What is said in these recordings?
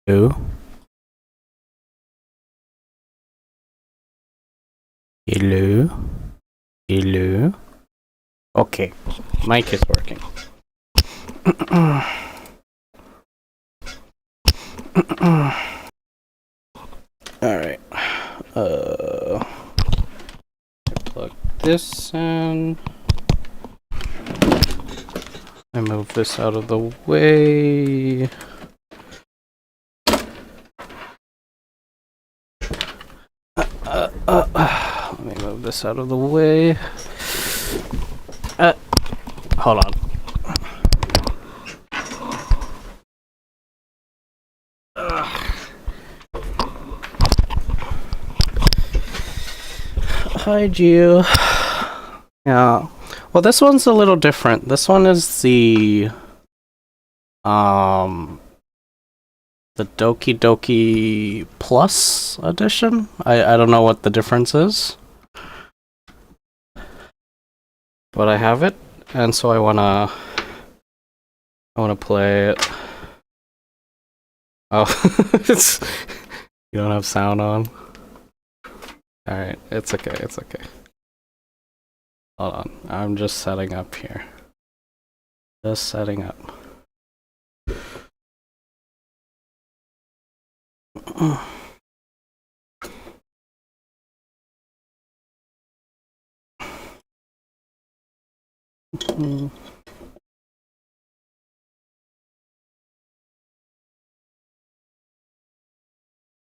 Hello? Hello? Hello? Okay, mic is working. Alright. Plug this in. I move this out of the way. Let me move this out of the way. Hold on. Hi, Gio. Yeah. Well, this one's a little different. This one is the Doki Doki Plus edition. I don't know what the difference is, but I have it, and so I wanna play it. Oh, it's you don't have sound on. All right, it's okay. It's okay. Hold on, I'm just setting up here. Just setting up.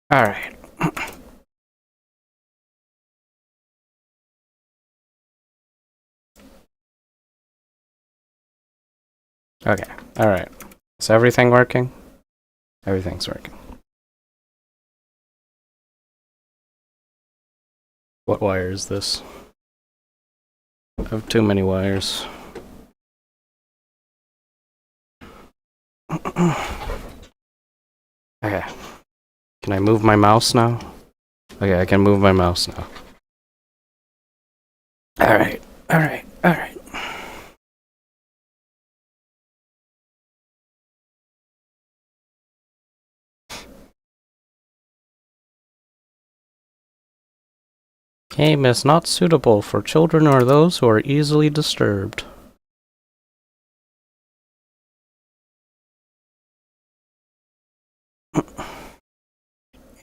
All right. Okay. All right. Is everything working? Everything's working. What wire is this? I have too many wires. Okay. Can I move my mouse now? Okay, I can move my mouse now. Alright, alright, alright. Game is not suitable for children or those who are easily disturbed.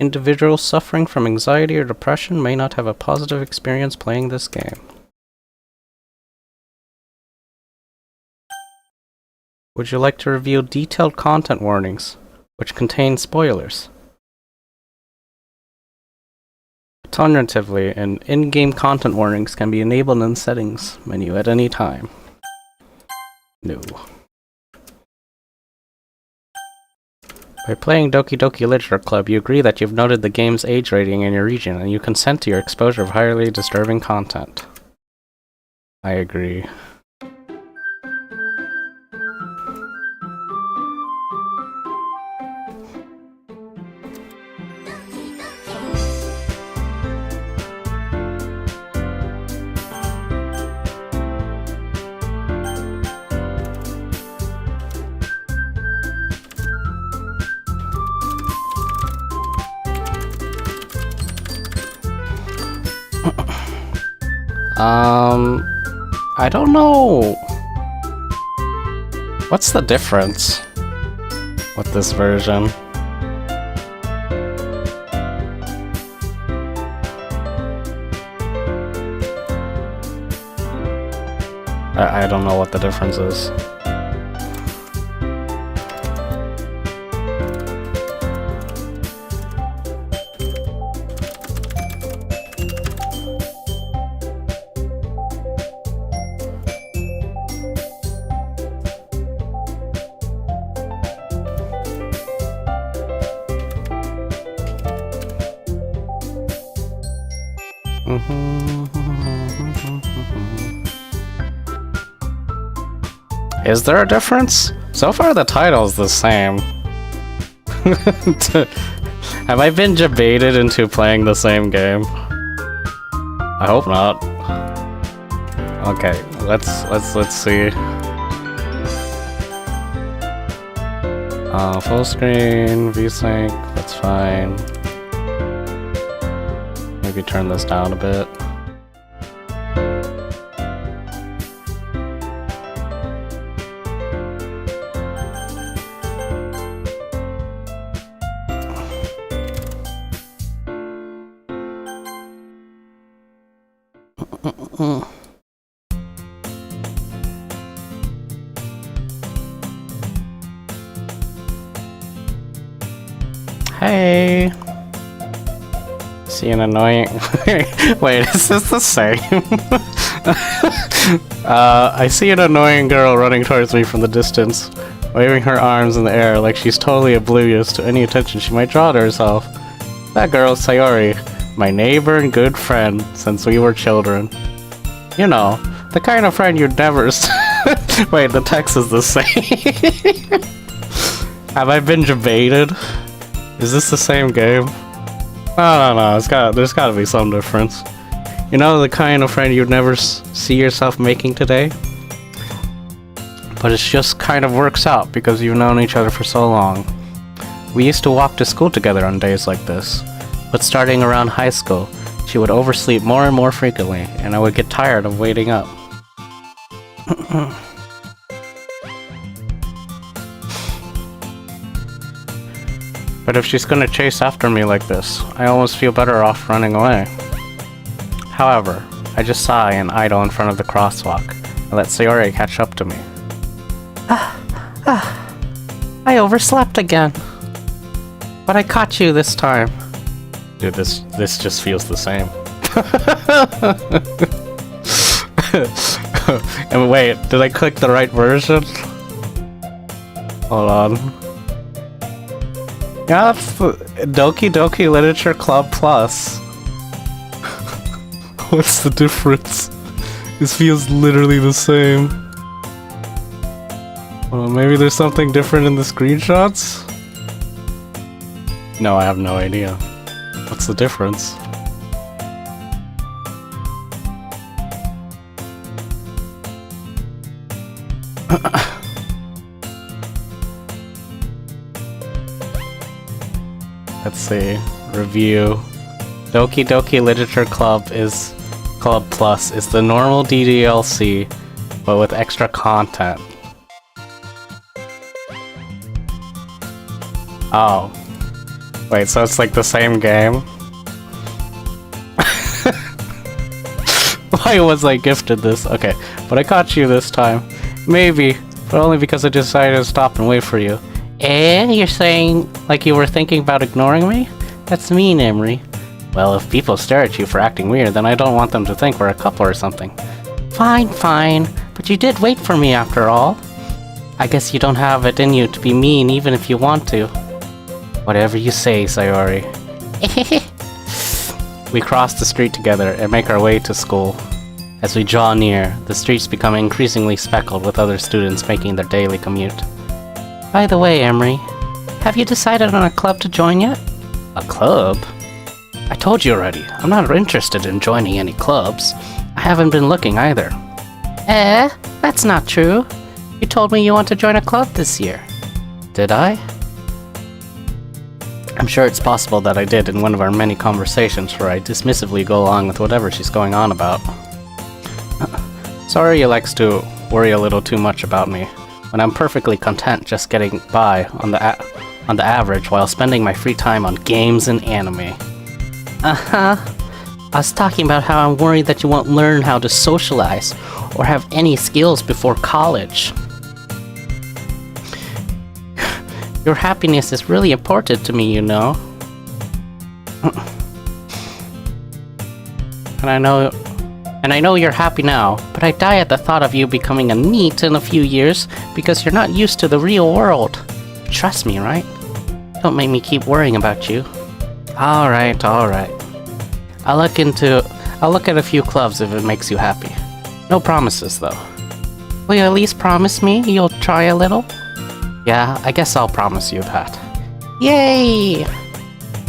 Individuals suffering from anxiety or depression may not have a positive experience playing this game. Would you like to review detailed content warnings, which contain spoilers? Alternatively, in-game content warnings can be enabled in the settings menu at any time. No. By playing Doki Doki Literature Club, you agree that you've noted the game's age rating in your region, and you consent to your exposure of highly disturbing content. I agree. I don't know. What's the difference with this version? I don't know what the difference is. Is there a difference? So far the title's the same. Have I been debated into playing the same game? I hope not. Okay, let's see. Full screen, VSync, that's fine. Maybe turn this down a bit. Hey! See an annoying... Wait, is this the same? I see an annoying girl running towards me from the distance, waving her arms in the air like she's totally oblivious to any attention she might draw to herself. That girl's Sayori, my neighbor and good friend since we were children. You know, the kind of friend you'd never... Wait, the text is the same. Have I been debated? Is this the same game? No, there's gotta be some difference. You know, the kind of friend you'd never see yourself making today? But it just kind of works out because you've known each other for so long. We used to walk to school together on days like this, but starting around high school, she would oversleep more and more frequently, and I would get tired of waiting up. But if she's gonna chase after me like this, I almost feel better off running away. However, I just sigh and idle in front of the crosswalk, and let Sayori catch up to me. I overslept again. But I caught you this time. Dude, this just feels the same. And wait, did I click the right version? Hold on. Yeah, that's the Doki Literature Club Plus. What's the difference? This feels literally the same. Well, maybe there's something different in the screenshots? No, I have no idea. What's the difference? Let's see. Review. Doki Literature Club Plus is the normal DDLC, but with extra content. Oh. Wait, so it's like the same game? Why was I gifted this? Okay, but I caught you this time. Maybe, but only because I decided to stop and wait for you. You're saying like you were thinking about ignoring me? That's mean, Emery. Well, if people stare at you for acting weird, then I don't want them to think we're a couple or something. Fine, but you did wait for me after all. I guess you don't have it in you to be mean even if you want to. Whatever you say, Sayori. We cross the street together and make our way to school. As we draw near, the streets become increasingly speckled with other students making their daily commute. By the way, Emery, have you decided on a club to join yet? A club? I told you already, I'm not interested in joining any clubs. I haven't been looking either. That's not true. You told me you want to join a club this year. Did I? I'm sure it's possible that I did in one of our many conversations where I dismissively go along with whatever she's going on about. Sorry, likes to worry a little too much about me, when I'm perfectly content just getting by on the average while spending my free time on games and anime. I was talking about how I'm worried that you won't learn how to socialize or have any skills before college. Your happiness is really important to me, you know. And I know you're happy now, but I die at the thought of you becoming a NEET in a few years because you're not used to the real world. Trust me, right? Don't make me keep worrying about you. Alright. I'll look at a few clubs if it makes you happy. No promises, though. Will you at least promise me you'll try a little? Yeah, I guess I'll promise you that. Yay!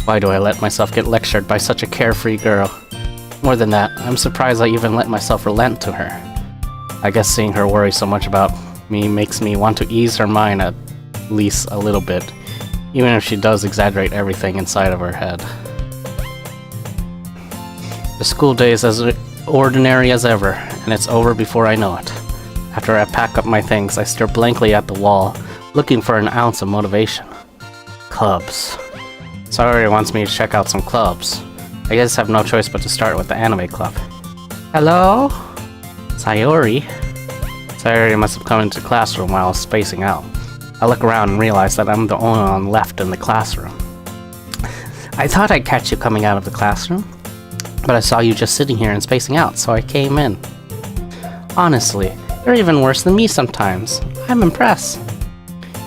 Why do I let myself get lectured by such a carefree girl? More than that, I'm surprised I even let myself relent to her. I guess seeing her worry so much about me makes me want to ease her mind least a little bit, even if she does exaggerate everything inside of her head. The school day is as ordinary as ever, and it's over before I know it. After I pack up my things, I stare blankly at the wall, looking for an ounce of motivation. Clubs. Sayori wants me to check out some clubs. I guess I have no choice but to start with the anime club. Hello? Sayori? Sayori must have come into the classroom while I was spacing out. I look around and realize that I'm the only one left in the classroom. I thought I'd catch you coming out of the classroom, but I saw you just sitting here and spacing out, so I came in. Honestly, you're even worse than me sometimes. I'm impressed.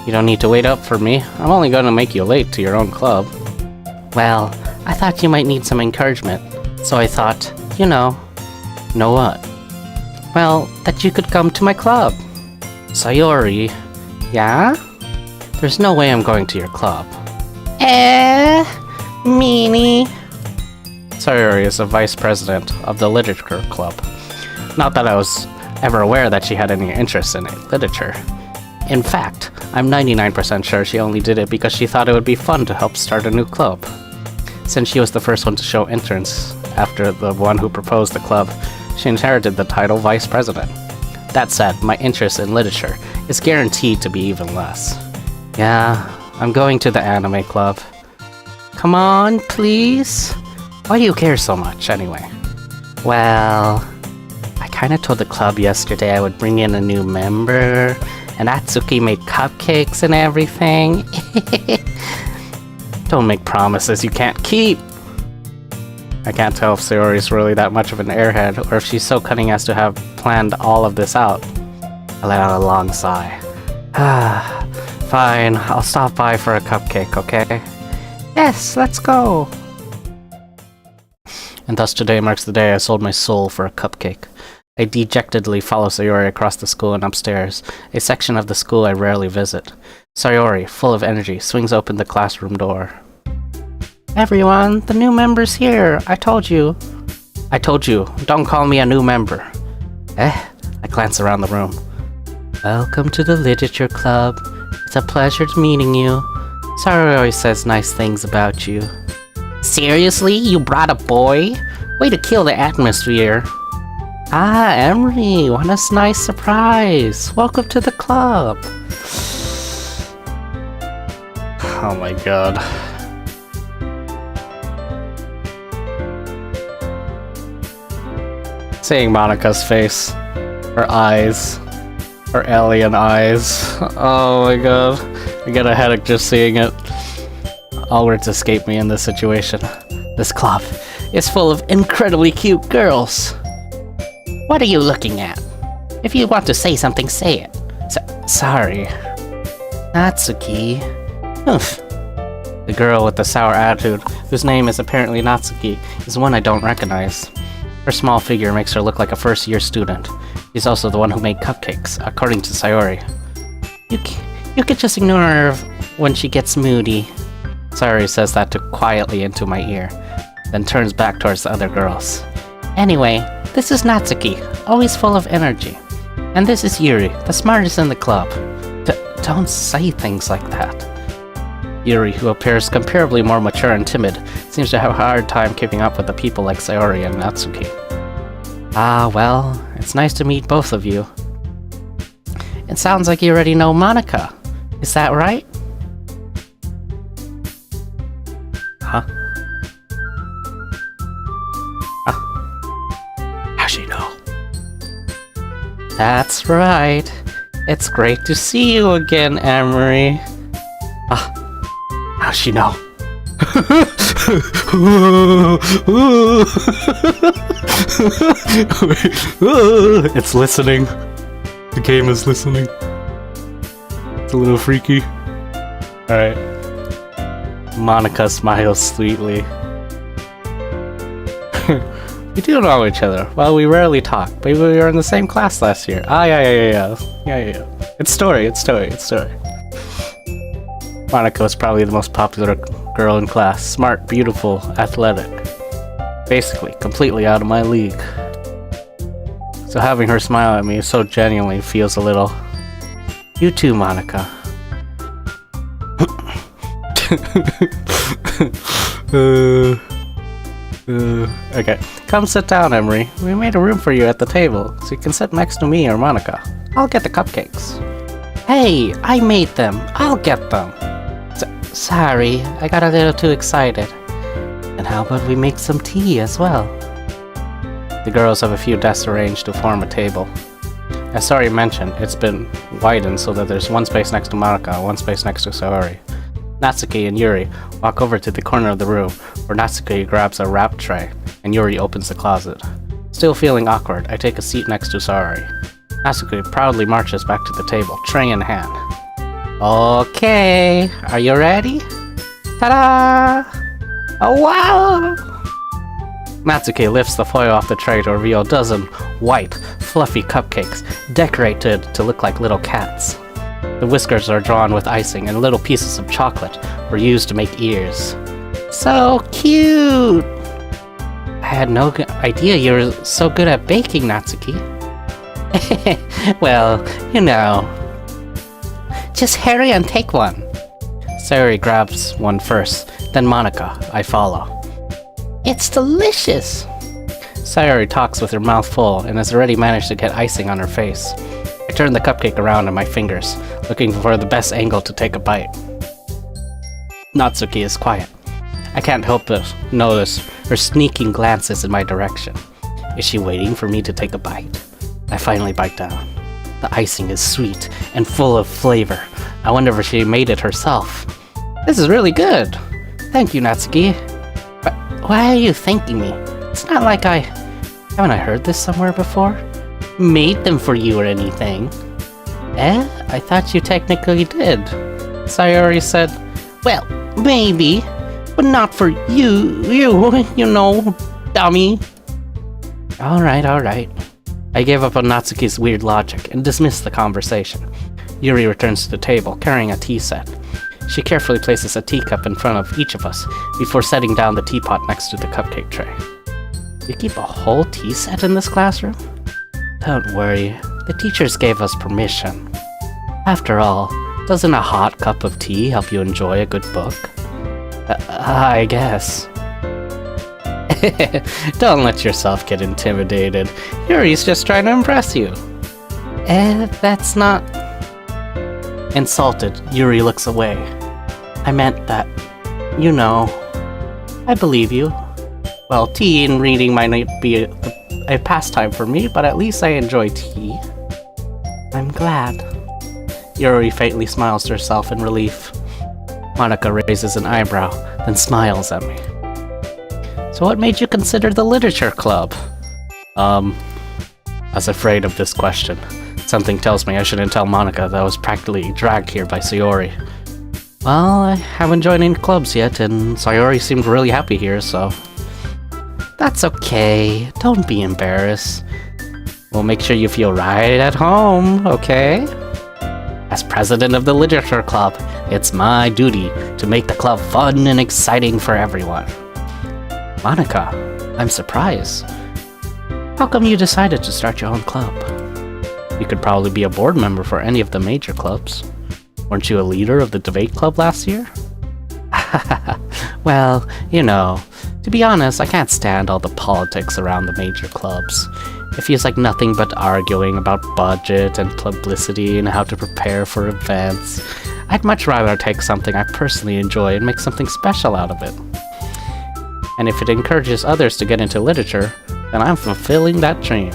You don't need to wait up for me. I'm only going to make you late to your own club. Well, I thought you might need some encouragement, so I thought, know what? Well, that you could come to my club. Sayori. Yeah? There's no way I'm going to your club. Meanie. Sayori is the vice president of the literature club. Not that I was ever aware that she had any interest in literature. In fact, I'm 99% sure she only did it because she thought it would be fun to help start a new club. Since she was the first one to show interest after the one who proposed the club, she inherited the title Vice President. That said, my interest in literature is guaranteed to be even less. Yeah, I'm going to the anime club. Come on, please? Why do you care so much, anyway? Well, I kinda told the club yesterday I would bring in a new member, and Atsuki made cupcakes and everything. Don't make promises you can't keep. I can't tell if Sayori's really that much of an airhead, or if she's so cunning as to have planned all of this out. I let out a long sigh. Fine, I'll stop by for a cupcake, okay? Yes, let's go! And thus today marks the day I sold my soul for a cupcake. I dejectedly follow Sayori across the school and upstairs, a section of the school I rarely visit. Sayori, full of energy, swings open the classroom door. Everyone, the new member's here. I told you. Don't call me a new member. I glance around the room. Welcome to the literature club. It's a pleasure meeting you. Sayori always says nice things about you. Seriously? You brought a boy? Way to kill the atmosphere. Ah, Emery, what a nice surprise. Welcome to the club. Oh my god. Seeing Monika's face. Her eyes. Her alien eyes. Oh my god. I get a headache just seeing it. All words escape me in this situation. This club is full of incredibly cute girls. What are you looking at? If you want to say something, say it. Sorry. Natsuki. Oof. The girl with the sour attitude, whose name is apparently Natsuki, is one I don't recognize. Her small figure makes her look like a first-year student. She's also the one who made cupcakes, according to Sayori. You can just ignore her when she gets moody. Sayori says that quietly into my ear, then turns back towards the other girls. Anyway, this is Natsuki, always full of energy. And this is Yuri, the smartest in the club. Don't say things like that. Yuri, who appears comparably more mature and timid, seems to have a hard time keeping up with the people like Sayori and Natsuki. Ah, well, it's nice to meet both of you. It sounds like you already know Monika. Is that right? Huh? How's she know? That's right. It's great to see you again, Emery. How's she know? It's listening. The game is listening. It's a little freaky. Alright. Monika smiles sweetly. We do know each other. Well, we rarely talk, but we were in the same class last year. Yeah. It's story. Monika was probably the most popular girl in class. Smart, beautiful, athletic. Basically, completely out of my league. So having her smile at me so genuinely feels a little... You too, Monika. Okay. Come sit down, Emery. We made a room for you at the table, so you can sit next to me or Monica. I'll get the cupcakes. Hey, I made them. I'll get them. Sorry, I got a little too excited. And how about we make some tea as well? The girls have a few desks arranged to form a table. As Sayori mentioned, it's been widened so that there's one space next to Monica, one space next to Sayori. Natsuki and Yuri walk over to the corner of the room, where Natsuki grabs a wrap tray, and Yuri opens the closet. Still feeling awkward, I take a seat next to Sayori. Natsuki proudly marches back to the table, tray in hand. Okay, are you ready? Ta-da! Oh wow! Natsuki lifts the foil off the tray to reveal a dozen white, fluffy cupcakes, decorated to look like little cats. The whiskers are drawn with icing, and little pieces of chocolate were used to make ears. So cute! I had no idea you were so good at baking, Natsuki. Well, you know. Just hurry and take one. Sayori grabs one first, then Monica. I follow. It's delicious! Sayori talks with her mouth full and has already managed to get icing on her face. I turn the cupcake around in my fingers, looking for the best angle to take a bite. Natsuki is quiet. I can't help but notice her sneaking glances in my direction. Is she waiting for me to take a bite? I finally bite down. The icing is sweet and full of flavor. I wonder if she made it herself. This is really good! Thank you, Natsuki. But why are you thanking me? It's not like haven't I heard this somewhere before? Made them for you or anything. I thought you technically did. Sayori said, well, maybe, but not for you know, dummy. Alright. I gave up on Natsuki's weird logic and dismissed the conversation. Yuri returns to the table, carrying a tea set. She carefully places a teacup in front of each of us before setting down the teapot next to the cupcake tray. You keep a whole tea set in this classroom? Don't worry, the teachers gave us permission. After all, doesn't a hot cup of tea help you enjoy a good book? I guess. Don't let yourself get intimidated. Yuri's just trying to impress you. That's not... Insulted, Yuri looks away. I meant that, you know, I believe you. Well, tea and reading might not be a pastime for me, but at least I enjoy tea. I'm glad. Yuri faintly smiles to herself in relief. Monica raises an eyebrow, then smiles at me. So what made you consider the literature club? I was afraid of this question. Something tells me I shouldn't tell Monica that I was practically dragged here by Sayori. Well, I haven't joined any clubs yet, and Sayori seemed really happy here, so... That's okay. Don't be embarrassed. We'll make sure you feel right at home, okay? As president of the literature club, it's my duty to make the club fun and exciting for everyone. Monica, I'm surprised. How come you decided to start your own club? You could probably be a board member for any of the major clubs. Weren't you a leader of the debate club last year? Well, you know, to be honest, I can't stand all the politics around the major clubs. It feels like nothing but arguing about budget and publicity and how to prepare for events. I'd much rather take something I personally enjoy and make something special out of it. And if it encourages others to get into literature, then I'm fulfilling that dream.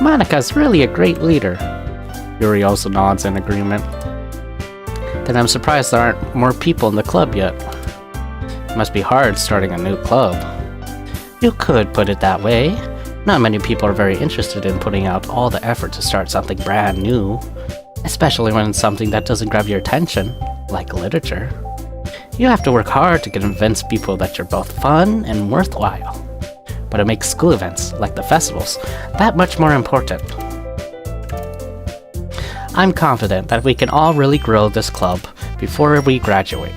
Monica's really a great leader. Yuri also nods in agreement. Then I'm surprised there aren't more people in the club yet. It must be hard starting a new club. You could put it that way. Not many people are very interested in putting out all the effort to start something brand new, especially when it's something that doesn't grab your attention, like literature. You have to work hard to convince people that you're both fun and worthwhile. But it makes school events, like the festivals, that much more important. I'm confident that we can all really grow this club before we graduate.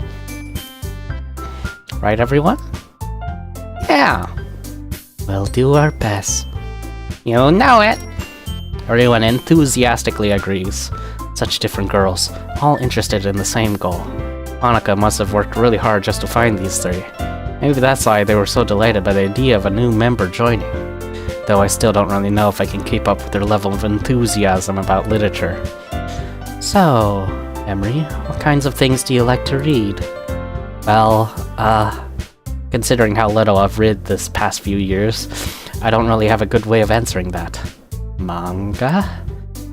Right, everyone? Yeah. We'll do our best. You know it! Everyone enthusiastically agrees. Such different girls, all interested in the same goal. Monica must have worked really hard just to find these three. Maybe that's why they were so delighted by the idea of a new member joining. Though I still don't really know if I can keep up with their level of enthusiasm about literature. So, Emery, what kinds of things do you like to read? Well, considering how little I've read this past few years, I don't really have a good way of answering that. Manga?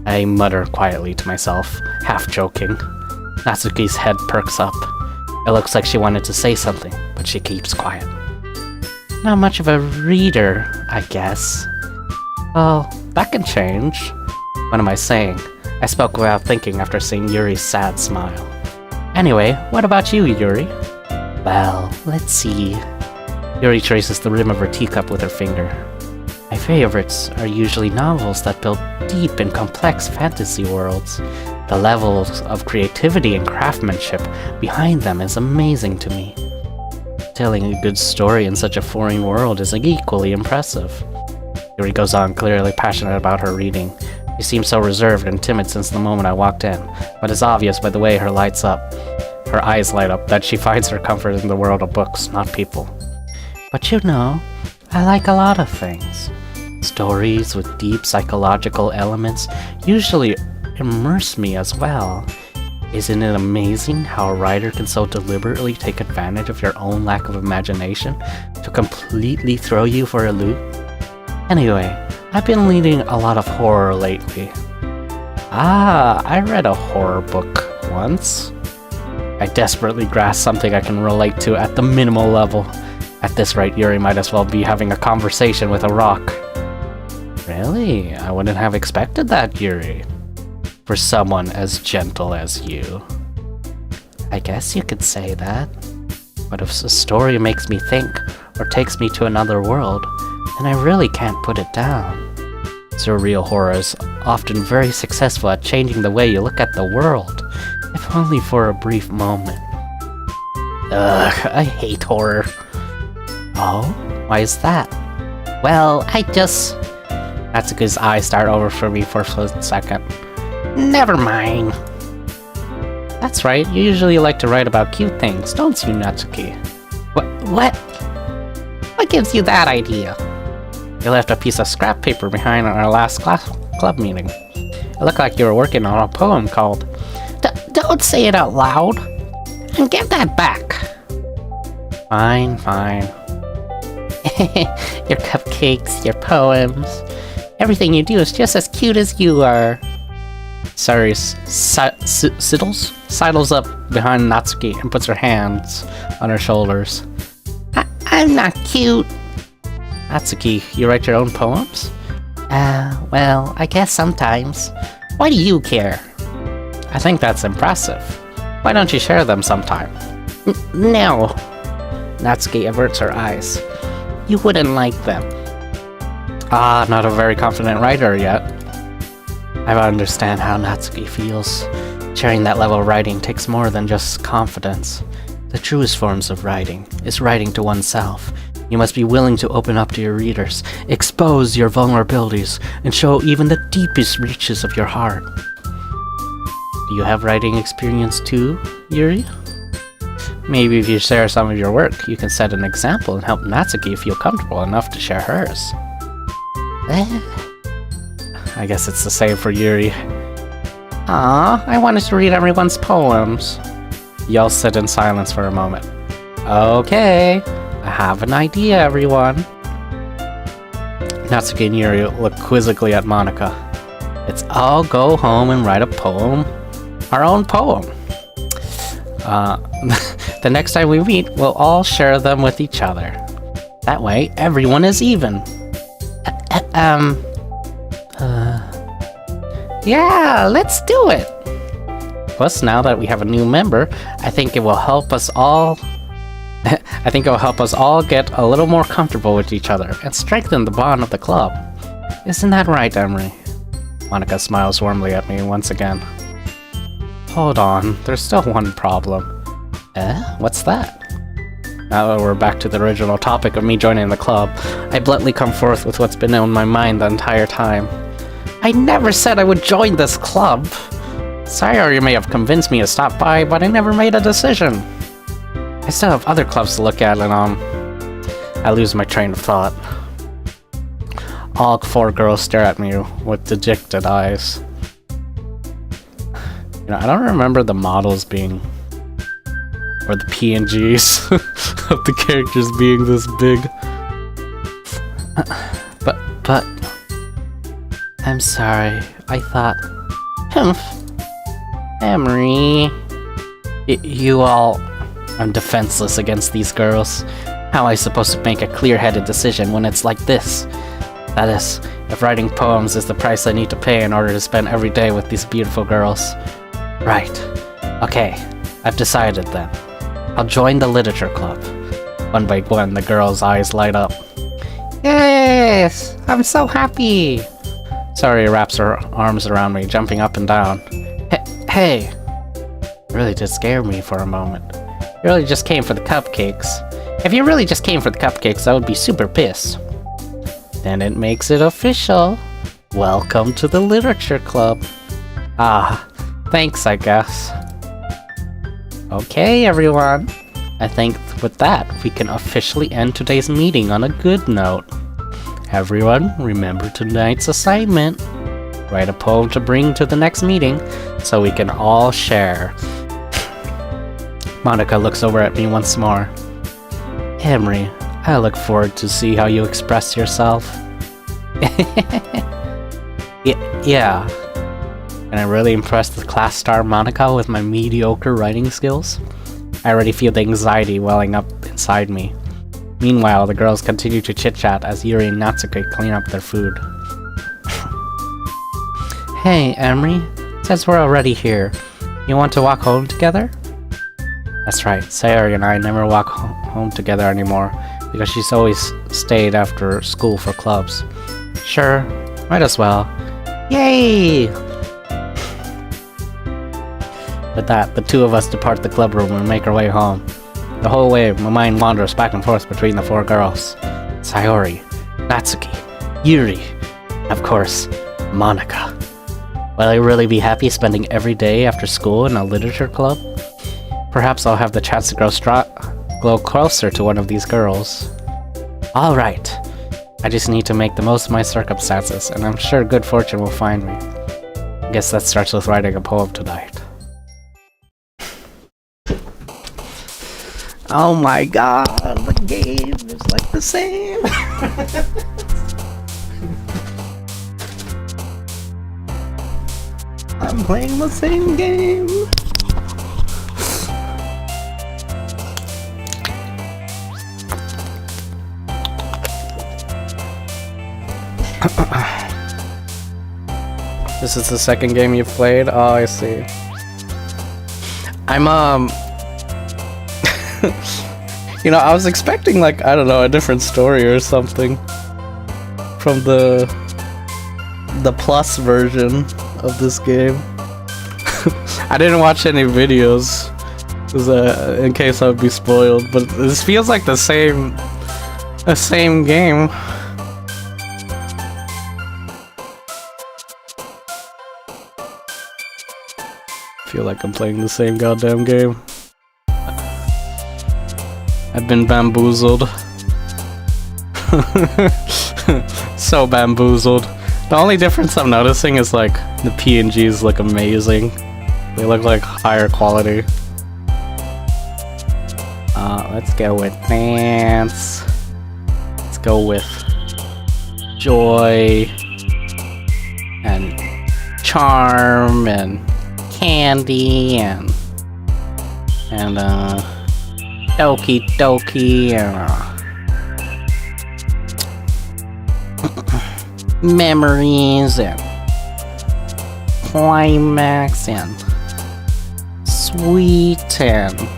I mutter quietly to myself, half joking. Natsuki's head perks up. It looks like she wanted to say something, but she keeps quiet. Not much of a reader, I guess. Well, that can change. What am I saying? I spoke without thinking after seeing Yuri's sad smile. Anyway, what about you, Yuri? Well, let's see. Yuri traces the rim of her teacup with her finger. My favorites are usually novels that build deep and complex fantasy worlds. The levels of creativity and craftsmanship behind them is amazing to me. Telling a good story in such a foreign world is equally impressive. Yuri goes on, clearly passionate about her reading. She seems so reserved and timid since the moment I walked in, but it's obvious by the way her eyes light up, that she finds her comfort in the world of books, not people. But you know, I like a lot of things. Stories with deep psychological elements usually immerse me as well. Isn't it amazing how a writer can so deliberately take advantage of your own lack of imagination to completely throw you for a loop? Anyway, I've been reading a lot of horror lately. I read a horror book once. I desperately grasp something I can relate to at the minimal level. At this rate, Yuri might as well be having a conversation with a rock. Really? I wouldn't have expected that, Yuri. For someone as gentle as you. I guess you could say that. But if a story makes me think, or takes me to another world, then I really can't put it down. Surreal horror is often very successful at changing the way you look at the world, if only for a brief moment. Ugh, I hate horror. Oh? Why is that? Well, Natsuki's eyes start over for me for a second. Never mind. That's right, you usually like to write about cute things, don't you, Natsuki? What? What gives you that idea? You left a piece of scrap paper behind on our last club meeting. It looked like you were working on a poem called... Don't say it out loud! And give that back! Fine. Your cupcakes, your poems... Everything you do is just as cute as you are. Sari sidles up behind Natsuki and puts her hands on her shoulders. I'm not cute. Natsuki, you write your own poems? Well, I guess sometimes. Why do you care? I think that's impressive. Why don't you share them sometime? No. Natsuki averts her eyes. You wouldn't like them. Not a very confident writer yet. I understand how Natsuki feels. Sharing that level of writing takes more than just confidence. The truest forms of writing is writing to oneself. You must be willing to open up to your readers, expose your vulnerabilities, and show even the deepest reaches of your heart. Do you have writing experience too, Yuri? Maybe if you share some of your work, you can set an example and help Natsuki feel comfortable enough to share hers. I guess it's the same for Yuri. I wanted to read everyone's poems. You all sit in silence for a moment. Okay, I have an idea, everyone. Natsuki and Yuri look quizzically at Monica. Let's all go home and write a poem. Our own poem. The next time we meet, we'll all share them with each other. That way, everyone is even. Yeah, let's do it! Plus, now that we have a new member, I think it will help us all get a little more comfortable with each other and strengthen the bond of the club. Isn't that right, Emery? Monica smiles warmly at me once again. Hold on, there's still one problem. What's that? Now that we're back to the original topic of me joining the club, I bluntly come forth with what's been on my mind the entire time. I never said I would join this club. Sayori may have convinced me to stop by, but I never made a decision. I still have other clubs to look at, and I lose my train of thought. All 4 girls stare at me with dejected eyes. You know, I don't remember the models being, or the PNGs of the characters being this big. But, I'm sorry. I thought, Emery, you all. I'm defenseless against these girls. How am I supposed to make a clear-headed decision when it's like this? That is, if writing poems is the price I need to pay in order to spend every day with these beautiful girls. Right. Okay, I've decided then. I'll join the literature club. One by one, the girls' eyes light up. Yes! I'm so happy! Sayori wraps her arms around me, jumping up and down. Hey! It really did scare me for a moment. You really just came for the cupcakes. If you really just came for the cupcakes, I would be super pissed. Then it makes it official. Welcome to the literature club. Ah, thanks, I guess. Okay, everyone. I think with that, we can officially end today's meeting on a good note. Everyone, remember tonight's assignment. Write a poem to bring to the next meeting so we can all share. Monica looks over at me once more. Emery, I look forward to see how you express yourself. Yeah. Can I really impress the class star Monica with my mediocre writing skills? I already feel the anxiety welling up inside me. Meanwhile, the girls continue to chit-chat as Yuri and Natsuki clean up their food. Hey, Emery, since we're already here, you want to walk home together? That's right, Sayori and I never walk home together anymore, because she's always stayed after school for clubs. Sure, might as well. Yay! With that, the 2 of us depart the club room and make our way home. The whole way, my mind wanders back and forth between the 4 girls. Sayori, Natsuki, Yuri, and of course, Monica. Will I really be happy spending every day after school in a literature club? Perhaps I'll have the chance to grow closer to one of these girls. Alright. I just need to make the most of my circumstances, and I'm sure good fortune will find me. I guess that starts with writing a poem tonight. Oh my god, the game is like the same! I'm playing the same game! This is the second game you've played? Oh, I see. I'm, you know, I was expecting, like, I don't know, a different story or something from the Plus version of this game. I didn't watch any videos in case I would be spoiled, but this feels like the same game. I feel like I'm playing the same goddamn game. I've been bamboozled. So bamboozled. The only difference I'm noticing is like the PNGs look amazing. They look like higher quality. Let's go with dance. Let's go with joy and charm and candy and doki doki and memories and climax and sweet and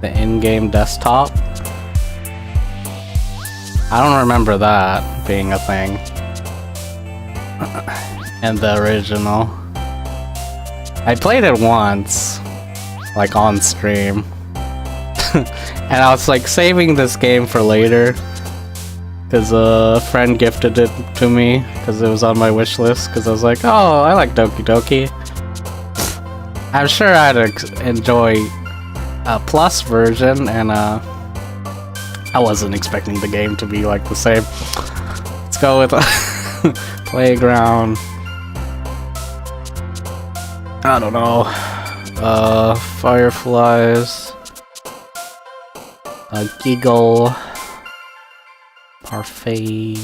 the in-game desktop. I don't remember that being a thing. And the original. I played it once, like on stream. And I was like saving this game for later. Because a friend gifted it to me because it was on my wish list. Because I was like, oh, I like Doki Doki. I'm sure I'd enjoy a Plus version, and I wasn't expecting the game to be like the same. Let's go with Playground. I don't know. Fireflies. Giggle. Parfait.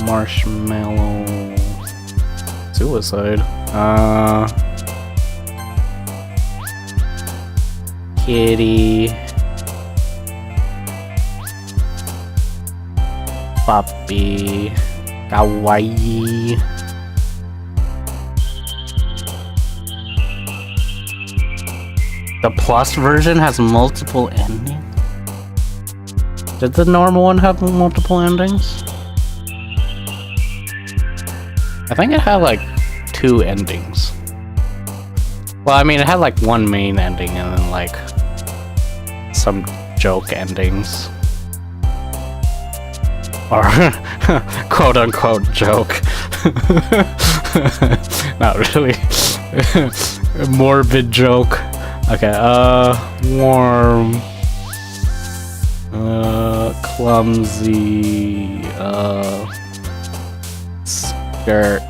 Marshmallow. Suicide. Kitty. Puppy. Kawaii. The Plus version has multiple endings? Did the normal one have multiple endings? I think it had like 2 endings. Well, I mean, it had like one main ending and then like some joke endings. Or quote unquote joke. Not really. Morbid joke. Okay, warm. Clumsy. Skirt.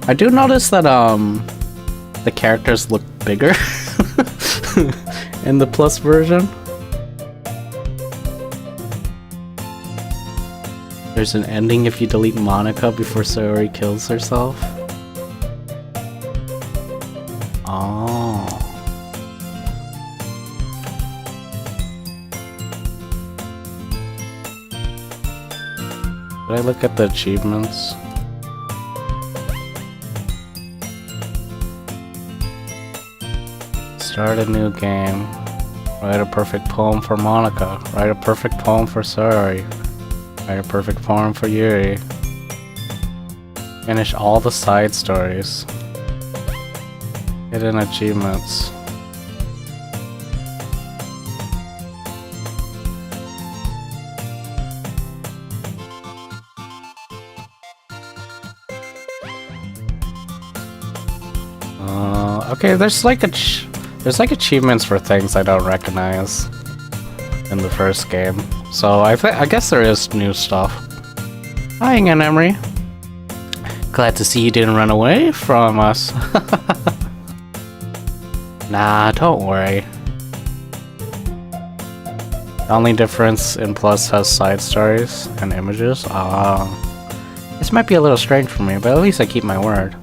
I do notice that the characters look bigger in the Plus version. There's an ending if you delete Monica before Sayori kills herself. Oh. Did I look at the achievements? Start a new game. Write a perfect poem for Monica. Write a perfect poem for Sayori. Write a perfect poem for Yuri. Finish all the side stories. Hidden achievements. Okay, there's like achievements for things I don't recognize in the first game. So I guess there is new stuff. Hi again, Emery. Glad to see you didn't run away from us. Nah, don't worry. The only difference in Plus has side stories and images. This might be a little strange for me, but at least I keep my word.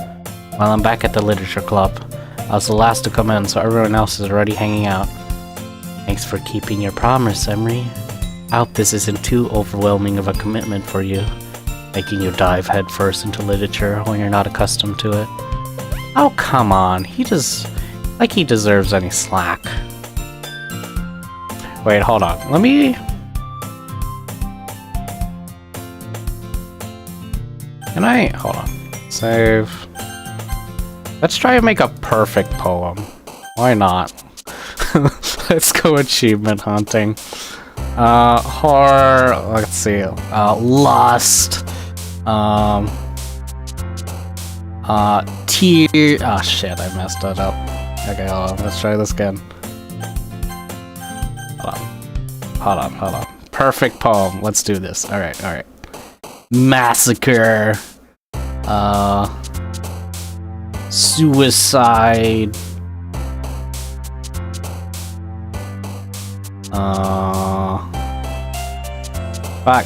While I'm back at the literature club, I was the last to come in, so everyone else is already hanging out. Thanks for keeping your promise, Emery. I hope this isn't too overwhelming of a commitment for you, making you dive headfirst into literature when you're not accustomed to it. Oh, come on. He deserves any slack. Wait, hold on. Let me... Can I... Hold on. Save. Let's try and make a perfect poem. Why not? Let's go achievement hunting. Horror... Let's see. Lust. Tear... Oh shit, I messed that up. Okay, hold on. Let's try this again. Hold on. Perfect poem. Let's do this. Alright. Massacre. Suicide. Fuck.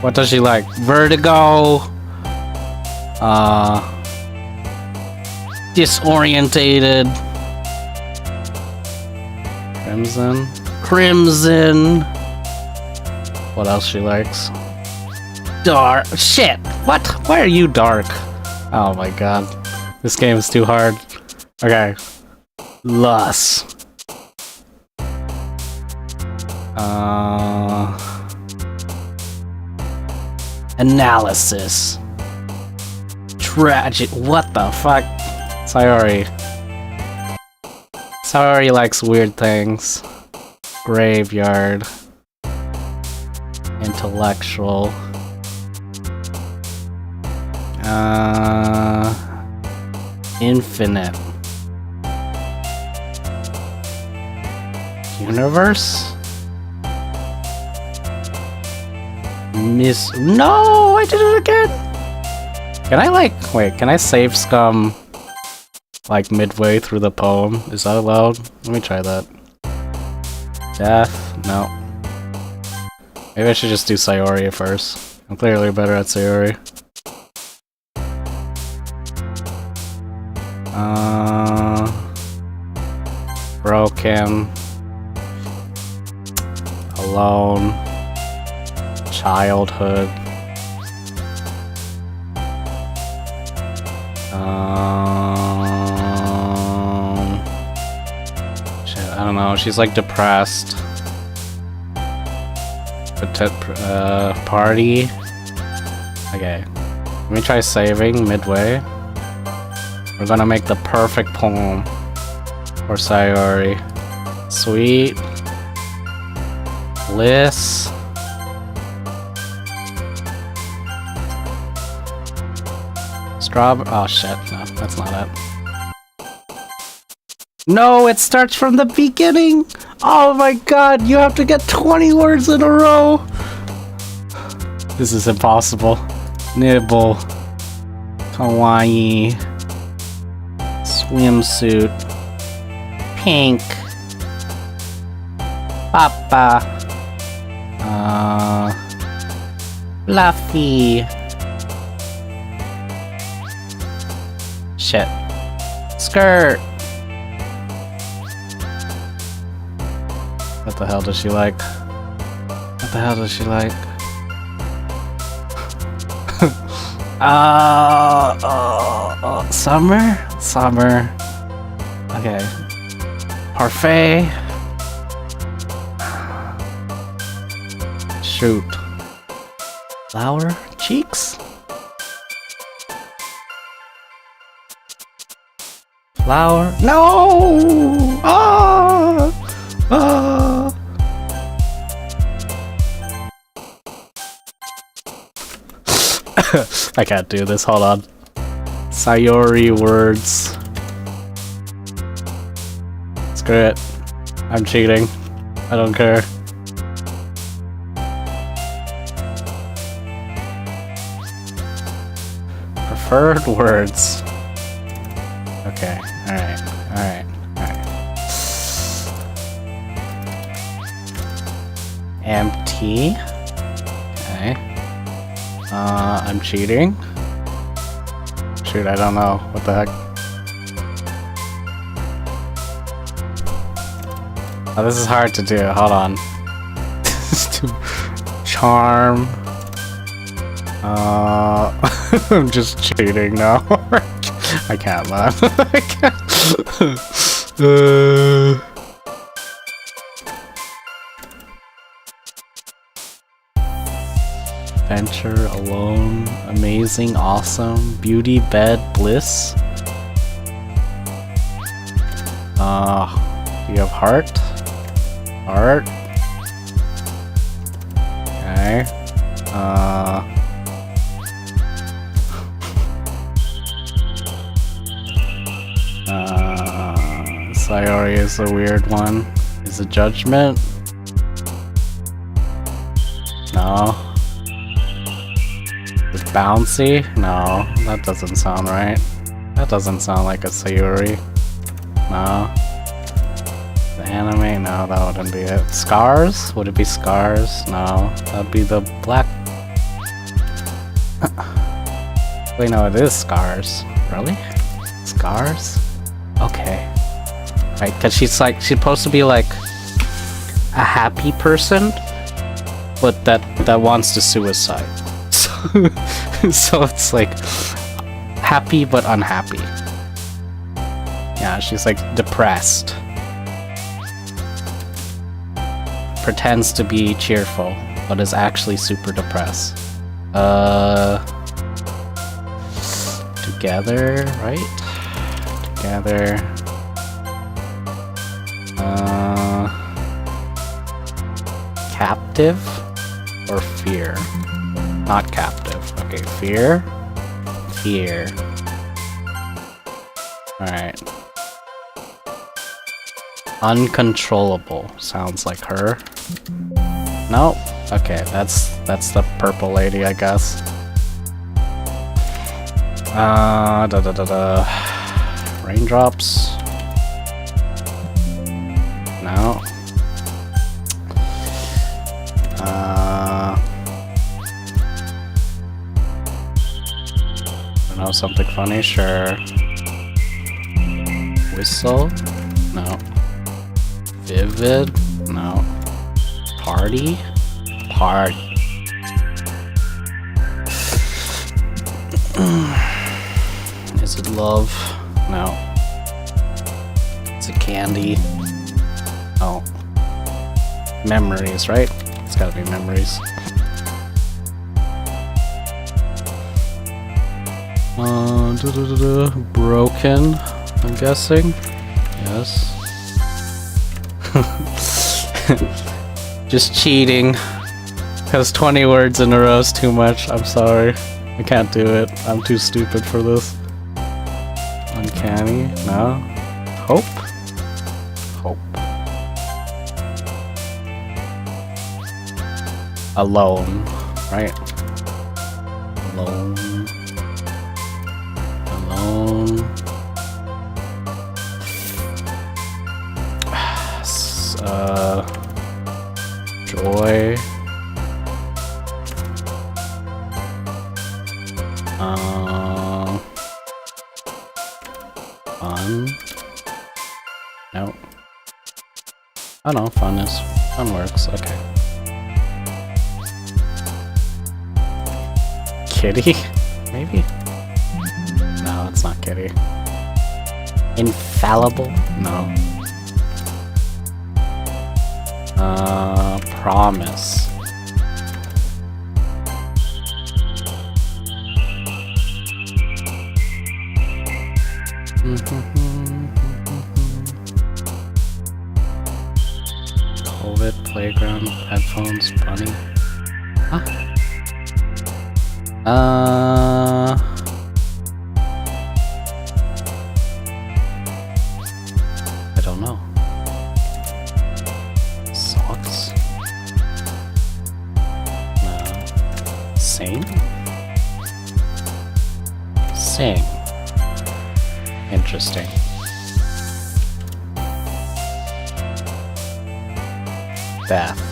What does she like? Vertigo. Disorientated. Crimson. What else she likes? Dark. Shit. What? Why are you dark? Oh my god. This game is too hard. Okay. Lust. Analysis. Tragic. What the fuck? Sayori. Sayori likes weird things. Graveyard. Intellectual. Infinite. Universe? No, I did it again! Can I wait, can I save scum like midway through the poem? Is that allowed? Let me try that. Death? No. Maybe I should just do Sayori first. I'm clearly better at Sayori. Broken. Alone. Childhood. Shit, I don't know. She's like depressed. Party. Okay. Let me try saving midway. We're gonna make the perfect poem for Sayori. Sweet. Bliss. Strawberry. Oh shit, no, that's not it. No, it starts from the beginning! Oh my god, you have to get 20 words in a row! This is impossible. Nibble. Kawaii. Swimsuit. Pink. Papa. Fluffy. Shit. Skirt. What the hell does she like? What the hell does she like? Summer? Summer. Okay. Parfait. Shoot. Flower? Cheeks? Flower? No! Ah! Ah! I can't do this, hold on. Sayori words. Screw it. I'm cheating. I don't care. Preferred words. Okay, alright, alright, alright. Empty. Okay. I'm cheating. Shoot, I don't know. What the heck? Oh, this is hard to do. Hold on. Charm. I'm just cheating now. I can't laugh. I can't. Adventure, alone, amazing, awesome, beauty, bed, bliss. Do you have heart? Heart. Okay. Sayori is a weird one. Is it judgment? No. Is it bouncy? No, that doesn't sound right. That doesn't sound like a Sayori. No. The anime? No, that wouldn't be it. Scars? Would it be scars? No, that'd be the black. Wait, no, it is scars. Really? Scars? Okay. Right, because she's supposed to be like a happy person, but that wants to suicide. So it's like happy but unhappy. Yeah, she's like depressed. Pretends to be cheerful, but is actually super depressed. Together, right? together. Captive or fear? Not captive. Okay, fear. Fear. Alright. Uncontrollable. Sounds like her. Nope. Okay, that's the purple lady, I guess. Raindrops. No. I know something funny, sure. Whistle? No. Vivid? No. Party? Party. Is it love? No. Is it candy? Oh. Memories, right? It's gotta be memories. Broken, I'm guessing. Yes. Just cheating. Because 20 words in a row is too much. I'm sorry. I can't do it. I'm too stupid for this. Uncanny? No. Hope? Hope. Alone. Right? Alone. Alone. Joy. Fun. No. Oh no, fun works, okay. Kitty? Maybe? No, it's not kitty. Infallible? No. Promise. COVID, playground, headphones, bunny. Huh? I don't know. Socks? No. Sing? Sing. Interesting. Bath.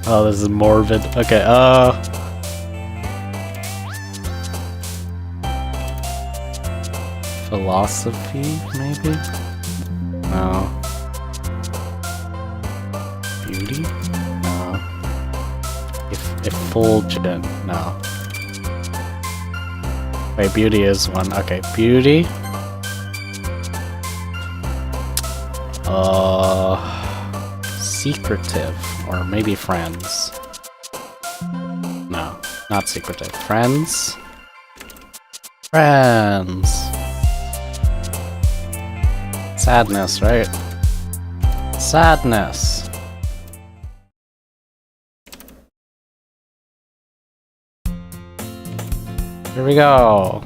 Oh, this is morbid. Okay, philosophy, maybe? No. Beauty? No. Effulgent? No. Wait, beauty is one. Okay, beauty. Secretive, or maybe friends. No, not secretive. Friends? Friends! Sadness, right? Sadness! Here we go!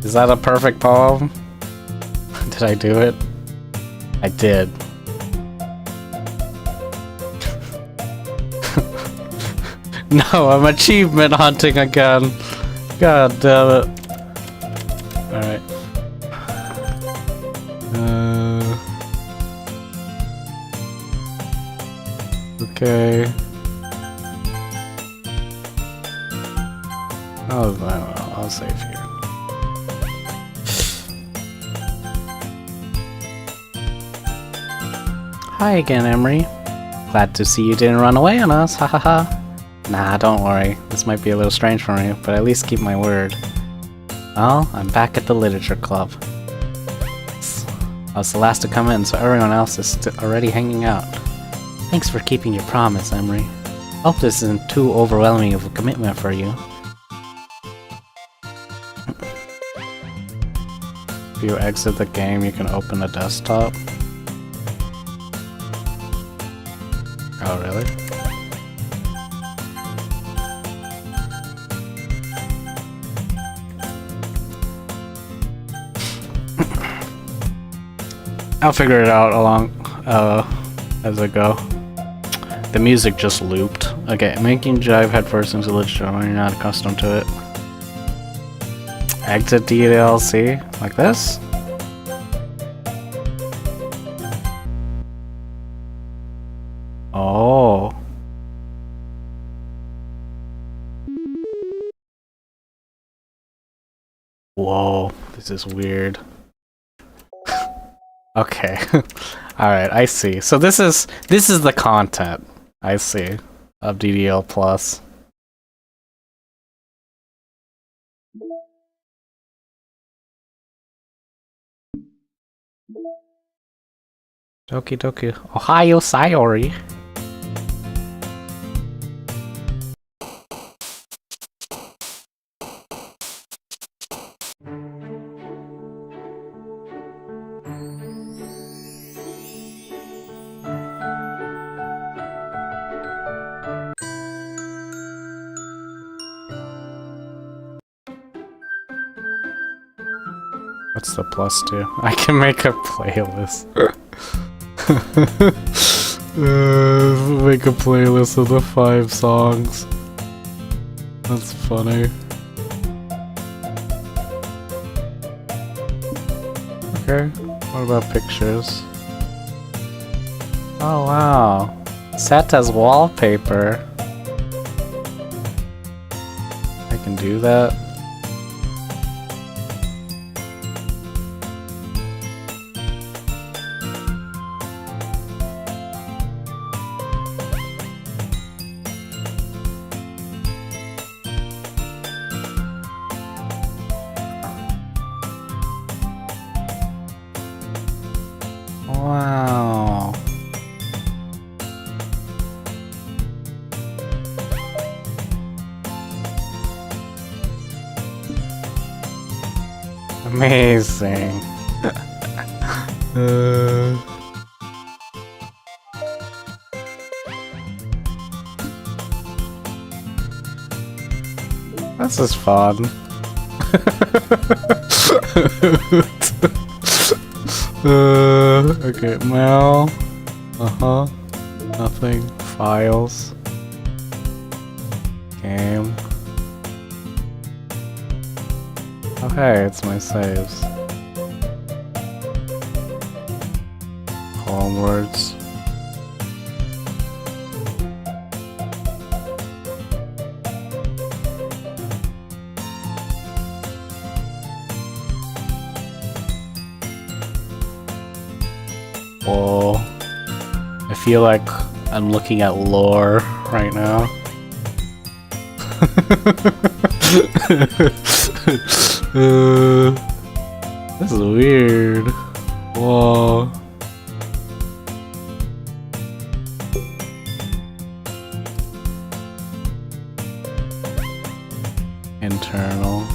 Is that a perfect poem? Did I do it? I did. No, I'm achievement hunting again. God damn it. Alright. Okay. I'll save here. Hi again, Emery. Glad to see you didn't run away on us, hahaha. Nah, don't worry. This might be a little strange for me, but at least keep my word. Well, I'm back at the literature club. I was the last to come in, so everyone else is already hanging out. Thanks for keeping your promise, Emery. Hope this isn't too overwhelming of a commitment for you. if you exit the game, you can open a desktop. Oh, really? I'll figure it out as I go. The music just looped. Okay, making jive headfirst into glitch drum when you're not accustomed to it. Exit DDLC like this. Oh. Whoa, this is weird. Okay. Alright, I see. So this is the content, I see, of DDL Plus. Doki doki. Ohio Sayori. What's the plus do? I can make a playlist. Make a playlist of the 5 songs. That's funny. Okay, what about pictures? Oh wow. Set as wallpaper. I can do that. Wow. Amazing. This is fun. Okay, mail. Nothing. Files. Game. Oh hey, it's my saves. Column words. Oh, I feel like I'm looking at lore right now. This is weird. Whoa. Internal.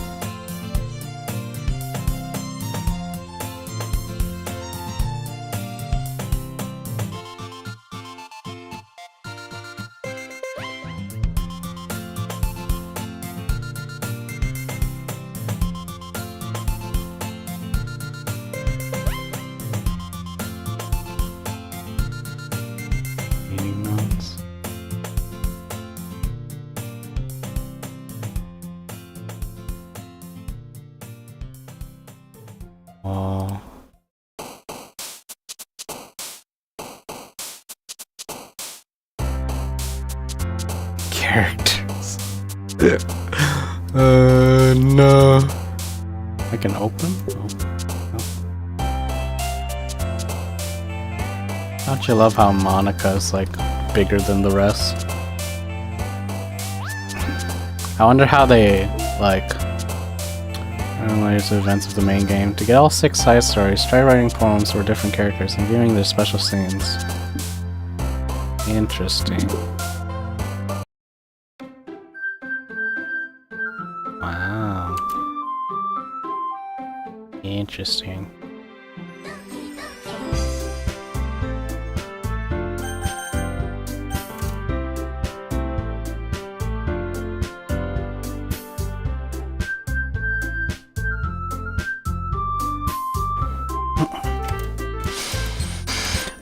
Meeting notes. Wow. Characters. No. I can open? Oh. Don't you love how Monica's like bigger than the rest? I wonder how they like analyze the events of the main game. To get all 6 side stories, try writing poems for different characters and viewing their special scenes. Interesting. Wow. Interesting. Interesting.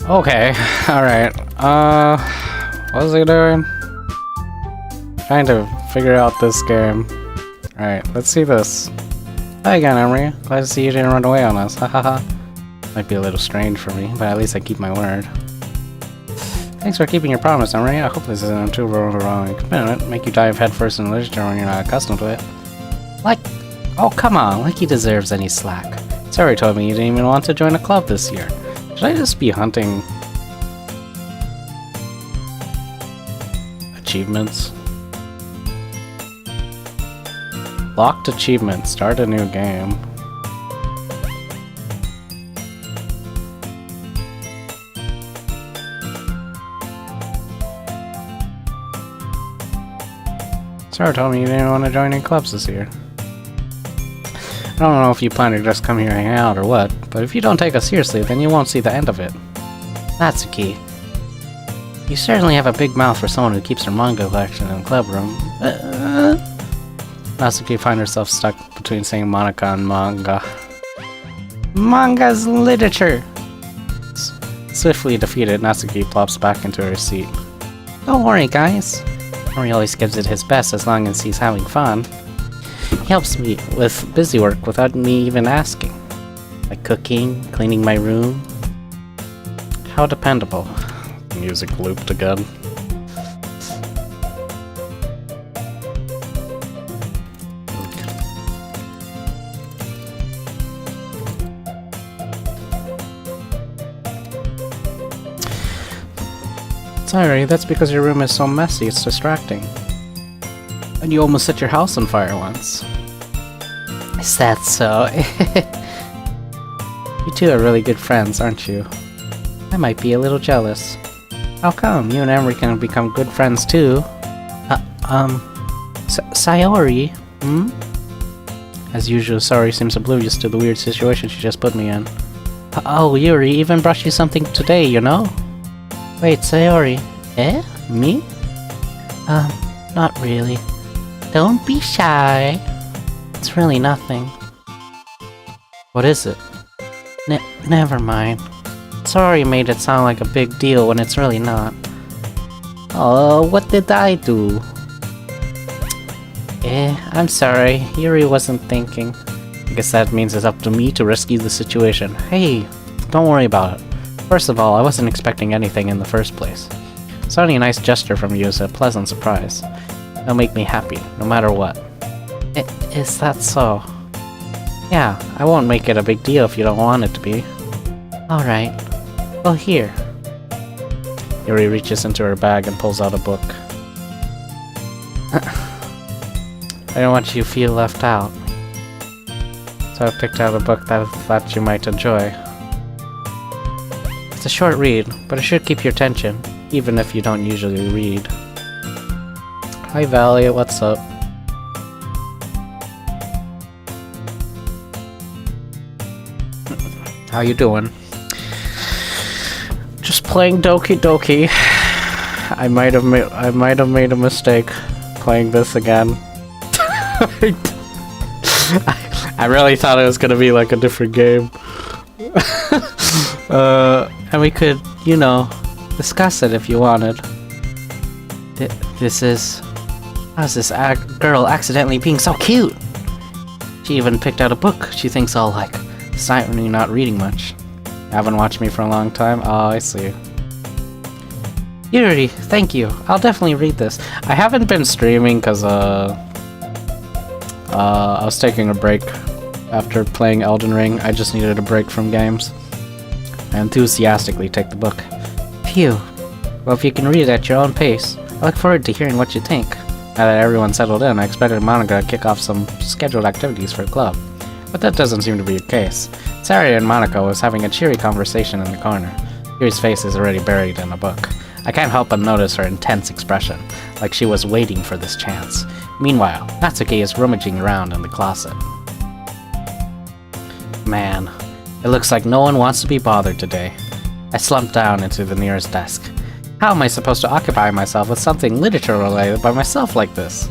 Okay, alright. What was he doing? Trying to figure out this game. Alright, let's see this. Hi again, Emery. Glad to see you didn't run away on us. Hahaha. Might be a little strange for me, but at least I keep my word. Thanks for keeping your promise, Emery. I hope this isn't too wrong commitment. Make you dive headfirst in literature when you're not accustomed to it. Like, oh come on, like he deserves any slack. Sorry told me you didn't even want to join a club this year. Should I just be hunting achievements? Locked achievement. Start a new game. Sarah told me you didn't want to join any clubs this year. I don't know if you plan to just come here and hang out or what, but if you don't take us seriously, then you won't see the end of it. Natsuki, you certainly have a big mouth for someone who keeps her manga collection in the club room. Natsuki finds herself stuck between saying Monica and manga. Manga's literature! Swiftly defeated, Natsuki plops back into her seat. Don't worry, guys. Mori always gives it his best as long as he's having fun. He helps me with busy work without me even asking. Like cooking, cleaning my room. How dependable. The music looped again. Sorry, that's because your room is so messy, it's distracting. And you almost set your house on fire once. Is that so? You two are really good friends, aren't you? I might be a little jealous. How come? You and Emery can become good friends too. Sayori? Hmm? As usual, Sayori seems oblivious to the weird situation she just put me in. Oh, Yuri even brought you something today, you know? Wait, Sayori. Eh? Me? Not really. Don't be shy. It's really nothing. What is it? Never mind. Sorry made it sound like a big deal when it's really not. Oh, what did I do? I'm sorry. Yuri wasn't thinking. I guess that means it's up to me to rescue the situation. Hey, don't worry about it. First of all, I wasn't expecting anything in the first place. So any nice gesture from you is a pleasant surprise. It'll make me happy, no matter what. Is that so? Yeah, I won't make it a big deal if you don't want it to be. Alright. Well, here. Yuri reaches into her bag and pulls out a book. I don't want you to feel left out. So I picked out a book that I thought you might enjoy. It's a short read, but it should keep your attention, even if you don't usually read. Hi Valley, what's up? How you doing? Just playing Doki Doki. I might have made a mistake playing this again. I really thought it was gonna be like a different game. And we could, you know, discuss it if you wanted. How's this girl accidentally being so cute? She even picked out a book she thinks I'll like. Despite me not reading much. Haven't watched me for a long time? Oh, I see. Yuri, thank you. I'll definitely read this. I haven't been streaming because, I was taking a break after playing Elden Ring. I just needed a break from games. I enthusiastically take the book. Phew. Well, if you can read it at your own pace, I look forward to hearing what you think. Now that everyone's settled in, I expected Monica to kick off some scheduled activities for the club. But that doesn't seem to be the case. Saria and Monica was having a cheery conversation in the corner. Yuri's face is already buried in a book. I can't help but notice her intense expression, like she was waiting for this chance. Meanwhile, Natsuki is rummaging around in the closet. Man, it looks like no one wants to be bothered today. I slumped down into the nearest desk. How am I supposed to occupy myself with something literature related by myself like this?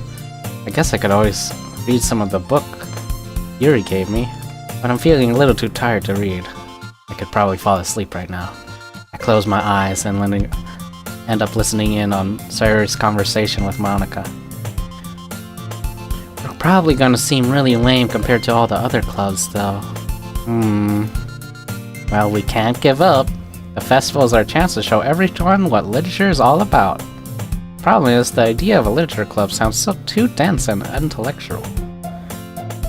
I guess I could always read some of the book Yuri gave me, but I'm feeling a little too tired to read. I could probably fall asleep right now. I close my eyes and end up listening in on Sayori's conversation with Monica. We're probably gonna seem really lame compared to all the other clubs, though. Well, we can't give up. The festival is our chance to show everyone what literature is all about. Problem is, the idea of a literature club sounds so too dense and intellectual.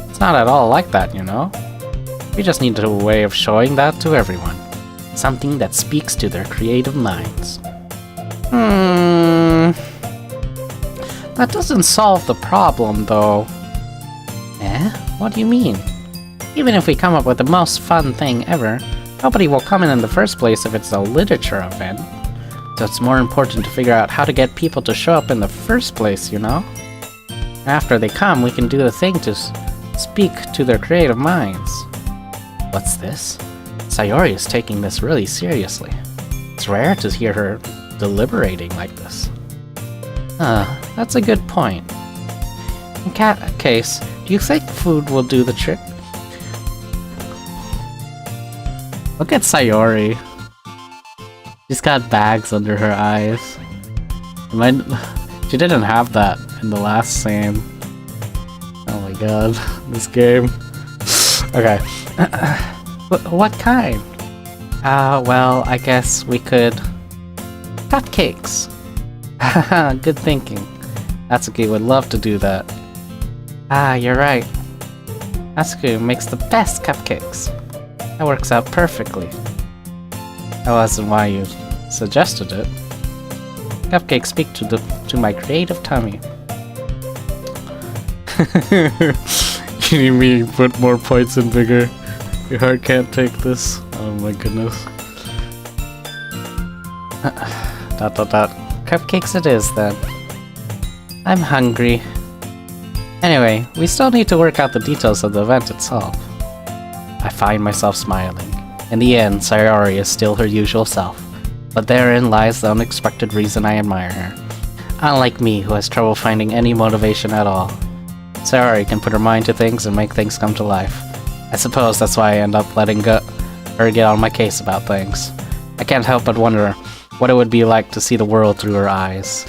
It's not at all like that, you know? We just need a way of showing that to everyone. Something that speaks to their creative minds. That doesn't solve the problem, though. Eh? What do you mean? Even if we come up with the most fun thing ever, nobody will come in the first place if it's a literature event. So it's more important to figure out how to get people to show up in the first place, you know? After they come, we can do the thing to speak to their creative minds. What's this? Sayori is taking this really seriously. It's rare to hear her deliberating like this. That's a good point. In case, do you think food will do the trick? Look at Sayori. She's got bags under her eyes. She didn't have that in the last scene. Oh my god, this game. Okay. What kind? Well, I guess we could... Cupcakes! Haha, good thinking. Natsuki would love to do that. You're right. Natsuki makes the best cupcakes. That works out perfectly. That wasn't why you suggested it. Cupcakes speak to my creative tummy. You need me to put more points in bigger. Your heart can't take this. Oh my goodness. ... Cupcakes it is then. I'm hungry. Anyway, we still need to work out the details of the event itself. I find myself smiling. In the end, Sayori is still her usual self, but therein lies the unexpected reason I admire her. Unlike me, who has trouble finding any motivation at all. Sayori can put her mind to things and make things come to life. I suppose that's why I end up letting her get on my case about things. I can't help but wonder what it would be like to see the world through her eyes.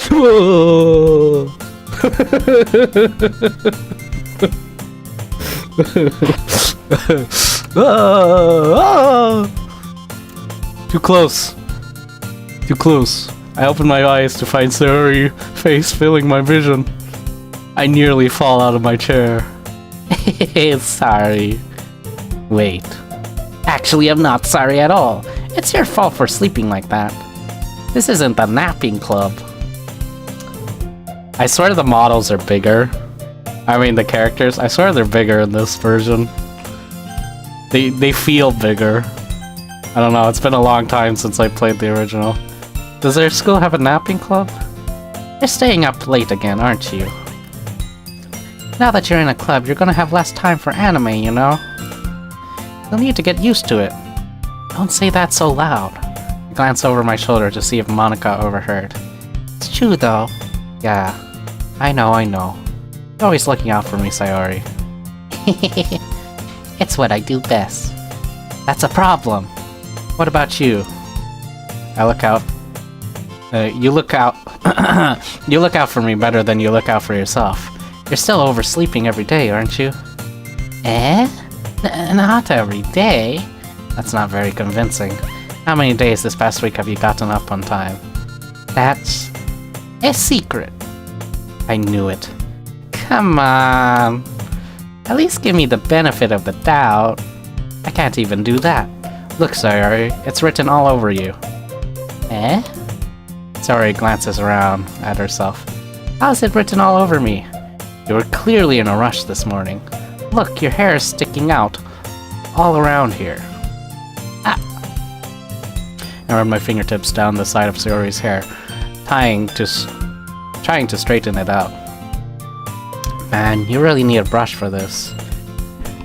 Too close. Too close. I open my eyes to find Sayori's face filling my vision. I nearly fall out of my chair. Sorry. Wait. Actually, I'm not sorry at all. It's your fault for sleeping like that. This isn't the napping club. I swear the models are bigger. I mean the characters. I swear they're bigger in this version. They feel bigger. I don't know, it's been a long time since I played the original. Does their school have a napping club? You're staying up late again, aren't you? Now that you're in a club, you're gonna have less time for anime, you know? You'll need to get used to it. Don't say that so loud. I glance over my shoulder to see if Monica overheard. It's true, though. Yeah, I know. You're always looking out for me, Sayori. It's what I do best. That's a problem. What about you? I look out. You look out. You look out for me better than you look out for yourself. You're still oversleeping every day, aren't you? Eh? Not every day. That's not very convincing. How many days this past week have you gotten up on time? That's a secret. I knew it. Come on. At least give me the benefit of the doubt. I can't even do that. Look, Sayori, it's written all over you. Eh? Sayori glances around at herself. How's it written all over me? You were clearly in a rush this morning. Look, your hair is sticking out all around here. Ah! I run my fingertips down the side of Sayori's hair, trying to straighten it out. Man, you really need a brush for this.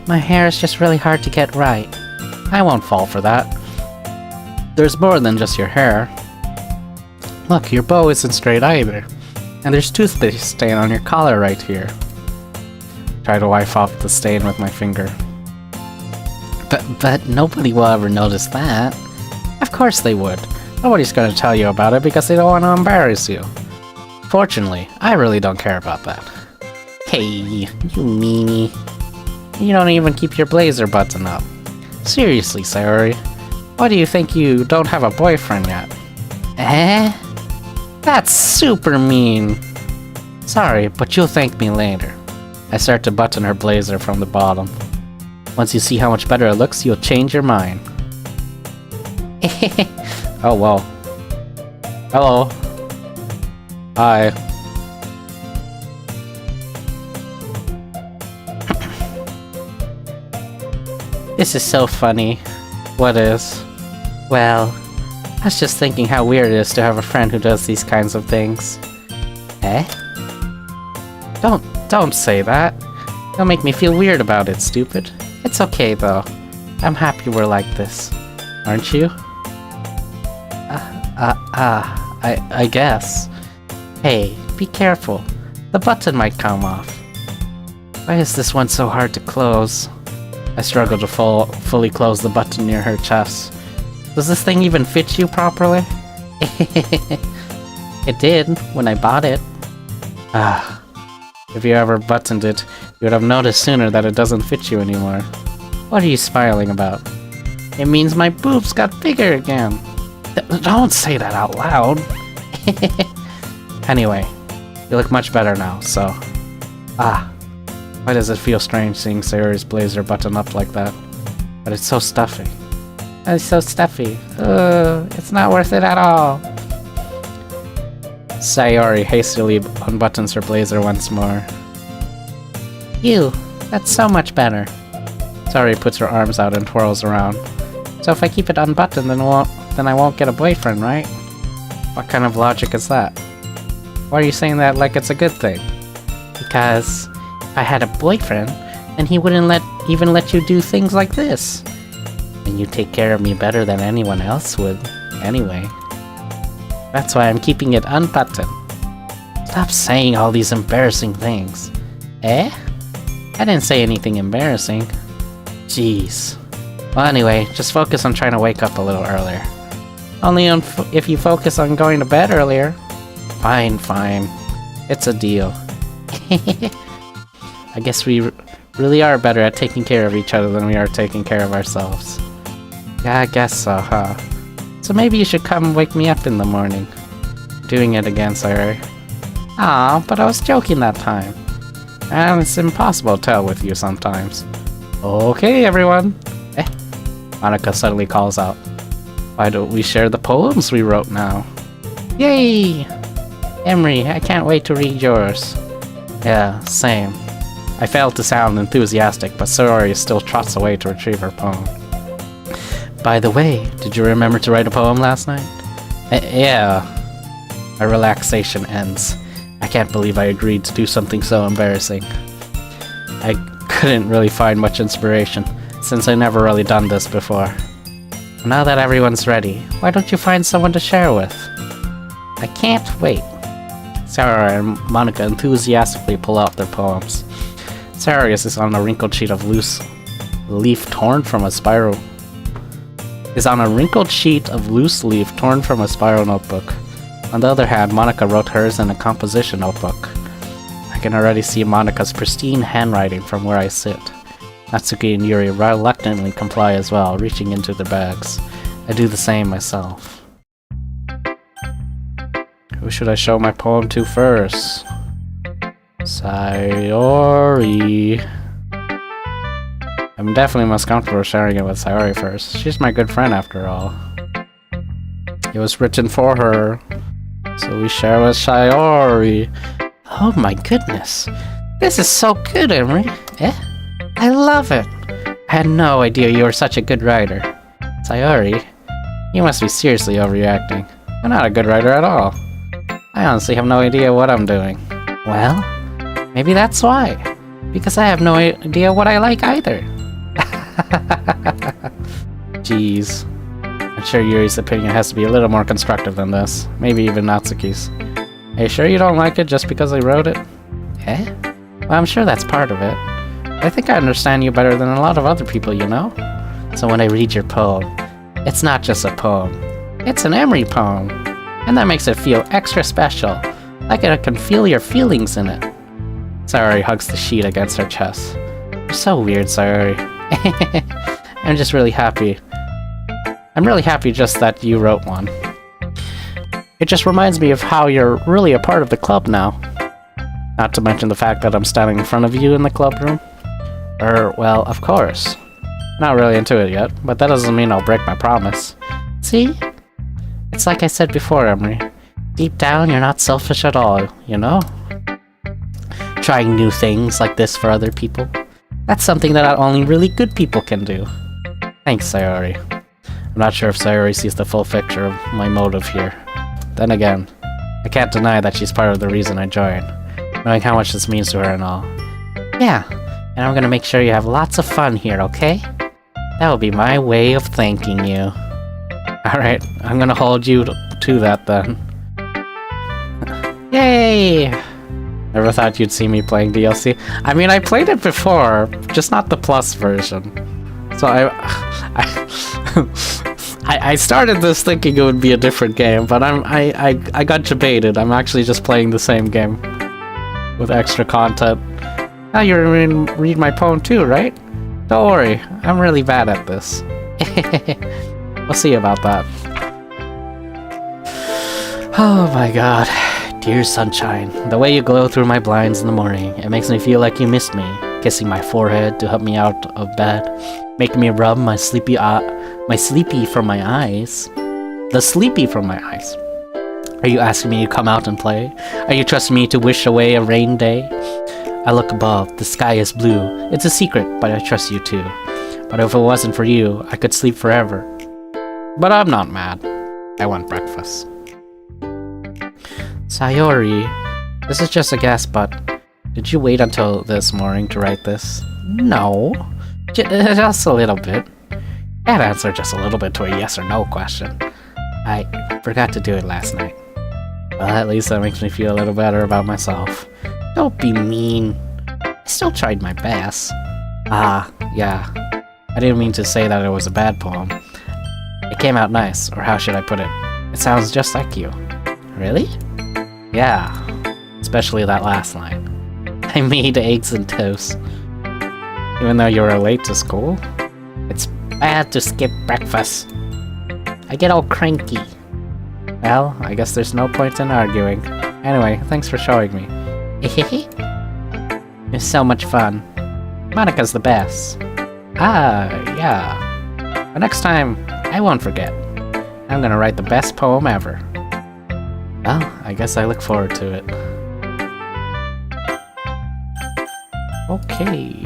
my hair is just really hard to get right. I won't fall for that. There's more than just your hair. Look, your bow isn't straight either. And there's toothpaste stain on your collar right here. Try to wipe off the stain with my finger. But nobody will ever notice that. Of course they would. Nobody's gonna tell you about it because they don't want to embarrass you. Fortunately, I really don't care about that. Hey, you meanie. You don't even keep your blazer button up. Seriously, Sayori. Why do you think you don't have a boyfriend yet? Eh? That's super mean. Sorry, but you'll thank me later. I start to button her blazer from the bottom. Once you see how much better it looks, you'll change your mind. Oh, well. Hello. Hi. This is so funny. What is? Well, I was just thinking how weird it is to have a friend who does these kinds of things. Eh? Don't say that. You'll make me feel weird about it, stupid. It's okay, though. I'm happy we're like this. Aren't you? I guess. Hey, be careful. The button might come off. Why is this one so hard to close? I struggle to fully close the button near her chest. Does this thing even fit you properly? It did, when I bought it. If you ever buttoned it, you would have noticed sooner that it doesn't fit you anymore. What are you smiling about? It means my boobs got bigger again. Don't say that out loud. Anyway, you look much better now, so... Why does it feel strange seeing Sayori's blazer button up like that? But it's so stuffy. It's so stuffy. It's not worth it at all. Sayori hastily unbuttons her blazer once more. That's so much better. Sayori puts her arms out and twirls around. So if I keep it unbuttoned, then I won't get a boyfriend, right? What kind of logic is that? Why are you saying that like it's a good thing? Because if I had a boyfriend, then he wouldn't even let you do things like this. And you take care of me better than anyone else would, anyway. That's why I'm keeping it unbuttoned. Stop saying all these embarrassing things. Eh? I didn't say anything embarrassing. Jeez. Well, anyway, just focus on trying to wake up a little earlier. Only if you focus on going to bed earlier. Fine. It's a deal. I guess we really are better at taking care of each other than we are taking care of ourselves. Yeah, I guess so, huh? So maybe you should come wake me up in the morning. Doing it again, Sayori. Aw, but I was joking that time. And it's impossible to tell with you sometimes. Okay, everyone. Monika suddenly calls out. Why don't we share the poems we wrote now? Yay! Emery, I can't wait to read yours. Yeah, same. I failed to sound enthusiastic, but Sayori still trots away to retrieve her poem. By the way, did you remember to write a poem last night? Yeah. My relaxation ends. I can't believe I agreed to do something so embarrassing. I couldn't really find much inspiration, since I never really done this before. Now that everyone's ready, why don't you find someone to share with? I can't wait. Sarah and Monika enthusiastically pull out their poems. Sarius is on a wrinkled sheet of loose leaf torn from a spiral. Notebook. On the other hand, Monika wrote hers in a composition notebook. I can already see Monika's pristine handwriting from where I sit. Natsuki and Yuri reluctantly comply as well, reaching into their bags. I do the same myself. Who should I show my poem to first? Sayori. I'm definitely most comfortable sharing it with Sayori first. She's my good friend after all. It was written for her, so we share with Sayori. Oh my goodness. This is so good, Emery. I love it. I had no idea you were such a good writer. Sayori, you must be seriously overreacting. I'm not a good writer at all. I honestly have no idea what I'm doing. Well, maybe that's why. Because I have no idea what I like either. Jeez. I'm sure Yuri's opinion has to be a little more constructive than this. Maybe even Natsuki's. Are you sure you don't like it just because I wrote it? Eh? Well, I'm sure that's part of it. I think I understand you better than a lot of other people, you know? So when I read your poem, it's not just a poem. It's an Emery poem. And that makes it feel extra special. Like I can feel your feelings in it. Sayori hugs the sheet against her chest. You're so weird, Sayori. I'm just really happy. I'm really happy just that you wrote one. It just reminds me of how you're really a part of the club now. Not to mention the fact that I'm standing in front of you in the club room. Well, of course. Not really into it yet, but that doesn't mean I'll break my promise. See? It's like I said before, Emery. Deep down, you're not selfish at all, you know? Trying new things like this for other people. That's something that only really good people can do. Thanks, Sayori. I'm not sure if Sayori sees the full picture of my motive here. Then again, I can't deny that she's part of the reason I joined, knowing how much this means to her and all. Yeah, and I'm gonna make sure you have lots of fun here, okay? That will be my way of thanking you. Alright, I'm gonna hold you to that then. Yay! Never thought you'd see me playing DLC. I mean, I played it before, just not the Plus version. So I started this thinking it would be a different game, but I got debated. I'm actually just playing the same game with extra content. Now you're gonna read my poem too, right? Don't worry, I'm really bad at this. We'll see about that. Oh my god. Dear sunshine, the way you glow through my blinds in the morning, it makes me feel like you missed me. Kissing my forehead to help me out of bed, making me rub my sleepy from my eyes. The sleepy from my eyes. Are you asking me to come out and play? Are you trusting me to wish away a rain day? I look above, the sky is blue. It's a secret, but I trust you too. But if it wasn't for you, I could sleep forever. But I'm not mad. I want breakfast. Sayori, this is just a guess, but did you wait until this morning to write this? No. Just a little bit. Can't answer just a little bit to a yes or no question. I forgot to do it last night. Well, at least that makes me feel a little better about myself. Don't be mean. I still tried my best. Yeah. I didn't mean to say that it was a bad poem. It came out nice, or how should I put it? It sounds just like you. Really? Yeah. Especially that last line. I made eggs and toast. Even though you were late to school? It's bad to skip breakfast. I get all cranky. Well, I guess there's no point in arguing. Anyway, thanks for showing me. It's so much fun. Monika's the best. Yeah. But next time, I won't forget. I'm gonna write the best poem ever. Well, I guess I look forward to it. Okay.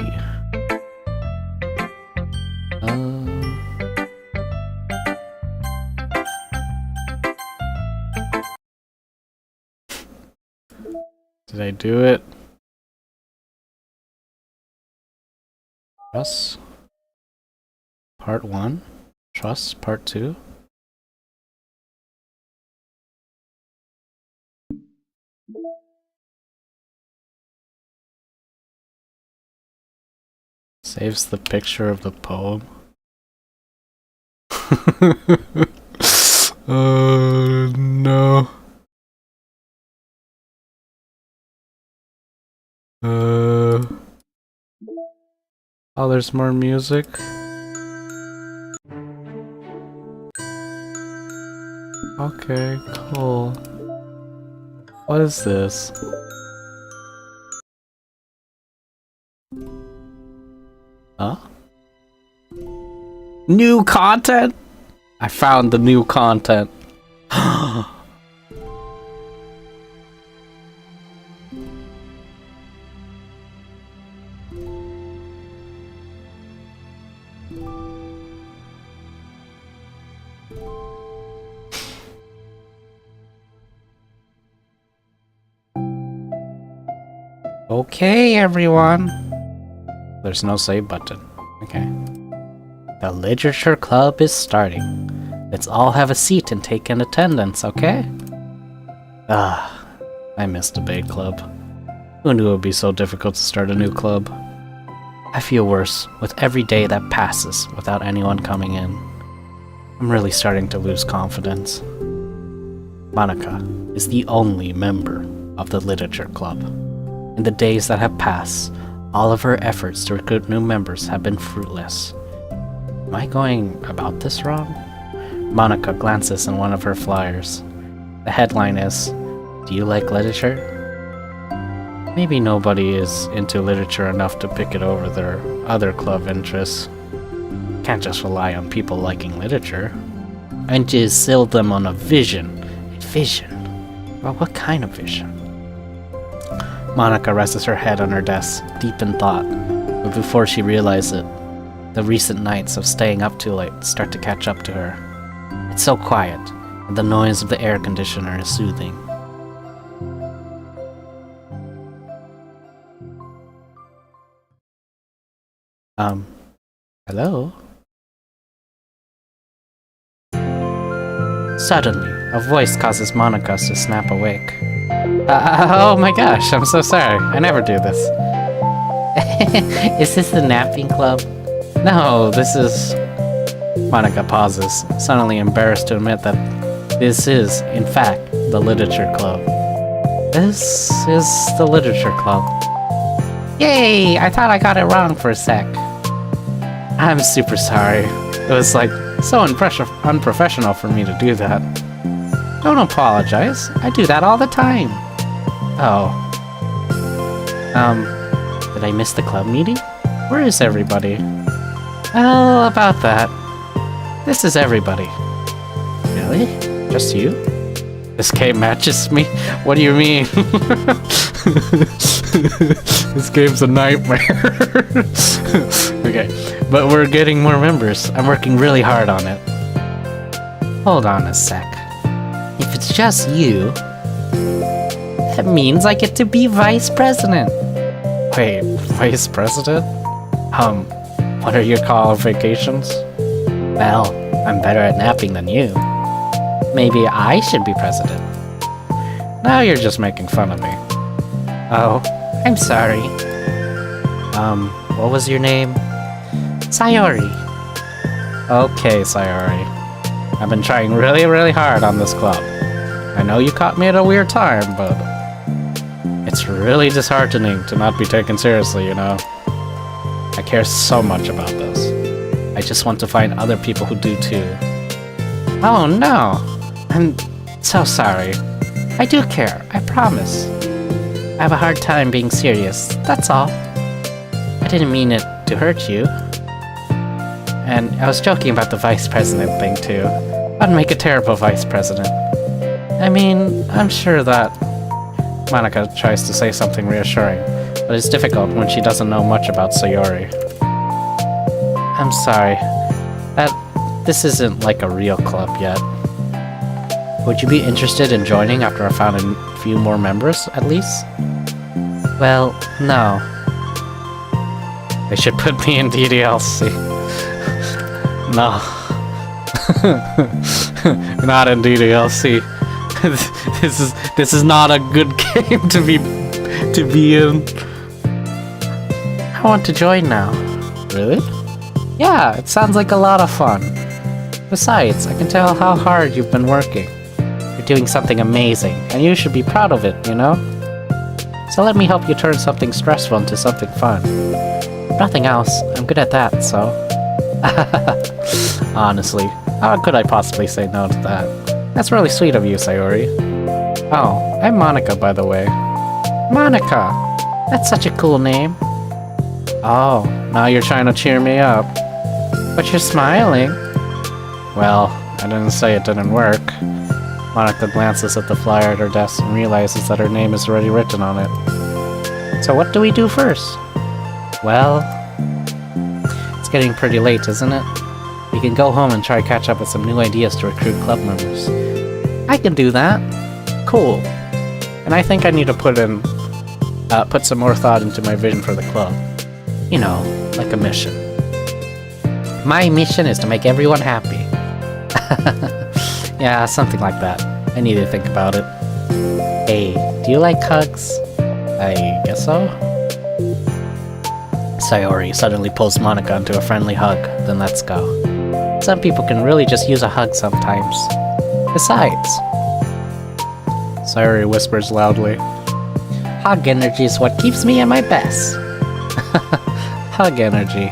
Did I do it? Trust. Part 1. Trust. Part 2. Saves the picture of the poem. Oh no. Oh, there's more music. Okay, cool. What is this? Huh? New content? I found the new content. Okay, everyone. There's no save button. Okay. The literature club is starting. Let's all have a seat and take in attendance, okay? I miss debate club. Who knew it would be so difficult to start a new club? I feel worse with every day that passes without anyone coming in. I'm really starting to lose confidence. Monica is the only member of the literature club. In the days that have passed, all of her efforts to recruit new members have been fruitless. Am I going about this wrong? Monica glances in one of her flyers. The headline is, "Do you like literature?" Maybe nobody is into literature enough to pick it over their other club interests. Can't just rely on people liking literature. And just sell them on a vision. A vision? Well, what kind of vision? Monica rests her head on her desk, deep in thought, but before she realizes it, the recent nights of staying up too late start to catch up to her. It's so quiet, and the noise of the air conditioner is soothing. Hello? Suddenly, a voice causes Monica to snap awake. Oh my gosh, I'm so sorry. I never do this. Is this the napping club? No, this is... Monica pauses, suddenly embarrassed to admit that this is, in fact, the literature club. This is the literature club. Yay! I thought I got it wrong for a sec. I'm super sorry. It was like so unprofessional for me to do that. Don't apologize. I do that all the time. Oh. Did I miss the club meeting? Where is everybody? Well, about that. This is everybody. Really? Just you? This game matches me? What do you mean? This game's a nightmare. Okay, but we're getting more members. I'm working really hard on it. Hold on a sec. If it's just you, that means I get to be vice president. Wait, vice president? What are your qualifications? Well, I'm better at napping than you. Maybe I should be president. Now you're just making fun of me. Oh, I'm sorry. What was your name? Sayori. Okay, Sayori. I've been trying really hard on this club. I know you caught me at a weird time, but it's really disheartening to not be taken seriously, you know? I care so much about this. I just want to find other people who do too. Oh no! I'm so sorry. I do care, I promise. I have a hard time being serious, that's all. I didn't mean it to hurt you. And I was joking about the vice president thing too. I'd make a terrible vice president. I mean, I'm sure that... Monica tries to say something reassuring, but it's difficult when she doesn't know much about Sayori. I'm sorry. This isn't like a real club yet. Would you be interested in joining after I found a few more members, at least? Well, no. They should put me in DDLC. No. Not in DDLC. This is not a good game to be in. I want to join now. Really? Yeah, it sounds like a lot of fun. Besides, I can tell how hard you've been working. You're doing something amazing, and you should be proud of it, you know? So let me help you turn something stressful into something fun. If nothing else, I'm good at that, so... Honestly, how could I possibly say no to that? That's really sweet of you, Sayori. Oh, I'm Monica, by the way. Monica! That's such a cool name. Oh, now you're trying to cheer me up. But you're smiling. Well, I didn't say it didn't work. Monica glances at the flyer at her desk and realizes that her name is already written on it. So what do we do first? Well... It's getting pretty late, isn't it? We can go home and try to catch up with some new ideas to recruit club members. I can do that. Cool. And I think I need to put some more thought into my vision for the club. You know, like a mission. My mission is to make everyone happy. Yeah, something like that. I need to think about it. Hey, do you like hugs? I guess so. Sayori suddenly pulls Monika into a friendly hug, then lets go. Some people can really just use a hug sometimes. Besides, Sayori whispers loudly, hug energy is what keeps me at my best. Hug energy.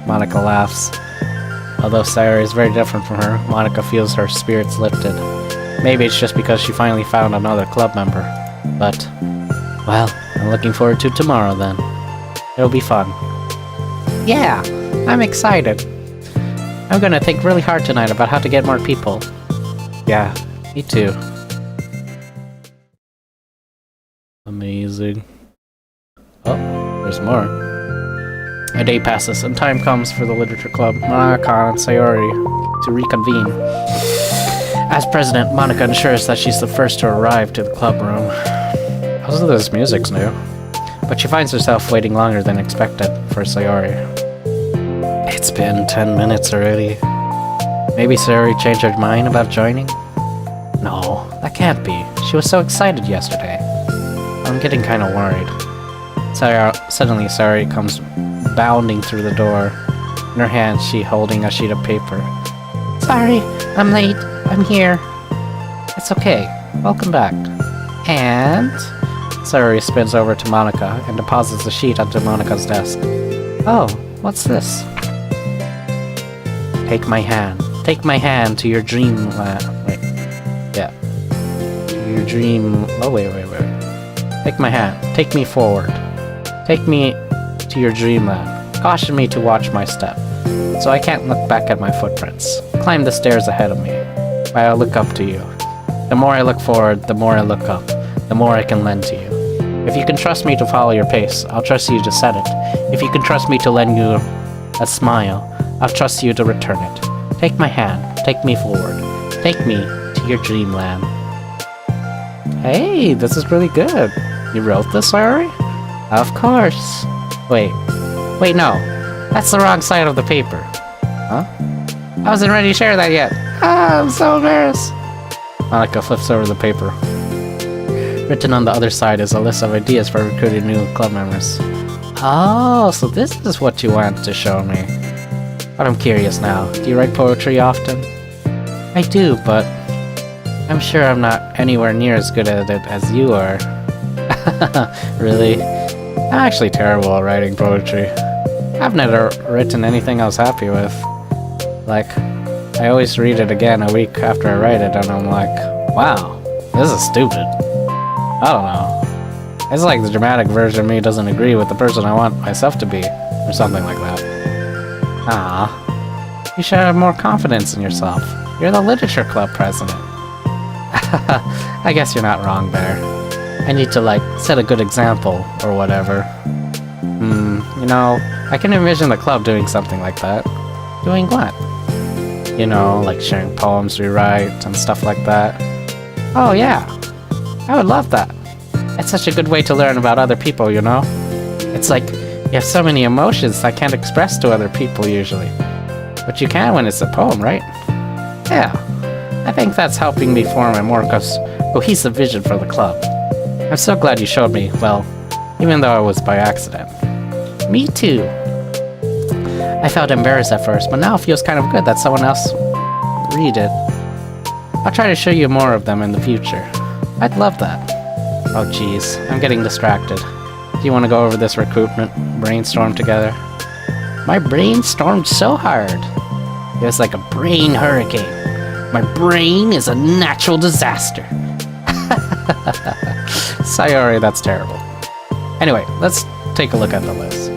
Monika laughs. Although Sayori is very different from her, Monika feels her spirits lifted. Maybe it's just because she finally found another club member. But, well, I'm looking forward to tomorrow then. It'll be fun. Yeah, I'm excited. I'm gonna think really hard tonight about how to get more people. Yeah, me too. Amazing. Oh, there's more. A day passes, and time comes for the literature club, Monika and Sayori, to reconvene. As president, Monika ensures that she's the first to arrive to the club room. Also, this music's new. But she finds herself waiting longer than expected for Sayori. It's been 10 minutes already. Maybe Sayori changed her mind about joining? No, that can't be. She was so excited yesterday. I'm getting kinda worried. Suddenly Sayori comes bounding through the door. In her hand, she holding a sheet of paper. Sorry, I'm late. I'm here. It's okay. Welcome back. And... Sayori spins over to Monika and deposits the sheet onto Monika's desk. Oh, what's this? Take my hand. Take my hand to your dreamland. Wait. Yeah. To your dream... Oh, wait. Take my hand. Take me forward. Take me to your dreamland. Caution me to watch my step, so I can't look back at my footprints. Climb the stairs ahead of me, while I look up to you. The more I look forward, the more I look up, the more I can lend to you. If you can trust me to follow your pace, I'll trust you to set it. If you can trust me to lend you a smile, I'll trust you to return it. Take my hand. Take me forward. Take me to your dreamland. Hey, this is really good. You wrote this, Sayori? Of course. Wait, no. That's the wrong side of the paper. Huh? I wasn't ready to share that yet. Ah, I'm so embarrassed. Monika flips over the paper. Written on the other side is a list of ideas for recruiting new club members. Oh, so this is what you want to show me. But I'm curious now. Do you write poetry often? I do, but I'm sure I'm not anywhere near as good at it as you are. Really? I'm actually terrible at writing poetry. I've never written anything I was happy with. Like, I always read it again a week after I write it, and I'm like, wow, this is stupid. I don't know. It's like the dramatic version of me doesn't agree with the person I want myself to be, or something like that. Ah, you should have more confidence in yourself. You're the literature club president. I guess you're not wrong there. I need to, like, set a good example, or whatever. You know, I can envision the club doing something like that. Doing what? You know, like sharing poems we write and stuff like that. Oh yeah, I would love that. It's such a good way to learn about other people, you know? It's like, you have so many emotions I can't express to other people usually. But you can when it's a poem, right? Yeah, I think that's helping me form a more cohesive vision for the club. I'm so glad you showed me, well, even though it was by accident. Me too. I felt embarrassed at first, but now it feels kind of good that someone else read it. I'll try to show you more of them in the future. I'd love that. Oh jeez, I'm getting distracted. Do you want to go over this recruitment brainstorm together? My brain stormed so hard. It was like a brain hurricane. My brain is a natural disaster. Sayori, that's terrible. Anyway, let's take a look at the list.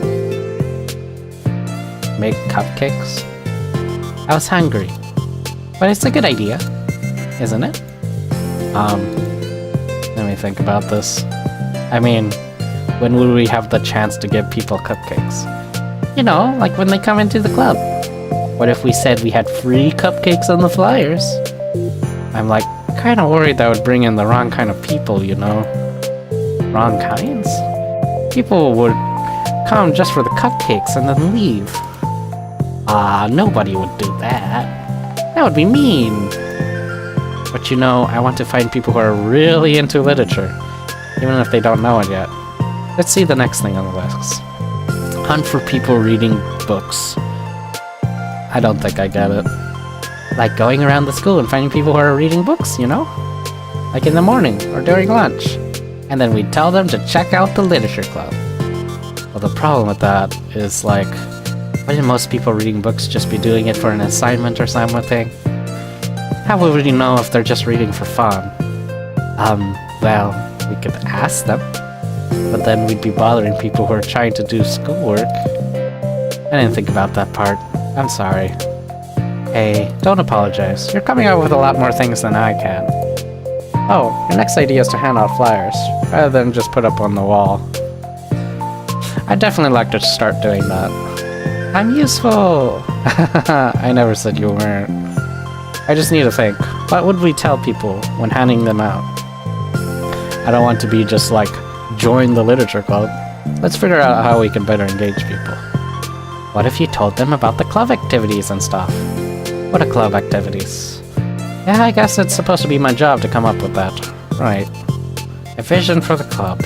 Make cupcakes? I was hungry. But it's a good idea, isn't it? Let me think about this. I mean, when would we have the chance to give people cupcakes? You know, like when they come into the club. What if we said we had free cupcakes on the flyers? I'm like, kind of worried that would bring in the wrong kind of people, you know? Wrong kinds? People would come just for the cupcakes and then leave. Nobody would do that. That would be mean. But you know, I want to find people who are really into literature, even if they don't know it yet. Let's see the next thing on the list. Hunt for people reading books. I don't think I get it. Like going around the school and finding people who are reading books, you know? Like in the morning or during lunch. And then we'd tell them to check out the literature club. Well, the problem with that is, like, wouldn't most people reading books just be doing it for an assignment or something? How would we know if they're just reading for fun? Well, we could ask them. But then we'd be bothering people who are trying to do schoolwork. I didn't think about that part. I'm sorry. Hey, don't apologize. You're coming up with a lot more things than I can. Oh, your next idea is to hand out flyers, rather than just put up on the wall. I'd definitely like to start doing that. I'm useful! I never said you weren't. I just need to think. What would we tell people when handing them out? I don't want to be just like, join the literature club. Let's figure out how we can better engage people. What if you told them about the club activities and stuff? What are club activities? Yeah, I guess it's supposed to be my job to come up with that. Right. A vision for the club.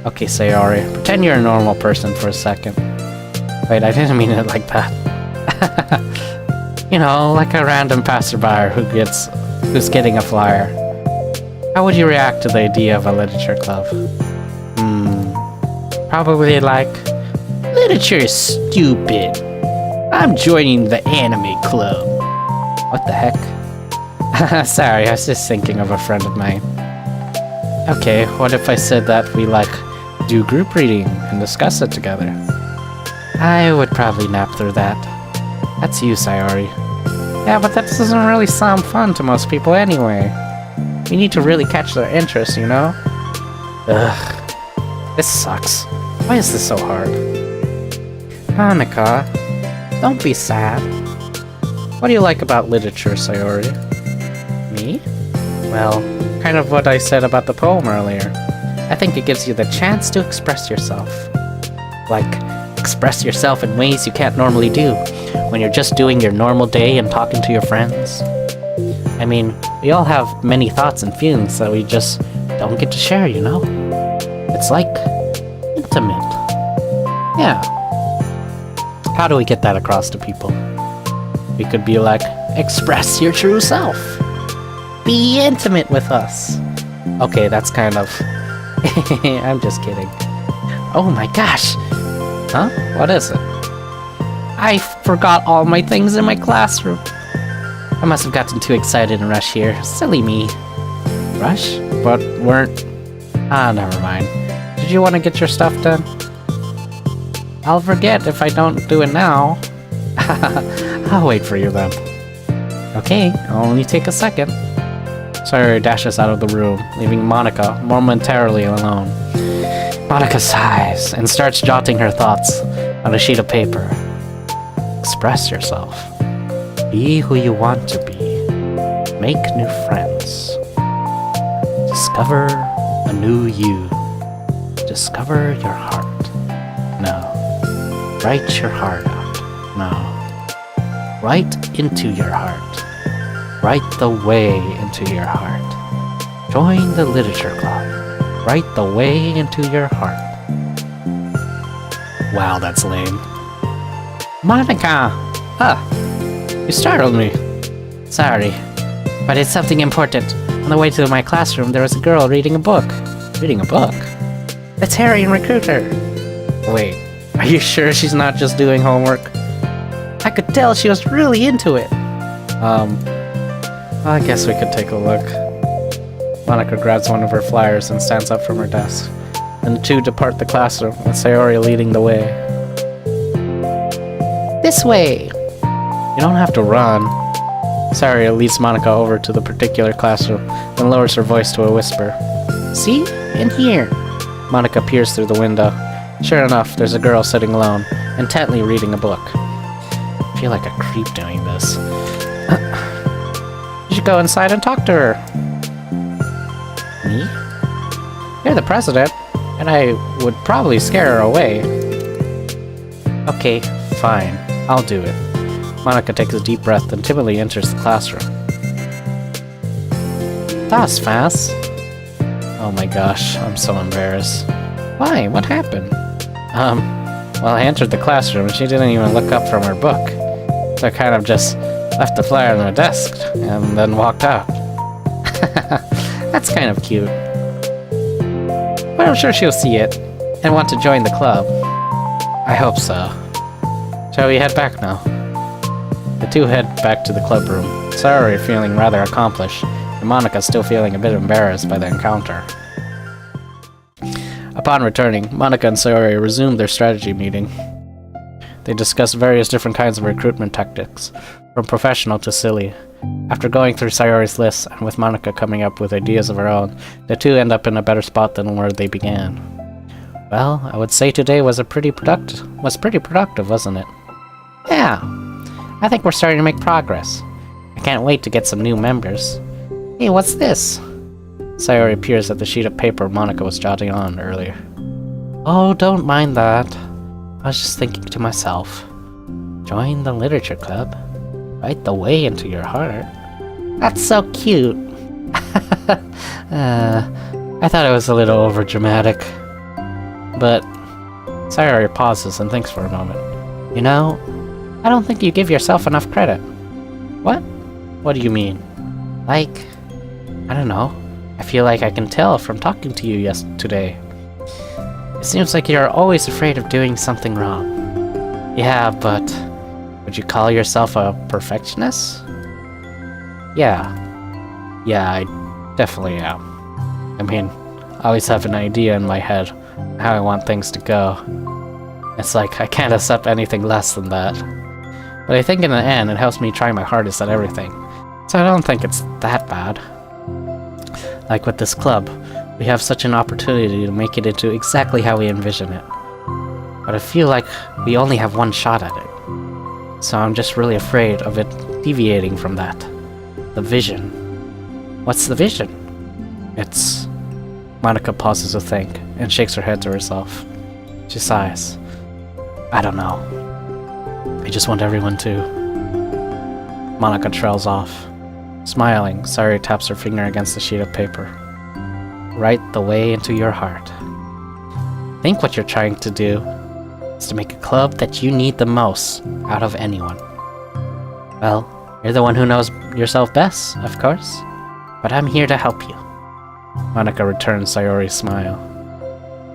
Okay, Sayori, pretend you're a normal person for a second. Wait, I didn't mean it like that. You know, like a random passerby who's getting a flyer. How would you react to the idea of a literature club? Probably like, literature is stupid. I'm joining the anime club. What the heck? Sorry, I was just thinking of a friend of mine. Okay, what if I said that we, like, do group reading and discuss it together? I would probably nap through that. That's you, Sayori. Yeah, but that doesn't really sound fun to most people anyway. We need to really catch their interest, you know? Ugh. This sucks. Why is this so hard? Hanukkah, don't be sad. What do you like about literature, Sayori? Me? Well, kind of what I said about the poem earlier. I think it gives you the chance to express yourself. Like, express yourself in ways you can't normally do when you're just doing your normal day and talking to your friends. I mean, we all have many thoughts and feelings that we just don't get to share, you know? It's like intimate. Yeah. How do we get that across to people? We could be like, express your true self. Be intimate with us. Okay, that's kind of... I'm just kidding. Oh my gosh! Huh? What is it? I forgot all my things in my classroom. I must have gotten too excited and rushed here. Silly me. Rush? But weren't... Ah, never mind. Did you want to get your stuff done? I'll forget if I don't do it now. I'll wait for you then. Okay, I'll only take a second. Sayori dashes out of the room, leaving Monika momentarily alone. Monika sighs and starts jotting her thoughts on a sheet of paper. Express yourself. Be who you want to be. Make new friends. Discover a new you. Discover your heart. No. Write your heart out. No. Write into your heart. Write the way into your heart. Join the literature club. Write the way into your heart. Wow, that's lame. Monika! You startled me. Sorry, but it's something important. On the way to my classroom, there was a girl reading a book. Reading a book? It's Harry and Recruiter. Wait, are you sure she's not just doing homework? I could tell she was really into it. I guess we could take a look. Monika grabs one of her flyers and stands up from her desk. And the two depart the classroom, with Sayori leading the way. This way! You don't have to run. Sayori leads Monika over to the particular classroom, then lowers her voice to a whisper. See? In here! Monika peers through the window. Sure enough, there's a girl sitting alone, intently reading a book. I feel like a creep doing this. You should go inside and talk to her. Me? You're the president, and I would probably scare her away. Okay, fine. I'll do it. Monica takes a deep breath and timidly enters the classroom. That was fast. Oh my gosh, I'm so embarrassed. Why? What happened? Well, I entered the classroom and she didn't even look up from her book. So I kind of just left the flyer on her desk and then walked out. That's kind of cute. But I'm sure she'll see it and want to join the club. I hope so. Shall we head back now? The two head back to the club room, Sayori feeling rather accomplished, and Monica still feeling a bit embarrassed by the encounter. Upon returning, Monica and Sayori resumed their strategy meeting. They discussed various different kinds of recruitment tactics, from professional to silly. After going through Sayori's list, and with Monica coming up with ideas of her own, the two end up in a better spot than where they began. Well, I would say today was pretty productive, wasn't it? Yeah, I think we're starting to make progress. I can't wait to get some new members. Hey, what's this? Sayori peers at the sheet of paper Monica was jotting on earlier. Oh, don't mind that. I was just thinking to myself. Join the literature club. Right the way into your heart. That's so cute. I thought it was a little overdramatic. But Sayori pauses and thinks for a moment. You know, I don't think you give yourself enough credit. What? What do you mean? Like, I don't know. I feel like I can tell from talking to you today. It seems like you're always afraid of doing something wrong. Yeah, but would you call yourself a perfectionist? Yeah, I definitely am. I mean, I always have an idea in my head how I want things to go. It's like I can't accept anything less than that. But I think in the end it helps me try my hardest at everything. So I don't think it's that bad. Like with this club, we have such an opportunity to make it into exactly how we envision it. But I feel like we only have one shot at it. So I'm just really afraid of it deviating from that. The vision. What's the vision? It's... Monica pauses to think and shakes her head to herself. She sighs. I don't know. I just want everyone to... Monica trails off. Smiling, Sayori taps her finger against the sheet of paper. Right the way into your heart. I think what you're trying to do is to make a club that you need the most out of anyone. Well, you're the one who knows yourself best, of course. But I'm here to help you. Monica returns Sayori's smile.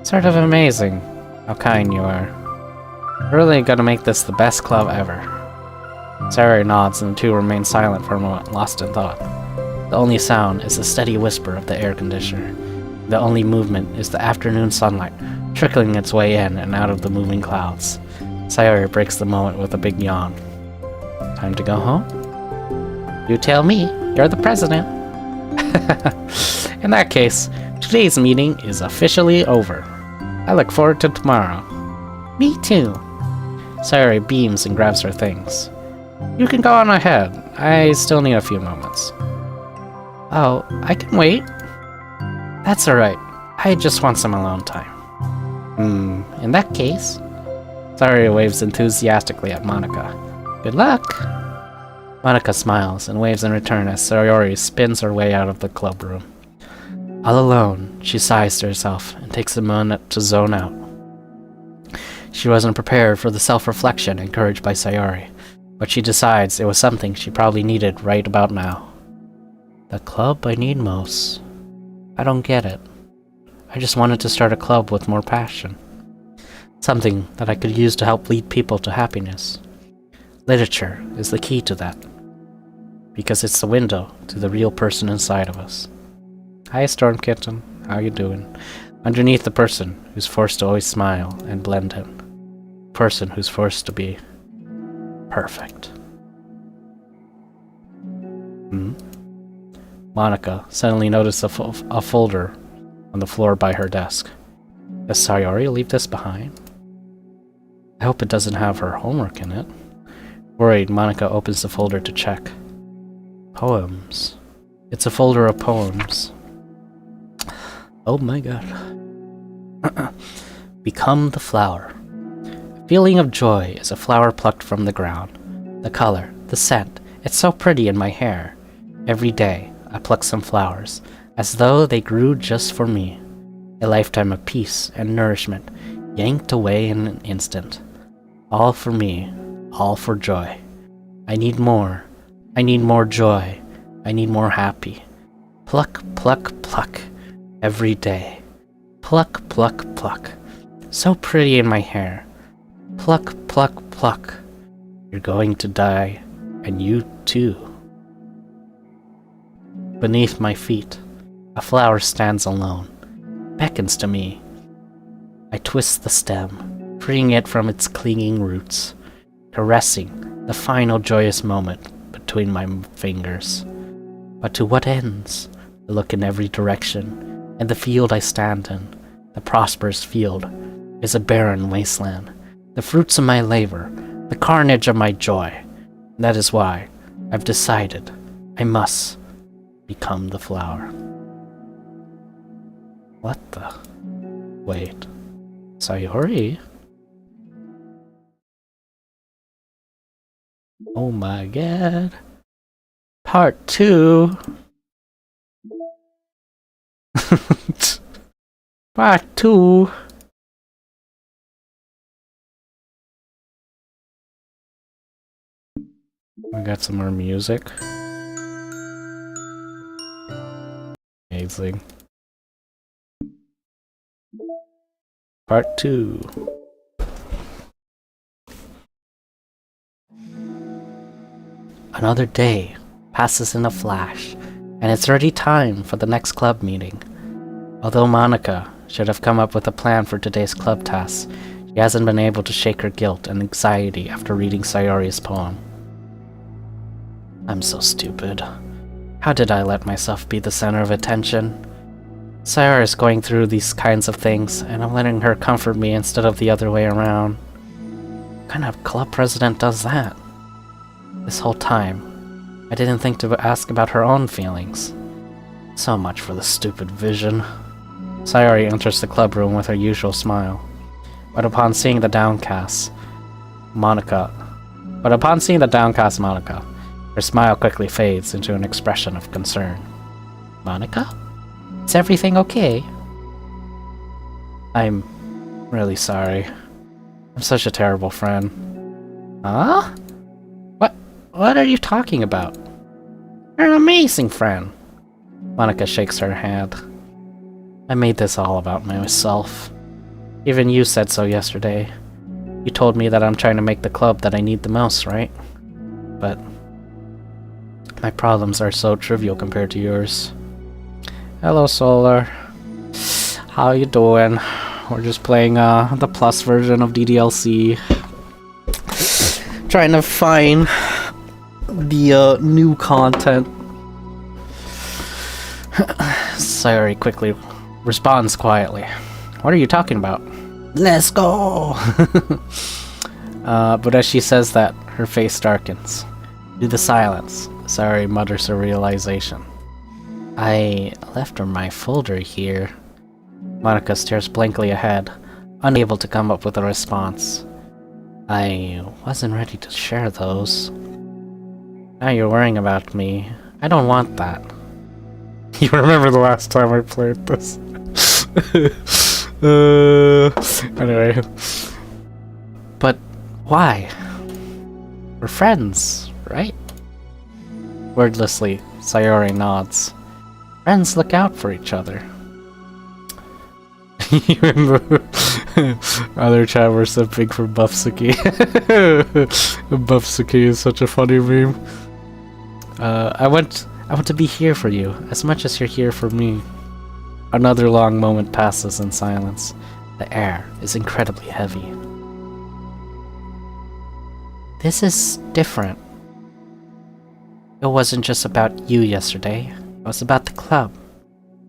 Sort of amazing how kind you are. We're really gonna make this the best club ever. Sayori nods and the two remain silent for a moment, lost in thought. The only sound is the steady whisper of the air conditioner. The only movement is the afternoon sunlight, trickling its way in and out of the moving clouds. Sayori breaks the moment with a big yawn. Time to go home? You tell me, you're the president. In that case, today's meeting is officially over. I look forward to tomorrow. Me too. Sayori beams and grabs her things. You can go on ahead. I still need a few moments. Oh, I can wait. That's alright. I just want some alone time. In that case... Sayori waves enthusiastically at Monica. Good luck! Monica smiles and waves in return as Sayori spins her way out of the club room. All alone, she sighs to herself and takes a moment to zone out. She wasn't prepared for the self-reflection encouraged by Sayori, but she decides it was something she probably needed right about now. The club I need most. I don't get it. I just wanted to start a club with more passion. Something that I could use to help lead people to happiness. Literature is the key to that. Because it's the window to the real person inside of us. Hi, Storm Kitten. How you doing? Underneath the person who's forced to always smile and blend in. Person who's forced to be perfect. Monica suddenly noticed a folder on the floor by her desk. Does Sayori leave this behind? I hope it doesn't have her homework in it. Worried, Monica opens the folder to check. Poems. It's a folder of poems. Oh my god. Become the flower. A feeling of joy is a flower plucked from the ground. The color, the scent, it's so pretty in my hair. Every day, I pluck some flowers, as though they grew just for me. A lifetime of peace and nourishment, yanked away in an instant. All for me, all for joy. I need more joy. I need more happy. Pluck, pluck, pluck, every day. Pluck, pluck, pluck. So pretty in my hair. Pluck, pluck, pluck. You're going to die, and you too. Beneath my feet, a flower stands alone, beckons to me. I twist the stem, freeing it from its clinging roots, caressing the final joyous moment between my fingers. But to what ends? I look in every direction, and the field I stand in, the prosperous field, is a barren wasteland. The fruits of my labor, the carnage of my joy. That is why I've decided I must become the flower. What the? Wait. Sayori? Oh my god. Part 2. Part 2. We got some more music. Amazing. Part 2. Another day passes in a flash, and it's already time for the next club meeting. Although Monica should have come up with a plan for today's club tasks, she hasn't been able to shake her guilt and anxiety after reading Sayori's poem. I'm so stupid. How did I let myself be the center of attention? Sayori is going through these kinds of things, and I'm letting her comfort me instead of the other way around. What kind of club president does that? This whole time, I didn't think to ask about her own feelings. So much for the stupid vision. Sayori enters the club room with her usual smile. But upon seeing the downcast Monica, her smile quickly fades into an expression of concern. Monica? Is everything okay? I'm really sorry. I'm such a terrible friend. Huh? What are you talking about? You're an amazing friend. Monica shakes her hand. I made this all about myself. Even you said so yesterday. You told me that I'm trying to make the club that I need the most, right? But my problems are so trivial compared to yours. Hello, Solar. How you doing? We're just playing the Plus version of DDLC. Trying to find the new content. Sayori quickly responds quietly. What are you talking about? Let's go! But as she says that, her face darkens. Through the silence, Sayori mutters her realization. I left her my folder here. Monica stares blankly ahead, unable to come up with a response. I wasn't ready to share those. Now you're worrying about me. I don't want that. You remember the last time I played this? Anyway. But why? We're friends, right? Wordlessly, Sayori nods. Friends look out for each other. Even the other chat were simping for Buffsuki. Buffsuki is such a funny meme. I want to be here for you, as much as you're here for me. Another long moment passes in silence. The air is incredibly heavy. This is different. It wasn't just about you yesterday. It was about the club.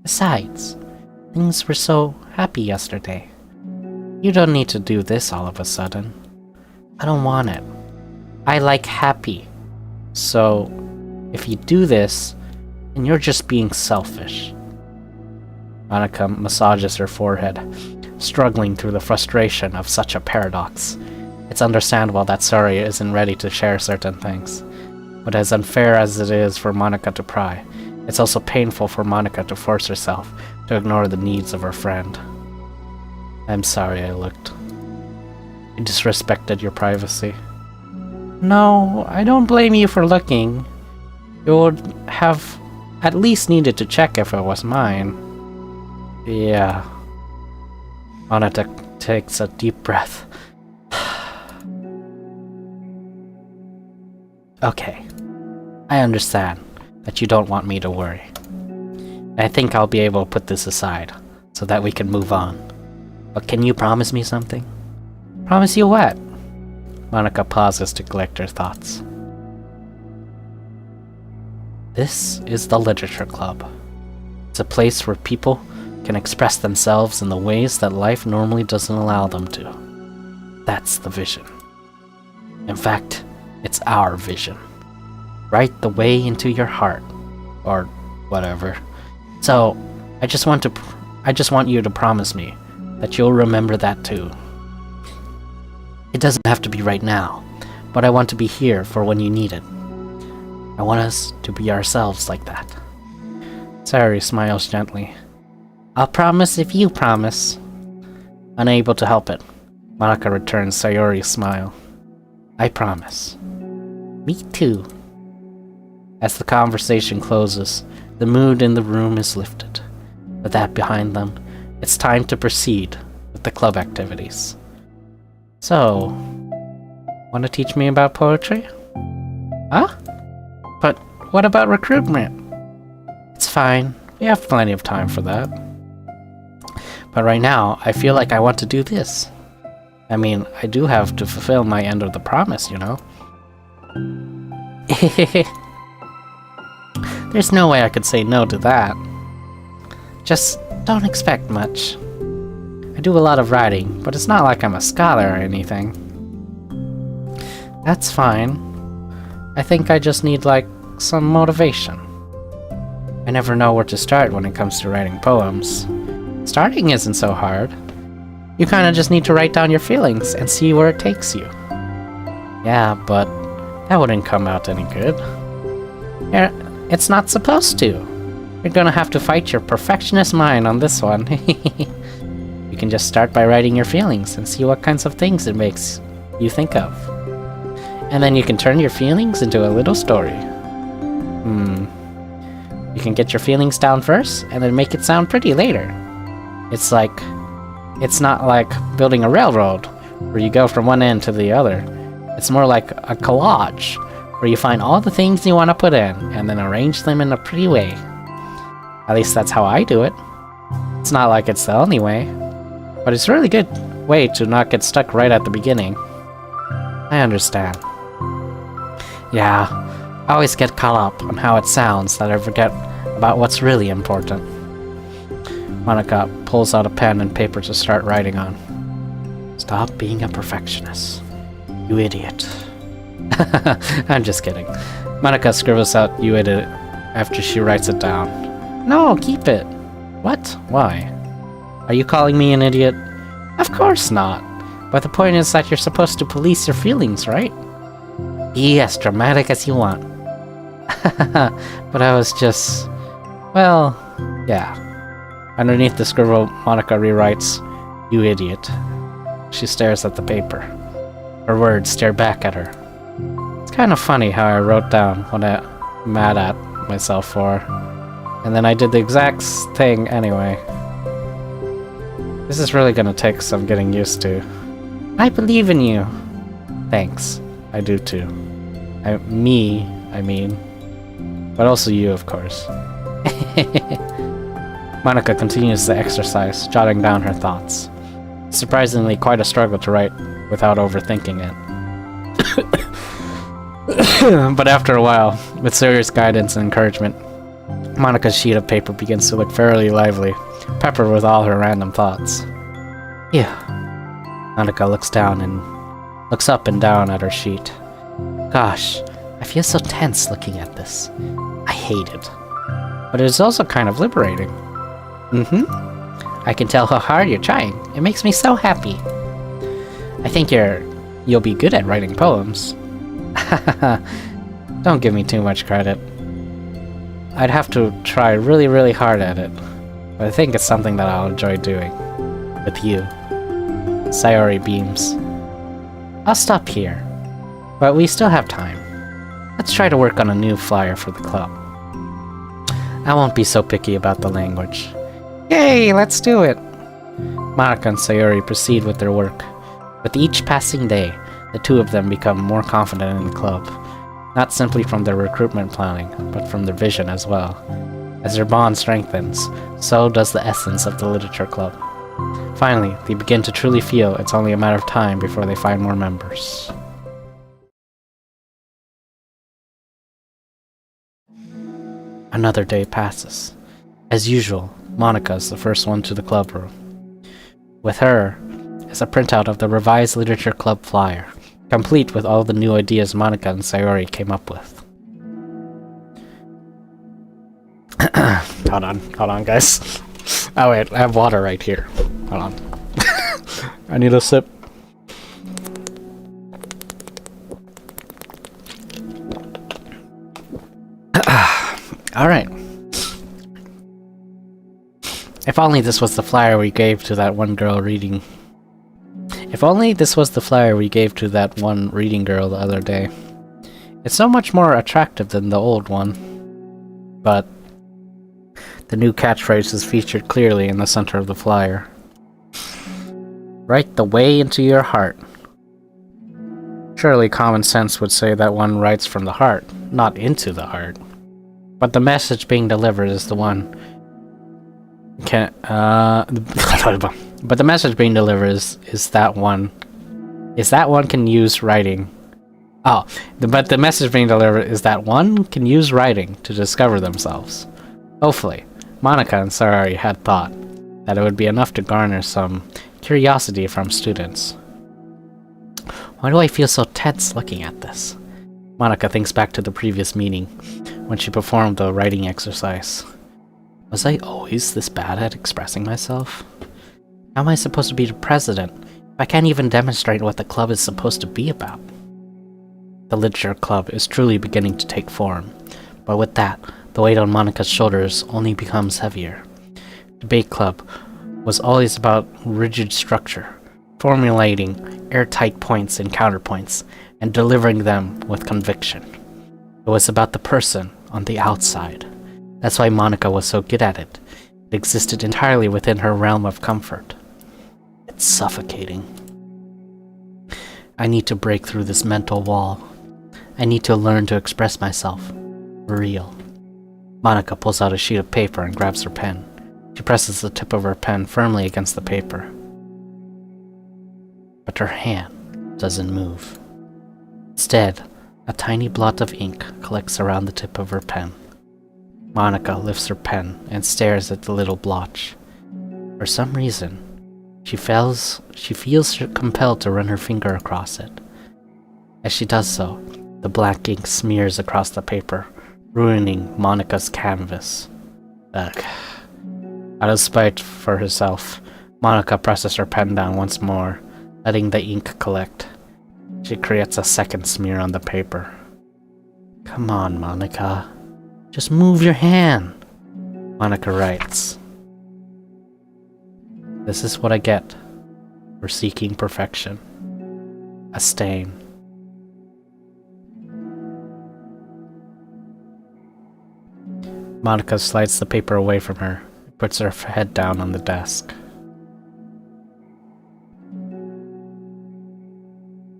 Besides, things were so happy yesterday. You don't need to do this all of a sudden. I don't want it. I like happy. So, if you do this, then you're just being selfish. Monica massages her forehead, struggling through the frustration of such a paradox. It's understandable that Suri isn't ready to share certain things. But as unfair as it is for Monika to pry, it's also painful for Monika to force herself to ignore the needs of her friend. I'm sorry I looked. I disrespected your privacy. No, I don't blame you for looking. You would have at least needed to check if it was mine. Yeah. Monika takes a deep breath. Okay. I understand that you don't want me to worry. I think I'll be able to put this aside so that we can move on. But can you promise me something? Promise you what? Monika pauses to collect her thoughts. This is the Literature Club. It's a place where people can express themselves in the ways that life normally doesn't allow them to. That's the vision. In fact, it's our vision. Right the way into your heart. Or whatever. So, I just want you to promise me that you'll remember that too. It doesn't have to be right now, but I want to be here for when you need it. I want us to be ourselves like that. Sayori smiles gently. I'll promise if you promise. Unable to help it, Monika returns Sayori's smile. I promise. Me too. As the conversation closes, the mood in the room is lifted. With that behind them, it's time to proceed with the club activities. So, want to teach me about poetry? Huh? But what about recruitment? It's fine. We have plenty of time for that. But right now, I feel like I want to do this. I mean, I do have to fulfill my end of the promise, you know? There's no way I could say no to that. Just don't expect much. I do a lot of writing, but it's not like I'm a scholar or anything. That's fine. I think I just need, like, some motivation. I never know where to start when it comes to writing poems. Starting isn't so hard. You kinda just need to write down your feelings and see where it takes you. Yeah, but that wouldn't come out any good. Yeah, it's not supposed to. You're gonna have to fight your perfectionist mind on this one. You can just start by writing your feelings and see what kinds of things it makes you think of. And then you can turn your feelings into a little story. You can get your feelings down first, and then make it sound pretty later. It's not like building a railroad, where you go from one end to the other. It's more like a collage, where you find all the things you want to put in, and then arrange them in a pretty way. At least that's how I do it. It's not like it's the only way, but it's a really good way to not get stuck right at the beginning. I understand. Yeah, I always get caught up on how it sounds that I forget about what's really important. Monika pulls out a pen and paper to start writing on. Stop being a perfectionist. You idiot. I'm just kidding. Monika scribbles out "you idiot" after she writes it down. No, keep it. What? Why? Are you calling me an idiot? Of course not. But the point is that you're supposed to police your feelings, right? Be as dramatic as you want. But I was just... well, yeah. Underneath the scribble, Monika rewrites, "You idiot." She stares at the paper. Her words stare back at her. It's kind of funny how I wrote down what I'm mad at myself for, and then I did the exact thing anyway. This is really gonna take some getting used to. I believe in you. Thanks. I do too. I mean. But also you, of course. Monika continues the exercise, jotting down her thoughts. It's surprisingly quite a struggle to write without overthinking it. But after a while, with serious guidance and encouragement, Monika's sheet of paper begins to look fairly lively, peppered with all her random thoughts. Yeah. Monika looks up and down at her sheet. Gosh, I feel so tense looking at this. I hate it. But it's also kind of liberating. I can tell how hard you're trying. It makes me so happy. I think you're You'll be good at writing poems. Don't give me too much credit. I'd have to try really, really hard at it. But I think it's something that I'll enjoy doing. With you. Sayori beams. I'll stop here. But we still have time. Let's try to work on a new flyer for the club. I won't be so picky about the language. Yay, let's do it! Monika and Sayori proceed with their work. With each passing day, the two of them become more confident in the club. Not simply from their recruitment planning, but from their vision as well. As their bond strengthens, so does the essence of the literature club. Finally, they begin to truly feel it's only a matter of time before they find more members. Another day passes. As usual, Monika is the first one to the club room. With her is a printout of the revised literature club flyer, complete with all the new ideas Monika and Sayori came up with. Hold on, guys. Oh wait, I have water right here. Hold on. I need a sip. Alright. If only this was the flyer we gave to that one girl reading. If only this was the flyer we gave to that one reading girl the other day. It's so much more attractive than the old one. But the new catchphrase is featured clearly in the center of the flyer. Write the way into your heart. Surely common sense would say that one writes from the heart, not into the heart. But the message being delivered is the one but the message being delivered is that one can use writing. But the message being delivered is that one can use writing to discover themselves. Hopefully, Monika and Sayori had thought that it would be enough to garner some curiosity from students. Why do I feel so tense looking at this? Monika thinks back to the previous meeting, when she performed the writing exercise. Was I always this bad at expressing myself? How am I supposed to be the president if I can't even demonstrate what the club is supposed to be about? The literature club is truly beginning to take form, but with that, the weight on Monika's shoulders only becomes heavier. Debate club was always about rigid structure, formulating airtight points and counterpoints, and delivering them with conviction. It was about the person on the outside. That's why Monika was so good at it. It existed entirely within her realm of comfort. It's suffocating. I need to break through this mental wall. I need to learn to express myself. For real. Monika pulls out a sheet of paper and grabs her pen. She presses the tip of her pen firmly against the paper. But her hand doesn't move. Instead, a tiny blot of ink collects around the tip of her pen. Monika lifts her pen and stares at the little blotch. For some reason, she feels compelled to run her finger across it. As she does so, the black ink smears across the paper, ruining Monika's canvas. Ugh. Out of spite for herself, Monika presses her pen down once more, letting the ink collect. She creates a second smear on the paper. Come on, Monika. Just move your hand. Monika writes. This is what I get for seeking perfection. A stain. Monika slides the paper away from her and puts her head down on the desk.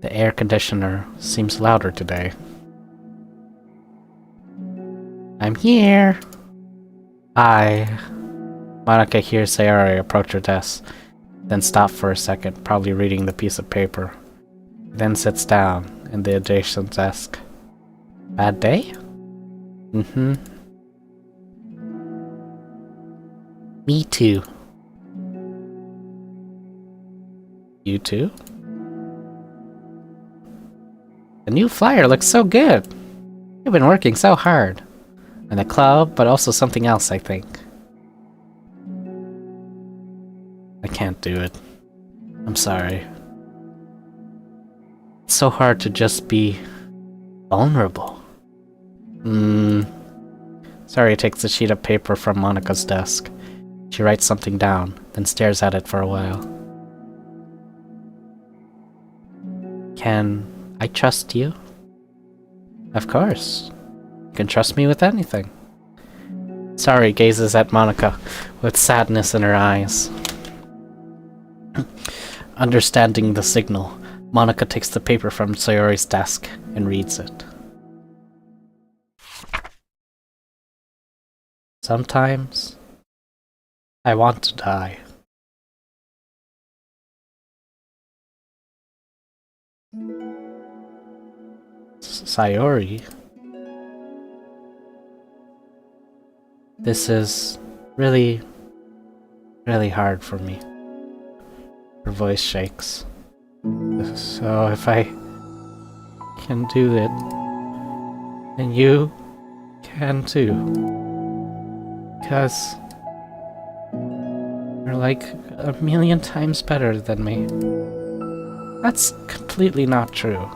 The air conditioner seems louder today. I'm here. Hi. Monika hears Sayori approach her desk, then stop for a second, probably reading the piece of paper. Then sits down in the adjacent desk. Bad day? Mm-hmm. Me too. You too? The new flyer looks so good. You've been working so hard. And the club, but also something else, I think. I can't do it. I'm sorry. It's so hard to just be vulnerable. Sayori takes a sheet of paper from Monika's desk. She writes something down, then stares at it for a while. Can I trust you? Of course. You can trust me with anything. Sayori gazes at Monika with sadness in her eyes. Understanding the signal, Monika takes the paper from Sayori's desk and reads it. Sometimes, I want to die. Sayori? This is really hard for me. Her voice shakes. So if I can do it, then you can too. Because you're like a million times better than me. That's completely not true.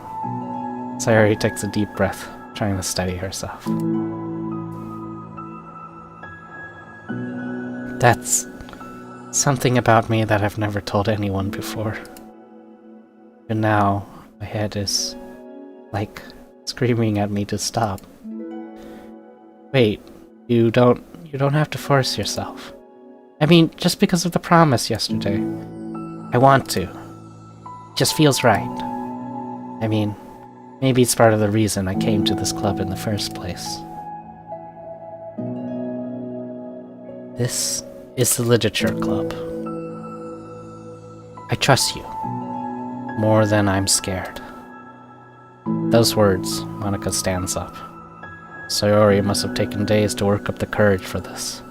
Sayori takes a deep breath, trying to steady herself. That's something about me that I've never told anyone before. And now, my head is, like, screaming at me to stop. Wait, you don't have to force yourself. I mean, just because of the promise yesterday. I want to. It just feels right. I mean, maybe it's part of the reason I came to this club in the first place. This is the Literature Club. I trust you. More than I'm scared. Those words, Monika stands up. Sayori must have taken days to work up the courage for this.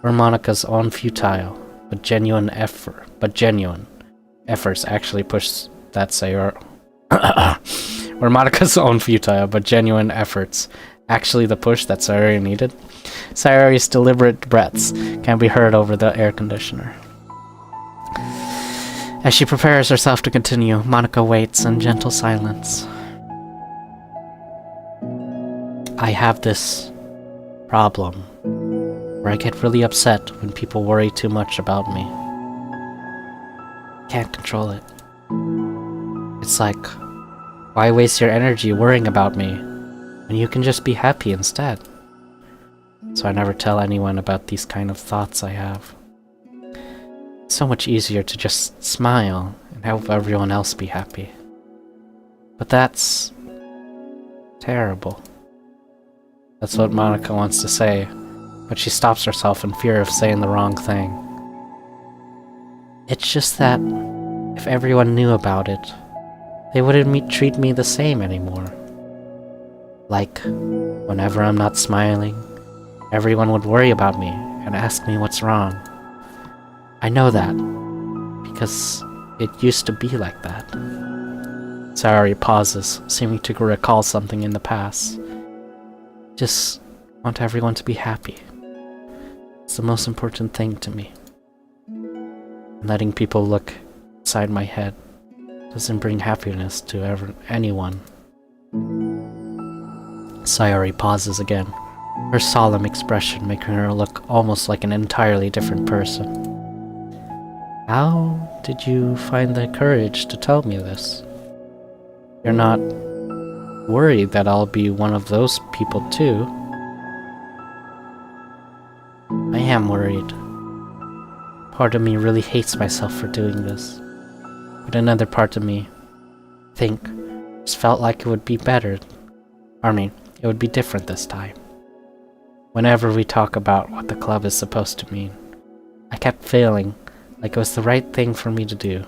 Where Monika's own futile, but genuine efforts actually push that Sayori... Were Monika's own futile, but genuine efforts actually the push that Sayori needed? Sayori's deliberate breaths can be heard over the air conditioner. As she prepares herself to continue, Monika waits in gentle silence. I have this problem where I get really upset when people worry too much about me. Can't control it. It's like, why waste your energy worrying about me when you can just be happy instead? So I never tell anyone about these kind of thoughts I have. It's so much easier to just smile and help everyone else be happy. But that's terrible. That's what Monika wants to say, but she stops herself in fear of saying the wrong thing. It's just that if everyone knew about it, they wouldn't treat me the same anymore. Like, whenever I'm not smiling, everyone would worry about me and ask me what's wrong. I know that, because it used to be like that. Sayori pauses, seeming to recall something in the past. Just want everyone to be happy. It's the most important thing to me. Letting people look inside my head doesn't bring happiness to anyone. Sayori pauses again, her solemn expression making her look almost like an entirely different person. How did you find the courage to tell me this? You're not worried that I'll be one of those people too? I am worried. Part of me really hates myself for doing this. But another part of me, just felt like it would be better. It would be different this time. Whenever we talk about what the club is supposed to mean, I kept feeling like it was the right thing for me to do.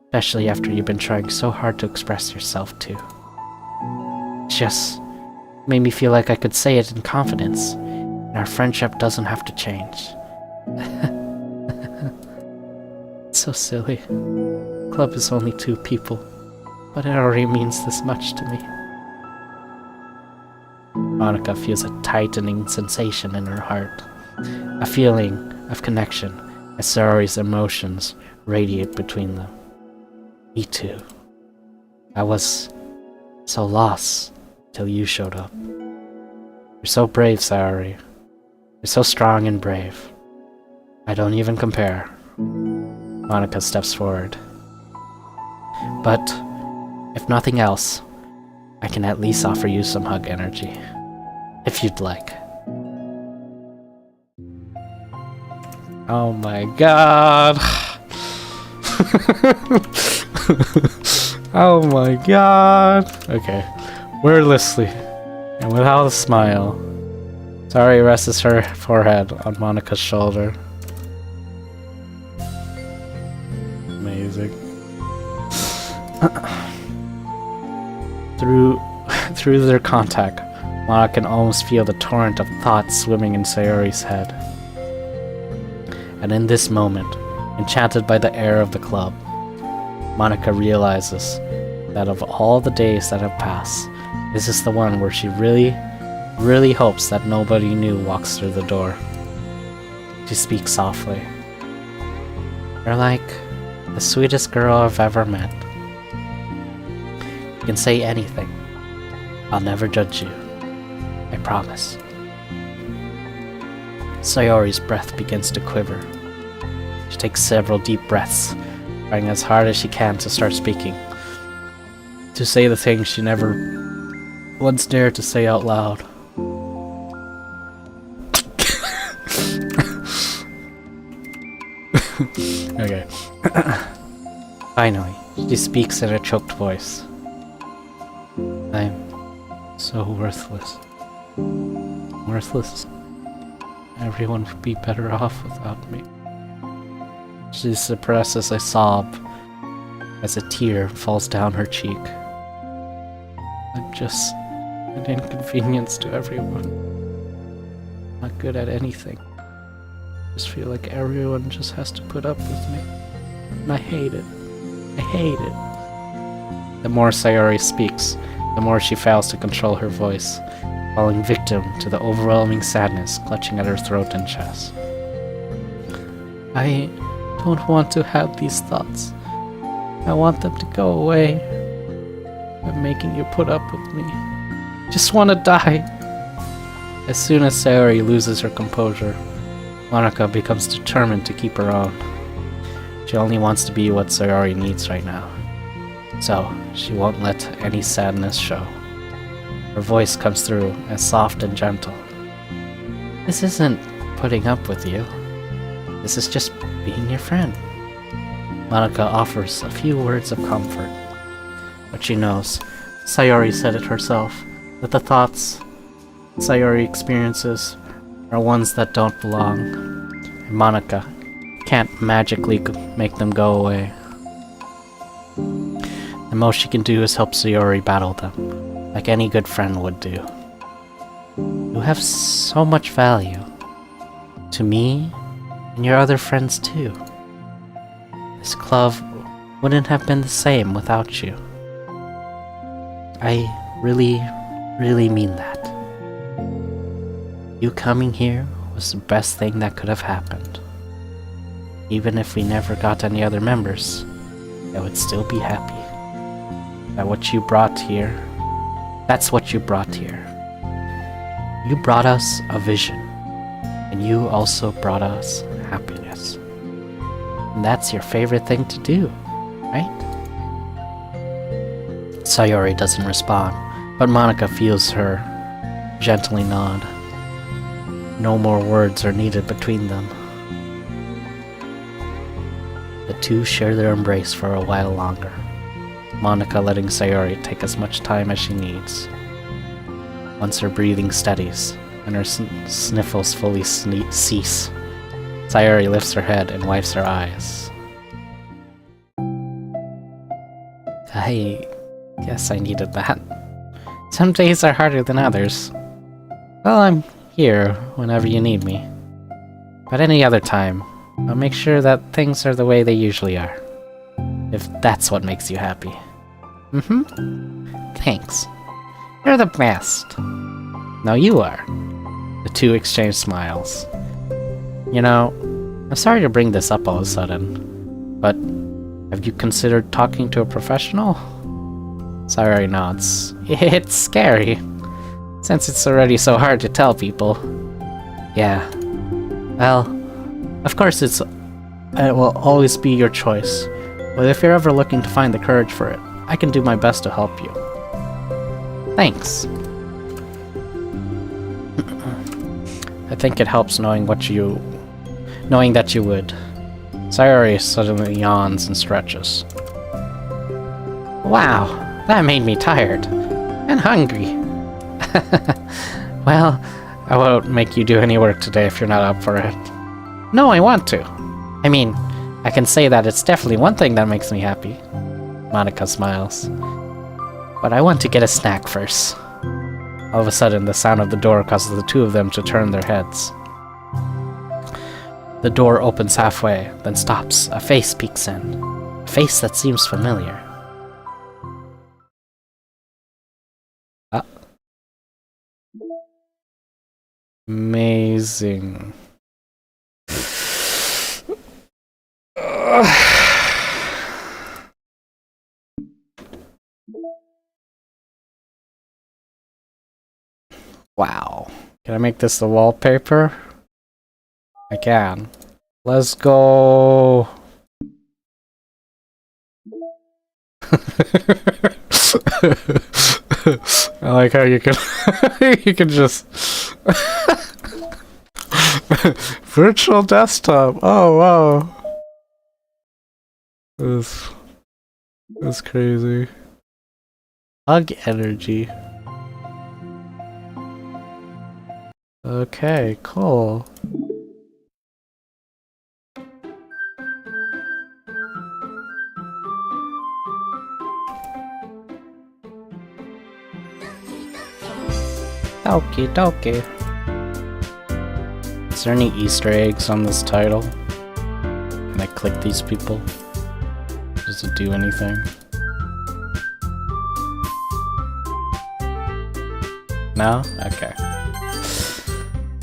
Especially after you've been trying so hard to express yourself too. It just made me feel like I could say it in confidence, and our friendship doesn't have to change. It's so silly. Club is only 2 people, but it already means this much to me. Monika feels a tightening sensation in her heart, a feeling of connection as Sayori's emotions radiate between them. Me too. I was so lost till you showed up. You're so brave, Sayori. You're so strong and brave. I don't even compare. Monica steps forward. But, if nothing else, I can at least offer you some hug energy. If you'd like. Oh my god. Oh my god. Okay. Wordlessly, and without a smile, Sayori rests her forehead on Monica's shoulder. Amazing. Through their contact, Monica can almost feel the torrent of thoughts swimming in Sayori's head. And in this moment, enchanted by the air of the club, Monica realizes that of all the days that have passed, this is the one where she really hopes that nobody new walks through the door. She speaks softly. You're like the sweetest girl I've ever met. You can say anything. I'll never judge you. I promise. Sayori's breath begins to quiver. She takes several deep breaths, trying as hard as she can to start speaking. To say the things she never once dared to say out loud. Okay. Finally, she speaks in a choked voice. I'm so worthless. Worthless. Everyone would be better off without me. She suppresses a sob as a tear falls down her cheek. I'm just an inconvenience to everyone. Not good at anything. Just feel like everyone just has to put up with me. And I hate it. I hate it. The more Sayori speaks, the more she fails to control her voice, falling victim to the overwhelming sadness clutching at her throat and chest. I don't want to have these thoughts. I want them to go away. I'm making you put up with me. Just want to die. As soon as Sayori loses her composure, Monica becomes determined to keep her own. She only wants to be what Sayori needs right now. So, she won't let any sadness show. Her voice comes through as soft and gentle. This isn't putting up with you. This is just being your friend. Monica offers a few words of comfort. But she knows, Sayori said it herself, that the thoughts Sayori experiences are ones that don't belong. And Monica can't magically make them go away. The most she can do is help Sayori battle them, like any good friend would do. You have so much value. To me, and your other friends too. This club wouldn't have been the same without you. I really mean that. You coming here was the best thing that could have happened. Even if we never got any other members, I would still be happy. That's what you brought here. You brought us a vision, and you also brought us happiness. And that's your favorite thing to do, right? Sayori doesn't respond, but Monica feels her gently nod. No more words are needed between them. The two share their embrace for a while longer, Monica letting Sayori take as much time as she needs. Once her breathing steadies and her sniffles fully cease, Sayori lifts her head and wipes her eyes. I guess I needed that. Some days are harder than others. Well, I'm here whenever you need me. But any other time, I'll make sure that things are the way they usually are. If that's what makes you happy. Thanks. You're the best. No, you are. The two exchange smiles. You know, I'm sorry to bring this up all of a sudden, but have you considered talking to a professional? Sayori nods. It's scary, since it's already so hard to tell people. Yeah. Well, of course it will always be your choice, but if you're ever looking to find the courage for it, I can do my best to help you. Thanks. I think it helps knowing that you would. Sayori suddenly yawns and stretches. Wow, that made me tired. And hungry. Well, I won't make you do any work today if you're not up for it. No, I want to. I mean, I can say that it's definitely one thing that makes me happy. Monica smiles. But I want to get a snack first. All of a sudden, the sound of the door causes the two of them to turn their heads. The door opens halfway, then stops. A face peeks in. A face that seems familiar. Amazing. Wow. Can I make this the wallpaper? I can. Let's go. I like how you can you can just virtual desktop. Oh wow. That's crazy. Hug energy. Okay, cool. Doki doki. Is there any Easter eggs on this title? Can I click these people? Does it do anything? No? Okay.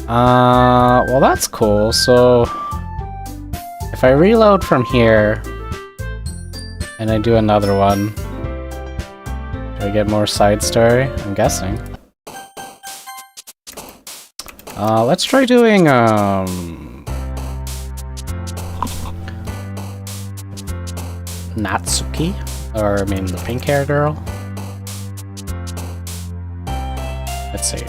Well that's cool. So if I reload from here and I do another one, do I get more side story? I'm guessing. Let's try doing, Natsuki? Or, I mean, the pink hair girl? Let's see,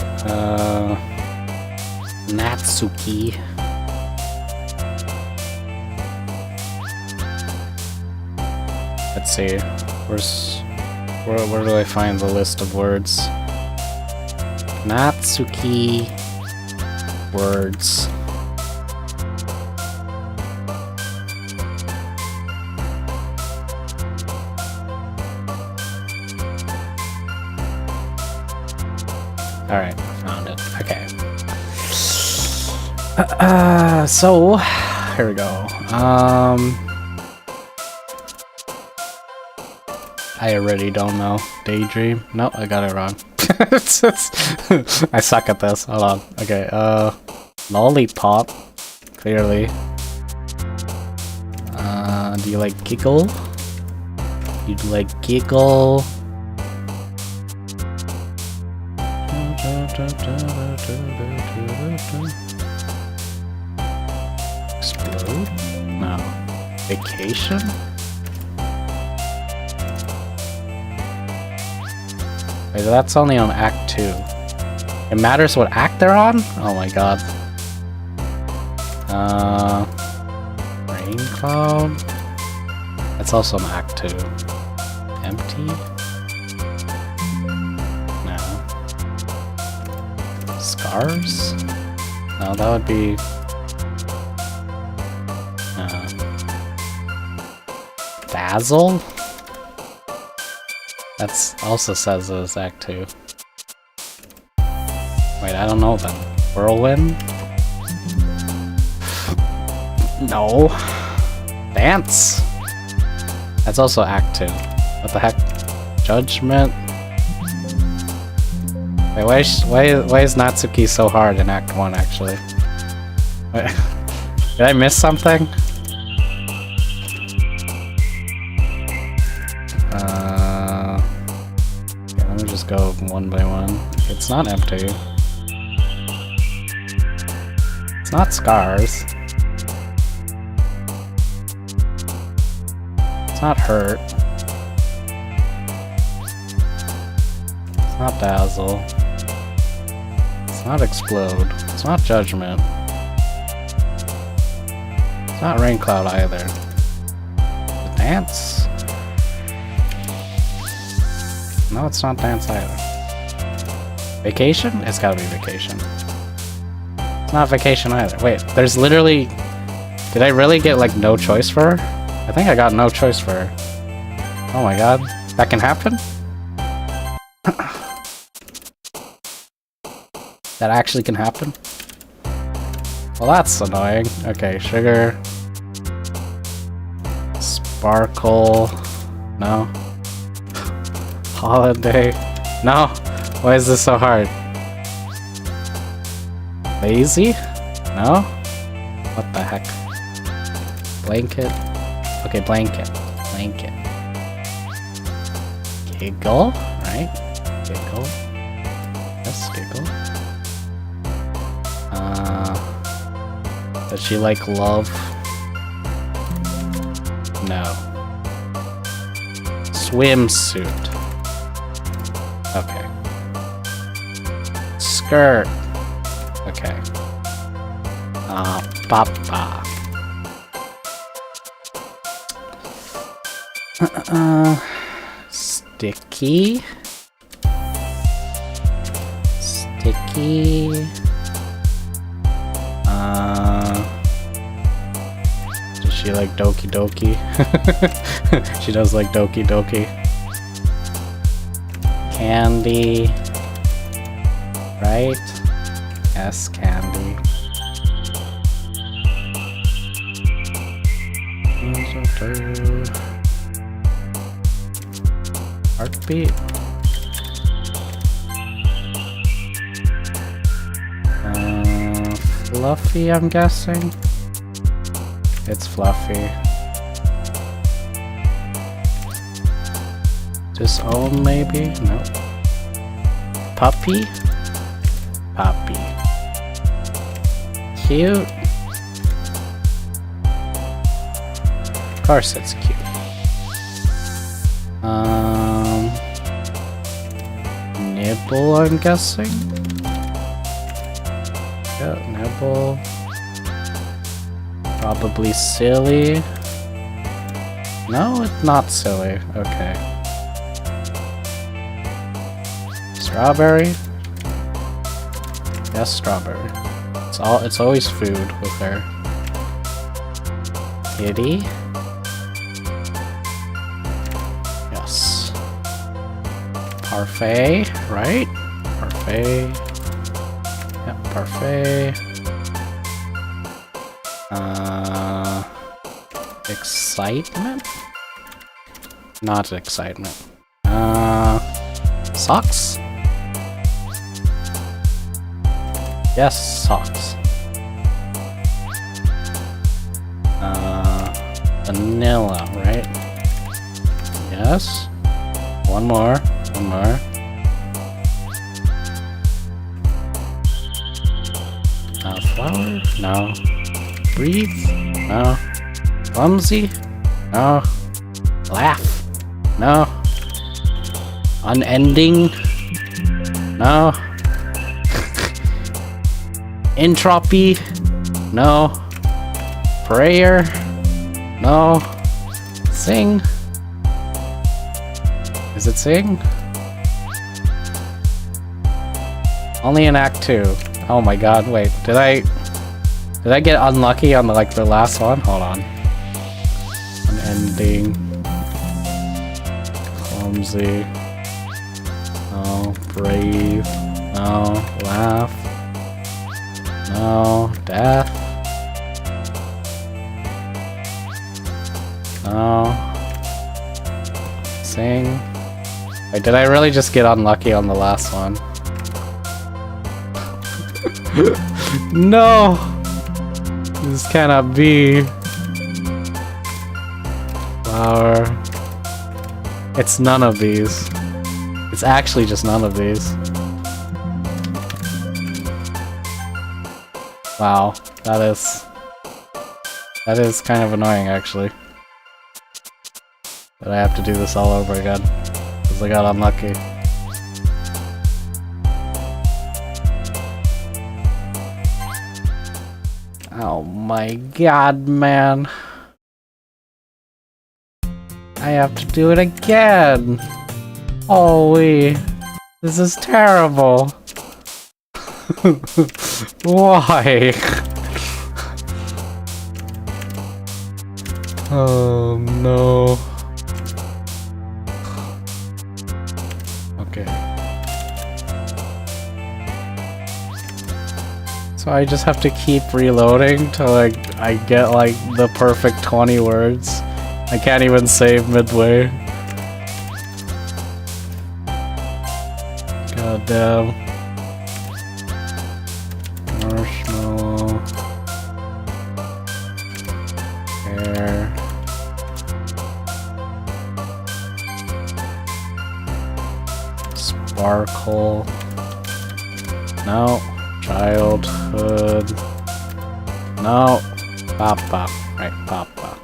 Natsuki. Let's see, where do I find the list of words? Natsuki words. Alright, found it. Okay. So, here we go. I already don't know. Daydream? No, I got it wrong. I suck at this. Hold on. Okay, Lollipop. Clearly. Do you like giggle? You like giggle? Explode? No. Vacation? Wait, that's only on Act 2. It matters what act they're on? Oh my god. Rain Cloud? That's also on Act 2. Empty? No. Scars? No, that would be... Dazzle? That's also says it was Act 2. Wait, I don't know then. Whirlwind? No. Dance? That's also Act 2. What the heck? Judgment? Wait, why is Natsuki so hard in Act 1 actually? Wait, did I miss something? go one by one. It's not empty. It's not scars. It's not hurt. It's not dazzle. It's not explode. It's not judgment. It's not rain cloud either. The dance? No, it's not dance either. Vacation? It's gotta be vacation. It's not vacation either. Wait, there's literally... Did I really get like no choice for her? I think I got no choice for her. Oh my god. That can happen? That actually can happen? Well, that's annoying. Okay, sugar. Sparkle. No. Holiday. No. Why is this so hard? Lazy? No? What the heck? Blanket? Okay, blanket. Blanket. Giggle, right? Giggle. Yes, giggle. Does she like love? No. Swimsuit. Okay. Skirt. Okay. Papa. Sticky. Sticky. Does she like doki doki? She does like doki doki. Candy. Right? Yes, candy. Heartbeat. Fluffy, I'm guessing. It's fluffy. Just own, maybe? No. Puppy? Puppy. Cute. Of course it's cute. Nibble, I'm guessing. Yeah, nibble. Probably silly. No, it's not silly. Okay. Strawberry? Yes, strawberry. It's always food with her. Kitty? Yes. Parfait, right? Parfait. Yep, parfait. Excitement? Not excitement. Socks? Yes, socks. Vanilla, right? Yes. One more. One more. Flower? No. Breathe? No. Clumsy? No. Laugh? No. Unending? No. Entropy? No. Prayer? No. Sing? Is it sing? Only in Act 2. Oh my god, wait, did I get unlucky on the last one? Hold on. Unending. Clumsy. No. Brave. No. Laugh. No. Death. No. Sing. Wait, did I really just get unlucky on the last one? No! This cannot be. Flower. It's none of these. It's actually just none of these. Wow, that is kind of annoying actually. That I have to do this all over again. Because I got unlucky. Oh my god, man. I have to do it again. Holy. This is terrible. Why? Oh no. Okay. So I just have to keep reloading till like I get like the perfect 20 words. I can't even save midway. God damn. Marshmallow. Hair. Sparkle. No. Childhood. No. Papa. Right, Papa.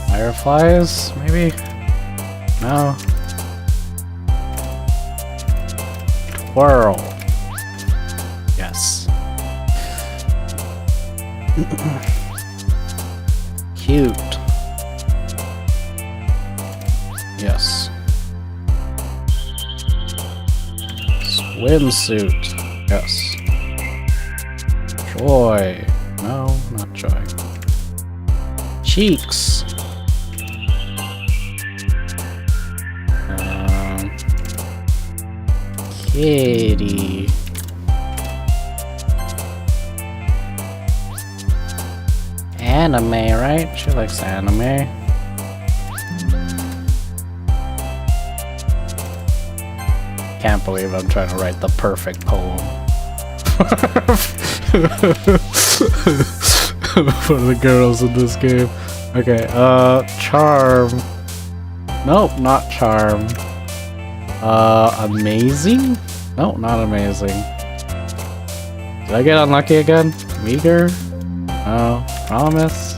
Fireflies, maybe? No. Twirl. Yes. Cute. Yes. Swimsuit. Yes. Joy. No, not joy. Cheeks. Kitty. Anime, right? She likes anime. Can't believe I'm trying to write the perfect poem. For the girls in this game. Okay, charm. Nope, not charm. Amazing? No, not amazing. Did I get unlucky again? Meager? No. Promise?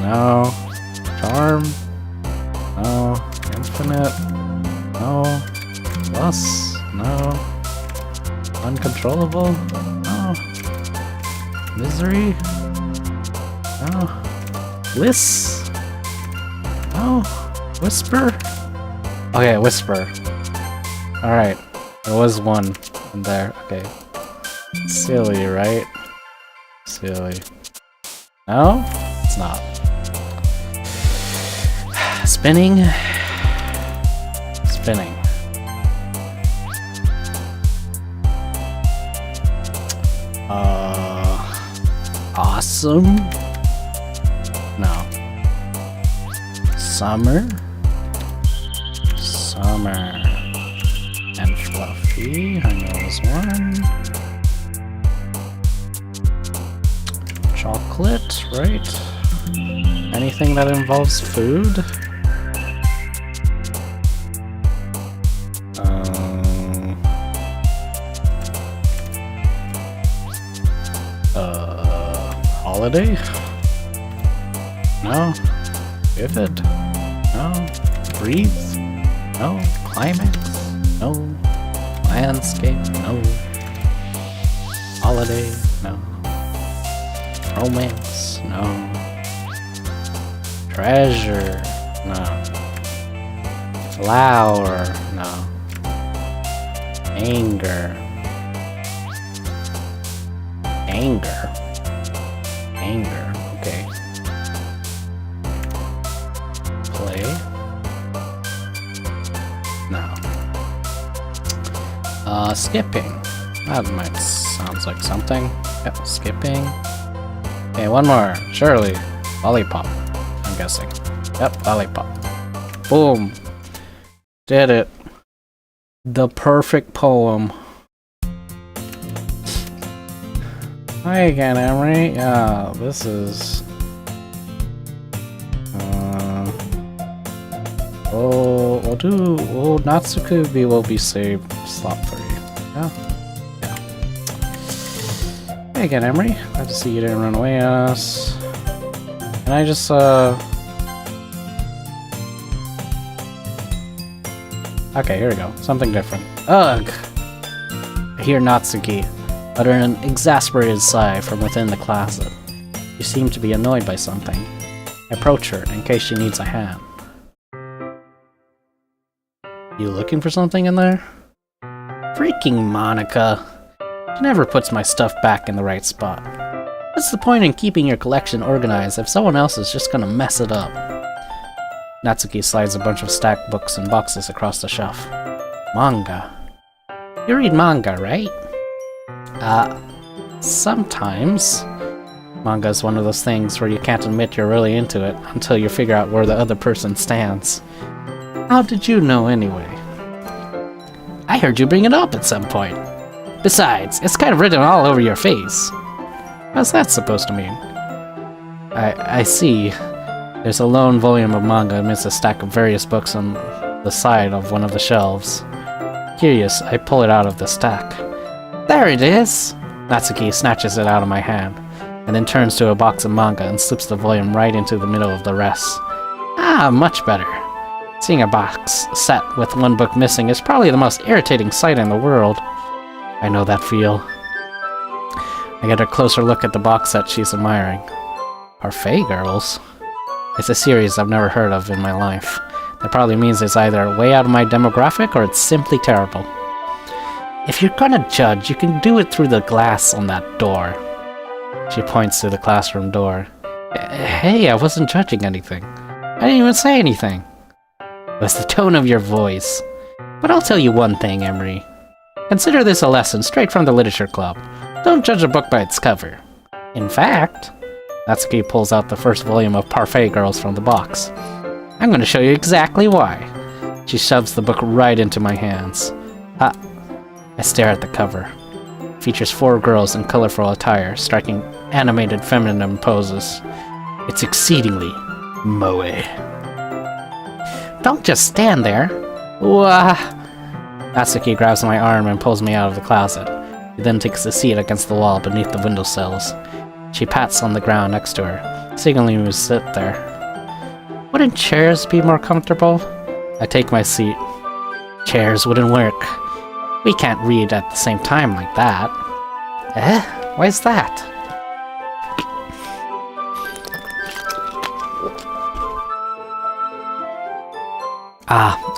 No. Charm? No. Infinite? No. Plus? No. Uncontrollable? No. Misery? No. Bliss? No. Whisper? Okay, whisper. Alright. There was one in there. Okay. Silly, right? Silly. No? It's not. Spinning? Spinning. Awesome? No. Summer? Summer. And fluffy, I know there's one. Chocolate, right? Anything that involves food? Holiday? No. Vivid? No. Breathe? No. Climax? No. Landscape? No. Holiday? No. Romance? No. Treasure? No. Flower? No. Anger? Anger? Anger, okay. Play? No. Skipping. That might sounds like something. Yep, skipping. Okay, one more. Surely. Lollipop, I'm guessing. Yep, lollipop. Boom. Did it. The perfect poem. Hi again, Emery. Yeah, this is Natsuki will be saved slot 3. Yeah. Hey again, Emery. Glad to see you didn't run away on us. Can I just, Okay, here we go. Something different. Ugh! I hear Natsuki utter an exasperated sigh from within the closet. She seemed to be annoyed by something. I approach her in case she needs a hand. You looking for something in there? Freaking Monica! She never puts my stuff back in the right spot. What's the point in keeping your collection organized if someone else is just gonna mess it up? Natsuki slides a bunch of stacked books and boxes across the shelf. Manga. You read manga, right? Sometimes. Manga is one of those things where you can't admit you're really into it until you figure out where the other person stands. How did you know anyway? I heard you bring it up at some point. Besides, it's kind of written all over your face. What's that supposed to mean? I see. There's a lone volume of manga amidst a stack of various books on the side of one of the shelves. Curious, I pull it out of the stack. There it is! Natsuki snatches it out of my hand, and then turns to a box of manga and slips the volume right into the middle of the rest. Ah, much better. Seeing a box set with one book missing is probably the most irritating sight in the world. I know that feel. I get a closer look at the box set she's admiring. Parfait Girls? It's a series I've never heard of in my life. That probably means it's either way out of my demographic or it's simply terrible. If you're gonna judge, you can do it through the glass on that door. She points to the classroom door. Hey, I wasn't judging anything. I didn't even say anything. It was the tone of your voice. But I'll tell you one thing, Emery. Consider this a lesson straight from the literature club. Don't judge a book by its cover. In fact, Natsuki pulls out the first volume of Parfait Girls from the box. I'm going to show you exactly why. She shoves the book right into my hands. I stare at the cover. It features 4 girls in colorful attire, striking animated feminine poses. It's exceedingly moe. Don't just stand there. Wah! Natsuki grabs my arm and pulls me out of the closet. She then takes a seat against the wall beneath the windowsills. She pats on the ground next to her, signaling me to sit there. Wouldn't chairs be more comfortable? I take my seat. Chairs wouldn't work. We can't read at the same time like that. Why's that?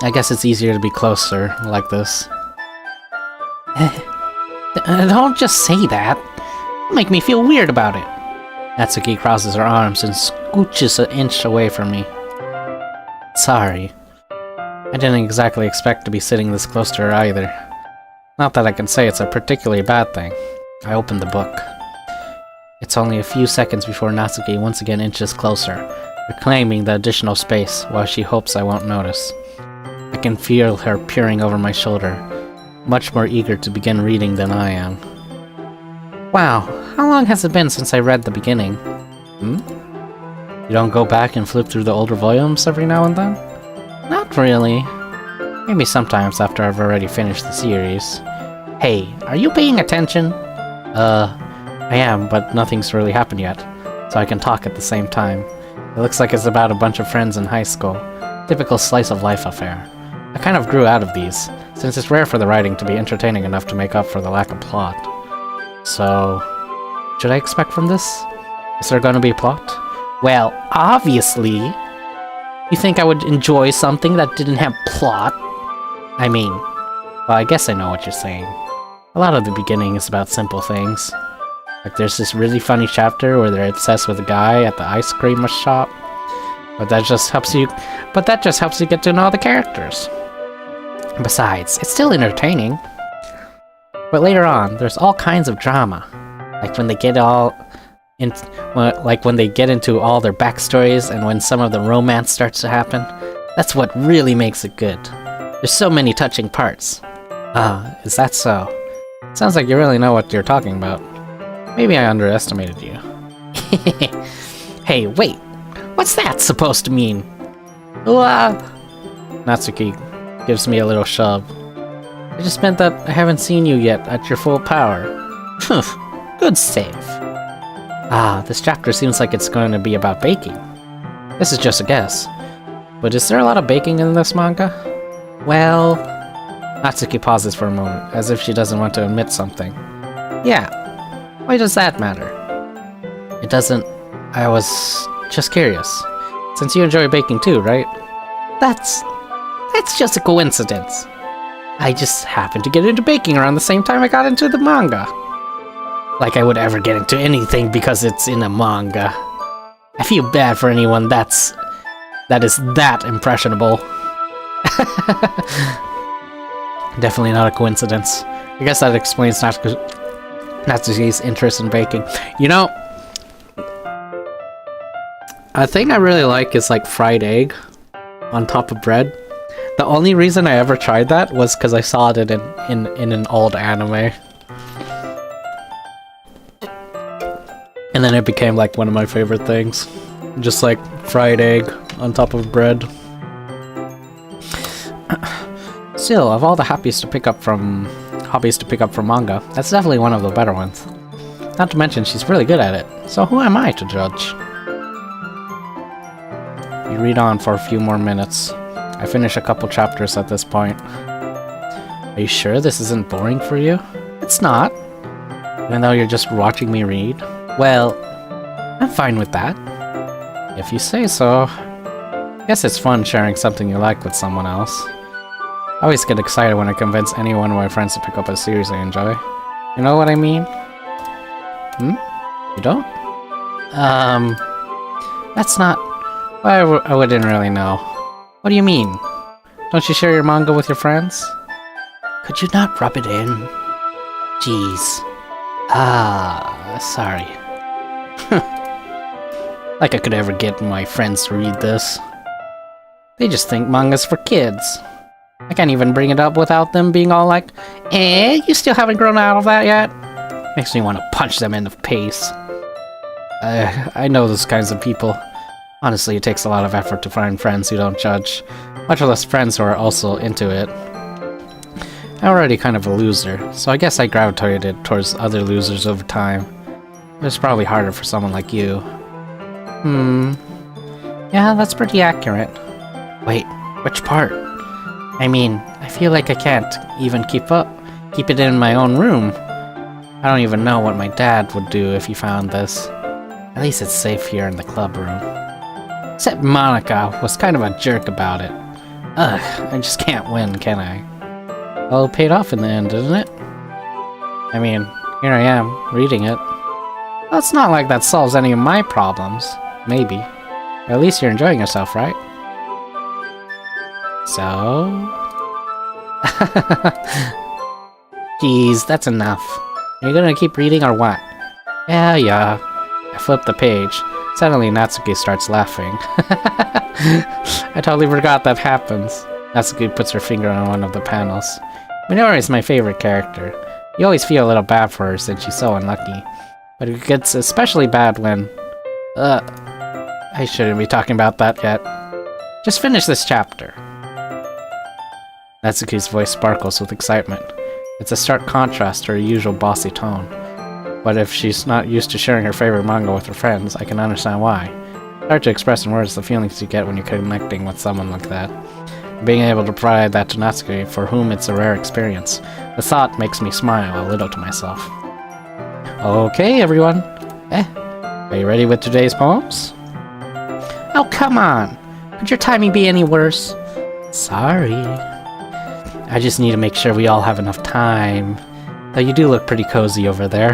I guess it's easier to be closer, like this. Don't just say that. It'll make me feel weird about it. Natsuki crosses her arms and scooches an inch away from me. Sorry. I didn't exactly expect to be sitting this close to her either. Not that I can say it's a particularly bad thing. I open the book. It's only a few seconds before Natsuki once again inches closer, reclaiming the additional space while she hopes I won't notice. I can feel her peering over my shoulder, much more eager to begin reading than I am. Wow, how long has it been since I read the beginning? You don't go back and flip through the older volumes every now and then? Not really. Maybe sometimes after I've already finished the series. Hey, are you paying attention? I am, but nothing's really happened yet, so I can talk at the same time. It looks like it's about a bunch of friends in high school. Typical slice-of-life affair. I kind of grew out of these, since it's rare for the writing to be entertaining enough to make up for the lack of plot. So, should I expect from this? Is there gonna be a plot? Well, obviously. You think I would enjoy something that didn't have plot? I mean, well, I guess I know what you're saying. A lot of the beginning is about simple things. Like there's this really funny chapter where they're obsessed with a guy at the ice cream shop. But that just helps you get to know the characters. Besides, it's still entertaining. But later on, there's all kinds of drama. Like when they get into all their backstories and when some of the romance starts to happen. That's what really makes it good. There's so many touching parts. Is that so? Sounds like you really know what you're talking about. Maybe I underestimated you. Hey, wait! What's that supposed to mean? Natsuki gives me a little shove. I just meant that I haven't seen you yet at your full power. Good save. Ah, this chapter seems like it's going to be about baking. This is just a guess. But is there a lot of baking in this manga? Well... Natsuki pauses for a moment, as if she doesn't want to admit something. Yeah. Why does that matter? It doesn't... I was just curious. Since you enjoy baking too, right? That's just a coincidence. I just happened to get into baking around the same time I got into the manga. Like I would ever get into anything because it's in a manga. I feel bad for anyone that is that impressionable. Definitely not a coincidence. I guess that explains Natsuki's interest in baking. You know, a thing I really like is like fried egg on top of bread. The only reason I ever tried that was because I saw it in an old anime. And then it became like one of my favorite things. Just like fried egg on top of bread. Still, of all the hobbies to pick up from manga, that's definitely one of the better ones. Not to mention she's really good at it, so who am I to judge? You read on for a few more minutes. I finish a couple chapters at this point. Are you sure this isn't boring for you? It's not. Even though you're just watching me read? Well, I'm fine with that. If you say so. Guess it's fun sharing something you like with someone else. I always get excited when I convince any one of my friends to pick up a series I enjoy. You know what I mean? You don't? That's not... I wouldn't really know. What do you mean? Don't you share your manga with your friends? Could you not rub it in? Jeez. Sorry. Like I could ever get my friends to read this. They just think manga's for kids. I can't even bring it up without them being all like, you still haven't grown out of that yet? Makes me want to punch them in the face. I know those kinds of people. Honestly, it takes a lot of effort to find friends who don't judge, much less friends who are also into it. I'm already kind of a loser, so I guess I gravitated towards other losers over time. It's probably harder for someone like you. Yeah, that's pretty accurate. Wait, which part? I mean, I feel like I can't even keep it in my own room. I don't even know what my dad would do if he found this. At least it's safe here in the club room. Except Monica was kind of a jerk about it. Ugh, I just can't win, can I? Well, it paid off in the end, didn't it? I mean, here I am, reading it. Well, it's not like that solves any of my problems. Maybe. Or at least you're enjoying yourself, right? So... Jeez, that's enough. Are you gonna keep reading or what? Yeah. I flip the page. Suddenly Natsuki starts laughing. I totally forgot that happens. Natsuki puts her finger on one of the panels. Minori is my favorite character. You always feel a little bad for her since she's so unlucky. But it gets especially bad when... I shouldn't be talking about that yet. Just finish this chapter. Natsuki's voice sparkles with excitement. It's a stark contrast to her usual bossy tone. But if she's not used to sharing her favorite manga with her friends, I can understand why. It's hard to express in words the feelings you get when you're connecting with someone like that. Being able to provide that to Natsuki, for whom it's a rare experience, the thought makes me smile a little to myself. Okay, everyone. Are you ready with today's poems? Oh, come on! Could your timing be any worse? Sorry. I just need to make sure we all have enough time. Though you do look pretty cozy over there.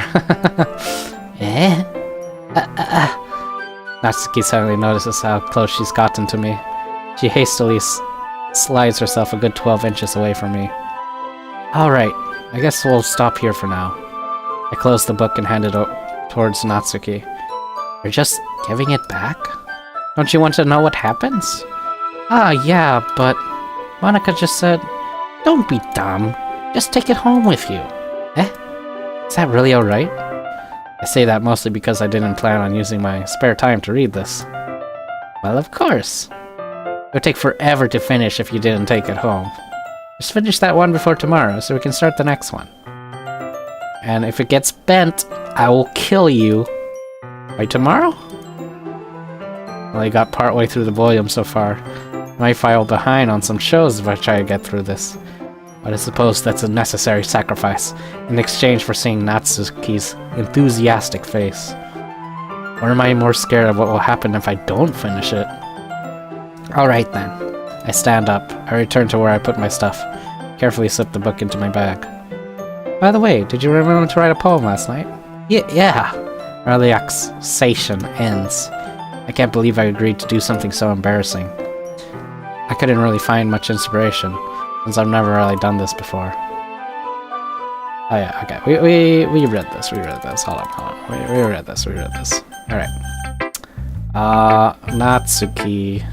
Natsuki suddenly notices how close she's gotten to me. She hastily slides herself a good 12 inches away from me. Alright, I guess we'll stop here for now. I close the book and hand it towards Natsuki. You're just giving it back? Don't you want to know what happens? Yeah, but... Monica just said... Don't be dumb. Just take it home with you. Is that really alright? I say that mostly because I didn't plan on using my spare time to read this. Well, of course. It would take forever to finish if you didn't take it home. Just finish that one before tomorrow so we can start the next one. And if it gets bent, I will kill you. By tomorrow? Well, I got partway through the volume so far. Might fall behind on some shows if I try to get through this. But I suppose that's a necessary sacrifice in exchange for seeing Natsuki's enthusiastic face. Or am I more scared of what will happen if I don't finish it? Alright then. I stand up. I return to where I put my stuff. Carefully slip the book into my bag. By the way, did you remember to write a poem last night? Yeah. Relaxation ends. I can't believe I agreed to do something so embarrassing. I couldn't really find much inspiration, since I've never really done this before. Oh yeah, okay. We read this. Hold on. We read this. Alright. Natsuki.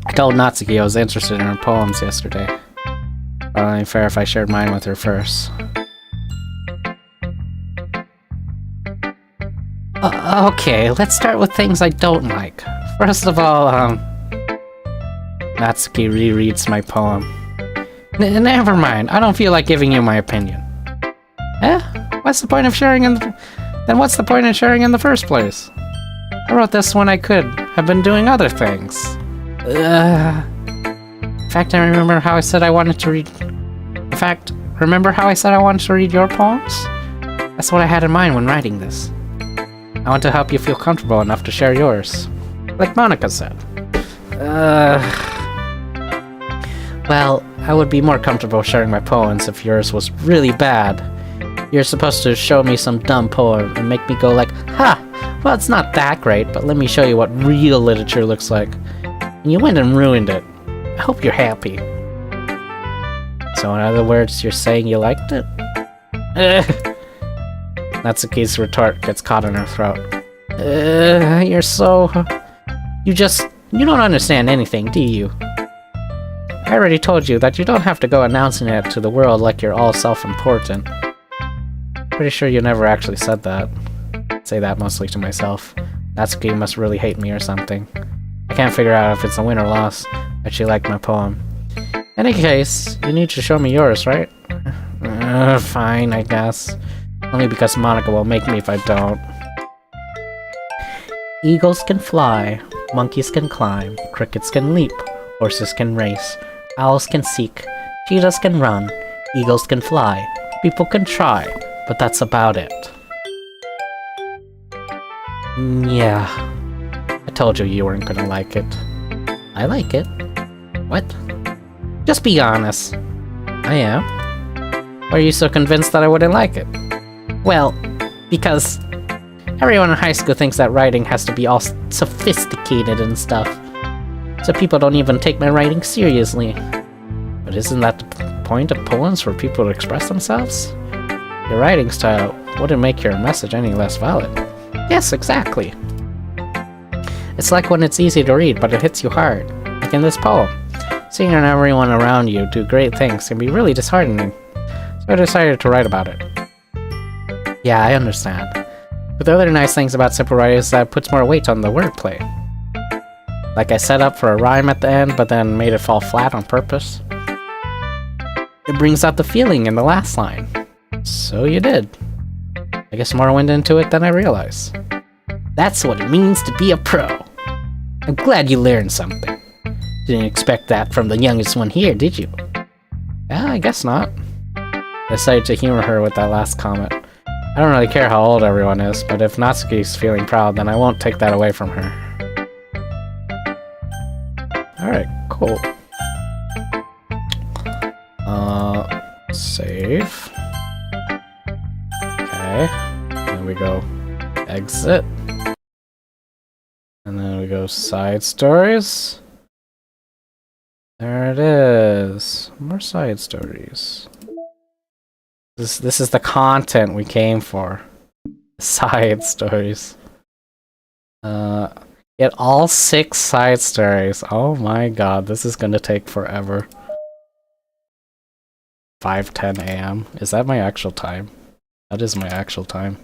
I told Natsuki I was interested in her poems yesterday. But only fair if I shared mine with her first. Okay, let's start with things I don't like. First of all, Natsuki rereads my poem. Never mind, I don't feel like giving you my opinion. What's the point of sharing then what's the point in sharing in the first place? I wrote this when I could have been doing other things. In fact, remember how I said I wanted to read your poems? That's what I had in mind when writing this. I want to help you feel comfortable enough to share yours. Like Monica said. Well, I would be more comfortable sharing my poems if yours was really bad. You're supposed to show me some dumb poem and make me go like, ha! Well, it's not that great, but let me show you what real literature looks like. And you went and ruined it. I hope you're happy. So in other words, you're saying you liked it? Natsuki's retort gets caught in her throat. You don't understand anything, do you? I already told you that you don't have to go announcing it to the world like you're all self-important. Pretty sure you never actually said that. I say that mostly to myself. Natsuki must really hate me or something. I can't figure out if it's a win or loss that she liked my poem. In any case, you need to show me yours, right? Fine, I guess. Only because Monica will make me if I don't. Eagles can fly, monkeys can climb, crickets can leap, horses can race, owls can seek, cheetahs can run, eagles can fly, people can try, but that's about it. Yeah. I told you you weren't gonna like it. I like it. What? Just be honest. I am. Why are you so convinced that I wouldn't like it? Well, because everyone in high school thinks that writing has to be all sophisticated and stuff. So people don't even take my writing seriously. But isn't that the point of poems, for people to express themselves? Your writing style wouldn't make your message any less valid. Yes, exactly. It's like when it's easy to read, but it hits you hard. Like in this poem. Seeing everyone around you do great things can be really disheartening. So I decided to write about it. Yeah, I understand. But the other nice things about simple writing is that it puts more weight on the wordplay. Like I set up for a rhyme at the end, but then made it fall flat on purpose. It brings out the feeling in the last line. So you did. I guess more went into it than I realized. That's what it means to be a pro. I'm glad you learned something. Didn't expect that from the youngest one here, did you? Yeah, I guess not. I decided to humor her with that last comment. I don't really care how old everyone is, but if Natsuki's feeling proud, then I won't take that away from her. Alright, cool. Save. Okay. Then we go exit. And then we go side stories. There it is. More side stories. This is the content we came for. Side stories. Get all 6 side stories. Oh my god, this is gonna take forever. 5:10 a.m. Is that my actual time? That is my actual time.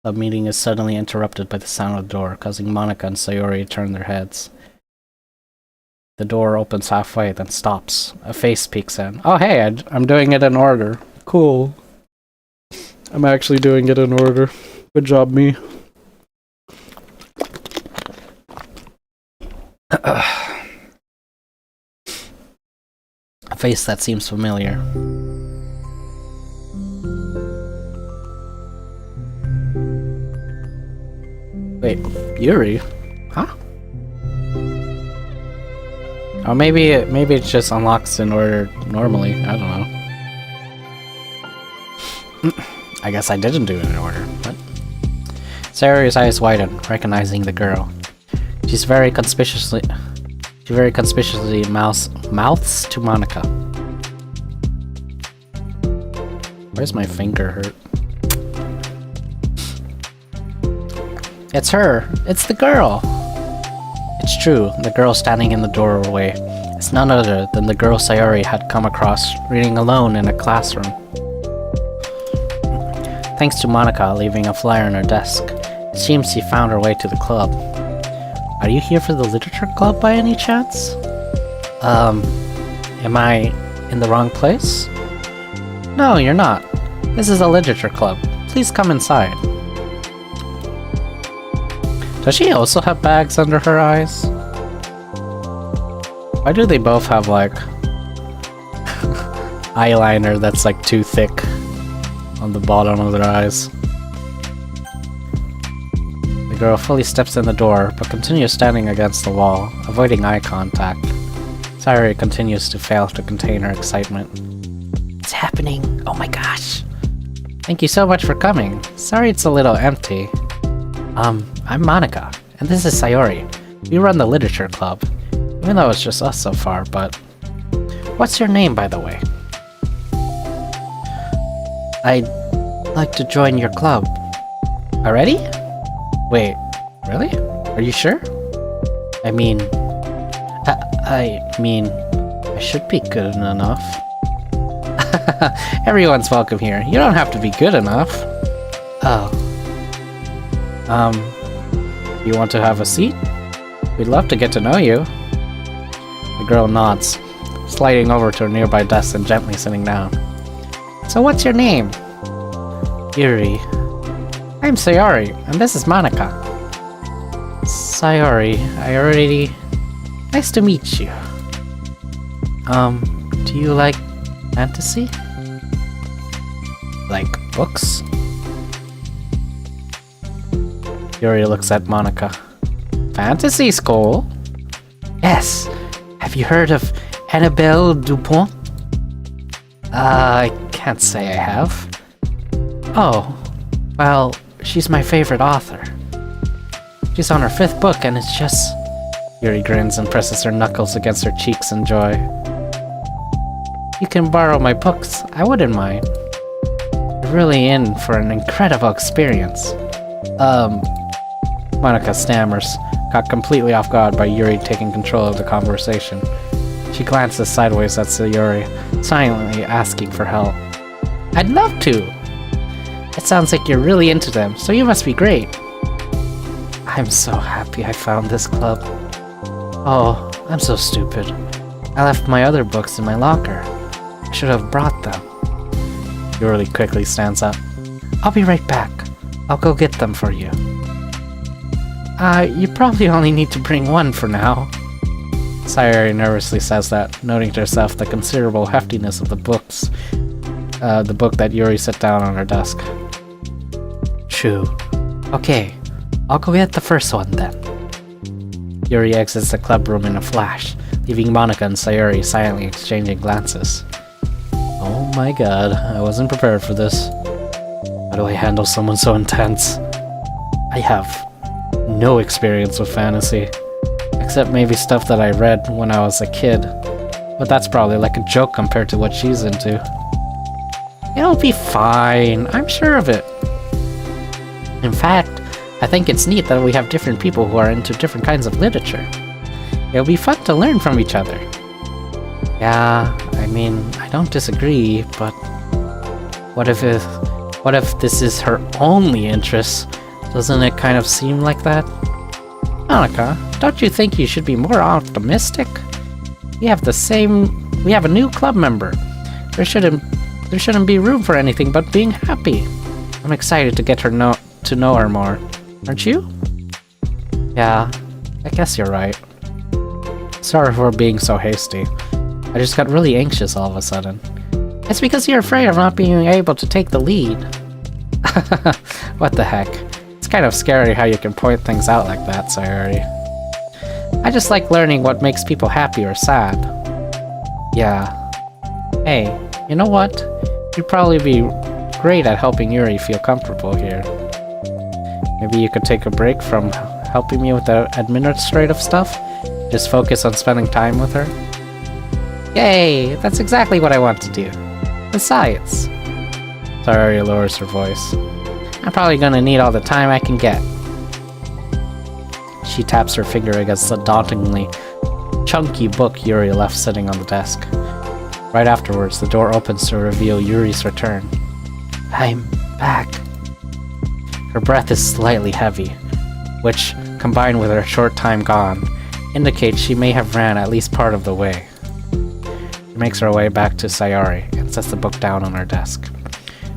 The meeting is suddenly interrupted by the sound of the door, causing Monica and Sayori to turn their heads. The door opens halfway, then stops. A face peeks in. Oh hey, I'm doing it in order. Cool. I'm actually doing it in order. Good job, me. A face that seems familiar. Wait, Yuri? Huh? Oh, maybe it just unlocks in order normally. I don't know. I guess I didn't do it in order. What? Sayori's eyes widen, recognizing the girl. She very conspicuously mouths to Monica. Where's my finger hurt? It's her! It's the girl! It's true, the girl standing in the doorway is none other than the girl Sayori had come across reading alone in a classroom. Thanks to Monica leaving a flyer on her desk, it seems she found her way to the club. Are you here for the literature club by any chance? Am I in the wrong place? No, you're not. This is a literature club. Please come inside. Does she also have bags under her eyes? Why do they both have, like, eyeliner that's, like, too thick on the bottom of their eyes? The girl fully steps in the door, but continues standing against the wall, avoiding eye contact. Sayori continues to fail to contain her excitement. It's happening! Oh my gosh! Thank you so much for coming. Sorry it's a little empty. I'm Monica, and this is Sayori. We run the literature club, even though it's just us so far, but... What's your name, by the way? I'd like to join your club. Already? Wait, really? Are you sure? I mean, I should be good enough. Everyone's welcome here. You don't have to be good enough. Oh. You want to have a seat? We'd love to get to know you. The girl nods, sliding over to a nearby desk and gently sitting down. So what's your name? Yuri. I'm Sayori, and this is Monica. Sayori, Nice to meet you. Do you like fantasy? Like books? Yuri looks at Monica. Fantasy school? Yes. Have you heard of Annabelle Dupont? I can't say I have. Oh, well, she's my favorite author. She's on her 5th book and it's just... Yuri grins and presses her knuckles against her cheeks in joy. You can borrow my books, I wouldn't mind. You're really in for an incredible experience. Monica stammers, caught completely off guard by Yuri taking control of the conversation. She glances sideways at Sayori, silently asking for help. I'd love to! It sounds like you're really into them, so you must be great. I'm so happy I found this club. Oh, I'm so stupid. I left my other books in my locker. I should have brought them. Yuri quickly stands up. I'll be right back. I'll go get them for you. You probably only need to bring one for now. Sayori nervously says that, noting to herself the considerable heftiness of the books. The book that Yuri set down on her desk. True. Okay, I'll go get the first one then. Yuri exits the club room in a flash, leaving Monica and Sayori silently exchanging glances. Oh my god, I wasn't prepared for this. How do I handle someone so intense? I have no experience with fantasy, except maybe stuff that I read when I was a kid, but that's probably like a joke compared to what she's into. It'll be fine, I'm sure of it. In fact, I think it's neat that we have different people who are into different kinds of literature. It'll be fun to learn from each other. Yeah, I mean, I don't disagree, but what What if this is her only interest? Doesn't it kind of seem like that? Monica, don't you think you should be more optimistic? We have a new club member. There shouldn't be room for anything but being happy. I'm excited to get to know her more. Aren't you? Yeah, I guess you're right. Sorry for being so hasty. I just got really anxious all of a sudden. It's because you're afraid of not being able to take the lead. What the heck? It's kind of scary how you can point things out like that, Sayori. I just like learning what makes people happy or sad. Yeah. Hey, you know what? You'd probably be great at helping Yuri feel comfortable here. Maybe you could take a break from helping me with the administrative stuff? Just focus on spending time with her? Yay! That's exactly what I want to do. Besides... Sayori lowers her voice. I'm probably gonna need all the time I can get. She taps her finger against the dauntingly chunky book Yuri left sitting on the desk. Right afterwards, the door opens to reveal Yuri's return. I'm back. Her breath is slightly heavy, which, combined with her short time gone, indicates she may have ran at least part of the way. She makes her way back to Sayori and sets the book down on her desk.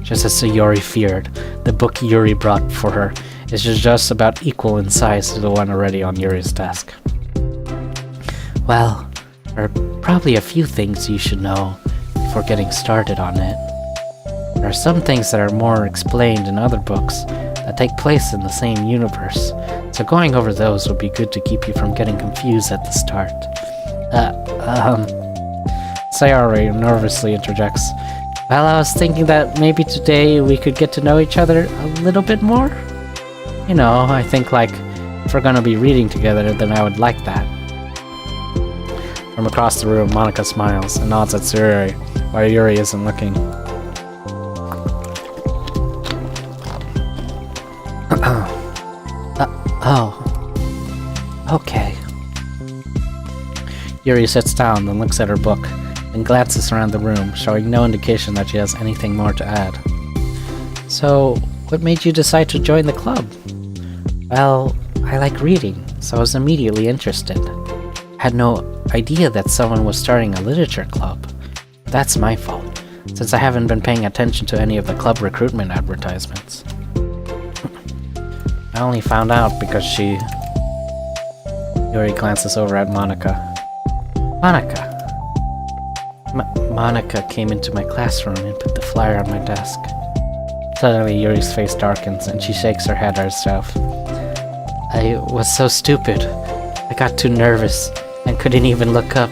Just as Sayori feared, the book Yuri brought for her is just about equal in size to the one already on Yuri's desk. Well, there are probably a few things you should know before getting started on it. There are some things that are more explained in other books that take place in the same universe, so going over those would be good to keep you from getting confused at the start. Sayori nervously interjects. Well, I was thinking that maybe today we could get to know each other a little bit more? You know, I think like, if we're gonna be reading together, then I would like that. From across the room, Monica smiles and nods at Sayori, while Yuri isn't looking. Okay. Yuri sits down and looks at her book, and glances around the room, showing no indication that she has anything more to add. So, what made you decide to join the club? Well, I like reading, so I was immediately interested. I had no idea that someone was starting a literature club. That's my fault, since I haven't been paying attention to any of the club recruitment advertisements. I only found out because she... Yuri glances over at Monica. Monica! Monica came into my classroom and put the flyer on my desk. Suddenly, Yuri's face darkens and she shakes her head at herself. I was so stupid. I got too nervous and couldn't even look up,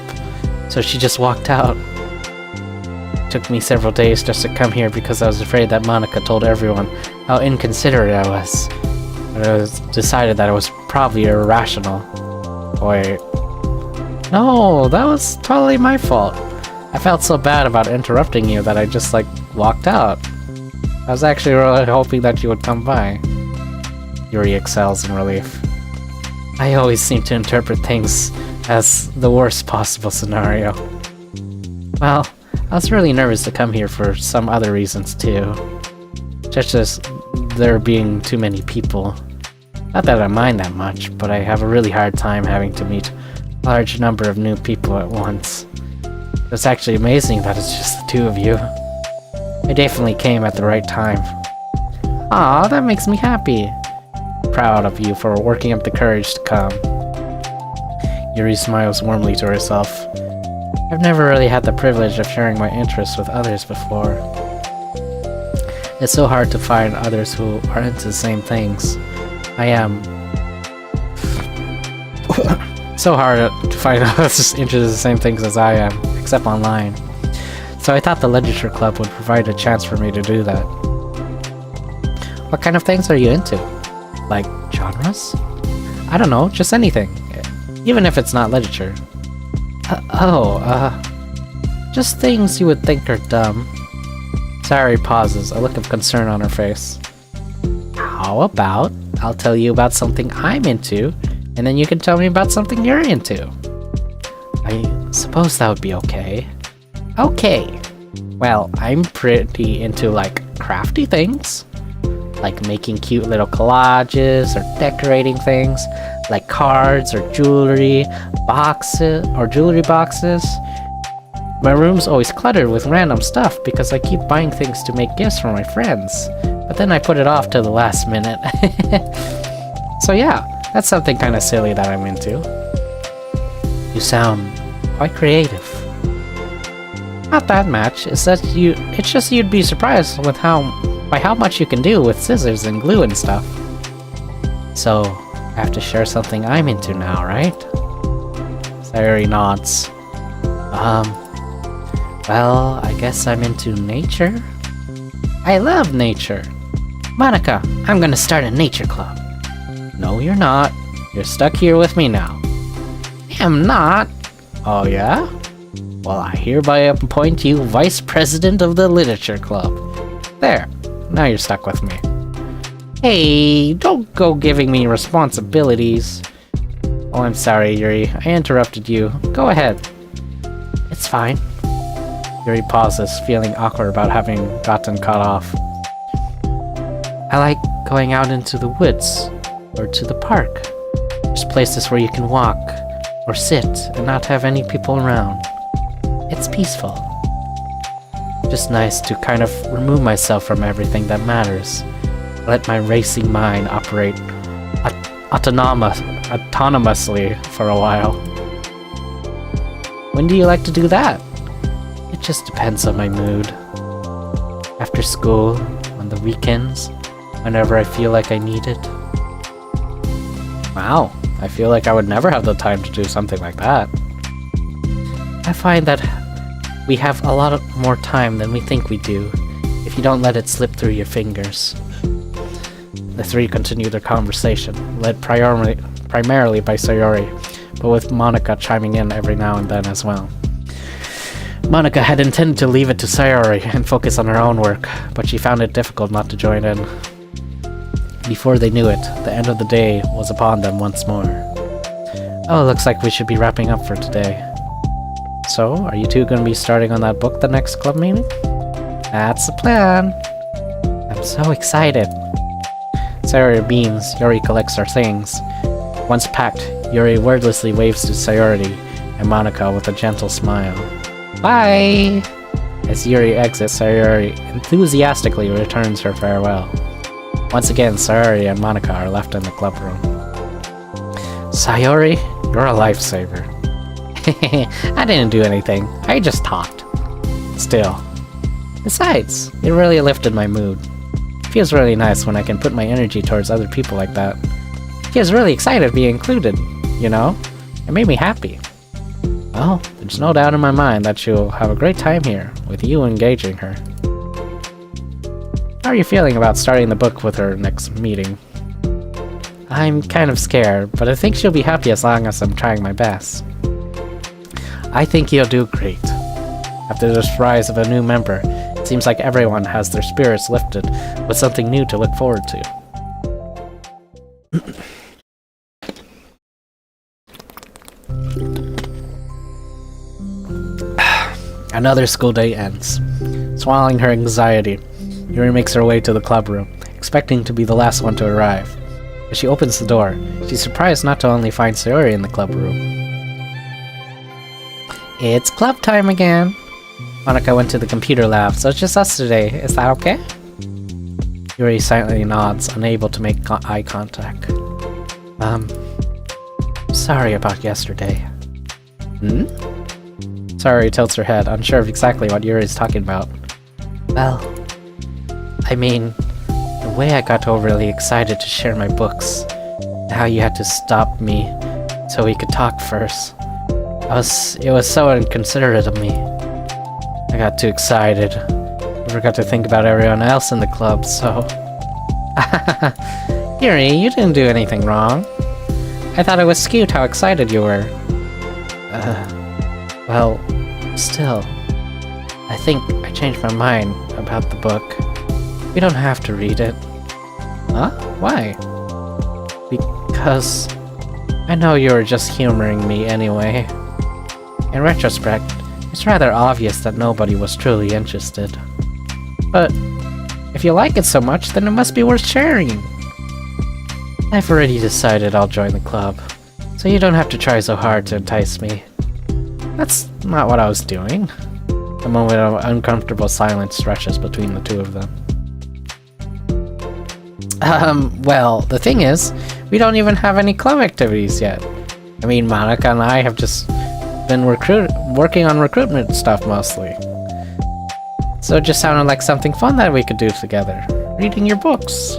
so she just walked out. It took me several days just to come here because I was afraid that Monica told everyone how inconsiderate I was. But I decided that it was probably irrational. Wait. No, that was totally my fault. I felt so bad about interrupting you that I just, walked out. I was actually really hoping that you would come by. Yuri exhales in relief. I always seem to interpret things as the worst possible scenario. Well, I was really nervous to come here for some other reasons too. Just as there being too many people. Not that I mind that much, but I have a really hard time having to meet a large number of new people at once. It's actually amazing that it's just the two of you. I definitely came at the right time. Aw, that makes me happy. Proud of you for working up the courage to come. Yuri smiles warmly to herself. I've never really had the privilege of sharing my interests with others before. It's so hard to find others who are into the same things. I am. So hard to find others into the same things as I am, except online. So I thought the literature club would provide a chance for me to do that. What kind of things are you into? Like genres? I don't know, just anything. Even if it's not literature. Just things you would think are dumb. Sayori pauses, a look of concern on her face. How about I'll tell you about something I'm into, and then you can tell me about something you're into. I suppose that would be okay. Okay. Well, I'm pretty into, crafty things, like making cute little collages or decorating things, like cards or jewelry boxes. My room's always cluttered with random stuff because I keep buying things to make gifts for my friends, but then I put it off till the last minute. So yeah, that's something kind of silly that I'm into. You sound quite creative. Not that much. It's just you'd be surprised by how much you can do with scissors and glue and stuff. So, I have to share something I'm into now, right? Sayori nods. Well, I guess I'm into nature? I love nature! Monica, I'm gonna start a nature club. No, you're not. You're stuck here with me now. I'm not. Oh yeah? Well, I hereby appoint you Vice President of the Literature Club. There. Now you're stuck with me. Hey, don't go giving me responsibilities. Oh, I'm sorry, Yuri. I interrupted you. Go ahead. It's fine. Yuri pauses, feeling awkward about having gotten cut off. I like going out into the woods, or to the park. There's places where you can walk, or sit, and not have any people around. It's peaceful. Just nice to kind of remove myself from everything that matters. Let my racing mind operate autonomously for a while. When do you like to do that? It just depends on my mood. After school, on the weekends, whenever I feel like I need it. Wow, I feel like I would never have the time to do something like that. I find that we have a lot more time than we think we do, if you don't let it slip through your fingers. The three continue their conversation, led primarily by Sayori, but with Monica chiming in every now and then as well. Monica had intended to leave it to Sayori and focus on her own work, but she found it difficult not to join in. Before they knew it, the end of the day was upon them once more. Oh, looks like we should be wrapping up for today. So, are you two going to be starting on that book the next club meeting? That's the plan. I'm so excited. Sayori beams, Yuri collects her things. Once packed, Yuri wordlessly waves to Sayori and Monica with a gentle smile. Bye! As Yuri exits, Sayori enthusiastically returns her farewell. Once again, Sayori and Monica are left in the club room. Sayori, you're a lifesaver. I didn't do anything. I just talked. Still. Besides, it really lifted my mood. It feels really nice when I can put my energy towards other people like that. She was really excited to be included, you know? It made me happy. Well, there's no doubt in my mind that she'll have a great time here, with you engaging her. How are you feeling about starting the book with her next meeting? I'm kind of scared, but I think she'll be happy as long as I'm trying my best. I think you'll do great. After this rise of a new member, it seems like everyone has their spirits lifted with something new to look forward to. Another school day ends. Swallowing her anxiety, Yuri makes her way to the club room, expecting to be the last one to arrive. As she opens the door, she's surprised not to only find Sayori in the club room. It's club time again. Monica went to the computer lab, so it's just us today. Is that okay? Yuri silently nods, unable to make eye contact. Sorry about yesterday. Sayori tilts her head, unsure of exactly what Yuri is talking about. Well, I mean, the way I got overly excited to share my books, and how you had to stop me so we could talk first. It was so inconsiderate of me. I got too excited. I forgot to think about everyone else in the club, so... Yuri, you didn't do anything wrong. I thought it was cute how excited you were. Well, still. I think I changed my mind about the book. We don't have to read it. Huh? Why? Because... I know you were just humoring me anyway. In retrospect, it's rather obvious that nobody was truly interested. But If you like it so much, then it must be worth sharing. I've already decided I'll join the club, so you don't have to try so hard to entice me. That's not what I was doing. A moment of uncomfortable silence stretches between the two of them. Well, the thing is, we don't even have any club activities yet. I mean, Monica and I have just been working on recruitment stuff mostly. So it just sounded like something fun that we could do together. Reading your books.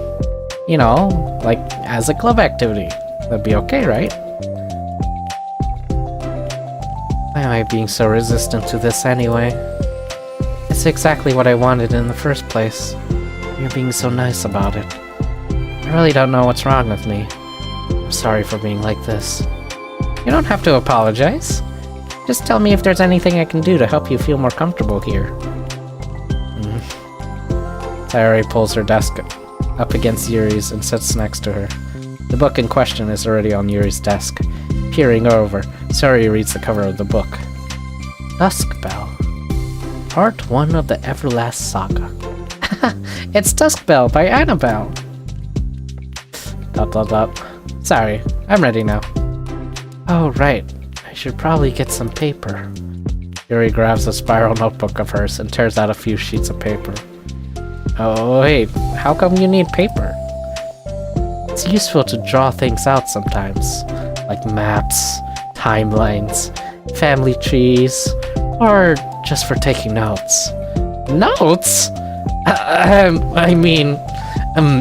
You know, like as a club activity. That'd be okay, right? Why am I being so resistant to this anyway? It's exactly what I wanted in the first place. You're being so nice about it. I really don't know what's wrong with me. I'm sorry for being like this. You don't have to apologize. Just tell me if there's anything I can do to help you feel more comfortable here. Sayori pulls her desk up against Yuri's and sits next to her. The book in question is already on Yuri's desk. Peering over, Sayori reads the cover of the book. Dusk Bell. Part 1 of the Everlast Saga. It's Dusk Bell by Annabelle. ... Sorry, I'm ready now. Oh, right. I should probably get some paper. Yuri grabs a spiral notebook of hers and tears out a few sheets of paper. Oh, wait. How come you need paper? It's useful to draw things out sometimes. Like maps, timelines, family trees, or just for taking notes. Notes?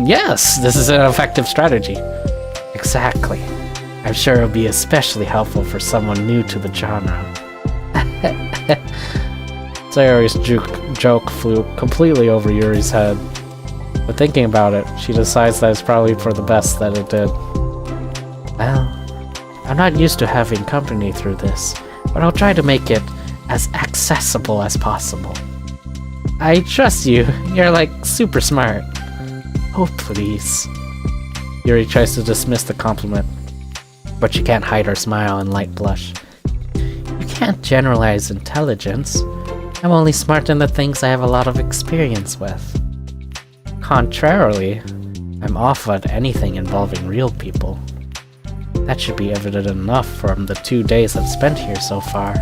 Yes, this is an effective strategy. Exactly. I'm sure it'll be especially helpful for someone new to the genre. Sayori's joke flew completely over Yuri's head. But thinking about it, she decides that it's probably for the best that it did. Well, I'm not used to having company through this, but I'll try to make it as accessible as possible. I trust you. You're like super smart. Oh, please. Yuri tries to dismiss the compliment, but she can't hide her smile and light blush. You can't generalize intelligence. I'm only smart in the things I have a lot of experience with. Contrarily, I'm awful at anything involving real people. That should be evident enough from the 2 days I've spent here so far.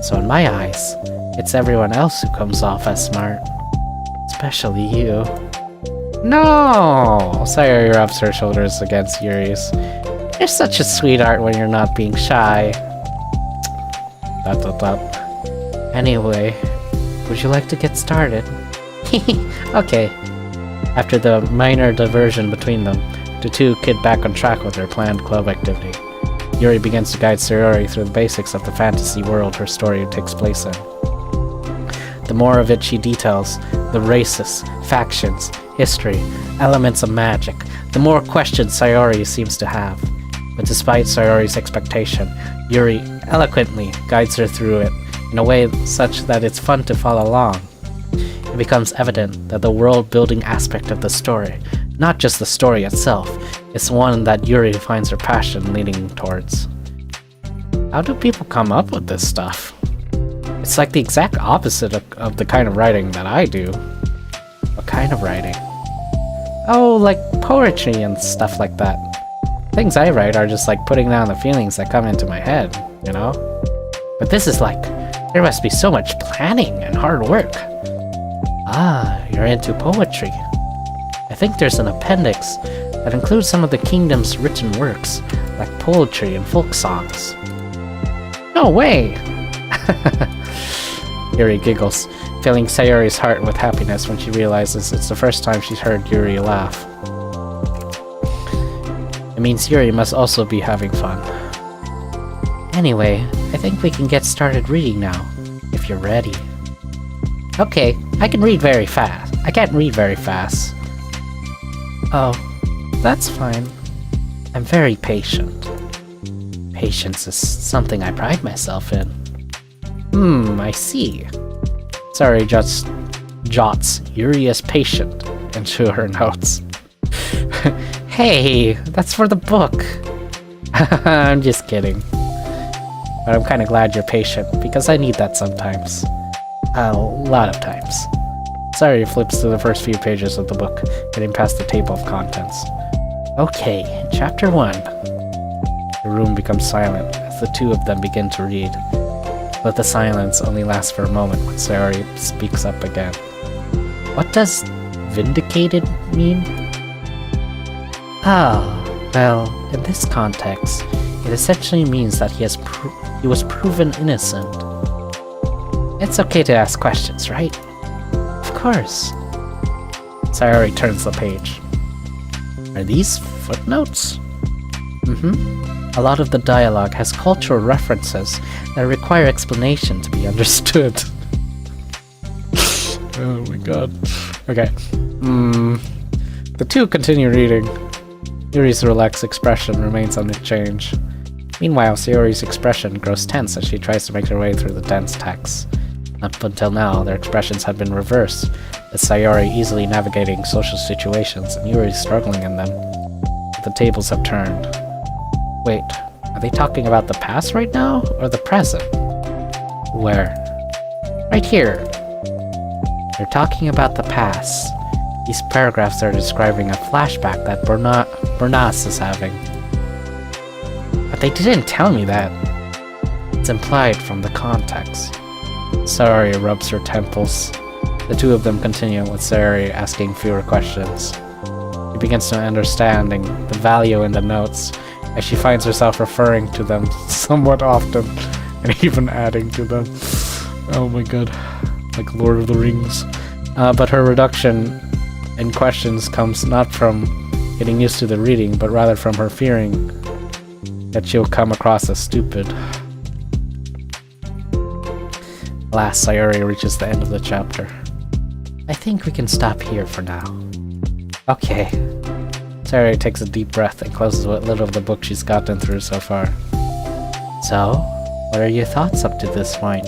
So in my eyes, it's everyone else who comes off as smart. Especially you. No! Sayori rubs her shoulders against Yuri's. You're such a sweetheart when you're not being shy. ... Anyway, would you like to get started? Okay. After the minor diversion between them, the two get back on track with their planned club activity. Yuri begins to guide Sayori through the basics of the fantasy world her story takes place in. The more of it she details, the races, factions, history, elements of magic, the more questions Sayori seems to have. But despite Sayori's expectation, Yuri eloquently guides her through it in a way such that it's fun to follow along. It becomes evident that the world-building aspect of the story, not just the story itself, is one that Yuri finds her passion leaning towards. How do people come up with this stuff? It's like the exact opposite of the kind of writing that I do. What kind of writing? Oh, like poetry and stuff like that. Things I write are just like putting down the feelings that come into my head, you know? But this is like, there must be so much planning and hard work. Ah, you're into poetry. I think there's an appendix that includes some of the kingdom's written works, like poetry and folk songs. No way! Yuri giggles, filling Sayori's heart with happiness when she realizes it's the first time she's heard Yuri laugh. It means Yuri must also be having fun. Anyway, I think we can get started reading now, if you're ready. Okay, I can read very fast. I can't read very fast. Oh, that's fine. I'm very patient. Patience is something I pride myself in. I see. Sorry, jots Yuri is patient into her notes. Hey, that's for the book. I'm just kidding. But I'm kind of glad you're patient, because I need that sometimes. A lot of times. Sayori flips to the first few pages of the book, getting past the table of contents. Okay, chapter 1. The room becomes silent as the two of them begin to read. But the silence only lasts for a moment when Sayori speaks up again. What does vindicated mean? Ah, well, in this context, it essentially means that he was proven innocent. It's okay to ask questions, right? Of course. Sayori turns the page. Are these footnotes? A lot of the dialogue has cultural references that require explanation to be understood. Oh my god. Okay. The two continue reading. Yuri's relaxed expression remains unchanged. Meanwhile, Sayori's expression grows tense as she tries to make her way through the dense text. Up until now, their expressions had been reversed, with Sayori easily navigating social situations and Yuri struggling in them. But the tables have turned. Wait, are they talking about the past right now, or the present? Where? Right here. They're talking about the past. These paragraphs are describing a flashback that Bernas is having. But they didn't tell me that. It's implied from the context. Sayori rubs her temples. The two of them continue, with Sayori asking fewer questions. She begins to understanding the value in the notes, as she finds herself referring to them somewhat often, and even adding to them. Oh my god. Like Lord of the Rings. But her reduction in questions comes not from getting used to the reading, but rather from her fearing that she'll come across as stupid. Alas, Sayori reaches the end of the chapter. I think we can stop here for now. Okay. Sayori takes a deep breath and closes what little of the book she's gotten through so far. So, what are your thoughts up to this point?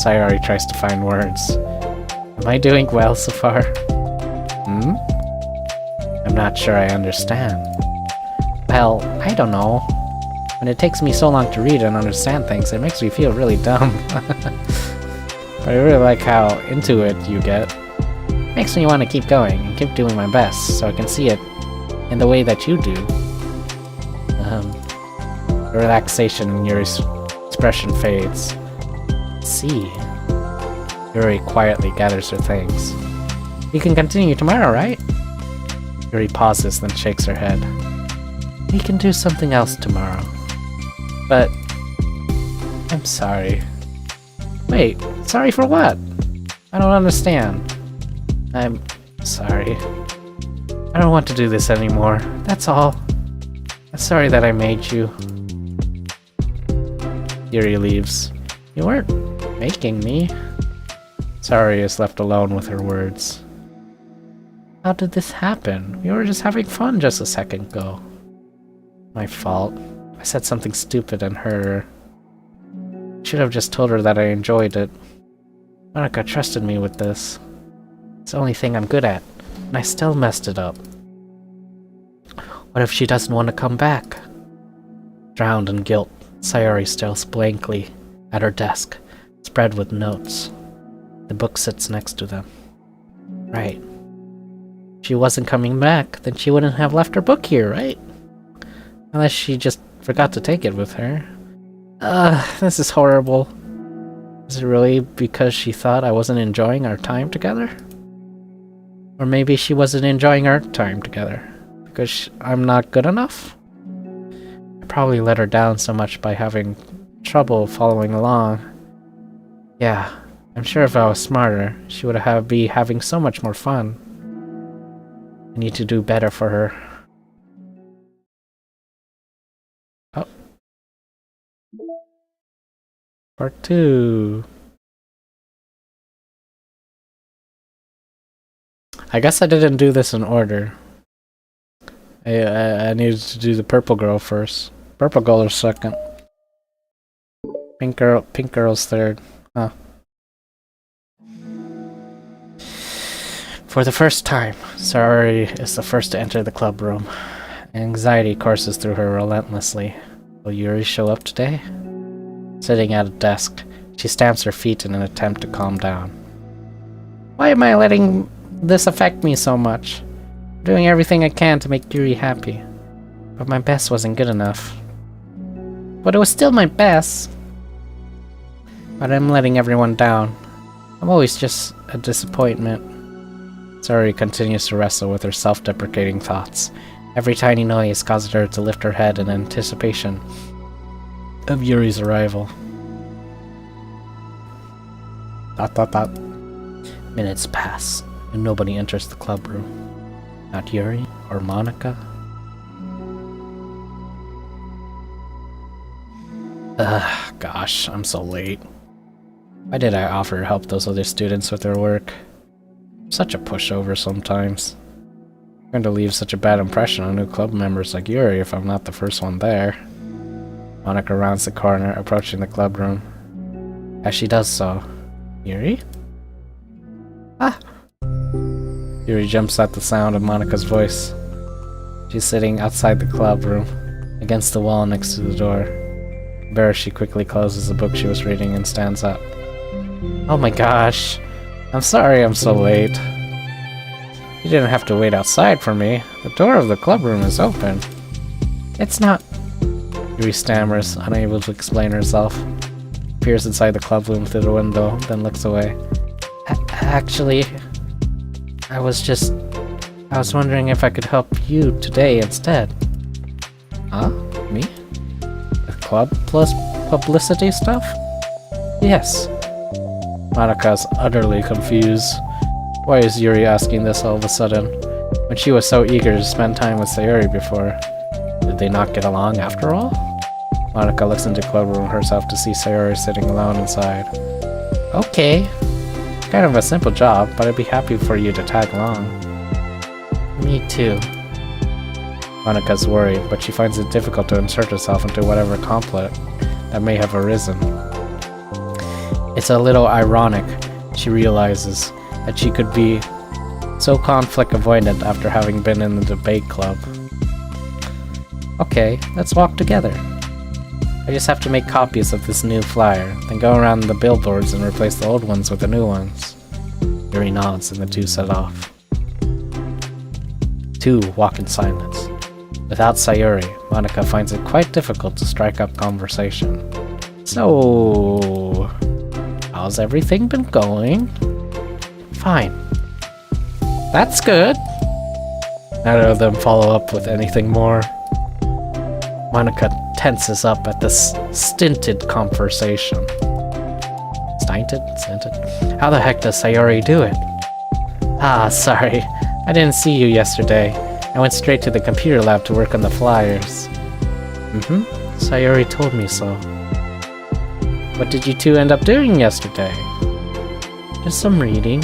Sayori tries to find words. Am I doing well so far? I'm not sure I understand. Well, I don't know. When it takes me so long to read and understand things, it makes me feel really dumb. But I really like how into it you get. Makes me want to keep going and keep doing my best, so I can see it in the way that you do. The relaxation in Yuri's expression fades. See. Yuri quietly gathers her things. You can continue tomorrow, right? Yuri pauses, then shakes her head. We can do something else tomorrow. But... I'm sorry. Wait, sorry for what? I don't understand. I'm sorry. I don't want to do this anymore. That's all. I'm sorry that I made you. Yuri leaves. You weren't making me. Sayori is left alone with her words. How did this happen? We were just having fun just a second ago. My fault. I said something stupid and hurt her. Should have just told her that I enjoyed it. Monica trusted me with this. It's the only thing I'm good at, and I still messed it up. What if she doesn't want to come back? Drowned in guilt, Sayori stares blankly at her desk, spread with notes. The book sits next to them. Right. If she wasn't coming back, then she wouldn't have left her book here, right? Unless she just forgot to take it with her. This is horrible. Is it really because she thought I wasn't enjoying our time together? Or maybe she wasn't enjoying our time together because I'm not good enough? I probably let her down so much by having trouble following along. Yeah, I'm sure if I was smarter, she would be having so much more fun. I need to do better for her. Oh. Part 2. I guess I didn't do this in order. I needed to do the purple girl first. Purple girl is second. Pink girl's third. Huh. For the first time, Sayori is the first to enter the club room. Anxiety courses through her relentlessly. Will Yuri show up today? Sitting at a desk, she stamps her feet in an attempt to calm down. Why am I letting this affect me so much? I'm doing everything I can to make Yuri happy. But my best wasn't good enough. But it was still my best. But I'm letting everyone down. I'm always just a disappointment. Sayori continues to wrestle with her self-deprecating thoughts. Every tiny noise causes her to lift her head in anticipation of Yuri's arrival. ... Minutes pass, and nobody enters the club room. Not Yuri or Monica. Ugh, gosh, I'm so late. Why did I offer to help those other students with their work? I'm such a pushover sometimes. I'm going to leave such a bad impression on new club members like Yuri if I'm not the first one there. Monica rounds the corner, approaching the club room. As she does so, Yuri? Ah! Yuri jumps at the sound of Monica's voice. She's sitting outside the club room, against the wall next to the door. Embarrassed, she quickly closes the book she was reading and stands up. Oh my gosh. I'm sorry I'm so late. You didn't have to wait outside for me. The door of the club room is open. It's not... Yuri stammers, unable to explain herself. Peers inside the club room through the window, then looks away. Actually, I was wondering if I could help you today instead. Huh? Me? The club plus publicity stuff? Yes. Monika's utterly confused. Why is Yuri asking this all of a sudden, when she was so eager to spend time with Sayori before? Did they not get along after all? Monica looks into the club room herself to see Sayori sitting alone inside. Okay. Kind of a simple job, but I'd be happy for you to tag along. Me too. Monika's worried, but she finds it difficult to insert herself into whatever conflict that may have arisen. It's a little ironic, she realizes, that she could be so conflict avoidant after having been in the debate club. Okay, let's walk together. I just have to make copies of this new flyer, then go around the billboards and replace the old ones with the new ones. Yuri nods and the two set off. Two walk in silence. Without Sayori, Monica finds it quite difficult to strike up conversation. So... how's everything been going? Fine. That's good. Neither of them follow up with anything more. Monica tenses up at this stinted conversation. Stinted? How the heck does Sayori do it? Ah, sorry. I didn't see you yesterday. I went straight to the computer lab to work on the flyers. Sayori told me so. What did you two end up doing yesterday? Just some reading.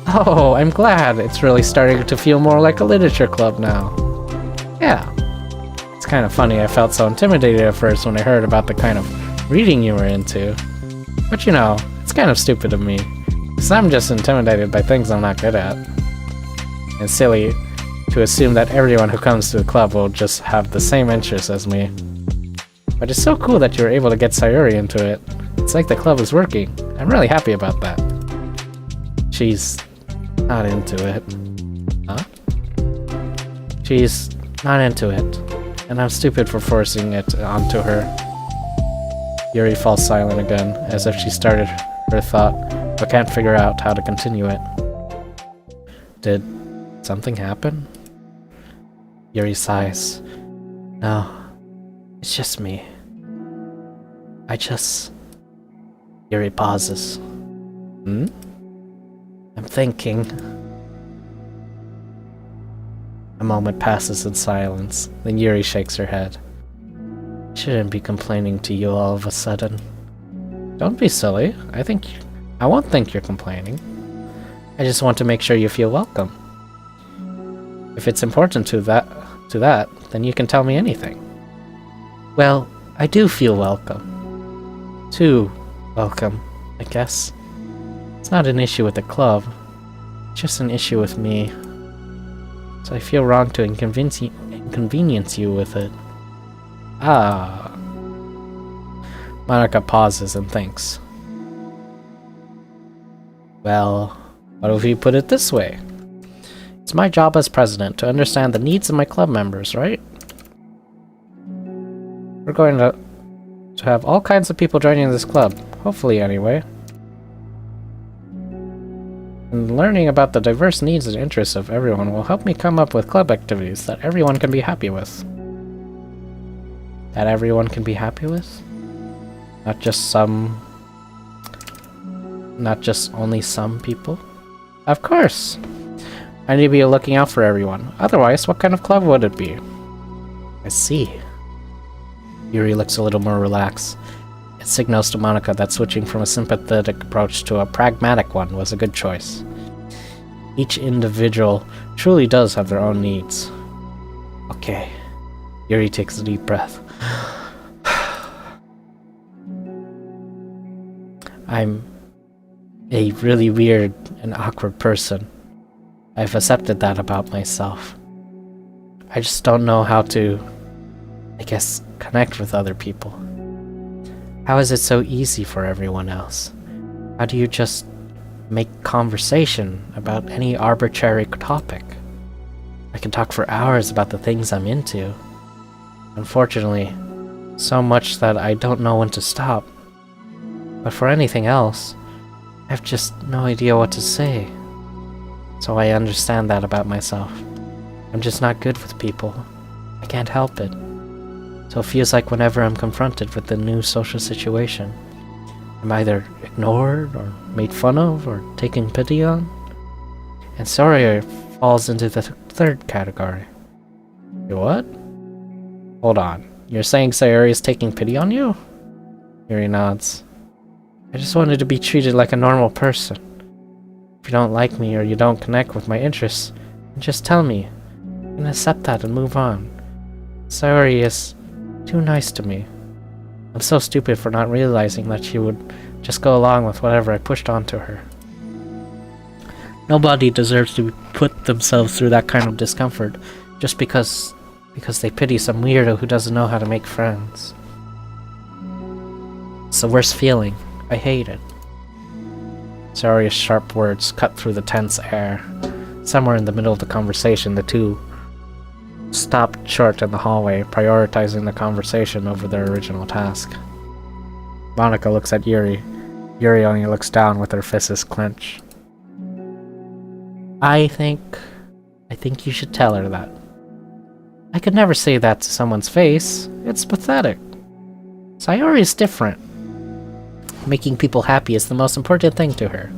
Oh, I'm glad. It's really starting to feel more like a literature club now. Yeah. It's kind of funny, I felt so intimidated at first when I heard about the kind of reading you were into. But you know, it's kind of stupid of me, because I'm just intimidated by things I'm not good at. And silly to assume that everyone who comes to the club will just have the same interests as me. But it's so cool that you were able to get Sayori into it. It's like the club is working. I'm really happy about that. She's not into it. Huh? She's not into it. And I'm stupid for forcing it onto her. Yuri falls silent again, as if she started her thought, but can't figure out how to continue it. Did something happen? Yuri sighs. No, it's just me. Yuri pauses. I'm thinking. A moment passes in silence, then Yuri shakes her head. I shouldn't be complaining to you all of a sudden. Don't be silly. I won't think you're complaining. I just want to make sure you feel welcome. If it's important to that, then you can tell me anything. Well, I do feel welcome. Too welcome, I guess. It's not an issue with the club. It's just an issue with me. So I feel wrong to inconvenience you with it. Ah. Monica pauses and thinks. Well, what if we put it this way? It's my job as president to understand the needs of my club members, right? We're going to have all kinds of people joining this club. Hopefully, anyway. And learning about the diverse needs and interests of everyone will help me come up with club activities that everyone can be happy with. That everyone can be happy with? Not just only some people? Of course! I need to be looking out for everyone. Otherwise, what kind of club would it be? I see. Yuri looks a little more relaxed. It signals to Monica that switching from a sympathetic approach to a pragmatic one was a good choice. Each individual truly does have their own needs. Okay. Yuri takes a deep breath. I'm a really weird and awkward person. I've accepted that about myself. I just don't know how to, I guess, connect with other people. How is it so easy for everyone else? How do you just make conversation about any arbitrary topic? I can talk for hours about the things I'm into. Unfortunately, so much that I don't know when to stop. But for anything else, I have just no idea what to say. So I understand that about myself. I'm just not good with people. I can't help it. So it feels like whenever I'm confronted with a new social situation, I'm either ignored or made fun of or taken pity on. And Sawyer falls into the third category. You what? Hold on. You're saying Sayori is taking pity on you? Yuri nods. I just wanted to be treated like a normal person. If you don't like me or you don't connect with my interests, then just tell me. And accept that and move on. Sayori is too nice to me. I'm so stupid for not realizing that she would just go along with whatever I pushed onto her. Nobody deserves to put themselves through that kind of discomfort just because they pity some weirdo who doesn't know how to make friends. It's the worst feeling. I hate it. Saria's sharp words cut through the tense air. Somewhere in the middle of the conversation, the two stopped short in the hallway, prioritizing the conversation over their original task. Monica looks at Yuri. Yuri only looks down with her fists clenched. I think you should tell her that. I could never say that to someone's face. It's pathetic. Sayori is different. Making people happy is the most important thing to her.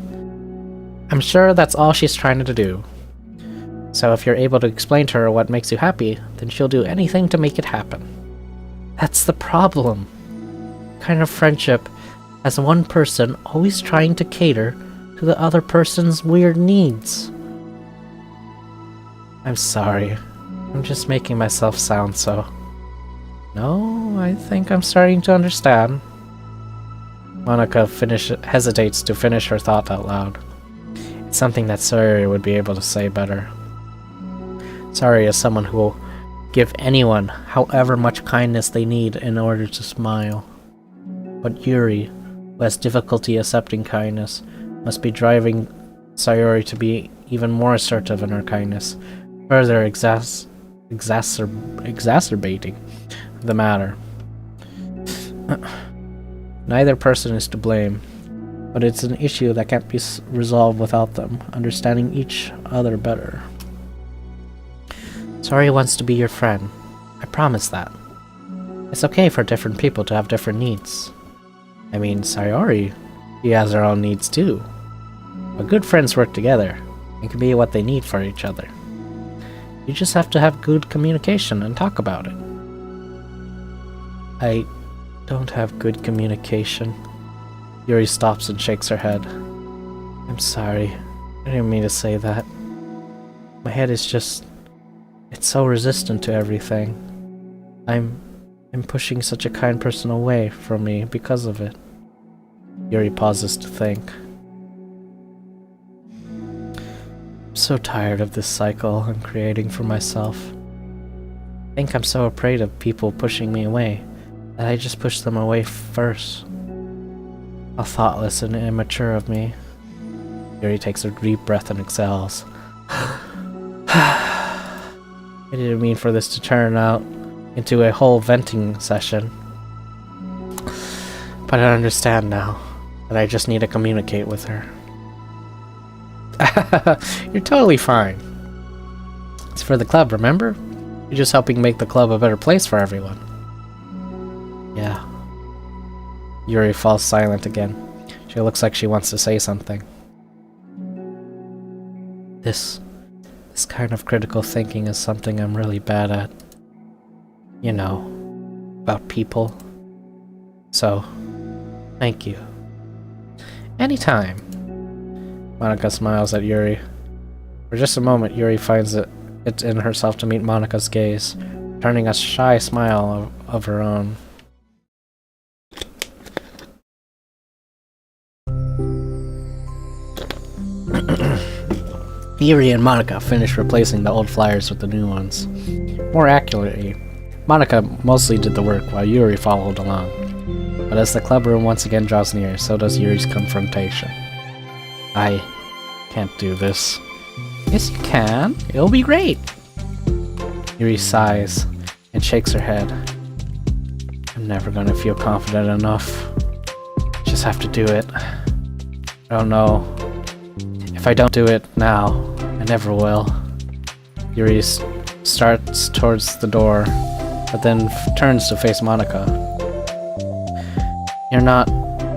I'm sure that's all she's trying to do. So if you're able to explain to her what makes you happy, then she'll do anything to make it happen. That's the problem. Kind of friendship has one person always trying to cater to the other person's weird needs. I'm sorry. I'm just making myself sound so. No, I think I'm starting to understand. Monica hesitates to finish her thought out loud. It's something that Sawyer would be able to say better. Sawyer is someone who will give anyone however much kindness they need in order to smile. But Yuri, who has difficulty accepting kindness, must be driving Sayori to be even more assertive in her kindness, further exacerbating the matter. Neither person is to blame, but it's an issue that can't be resolved without them understanding each other better. Sayori wants to be your friend. I promise that. It's okay for different people to have different needs. I mean, Sayori, she has her own needs too. But good friends work together and can be what they need for each other. You just have to have good communication and talk about it. I don't have good communication. Yuri stops and shakes her head. I'm sorry. I didn't mean to say that. My head is just... it's so resistant to everything. I'm pushing such a kind person away from me because of it. Yuri pauses to think. I'm so tired of this cycle I'm creating for myself. I think I'm so afraid of people pushing me away that I just push them away first. How thoughtless and immature of me. Yuri takes a deep breath and exhales. I didn't mean for this to turn out into a whole venting session. But I understand now that I just need to communicate with her. You're totally fine. It's for the club, remember? You're just helping make the club a better place for everyone. Yeah. Yuri falls silent again. She looks like she wants to say something. This kind of critical thinking is something I'm really bad at. You know, about people. So, thank you. Anytime. Monika smiles at Yuri. For just a moment, Yuri finds it in herself to meet Monika's gaze, turning a shy smile of her own. Yuri and Monika finish replacing the old flyers with the new ones. More accurately, Monika mostly did the work while Yuri followed along. But as the club room once again draws near, so does Yuri's confrontation. I can't do this. Yes, you can. It'll be great. Yuri sighs and shakes her head. I'm never gonna feel confident enough. Just have to do it. I don't know. If I don't do it now, I never will. Yuri starts towards the door, but then turns to face Monika. You're not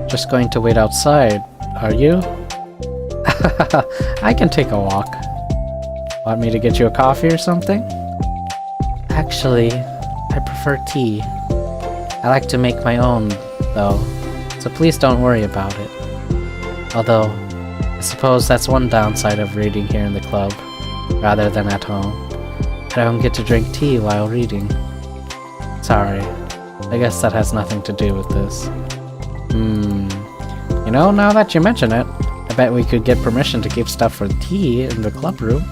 just going to wait outside, are you? I can take a walk. Want me to get you a coffee or something? Actually, I prefer tea. I like to make my own, though, so please don't worry about it. Although, I suppose that's one downside of reading here in the club, rather than at home. But I don't get to drink tea while reading. Sorry, I guess that has nothing to do with this. You know, now that you mention it, I bet we could get permission to keep stuff for tea in the club room.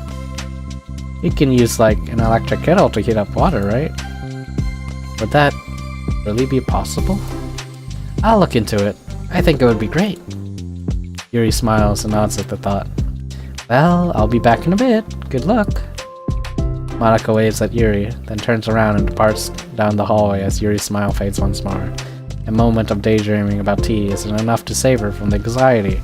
You can use, like, an electric kettle to heat up water, right? Would that really be possible? I'll look into it. I think it would be great. Yuri smiles and nods at the thought. Well, I'll be back in a bit. Good luck. Monika waves at Yuri, then turns around and departs down the hallway as Yuri's smile fades once more. A moment of daydreaming about tea isn't enough to save her from the anxiety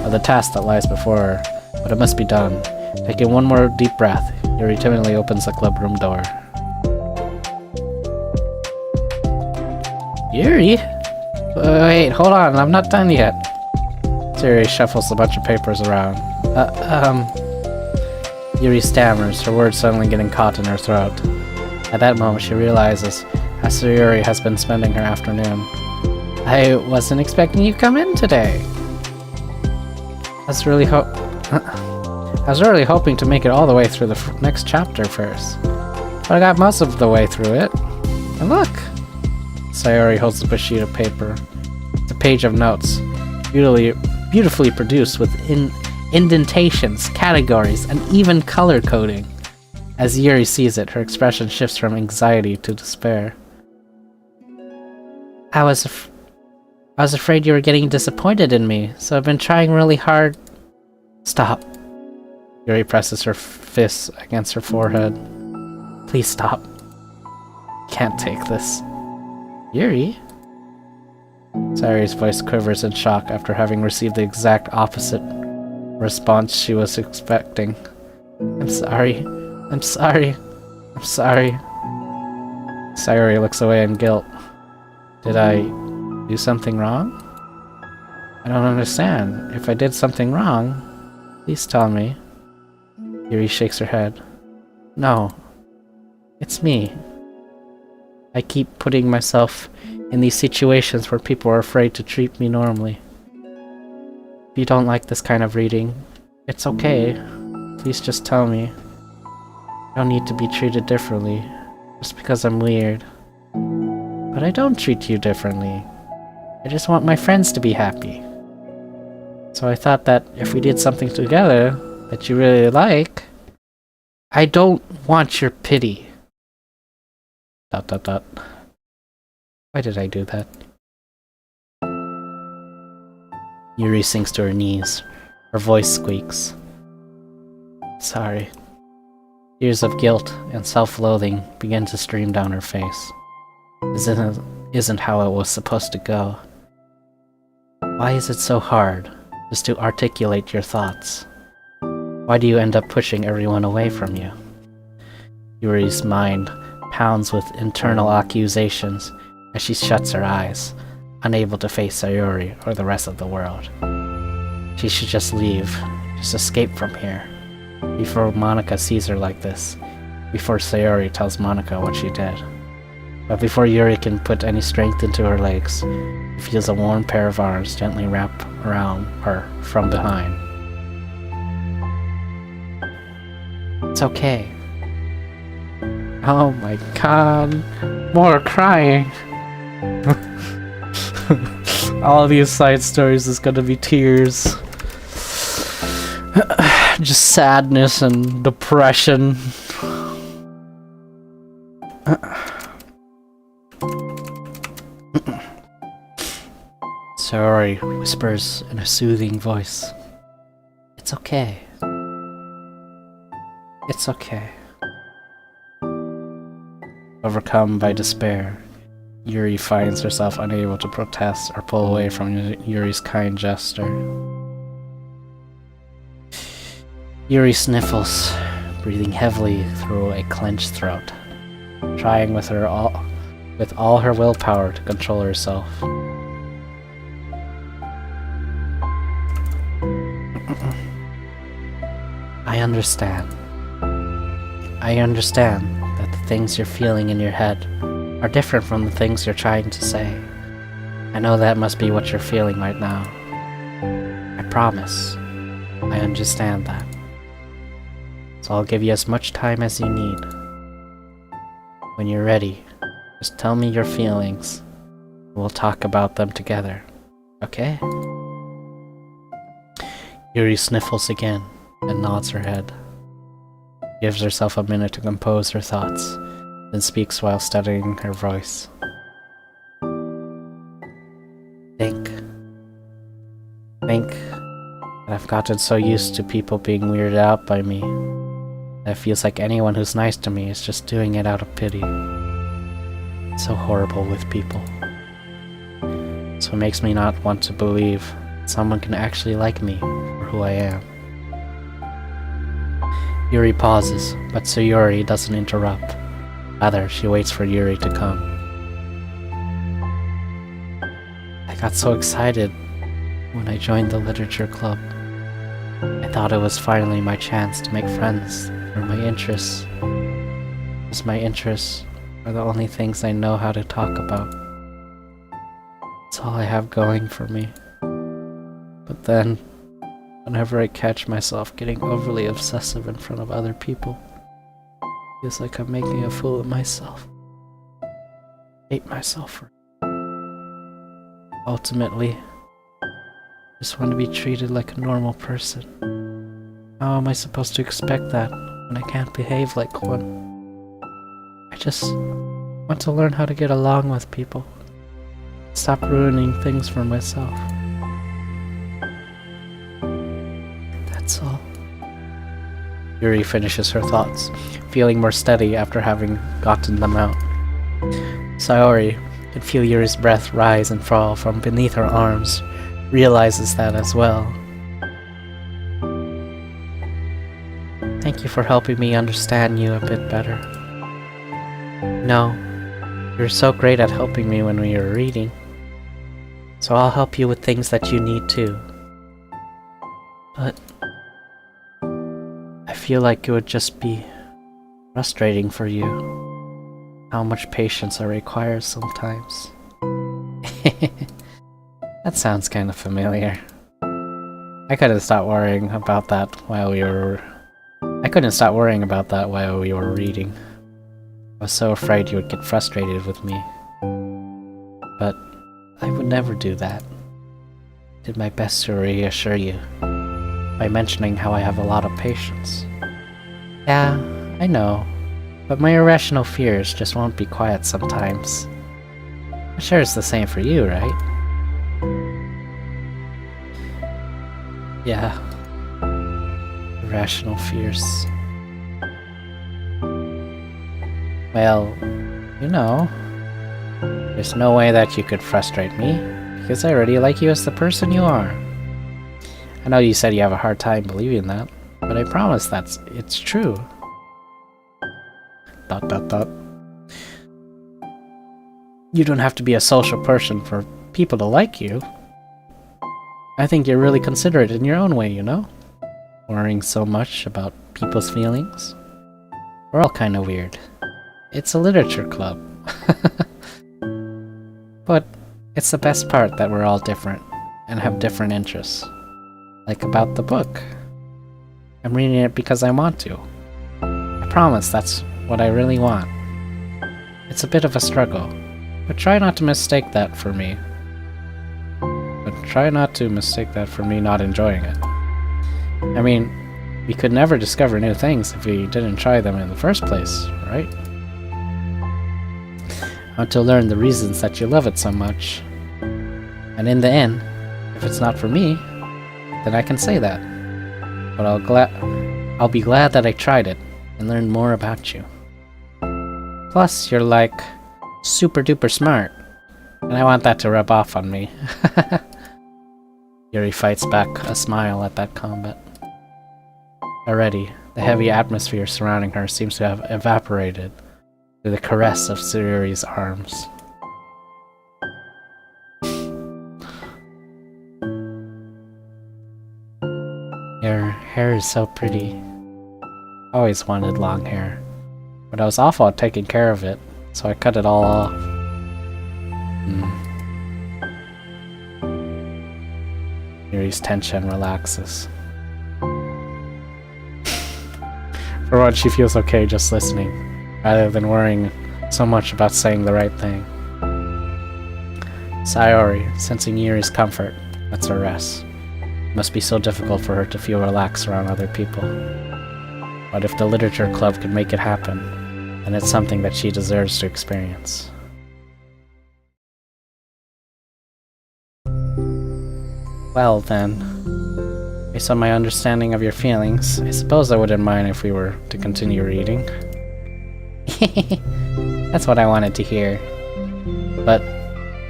of the task that lies before her, but it must be done. Taking one more deep breath, Yuri timidly opens the clubroom door. Yuri? Wait, hold on, I'm not done yet. Yuri shuffles a bunch of papers around. Yuri stammers, her words suddenly getting caught in her throat. At that moment, she realizes how Yuri has been spending her afternoon. I wasn't expecting you to come in today. I was really hoping to make it all the way through the next chapter first. But I got most of the way through it. And look! Sayori holds up a sheet of paper. It's a page of notes, beautifully produced with indentations, categories, and even color coding. As Yuri sees it, her expression shifts from anxiety to despair. I was afraid you were getting disappointed in me, so I've been trying really hard. Stop. Yuri presses her fists against her forehead. Please stop. Can't take this. Yuri? Sayori's voice quivers in shock after having received the exact opposite response she was expecting. I'm sorry. I'm sorry. I'm sorry. Sayori looks away in guilt. Did I do something wrong? I don't understand. If I did something wrong, please tell me. Yuri shakes her head. No. It's me. I keep putting myself in these situations where people are afraid to treat me normally. If you don't like this kind of reading, it's okay. Please just tell me. I don't need to be treated differently, just because I'm weird. But I don't treat you differently. I just want my friends to be happy. So I thought that if we did something together that you really like... I don't want your pity. ... Why did I do that? Yuri sinks to her knees, Her voice squeaks. Sorry. Tears of guilt and self-loathing begin to stream down her face. This isn't how it was supposed to go. Why is it so hard just to articulate your thoughts? Why do you end up pushing everyone away from you? Yuri's mind pounds with internal accusations as she shuts her eyes, unable to face Sayori or the rest of the world. She should just leave, just escape from here, before Monica sees her like this, before Sayori tells Monica what she did. But before Yuri can put any strength into her legs, she feels a warm pair of arms gently wrap around her from behind. It's okay. Oh my god, more crying. All of these side stories is gonna be tears. Just sadness and depression. Sayori whispers in a soothing voice. It's okay. It's okay. Overcome by despair, Yuri finds herself unable to protest or pull away from Yuri's kind gesture. Yuri sniffles, breathing heavily through a clenched throat, trying with all her willpower to control herself. I understand. I understand that the things you're feeling in your head are different from the things you're trying to say. I know that must be what you're feeling right now. I promise. I understand that. So I'll give you as much time as you need. When you're ready, just tell me your feelings. We'll talk about them together. Okay? Yuri sniffles again and nods her head. Gives herself a minute to compose her thoughts, then speaks while steadying her voice. Think that I've gotten so used to people being weirded out by me that it feels like anyone who's nice to me is just doing it out of pity. It's so horrible with people. So it makes me not want to believe someone can actually like me for who I am. Yuri pauses, but Sayori doesn't interrupt. Rather, she waits for Yuri to come. I got so excited when I joined the literature club. I thought it was finally my chance to make friends, or my interests. Because my interests are the only things I know how to talk about. It's all I have going for me. But then, whenever I catch myself getting overly obsessive in front of other people, it feels like I'm making a fool of myself. I hate myself for it. Ultimately, I just want to be treated like a normal person. How am I supposed to expect that when I can't behave like one? I just want to learn how to get along with people. Stop ruining things for myself. That's all. Yuri finishes her thoughts, feeling more steady after having gotten them out. Sayori can feel Yuri's breath rise and fall from beneath her arms, realizes that as well. Thank you for helping me understand you a bit better. No, you're so great at helping me when we are reading. So I'll help you with things that you need too. But I feel like it would just be frustrating for you how much patience I require sometimes. That sounds kind of familiar. I couldn't stop worrying about that while we were reading. I was so afraid you would get frustrated with me. But I would never do that. I did my best to reassure you by mentioning how I have a lot of patience. Yeah, I know, but my irrational fears just won't be quiet sometimes. I'm sure it's the same for you, right? Yeah, Irrational fears. Well, you know, there's no way that you could frustrate me, because I already like you as the person you are. I know you said you have a hard time believing that, but I promise it's true. ... You don't have to be a social person for people to like you. I think you're really considerate in your own way, you know? Worrying so much about people's feelings. We're all kind of weird. It's a literature club. But it's the best part that we're all different and have different interests. Like about the book. I'm reading it because I want to. I promise that's what I really want. It's a bit of a struggle, but try not to mistake that for me. Not enjoying it. I mean, we could never discover new things if we didn't try them in the first place, right? I want to learn the reasons that you love it so much. And in the end, if it's not for me, then I can say that. But I'll be glad that I tried it and learned more about you. Plus, you're like super duper smart, and I want that to rub off on me. Yuri fights back a smile at that comment. Already, the heavy atmosphere surrounding her seems to have evaporated to the caress of Yuri's arms. Your hair is so pretty. I always wanted long hair, but I was awful at taking care of it, so I cut it all off. Yuri's tension relaxes. For once, she feels okay just listening, rather than worrying so much about saying the right thing. Sayori, sensing Yuri's comfort, lets her rest. It must be so difficult for her to feel relaxed around other people. But if the literature club could make it happen, then it's something that she deserves to experience. Well then, based on my understanding of your feelings, I suppose I wouldn't mind if we were to continue reading. That's what I wanted to hear. But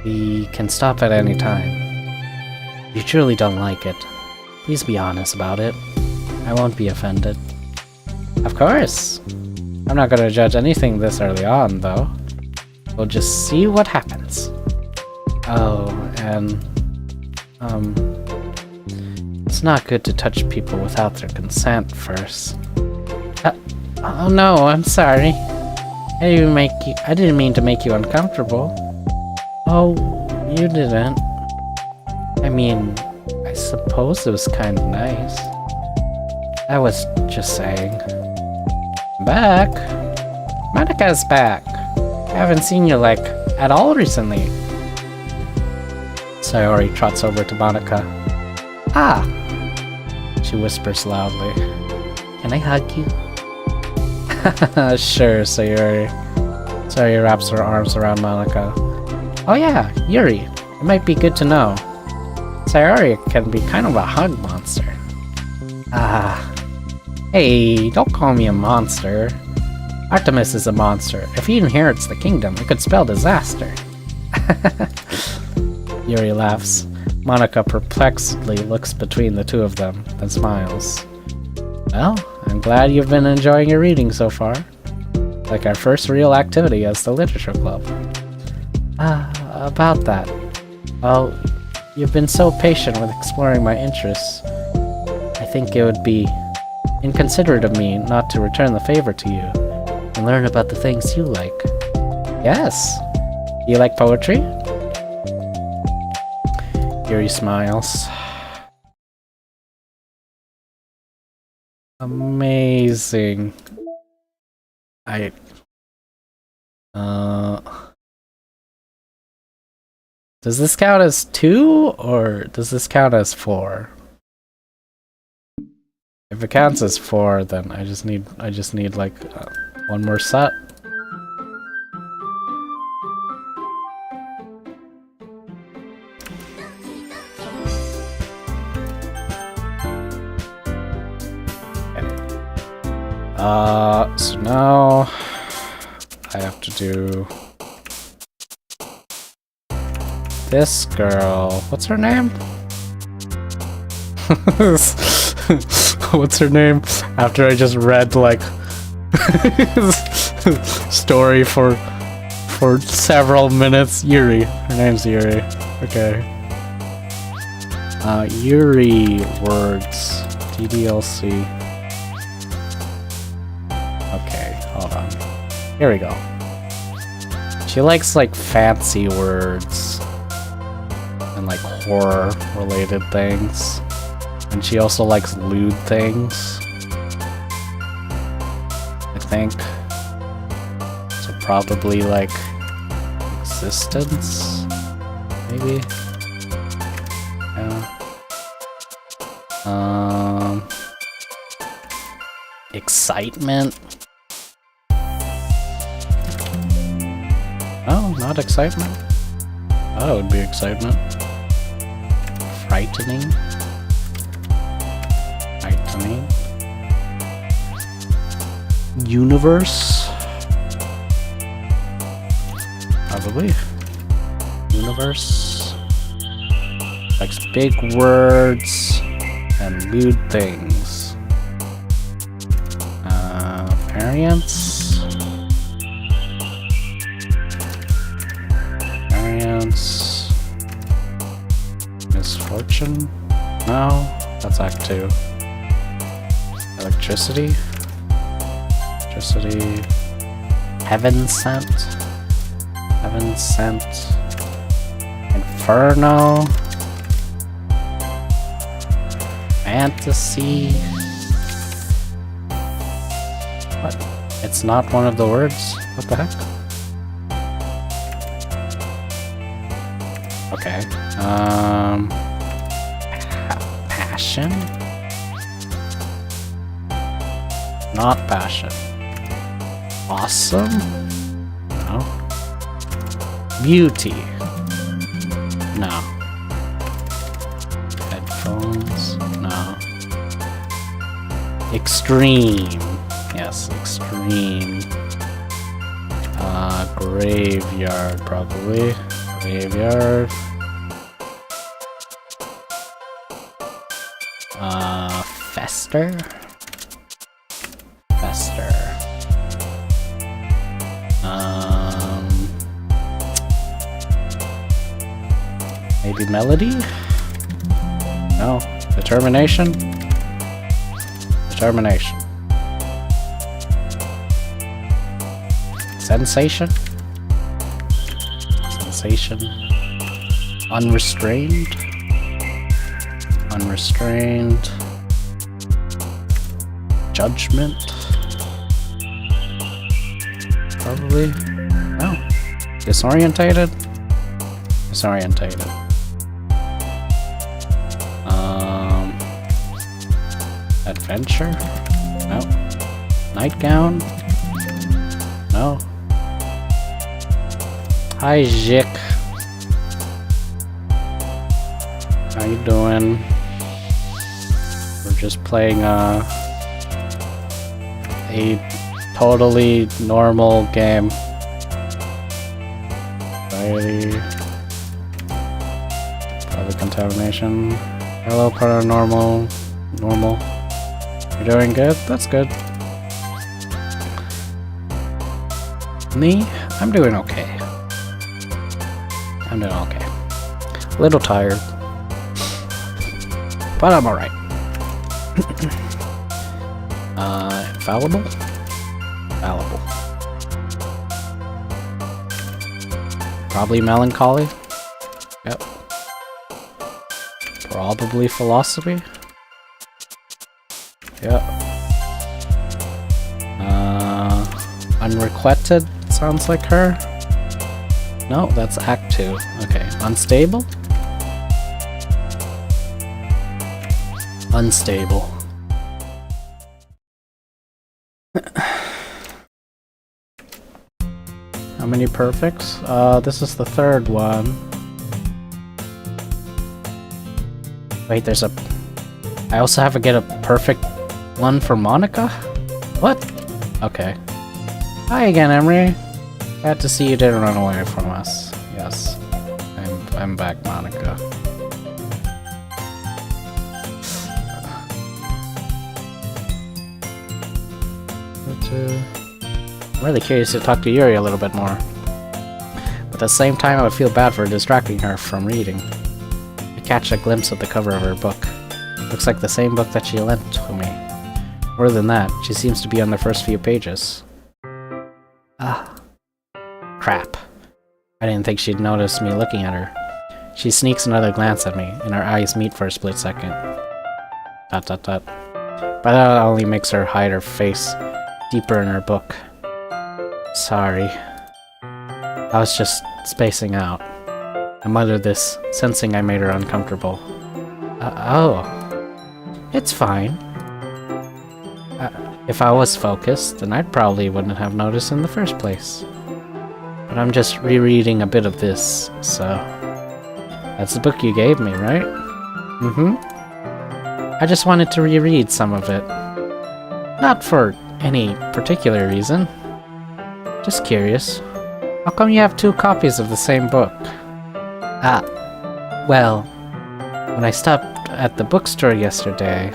we can stop at any time. If you truly don't like it, please be honest about it. I won't be offended. Of course! I'm not gonna judge anything this early on, though. We'll just see what happens. Oh, and... it's not good to touch people without their consent first. Oh no, I'm sorry. I didn't mean to make you uncomfortable. Oh, you didn't. I mean, I suppose it was kind of nice. I was just saying. Back? Monika's back. I haven't seen you, like, at all recently. Sayori trots over to Monika. Ah! She whispers loudly. Can I hug you? Sure, Sayori. Sayori wraps her arms around Monika. Oh yeah, Yuri. It might be good to know. Sayori can be kind of a hug monster. Ah. Hey, don't call me a monster. Artemis is a monster. If he inherits the kingdom, it could spell disaster. Yuri laughs. Monika perplexedly looks between the two of them, then smiles. Well, I'm glad you've been enjoying your reading so far. Like our first real activity as the literature club. About that. Well, you've been so patient with exploring my interests. I think it would be inconsiderate of me not to return the favor to you and learn about the things you like. Yes. Do you like poetry? Yuri smiles. Amazing. Does this count as 2 or does this count as 4? If it counts as 4, then I just need like one more set. So now I have to do this girl. What's her name? What's her name? After I just read like story for several minutes. Yuri. Her name's Yuri. Okay. Yuri words. DDLC. Okay, hold on. Here we go. She likes like fancy words and like horror related things. And she also likes lewd things, I think. So probably like existence, maybe? Yeah. Excitement? Oh, not excitement? That would be excitement. Frightening? Universe? Probably. Universe. Likes big words and lewd things. Variance. Variance. Misfortune? No, that's Act 2. Electricity. Electricity. Heaven sent. Heaven sent. Inferno. Fantasy. What? It's not one of the words? What the heck? Okay. Passion? Not passion. Awesome? No. Beauty? No. Headphones? No. Extreme? Yes, extreme. Graveyard, probably. Graveyard. Fester? Fester. Maybe melody? No. Determination? Determination. Sensation? Sensation. Unrestrained? Unrestrained. Judgment? Probably. No. Disorientated? Disorientated. Adventure? No. Nightgown? No. Hi, Jik. How you doing? We're just playing a totally normal game. Variety. Probably contamination. Hello, paranormal. Normal. You're doing good? That's good. Me? I'm doing okay. I'm doing okay. A little tired. But I'm alright. Infallible? Fallible. Probably melancholy. Yep. Probably philosophy. Yep. Unrequited sounds like her. No, that's Act 2. Okay. Unstable? Unstable. How many perfects? This is the third one. Wait, there's a... I also have to get a perfect one for Monica? What? Okay. Hi again, Emery. Glad to see you didn't run away from us. Yes. I'm back, Monica. I'm really curious to talk to Yuri a little bit more. But at the same time, I would feel bad for distracting her from reading. I catch a glimpse of the cover of her book. Looks like the same book that she lent to me. More than that, she seems to be on the first few pages. Ah. Crap. I didn't think she'd notice me looking at her. She sneaks another glance at me, and our eyes meet for a split second. ... But that only makes her hide her face deeper in her book. Sorry. I was just spacing out. I muttered this, sensing I made her uncomfortable. Oh. It's fine. If I was focused, then I probably wouldn't have noticed in the first place. But I'm just rereading a bit of this, so... That's the book you gave me, right? Mm-hmm. I just wanted to reread some of it. Not for any particular reason. Just curious. How come you have 2 copies of the same book? Well... When I stopped at the bookstore yesterday...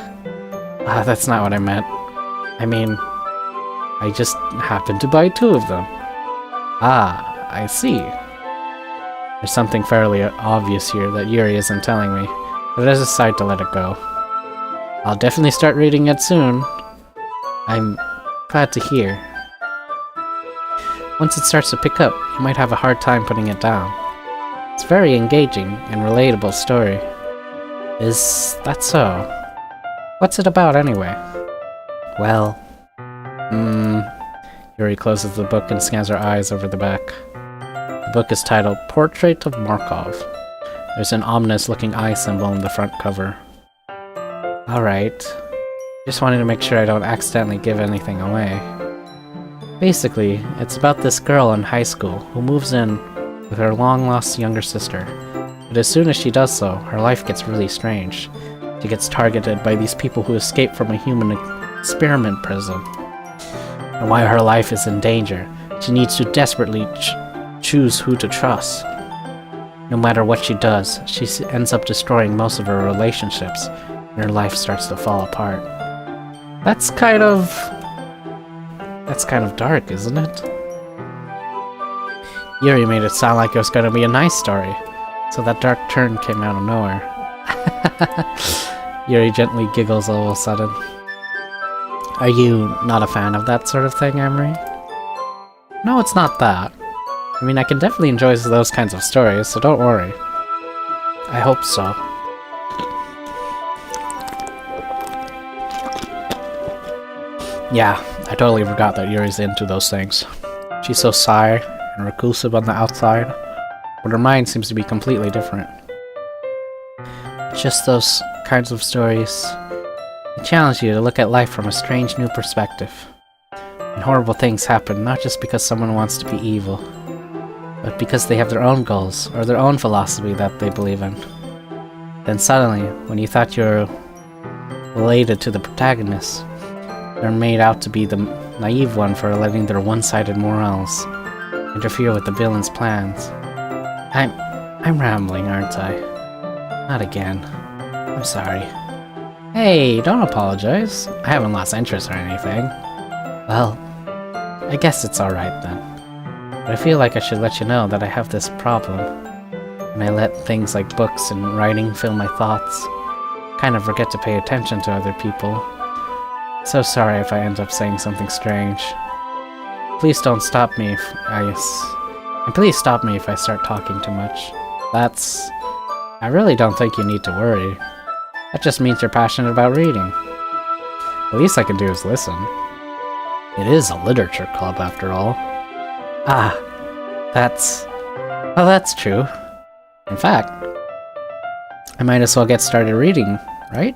that's not what I meant. I mean... I just happened to buy 2 of them. I see. There's something fairly obvious here that Yuri isn't telling me, but I decide to let it go. I'll definitely start reading it soon. I'm glad to hear. Once it starts to pick up, you might have a hard time putting it down. It's a very engaging and relatable story. Is that so? What's it about anyway? Well... Yuri closes the book and scans her eyes over the back. The book is titled Portrait of Markov. There's an ominous-looking eye symbol in the front cover. Alright. Just wanted to make sure I don't accidentally give anything away. Basically, it's about this girl in high school who moves in with her long-lost younger sister. But as soon as she does so, her life gets really strange. She gets targeted by these people who escape from a human experiment prison. And while her life is in danger, she needs to desperately choose who to trust. No matter what she does, she ends up destroying most of her relationships, and her life starts to fall apart. That's kind of dark, isn't it? Yuri made it sound like it was going to be a nice story, so that dark turn came out of nowhere. Yuri gently giggles all of a sudden. Are you not a fan of that sort of thing, Emery? No, it's not that. I mean, I can definitely enjoy those kinds of stories, so don't worry. I hope so. Yeah, I totally forgot that Yuri's into those things. She's so shy and reclusive on the outside, but her mind seems to be completely different. Just those kinds of stories... They challenge you to look at life from a strange new perspective. And horrible things happen not just because someone wants to be evil, but because they have their own goals or their own philosophy that they believe in. Then suddenly, when you thought you were related to the protagonist, they're made out to be the naive one for letting their one-sided morals interfere with the villain's plans. I'm rambling, aren't I? Not again. I'm sorry. Hey, don't apologize. I haven't lost interest or anything. Well, I guess it's alright then. But I feel like I should let you know that I have this problem. And I let things like books and writing fill my thoughts. Kind of forget to pay attention to other people. So sorry if I end up saying something strange. Please don't stop me if and please stop me if I start talking too much. I really don't think you need to worry. That just means you're passionate about reading. The least I can do is listen. It is a literature club, after all. Well, that's true. In fact, I might as well get started reading, right?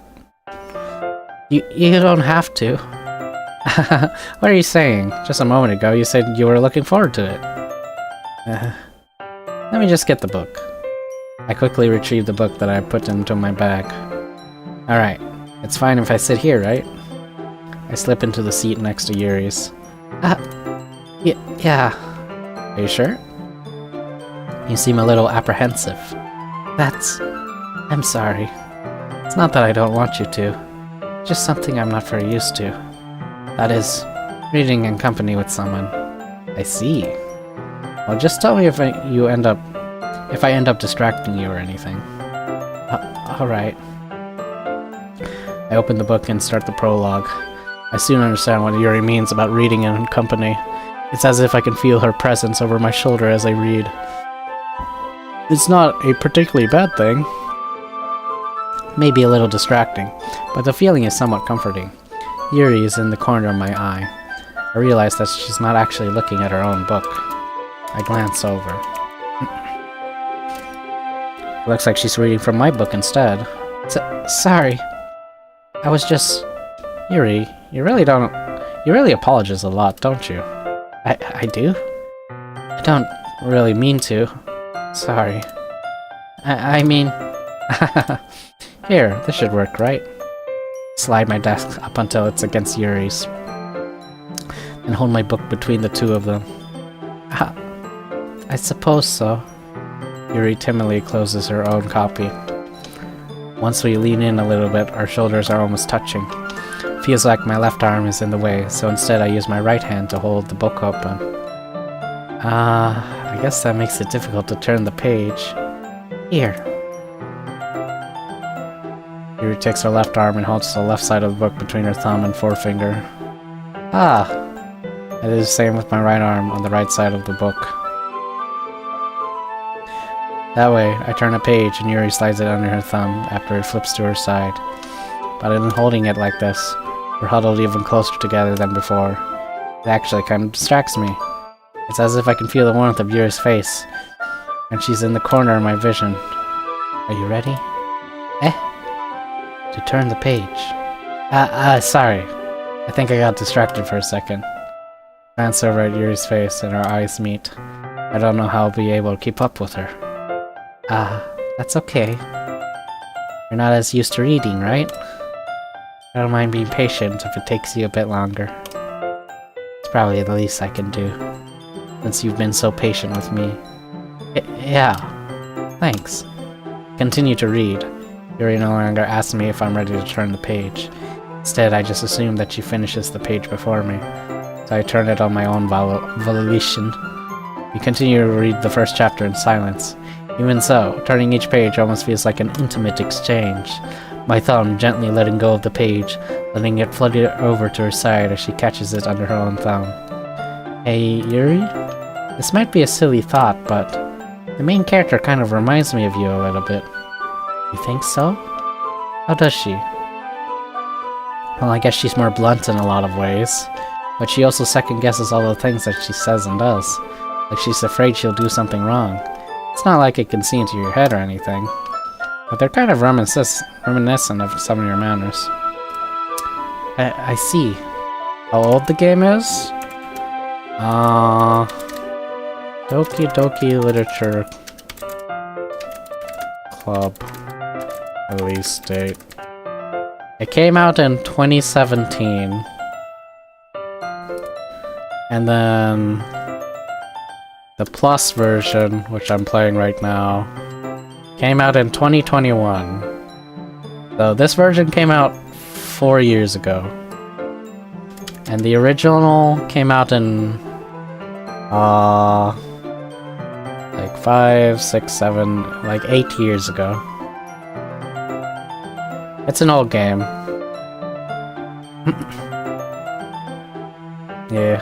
You don't have to. What are you saying? Just a moment ago you said you were looking forward to it. Let me just get the book. I quickly retrieved the book that I put into my bag. Alright, it's fine if I sit here, right? I slip into the seat next to Yuri's. Yeah. Are you sure? You seem a little apprehensive. I'm sorry. It's not that I don't want you to. Just something I'm not very used to. That is, reading in company with someone. I see. Well, just tell me if I end up distracting you or anything. Alright. I open the book and start the prologue. I soon understand what Yuri means about reading in company. It's as if I can feel her presence over my shoulder as I read. It's not a particularly bad thing. Maybe a little distracting, but the feeling is somewhat comforting. Yuri is in the corner of my eye. I realize that she's not actually looking at her own book. I glance over. It looks like she's reading from my book instead. Sorry. I was just... Yuri, you really apologize a lot, don't you? I do? I don't really mean to. Sorry. I mean... Here, this should work, right? Slide my desk up until it's against Yuri's. And hold my book between the two of them. I suppose so. Yuri timidly closes her own copy. Once we lean in a little bit, our shoulders are almost touching. Feels like my left arm is in the way, so instead I use my right hand to hold the book open. I guess that makes it difficult to turn the page. Here. Yuri takes her left arm and holds the left side of the book between her thumb and forefinger. I do the same with my right arm on the right side of the book. That way, I turn a page and Yuri slides it under her thumb after it flips to her side. But in holding it like this, we're huddled even closer together than before. It actually kind of distracts me. It's as if I can feel the warmth of Yuri's face, and she's in the corner of my vision. Are you ready? To turn the page. Sorry. I think I got distracted for a second. Glance over at Yuri's face and our eyes meet. I don't know how I'll be able to keep up with her. That's okay. You're not as used to reading, right? I don't mind being patient if it takes you a bit longer. It's probably the least I can do, since you've been so patient with me. Yeah, thanks. Continue to read. Yuri no longer asks me if I'm ready to turn the page. Instead, I just assume that she finishes the page before me, so I turn it on my own volition. We continue to read the first chapter in silence. Even so, turning each page almost feels like an intimate exchange. My thumb gently letting go of the page, letting it flutter over to her side as she catches it under her own thumb. Hey, Yuri? This might be a silly thought, but the main character kind of reminds me of you a little bit. You think so? How does she? Well, I guess she's more blunt in a lot of ways, but she also second-guesses all the things that she says and does, like she's afraid she'll do something wrong. It's not like it can see into your head or anything, but they're kind of reminiscent of some of your manners. I see. How old the game is? Doki Literature Club release date. It came out in 2017. And then the Plus version, which I'm playing right now, came out in 2021. So this version came out 4 years ago. And the original came out in like 5, 6, 7, like 8 years ago. It's an old game. Yeah.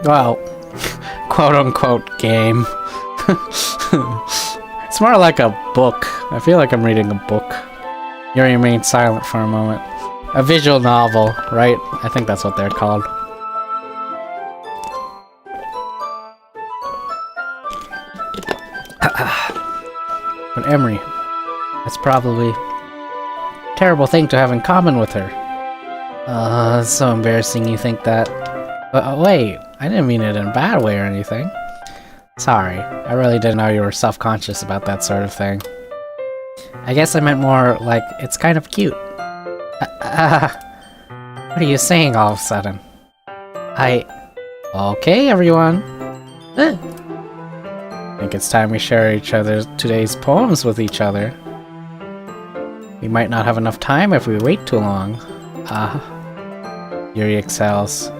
Well, quote-unquote game. It's more like a book. I feel like I'm reading a book. You remain silent for a moment. A visual novel, right? I think that's what they're called. But Emery, that's probably a terrible thing to have in common with her. It's so embarrassing you think that. But wait, I didn't mean it in a bad way or anything. Sorry, I really didn't know you were self-conscious about that sort of thing. I guess I meant more like, it's kind of cute. What are you saying all of a sudden? Okay, everyone. I think it's time we share each other's today's poems with each other. We might not have enough time if we wait too long. Yuri exhales,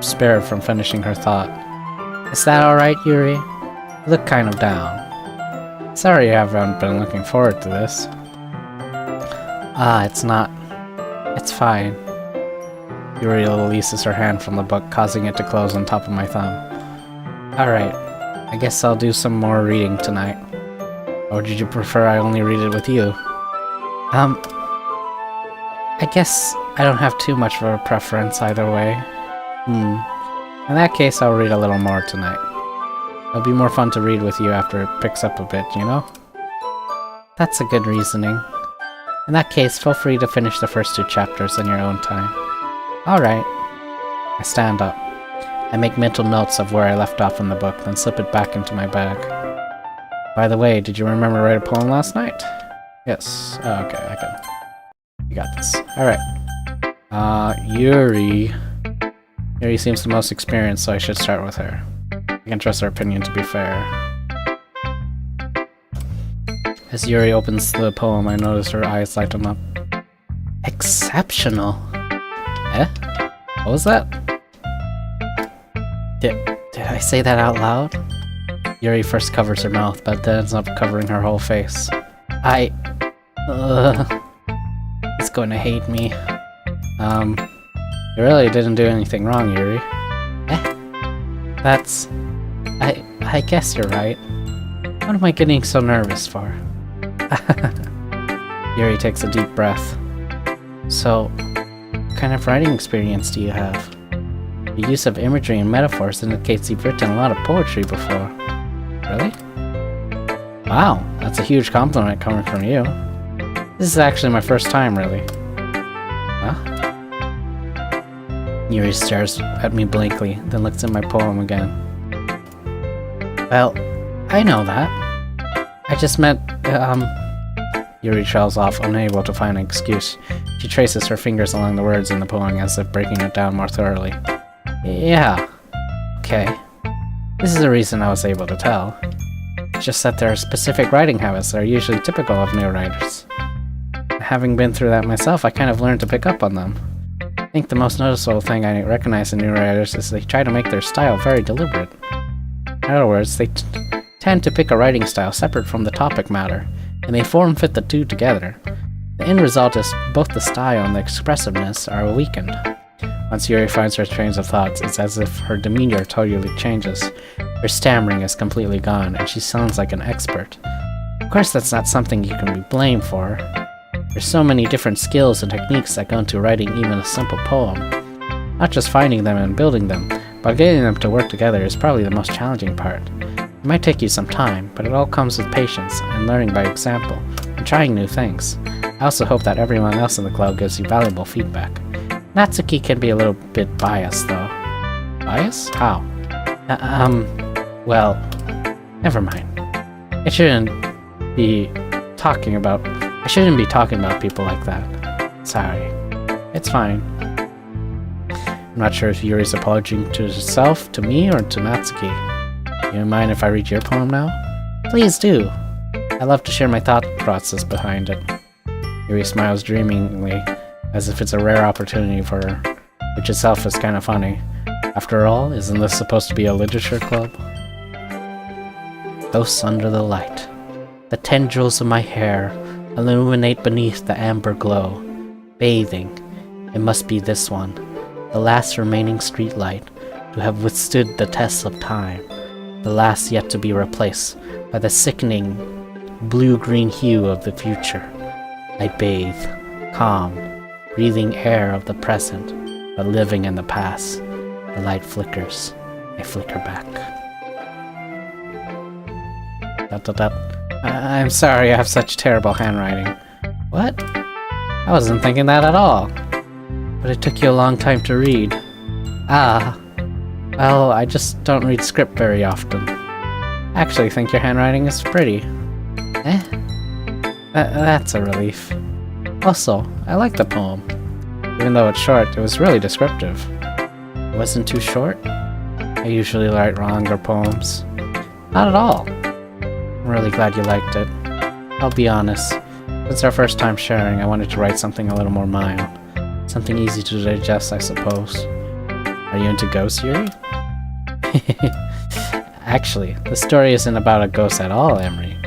spared from finishing her thought. Is that alright, Yuri? You look kind of down. Sorry you haven't been looking forward to this. It's not. It's fine. Yuri releases her hand from the book, causing it to close on top of my thumb. Alright, I guess I'll do some more reading tonight. Or did you prefer I only read it with you? I guess I don't have too much of a preference either way. In that case, I'll read a little more tonight. It'll be more fun to read with you after it picks up a bit, you know? That's a good reasoning. In that case, feel free to finish the first 2 chapters in your own time. Alright. I stand up. I make mental notes of where I left off in the book, then slip it back into my bag. By the way, did you remember to write a poem last night? Yes. Oh, okay, I can. You got this. Alright. Yuri. Yuri seems the most experienced, so I should start with her. I can trust her opinion to be fair. As Yuri opens the poem, I notice her eyes lighten up. Exceptional! What was that? Did I say that out loud? Yuri first covers her mouth, but then ends up covering her whole face. He's going to hate me. You really didn't do anything wrong, Yuri. That's... I guess you're right. What am I getting so nervous for? Yuri takes a deep breath. So, what kind of writing experience do you have? The use of imagery and metaphors indicates you've written a lot of poetry before. Really? Wow, that's a huge compliment coming from you. This is actually my first time, really. Huh? Yuri stares at me blankly, then looks at my poem again. Well, I know that. I just meant, Yuri trails off, unable to find an excuse. She traces her fingers along the words in the poem as if breaking it down more thoroughly. Yeah. Okay. This is the reason I was able to tell. It's just that there are specific writing habits that are usually typical of new writers. Having been through that myself, I kind of learned to pick up on them. I think the most noticeable thing I recognize in new writers is they try to make their style very deliberate. In other words, they tend to pick a writing style separate from the topic matter, and they form-fit the two together. The end result is both the style and the expressiveness are weakened. Once Yuri finds her trains of thoughts, it's as if her demeanor totally changes. Her stammering is completely gone, and she sounds like an expert. Of course, that's not something you can be blamed for. There's so many different skills and techniques that go into writing even a simple poem. Not just finding them and building them, but getting them to work together is probably the most challenging part. It might take you some time, but it all comes with patience and learning by example, and trying new things. I also hope that everyone else in the club gives you valuable feedback. Natsuki can be a little bit biased, though. Biased? How? Well, never mind. I shouldn't be talking about people like that. Sorry. It's fine. I'm not sure if Yuri's apologizing to herself, to me, or to Natsuki. You mind if I read your poem now? Please do. I love to share my thought process behind it. Yuri smiles dreamingly, as if it's a rare opportunity for her, which itself is kind of funny. After all, isn't this supposed to be a literature club? Close under the light. The tendrils of my hair illuminate beneath the amber glow. Bathing. It must be this one, the last remaining streetlight to have withstood the test of time, the last yet to be replaced by the sickening blue-green hue of the future. I bathe, calm, breathing air of the present, but living in the past. The light flickers. I flicker back. I'm sorry I have such terrible handwriting. What? I wasn't thinking that at all. But it took you a long time to read. Well, I just don't read script very often. I actually think your handwriting is pretty. Eh? That's a relief. Also, I like the poem. Even though it's short, it was really descriptive. It wasn't too short? I usually write longer poems. Not at all. I'm really glad you liked it. I'll be honest. It's our first time sharing. I wanted to write something a little more mild. Something easy to digest, I suppose. Are you into ghosts, Yuri? Actually, the story isn't about a ghost at all, Emery.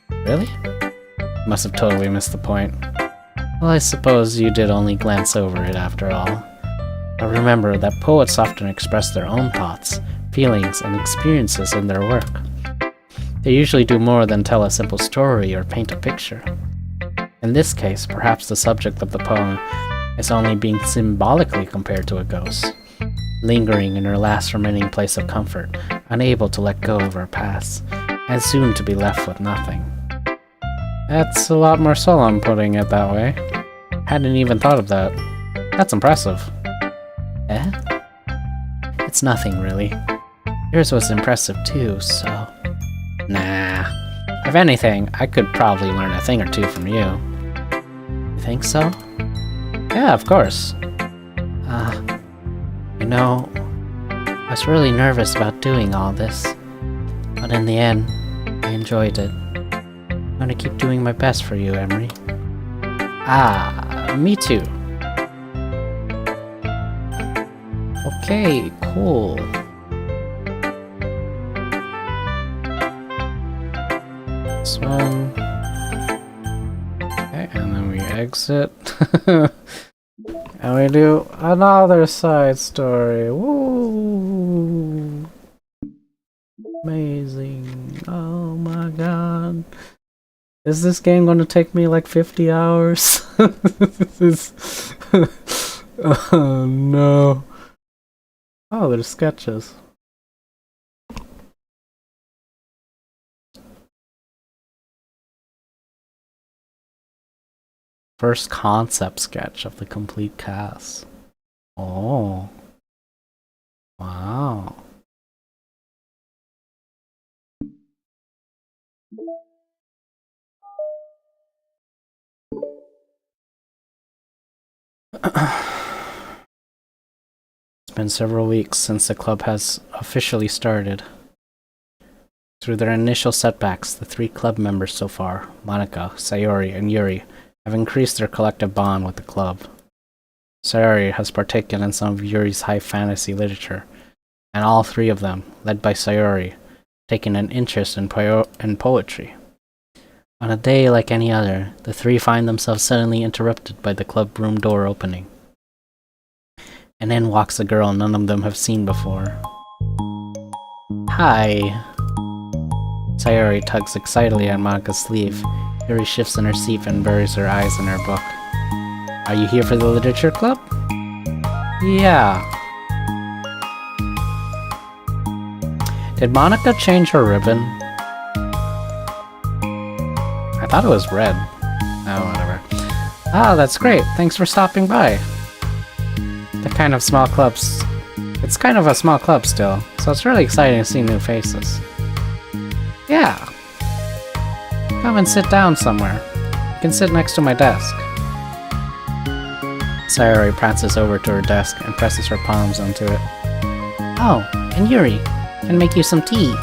Really? Must have totally missed the point. Well, I suppose you did only glance over it after all. But remember that poets often express their own thoughts, feelings, and experiences in their work. They usually do more than tell a simple story or paint a picture. In this case, perhaps the subject of the poem is only being symbolically compared to a ghost, lingering in her last remaining place of comfort, unable to let go of her past, and soon to be left with nothing. That's a lot more solemn putting it that way. Hadn't even thought of that. That's impressive. Eh? It's nothing, really. Yours was impressive too, so... Nah. If anything, I could probably learn a thing or two from you. You think so? Yeah, of course. You know, I was really nervous about doing all this, but in the end, I enjoyed it. I'm gonna keep doing my best for you, Emery. Ah, me too. Okay, cool. This one. Okay, and then we exit. And we do another side story. Woo! Amazing. Oh my god. Is this game going to take me like 50 hours? Oh no. Oh, there's sketches. First concept sketch of the complete cast. Oh. Wow. It's been several weeks since the club has officially started. Through their initial setbacks, the 3 club members so far, Monika, Sayori, and Yuri, have increased their collective bond with the club. Sayori has partaken in some of Yuri's high fantasy literature, and all 3 of them, led by Sayori, taken an interest in poetry. On a day like any other, the 3 find themselves suddenly interrupted by the club room door opening. And in walks a girl none of them have seen before. Hi. Sayori tugs excitedly at Monika's sleeve. Yuri shifts in her seat and buries her eyes in her book. Are you here for the literature club? Yeah. Did Monika change her ribbon? I thought it was red. Oh, whatever. Ah, that's great. Thanks for stopping by. It's kind of a small club still, so it's really exciting to see new faces. Yeah. Come and sit down somewhere. You can sit next to my desk. Sayori prances over to her desk and presses her palms onto it. Oh, and Yuri, can make you some tea.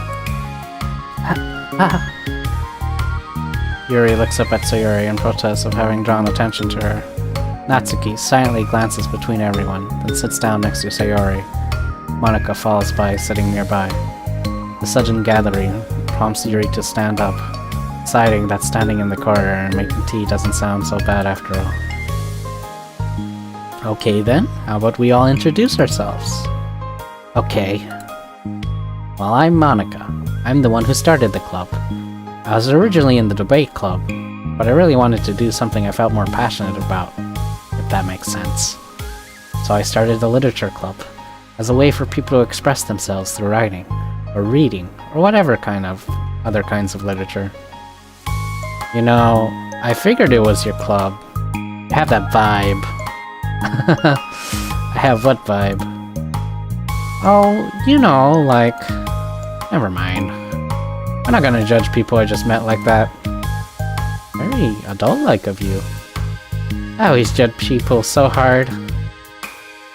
Yuri looks up at Sayori in protest of having drawn attention to her. Natsuki silently glances between everyone, then sits down next to Sayori. Monika follows by, sitting nearby. The sudden gathering prompts Yuri to stand up, deciding that standing in the corner and making tea doesn't sound so bad after all. Okay then, how about we all introduce ourselves? Okay. Well, I'm Monika. I'm the one who started the club. I was originally in the debate club, but I really wanted to do something I felt more passionate about, if that makes sense. So I started the literature club, as a way for people to express themselves through writing, or reading, or whatever kind of other kinds of literature. You know, I figured it was your club. You have that vibe. I have what vibe? Oh, you know, like... Never mind. I'm not gonna judge people I just met like that. Very adult-like of you. I always judge people so hard.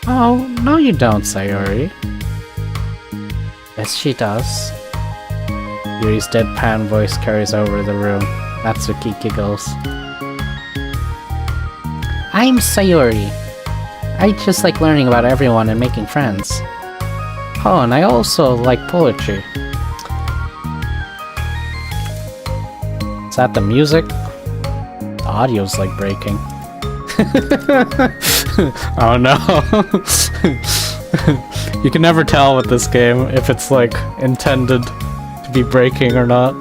Oh, no you don't, Sayori. Yes, she does. Yuri's deadpan voice carries over the room. Natsuki giggles. I'm Sayori. I just like learning about everyone and making friends. Oh, and I also like poetry. Is that the music? The audio's like breaking. Oh no. You can never tell with this game if it's like intended to be breaking or not.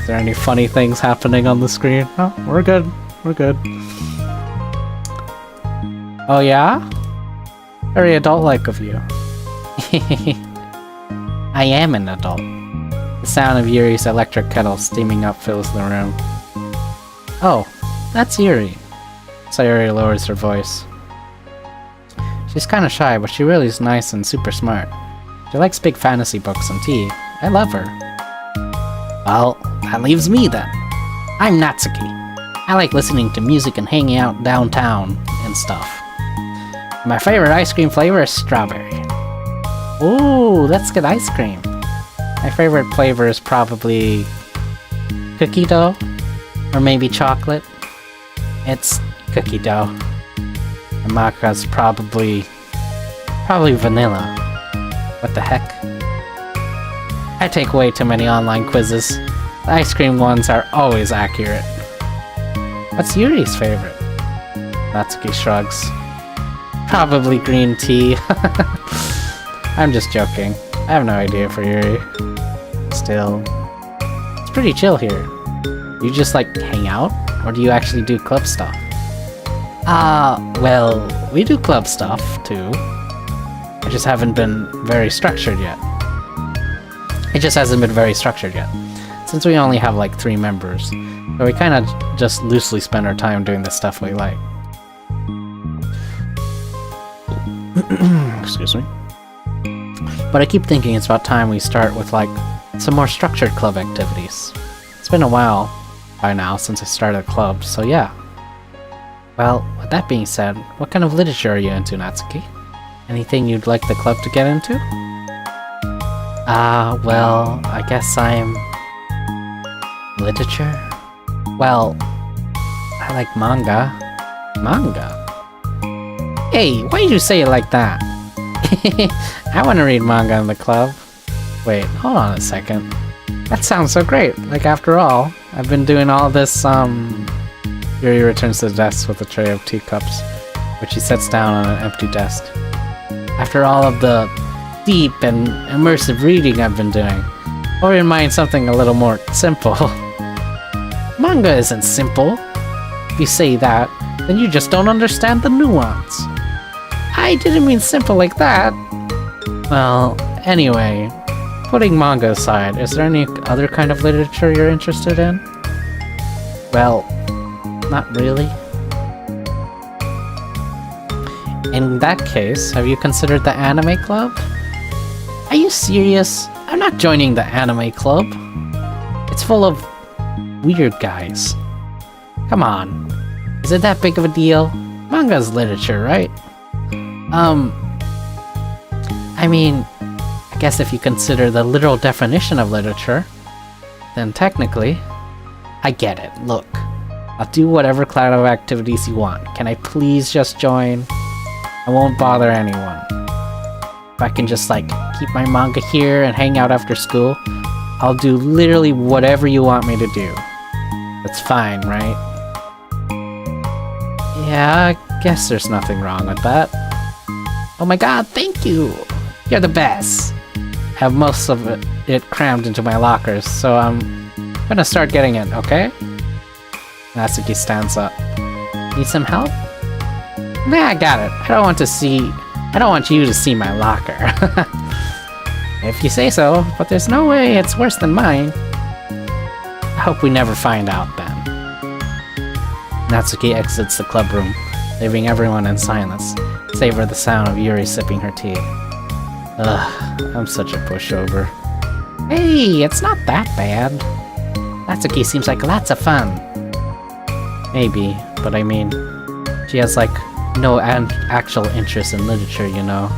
Is there any funny things happening on the screen? Oh, we're good. We're good. Oh yeah? Very adult-like of you. I am an adult. The sound of Yuri's electric kettle steaming up fills the room. Oh, that's Yuri. Sayori lowers her voice. She's kinda shy, but she really is nice and super smart. She likes big fantasy books and tea. I love her. Well, that leaves me then. I'm Natsuki. I like listening to music and hanging out downtown and stuff. My favorite ice cream flavor is strawberry. Ooh, that's good ice cream. My favorite flavor is probably cookie dough, or maybe chocolate. It's cookie dough. And Maka's probably vanilla. What the heck? I take way too many online quizzes. The ice cream ones are always accurate. What's Yuri's favorite? Natsuki shrugs. Probably green tea. I'm just joking. I have no idea for Yuri. Still, it's pretty chill here. You just like hang out? Or do you actually do club stuff? Well, we do club stuff too. I just haven't been very structured yet. It just hasn't been very structured yet. Since we only have like 3 members. So we kinda just loosely spend our time doing the stuff we like. Excuse me. But I keep thinking it's about time we start with like some more structured club activities. It's been a while by now since I started a club, so yeah. Well, with that being said, what kind of literature are you into, Natsuki? Anything you'd like the club to get into? Well, I guess I'm... literature? Well, I like manga. Manga? Hey, why did you say it like that? I want to read manga in the club. Wait, hold on a second. That sounds so great. Like, after all, I've been doing all this, Yuri returns to the desk with a tray of teacups, which he sets down on an empty desk. After all of the deep and immersive reading I've been doing, or in mind something a little more simple. Manga isn't simple. If you say that, then you just don't understand the nuance. I didn't mean simple like that. Well, anyway, putting manga aside, is there any other kind of literature you're interested in? Well, not really. In that case, have you considered the anime club? Are you serious? I'm not joining the anime club. It's full of weird guys. Come on. Is it that big of a deal? Manga's literature, right? I mean, I guess if you consider the literal definition of literature, then technically, I get it. Look, I'll do whatever kind of activities you want. Can I please just join? I won't bother anyone. If I can just like keep my manga here and hang out after school, I'll do literally whatever you want me to do. That's fine, right? Yeah, I guess there's nothing wrong with that. Oh my god, thank you! You're the best! I have most of it crammed into my lockers, so I'm gonna start getting it, okay? Natsuki stands up. Need some help? Nah, I got it. I don't want you to see my locker. If you say so, but there's no way it's worse than mine. I hope we never find out then. Natsuki exits the club room, leaving everyone in silence, save for the sound of Yuri sipping her tea. Ugh, I'm such a pushover. Hey, it's not that bad. Natsuki seems like lots of fun. Maybe, but I mean, she has like no actual interest in literature, you know.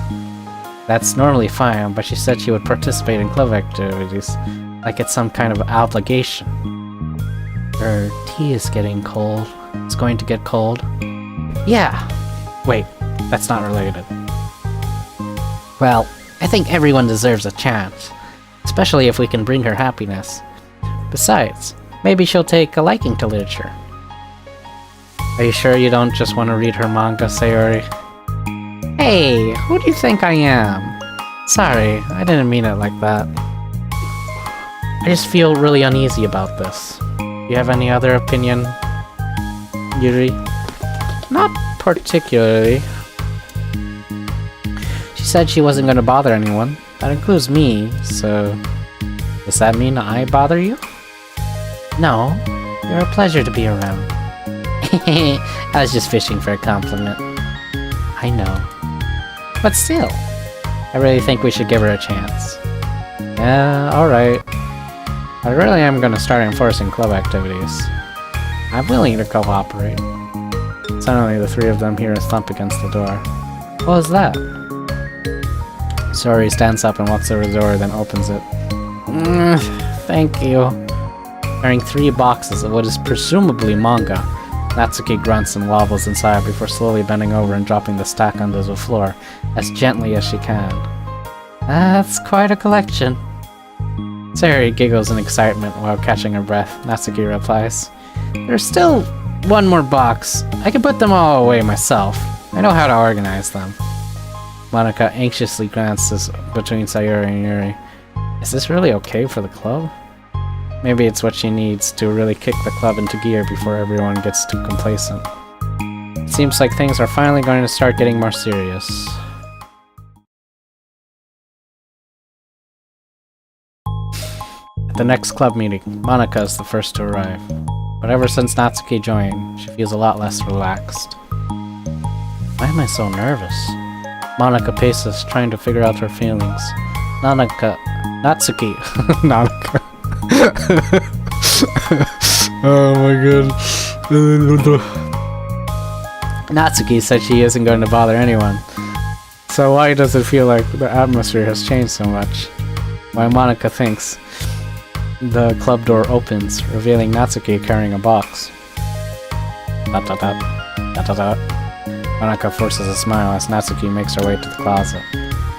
That's normally fine, but she said she would participate in club activities, like it's some kind of obligation. Her tea is getting cold. It's going to get cold. Yeah. Wait, that's not related. Well, I think everyone deserves a chance, especially if we can bring her happiness. Besides, maybe she'll take a liking to literature. Are you sure you don't just want to read her manga, Sayori? Hey, who do you think I am? Sorry, I didn't mean it like that. I just feel really uneasy about this. Do you have any other opinion, Yuri? Not particularly. She said she wasn't going to bother anyone. That includes me, so... Does that mean I bother you? No, you're a pleasure to be around. I was just fishing for a compliment. I know. But still, I really think we should give her a chance. Yeah, alright. I really am gonna start enforcing club activities. I'm willing to cooperate. Suddenly the three of them hear a thump against the door. What was that? Sayori stands up and walks over the door, then opens it. Thank you. Carrying 3 boxes of what is presumably manga, Natsuki grunts and wobbles inside before slowly bending over and dropping the stack onto the floor as gently as she can. That's quite a collection. Sayori giggles in excitement while catching her breath. Natsuki replies, There's still one more box. I can put them all away myself. I know how to organize them. Monika anxiously glances between Sayori and Yuri. Is this really okay for the club? Maybe it's what she needs to really kick the club into gear before everyone gets too complacent. It seems like things are finally going to start getting more serious. At the next club meeting, Monika is the first to arrive. But ever since Natsuki joined, she feels a lot less relaxed. Why am I so nervous? Monika paces, trying to figure out her feelings. Natsuki. Monika. Oh my god. Natsuki said she isn't going to bother anyone. So why does it feel like the atmosphere has changed so much? Why Monika thinks the club door opens, revealing Natsuki carrying a box. Monika forces a smile as Natsuki makes her way to the closet.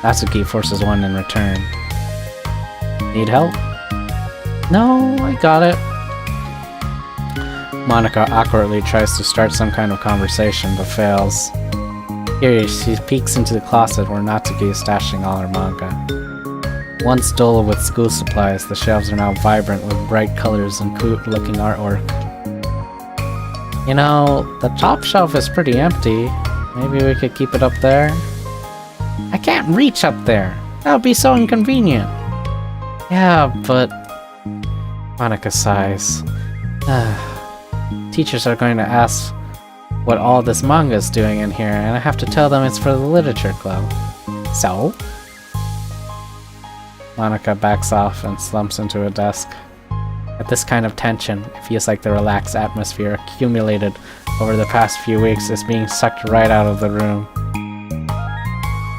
Natsuki forces one in return. Need help? No, I got it. Monika awkwardly tries to start some kind of conversation, but fails. Here, she peeks into the closet where Natsuki is stashing all her manga. Once dull with school supplies, the shelves are now vibrant with bright colors and cute-looking artwork. You know, the top shelf is pretty empty. Maybe we could keep it up there? I can't reach up there! That would be so inconvenient! Yeah, but... Monika sighs. Teachers are going to ask what all this manga is doing in here, and I have to tell them it's for the literature club. So? Monika backs off and slumps into a desk. At this kind of tension, it feels like the relaxed atmosphere accumulated over the past few weeks is being sucked right out of the room.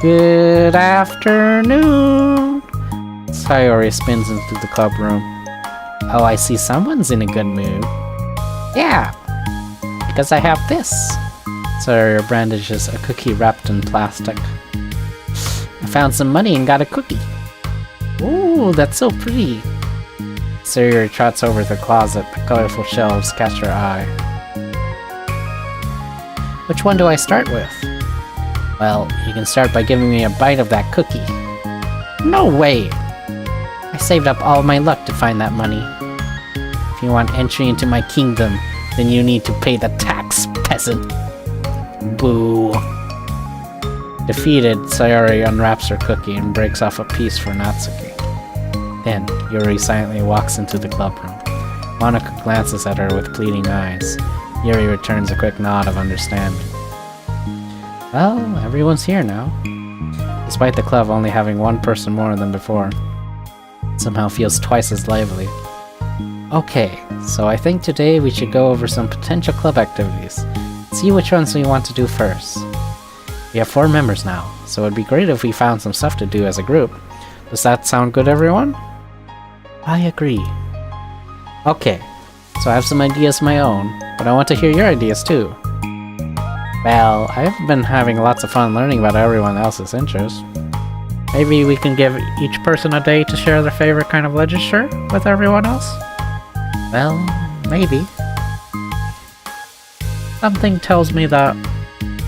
Good afternoon! Sayori spins into the club room. Oh, I see someone's in a good mood. Yeah, because I have this. Sayori brandishes a cookie wrapped in plastic. I found some money and got a cookie. Ooh, that's so pretty. Sayori trots over to the closet. The colorful shelves catch her eye. Which one do I start with? Well, you can start by giving me a bite of that cookie. No way! I saved up all my luck to find that money. If you want entry into my kingdom, then you need to pay the tax, peasant. Boo. Defeated, Sayori unwraps her cookie and breaks off a piece for Natsuki. Then, Yuri silently walks into the club room. Monika glances at her with pleading eyes. Yuri returns a quick nod of understanding. Well, everyone's here now. Despite the club only having one person more than before. somehow feels twice as lively. Okay, so I think today we should go over some potential club activities. See which ones we want to do first. We have 4 members now, so it'd be great if we found some stuff to do as a group. Does that sound good, everyone? I agree. Okay, so I have some ideas of my own, but I want to hear your ideas too. Well, I've been having lots of fun learning about everyone else's interests. Maybe we can give each person a day to share their favorite kind of literature with everyone else? Well, maybe. Something tells me that...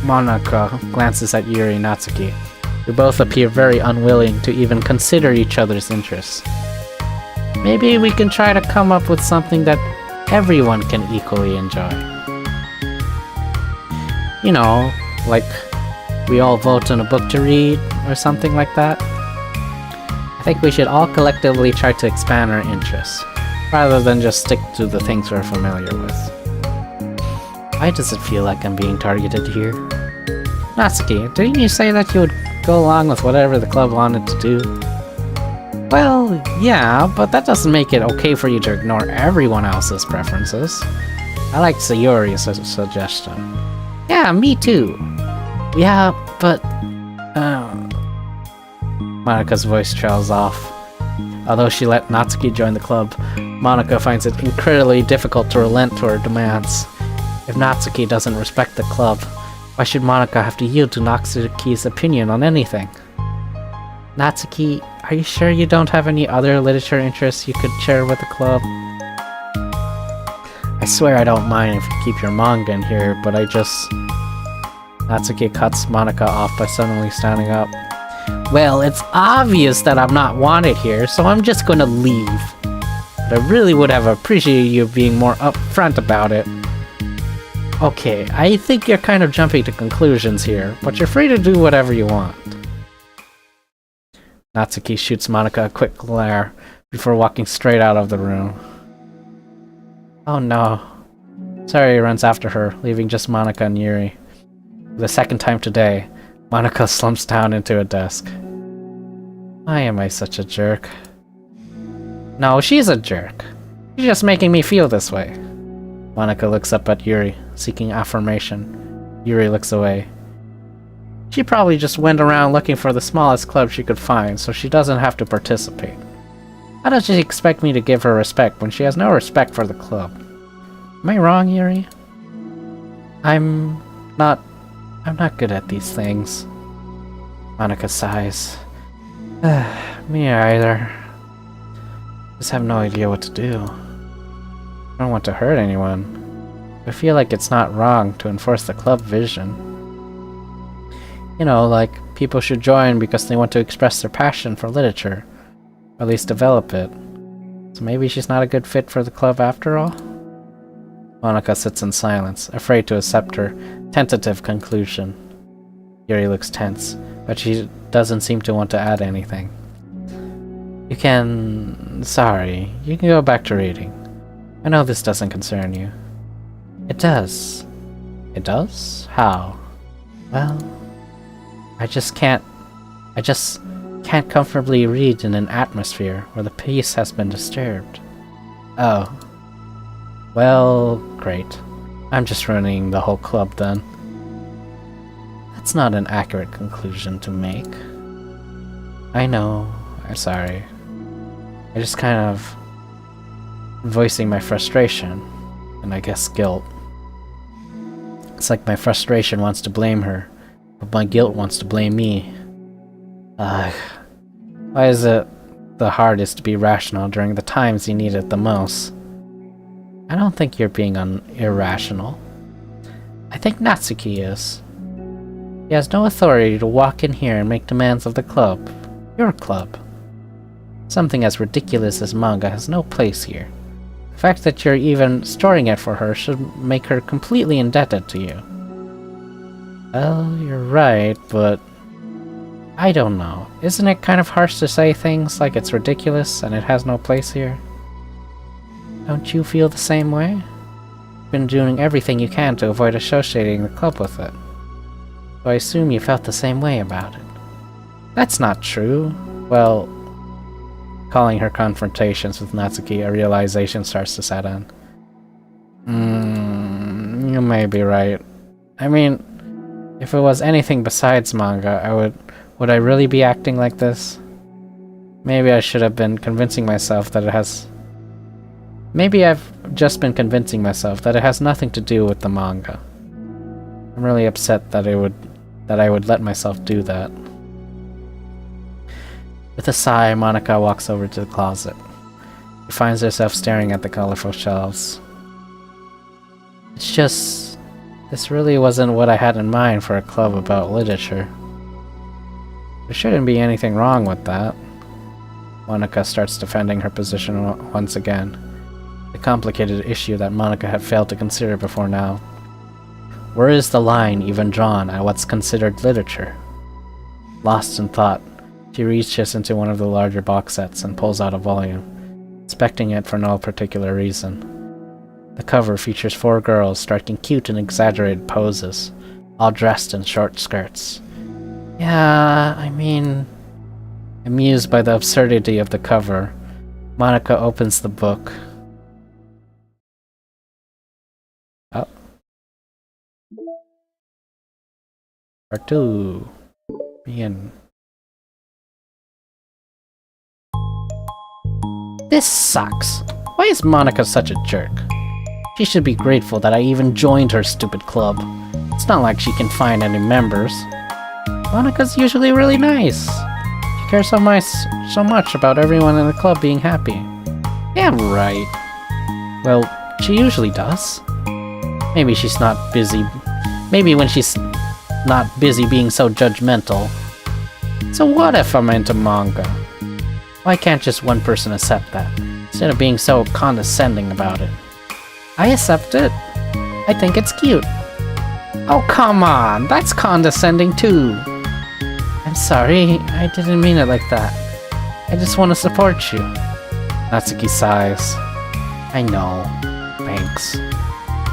Monaca glances at Yuri and Natsuki, who both appear very unwilling to even consider each other's interests. Maybe we can try to come up with something that everyone can equally enjoy. You know, like we all vote on a book to read, or something like that. I think we should all collectively try to expand our interests, rather than just stick to the things we're familiar with. Why does it feel like I'm being targeted here? Natsuki, didn't you say that you would go along with whatever the club wanted to do? Well, yeah, but that doesn't make it okay for you to ignore everyone else's preferences. I like Sayori's suggestion. Yeah, me too. Yeah, but... Monika's voice trails off. Although she let Natsuki join the club, Monika finds it incredibly difficult to relent to her demands. If Natsuki doesn't respect the club, why should Monika have to yield to Natsuki's opinion on anything? Natsuki, are you sure you don't have any other literature interests you could share with the club? I swear I don't mind if you keep your manga in here, but I just... Natsuki cuts Monika off by suddenly standing up. Well, it's obvious that I'm not wanted here, so I'm just gonna leave. But I really would have appreciated you being more upfront about it. Okay, I think you're kind of jumping to conclusions here, but you're free to do whatever you want. Natsuki shoots Monika a quick glare before walking straight out of the room. Oh no. Sayori runs after her, leaving just Monika and Yuri. For the second time today, Monika slumps down into a desk. Why am I such a jerk? No, she's a jerk. She's just making me feel this way. Monika looks up at Yuri, seeking affirmation. Yuri looks away. She probably just went around looking for the smallest club she could find, so she doesn't have to participate. How does she expect me to give her respect when she has no respect for the club? Am I wrong, Yuri? I'm not good at these things. Monika sighs. Me either. Just have no idea what to do. I don't want to hurt anyone. I feel like it's not wrong to enforce the club vision. You know, like, people should join because they want to express their passion for literature, or at least develop it. So maybe she's not a good fit for the club after all? Monika sits in silence, afraid to accept her tentative conclusion. Yuri looks tense, but she doesn't seem to want to add anything. You can go back to reading. I know this doesn't concern you. It does. It does? How? Well, I just can't comfortably read in an atmosphere where the peace has been disturbed. Oh. Well, great. I'm just ruining the whole club then. That's not an accurate conclusion to make. I know. I'm sorry. I just kind of voicing my frustration, and I guess guilt. It's like my frustration wants to blame her, but my guilt wants to blame me. Why is it the hardest to be rational during the times you need it the most? I don't think you're being irrational. I think Natsuki is. He has no authority to walk in here and make demands of the club. Your club. Something as ridiculous as manga has no place here. The fact that you're even storing it for her should make her completely indebted to you. Well, you're right, but... I don't know. Isn't it kind of harsh to say things like it's ridiculous and it has no place here? Don't you feel the same way? You've been doing everything you can to avoid associating the club with it. So I assume you felt the same way about it. That's not true. Well, Calling her confrontations with Natsuki, a realization starts to set in. You may be right. I mean, if it was anything besides manga, would I really be acting like this? Maybe I should have been convincing myself that it has... Maybe I've just been convincing myself that it has nothing to do with the manga. I'm really upset that I would let myself do that. With a sigh, Monica walks over to the closet. She finds herself staring at the colorful shelves. It's just... this really wasn't what I had in mind for a club about literature. There shouldn't be anything wrong with that. Monica starts defending her position once again. The complicated issue that Monica had failed to consider before now. Where is the line even drawn at what's considered literature? Lost in thought, she reaches into one of the larger box sets and pulls out a volume, inspecting it for no particular reason. The cover features 4 girls striking cute and exaggerated poses, all dressed in short skirts. Yeah, I mean... Amused by the absurdity of the cover, Monica opens the book. Oh. Part 2. Begin. This sucks. Why is Monica such a jerk? She should be grateful that I even joined her stupid club. It's not like she can find any members. Monica's usually really nice. She cares so much about everyone in the club being happy. Yeah, right. Well, she usually does. Maybe she's not busy. Maybe when she's not busy being so judgmental. So what if I'm into manga? Why can't just one person accept that, instead of being so condescending about it? I accept it. I think it's cute. Oh, come on, that's condescending too. I'm sorry, I didn't mean it like that. I just want to support you. Natsuki sighs. I know. Thanks.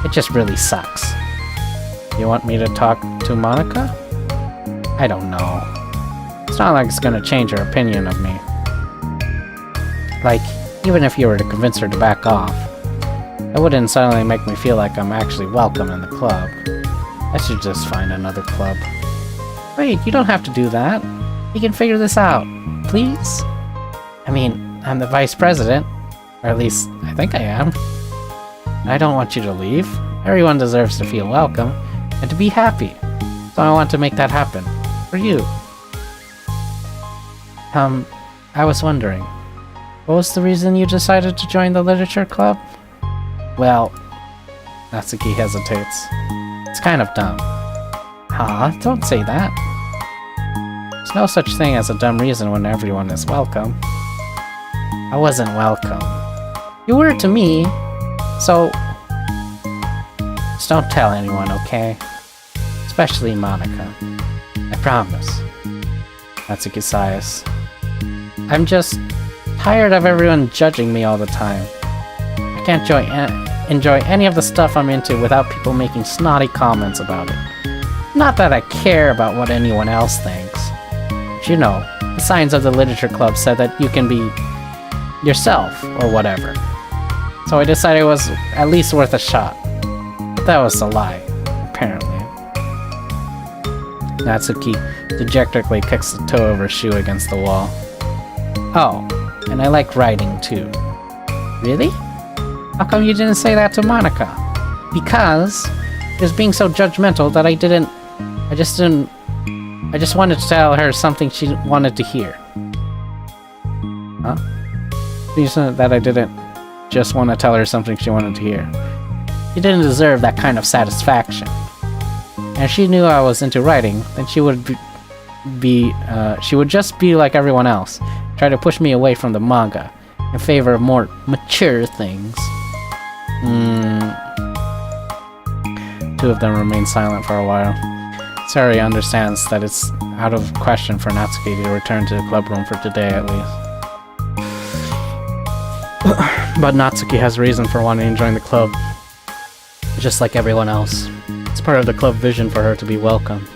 It just really sucks. You want me to talk to Monica? I don't know. It's not like it's gonna change her opinion of me. Like, even if you were to convince her to back off, that wouldn't suddenly make me feel like I'm actually welcome in the club. I should just find another club. Wait, you don't have to do that. You can figure this out. Please? I mean, I'm the vice president. Or at least, I think I am. I don't want you to leave. Everyone deserves to feel welcome, and to be happy. So I want to make that happen. For you. I was wondering, what was the reason you decided to join the literature club? Well, Natsuki hesitates. It's kind of dumb. Don't say that. There's no such thing as a dumb reason when everyone is welcome. I wasn't welcome. You were to me, so... Just don't tell anyone, okay? Especially Monica. I promise. Natsuki sighs. I'm just tired of everyone judging me all the time. I can't enjoy any of the stuff I'm into without people making snotty comments about it. Not that I care about what anyone else thinks. But you know, the signs of the literature club said that you can be yourself, or whatever. So I decided it was at least worth a shot. But that was a lie, apparently. Natsuki dejectedly kicks the toe of her shoe against the wall. Oh, and I like writing too. Really? How come you didn't say that to Monica? Because it was being so judgmental that I just wanted to tell her something she wanted to hear. Huh? You said that I didn't just want to tell her something she wanted to hear. She didn't deserve that kind of satisfaction. And if she knew I was into writing, then she would she would just be like everyone else, try to push me away from the manga in favor of more mature things. Two of them remain silent for a while. Sari understands that it's out of question for Natsuki to return to the club room for today at least. But Natsuki has reason for wanting to join the club. Just like everyone else. It's part of the club vision for her to be welcome.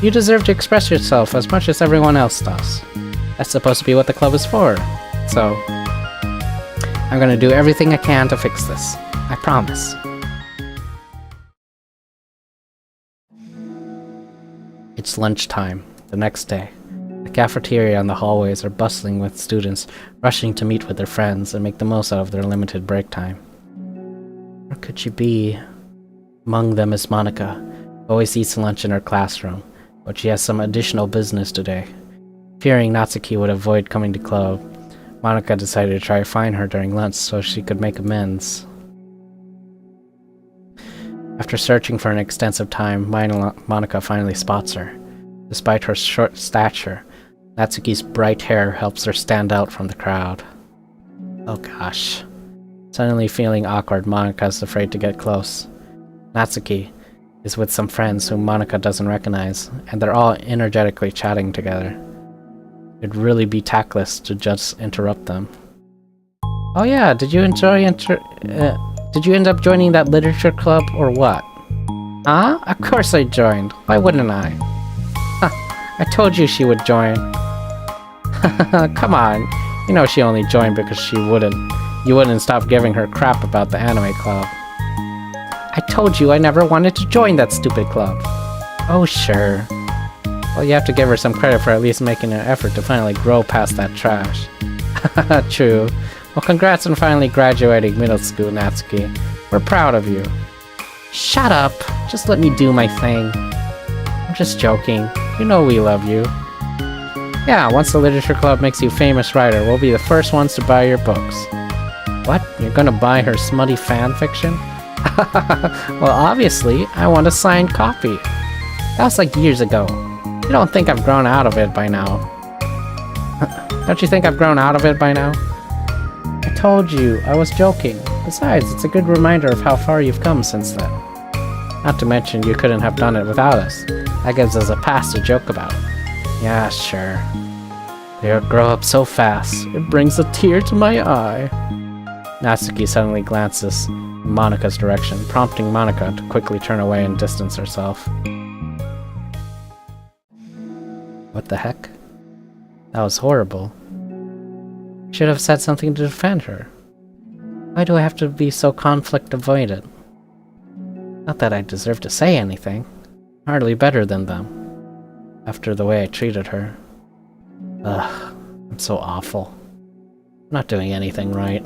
You deserve to express yourself as much as everyone else does. That's supposed to be what the club is for. So, I'm gonna do everything I can to fix this. I promise. It's lunchtime, the next day. The cafeteria and the hallways are bustling with students rushing to meet with their friends and make the most out of their limited break time. Where could she be? Among them is Monica, who always eats lunch in her classroom, but she has some additional business today. Fearing Natsuki would avoid coming to club, Monica decided to try to find her during lunch so she could make amends. After searching for an extensive time, Monica finally spots her. Despite her short stature, Natsuki's bright hair helps her stand out from the crowd. Oh gosh. Suddenly feeling awkward, Monica is afraid to get close. Natsuki is with some friends whom Monica doesn't recognize, and they're all energetically chatting together. It'd really be tactless to just interrupt them. Oh yeah, did you end up joining that literature club or what? Huh? Of course I joined. Why wouldn't I? I told you she would join. Come on. You know she only joined because you wouldn't stop giving her crap about the anime club. I told you I never wanted to join that stupid club. Oh sure. Well, you have to give her some credit for at least making an effort to finally grow past that trash. True. Well, congrats on finally graduating middle school, Natsuki. We're proud of you. Shut up! Just let me do my thing. I'm just joking. You know we love you. Yeah, once the literature club makes you a famous writer, we'll be the first ones to buy your books. What? You're gonna buy her smutty fan fiction? Well, obviously, I want a signed copy. That was like years ago. You don't think I've grown out of it by now? Don't you think I've grown out of it by now? I told you, I was joking. Besides, it's a good reminder of how far you've come since then. Not to mention, you couldn't have done it without us. That gives us a past to joke about. Yeah, sure. They grow up so fast, it brings a tear to my eye. Natsuki suddenly glances in Monica's direction, prompting Monica to quickly turn away and distance herself. What the heck? That was horrible. I should have said something to defend her. Why do I have to be so conflict avoidant? Not that I deserve to say anything. Hardly better than them. After the way I treated her. Ugh, I'm so awful. I'm not doing anything right.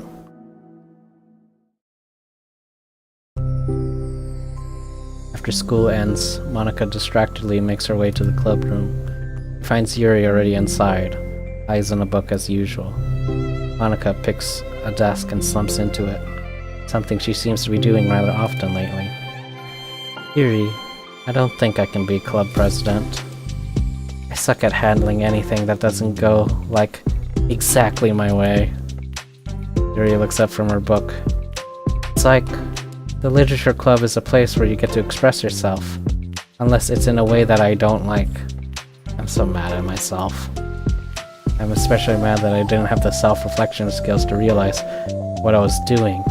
After school ends, Monica distractedly makes her way to the club room. She finds Yuri already inside, eyes on a book as usual. Monica picks a desk and slumps into it, something she seems to be doing rather often lately. Yuri, I don't think I can be club president. I suck at handling anything that doesn't go, like, exactly my way. Yuri looks up from her book. It's like, the literature club is a place where you get to express yourself, unless it's in a way that I don't like. I'm so mad at myself. I'm especially mad that I didn't have the self-reflection skills to realize what I was doing.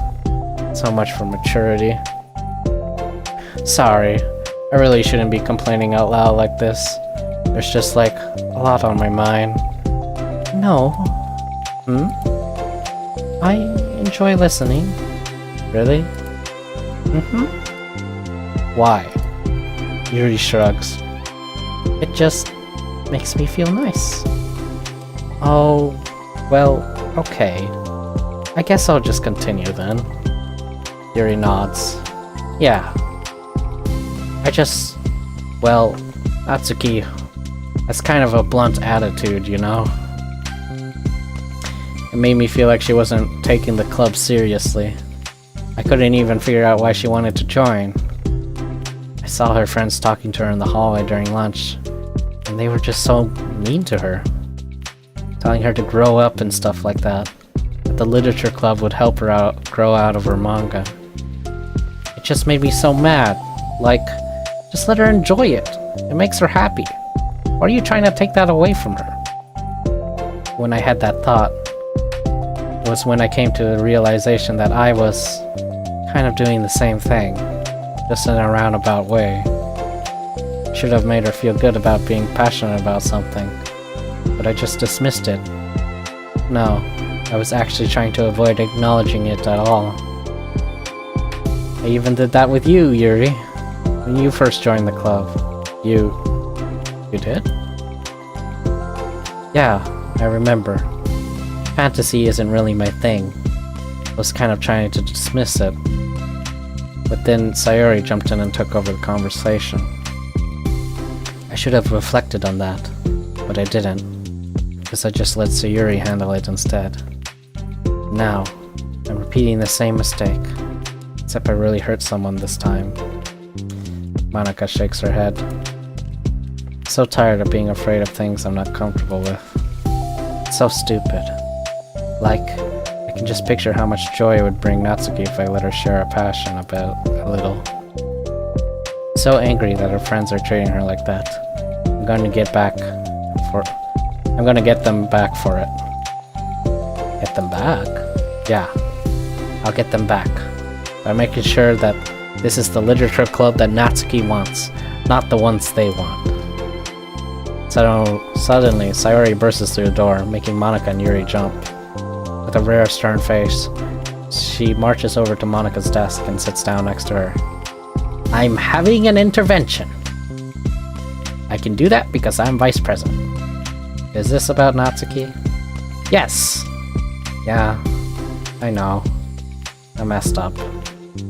So much for maturity. Sorry, I really shouldn't be complaining out loud like this. There's just like a lot on my mind. No. I enjoy listening. Really? Why? Yuri shrugs. It just makes me feel nice. Oh, well, okay. I guess I'll just continue then. Yuri nods. Yeah. Well, Natsuki has kind of a blunt attitude, you know? It made me feel like she wasn't taking the club seriously. I couldn't even figure out why she wanted to join. I saw her friends talking to her in the hallway during lunch, and they were just so mean to her. Telling her to grow up and stuff like that. That the literature club would help her out, grow out of her manga. It just made me so mad. Like, just let her enjoy it. It makes her happy. Why are you trying to take that away from her? When I had that thought, it was when I came to the realization that I was kind of doing the same thing, just in a roundabout way. Should have made her feel good about being passionate about something, but I just dismissed it. No, I was actually trying to avoid acknowledging it at all. I even did that with you, Yuri. When you first joined the club. You did? Yeah, I remember. Fantasy isn't really my thing. I was kind of trying to dismiss it. But then Sayori jumped in and took over the conversation. I should have reflected on that, but I didn't, because I just let Sayori handle it instead. Now, I'm repeating the same mistake, except I really hurt someone this time. Monika shakes her head. I'm so tired of being afraid of things I'm not comfortable with. It's so stupid. Like, I can just picture how much joy it would bring Natsuki if I let her share a passion about a little. So angry that her friends are treating her like that. I'm gonna get them back for it. Get them back? Yeah. I'll get them back. By making sure that this is the literature club that Natsuki wants, not the ones they want. So suddenly, Sayori bursts through the door, making Monika and Yuri jump. With a rare stern face, she marches over to Monika's desk and sits down next to her. I'm having an intervention. I can do that because I'm vice president. Is this about Natsuki? Yes. Yeah, I know. I messed up.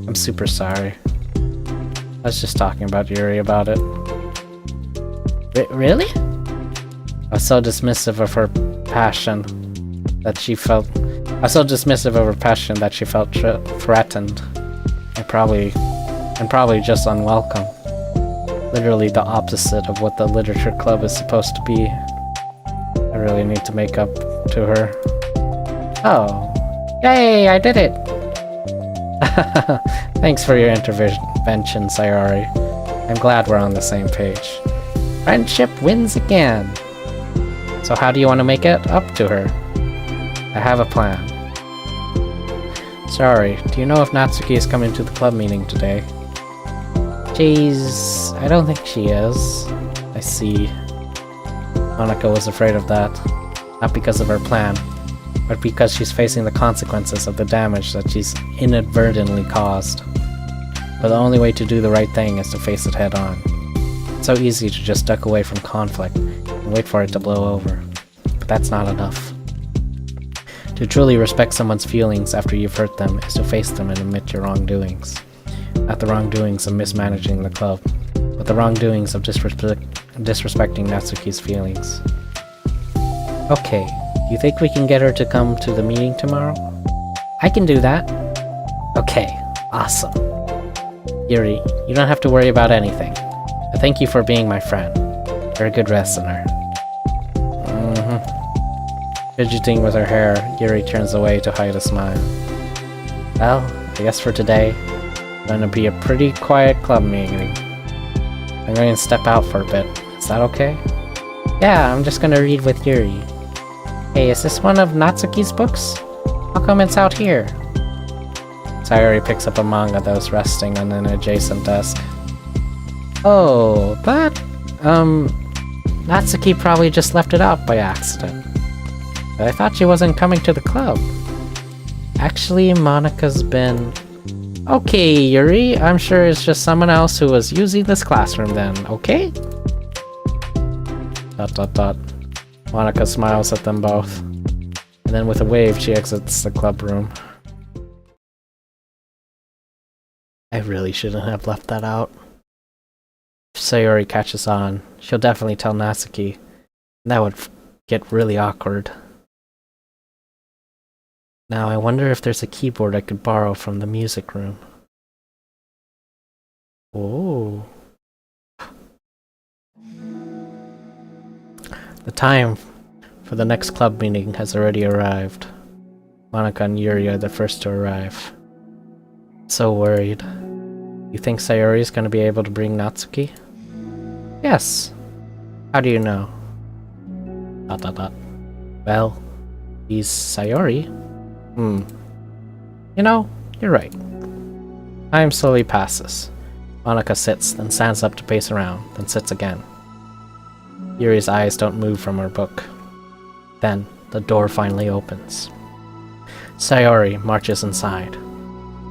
I'm super sorry. I was just talking about Yuri about it. Really? I was so dismissive of her passion that she felt threatened. And probably just unwelcome. Literally the opposite of what the literature club is supposed to be. I really need to make up to her. Oh. Yay, I did it! Thanks for your intervention, Sayori. I'm glad we're on the same page. Friendship wins again! So how do you want to make it up to her? I have a plan. Sorry, do you know if Natsuki is coming to the club meeting today? Jeez, I don't think she is. I see. Monika was afraid of that. Not because of her plan, but because she's facing the consequences of the damage that she's inadvertently caused. But the only way to do the right thing is to face it head on. It's so easy to just duck away from conflict and wait for it to blow over. But that's not enough. To truly respect someone's feelings after you've hurt them is to face them and admit your wrongdoings. Not the wrongdoings of mismanaging the club, but the wrongdoings of disrespecting Natsuki's feelings. Okay, you think we can get her to come to the meeting tomorrow? I can do that. Okay, awesome. Yuri, you don't have to worry about anything. I thank you for being my friend. You're a good listener. Fidgeting with her hair, Yuri turns away to hide a smile. Well, I guess for today, it's going to be a pretty quiet club meeting. I'm going to step out for a bit. Is that okay? Yeah, I'm just going to read with Yuri. Hey, is this one of Natsuki's books? How come it's out here? Sayori picks up a manga that was resting on an adjacent desk. Oh, that... Natsuki probably just left it out by accident. But I thought she wasn't coming to the club. Actually, Monika's been... Okay, Yuri, I'm sure it's just someone else who was using this classroom then, okay? ... Monika smiles at them both. And then with a wave, she exits the club room. I really shouldn't have left that out. If Sayori catches on, she'll definitely tell Natsuki. And that would get really awkward. Now, I wonder if there's a keyboard I could borrow from the music room. Oh. The time for the next club meeting has already arrived. Monika and Yuri are the first to arrive. So worried. You think Sayori is going to be able to bring Natsuki? Yes. How do you know? ... Well, he's Sayori. You know, you're right. Time slowly passes. Monika sits, then stands up to pace around, then sits again. Yuri's eyes don't move from her book. Then, the door finally opens. Sayori marches inside.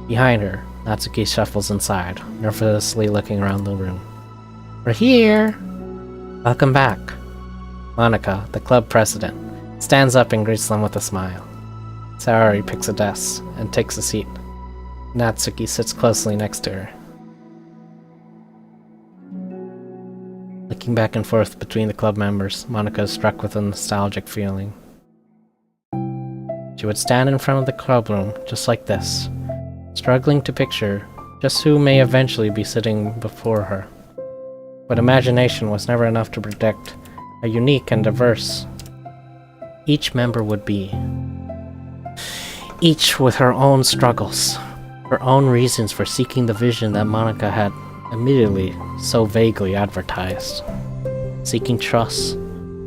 Behind her, Natsuki shuffles inside, nervously looking around the room. We're here! Welcome back. Monica, the club president, stands up and greets them with a smile. Sayori picks a desk and takes a seat. Natsuki sits closely next to her. Looking back and forth between the club members, Monica is struck with a nostalgic feeling. She would stand in front of the club room just like this, struggling to picture just who may eventually be sitting before her. But imagination was never enough to predict how unique and diverse each member would be. Each with her own struggles, her own reasons for seeking the vision that Monica had immediately so vaguely advertised. Seeking trust,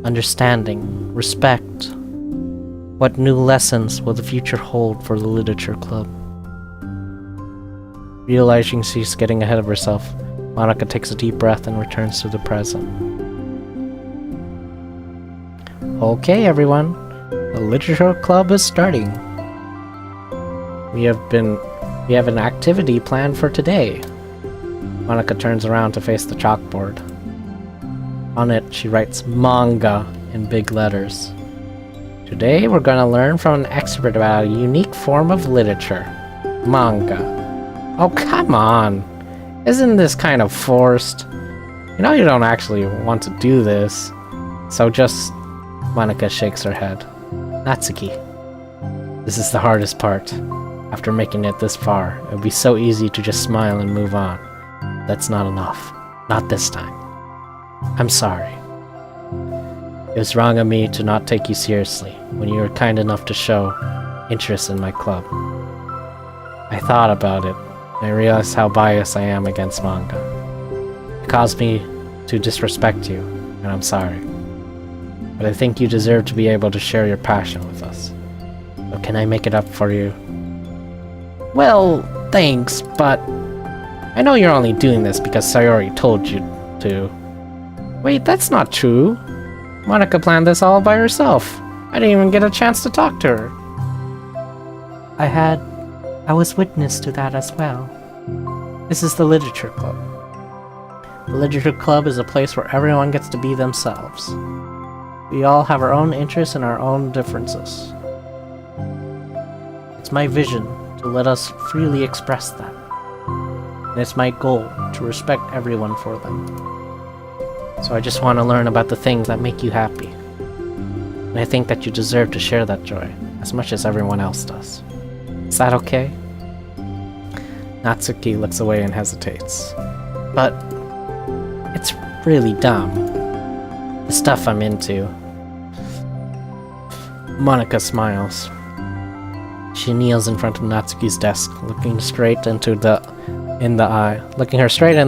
understanding, respect. What new lessons will the future hold for the literature club? Realizing she's getting ahead of herself, Monica takes a deep breath and returns to the present. Okay, everyone, the literature club is starting. We have an activity planned for today. Monica turns around to face the chalkboard. On it, she writes manga in big letters. Today, we're going to learn from an expert about a unique form of literature. Manga. Oh, come on. Isn't this kind of forced? You know you don't actually want to do this. So just... Monica shakes her head. Natsuki. This is the hardest part. After making it this far, it would be so easy to just smile and move on. That's not enough. Not this time. I'm sorry. It was wrong of me to not take you seriously when you were kind enough to show interest in my club. I thought about it, and I realized how biased I am against manga. It caused me to disrespect you, and I'm sorry. But I think you deserve to be able to share your passion with us. So can I make it up for you? Well, thanks, but I know you're only doing this because Sayori told you to. Wait, that's not true. Monica planned this all by herself. I didn't even get a chance to talk to her. I was witness to that as well. This is the Literature Club. The Literature Club is a place where everyone gets to be themselves. We all have our own interests and our own differences. It's my vision to let us freely express that. And it's my goal to respect everyone for them. So I just want to learn about the things that make you happy. And I think that you deserve to share that joy as much as everyone else does. Is that okay? Natsuki looks away and hesitates. But it's really dumb. The stuff I'm into. Monica smiles. She kneels in front of Natsuki's desk, looking her straight in the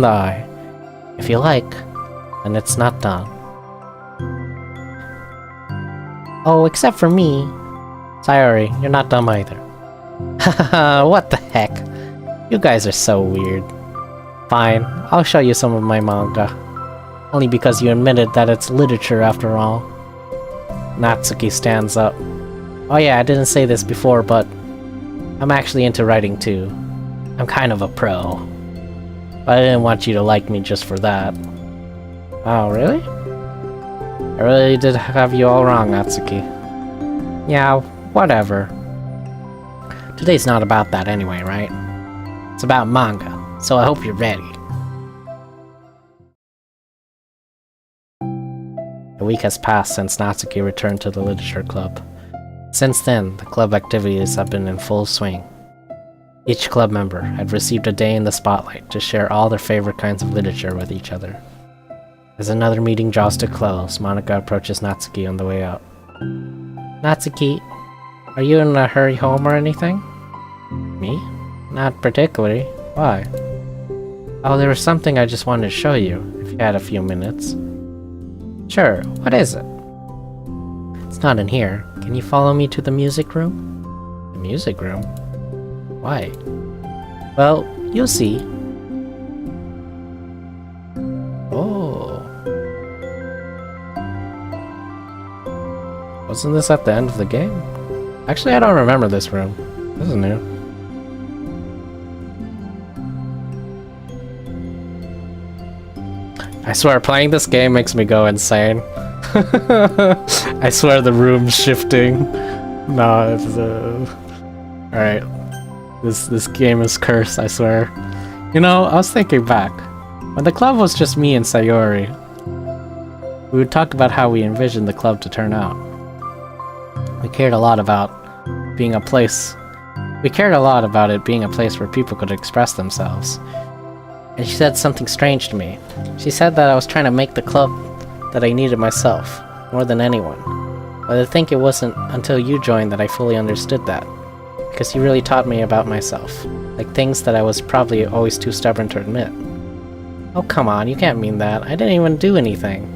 eye. If you like, then it's not done. Oh, except for me. Sayori, you're not dumb either. Haha, what the heck? You guys are so weird. Fine, I'll show you some of my manga. Only because you admitted that it's literature after all. Natsuki stands up. Oh yeah, I didn't say this before, but I'm actually into writing too. I'm kind of a pro. But I didn't want you to like me just for that. Oh, really? I really did have you all wrong, Natsuki. Yeah, whatever. Today's not about that anyway, right? It's about manga, so I hope you're ready. A week has passed since Natsuki returned to the Literature Club. Since then, the club activities have been in full swing. Each club member had received a day in the spotlight to share all their favorite kinds of literature with each other. As another meeting draws to close, Monica approaches Natsuki on the way out. Natsuki, are you in a hurry home or anything? Me? Not particularly. Why? Oh, there was something I just wanted to show you, if you had a few minutes. Sure, what is it? It's not in here. Can you follow me to the music room? The music room? Why? Well, you'll see. Oh. Wasn't this at the end of the game? Actually, I don't remember this room. This is new. I swear, playing this game makes me go insane. I swear the room's shifting. No, it's alright. This game is cursed, I swear. You know, I was thinking back. When the club was just me and Sayori, we would talk about how we envisioned the club to turn out. We cared a lot about being a place. We cared a lot about it being a place where people could express themselves. And she said something strange to me. She said that I was trying to make the club that I needed myself, more than anyone. But I think it wasn't until you joined that I fully understood that. Because you really taught me about myself. Like things that I was probably always too stubborn to admit. Oh come on, you can't mean that. I didn't even do anything.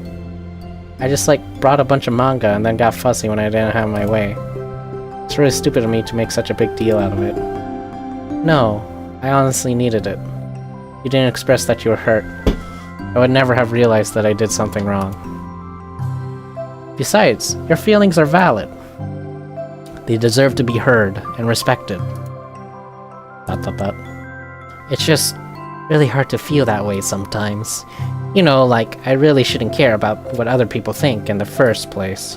I just brought a bunch of manga and then got fussy when I didn't have my way. It's really stupid of me to make such a big deal out of it. No, I honestly needed it. You didn't express that you were hurt. I would never have realized that I did something wrong. Besides, your feelings are valid. They deserve to be heard and respected. ... It's just really hard to feel that way sometimes. You know, I really shouldn't care about what other people think in the first place.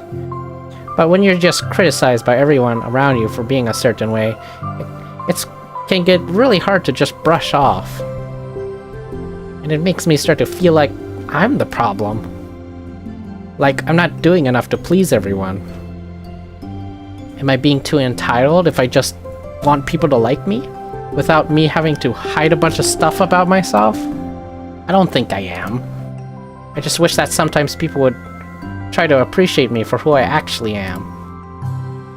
But when you're just criticized by everyone around you for being a certain way, it can get really hard to just brush off. And it makes me start to feel like I'm the problem. Like I'm not doing enough to please everyone. Am I being too entitled if I just want people to like me? Without me having to hide a bunch of stuff about myself? I don't think I am. I just wish that sometimes people would try to appreciate me for who I actually am.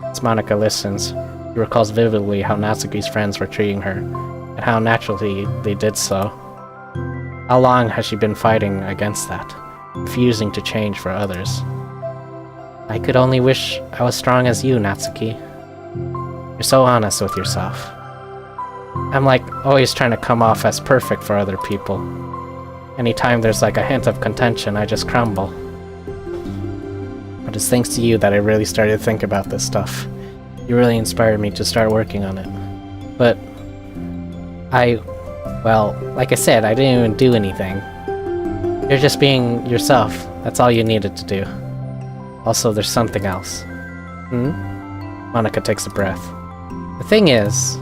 As Monica listens, she recalls vividly how Natsuki's friends were treating her, and how naturally they did so. How long has she been fighting against that, refusing to change for others? I could only wish I was strong as you, Natsuki. You're so honest with yourself. I'm always trying to come off as perfect for other people. Anytime there's a hint of contention, I just crumble. But it's thanks to you that I really started to think about this stuff. You really inspired me to start working on it. But well, like I said, I didn't even do anything. You're just being yourself. That's all you needed to do. Also, there's something else. Monica takes a breath. The thing is,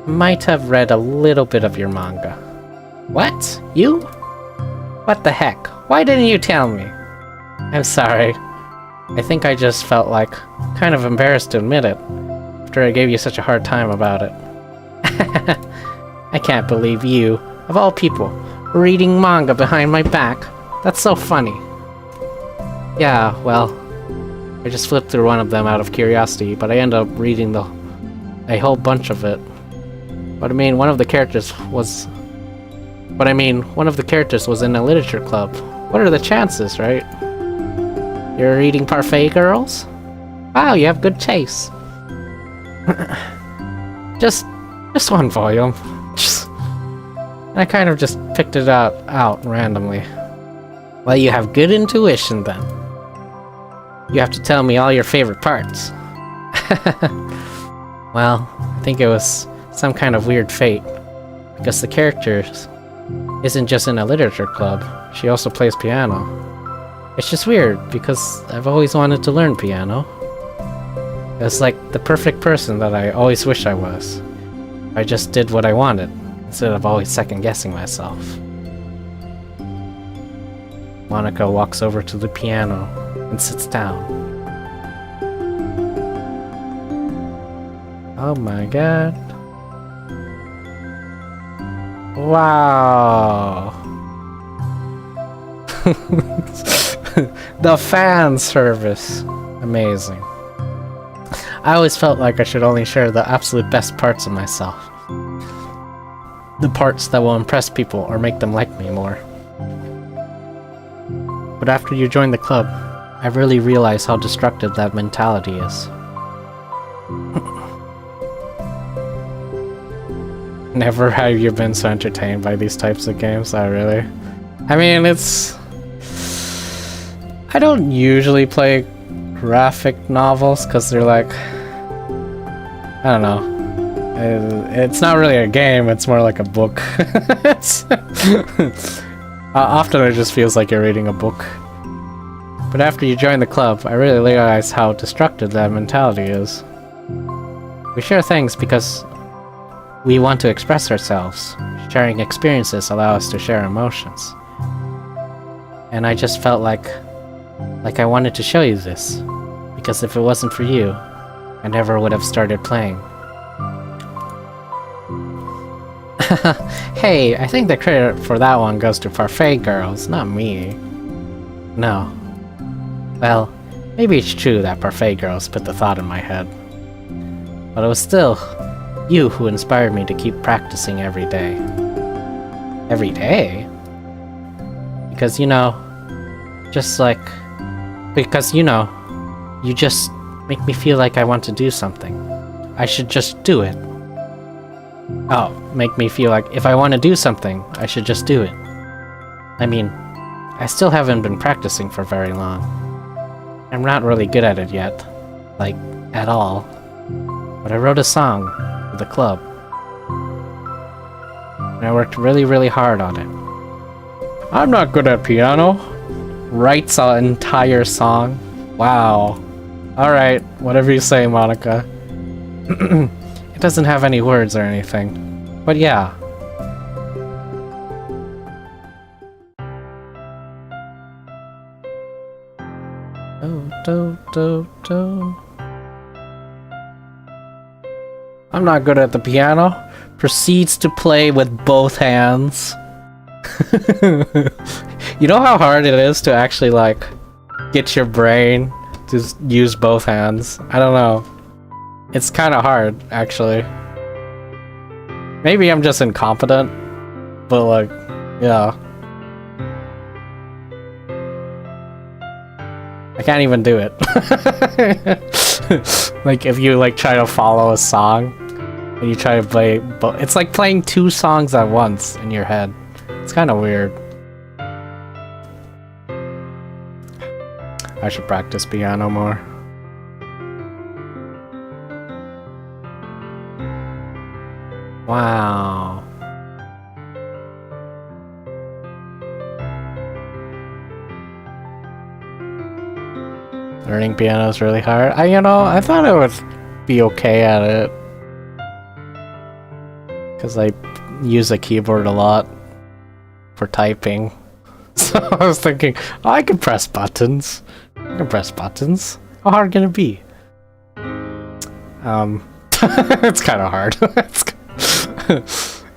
I might have read a little bit of your manga. What? You? What the heck? Why didn't you tell me? I'm sorry. I think I just felt kind of embarrassed to admit it, after I gave you such a hard time about it. I can't believe you, of all people, reading manga behind my back. That's so funny. Yeah, well, I just flipped through one of them out of curiosity, but I ended up reading a whole bunch of it. But I mean, one of the characters was in a literature club. What are the chances, right? You're reading Parfait Girls? Wow, you have good taste. just one volume. I kind of just picked it out randomly. Well, you have good intuition then. You have to tell me all your favorite parts. Well, I think it was some kind of weird fate. Because the character isn't just in a literature club, she also plays piano. It's just weird, because I've always wanted to learn piano. It's the perfect person that I always wish I was. I just did what I wanted, instead of always second-guessing myself. Monica walks over to the piano and sits down. Oh my god. Wow. The fan service. Amazing. I always felt like I should only share the absolute best parts of myself. The parts that will impress people or make them like me more. But after you joined the club, I really realized how destructive that mentality is. Never have you been so entertained by these types of games, really. I mean, I don't usually play graphic novels, because they're I don't know. It's not really a game, it's more like a book. Often it just feels like you're reading a book. But after you join the club, I really realize how destructive that mentality is. We share things because we want to express ourselves. Sharing experiences allow us to share emotions. And I just felt like I wanted to show you this. Because if it wasn't for you, I never would have started playing. Hey, I think the credit for that one goes to Parfait Girls, not me. No. Well, maybe it's true that Parfait Girls put the thought in my head. But it was still you who inspired me to keep practicing every day. Every day? Because, you know, you just make me feel like I want to do something. I should just do it. Oh, make me feel like if I want to do something, I should just do it. I mean, I still haven't been practicing for very long. I'm not really good at it yet. Like, at all. But I wrote a song for the club. And I worked really, really hard on it. I'm not good at piano. Writes an entire song. Wow. Alright, whatever you say, Monica. It doesn't have any words or anything. But yeah. I'm not good at the piano. Proceeds to play with both hands. You know how hard it is to actually, like, get your brain to use both hands? I don't know. It's kind of hard, actually. Maybe I'm just incompetent, but, like, yeah. I can't even do it. Like, if you, like, try to follow a song, and you try to play both, it's like playing two songs at once in your head. It's kind of weird. I should practice piano more. Wow. Learning piano is really hard. I thought I would be okay at it. Because I use a keyboard a lot for typing. So I was thinking, oh, I can press buttons. I can press buttons. How hard can it be? It's kind of hard.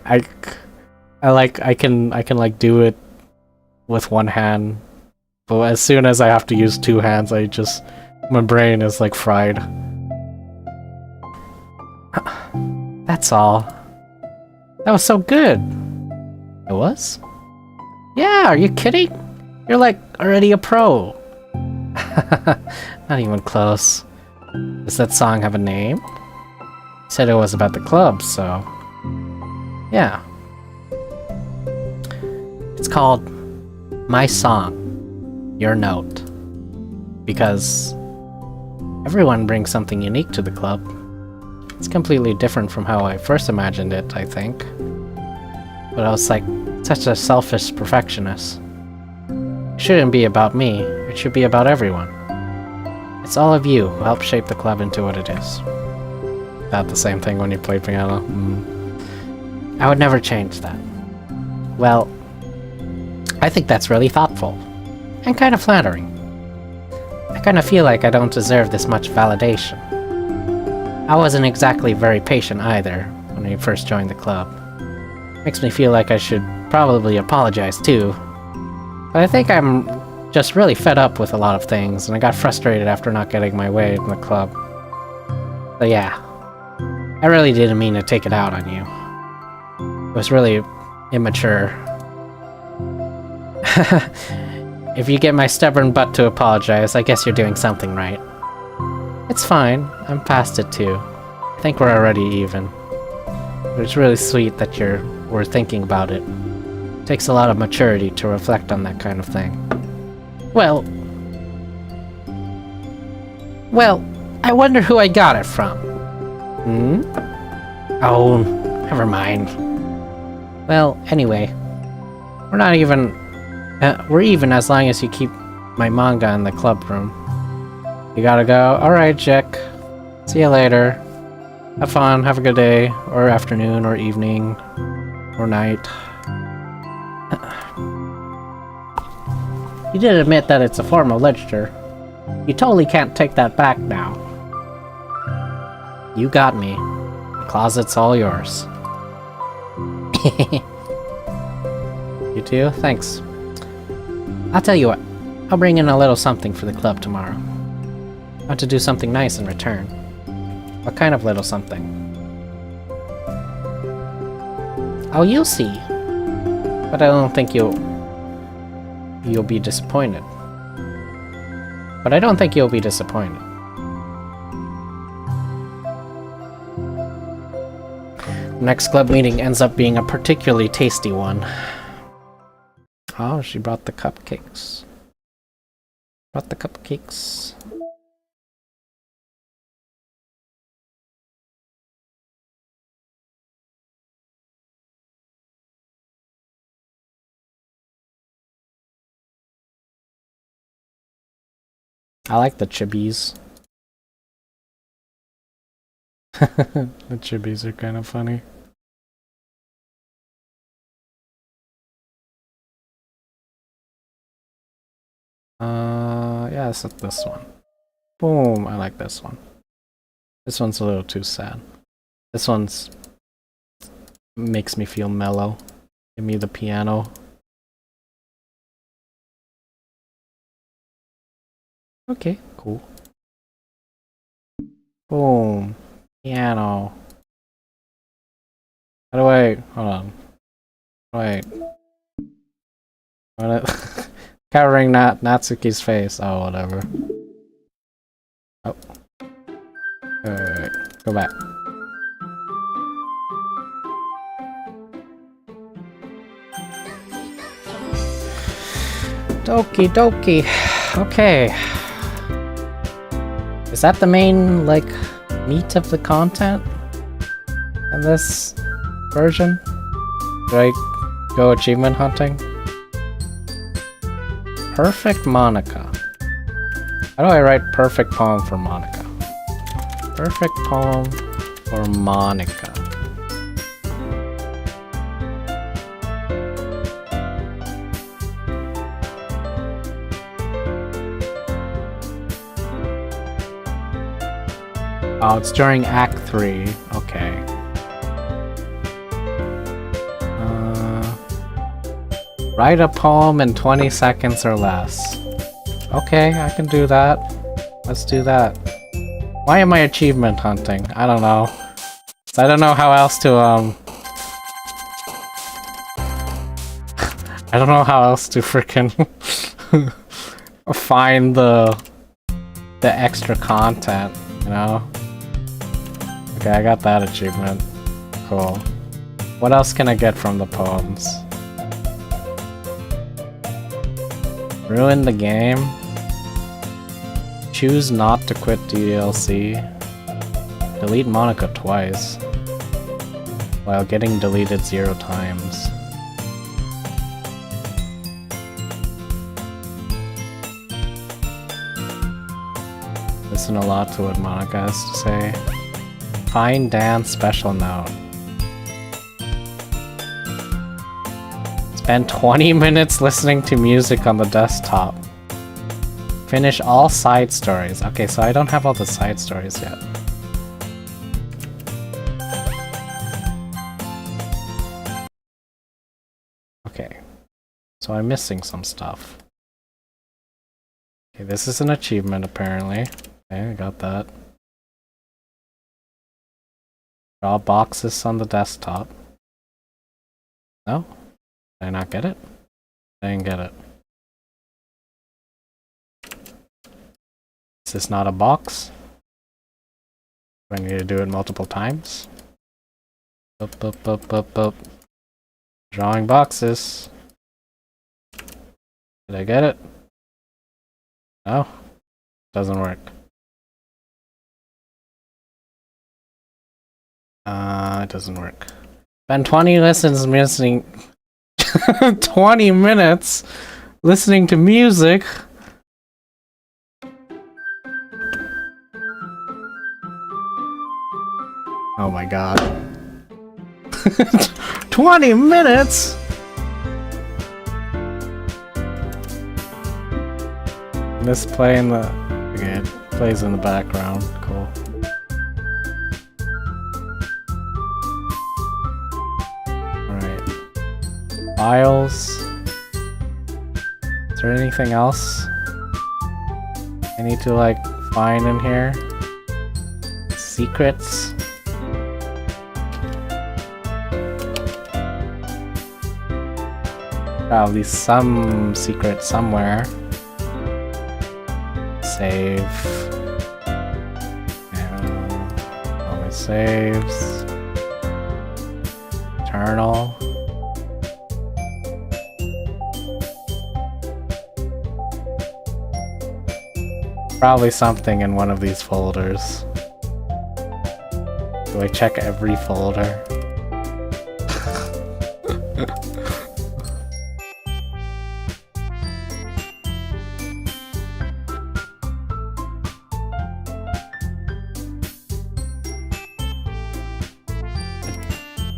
I can like do it with one hand, but as soon as I have to use two hands, my brain is like fried. That's all. That was so good. It was? Yeah, are you kidding? You're like already a pro. Not even close. Does that song have a name? You said it was about the club, so... yeah. It's called My Song, Your Note. Because everyone brings something unique to the club. It's completely different from how I first imagined it, I think. But I was like such a selfish perfectionist. It shouldn't be about me, it should be about everyone. It's all of you who help shape the club into what it is. Not the same thing when you play piano. I would never change that. Well, I think that's really thoughtful. And kind of flattering. I kind of feel like I don't deserve this much validation. I wasn't exactly very patient either when I first joined the club. Makes me feel like I should probably apologize too. But I think I'm just really fed up with a lot of things, and I got frustrated after not getting my way in the club. So yeah, I really didn't mean to take it out on you. It was really immature. If you get my stubborn butt to apologize, I guess you're doing something right. It's fine, I'm past it too. I think we're already even. But it's really sweet that we're thinking about it. It takes a lot of maturity to reflect on that kind of thing. Well, I wonder who I got it from. Hmm? Oh, never mind. Well, anyway, we're not even... we're even as long as you keep my manga in the club room. You gotta go? Alright, Jack. See you later. Have fun, have a good day, or afternoon, or evening, or night. You did admit that it's a form of literature. You totally can't take that back now. You got me. The closet's all yours. You too? Thanks. I'll tell you what. I'll bring in a little something for the club tomorrow. I want to do something nice in return. What kind of little something? Oh, you'll see. But I don't think you'll be disappointed. Next club meeting ends up being a particularly tasty one. Oh, she brought the cupcakes. I like the chibis. The chibis are kind of funny. Yeah, it's this one. Boom, I like this one. This one's a little too sad. This one's... makes me feel mellow. Give me the piano. Okay, cool. Boom. Piano. How do I... hold on. Wait. What? Covering Natsuki's face. Oh, whatever. Oh. Wait. Go back. Doki doki. Okay. Is that the main, like, meat of the content in this version? Do I go achievement hunting? Perfect Monica. How do I write perfect poem for Monica? Perfect poem for Monica. Oh, it's during Act 3. Okay. Write a poem in 20 seconds or less. Okay, I can do that. Let's do that. Why am I achievement hunting? I don't know. I don't know how else to, I don't know how else to frickin' find the extra content, you know? Okay, I got that achievement. Cool. What else can I get from the poems? Ruin the game. Choose not to quit DDLC. Delete Monica twice. While getting deleted 0 times. Listen a lot to what Monica has to say. Find Dan's special note. Spend 20 minutes listening to music on the desktop. Finish all side stories. Okay, so I don't have all the side stories yet. Okay, so I'm missing some stuff. Okay, this is an achievement apparently. Okay, I got that. Draw boxes on the desktop. No? Did I not get it? I didn't get it. Is this not a box? Do I need to do it multiple times? Up, up, up, up, up. Drawing boxes. Did I get it? No? Doesn't work. It doesn't work. Spend 20 lessons listening. 20 minutes listening to music. Oh my god. 20 minutes? This play in the... Okay, it plays in the background. Cool. Alright. Files. Is there anything else I need to, like, find in here? Secrets? Probably some secret somewhere. Save. And all my saves. Eternal. Probably something in one of these folders. Do I check every folder?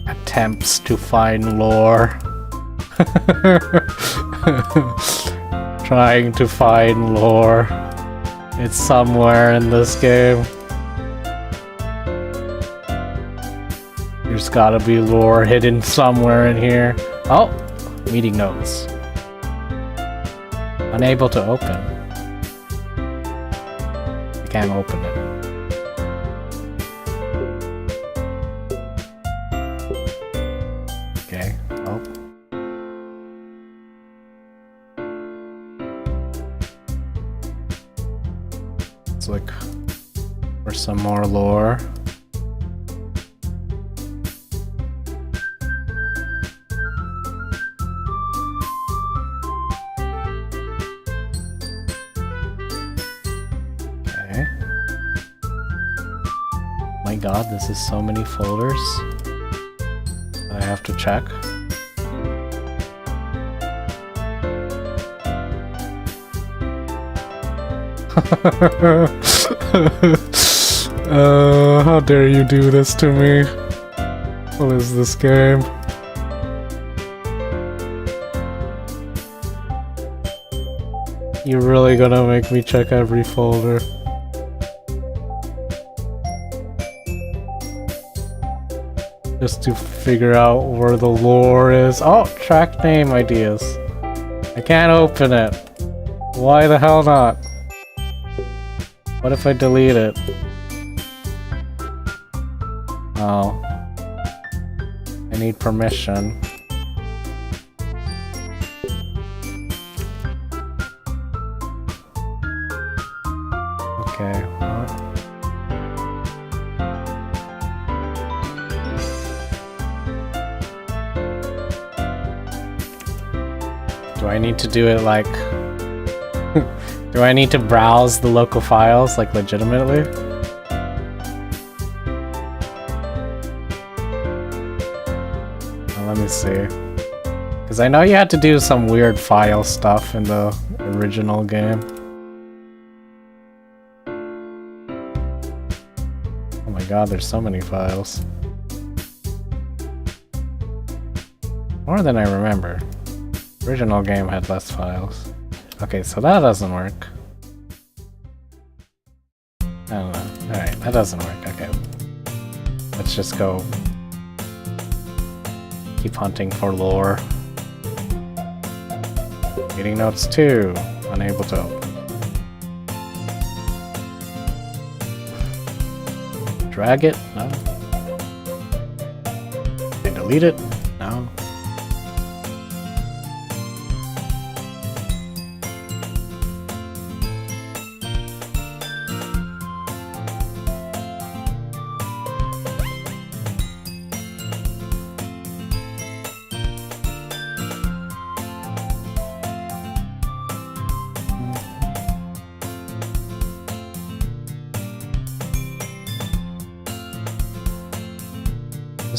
Attempts to find lore. Trying to find lore. It's somewhere in this game. There's gotta be lore hidden somewhere in here. Oh! Meeting notes. Unable to open. I can't open it. Okay. Oh. Let's look for some more lore. Okay. My god, this is so many folders I have to check. How dare you do this to me? What is this game? You're really gonna make me check every folder. Just to figure out where the lore is. Oh, track name ideas. I can't open it. Why the hell not? What if I delete it? Oh. I need permission. Okay. Do I need to do it like... Do I need to browse the local files, like, legitimately? Well, let me see. Because I know you had to do some weird file stuff in the original game. Oh my god, there's so many files. More than I remember. Original game had less files. Okay, so that doesn't work. I don't know. Alright, that doesn't work. Okay. Let's just go keep hunting for lore. Meeting notes 2. Unable to open. Drag it? No. Can I delete it? No.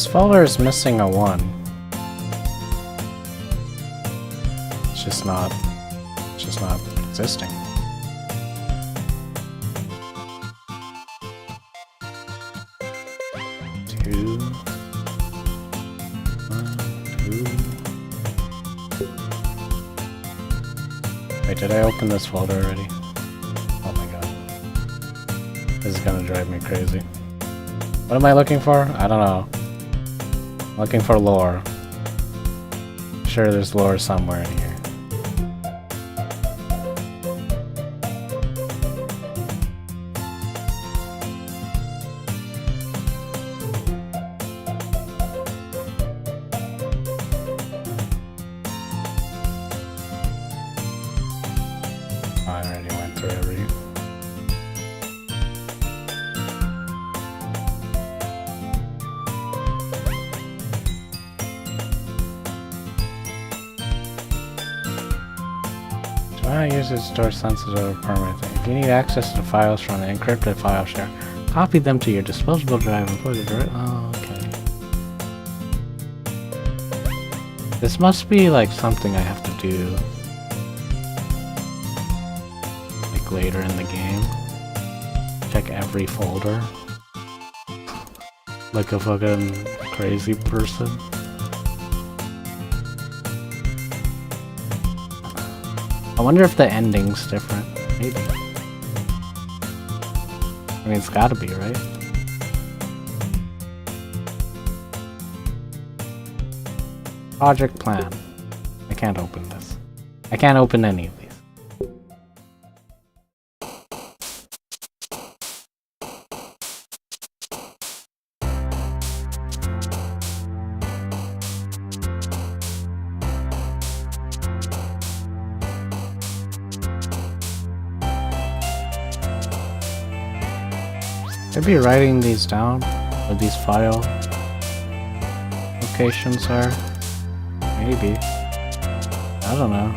This folder is missing a 1. It's just not existing. Two. 1, 2. Wait, did I open this folder already? Oh my god. This is gonna drive me crazy. What am I looking for? I don't know. I'm looking for lore. I'm sure there's lore somewhere in here. I already went through every. Do I use it to store sensitive or permanent things? If you need access to files from the encrypted file share, copy them to your disposable drive and put it right. Oh, okay. This must be like something I have to do. Later in the game. Check every folder. Like a fucking crazy person. I wonder if the ending's different. Maybe. I mean, it's gotta be, right? Project plan. I can't open this. I can't open any of these. Maybe writing these down, where these file locations are. Maybe. I don't know.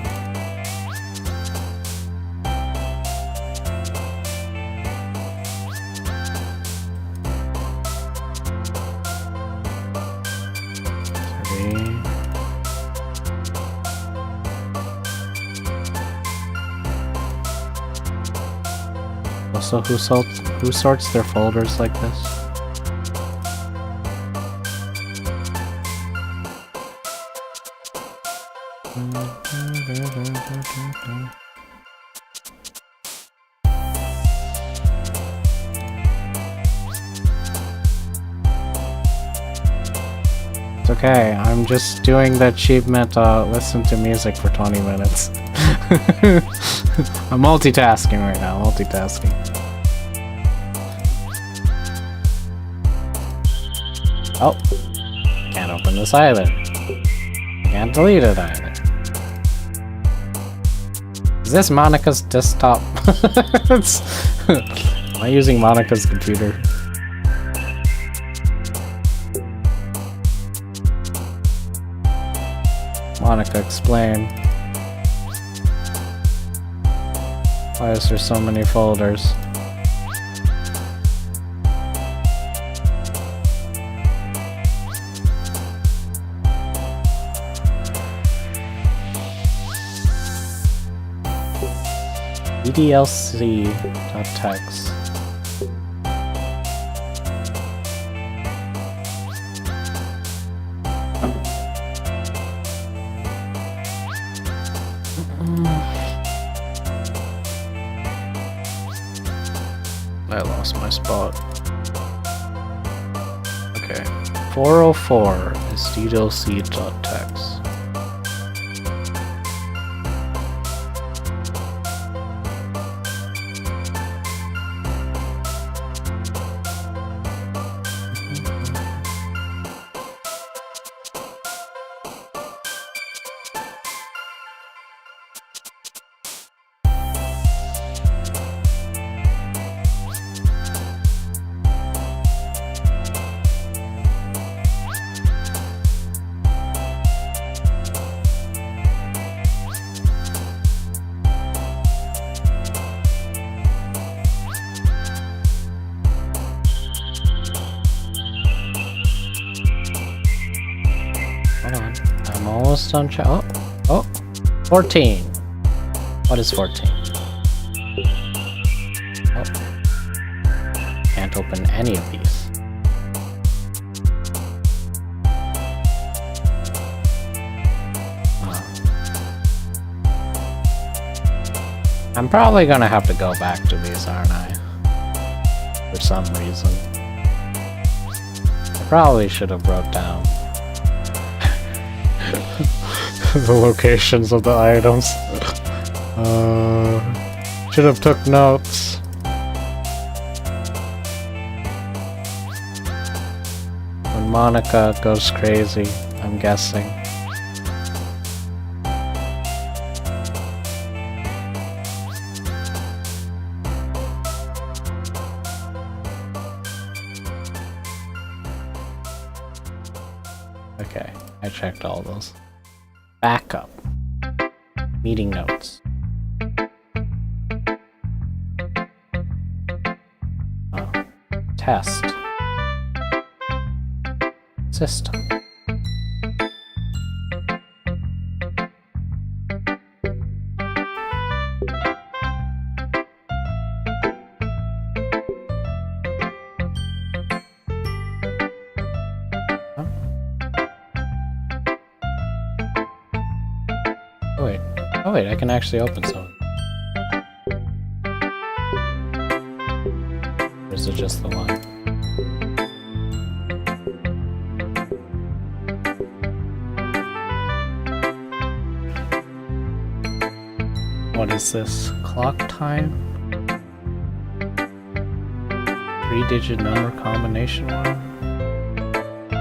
Also, who sorts their folders like this? It's okay, I'm just doing the achievement, listen to music for 20 minutes. I'm multitasking right now, multitasking. Oh, can't open this either. Can't delete it either. Is this Monica's desktop? Am I using Monica's computer? Monica, explain. Why is there so many folders? DDLC.txt. I lost my spot. Okay. 404 is DDLC.txt. almost done. Oh, 14. What is 14? Oh. Can't open any of these. I'm probably gonna have to go back to these, aren't I? For some reason. I probably should have wrote down the locations of the items. Should have took notes. When Monica goes crazy, I'm guessing. Okay, I checked all those. Backup. Meeting notes. Test. System. Oh wait, I can actually open some. Or is it just the one? What is this? Clock time? 3-digit number combination one?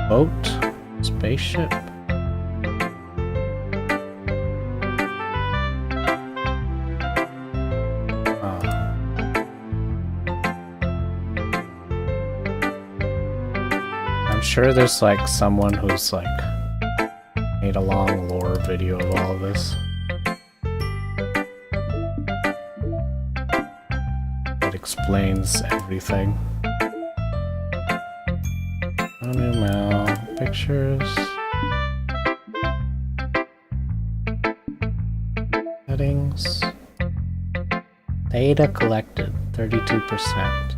Boat? Spaceship? Sure there's like someone who's like made a long lore video of all of this. That explains everything. Email, pictures, settings, data collected, 32%.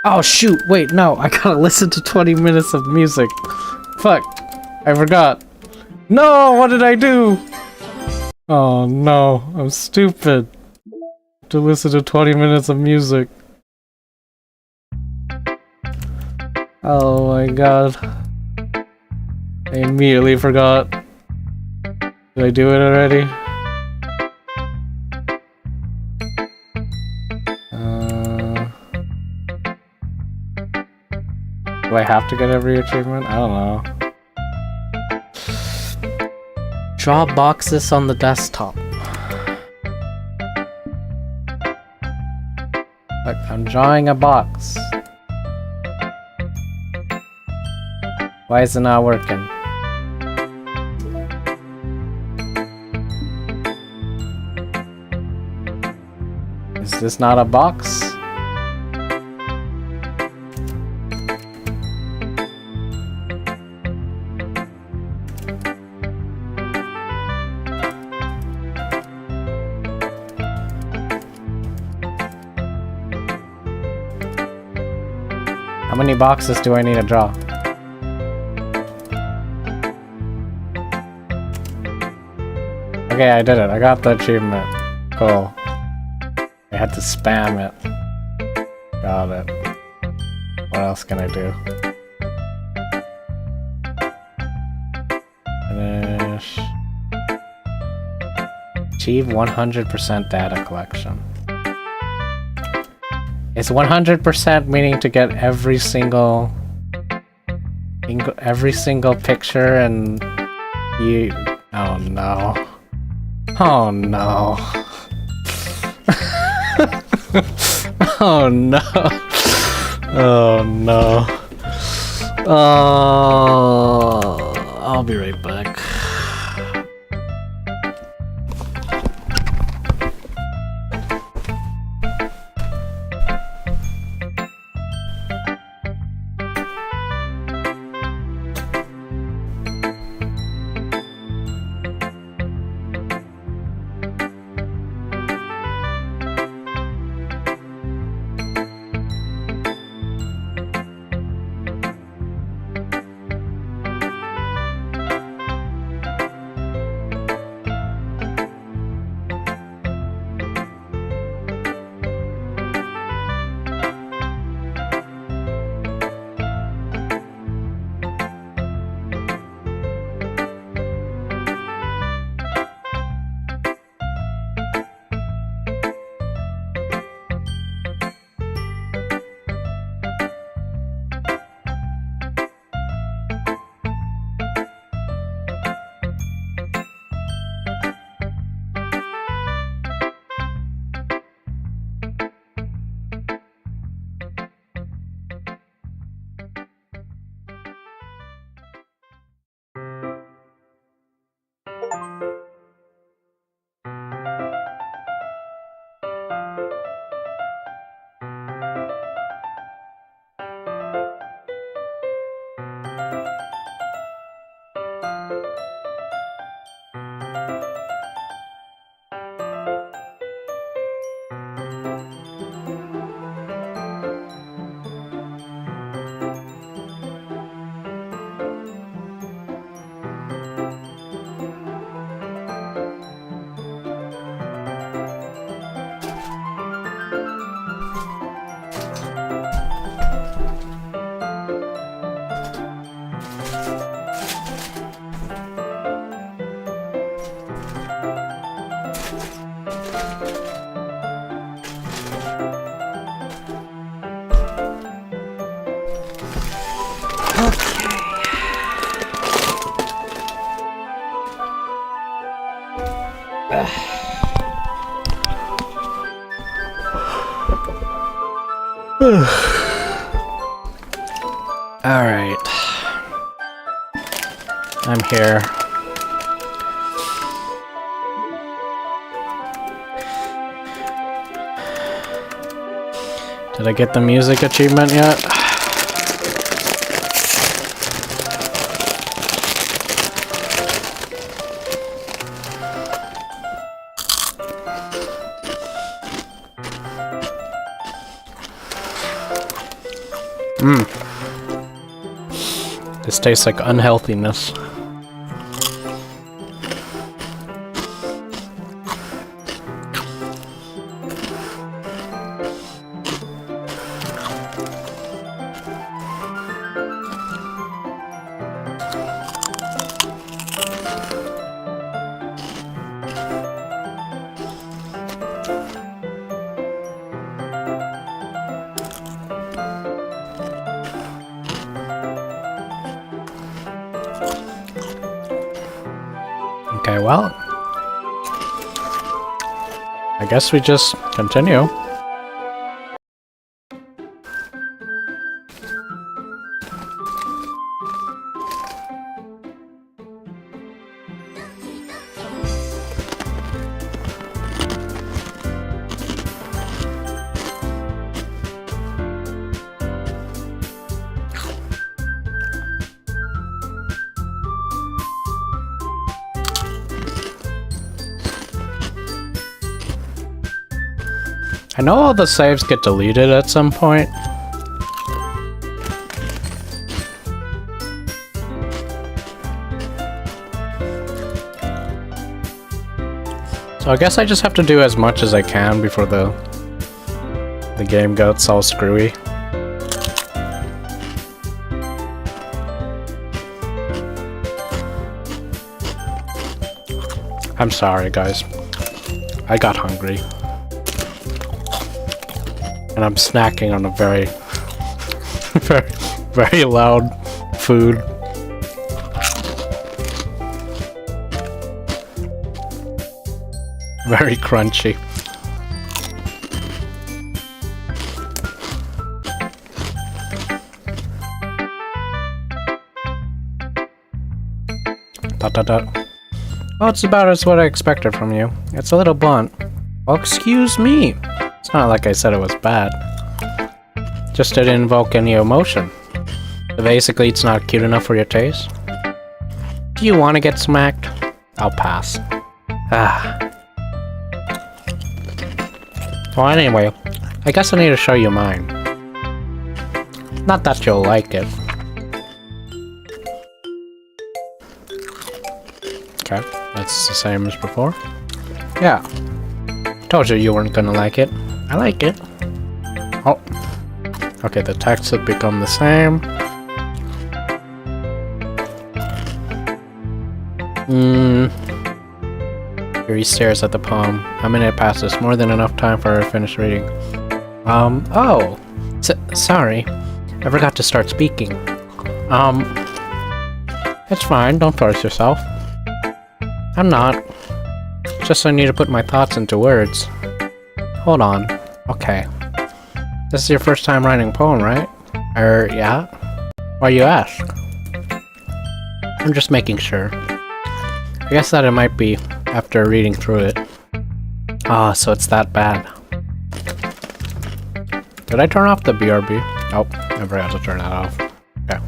Oh shoot, wait, no, I gotta listen to 20 minutes of music. Fuck, I forgot. No, what did I do? Oh no, I'm stupid. To listen to 20 minutes of music. Oh my god. I immediately forgot. Did I do it already? Do I have to get every achievement? I don't know. Draw boxes on the desktop. Look, I'm drawing a box. Why is it not working? Is this not a box? How many boxes do I need to draw? Okay, I did it. I got the achievement. Cool. I had to spam it. Got it. What else can I do? Finish. Achieve 100% data collection. Is 100% meaning to get every single picture and you? Oh no! Oh no! Oh no! Oh no! I'll be right back. Alright. I'm here. Did I get the music achievement yet? This tastes like unhealthiness. Okay, well, I guess we just continue. I know all the saves get deleted at some point. So I guess I just have to do as much as I can before the game gets all screwy. I'm sorry, guys. I got hungry. And I'm snacking on a very, very loud food. Very crunchy. Dot dot dot. Well, it's about as what I expected from you. It's a little blunt. Well, excuse me. It's not like I said it was bad. Just didn't invoke any emotion. So basically, it's not cute enough for your taste. Do you want to get smacked? I'll pass. Ah. Well, anyway, I guess I need to show you mine. Not that you'll like it. Okay, that's the same as before. Yeah. Told you weren't gonna like it. I like it. Oh. Okay, the text had become the same. Here he stares at the poem. A minute passes, more than enough time for her to finish reading. Oh. Sorry. I forgot to start speaking. It's fine, don't force yourself. I'm not. Just I need to put my thoughts into words. Hold on. Okay. This is your first time writing a poem, right? Yeah? Why you ask? I'm just making sure. I guess that it might be after reading through it. Ah, so it's that bad. Did I turn off the BRB? Nope, I forgot to turn that off. Okay.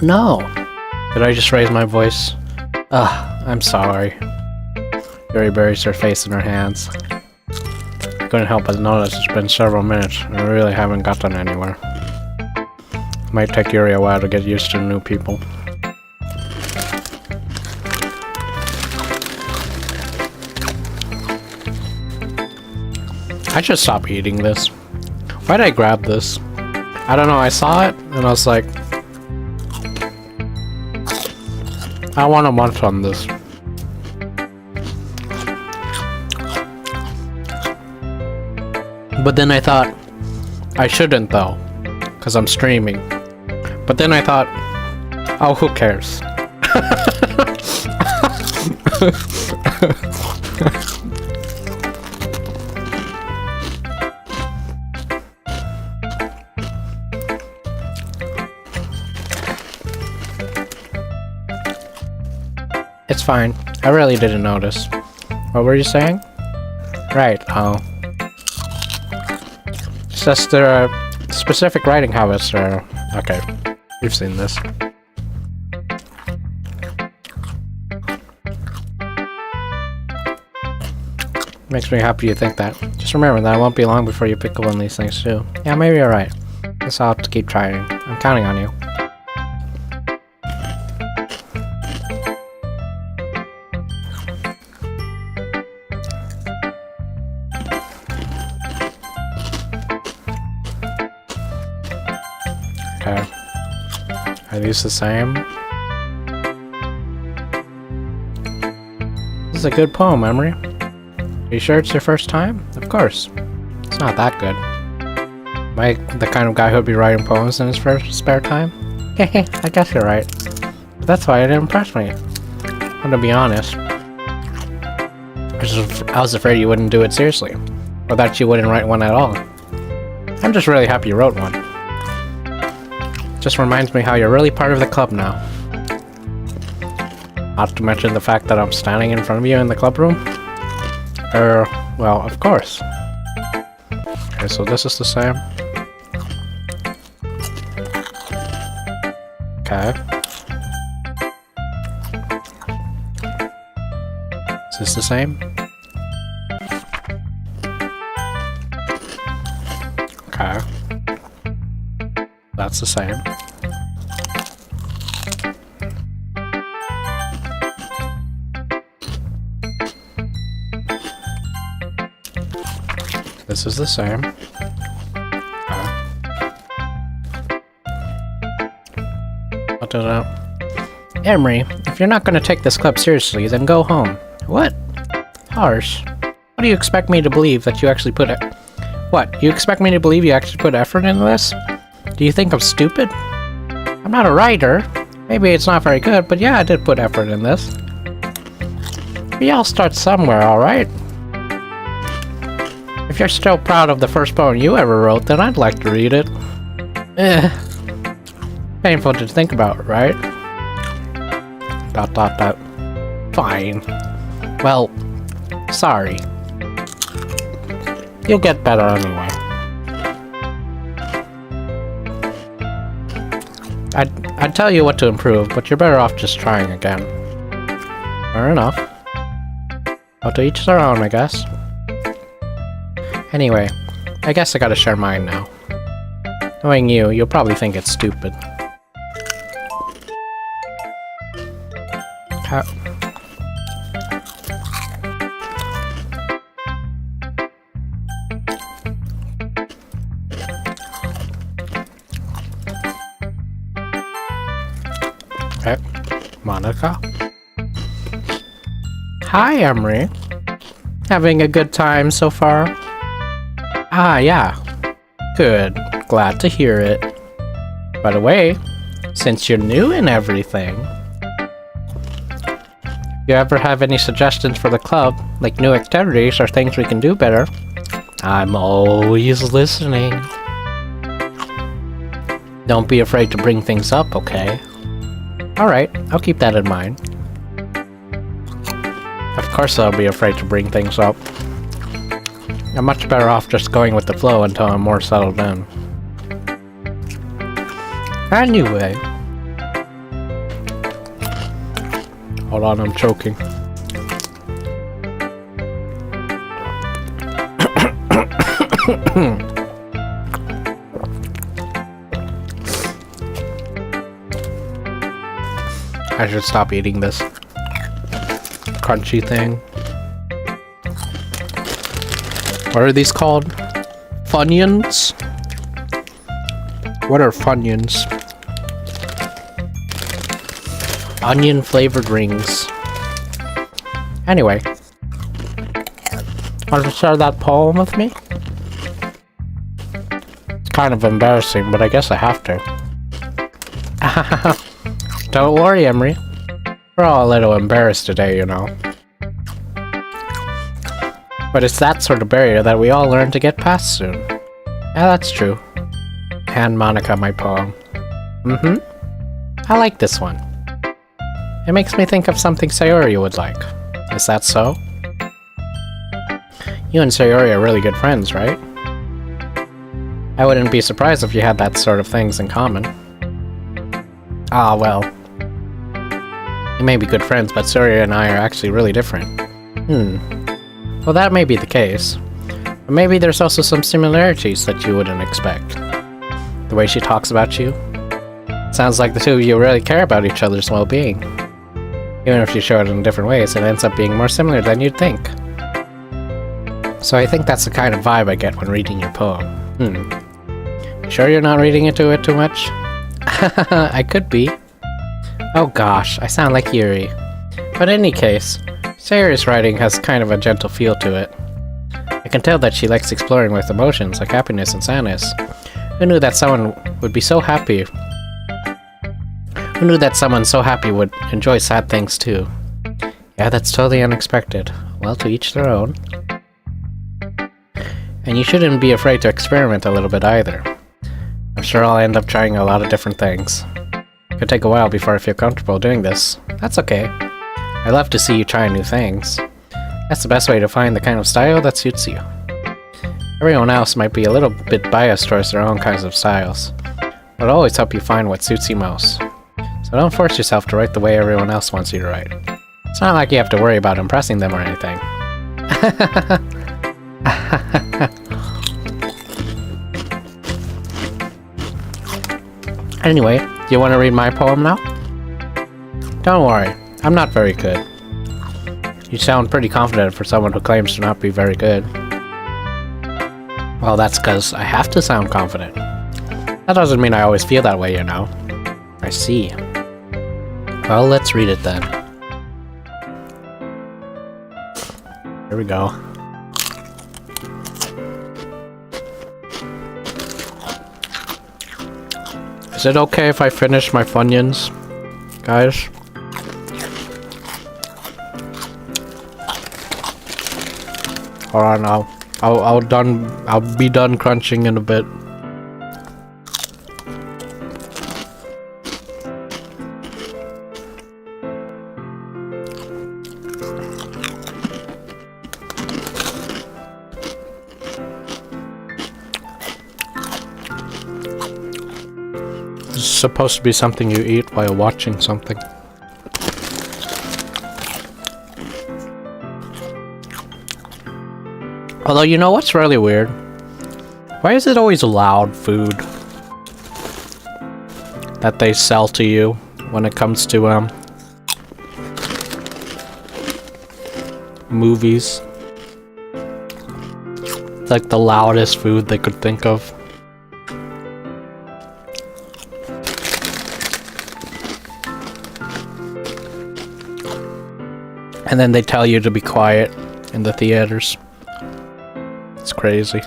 No! Did I just raise my voice? I'm sorry. Yuri buries her face in her hands. I couldn't help but notice it's been several minutes, and we really haven't gotten anywhere. It might take Yuri a while to get used to new people. I should stop eating this. Why'd I grab this? I don't know, I saw it, and I was like, I want a munch on this. But then I thought, I shouldn't though, because I'm streaming. But then I thought, oh, who cares? It's fine. I really didn't notice. What were you saying? Right, oh. It's just their specific writing habits are... Okay, you've seen this. Makes me happy you think that. Just remember that it won't be long before you pick up on these things too. Yeah, maybe you're right. Guess I'll have to keep trying. I'm counting on you. Okay. Are these the same? This is a good poem, Emery. Are you sure it's your first time? Of course. It's not that good. Am I the kind of guy who'd be writing poems in his first spare time? Hehe, I guess you're right. But that's why it didn't impress me. And to be honest, I was afraid you wouldn't do it seriously. Or that you wouldn't write one at all. I'm just really happy you wrote one. Just reminds me how you're really part of the club now. Not to mention the fact that I'm standing in front of you in the club room. Well, of course. Okay, so this is the same. Okay. Is this the same? Okay. That's the same. This is the same. Emery, if you're not going to take this club seriously, then go home. What? Harsh. What do you expect me to believe that you actually put What? You expect me to believe you actually put effort into this? Do you think I'm stupid? I'm not a writer. Maybe it's not very good, but yeah, I did put effort in this. We all start somewhere, alright? If you're still proud of the first poem you ever wrote, then I'd like to read it. painful to think about, right? ... Fine. Well, sorry. You'll get better anyway. I'd tell you what to improve, but you're better off just trying again. Fair enough. Well, to each their own, I guess. Anyway, I guess I gotta share mine now. Knowing you, you'll probably think it's stupid. Okay, Monica. Hi, Emery. Having a good time so far? Ah, yeah. Good. Glad to hear it. By the way, since you're new and everything, you ever have any suggestions for the club, like new activities or things we can do better? I'm always listening. Don't be afraid to bring things up, okay? Alright, I'll keep that in mind. Of course I'll be afraid to bring things up. I'm much better off just going with the flow until I'm more settled in. Anyway. Hold on, I'm choking. I should stop eating this crunchy thing. What are these called? Funyuns? What are Funyuns? Onion flavored rings. Anyway. Want to share that poem with me? It's kind of embarrassing, but I guess I have to. Don't worry, Emery. We're all a little embarrassed today, you know. But it's that sort of barrier that we all learn to get past soon. Yeah, that's true. Hand Monica my poem. I like this one. It makes me think of something Sayori would like. Is that so? You and Sayori are really good friends, right? I wouldn't be surprised if you had that sort of things in common. Ah, well. We may be good friends, but Sayori and I are actually really different. Well, that may be the case. But maybe there's also some similarities that you wouldn't expect. The way she talks about you. Sounds like the two of you really care about each other's well-being. Even if you show it in different ways, it ends up being more similar than you'd think. So I think that's the kind of vibe I get when reading your poem. You sure you're not reading into it too much? I could be. Oh gosh, I sound like Yuri. But in any case, Sayori's writing has kind of a gentle feel to it. I can tell that she likes exploring with emotions like happiness and sadness. Who knew that someone would be so happy? Who knew that someone so happy would enjoy sad things too? Yeah, that's totally unexpected. Well, to each their own. And you shouldn't be afraid to experiment a little bit either. I'm sure I'll end up trying a lot of different things. It could take a while before I feel comfortable doing this. That's okay. I love to see you try new things. That's the best way to find the kind of style that suits you. Everyone else might be a little bit biased towards their own kinds of styles, but it'll always help you find what suits you most. So don't force yourself to write the way everyone else wants you to write. It's not like you have to worry about impressing them or anything. Anyway, do you want to read my poem now? Don't worry, I'm not very good. You sound pretty confident for someone who claims to not be very good. Well, that's because I have to sound confident. That doesn't mean I always feel that way, you know. I see. Well, let's read it then. Here we go. Is it okay if I finish my Funyuns, guys? Hold on, I'll be done crunching in a bit. It's supposed to be something you eat while watching something. Although, you know what's really weird? Why is it always loud food that they sell to you when it comes to movies? It's like the loudest food they could think of. And then they tell you to be quiet in the theaters. It's crazy.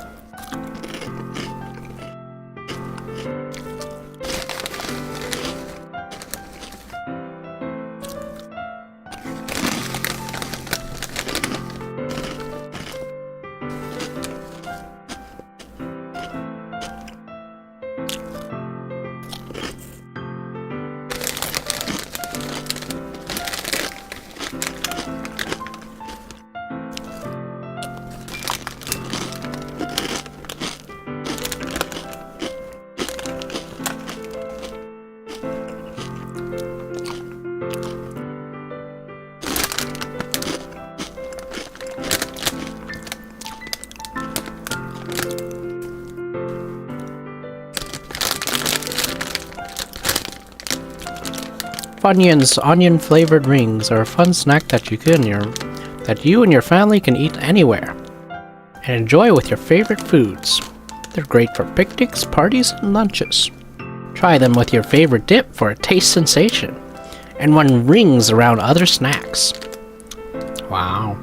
Funyuns onion flavored rings are a fun snack that you and your family can eat anywhere and enjoy with your favorite foods. They're great for picnics, parties, and lunches. Try them with your favorite dip for a taste sensation and run rings around other snacks. Wow.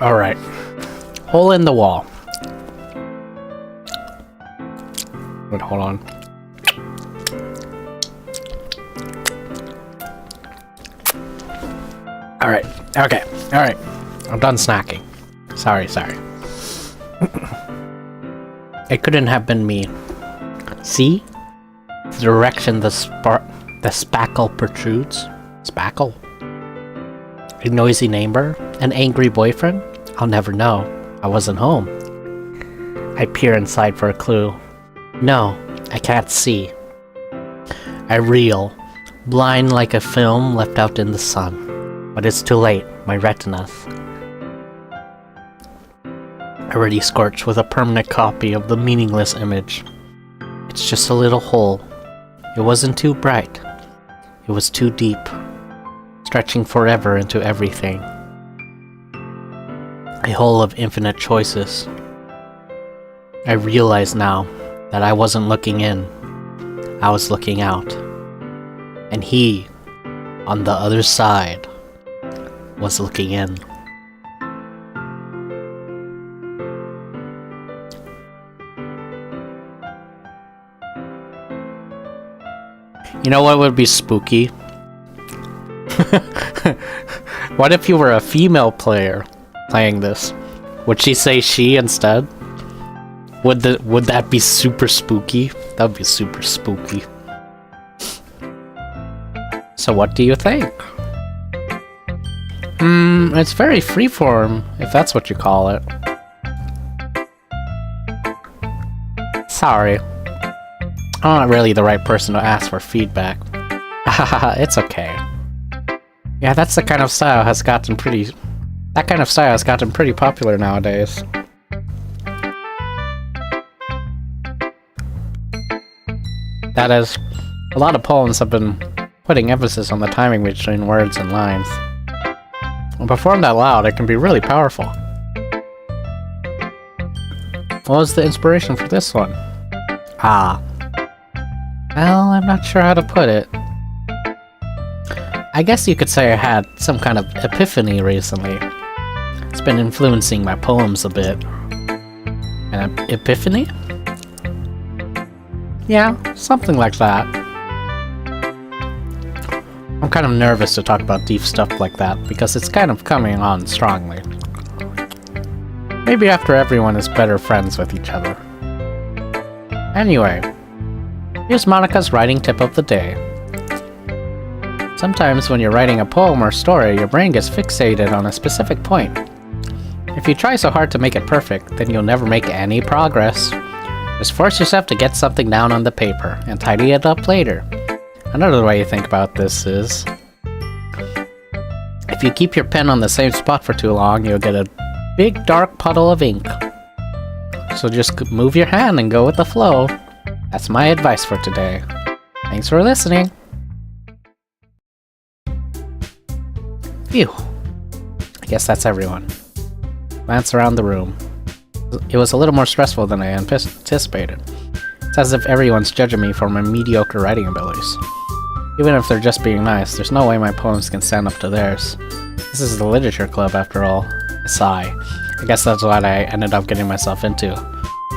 Alright. Hole in the wall. Wait, hold on. Alright. Okay. Alright. I'm done snacking. Sorry. It couldn't have been me. See? The direction the spackle protrudes. Spackle? A noisy neighbor? An angry boyfriend? I'll never know. I wasn't home. I peer inside for a clue. No, I can't see. I reel, blind like a film left out in the sun. But it's too late, my retinas. Already scorched with a permanent copy of the meaningless image. It's just a little hole. It wasn't too bright. It was too deep, stretching forever into everything. A hole of infinite choices. I realize now that I wasn't looking in. I was looking out. And he, on the other side, was looking in. You know what would be spooky? What if you were a female player playing this? Would she say she instead? Would that be super spooky? That would be super spooky. So what do you think? It's very freeform, if that's what you call it. Sorry. I'm not really the right person to ask for feedback. It's okay. Yeah, that's the kind of style has gotten pretty... That kind of style has gotten pretty popular nowadays. That is, a lot of poems have been putting emphasis on the timing between words and lines. When performed out loud, it can be really powerful. What was the inspiration for this one? Well, I'm not sure how to put it. I guess you could say I had some kind of epiphany recently. It's been influencing my poems a bit. An epiphany? Yeah, something like that. I'm kind of nervous to talk about deep stuff like that, because it's kind of coming on strongly. Maybe after everyone is better friends with each other. Anyway, here's Monika's writing tip of the day. Sometimes when you're writing a poem or story, your brain gets fixated on a specific point. If you try so hard to make it perfect, then you'll never make any progress. Just force yourself to get something down on the paper and tidy it up later. Another way you think about this is, if you keep your pen on the same spot for too long, you'll get a big dark puddle of ink. So just move your hand and go with the flow. That's my advice for today. Thanks for listening. Phew. I guess that's everyone. Glance around the room. It was a little more stressful than I anticipated. It's as if everyone's judging me for my mediocre writing abilities. Even if they're just being nice, there's no way my poems can stand up to theirs. This is the literature club after all. A sigh. I guess that's what I ended up getting myself into.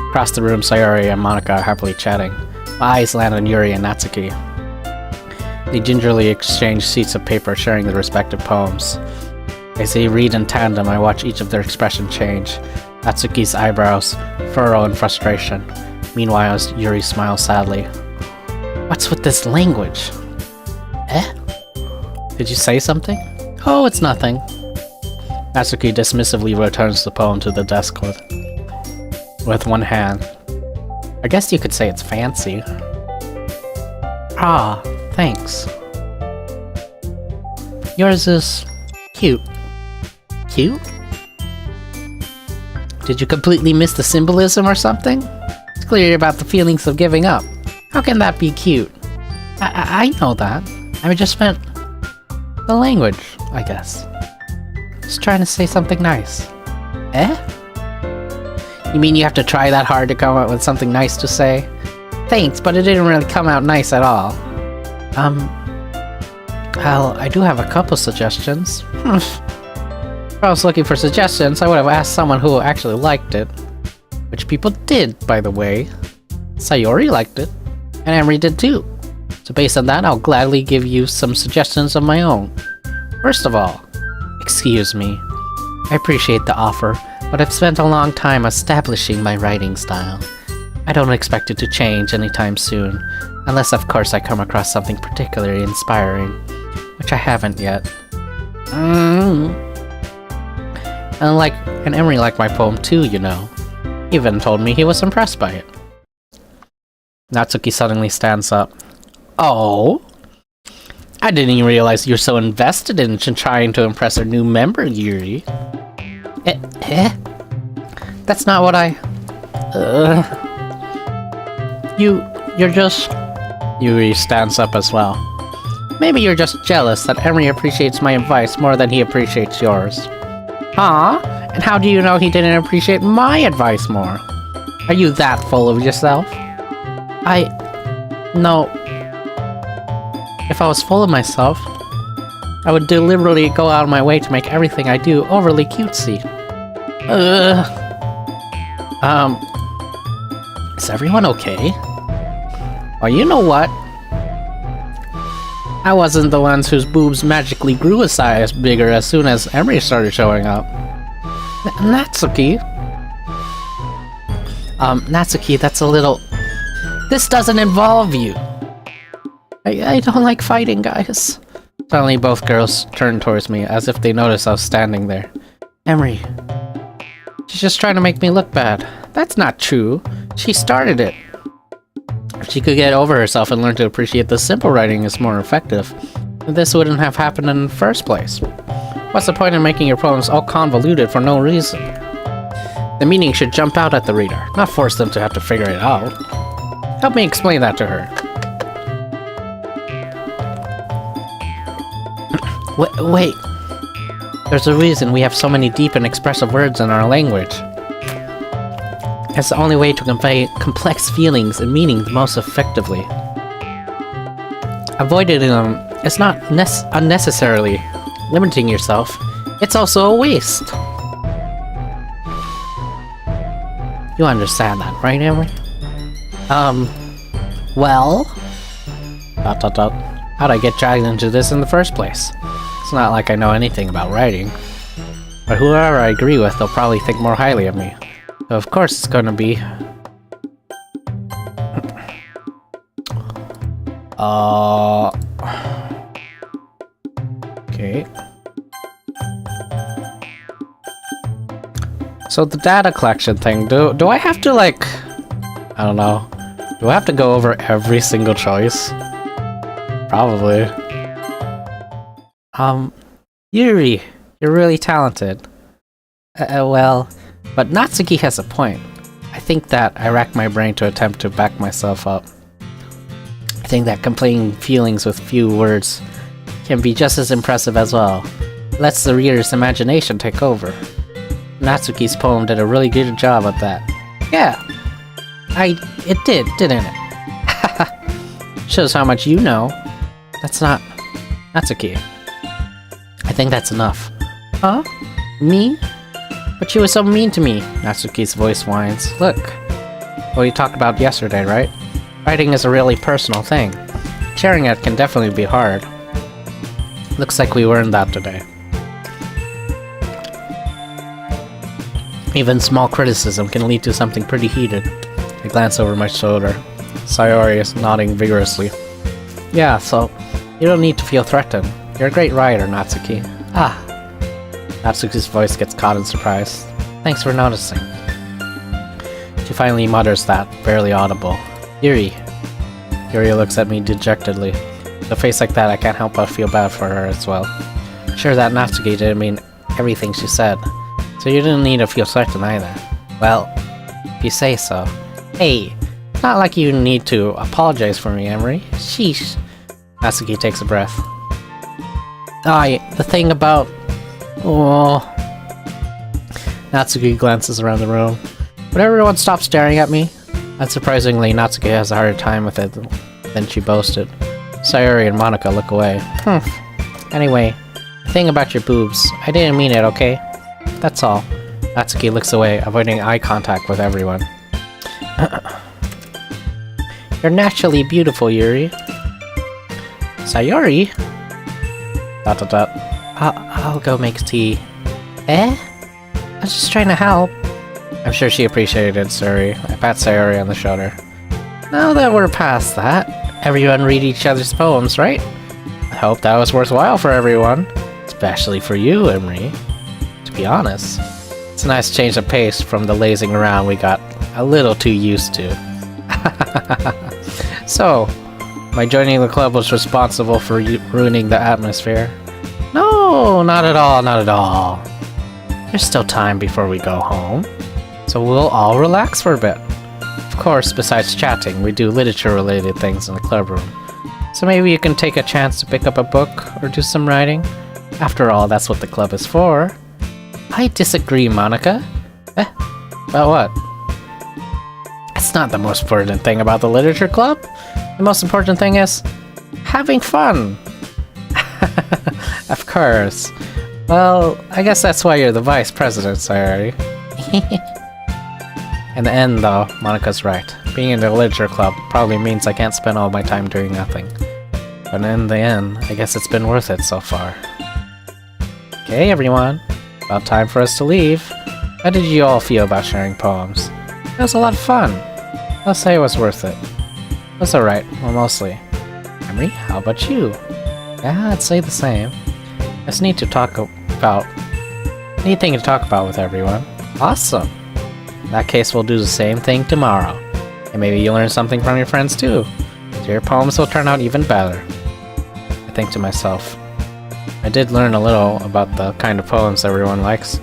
Across the room, Sayori and Monika are happily chatting. My eyes land on Yuri and Natsuki. They gingerly exchange sheets of paper, sharing their respective poems. As they read in tandem, I watch each of their expressions change. Natsuki's eyebrows furrow in frustration. Meanwhile, Yuri smiles sadly. What's with this language? Eh? Did you say something? Oh, it's nothing. Natsuki dismissively returns the poem to the desk with one hand. I guess you could say it's fancy. Ah, thanks. Yours is cute. Cute? Did you completely miss the symbolism or something? It's clear about the feelings of giving up. How can that be cute? I know that. I just meant the language, I guess. Just trying to say something nice. Eh? You mean you have to try that hard to come up with something nice to say? Thanks, but it didn't really come out nice at all. Well, I do have a couple suggestions. If I was looking for suggestions, I would have asked someone who actually liked it. Which people did, by the way. Sayori liked it, and Emery did too. So based on that, I'll gladly give you some suggestions of my own. First of all, excuse me. I appreciate the offer, but I've spent a long time establishing my writing style. I don't expect it to change anytime soon, unless of course I come across something particularly inspiring, which I haven't yet. And Emery liked my poem too, you know. He even told me he was impressed by it. Natsuki suddenly stands up. Oh? I didn't even realize you're so invested in trying to impress our new member, Yuri. Eh? That's not what I... You're just... Yuri stands up as well. Maybe you're just jealous that Emery appreciates my advice more than he appreciates yours. Huh? And how do you know he didn't appreciate my advice more? Are you that full of yourself? No. If I was full of myself, I would deliberately go out of my way to make everything I do overly cutesy. Is everyone okay? Well, you know what? I wasn't the ones whose boobs magically grew a size bigger as soon as Emery started showing up. Natsuki? Natsuki, that's a little... This doesn't involve you! I don't like fighting, guys. Suddenly both girls turned towards me, as if they noticed I was standing there. Emery. She's just trying to make me look bad. That's not true. She started it. If she could get over herself and learn to appreciate the simple writing is more effective, this wouldn't have happened in the first place. What's the point in making your poems all convoluted for no reason? The meaning should jump out at the reader, not force them to have to figure it out. Help me explain that to her. Wait. There's a reason we have so many deep and expressive words in our language. It's the only way to convey complex feelings and meaning the most effectively. Avoiding them is not unnecessarily limiting yourself. It's also a waste. You understand that, right, Emery? Well? How'd I get dragged into this in the first place? It's not like I know anything about writing. But whoever I agree with, they'll probably think more highly of me. So of course it's gonna be... Okay. So the data collection thing, do I have to, like... I don't know. Do I have to go over every single choice? Probably. Yuri, you're really talented. Well, but Natsuki has a point. I think that I racked my brain to attempt to back myself up. I think that completing feelings with few words can be just as impressive as well. Lets the reader's imagination take over. Natsuki's poem did a really good job at that. Yeah, it did, didn't it? Shows how much you know. That's not Natsuki. I think that's enough. Huh? Me? But you were so mean to me, Natsuki's voice whines. Look, what we talked about yesterday, right? Writing is a really personal thing. Sharing it can definitely be hard. Looks like we learned that today. Even small criticism can lead to something pretty heated. I glance over my shoulder. Sayori is nodding vigorously. Yeah, so you don't need to feel threatened. You're a great writer, Natsuki. Ah. Natsuki's voice gets caught in surprise. Thanks for noticing. She finally mutters that, barely audible. Yuri. Yuri looks at me dejectedly. With a face like that, I can't help but feel bad for her as well. Sure that Natsuki didn't mean everything she said, so you didn't need to feel certain either. Well, if you say so. Hey, it's not like you need to apologize for me, Emery. Sheesh. Natsuki takes a breath. The thing about... Oh... Natsuki glances around the room. Would everyone stop staring at me? Unsurprisingly, Natsuki has a harder time with it than she boasted. Sayori and Monica look away. Anyway, the thing about your boobs, I didn't mean it, okay? That's all. Natsuki looks away, avoiding eye contact with everyone. You're naturally beautiful, Yuri. Sayori? ... I'll go make tea. Eh? I was just trying to help. I'm sure she appreciated Sayori. I pat Sayori on the shoulder. Now that we're past that, everyone read each other's poems, right? I hope that was worthwhile for everyone. Especially for you, Emery. To be honest, it's a nice change of pace from the lazing around we got a little too used to. So, my joining the club was responsible for ruining the atmosphere? No, not at all, not at all. There's still time before we go home, so we'll all relax for a bit. Of course, besides chatting, we do literature-related things in the club room. So maybe you can take a chance to pick up a book or do some writing. After all, that's what the club is for. I disagree, Monica. About what? That's not the most important thing about the literature club. The most important thing is having fun. Of course. Well, I guess that's why you're the vice president, Sayori. In the end, though, Monica's right. Being in the literature club probably means I can't spend all my time doing nothing. But in the end, I guess it's been worth it so far. Okay, everyone. About time for us to leave. How did you all feel about sharing poems? It was a lot of fun. I'll say it was worth it. It was alright, well, mostly. Emery, how about you? Yeah, I'd say the same. Just need to talk about... anything to talk about with everyone. Awesome! In that case, we'll do the same thing tomorrow. And maybe you'll learn something from your friends too. So your poems will turn out even better. I think to myself. I did learn a little about the kind of poems everyone likes.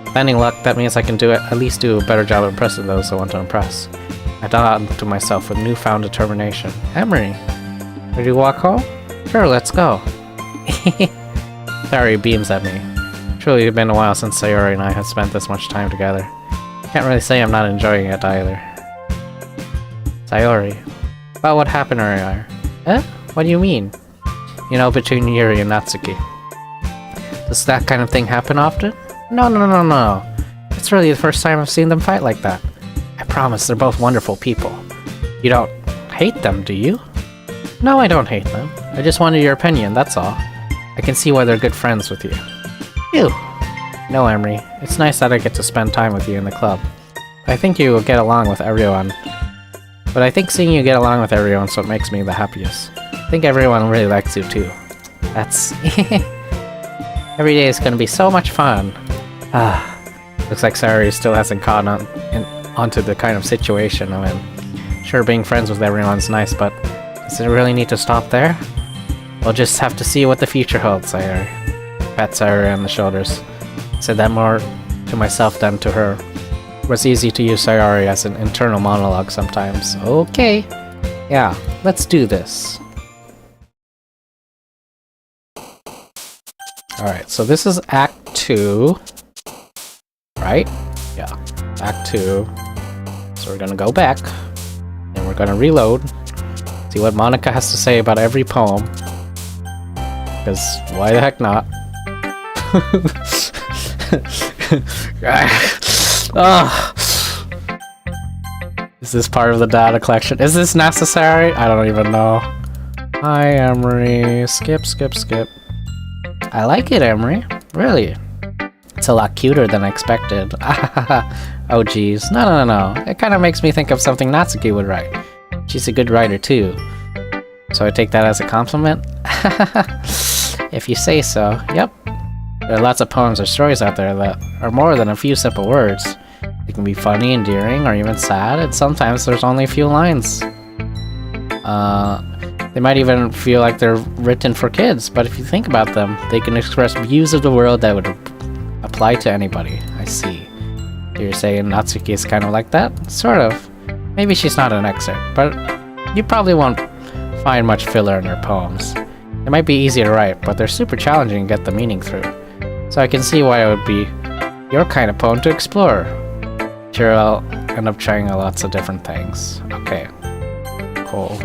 With any luck, that means I can at least do a better job of impressing those I want to impress. I thought to myself with newfound determination. Emery, ready to walk home? Sure, let's go. Sayori beams at me. Truly, it's been a while since Sayori and I have spent this much time together. Can't really say I'm not enjoying it either. Sayori, about what happened earlier? Eh? What do you mean? You know, between Yuri and Natsuki. Does that kind of thing happen often? No. It's really the first time I've seen them fight like that. I promise they're both wonderful people. You don't hate them, do you? No, I don't hate them. I just wanted your opinion, that's all. I can see why they're good friends with you. Phew. No, Emery, it's nice that I get to spend time with you in the club. I think you will get along with everyone. But I think seeing you get along with everyone's what makes me the happiest. I think everyone really likes you too. That's... Every day is gonna be so much fun. Looks like Sayori still hasn't caught onto the kind of situation I'm in. Sure, being friends with everyone's nice, but does it really need to stop there? We'll just have to see what the future holds, Sayori. Pat Sayori on the shoulders. Said that more to myself than to her. It was easy to use Sayori as an internal monologue sometimes. Okay. Yeah, let's do this. Alright, so this is Act 2. Right? Yeah, Act 2. So we're gonna go back. And we're gonna reload. See what Monica has to say about every poem. Because why the heck not? Is this part of the data collection? Is this necessary? I don't even know. Hi, Emery. Skip, skip, skip. I like it, Emery. Really. It's a lot cuter than I expected. Oh, geez. No. It kind of makes me think of something Natsuki would write. She's a good writer, too. So I take that as a compliment? If you say so. Yep. There are lots of poems or stories out there that are more than a few simple words. They can be funny, endearing, or even sad, and sometimes there's only a few lines. They might even feel like they're written for kids, but if you think about them, they can express views of the world that would apply to anybody. I see. You're saying Natsuki is kind of like that? Sort of. Maybe she's not an excerpt, but you probably won't find much filler in her poems. They might be easy to write, but they're super challenging to get the meaning through. So I can see why it would be your kind of poem to explore. Sure, I'll end up trying lots of different things. Okay. Cool.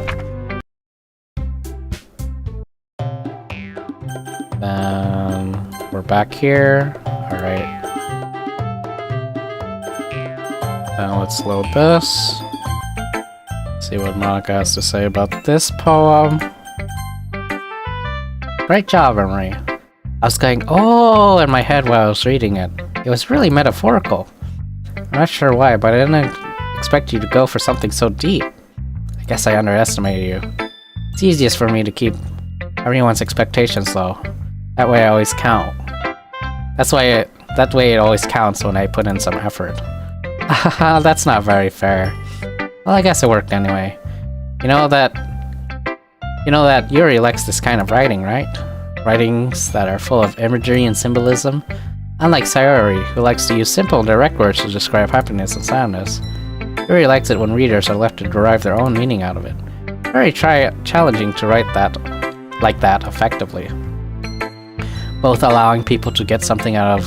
Then we're back here. Alright. Now let's load this. See what Monica has to say about this poem. Great job, Emery. I was going, oh, in my head while I was reading it. It was really metaphorical. I'm not sure why, but I didn't expect you to go for something so deep. I guess I underestimated you. It's easiest for me to keep everyone's expectations low. That way I always count. That way it always counts when I put in some effort. That's not very fair. Well, I guess it worked anyway. You know that Yuri likes this kind of writing, right? Writings that are full of imagery and symbolism. Unlike Sayori, who likes to use simple and direct words to describe happiness and sadness. Yuri likes it when readers are left to derive their own meaning out of it. Very challenging to write that like that effectively. Both allowing people to get something out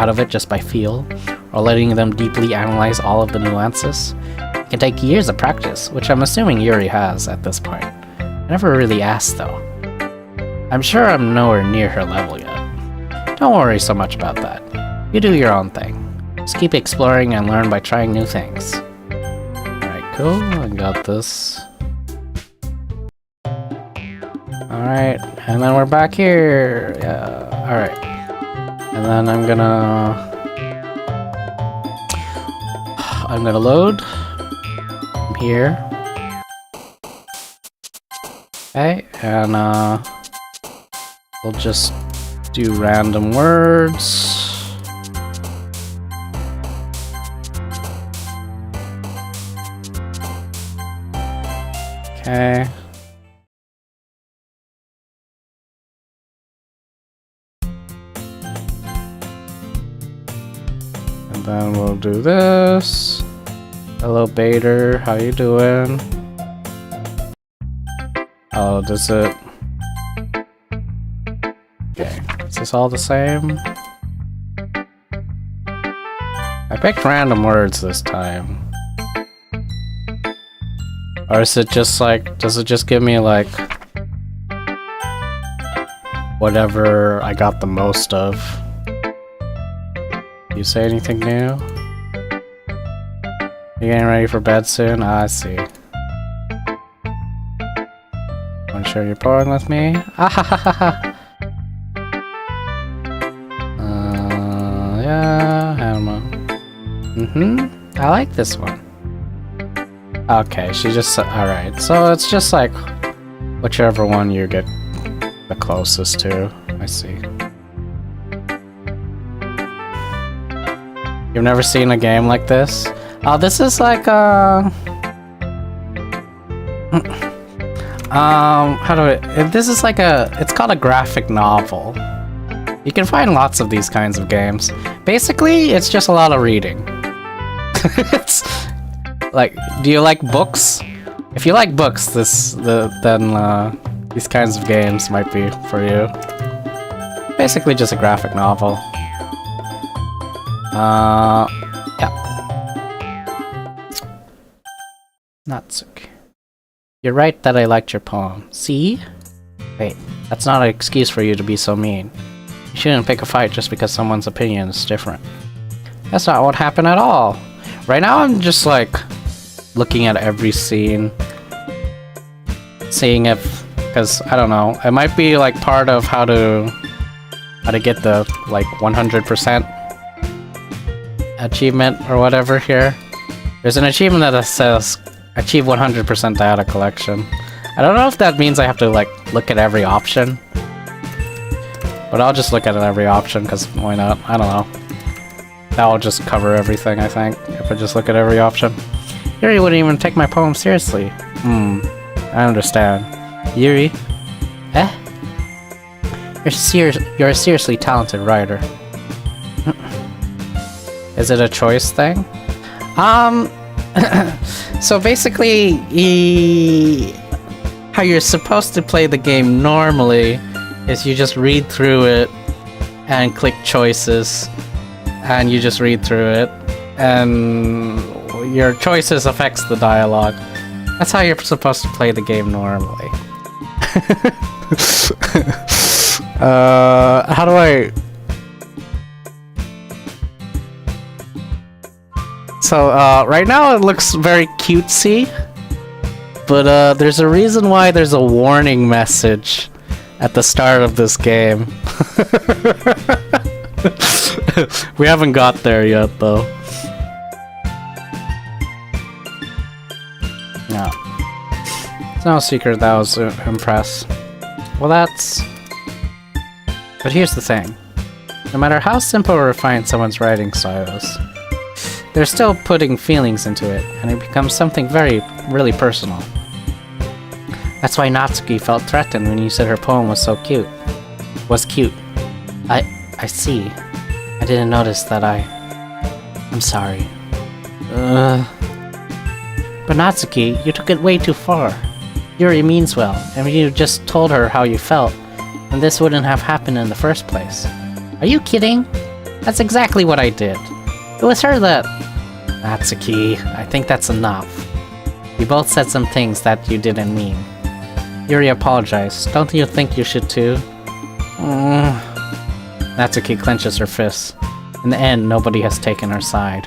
of it just by feel, or letting them deeply analyze all of the nuances. It can take years of practice, which I'm assuming Yuri has at this point. I never really asked though. I'm sure I'm nowhere near her level yet. Don't worry so much about that. You do your own thing. Just keep exploring and learn by trying new things. Alright, cool. I got this. Alright, and then we're back here. Yeah, alright. And then I'm gonna load from here. Okay, and we'll just do random words. Okay. And then we'll do this. Hello, Bader. How you doing? Oh, does it... Okay, is this all the same? I picked random words this time. Or is it just like, does it just give me like whatever I got the most of? You say anything new? You getting ready for bed soon? Ah, I see. Wanna share your poem with me? Yeah, I don't know. I like this one. Okay, she just... Alright, so it's just like whichever one you get the closest to. I see. You've never seen a game like this? Oh, this is like how do I... This is like it's called a graphic novel. You can find lots of these kinds of games. Basically, it's just a lot of reading. It's like, do you like books? If you like books, then these kinds of games might be for you. Basically, just a graphic novel. Yeah. Natsuki. You're right that I liked your poem. See? Wait, that's not an excuse for you to be so mean. You shouldn't pick a fight just because someone's opinion is different. That's not what happened at all. Right now I'm just like looking at every scene, seeing if, because I don't know, it might be like part of how to get the like 100% achievement or whatever here. There's an achievement that says achieve 100% data collection. I don't know if that means I have to like look at every option, but I'll just look at every option because why not? I don't know. That'll just cover everything, I think, if I just look at every option. Yuri wouldn't even take my poem seriously. I understand. Yuri? Eh? You're a seriously talented writer. Is it a choice thing? So basically, how you're supposed to play the game normally is you just read through it and click choices, and you just read through it, and your choices affects the dialogue. That's how you're supposed to play the game normally. How do I... So, right now it looks very cutesy, but there's a reason why there's a warning message at the start of this game. We haven't got there yet, though. No. It's no secret that I was impressed. Well, that's... But here's the thing. No matter how simple or refined someone's writing style is, they're still putting feelings into it, and it becomes something really personal. That's why Natsuki felt threatened when you said her poem was so cute. Was cute. I see. I didn't notice that I'm sorry. But Natsuki, you took it way too far. Yuri means well, and you just told her how you felt, and this wouldn't have happened in the first place. Are you kidding? That's exactly what I did. It was her that... Natsuki, I think that's enough. You both said some things that you didn't mean. Yuri apologized. Don't you think you should too? Natsuki clenches her fists. In the end, nobody has taken her side.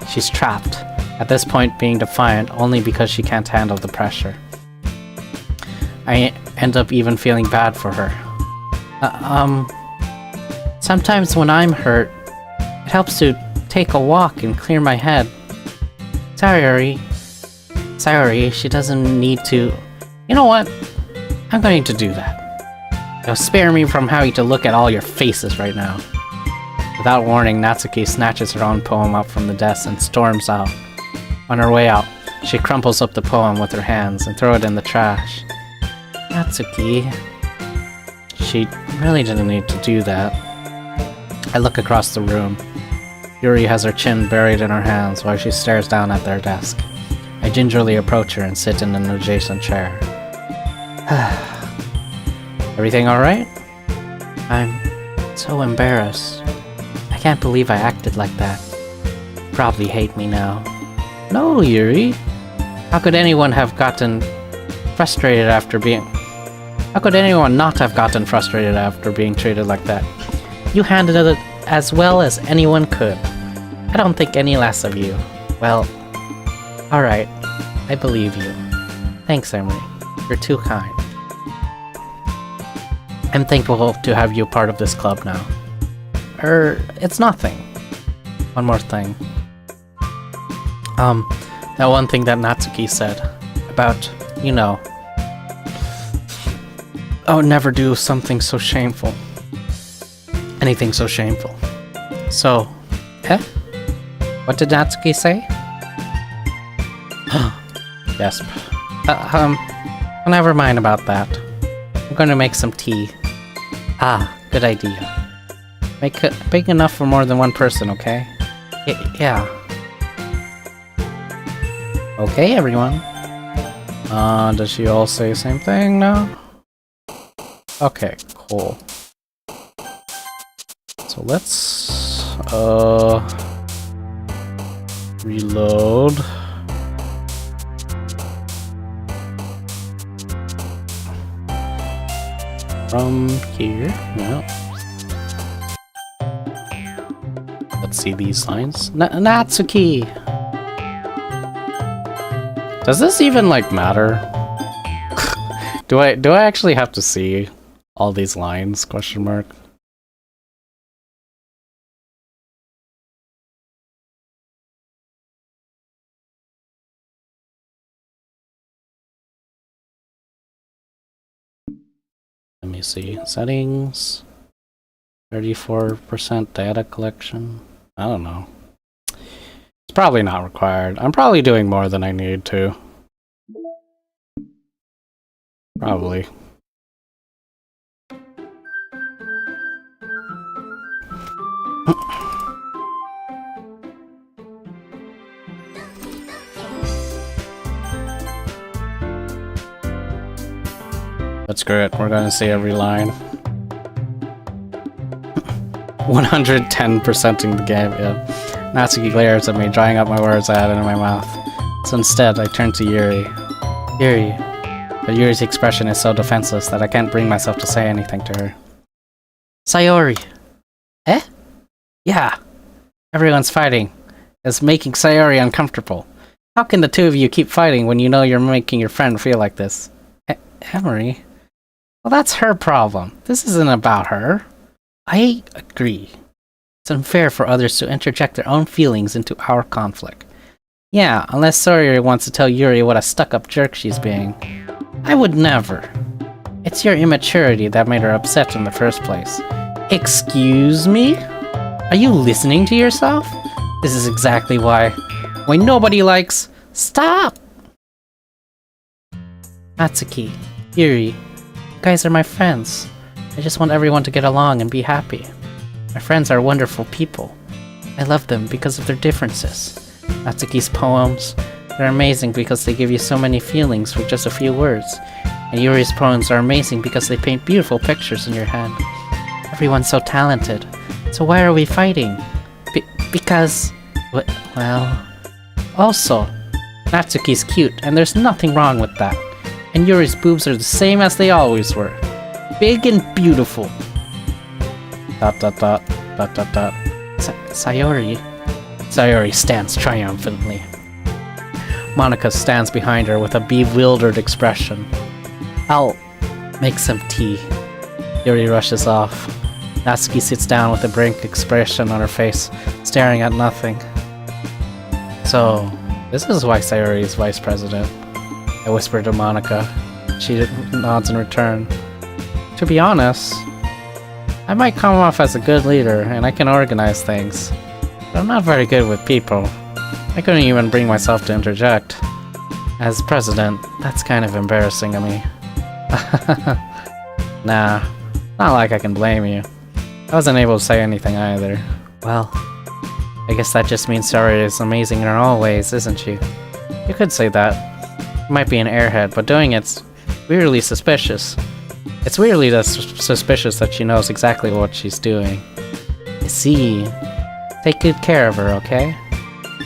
She's trapped, at this point being defiant only because she can't handle the pressure. I end up even feeling bad for her. Sometimes when I'm hurt, it helps to take a walk and clear my head. Sorry, she doesn't need to... You know what? I'm going to do that. It'll spare me from having to look at all your faces right now. Without warning, Natsuki snatches her own poem up from the desk and storms out. On her way out, she crumples up the poem with her hands and throws it in the trash. Natsuki... She really didn't need to do that. I look across the room. Yuri has her chin buried in her hands while she stares down at their desk. I gingerly approach her and sit in an adjacent chair. Everything alright? I'm so embarrassed. I can't believe I acted like that. You probably hate me now. No, Yuri. How could anyone have gotten frustrated after being... How could anyone not have gotten frustrated after being treated like that? You handled it as well as anyone could. I don't think any less of you. Well, alright. I believe you. Thanks, Emery. You're too kind. I'm thankful to have you part of this club now. It's nothing. One more thing. That one thing that Natsuki said about, you know, I would never do something so shameful. Anything so shameful. So, what did Natsuki say? Gasp. Never mind about that. I'm gonna make some tea. Ah, good idea. Make it big enough for more than one person, okay? Yeah. Okay, everyone. Does she all say the same thing now? Okay, cool. So let's, reload. From here, yeah. Let's see these lines. Natsuki! Does this even, like, matter? do I actually have to see all these lines? Question mark. Let me see. Settings. 34% data collection. I don't know. It's probably not required. I'm probably doing more than I need to. Probably. But screw it, we're gonna see every line. 110%ing the game, yeah. Natsuki glares at me, drying up my words I had in my mouth. So instead, I turn to Yuri. Yuri. But Yuri's expression is so defenseless that I can't bring myself to say anything to her. Sayori. Eh? Yeah. Everyone's fighting. It's making Sayori uncomfortable. How can the two of you keep fighting when you know you're making your friend feel like this? Emery? Well, that's her problem. This isn't about her. I agree. It's unfair for others to interject their own feelings into our conflict. Yeah, unless Sayori wants to tell Yuri what a stuck-up jerk she's being. I would never. It's your immaturity that made her upset in the first place. Excuse me? Are you listening to yourself? This is exactly why nobody likes... Stop! Natsuki, Yuri, you guys are my friends. I just want everyone to get along and be happy. My friends are wonderful people. I love them because of their differences. Natsuki's poems, they're amazing because they give you so many feelings with just a few words. And Yuri's poems are amazing because they paint beautiful pictures in your head. Everyone's so talented. So why are we fighting? Because... well... Also, Natsuki's cute, and there's nothing wrong with that. And Yuri's boobs are the same as they always were. Big and beautiful. ... Sayori. Sayori stands triumphantly. Monika stands behind her with a bewildered expression. I'll make some tea. Yuri rushes off. Natsuki sits down with a blank expression on her face, staring at nothing. So, this is why Sayori is vice president. I whisper to Monika. She nods in return. To be honest, I might come off as a good leader, and I can organize things. But I'm not very good with people. I couldn't even bring myself to interject. As president, that's kind of embarrassing of me. Nah, not like I can blame you. I wasn't able to say anything either. Well, I guess that just means Sayori is amazing in all ways, isn't she? You could say that. You might be an airhead, but doing it's weirdly suspicious. It's weirdly suspicious that she knows exactly what she's doing. I see. Take good care of her, okay?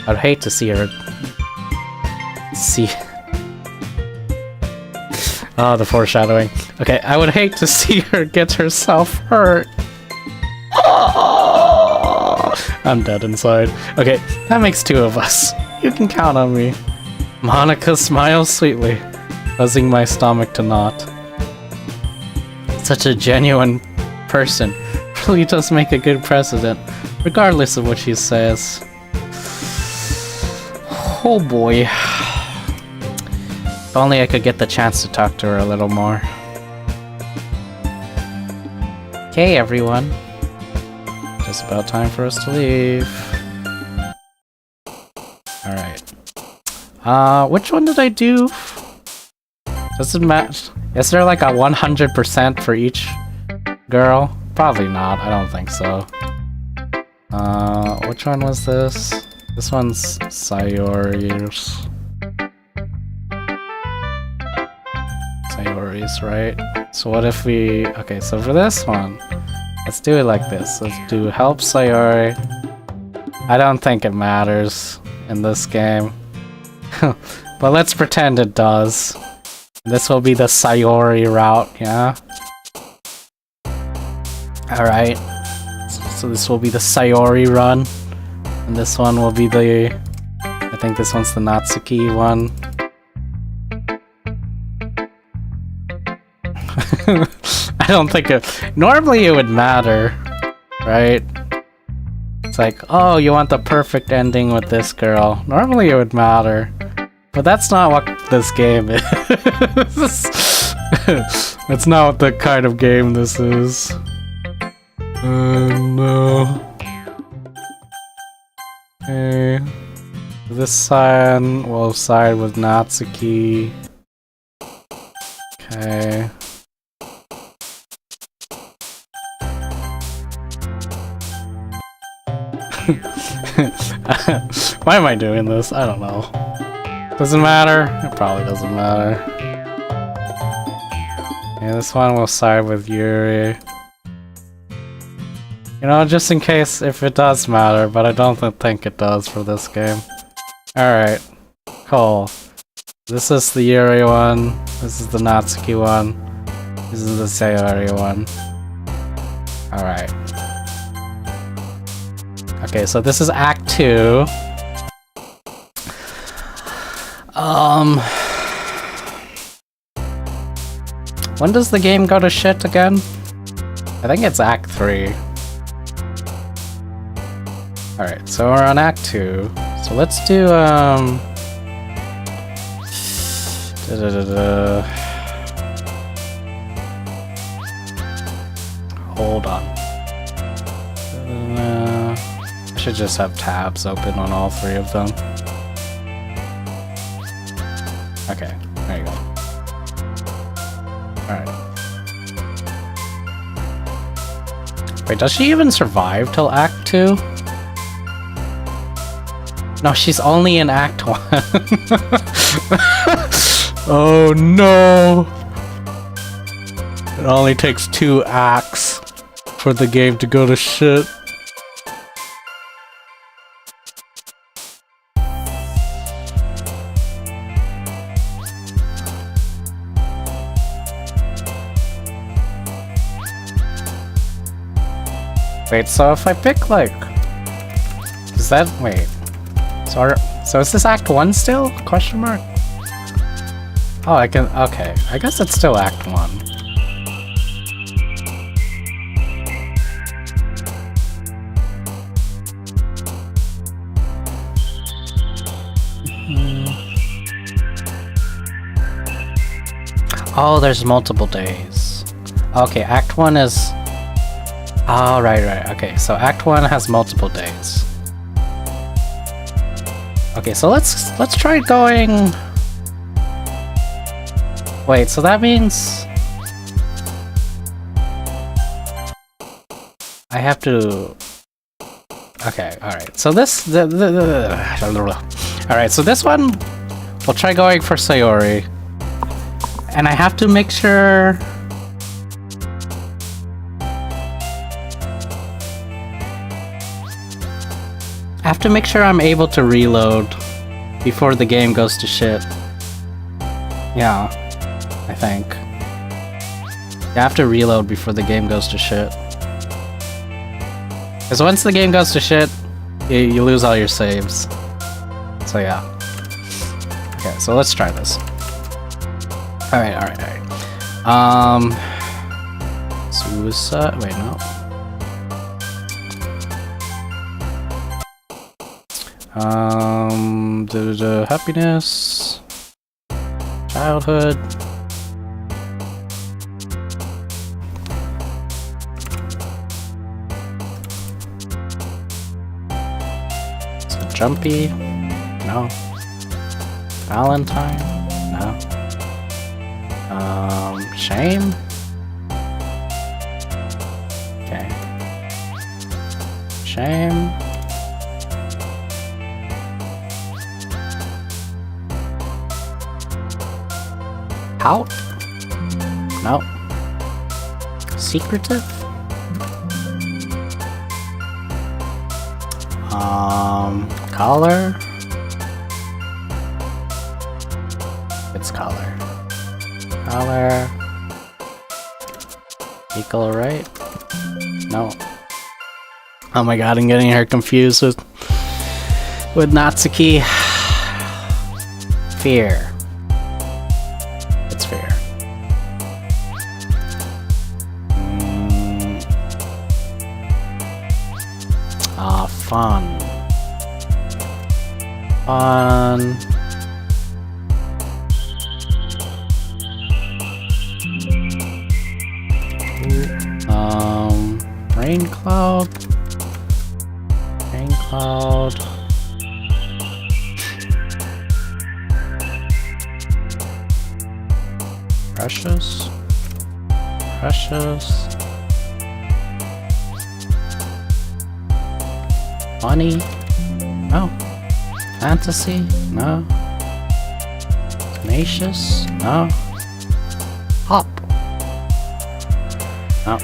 I'd hate to see her... Oh, the foreshadowing. Okay, I would hate to see her get herself hurt. Oh, I'm dead inside. Okay, that makes two of us. You can count on me. Monika smiles sweetly, causing my stomach to knot. Such a genuine person, really does make a good president, regardless of what she says. Oh boy. If only I could get the chance to talk to her a little more. Okay, everyone. Just about time for us to leave. Alright. Which one did I do? Does it match? Is there like a 100% for each girl? Probably not, I don't think so. Which one was this? This one's Sayori's. Sayori's, right? So what if we... Okay, so for this one, let's do it like this. Let's do help Sayori. I don't think it matters in this game. But let's pretend it does. This will be the Sayori route, yeah? Alright. So this will be the Sayori run. And this one will be the... I think this one's the Natsuki one. I don't think it... Normally it would matter, right? It's like, oh, you want the perfect ending with this girl. Normally it would matter. But that's not what this game is. That's not the kind of game this is. No. Okay. This side will side with Natsuki. Okay. Why am I doing this? I don't know. Doesn't matter? It probably doesn't matter. Yeah, this one will side with Yuri. You know, just in case if it does matter, but I don't think it does for this game. Alright. Cool. This is the Yuri one. This is the Natsuki one. This is the Sayori one. Alright. Okay, so this is Act 2. When does the game go to shit again? I think it's Act 3. Alright, so we're on Act 2. So let's do, Hold on. I should just have tabs open on all three of them. Okay, there you go. Alright. Wait, does she even survive till Act 2? No, she's only in Act 1. Oh no! It only takes 2 acts for the game to go to shit. Wait, so if I pick like... Is that... Wait. So is this Act 1 still? Question mark? Oh, I can... Okay. I guess it's still Act 1. Oh, there's multiple days. Okay, Act 1 is... Oh, right. Okay, so Act 1 has multiple days. Okay, so let's try going... Wait, so that means... I have to... Okay, alright. So this... Alright, so this one... We'll try going for Sayori. And I have to make sure... I have to make sure I'm able to reload before the game goes to shit. Yeah, I think. You have to reload before the game goes to shit. Because once the game goes to shit, you lose all your saves. So yeah. Okay, so let's try this. Alright. Suicide... Wait, no. Happiness. Childhood. So jumpy. No. Valentine. No. Shame. Okay. Shame. Pout? No. Secretive? Color? It's color. Color. Equal, right? No. Oh my god, I'm getting her confused with Natsuki. Fear. It's fear. Fun. Fun. Rain cloud. Rain cloud. Precious. Precious. Funny? No. Fantasy? No. Tenacious? No. Hop? No.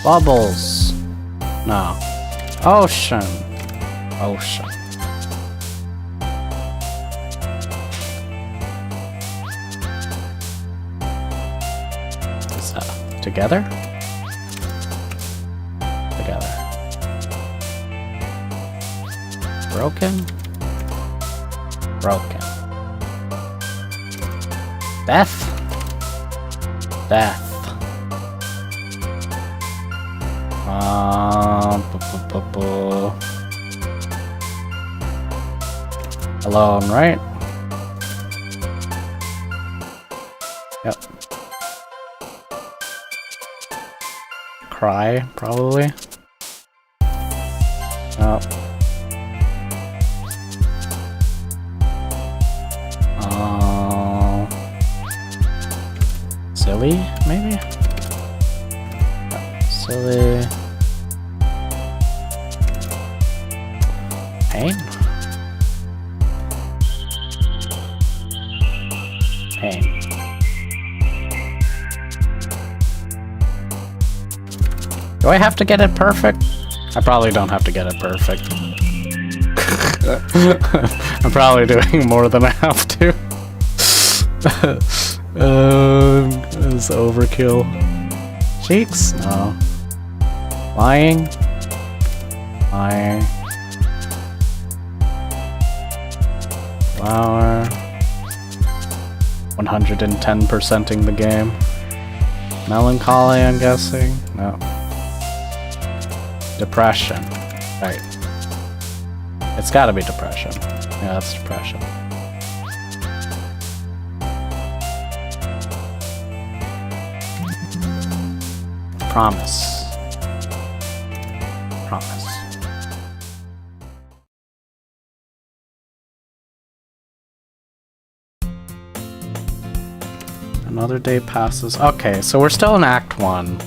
Bubbles? No. Ocean? Ocean. Is that together? Together. Broken? Broken. Death? Death. Alone, right? Yep. Cry, probably. Oh. Silly, maybe? No, silly. Pain? Pain. Do I have to get it perfect? I probably don't have to get it perfect. I'm probably doing more than I have to. It's overkill. Cheeks? No. Lying? Lying. Flower. 110%ing the game. Melancholy, I'm guessing? No. Depression. Right. It's gotta be depression. Yeah, that's depression. Promise. Promise. Another day passes. Okay, so we're still in Act 1.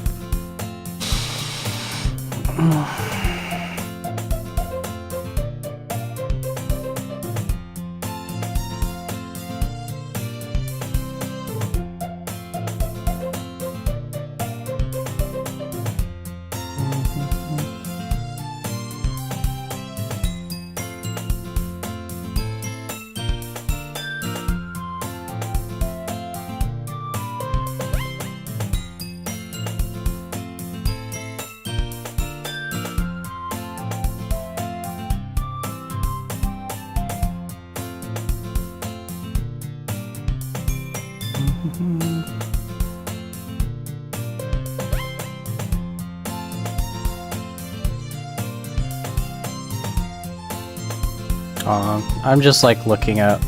I'm just like looking at.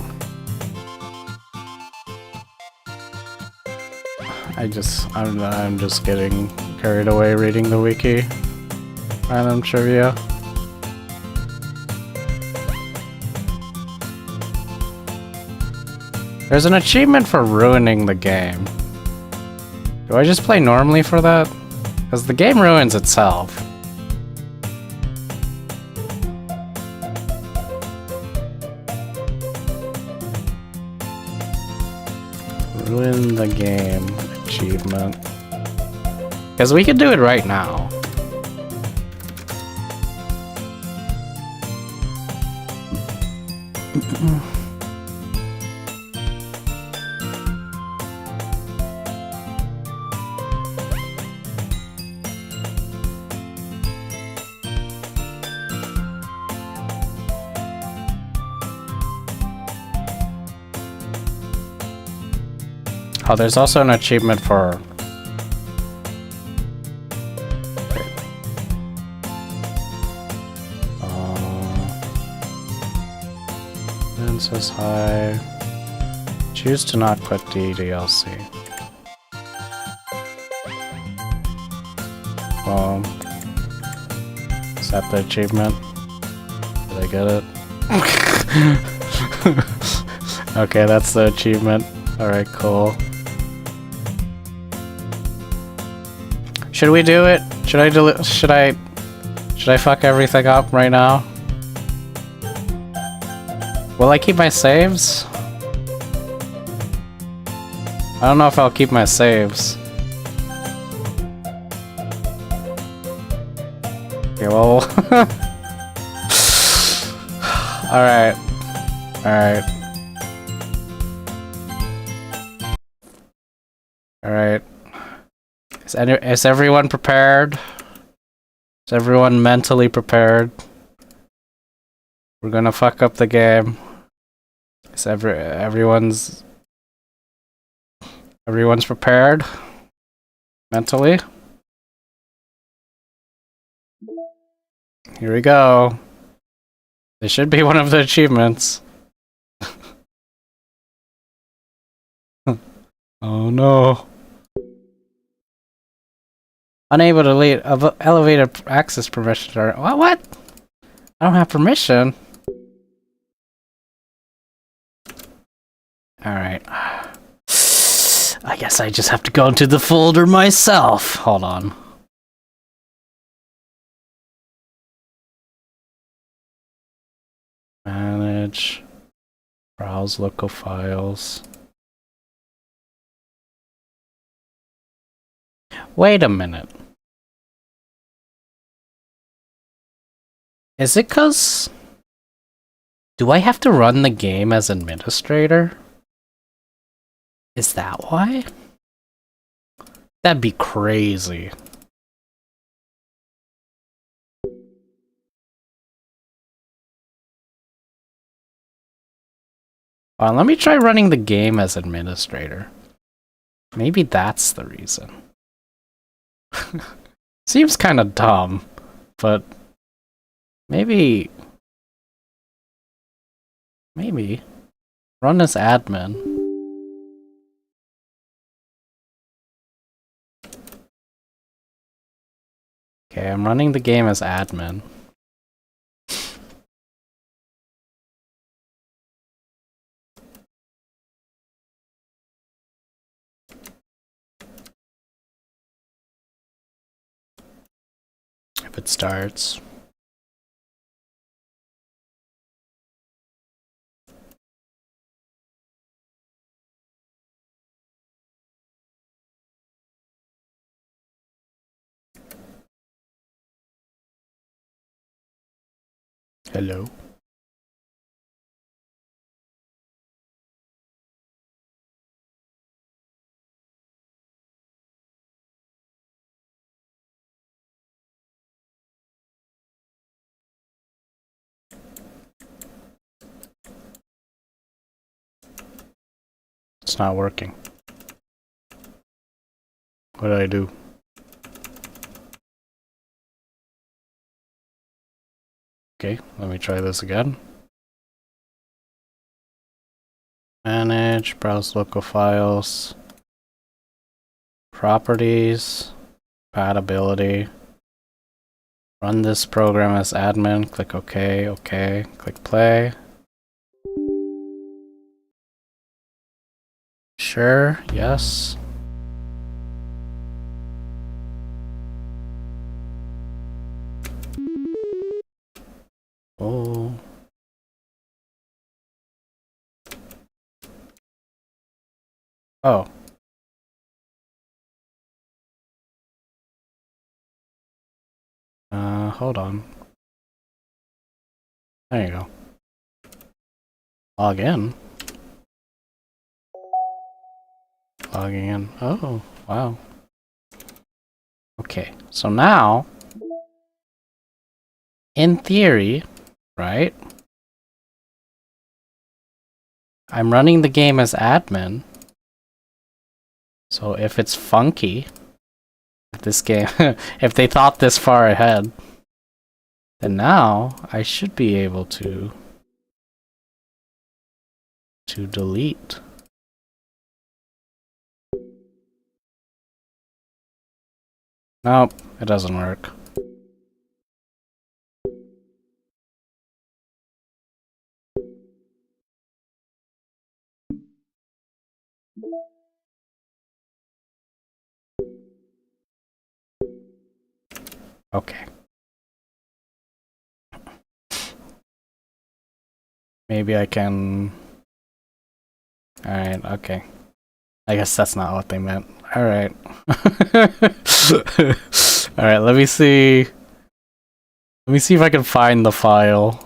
I'm just getting carried away reading the wiki. Random trivia. There's an achievement for ruining the game. Do I just play normally for that? Because the game ruins itself. Ruin the game achievement. Because we could do it right now. Oh, there's also an achievement for... Says hi. Choose to not put DDLC. Is that the achievement? Did I get it? Okay, that's the achievement. Alright, cool. Should we do it? Should I fuck everything up right now? Will I keep my saves? I don't know if I'll keep my saves. Okay, well... Alright. Alright. Alright. Is everyone prepared? Is everyone mentally prepared? We're gonna fuck up the game. Is everyone's prepared? Mentally? Here we go. This should be one of the achievements. Oh no. Unable to lead elevated access permission. What? I don't have permission. Alright. I guess I just have to go into the folder myself. Hold on. Manage. Browse local files. Wait a minute. Is it 'cause... Do I have to run the game as administrator? Is that why? That'd be crazy. Let me try running the game as administrator. Maybe that's the reason. Seems kind of dumb, but maybe run as admin. Okay, I'm running the game as admin. If it starts. Hello. It's not working. What did I do? Okay, let me try this again. Manage, browse local files, properties, compatibility. Run this program as admin, click OK, OK, click play. Sure, yes. Oh. Oh. Hold on. There you go. Log in. Logging in. Oh, wow. Okay, so now, in theory, right? I'm running the game as admin. So if it's funky, if this game, if they thought this far ahead, then now I should be able to delete. Nope, it doesn't work. Okay. Maybe I can... Alright, okay. I guess that's not what they meant. Alright. Alright, let me see. Let me see if I can find the file.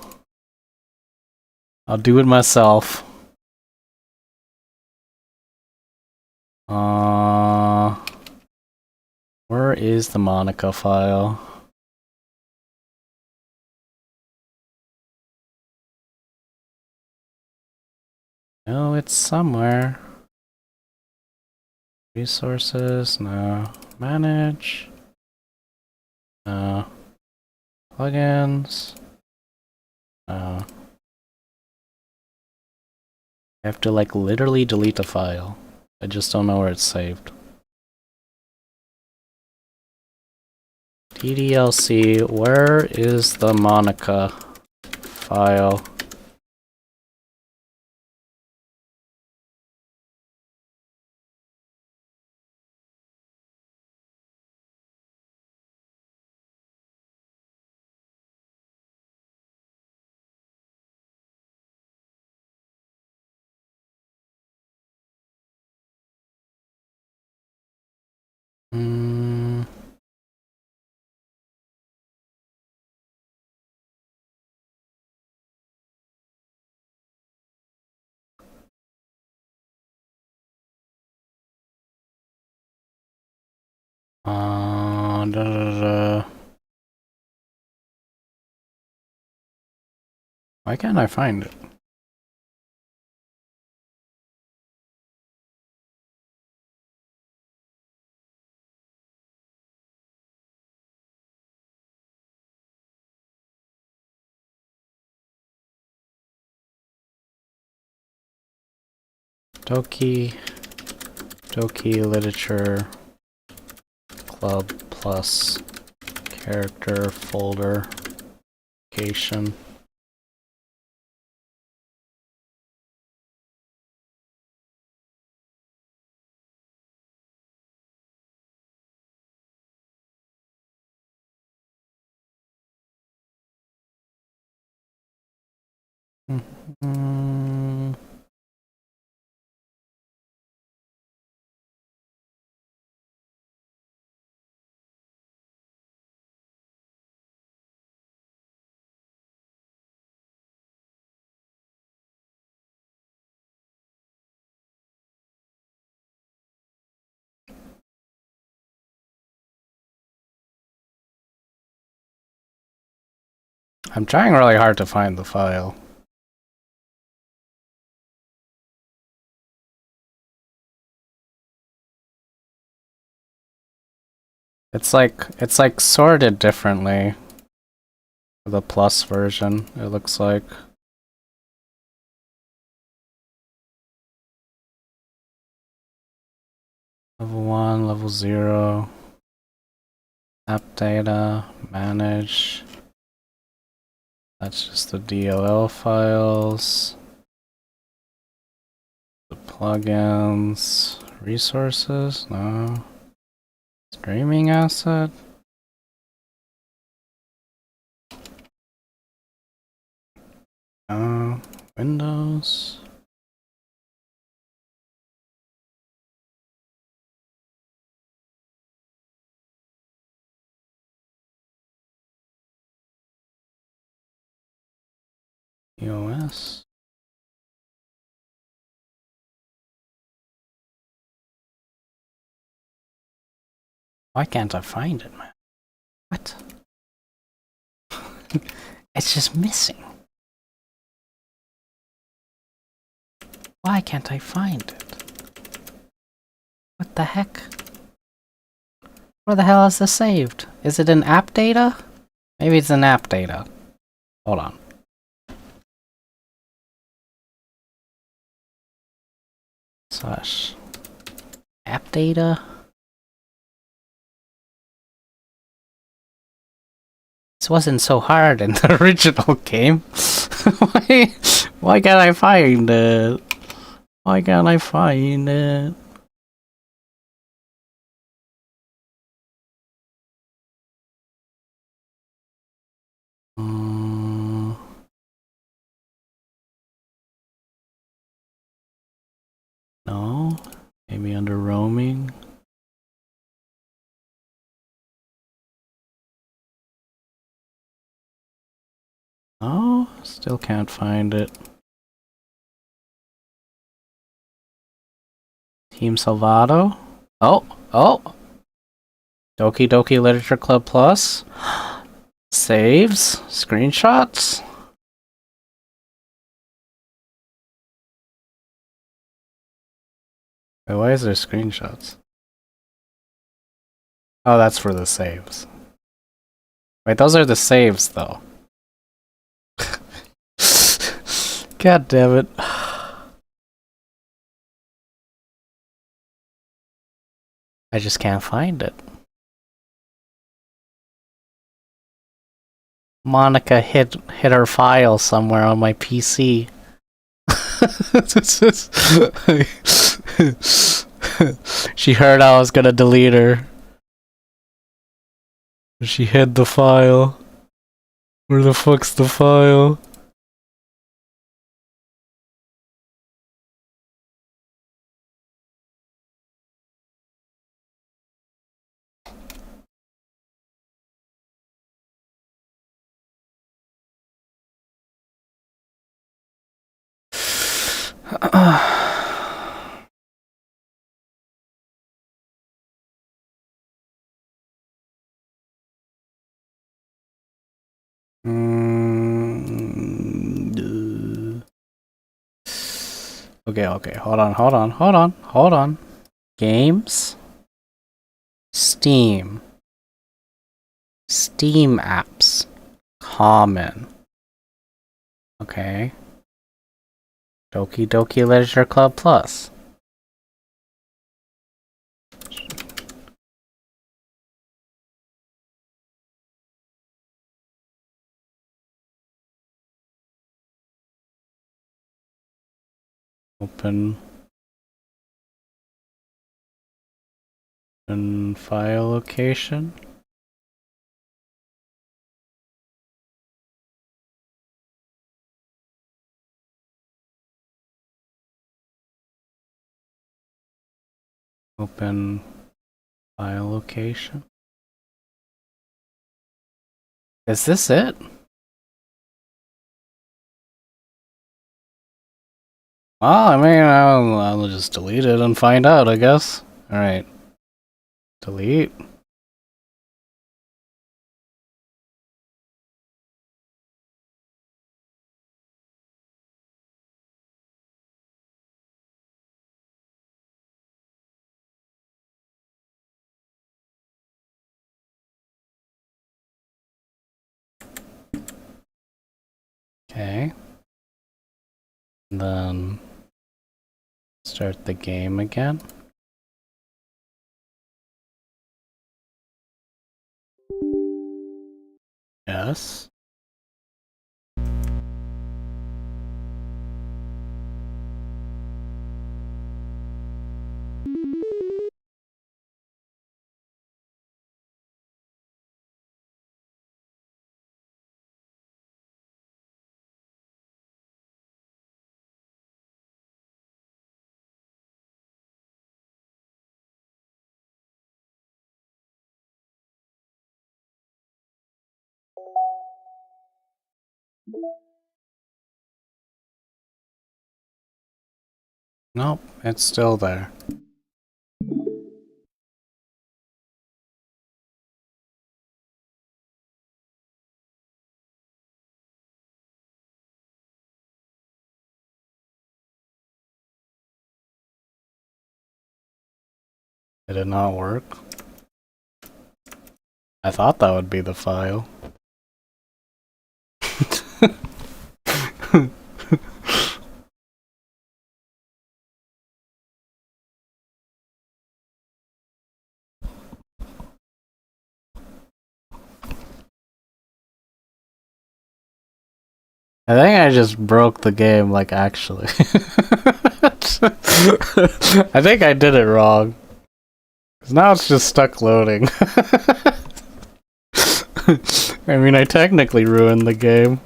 I'll do it myself. Where is the Monica file? No, it's somewhere. Resources, no. Manage. No. Plugins. No. I have to like literally delete the file. I just don't know where it's saved. DDLC, where is the Monica file? Why can't I find it? Doki literature club plus character folder location. I'm trying really hard to find the file. It's like sorted differently. The plus version, it looks like. Level 1, level 0. App data, manage. That's just the DLL files. The plugins, resources, no. Streaming asset. Windows. EOS. Why can't I find it, man? What? It's just missing. Why can't I find it? What the heck? Where the hell is this saved? Is it in app data? Maybe it's in app data. Hold on. Slash app data. This wasn't so hard in the original game. Why can't I find it? Why can't I find it? No, maybe under roaming. Oh, still can't find it. Team Salvado. Oh. Doki Doki Literature Club Plus. Saves. Screenshots. Wait, why is there screenshots? Oh, that's for the saves. Wait, those are the saves, though. God damn it. I just can't find it. Monica hid her file somewhere on my PC. She heard I was gonna delete her. She hid the file. Where the fuck's the file? Okay, hold on. Games. Steam apps. Common. Okay. Doki Doki Literature Club Plus. Open file location. Open file location. Is this it? Well, I mean, I'll just delete it and find out, I guess. Alright. Delete. Okay. And then start the game again. Yes. Nope, it's still there. Did it not work? I thought that would be the file. I think I just broke the game, like, actually. I think I did it wrong. 'Cause now it's just stuck loading. I mean, I technically ruined the game.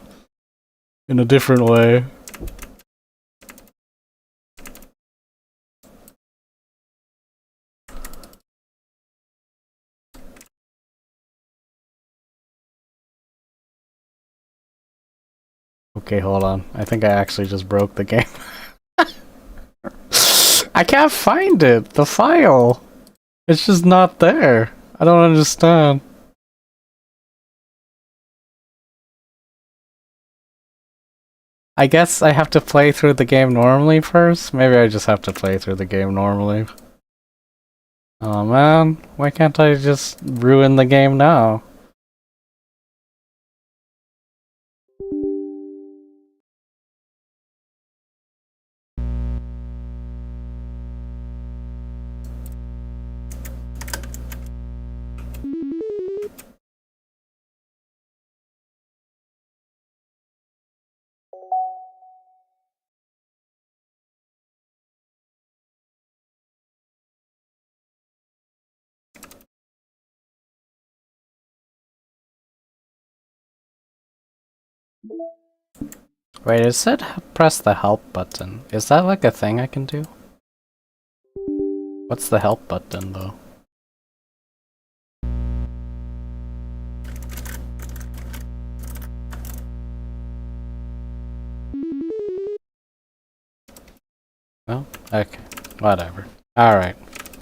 In a different way. Okay, hold on. I think I actually just broke the game. I can't find it! The file! It's just not there. I don't understand. I guess I have to play through the game normally first? Maybe I just have to play through the game normally. Oh man, why can't I just ruin the game now? Wait, it said press the help button. Is that like a thing I can do? What's the help button though? Oh, okay. Whatever. Alright.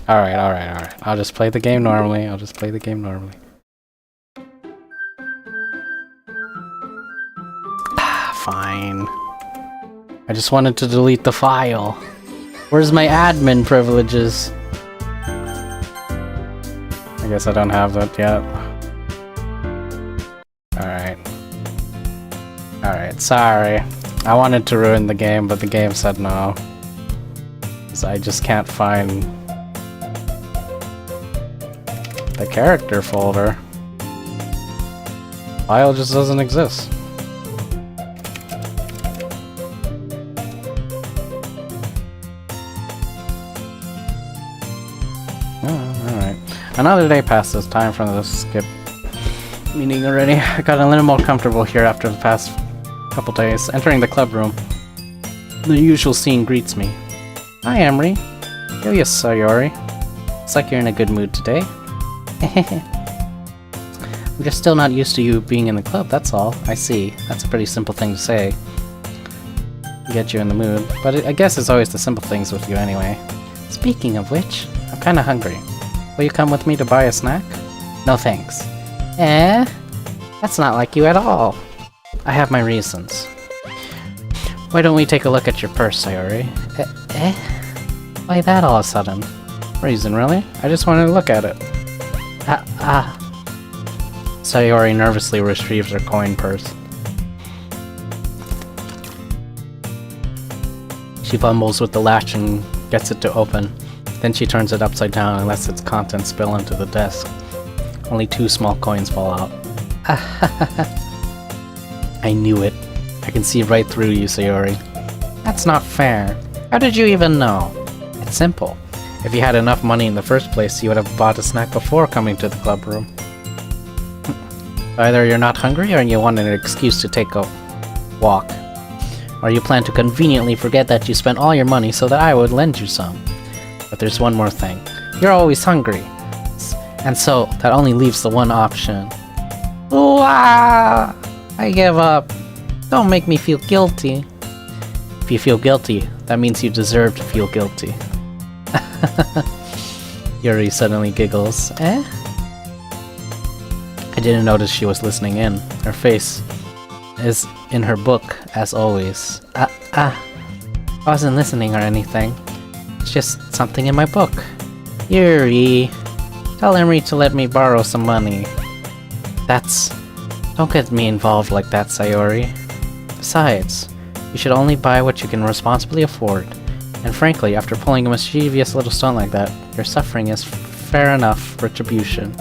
Alright. I'll just play the game normally. Fine. I just wanted to delete the file. Where's my admin privileges? I guess I don't have that yet. Alright, sorry. I wanted to ruin the game, but the game said no. So I just can't find the character folder. File just doesn't exist. Another day passes, time for the skip meeting already. I got a little more comfortable here after the past couple days. Entering the club room, the usual scene greets me. Hi, Emery. Oh yes, Sayori. Looks like you're in a good mood today. I'm just still not used to you being in the club, that's all. I see. That's a pretty simple thing to say. Get you in the mood. But I guess it's always the simple things with you anyway. Speaking of which, I'm kinda hungry. Will you come with me to buy a snack? No thanks. That's not like you at all. I have my reasons. Why don't we take a look at your purse, Sayori? Why that all of a sudden? Reason, really? I just wanted to look at it. Sayori nervously retrieves her coin purse. She fumbles with the latch and gets it to open. Then she turns it upside down and lets its contents spill onto the desk. Only 2 small coins fall out. I knew it. I can see right through you, Sayori. That's not fair. How did you even know? It's simple. If you had enough money in the first place, you would have bought a snack before coming to the club room. Either you're not hungry or you want an excuse to take a walk. Or you plan to conveniently forget that you spent all your money so that I would lend you some. But there's one more thing. You're always hungry. And so, that only leaves the one option. Ooh-ah! I give up. Don't make me feel guilty. If you feel guilty, that means you deserve to feel guilty. Yuri suddenly giggles. Eh? I didn't notice she was listening in. Her face is in her book, as always. I wasn't listening or anything. It's just something in my book. Yuri, tell Emery to let me borrow some money. Don't get me involved like that, Sayori. Besides, you should only buy what you can responsibly afford. And frankly, after pulling a mischievous little stunt like that, your suffering is fair enough retribution.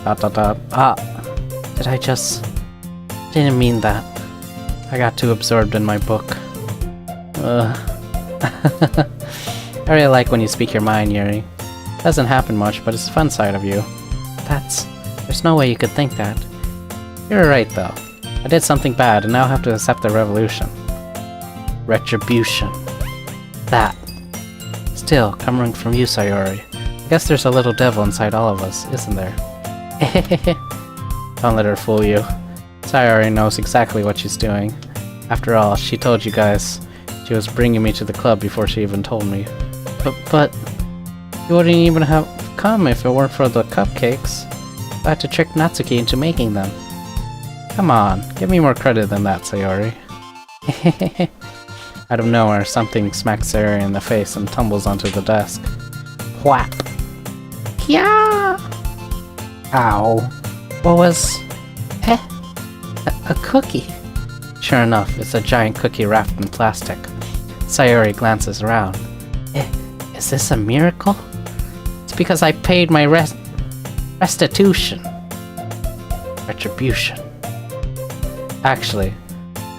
Did I just... Didn't mean that. I got too absorbed in my book. I really like when you speak your mind, Yuri. Doesn't happen much, but it's the fun side of you. There's no way you could think that. You're right, though. I did something bad, and now I have to accept the revolution. Retribution. That. Still, coming from you, Sayori. I guess there's a little devil inside all of us, isn't there? Don't let her fool you. Sayori knows exactly what she's doing. After all, she told you guys she was bringing me to the club before she even told me. But you wouldn't even have come if it weren't for the cupcakes. I had to trick Natsuki into making them. Come on, give me more credit than that, Sayori. Out of nowhere, something smacks Sayori in the face and tumbles onto the desk. Whap! Kya! Ow. What was... A cookie. Sure enough, it's a giant cookie wrapped in plastic. Sayori glances around. Is this a miracle? It's because I paid my restitution. Retribution. Actually,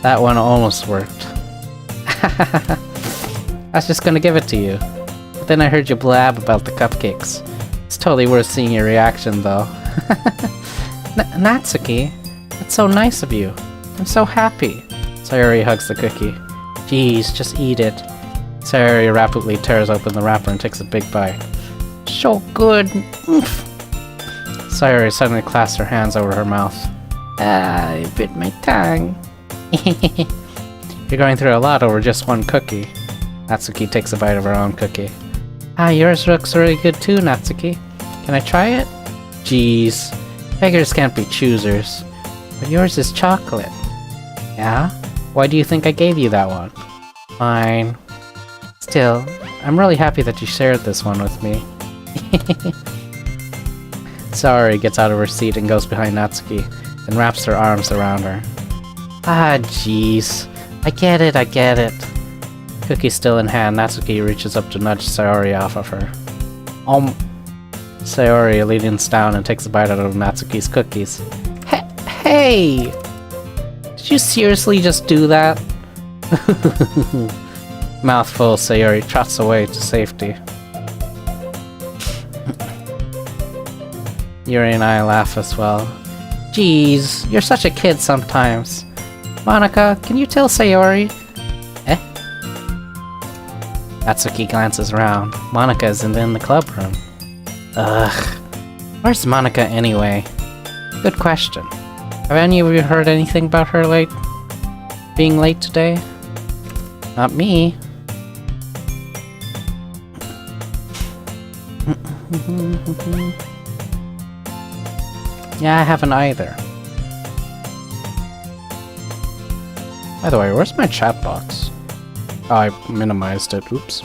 that one almost worked. I was just gonna give it to you. But then I heard you blab about the cupcakes. It's totally worth seeing your reaction, though. Natsuki, that's so nice of you. I'm so happy. Sayori hugs the cookie. Jeez, just eat it. Sayori rapidly tears open the wrapper and takes a big bite. So good. Oof. Sayori suddenly clasps her hands over her mouth. I bit my tongue. You're going through a lot over just one cookie. Natsuki takes a bite of her own cookie. Yours looks really good too, Natsuki. Can I try it? Jeez. Beggars can't be choosers. But yours is chocolate. Yeah? Why do you think I gave you that one? Fine. Still, I'm really happy that you shared this one with me. Sayori gets out of her seat and goes behind Natsuki, and wraps her arms around her. Jeez. I get it. Cookie still in hand, Natsuki reaches up to nudge Sayori off of her. Sayori leans down and takes a bite out of Natsuki's cookies. Hey! Did you seriously just do that? Mouthful, Sayori trots away to safety. Yuri and I laugh as well. Jeez, you're such a kid sometimes. Monika, can you tell Sayori? Natsuki glances around. Monika isn't in the club room. Ugh. Where's Monika anyway? Good question. Have any of you heard anything about her being late today? Not me. Yeah, I haven't either. By the way, where's my chat box? Oh, I minimized it. Oops.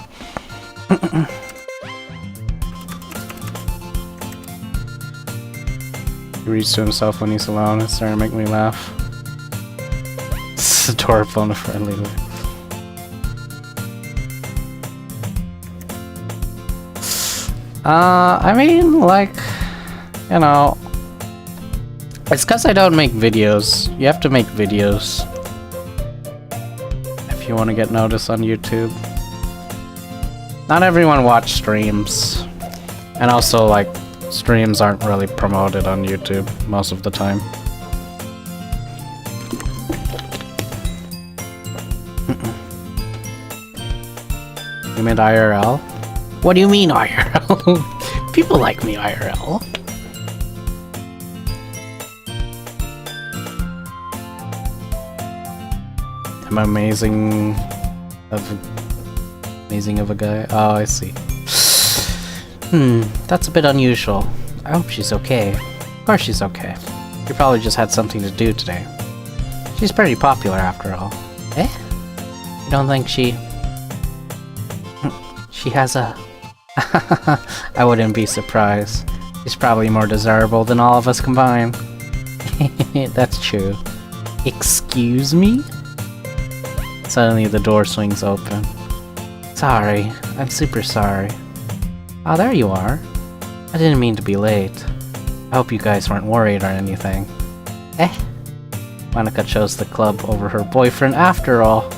He reads to himself when he's alone. It's starting to make me laugh. It's adorable in a friendly way. I mean, like, you know, It's because I don't make videos. You have to make videos if you want to get noticed on YouTube. Not everyone watch streams. And also, like, streams aren't really promoted on YouTube most of the time. You mean IRL? What do you mean IRL? People like me IRL. I'm amazing of a guy. Oh, I see. That's a bit unusual. I hope she's okay. Of course she's okay. She probably just had something to do today. She's pretty popular after all. Eh? You don't think she has a... I wouldn't be surprised. She's probably more desirable than all of us combined. That's true. Excuse me? Suddenly the door swings open. Sorry, I'm super sorry. Oh, there you are. I didn't mean to be late. I hope you guys weren't worried or anything. Eh? Monica chose the club over her boyfriend after all.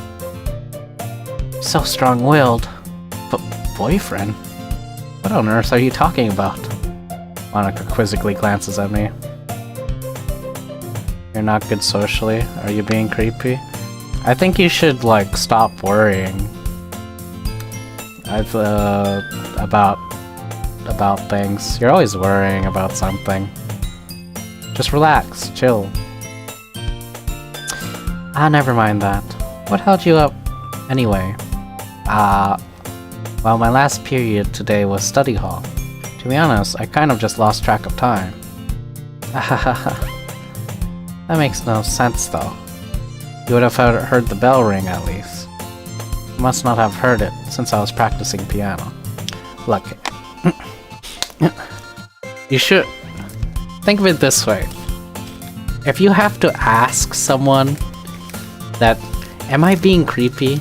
So strong-willed. But boyfriend? What on earth are you talking about? Monica quizzically glances at me. You're not good socially? Are you being creepy? I think you should, like, stop worrying. About things. You're always worrying about something. Just relax, chill. Ah, never mind that. What held you up anyway? Well, my last period today was study hall. To be honest, I kind of just lost track of time. That makes no sense though. You would have heard the bell ring at least. You must not have heard it since I was practicing piano. Look, you should think of it this way. If you have to ask someone that, am I being creepy?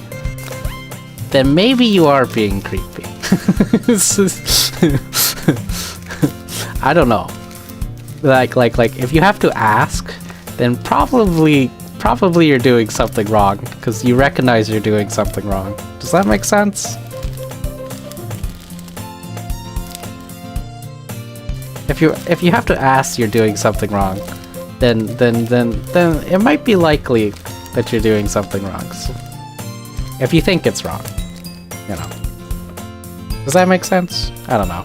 Then maybe you are being creepy. I don't know. Like, if you have to ask, then probably you're doing something wrong, because you recognize you're doing something wrong. Does that make sense? If you have to ask you're doing something wrong, then it might be likely that you're doing something wrong. So if you think it's wrong, you know. Does that make sense? I don't know.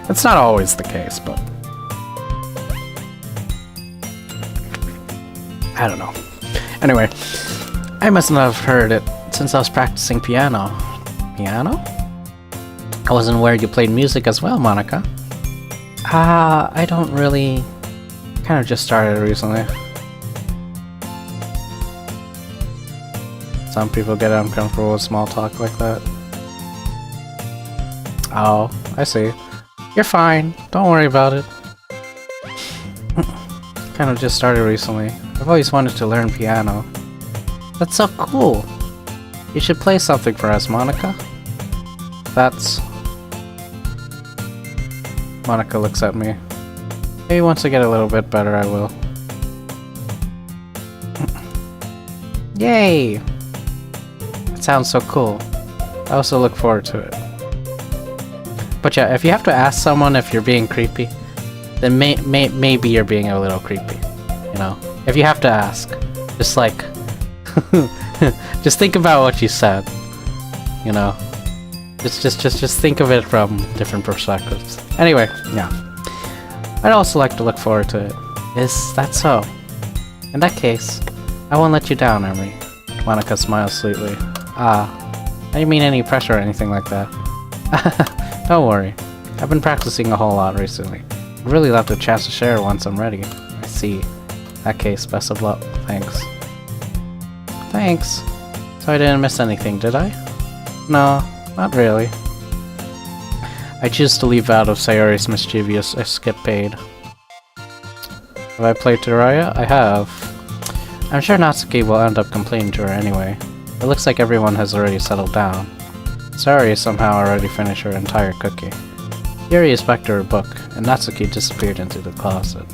It's not always the case, but I don't know. Anyway, I must not have heard it since I was practicing piano. Piano? I wasn't aware you played music as well, Monica. I don't really... kind of just started recently. Some people get uncomfortable with small talk like that. Oh, I see. You're fine. Don't worry about it. Kind of just started recently. I've always wanted to learn piano. That's so cool. You should play something for us, Monica. That's... Monica looks at me. Maybe once I get a little bit better, I will. Yay! It sounds so cool. I also look forward to it. But yeah, if you have to ask someone if you're being creepy, then maybe you're being a little creepy. You know? If you have to ask. Just like... just think about what you said. You know? Just think of it from different perspectives. Anyway, yeah. I'd also like to look forward to it. Is that so? In that case, I won't let you down, Emery. Monica smiles sweetly. I didn't mean any pressure or anything like that. Don't worry. I've been practicing a whole lot recently. I'd really love the chance to share once I'm ready. I see. In that case, best of luck. Thanks. Thanks. So I didn't miss anything, did I? No, not really. I choose to leave out of Sayori's mischievous escapade. Have I played Terraria? I have. I'm sure Natsuki will end up complaining to her anyway. It looks like everyone has already settled down. Sayori somehow already finished her entire cookie. Yuri is back to her book, and Natsuki disappeared into the closet.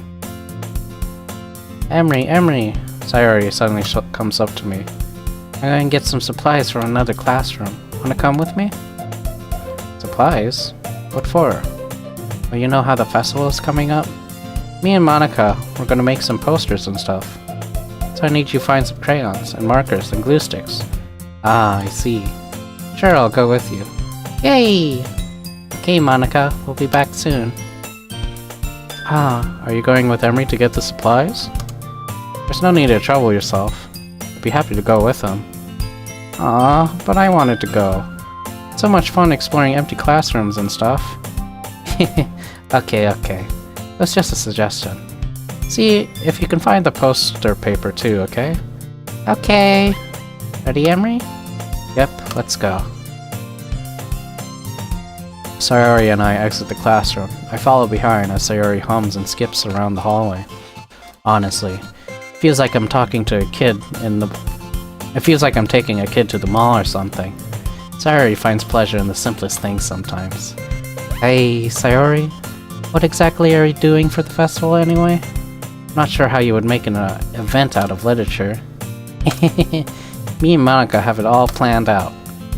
Emery, Sayori suddenly comes up to me. I'm going to get some supplies for another classroom. Wanna come with me? Supplies? What for? Well, you know how the festival is coming up? Me and Monica, we're gonna make some posters and stuff. So I need you to find some crayons and markers and glue sticks. Ah, I see. Sure, I'll go with you. Yay! Okay, Monica, we'll be back soon. Ah, are you going with Emery to get the supplies? There's no need to trouble yourself. I'd be happy to go with him. Aw, but I wanted to go. It's so much fun exploring empty classrooms and stuff. Okay. It was just a suggestion. See if you can find the poster paper too, okay? Okay. Ready, Emery? Yep, let's go. Sayori and I exit the classroom. I follow behind as Sayori hums and skips around the hallway. Honestly, it feels like I'm talking to a kid in the... It feels like I'm taking a kid to the mall or something. Sayori finds pleasure in the simplest things sometimes. Hey, Sayori? What exactly are you doing for the festival anyway? I'm not sure how you would make an event out of literature. Me and Monica have it all planned out.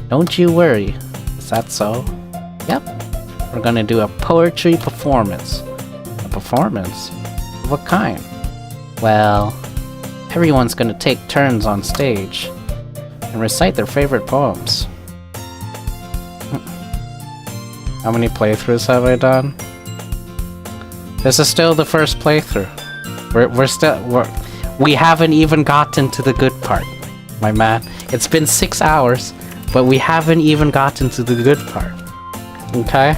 Don't you worry. Is that so? Yep. We're gonna do a poetry performance. A performance? Of what kind? Well, everyone's gonna take turns on stage and recite their favorite poems. How many playthroughs have I done? This is still the first playthrough. We haven't even gotten to the good part, my man. It's been 6 hours, but we haven't even gotten to the good part. Okay?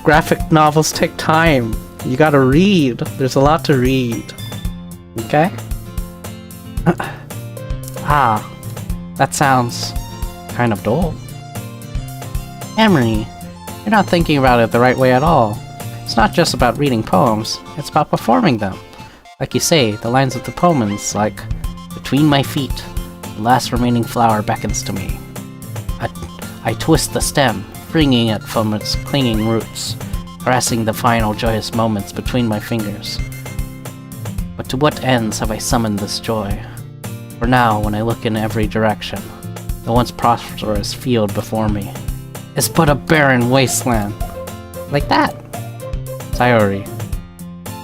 Graphic novels take time. You gotta read. There's a lot to read. Okay? That sounds kind of dull. Emery, you're not thinking about it the right way at all. It's not just about reading poems, it's about performing them. Like you say, the lines of the poem is like, between my feet, the last remaining flower beckons to me. I twist the stem, freeing it from its clinging roots, caressing the final joyous moments between my fingers. But to what ends have I summoned this joy? For now, when I look in every direction, the once prosperous field before me is but a barren wasteland. Like that. Sayori.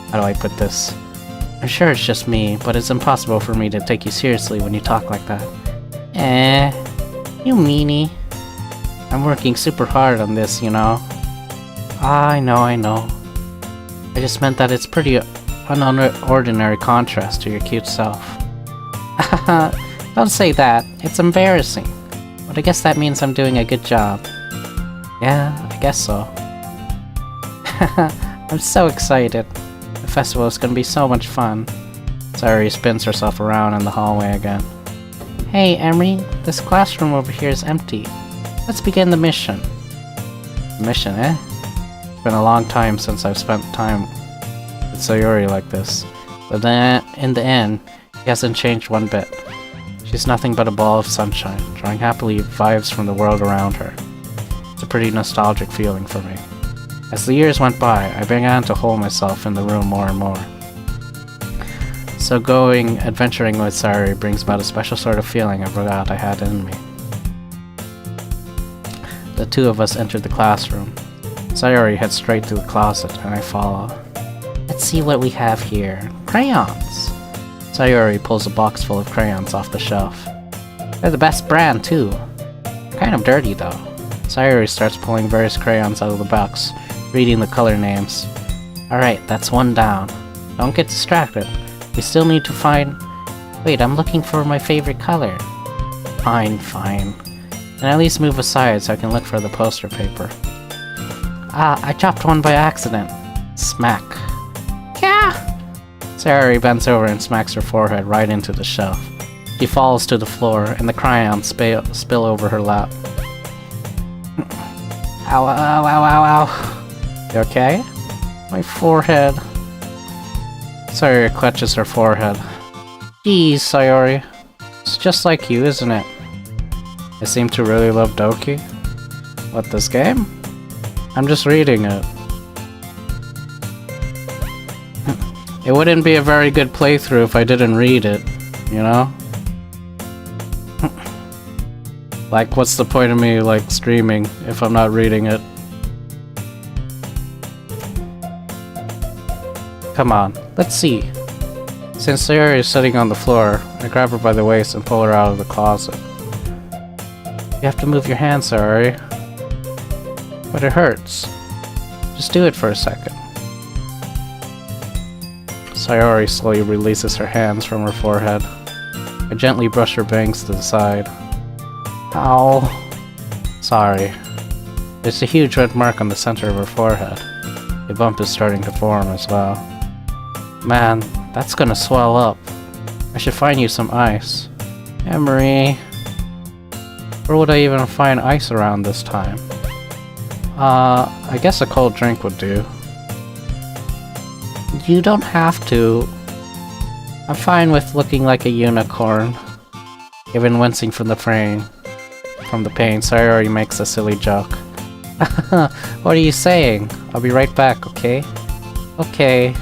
How do I put this? I'm sure it's just me, but it's impossible for me to take you seriously when you talk like that. You meanie. I'm working super hard on this, you know. I know. I just meant that it's pretty unordinary contrast to your cute self. Don't say that. It's embarrassing. But I guess that means I'm doing a good job. Yeah, I guess so. I'm so excited. The festival is gonna be so much fun. Sayori spins herself around in the hallway again. Hey, Emery, this classroom over here is empty. Let's begin the mission. Mission, eh? It's been a long time since I've spent time with Sayori like this. But then, in the end, he hasn't changed one bit. She's nothing but a ball of sunshine, drawing happily vibes from the world around her. It's a pretty nostalgic feeling for me. As the years went by, I began to hold myself in the room more and more. So adventuring with Sayori brings about a special sort of feeling I forgot I had in me. The two of us entered the classroom. Sayori heads straight to the closet, and I follow. Let's see what we have here. Crayons! Sayori pulls a box full of crayons off the shelf. They're the best brand, too. They're kind of dirty, though. Sayori starts pulling various crayons out of the box, reading the color names. Alright, that's one down. Don't get distracted. We still need to find... Wait, I'm looking for my favorite color. Fine. Then at least move aside so I can look for the poster paper. I chopped one by accident. Smack. Yeah! Sayori bends over and smacks her forehead right into the shelf. She falls to the floor, and the crayons spill over her lap. Ow. You okay? My forehead. Sayori clutches her forehead. Geez, Sayori. It's just like you, isn't it? I seem to really love Doki. What, this game? I'm just reading it. It wouldn't be a very good playthrough if I didn't read it, you know? Like, what's the point of me, like, streaming if I'm not reading it? Come on, let's see. Since Sayori is sitting on the floor, I grab her by the waist and pull her out of the closet. You have to move your hands, Sayori. But it hurts. Just do it for a second. Sayori slowly releases her hands from her forehead. I gently brush her bangs to the side. Ow. Sorry. There's a huge red mark on the center of her forehead. A bump is starting to form as well. Man, that's gonna swell up. I should find you some ice. Emery. Where would I even find ice around this time? I guess a cold drink would do. You don't have to. I'm fine with looking like a unicorn. Even wincing from the pain, Sayori makes a silly joke. What are you saying? I'll be right back, okay? Okay.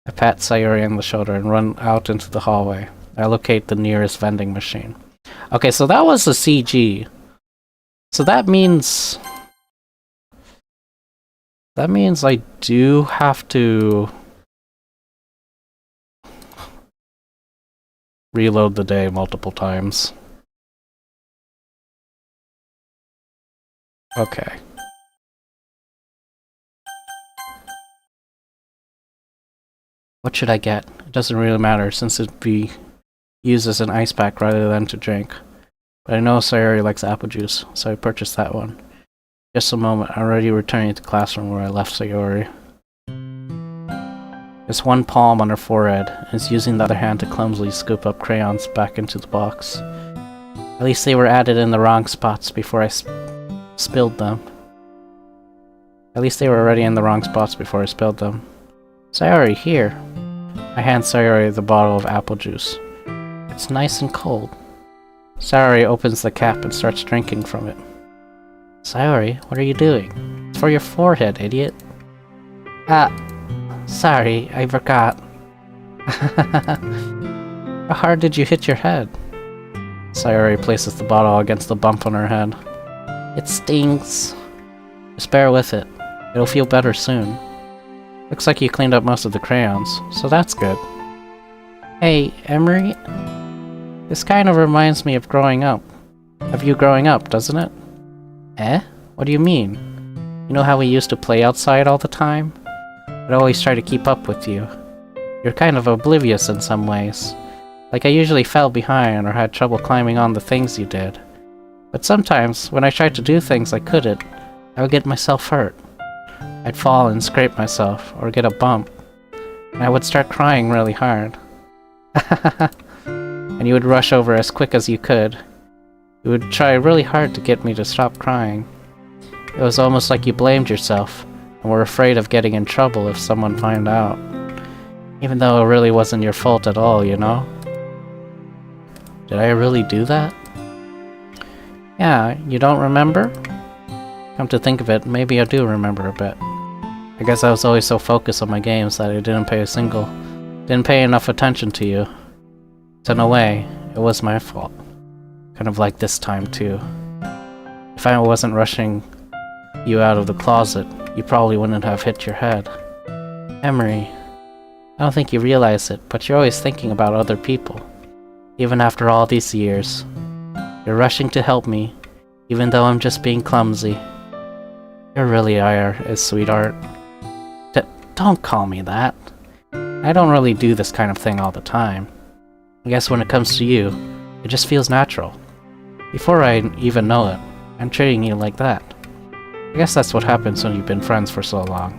I pat Sayori on the shoulder and run out into the hallway. I locate the nearest vending machine. Okay, so that was a CG. So that means I do have to reload the day multiple times. Okay. What should I get? It doesn't really matter since it'd be used as an ice pack rather than to drink. But I know Sayori likes apple juice, so I purchased that one. Just a moment, I'm already returning to the classroom where I left Sayori. There's one palm on her forehead, and is using the other hand to clumsily scoop up crayons back into the box. At least they were added in the wrong spots before I spilled them. At least they were already in the wrong spots before I spilled them. Sayori, here. I hand Sayori the bottle of apple juice. It's nice and cold. Sayori opens the cap and starts drinking from it. Sayori, what are you doing? It's for your forehead, idiot. Sorry, I forgot. How hard did you hit your head? Sayori places the bottle against the bump on her head. It stings. Just bear with it. It'll feel better soon. Looks like you cleaned up most of the crayons, so that's good. Hey, Emery? This kind of reminds me of growing up. Of you growing up, doesn't it? Eh? What do you mean? You know how we used to play outside all the time? I'd always try to keep up with you. You're kind of oblivious in some ways. Like I usually fell behind or had trouble climbing on the things you did. But sometimes, when I tried to do things I couldn't, I would get myself hurt. I'd fall and scrape myself, or get a bump, and I would start crying really hard. And you would rush over as quick as you could. You would try really hard to get me to stop crying. It was almost like you blamed yourself, and were afraid of getting in trouble if someone found out. Even though it really wasn't your fault at all, you know? Did I really do that? Yeah, you don't remember? Come to think of it, maybe I do remember a bit. I guess I was always so focused on my games that I didn't pay enough attention to you. So in a way, it was my fault. Kind of like this time too. If I wasn't rushing you out of the closet, you probably wouldn't have hit your head. Emery, I don't think you realize it, but you're always thinking about other people. Even after all these years. You're rushing to help me, even though I'm just being clumsy. You really are a sweetheart. Don't call me that. I don't really do this kind of thing all the time. I guess when it comes to you, it just feels natural. Before I even know it, I'm treating you like that. I guess that's what happens when you've been friends for so long.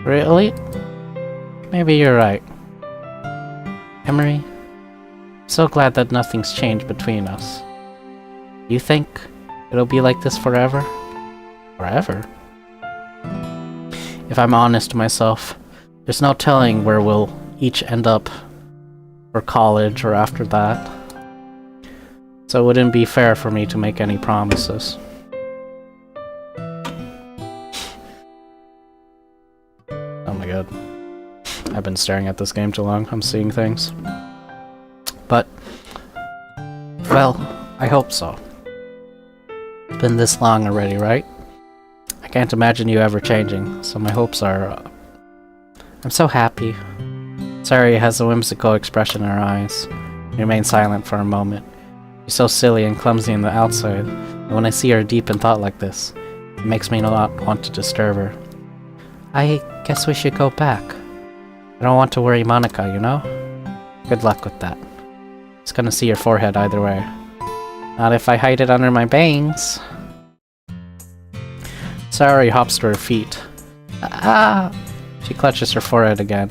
Really? Maybe you're right. Emery, I'm so glad that nothing's changed between us. You think it'll be like this forever? Forever? If I'm honest to myself, there's no telling where we'll each end up for college or after that. So it wouldn't be fair for me to make any promises. Oh my good. I've been staring at this game too long. I'm seeing things. But, well, I hope so. It's been this long already, right? I can't imagine you ever changing, so my hopes are up. I'm so happy. Sayori has a whimsical expression in her eyes. She remains silent for a moment. She's so silly and clumsy on the outside, and when I see her deep in thought like this, it makes me not want to disturb her. I guess we should go back. I don't want to worry Monica, you know? Good luck with that. It's gonna see your forehead either way. Not if I hide it under my bangs. Sayori hops to her feet. Ah! She clutches her forehead again.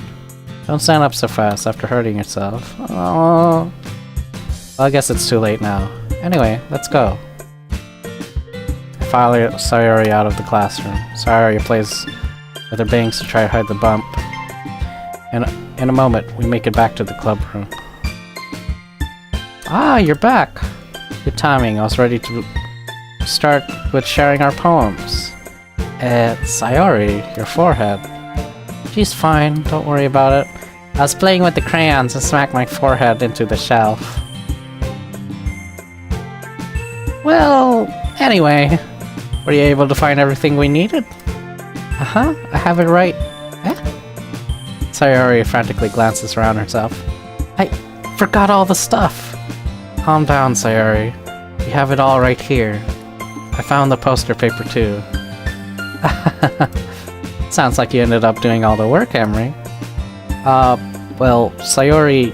Don't stand up so fast after hurting yourself. Oh. Well, I guess it's too late now. Anyway, let's go. I follow Sayori out of the classroom. Sayori plays with her bangs to try to hide the bump. In a moment, we make it back to the club room. Ah, you're back! Good timing. I was ready to start with sharing our poems. Sayori, your forehead. She's fine, don't worry about it. I was playing with the crayons and smacked my forehead into the shelf. Well, anyway, were you able to find everything we needed? Uh-huh, I have it right. Eh? Sayori frantically glances around herself. I forgot all the stuff. Calm down, Sayori. You have it all right here. I found the poster paper too. Sounds like you ended up doing all the work, Emery. Well, Sayori...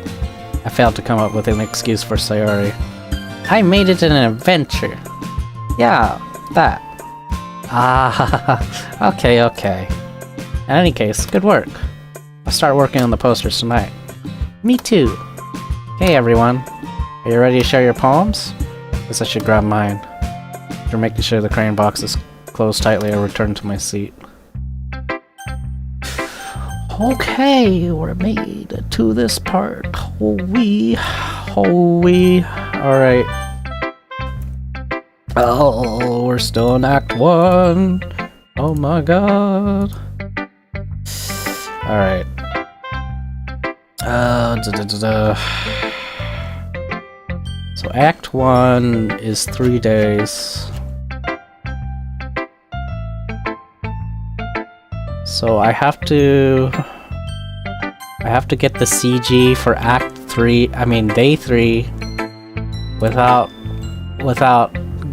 I failed to come up with an excuse for Sayori. I made it an adventure. Yeah, that. Ah, okay. In any case, good work. I'll start working on the posters tonight. Me too. Hey everyone. Are you ready to share your poems? Guess I should grab mine. After making sure the crayon box is closed tightly, I return to my seat. Okay, we're made it to this part. Holy. Alright. Oh, we're still in Act 1. Oh my god. Alright. So Act 1 is 3 days. So I have to get the CG for Act 3, Day 3 without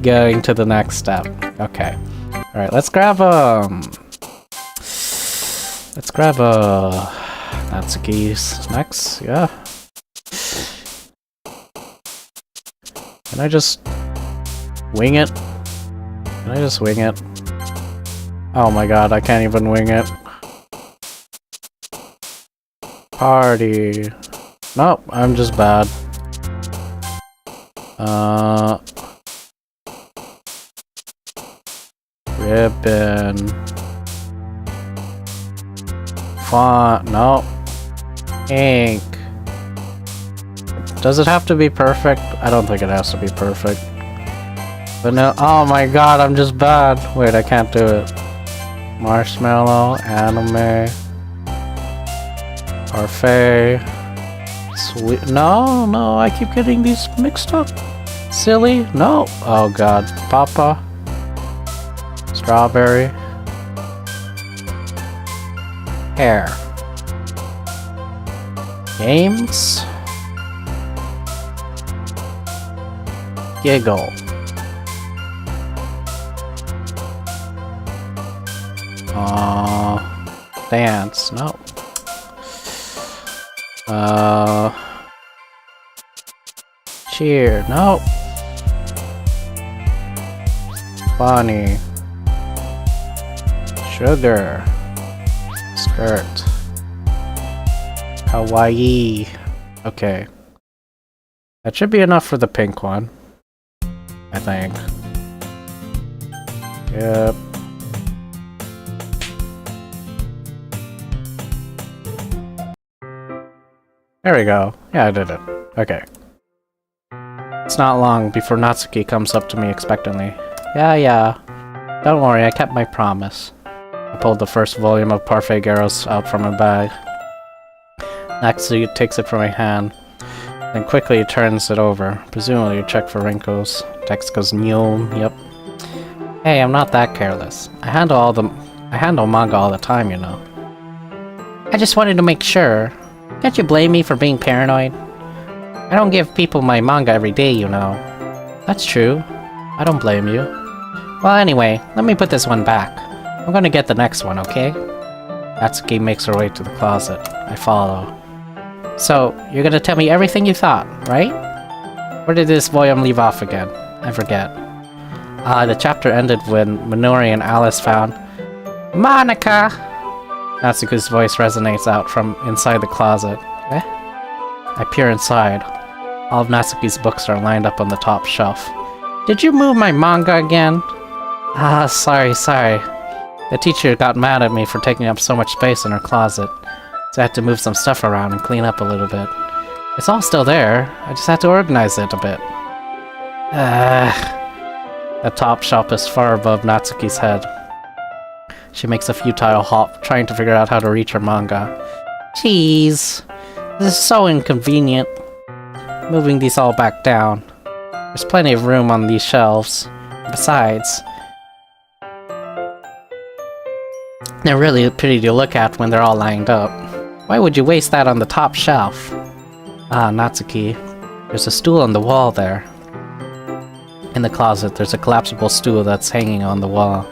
going to the next step. Okay. Alright, let's grab Natsuki's next, yeah. Can I just wing it? Oh my god, I can't even wing it. Party. Nope, I'm just bad. Ribbon. Font. Nope. Ink. Does it have to be perfect? I don't think it has to be perfect. But no. Oh my god, I'm just bad. Wait, I can't do it. Marshmallow, anime, parfait, sweet. No, I keep getting these mixed up. Silly, no. Oh god, Papa, strawberry, hair, games, giggle. Dance, no. Cheer, no. Bunny. Sugar. Skirt. Kawaii. Okay. That should be enough for the pink one. I think. Yep. There we go. Yeah, I did it. Okay. It's not long before Natsuki comes up to me expectantly. Yeah. Don't worry, I kept my promise. I pulled the first volume of Parfait Garros out from my bag. Natsuki takes it from my hand, then quickly turns it over, presumably to check for wrinkles. Text goes new, yep. Hey, I'm not that careless. I handle manga all the time, you know. I just wanted to make sure. Can't you blame me for being paranoid? I don't give people my manga every day, you know. That's true. I don't blame you. Well, anyway, let me put this one back. I'm gonna get the next one, okay? Natsuki makes her way to the closet. I follow. So, you're gonna tell me everything you thought, right? Where did this volume leave off again? I forget. The chapter ended when Minori and Alice found Monica! Natsuki's voice resonates out from inside the closet. Eh? I peer inside. All of Natsuki's books are lined up on the top shelf. Did you move my manga again? Sorry. The teacher got mad at me for taking up so much space in her closet, so I had to move some stuff around and clean up a little bit. It's all still there, I just had to organize it a bit. The top shelf is far above Natsuki's head. She makes a futile hop, trying to figure out how to reach her manga. Jeez, this is so inconvenient. Moving these all back down. There's plenty of room on these shelves. Besides, they're really pretty to look at when they're all lined up. Why would you waste that on the top shelf? Natsuki. There's a stool on the wall there. In the closet, there's a collapsible stool that's hanging on the wall.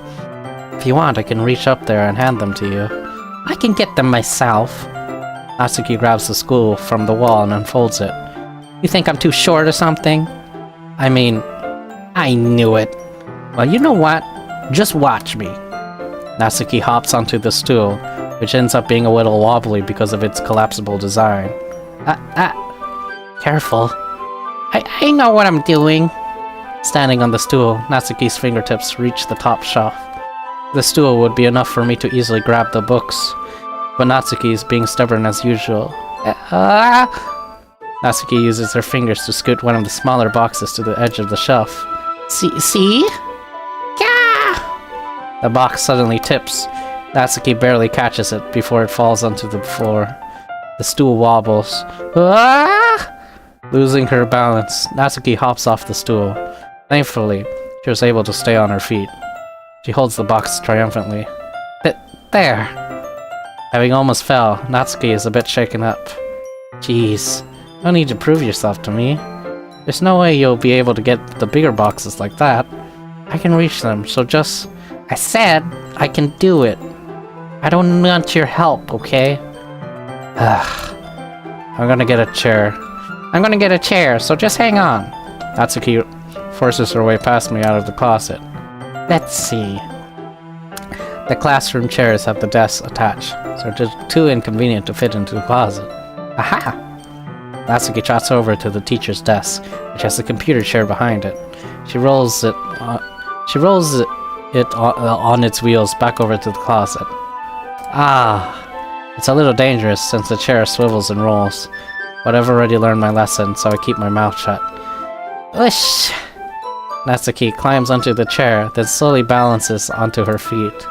If you want, I can reach up there and hand them to you. I can get them myself. Natsuki grabs the stool from the wall and unfolds it. You think I'm too short or something? I mean, I knew it. Well, you know what? Just watch me. Natsuki hops onto the stool, which ends up being a little wobbly because of its collapsible design. Careful. I know what I'm doing. Standing on the stool, Natsuki's fingertips reach the top shelf. The stool would be enough for me to easily grab the books, but Natsuki is being stubborn as usual. Natsuki uses her fingers to scoot one of the smaller boxes to the edge of the shelf. See? Yeah! The box suddenly tips. Natsuki barely catches it before it falls onto the floor. The stool wobbles. Losing her balance, Natsuki hops off the stool. Thankfully, she was able to stay on her feet. She holds the box triumphantly. There! Having almost fell, Natsuki is a bit shaken up. Jeez, no need to prove yourself to me. There's no way you'll be able to get the bigger boxes like that. I can reach them, so just... I said I can do it. I don't want your help, okay? I'm gonna get a chair, so just hang on. Natsuki forces her way past me out of the closet. Let's see. The classroom chairs have the desks attached, so they're too inconvenient to fit into the closet. Aha! Natsuki trots over to the teacher's desk, which has a computer chair behind it. She rolls it on its wheels back over to the closet. It's a little dangerous since the chair swivels and rolls, but I've already learned my lesson, so I keep my mouth shut. Whoosh! Natsuki climbs onto the chair, then slowly balances onto her feet.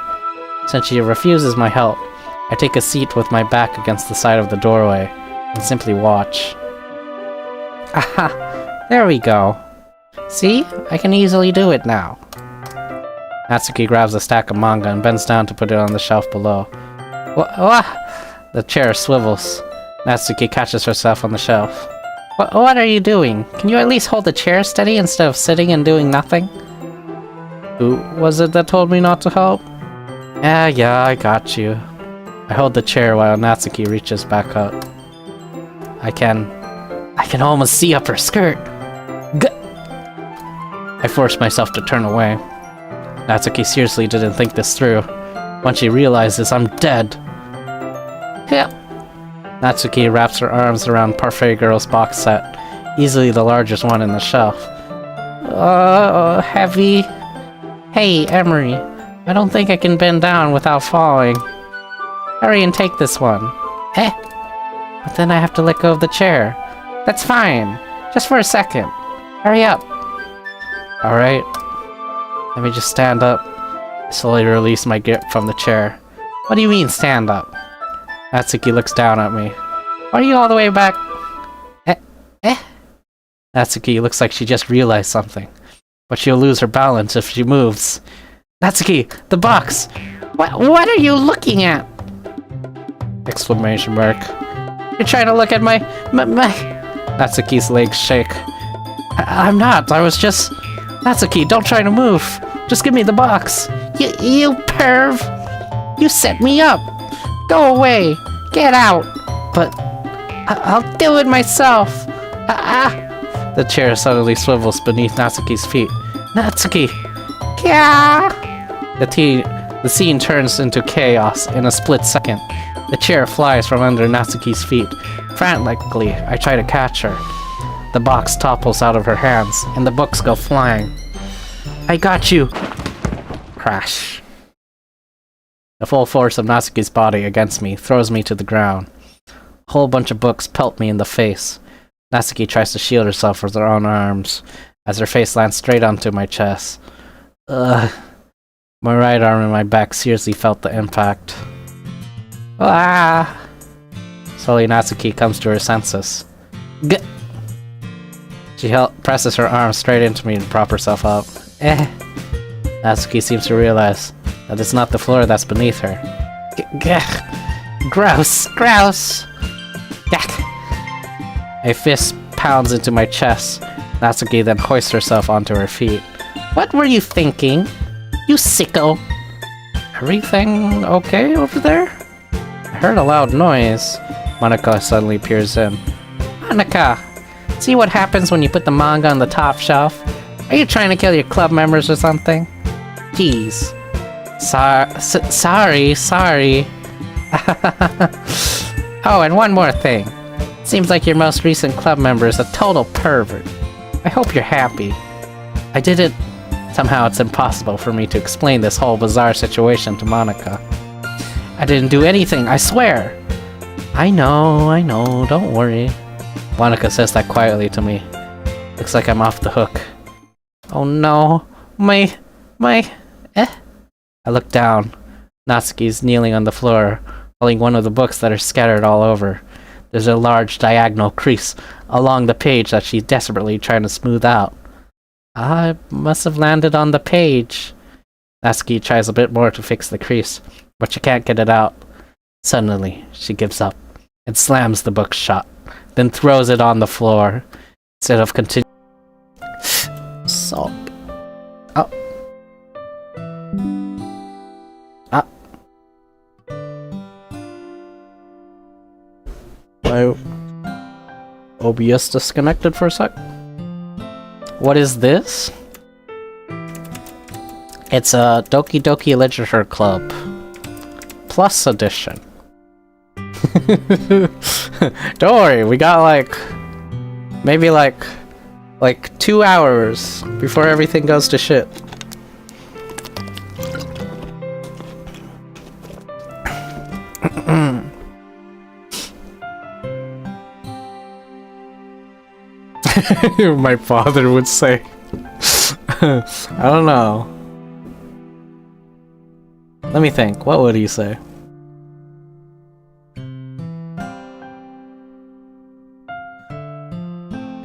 Since she refuses my help, I take a seat with my back against the side of the doorway, and simply watch. Aha! There we go. See? I can easily do it now. Natsuki grabs a stack of manga and bends down to put it on the shelf below. What? The chair swivels. Natsuki catches herself on the shelf. What are you doing? Can you at least hold the chair steady instead of sitting and doing nothing? Who was it that told me not to help? Yeah, I got you. I hold the chair while Natsuki reaches back up. I can almost see up her skirt. I force myself to turn away. Natsuki seriously didn't think this through. Once she realizes I'm dead. Natsuki wraps her arms around Parfait Girl's box set, easily the largest one in the shelf. Heavy. Hey, Emery, I don't think I can bend down without falling. Hurry and take this one. But then I have to let go of the chair. That's fine. Just for a second. Hurry up. Alright. Let me just stand up. slowly release my grip from the chair. What do you mean, stand up? Natsuki looks down at me. Why are you all the way back? Natsuki looks like she just realized something. But she'll lose her balance if she moves. Natsuki, the box! What are you looking at? Exclamation mark. You're trying to look at my... Natsuki's legs shake. I'm not, I was just... Natsuki, don't try to move. Just give me the box. You perv! You set me up! Go away! Get out! But... I'll do it myself! The chair suddenly swivels beneath Natsuki's feet. Natsuki! Yeah! The scene turns into chaos in a split second. The chair flies from under Natsuki's feet. Frantically, I try to catch her. The box topples out of her hands, and the books go flying. I got you! Crash. The full force of Natsuki's body against me throws me to the ground. A whole bunch of books pelt me in the face. Natsuki tries to shield herself with her own arms, as her face lands straight onto my chest. Ugh. My right arm and my back seriously felt the impact. Ah! Slowly Natsuki comes to her senses. She presses her arm straight into me to prop herself up. Natsuki seems to realize that it's not the floor that's beneath her. Gross! Gross! A fist pounds into my chest. Natsuki then hoists herself onto her feet. What were you thinking? You sicko! Everything okay over there? I heard a loud noise. Monika suddenly peers in. Monika! See what happens when you put the manga on the top shelf? Are you trying to kill your club members or something? Jeez. Sorry. Oh, and one more thing. Seems like your most recent club member is a total pervert. I hope you're happy. I did it. Somehow it's impossible for me to explain this whole bizarre situation to Monika. I didn't do anything, I swear! I know, don't worry. Monika says that quietly to me. Looks like I'm off the hook. Oh no, I look down. Natsuki's kneeling on the floor, holding one of the books that are scattered all over. There's a large diagonal crease along the page that she's desperately trying to smooth out. I must have landed on the page. Natsuki tries a bit more to fix the crease, but she can't get it out. Suddenly, she gives up and slams the book shut, then throws it on the floor instead of continuing. Sob. Oh. My OBS disconnected for a sec. What is this? It's a Doki Doki Literature Club Plus edition. Don't worry, we got maybe 2 hours before everything goes to shit. My father would say. I don't know. Let me think. What would he say?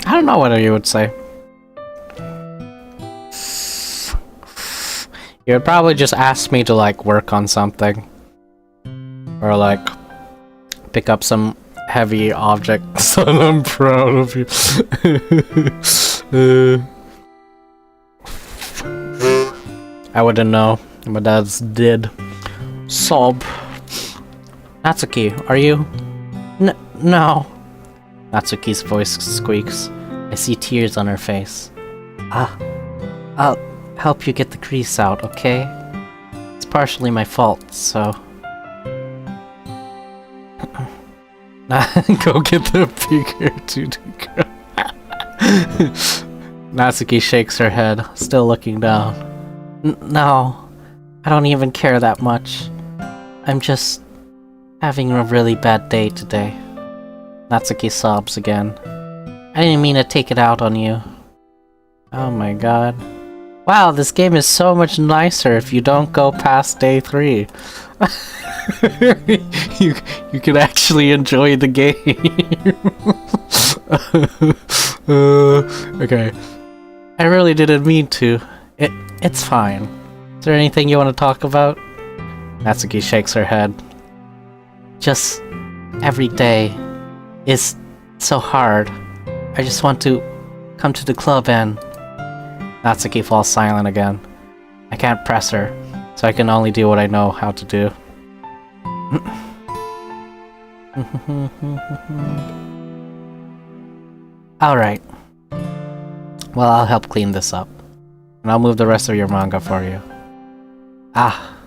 I don't know what he would say. He would probably just ask me to work on something. Or pick up some heavy object. Son, I'm proud of you. I wouldn't know. My dad's dead. Sob. Natsuki, are you? No. Natsuki's voice squeaks. I see tears on her face. I'll help you get the grease out, okay? It's partially my fault, so... Go get the bigger 2D girl. Natsuki shakes her head, still looking down. No, I don't even care that much. I'm just having a really bad day today. Natsuki sobs again. I didn't mean to take it out on you. Oh my god. Wow, this game is so much nicer if you don't go past day 3. you can actually enjoy the game. Okay. I really didn't mean to. It's fine. Is there anything you want to talk about? Natsuki shakes her head. Just every day is so hard. I just want to come to the club and... Natsuki falls silent again. I can't press her, so I can only do what I know how to do. Alright. Well, I'll help clean this up. And I'll move the rest of your manga for you. Ah.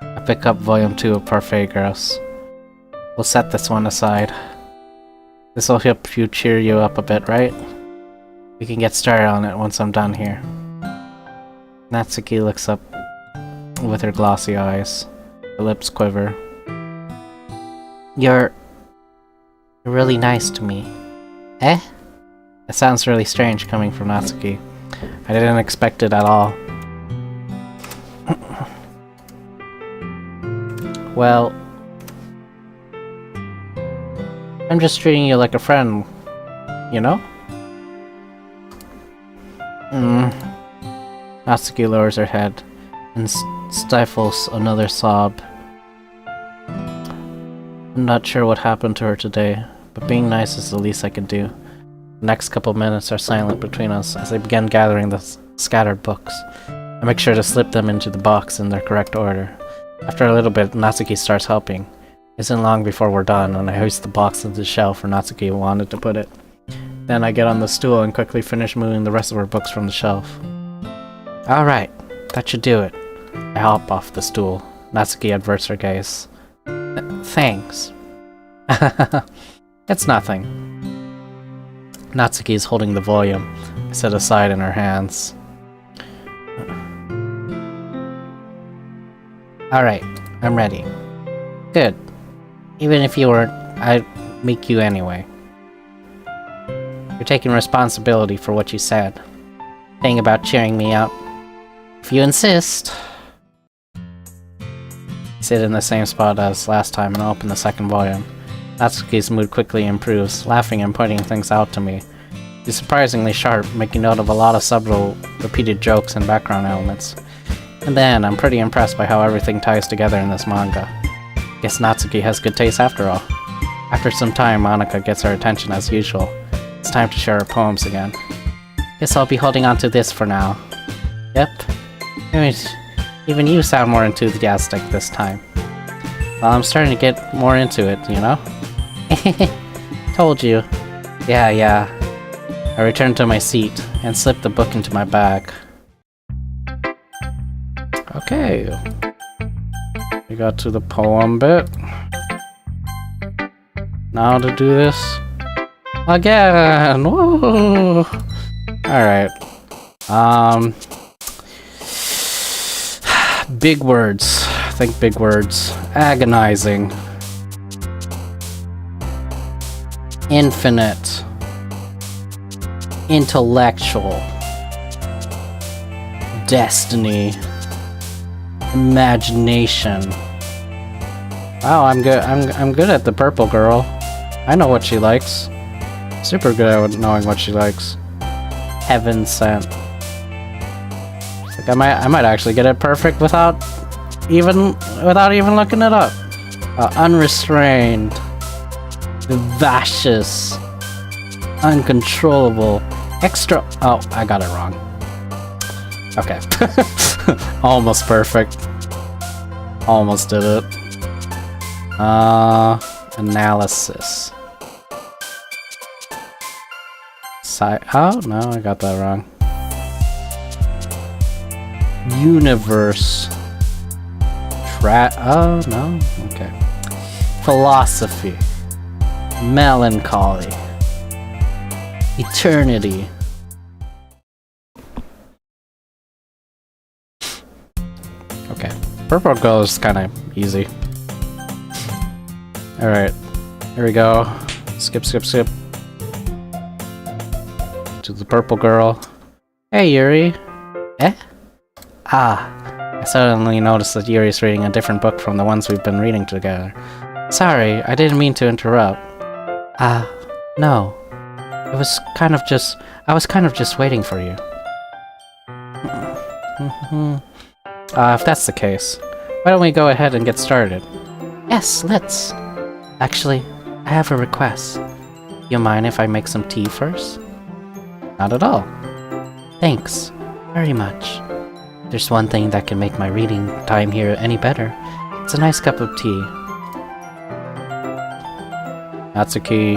I pick up volume 2 of Parfait Girls. We'll set this one aside. This'll help you cheer you up a bit, right? We can get started on it once I'm done here. Natsuki looks up with her glossy eyes. Her lips quiver. You're really nice to me. Eh? It sounds really strange coming from Natsuki. I didn't expect it at all. Well... I'm just treating you like a friend, you know? Natsuki lowers her head and stifles another sob. I'm not sure what happened to her today, but being nice is the least I can do. The next couple minutes are silent between us as I begin gathering the scattered books. I make sure to slip them into the box in their correct order. After a little bit, Natsuki starts helping. It isn't long before we're done, and I hoist the box into the shelf where Natsuki wanted to put it. Then I get on the stool and quickly finish moving the rest of her books from the shelf. Alright, that should do it. I hop off the stool. Natsuki averts her gaze. Thanks. It's nothing. Natsuki is holding the volume, set aside in her hands. Alright, I'm ready. Good. Even if you weren't, I'd make you anyway. You're taking responsibility for what you said. Thing about cheering me up. If you insist. Sit in the same spot as last time and open the second volume. Natsuki's mood quickly improves, laughing and pointing things out to me. She's surprisingly sharp, making note of a lot of subtle, repeated jokes and background elements. And then, I'm pretty impressed by how everything ties together in this manga. Guess Natsuki has good taste after all. After some time, Monika gets her attention as usual. It's time to share her poems again. Guess I'll be holding on to this for now. Yep. Even you sound more enthusiastic this time. Well, I'm starting to get more into it, you know? Told you. Yeah. I returned to my seat and slipped the book into my bag. Okay. We got to the poem bit. Now to do this again. Whoa. Alright. Big words. Think big words. Agonizing. Infinite. Intellectual. Destiny. Imagination. Wow, I'm good. I'm good at the purple girl. I know what she likes. Super good at knowing what she likes. Heaven sent. Like I might actually get it perfect without even looking it up. Unrestrained, vivacious, uncontrollable, extra. Oh, I got it wrong. Okay. Almost perfect. Almost did it. Analysis. Oh, no, I got that wrong. Universe. Oh, no? Okay. Philosophy. Melancholy. Eternity. Okay. Purple girl is kind of easy. Alright. Here we go. Skip. To the purple girl. Hey, Yuri. Eh? I suddenly noticed that Yuri's reading a different book from the ones we've been reading together. Sorry, I didn't mean to interrupt. No. I was kind of just waiting for you. If that's the case, why don't we go ahead and get started? Yes, let's. Actually, I have a request. You mind if I make some tea first? Not at all. Thanks. Very much. There's one thing that can make my reading time here any better. It's a nice cup of tea. Natsuki.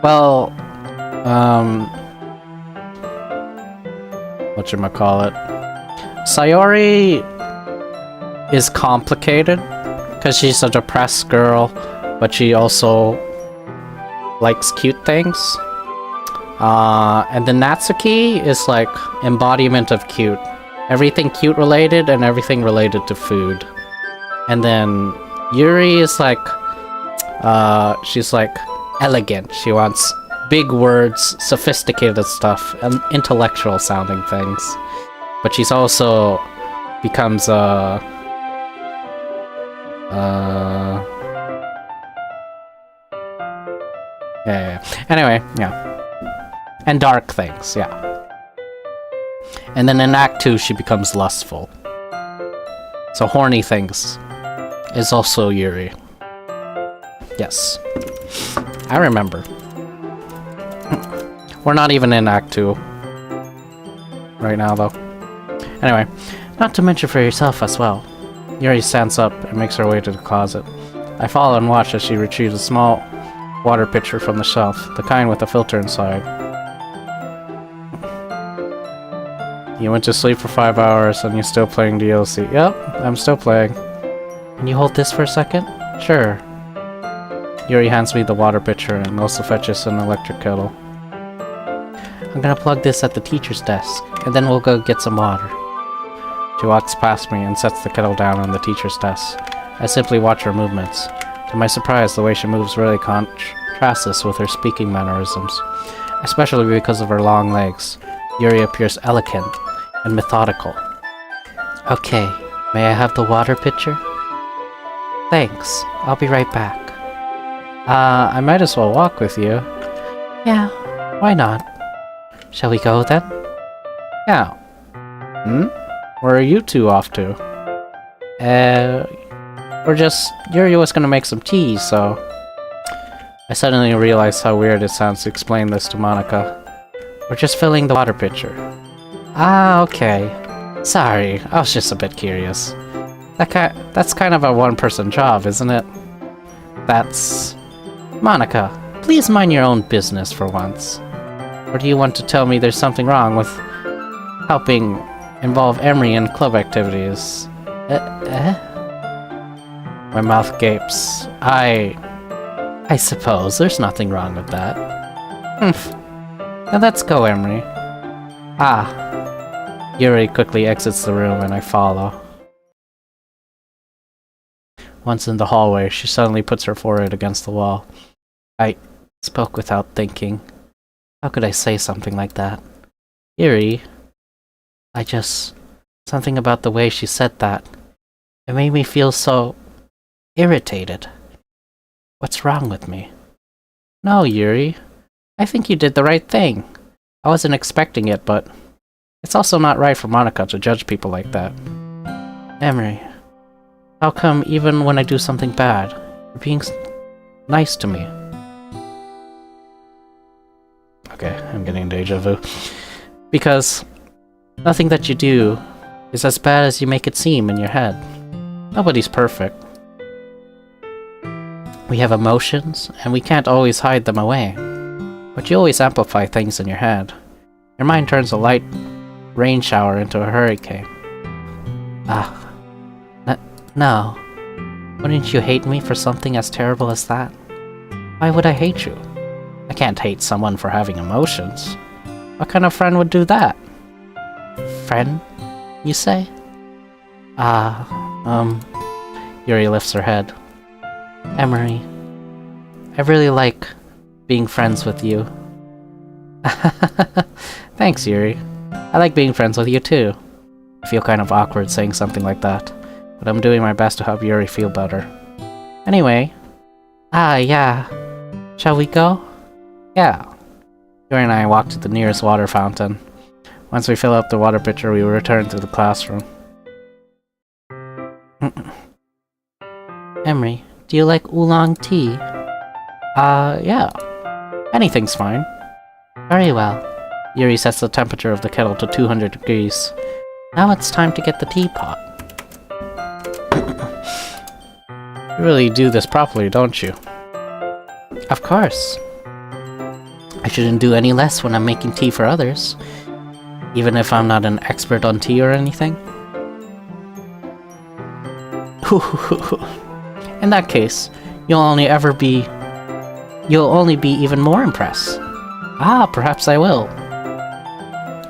Well, whatchamacallit? Sayori is complicated because she's a depressed girl, but she also likes cute things. And then Natsuki is like embodiment of cute. Everything cute related and everything related to food. And then Yuri is like, she's like elegant. She wants big words, sophisticated stuff, and intellectual sounding things. But she's also becomes Anyway, yeah. And dark things, yeah. And then in Act 2, she becomes lustful. So horny things is also Yuri. Yes. I remember. We're not even in Act 2. Right now, though. Anyway, not to mention for yourself as well. Yuri stands up and makes her way to the closet. I follow and watch as she retrieves a small water pitcher from the shelf, the kind with a filter inside. You went to sleep for 5 hours and you're still playing DLC. Yep, I'm still playing. Can you hold this for a second? Sure. Yuri hands me the water pitcher and also fetches an electric kettle. I'm gonna plug this at the teacher's desk, and then we'll go get some water. She walks past me and sets the kettle down on the teacher's desk. I simply watch her movements. To my surprise, the way she moves really contrasts with her speaking mannerisms, especially because of her long legs. Yuri appears elegant and methodical. Okay, may I have the water pitcher? Thanks, I'll be right back. I might as well walk with you. Yeah, why not? Shall we go then? Yeah. Where are you two off to? Yuri was gonna make some tea, so... I suddenly realized how weird it sounds to explain this to Monica. We're just filling the water pitcher. Ah, okay. Sorry, I was just a bit curious. That's kind of a one-person job, isn't it? That's... Monica, please mind your own business for once. Or do you want to tell me there's something wrong with helping involve Emery in club activities? My mouth gapes. I suppose there's nothing wrong with that. Now let's go, Emery. Yuri quickly exits the room and I follow. Once in the hallway, she suddenly puts her forehead against the wall. I spoke without thinking. How could I say something like that? Yuri, something about the way she said that. It made me feel so irritated. What's wrong with me? No, Yuri. I think you did the right thing. I wasn't expecting it, but it's also not right for Monica to judge people like that. Emery, how come even when I do something bad, you're being nice to me? Okay, I'm getting deja vu. Because nothing that you do is as bad as you make it seem in your head. Nobody's perfect. We have emotions, and we can't always hide them away. But you always amplify things in your head. Your mind turns a light rain shower into a hurricane. No. Wouldn't you hate me for something as terrible as that? Why would I hate you? I can't hate someone for having emotions. What kind of friend would do that? Friend, you say? Yuri lifts her head. Emery, I really like being friends with you. Thanks, Yuri. I like being friends with you too. I feel kind of awkward saying something like that, but I'm doing my best to help Yuri feel better. Anyway, yeah. Shall we go? Yeah. Yuri and I walk to the nearest water fountain. Once we fill up the water pitcher, we return to the classroom. Emery, do you like oolong tea? Yeah. Anything's fine. Very well. Yuri sets the temperature of the kettle to 200 degrees. Now it's time to get the teapot. You really do this properly, don't you? Of course. I shouldn't do any less when I'm making tea for others, even if I'm not an expert on tea or anything. In that case, you'll only be even more impressed. Perhaps I will.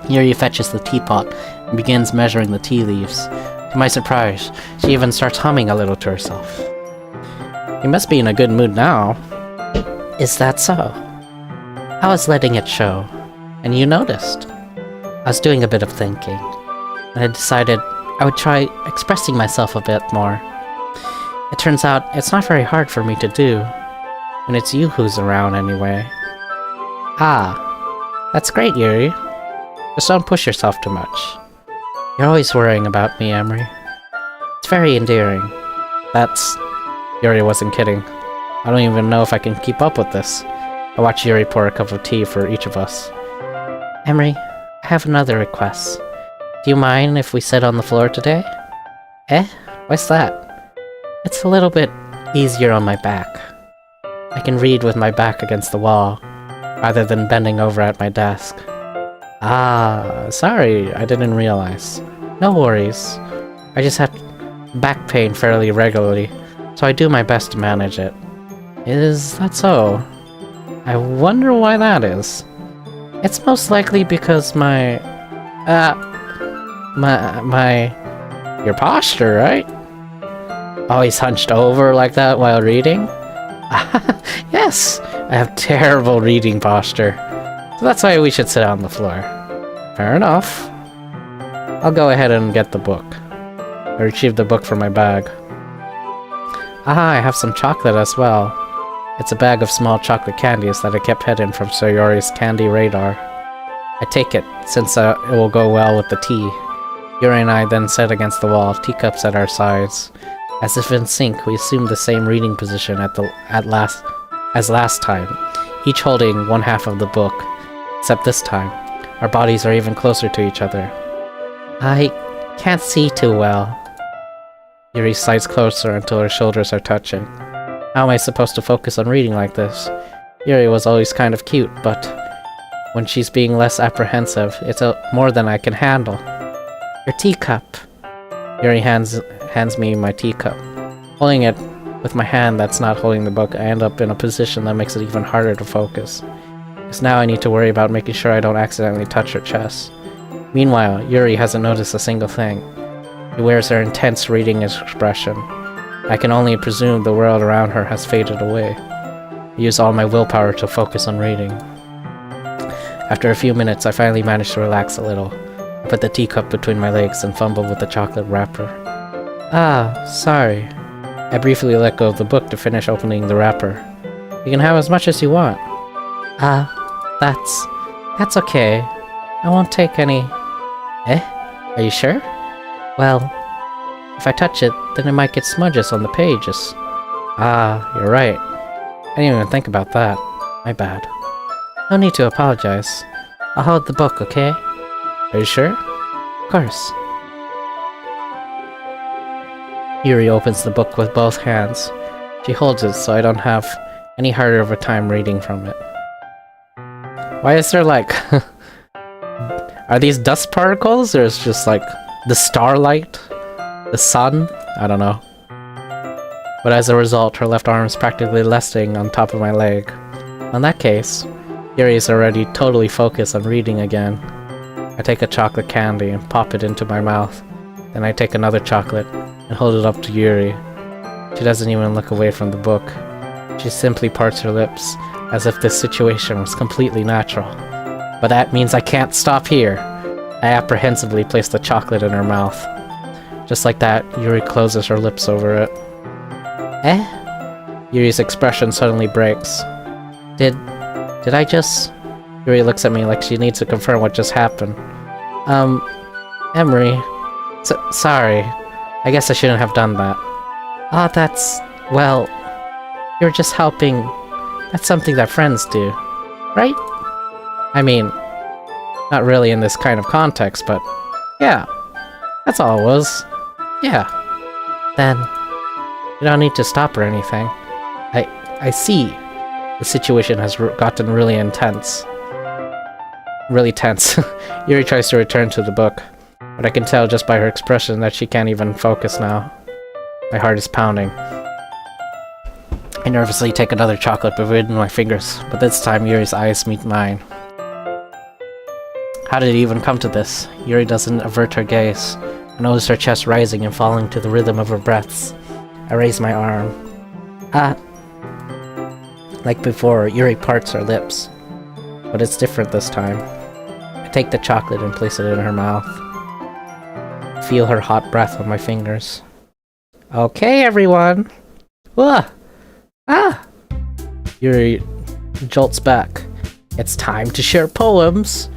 Yuri fetches the teapot and begins measuring the tea leaves. To my surprise, she even starts humming a little to herself. You must be in a good mood now. Is that so? I was letting it show, and you noticed. I was doing a bit of thinking, and I decided I would try expressing myself a bit more. It turns out it's not very hard for me to do, when it's you who's around anyway. That's great, Yuri. Just don't push yourself too much. You're always worrying about me, Emery. It's very endearing. Yuri wasn't kidding. I don't even know if I can keep up with this. I watch Yuri pour a cup of tea for each of us. Emery, I have another request. Do you mind if we sit on the floor today? What's that? It's a little bit easier on my back. I can read with my back against the wall, rather than bending over at my desk. Sorry, I didn't realize. No worries. I just have back pain fairly regularly, so I do my best to manage it. Is that so? I wonder why that is. It's most likely because your posture, right? Always hunched over like that while reading? Yes, I have terrible reading posture. So that's why we should sit on the floor. Fair enough. I'll go ahead and get the book. I retrieved the book from my bag. I have some chocolate as well. It's a bag of small chocolate candies that I kept hidden from Sir Yori's candy radar. I take it, since it will go well with the tea. Yuri and I then sit against the wall, teacups at our sides. As if in sync, we assume the same reading position as last time, each holding one half of the book. Except this time, our bodies are even closer to each other. I can't see too well. Yuri slides closer until her shoulders are touching. How am I supposed to focus on reading like this? Yuri was always kind of cute, but when she's being less apprehensive, it's more than I can handle. Your teacup. Yuri hands me my teacup. Holding it with my hand that's not holding the book, I end up in a position that makes it even harder to focus. Because now I need to worry about making sure I don't accidentally touch her chest. Meanwhile, Yuri hasn't noticed a single thing. She wears her intense reading expression. I can only presume the world around her has faded away. I use all my willpower to focus on reading. After a few minutes, I finally manage to relax a little. I put the teacup between my legs and fumble with the chocolate wrapper. Sorry. I briefly let go of the book to finish opening the wrapper. You can have as much as you want. That's okay. I won't take any... Are you sure? Well, if I touch it, then it might get smudges on the pages. You're right. I didn't even think about that. My bad. No need to apologize. I'll hold the book, okay? Are you sure? Of course. Yuri opens the book with both hands. She holds it so I don't have any harder of a time reading from it. Why is there like... Are these dust particles, or is it just like the starlight? The sun? I don't know. But as a result, her left arm is practically resting on top of my leg. In that case, Yuri is already totally focused on reading again. I take a chocolate candy and pop it into my mouth. Then I take another chocolate and hold it up to Yuri. She doesn't even look away from the book. She simply parts her lips, as if this situation was completely natural. But that means I can't stop here. I apprehensively place the chocolate in her mouth. Just like that, Yuri closes her lips over it. Eh? Yuri's expression suddenly breaks. Did I just... Yuri looks at me like she needs to confirm what just happened. Emery... sorry. I guess I shouldn't have done that. Oh, that's... well... You're just helping... That's something that friends do, right? I mean, not really in this kind of context, but... yeah. That's all it was. Yeah. Then... you don't need to stop or anything. I see. The situation has gotten really intense. Really tense. Yuri tries to return to the book, but I can tell just by her expression that she can't even focus now. My heart is pounding. I nervously take another chocolate between my fingers, but this time Yuri's eyes meet mine. How did it even come to this? Yuri doesn't avert her gaze. I notice her chest rising and falling to the rhythm of her breaths. I raise my arm. Like before, Yuri parts her lips. But it's different this time. I take the chocolate and place it in her mouth. Feel her hot breath on my fingers. Okay, everyone! Ah! Yuri jolts back. It's time to share poems!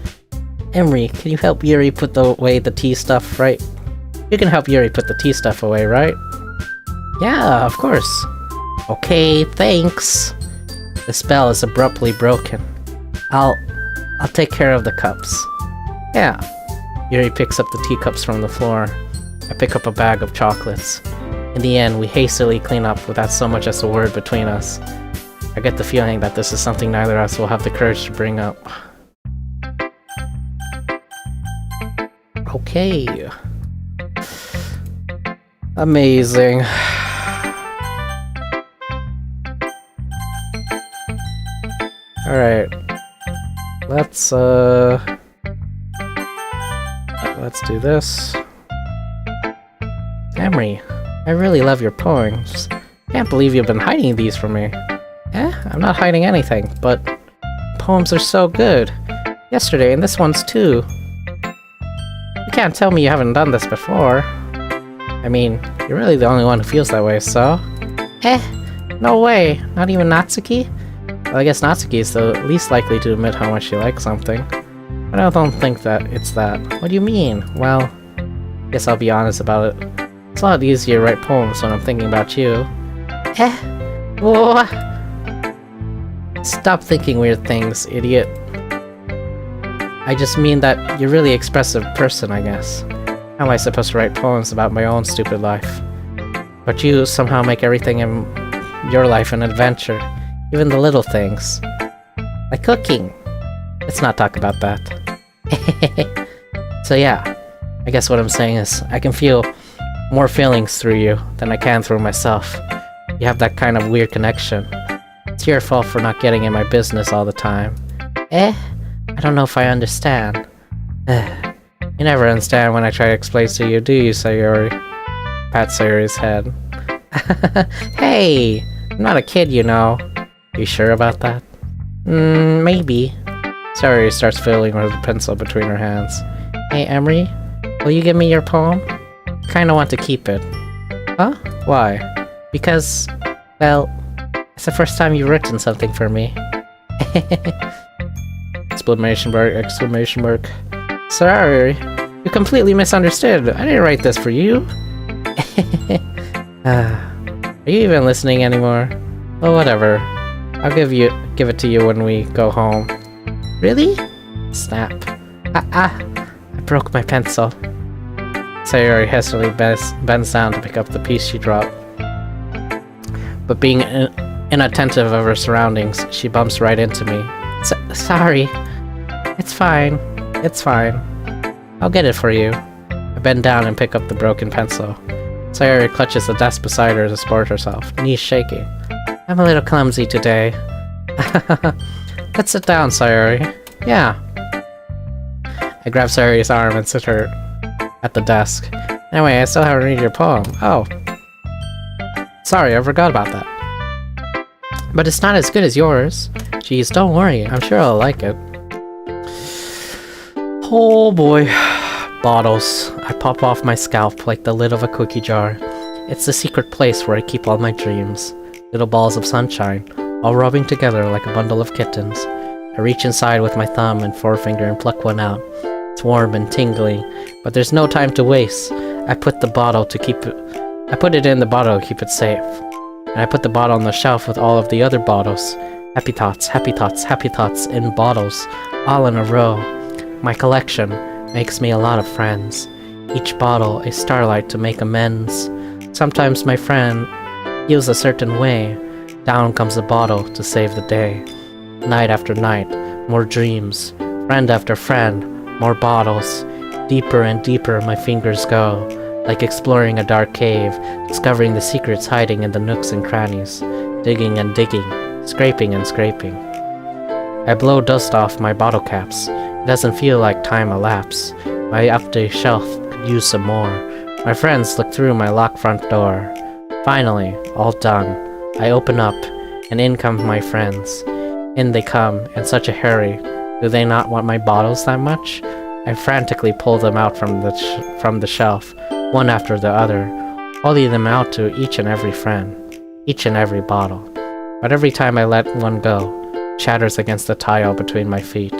Emery, can you help Yuri put away the tea stuff, right? You can help Yuri put the tea stuff away, right? Yeah, of course. Okay, thanks. The spell is abruptly broken. I'll take care of the cups. Yeah. Yuri picks up the teacups from the floor. I pick up a bag of chocolates. In the end, we hastily clean up without so much as a word between us. I get the feeling that this is something neither of us will have the courage to bring up. Okay. Amazing. Alright. Let's do this. Emery, I really love your poems. Can't believe you've been hiding these from me. I'm not hiding anything, but poems are so good. Yesterday, and this one's too. You can't tell me you haven't done this before. I mean, you're really the only one who feels that way, so... no way. Not even Natsuki? Well, I guess Natsuki is the least likely to admit how much she likes something. But I don't think that it's that. What do you mean? Well, I guess I'll be honest about it. It's a lot easier to write poems when I'm thinking about you. Whoa. Stop thinking weird things, idiot. I just mean that you're a really expressive person, I guess. How am I supposed to write poems about my own stupid life? But you somehow make everything in your life an adventure. Even the little things. Like cooking. Let's not talk about that. So yeah, I guess what I'm saying is, I can feel more feelings through you than I can through myself. You have that kind of weird connection. It's your fault for not getting in my business all the time. I don't know if I understand. You never understand when I try to explain to you, do you, Sayori? Pat Sayori's head. Hey! I'm not a kid, you know. You sure about that? Maybe. Sayori starts fiddling with the pencil between her hands. Hey, Emery, will you give me your poem? Kinda want to keep it. Huh? Why? Because, well, it's the first time you've written something for me. Exclamation mark. Sorry, you completely misunderstood. I didn't write this for you. Are you even listening anymore? Oh, whatever. I'll give it to you when we go home. Really? Snap. I broke my pencil. Sayori hastily bends down to pick up the piece she dropped. But being inattentive of her surroundings, she bumps right into me. Sorry. It's fine. It's fine. I'll get it for you. I bend down and pick up the broken pencil. Sayori clutches the desk beside her to support herself, knees shaking. I'm a little clumsy today. Let's sit down, Sayori. Yeah. I grab Sayori's arm and sit her at the desk. Anyway, I still haven't read your poem. Oh. Sorry, I forgot about that. But it's not as good as yours. Jeez, don't worry. I'm sure I'll like it. Oh boy. Bottles. I pop off my scalp like the lid of a cookie jar. It's the secret place where I keep all my dreams. Little balls of sunshine, all rubbing together like a bundle of kittens. I reach inside with my thumb and forefinger and pluck one out. It's warm and tingly, but there's no time to waste. I put it in the bottle to keep it safe. And I put the bottle on the shelf with all of the other bottles. Happy thoughts, happy thoughts, happy thoughts in bottles, all in a row. My collection makes me a lot of friends. Each bottle a starlight to make amends. Sometimes my friend feels a certain way. Down comes the bottle to save the day. Night after night, more dreams. Friend after friend, more bottles. Deeper and deeper my fingers go, like exploring a dark cave, discovering the secrets hiding in the nooks and crannies. Digging and digging, scraping and scraping. I blow dust off my bottle caps. It doesn't feel like time elapsed. My empty shelf could use some more. My friends look through my locked front door. Finally, all done. I open up, and in come my friends. In they come, in such a hurry. Do they not want my bottles that much? I frantically pull them out from the shelf, one after the other, holding them out to each and every friend, each and every bottle. But every time I let one go, it shatters against the tile between my feet.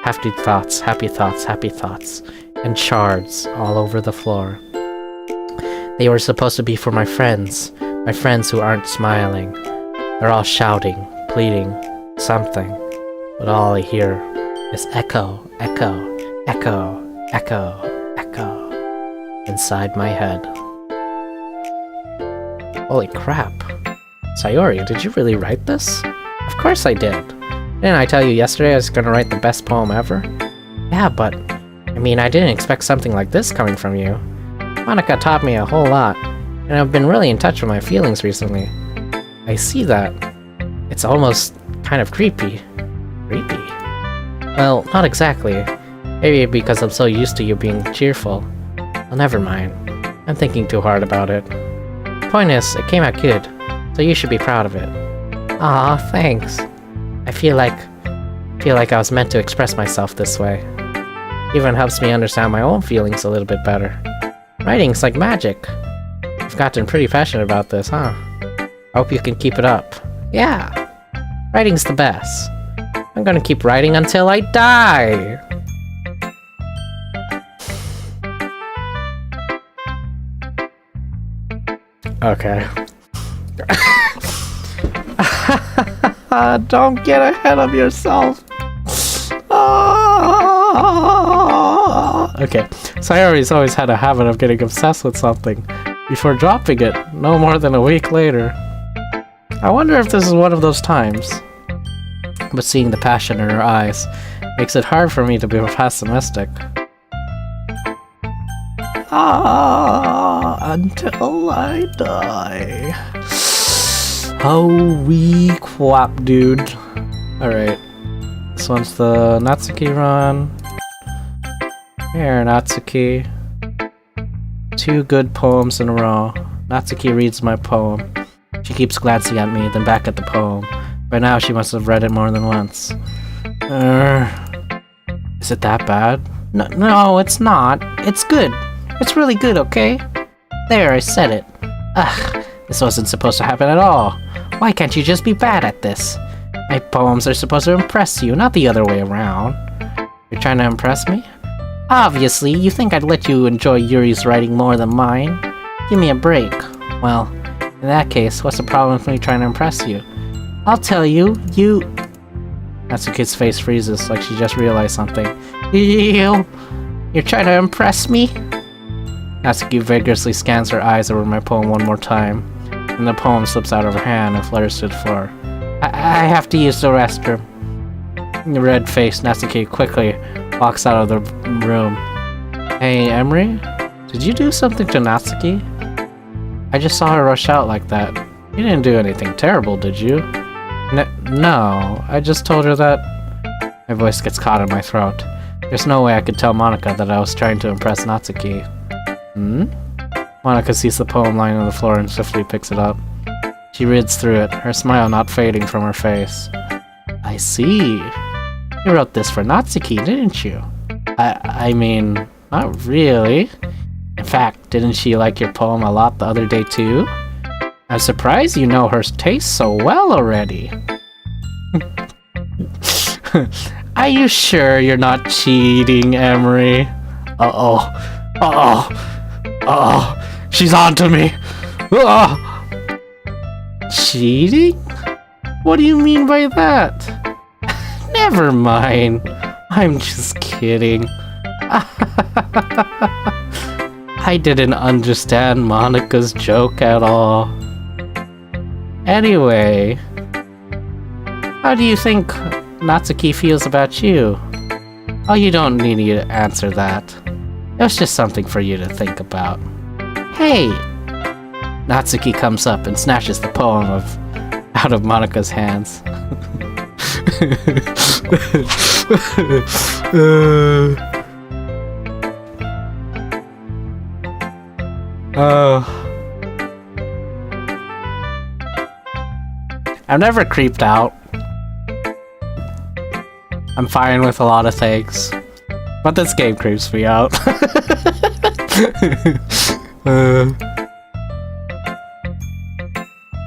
Happy thoughts, happy thoughts, happy thoughts, and shards all over the floor. They were supposed to be for my friends who aren't smiling. They're all shouting, pleading, something, but all I hear is echo, echo, echo, echo, echo, inside my head. Holy crap. Sayori, did you really write this? Of course I did. Didn't I tell you yesterday I was gonna write the best poem ever? Yeah, but, I mean, I didn't expect something like this coming from you. Monica taught me a whole lot, and I've been really in touch with my feelings recently. I see that. It's almost kind of creepy. Creepy? Well, not exactly. Maybe because I'm so used to you being cheerful. Well, never mind. I'm thinking too hard about it. Point is, it came out good, so you should be proud of it. Aw, thanks. I feel like I was meant to express myself this way. Even helps me understand my own feelings a little bit better. Writing's like magic. You've gotten pretty passionate about this, huh? I hope you can keep it up. Yeah! Writing's the best. I'm gonna keep writing until I die! Okay. Don't get ahead of yourself. Okay, Sayori's always had a habit of getting obsessed with something before dropping it no more than a week later. I wonder if this is one of those times. But seeing the passion in her eyes makes it hard for me to be pessimistic. Until I die. Holy crap, dude. Alright. This one's the Natsuki run. Here, Natsuki. 2 good poems in a row. Natsuki reads my poem. She keeps glancing at me, then back at the poem. By now, she must have read it more than once. Is it that bad? No, it's not. It's good. It's really good, okay? There, I said it. Ugh, this wasn't supposed to happen at all. Why can't you just be bad at this? My poems are supposed to impress you, not the other way around. You're trying to impress me? Obviously, you think I'd let you enjoy Yuri's writing more than mine. Give me a break. Well, in that case, what's the problem with me trying to impress you? I'll tell you, Natsuki's face freezes like she just realized something. You're trying to impress me? Natsuki vigorously scans her eyes over my poem one more time, and the poem slips out of her hand and flutters to the floor. I have to use the restroom. Red-faced Natsuki quickly walks out of the room. Hey, Emery? Did you do something to Natsuki? I just saw her rush out like that. You didn't do anything terrible, did you? No, I just told her that... My voice gets caught in my throat. There's no way I could tell Monica that I was trying to impress Natsuki. Monica sees the poem lying on the floor and swiftly picks it up. She reads through it, her smile not fading from her face. I see. You wrote this for Natsuki, didn't you? I mean, Not really. In fact, didn't she like your poem a lot the other day too? I'm surprised you know her taste so well already. Are you sure you're not cheating, Emery? Uh-oh. Uh-oh. Uh-oh. She's on to me. Cheating? What do you mean by that? Never mind. I'm just kidding. I didn't understand Monica's joke at all. Anyway, how do you think Natsuki feels about you? Oh, you don't need to answer that. It was just something for you to think about. Hey! Natsuki comes up and snatches the poem out of Monica's hands. I've never creeped out. I'm fine with a lot of things, but this game creeps me out.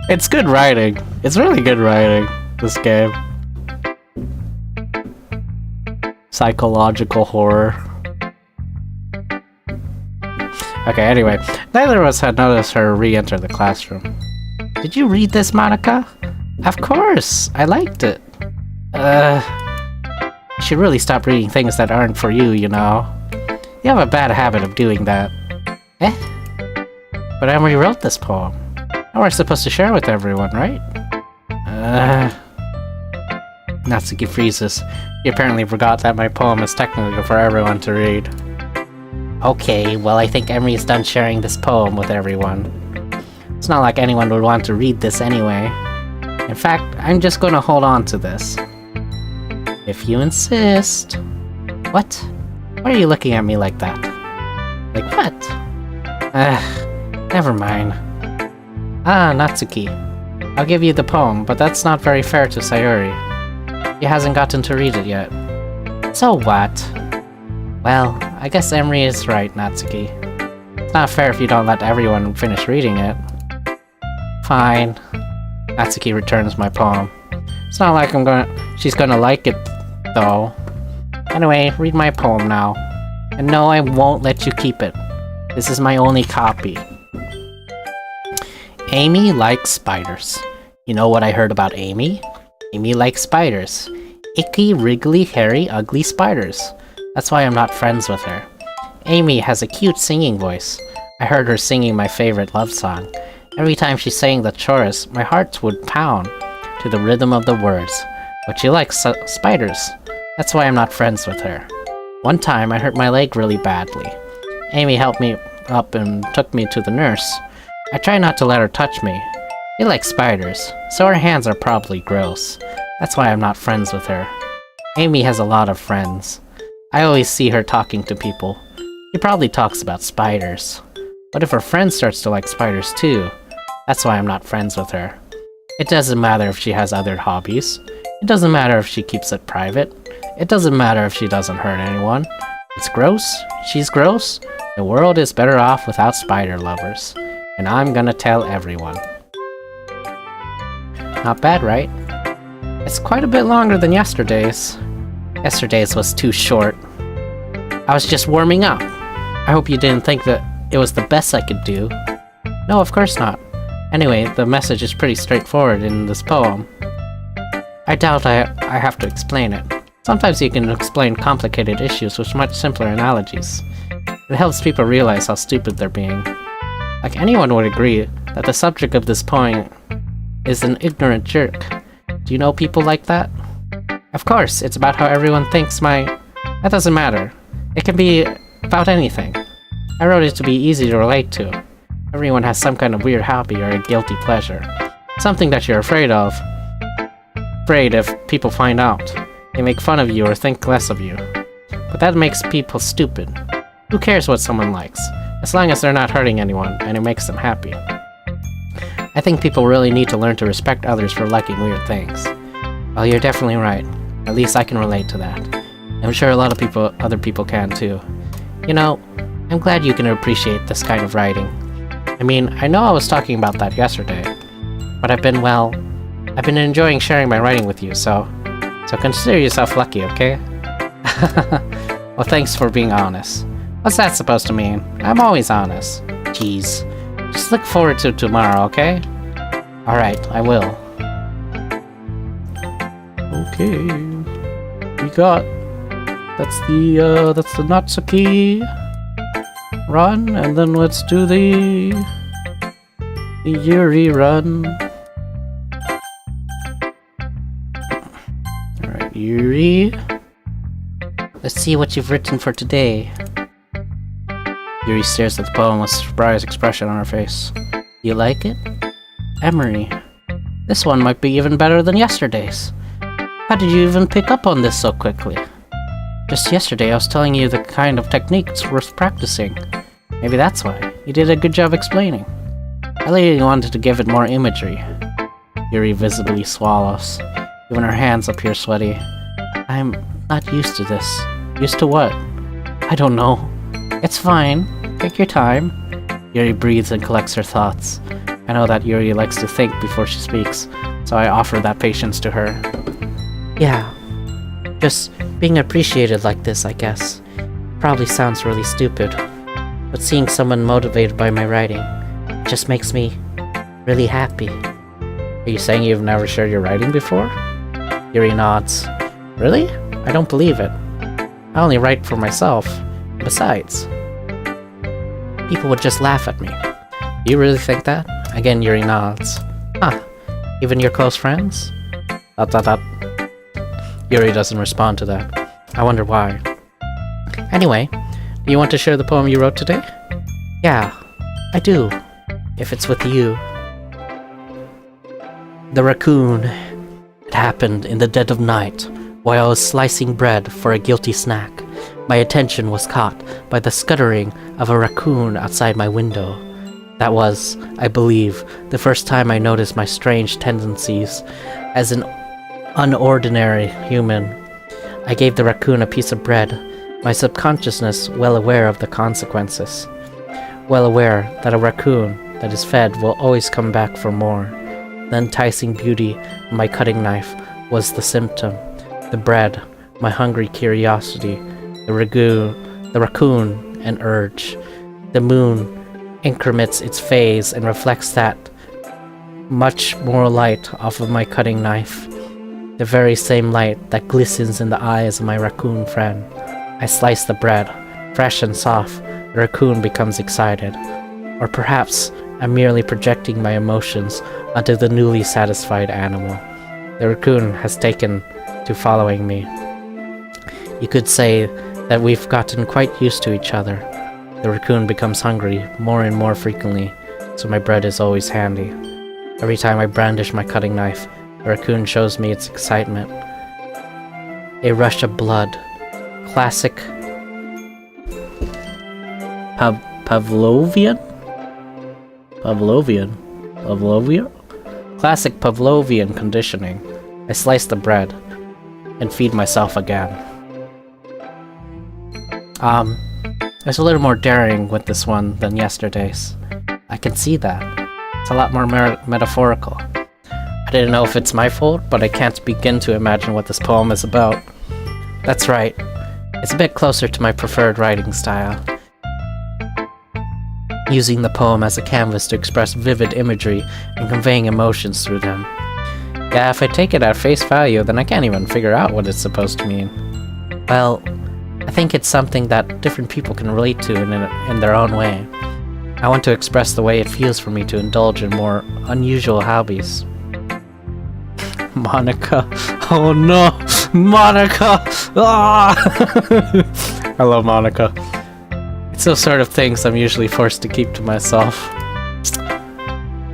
It's good writing. It's really good writing, this game. Psychological horror. Okay, anyway, neither of us had noticed her re-enter the classroom. Did you read this, Monica? Of course! I liked it. You should really stop reading things that aren't for you, you know. You have a bad habit of doing that. But Emery wrote this poem. And we're supposed to share with everyone, right? Natsuki freezes. He apparently forgot that my poem is technically for everyone to read. Okay, well I think Emery is done sharing this poem with everyone. It's not like anyone would want to read this anyway. In fact, I'm just gonna hold on to this. If you insist. What? Why are you looking at me like that? Like what? Never mind. Ah, Natsuki. I'll give you the poem, but that's not very fair to Sayuri. He hasn't gotten to read it yet. So what? Well, I guess Emery is right, Natsuki. It's not fair if you don't let everyone finish reading it. Fine. Natsuki returns my poem. It's not like she's gonna like it, though. Anyway, read my poem now. And no, I won't let you keep it. This is my only copy. Amy likes spiders. You know what I heard about Amy? Amy likes spiders. Icky, wriggly, hairy, ugly spiders. That's why I'm not friends with her. Amy has a cute singing voice. I heard her singing my favorite love song. Every time she sang the chorus, my heart would pound to the rhythm of the words. But she likes spiders. That's why I'm not friends with her. One time, I hurt my leg really badly. Amy helped me up and took me to the nurse. I try not to let her touch me. She likes spiders, so her hands are probably gross. That's why I'm not friends with her. Amy has a lot of friends. I always see her talking to people. She probably talks about spiders. But if her friend starts to like spiders too, that's why I'm not friends with her. It doesn't matter if she has other hobbies. It doesn't matter if she keeps it private. It doesn't matter if she doesn't hurt anyone. It's gross, she's gross, the world is better off without spider lovers. And I'm gonna tell everyone. Not bad, right? It's quite a bit longer than yesterday's. Yesterday's was too short. I was just warming up. I hope you didn't think that it was the best I could do. No, of course not. Anyway, the message is pretty straightforward in this poem. I doubt I have to explain it. Sometimes you can explain complicated issues with much simpler analogies. It helps people realize how stupid they're being. Like anyone would agree that the subject of this poem is an ignorant jerk. Do you know people like that? Of course, it's about how everyone thinks That doesn't matter. It can be about anything. I wrote it to be easy to relate to. Everyone has some kind of weird hobby or a guilty pleasure. Something that you're afraid of. Afraid if people find out. They make fun of you or think less of you. But that makes people stupid. Who cares what someone likes? As long as they're not hurting anyone and it makes them happy. I think people really need to learn to respect others for liking weird things. Well, you're definitely right. At least I can relate to that. I'm sure a lot of other people can too. You know, I'm glad you can appreciate this kind of writing. I mean, I know I was talking about that yesterday, but I've been enjoying sharing my writing with you, so consider yourself lucky, okay? Well, thanks for being honest. What's that supposed to mean? I'm always honest. Jeez. Just look forward to tomorrow, okay? Alright, I will. Okay. We got... That's the Natsuki run, and then let's do the Yuri run. Alright, Yuri. Let's see what you've written for today. Yuri stares at the poem with a surprised expression on her face. You like it? Emery. This one might be even better than yesterday's. How did you even pick up on this so quickly? Just yesterday I was telling you the kind of techniques worth practicing. Maybe that's why. You did a good job explaining. I really wanted to give it more imagery. Yuri visibly swallows. Even her hands appear sweaty. I'm not used to this. Used to what? I don't know. It's fine. Take your time. Yuri breathes and collects her thoughts. I know that Yuri likes to think before she speaks, so I offer that patience to her. Yeah. Just being appreciated like this, I guess. Probably sounds really stupid, but seeing someone motivated by my writing just makes me really happy. Are you saying you've never shared your writing before? Yuri nods. Really? I don't believe it. I only write for myself. Besides, people would just laugh at me. Do you really think that? Again, Yuri nods. Huh. Even your close friends? ... Yuri doesn't respond to that. I wonder why. Anyway, do you want to share the poem you wrote today? Yeah, I do. If it's with you. The raccoon. It happened in the dead of night, while I was slicing bread for a guilty snack. My attention was caught by the scuttering of a raccoon outside my window. That was, I believe, the first time I noticed my strange tendencies as an unordinary human. I gave the raccoon a piece of bread, my subconsciousness well aware of the consequences. Well aware that a raccoon that is fed will always come back for more. The enticing beauty of my cutting knife was the symptom. The bread, my hungry curiosity, the raccoon, an urge. The moon increments its phase and reflects that much more light off of my cutting knife. The very same light that glistens in the eyes of my raccoon friend. I slice the bread, fresh and soft. The raccoon becomes excited. Or perhaps I'm merely projecting my emotions onto the newly satisfied animal. The raccoon has taken to following me. You could say that we've gotten quite used to each other. The raccoon becomes hungry more and more frequently, so my bread is always handy. Every time I brandish my cutting knife, the raccoon shows me its excitement. A rush of blood. Classic Pavlovian? Classic Pavlovian conditioning. I slice the bread and feed myself again. There's a little more daring with this one than yesterday's. I can see that. It's a lot more metaphorical. I didn't know if it's my fault, but I can't begin to imagine what this poem is about. That's right. It's a bit closer to my preferred writing style. Using the poem as a canvas to express vivid imagery and conveying emotions through them. Yeah, if I take it at face value, then I can't even figure out what it's supposed to mean. Well, I think it's something that different people can relate to in their own way. I want to express the way it feels for me to indulge in more unusual hobbies. Monica. Oh no! Monica! Ah! I love Monica. It's those sort of things I'm usually forced to keep to myself.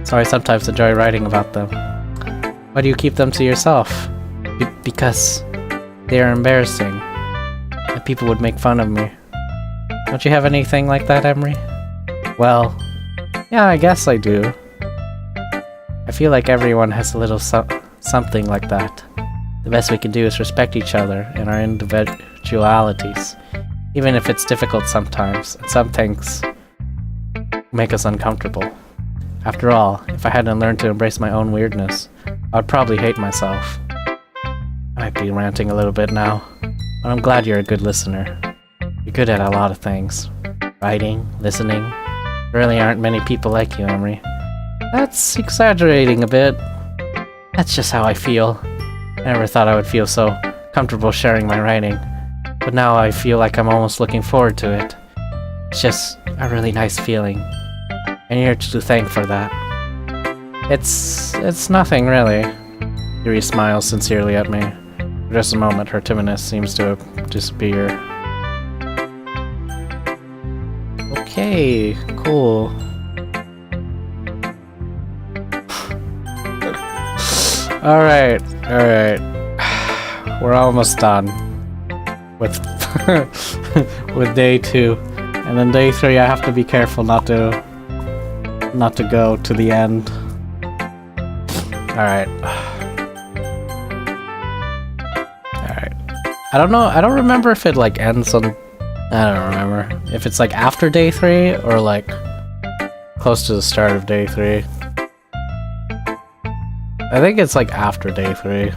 So I sometimes enjoy writing about them. Why do you keep them to yourself? Because they are embarrassing. And people would make fun of me. Don't you have anything like that, Emery? Well, yeah, I guess I do. I feel like everyone has a little something like that. The best we can do is respect each other and our individualities. even if it's difficult sometimes, and some things make us uncomfortable. After all, if I hadn't learned to embrace my own weirdness, I would probably hate myself. I might be ranting a little bit now, but I'm glad you're a good listener. You're good at a lot of things. Writing, listening. There really aren't many people like you, Emery. That's exaggerating a bit. That's just how I feel. I never thought I would feel so comfortable sharing my writing, but now I feel like I'm almost looking forward to it. It's just a really nice feeling, and you're to thank for that. It's nothing really. Yuri smiles sincerely at me. For just a moment, her timidness seems to disappear. Okay, cool. Alright. We're almost done with with day 2. And then day 3 I have to be careful not to go to the end. Alright. I don't know, I don't remember if it like ends on, I don't remember if it's like after day 3 or like close to the start of day 3. I think it's like after day 3.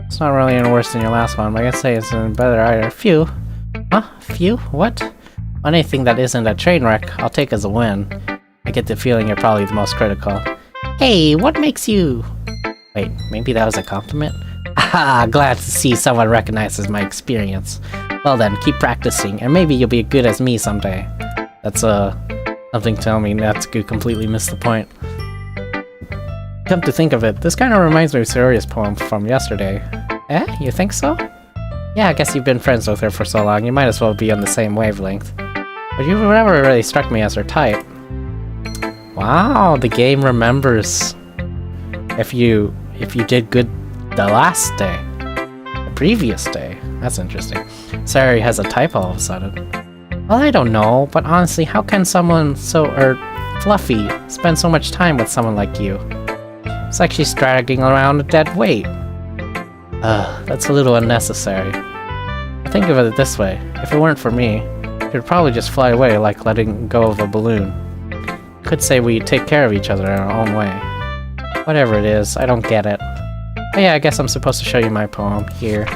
It's not really any worse than your last one, but I can say it's better either. Phew. Huh? Phew? What? On anything that isn't a train wreck, I'll take as a win. I get the feeling you're probably the most critical. Hey, what makes you... Wait, maybe that was a compliment? Ah, glad to see someone recognizes my experience. Well then, keep practicing, and maybe you'll be as good as me someday. That's, something telling me Natsuki completely missed the point. Come to think of it, this kind of reminds me of Sayori's poem from yesterday. Eh? You think so? Yeah, I guess you've been friends with her for so long, you might as well be on the same wavelength. But you've never really struck me as her type. Wow, the game remembers if you did good the last day. The previous day. That's interesting. Sayori has a type all of a sudden. Well, I don't know, but honestly, how can someone so, fluffy spend so much time with someone like you? It's like she's dragging around a dead weight. That's a little unnecessary. Think of it this way, if it weren't for me, it would probably just fly away like letting go of a balloon. Could say we take care of each other in our own way. Whatever it is, I don't get it. But yeah, I guess I'm supposed to show you my poem here.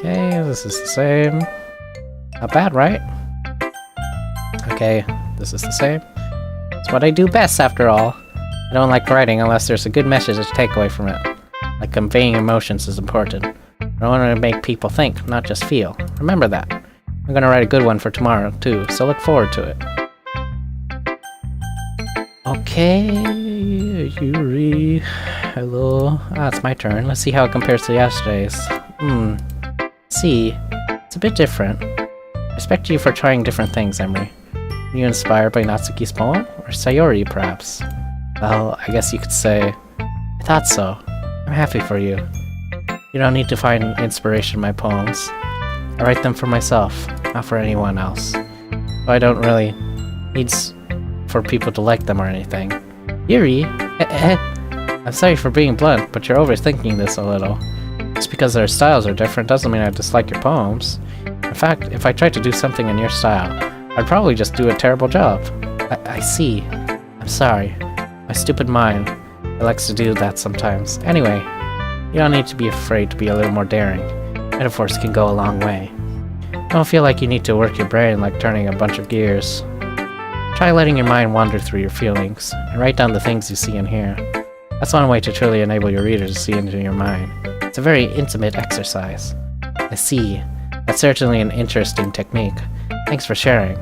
Okay, this is the same. Not bad, right? Okay, this is the same. It's what I do best, after all. I don't like writing unless there's a good message to take away from it. Like conveying emotions is important. I want to make people think, not just feel. Remember that. I'm gonna write a good one for tomorrow, too, so look forward to it. Okay, Yuri. Hello. Ah, it's my turn. Let's see how it compares to yesterday's. See, it's a bit different. Respect you for trying different things, Emery. Were you inspired by Natsuki's poem? Or Sayori, perhaps? Well, I guess you could say... I thought so. I'm happy for you. You don't need to find inspiration in my poems. I write them for myself, not for anyone else. So I don't really need for people to like them or anything. Yuri? I'm sorry for being blunt, but you're overthinking this a little. Just because their styles are different doesn't mean I dislike your poems. In fact, if I tried to do something in your style, I'd probably just do a terrible job. I see. I'm sorry. My stupid mind, it likes to do that sometimes. Anyway, you don't need to be afraid to be a little more daring. Metaphors can go a long way. Don't feel like you need to work your brain like turning a bunch of gears. Try letting your mind wander through your feelings, and write down the things you see and hear. That's one way to truly enable your readers to see into your mind. It's a very intimate exercise. I see. That's certainly an interesting technique. Thanks for sharing.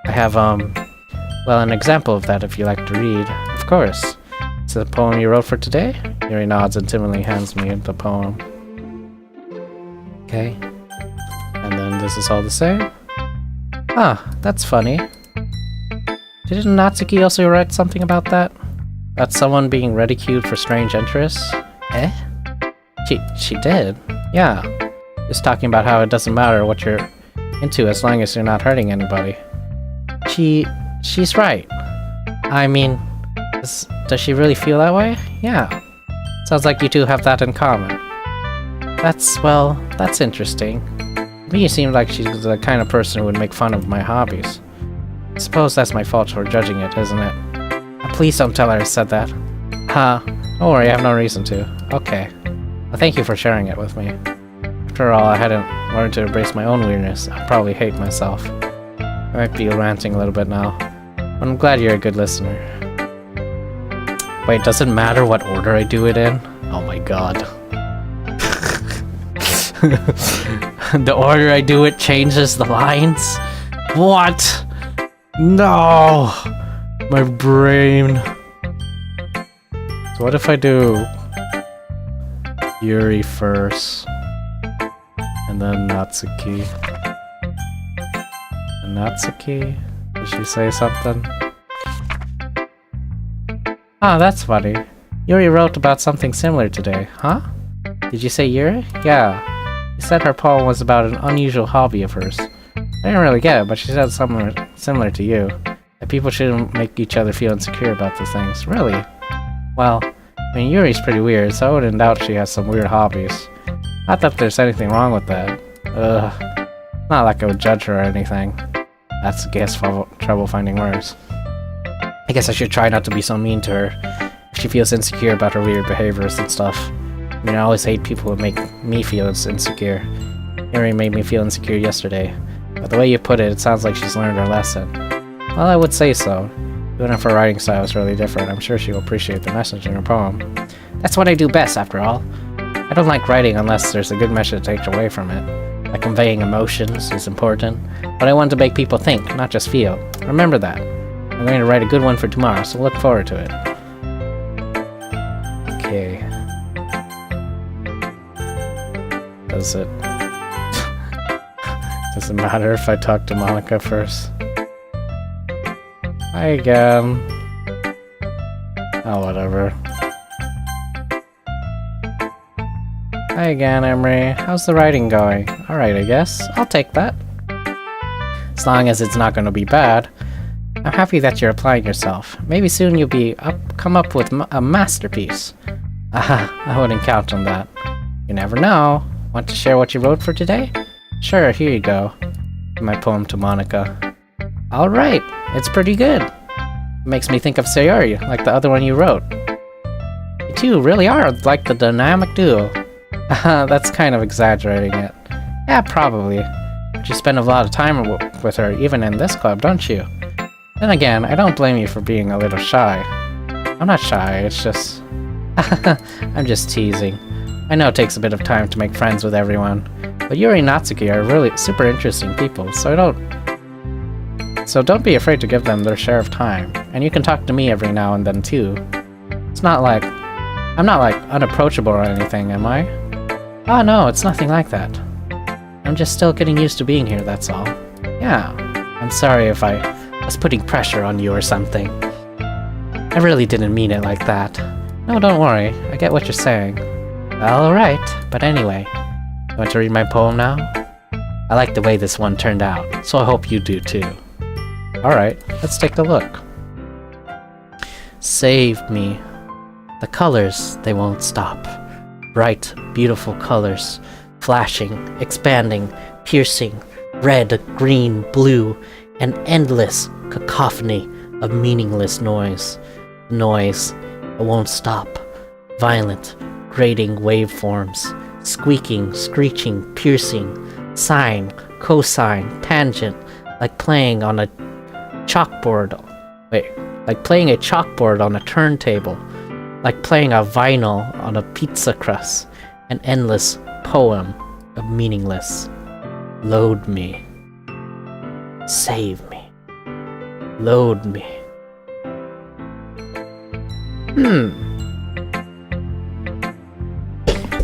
I have, well, an example of that if you like to read. Of course. It's the poem you wrote for today? Yuri nods and timidly hands me the poem. Okay. And then this is all the same? Ah, that's funny. Didn't Natsuki also write something about that? About someone being ridiculed for strange interests? Eh? She did? Yeah. Just talking about how it doesn't matter what you're into as long as you're not hurting anybody. She's right. I mean, does she really feel that way? Yeah. Sounds like you two have that in common. That's interesting. To me, it seemed like she's the kind of person who would make fun of my hobbies. I suppose that's my fault for judging it, isn't it? Please don't tell her I said that. Huh? Don't worry, I have no reason to. Okay. Well, thank you for sharing it with me. After all, I hadn't learned to embrace my own weirdness. I'd probably hate myself. I might be ranting a little bit now, but I'm glad you're a good listener. Wait, does it matter what order I do it in? Oh my god. The order I do it changes the lines? What? No! My brain. So what if I do Yuri first, and then Natsuki? And Natsuki? Did she say something? Ah, that's funny. Yuri wrote about something similar today, huh? Did you say Yuri? Yeah. She said her poem was about an unusual hobby of hers. I didn't really get it, but she said something similar to you. That people shouldn't make each other feel insecure about these things. Really? Well, I mean, Yuri's pretty weird, so I wouldn't doubt she has some weird hobbies. Not that there's anything wrong with that. Ugh. Not like I would judge her or anything. That's, I guess, trouble finding words. I guess I should try not to be so mean to her if she feels insecure about her weird behaviors and stuff. I mean, I always hate people who make me feel insecure. Yuri made me feel insecure yesterday, but the way you put it, it sounds like she's learned her lesson. Well, I would say so. Even if her writing style is really different, I'm sure she will appreciate the message in her poem. That's what I do best, after all. I don't like writing unless there's a good message taken away from it. Like conveying emotions is important, but I want to make people think, not just feel. Remember that. I'm going to write a good one for tomorrow, so look forward to it. Okay. Does it matter if I talk to Monica first? Hi again. Oh, whatever. Hi again, Emery. How's the writing going? Alright, I guess. I'll take that. As long as it's not going to be bad. I'm happy that you're applying yourself. Maybe soon you'll come up with a masterpiece. Aha, I wouldn't count on that. You never know. Want to share what you wrote for today? Sure, here you go. My poem to Monica. Alright, it's pretty good. It makes me think of Sayori, like the other one you wrote. You two really are like the dynamic duo. That's kind of exaggerating it. Yeah, probably. But you spend a lot of time with her, even in this club, don't you? Then again, I don't blame you for being a little shy. I'm not shy, it's just... I'm just teasing. I know it takes a bit of time to make friends with everyone, but Yuri and Natsuki are really super interesting people, so don't be afraid to give them their share of time. And you can talk to me every now and then too. It's not like... I'm not like unapproachable or anything, am I? Oh no, it's nothing like that. I'm just still getting used to being here, that's all. Yeah, I'm sorry if I was putting pressure on you or something. I really didn't mean it like that. No, don't worry, I get what you're saying. Well, alright, but anyway, you want to read my poem now? I like the way this one turned out, so I hope you do too. Alright, let's take a look. Save me. The colors, they won't stop. Bright, beautiful colors, flashing, expanding, piercing, red, green, blue, an endless cacophony of meaningless noise. Noise, it won't stop. Violent, grating waveforms, squeaking, screeching, piercing, sine, cosine, tangent, like playing on a chalkboard. Like playing a chalkboard on a turntable. Like playing a vinyl on a pizza crust. An endless poem of meaningless. Load me. Save me. Load me.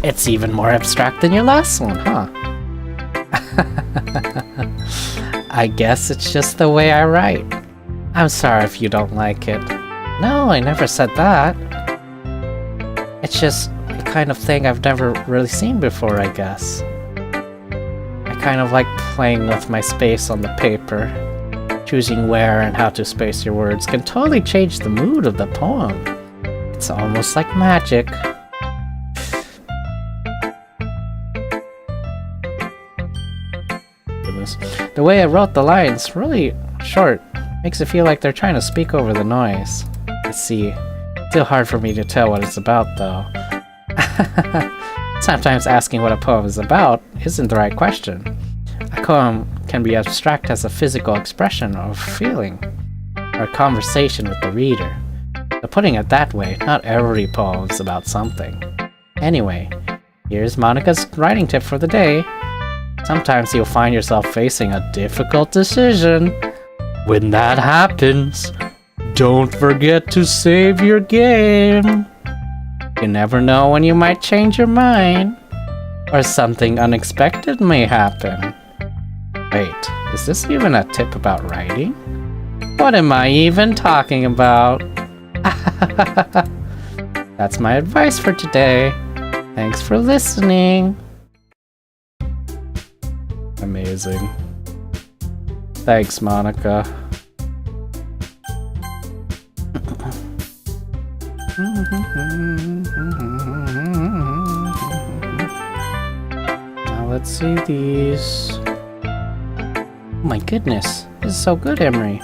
It's even more abstract than your last one, huh? I guess it's just the way I write. I'm sorry if you don't like it. No, I never said that. It's just the kind of thing I've never really seen before, I guess. I kind of like playing with my space on the paper. Choosing where and how to space your words can totally change the mood of the poem. It's almost like magic. this. The way I wrote the lines, really short, makes it feel like they're trying to speak over the noise. Let's see. Still hard for me to tell what it's about, though. Sometimes asking what a poem is about isn't the right question. A poem can be abstract as a physical expression of feeling, or a conversation with the reader. But putting it that way, not every poem is about something. Anyway, here's Monica's writing tip for the day. Sometimes you'll find yourself facing a difficult decision. When that happens, don't forget to save your game. You never know when you might change your mind, or something unexpected may happen. Wait, is this even a tip about writing? What am I even talking about? That's my advice for today. Thanks for listening. Amazing. Thanks, Monica. Now let's see these. Oh my goodness, this is so good, Emery.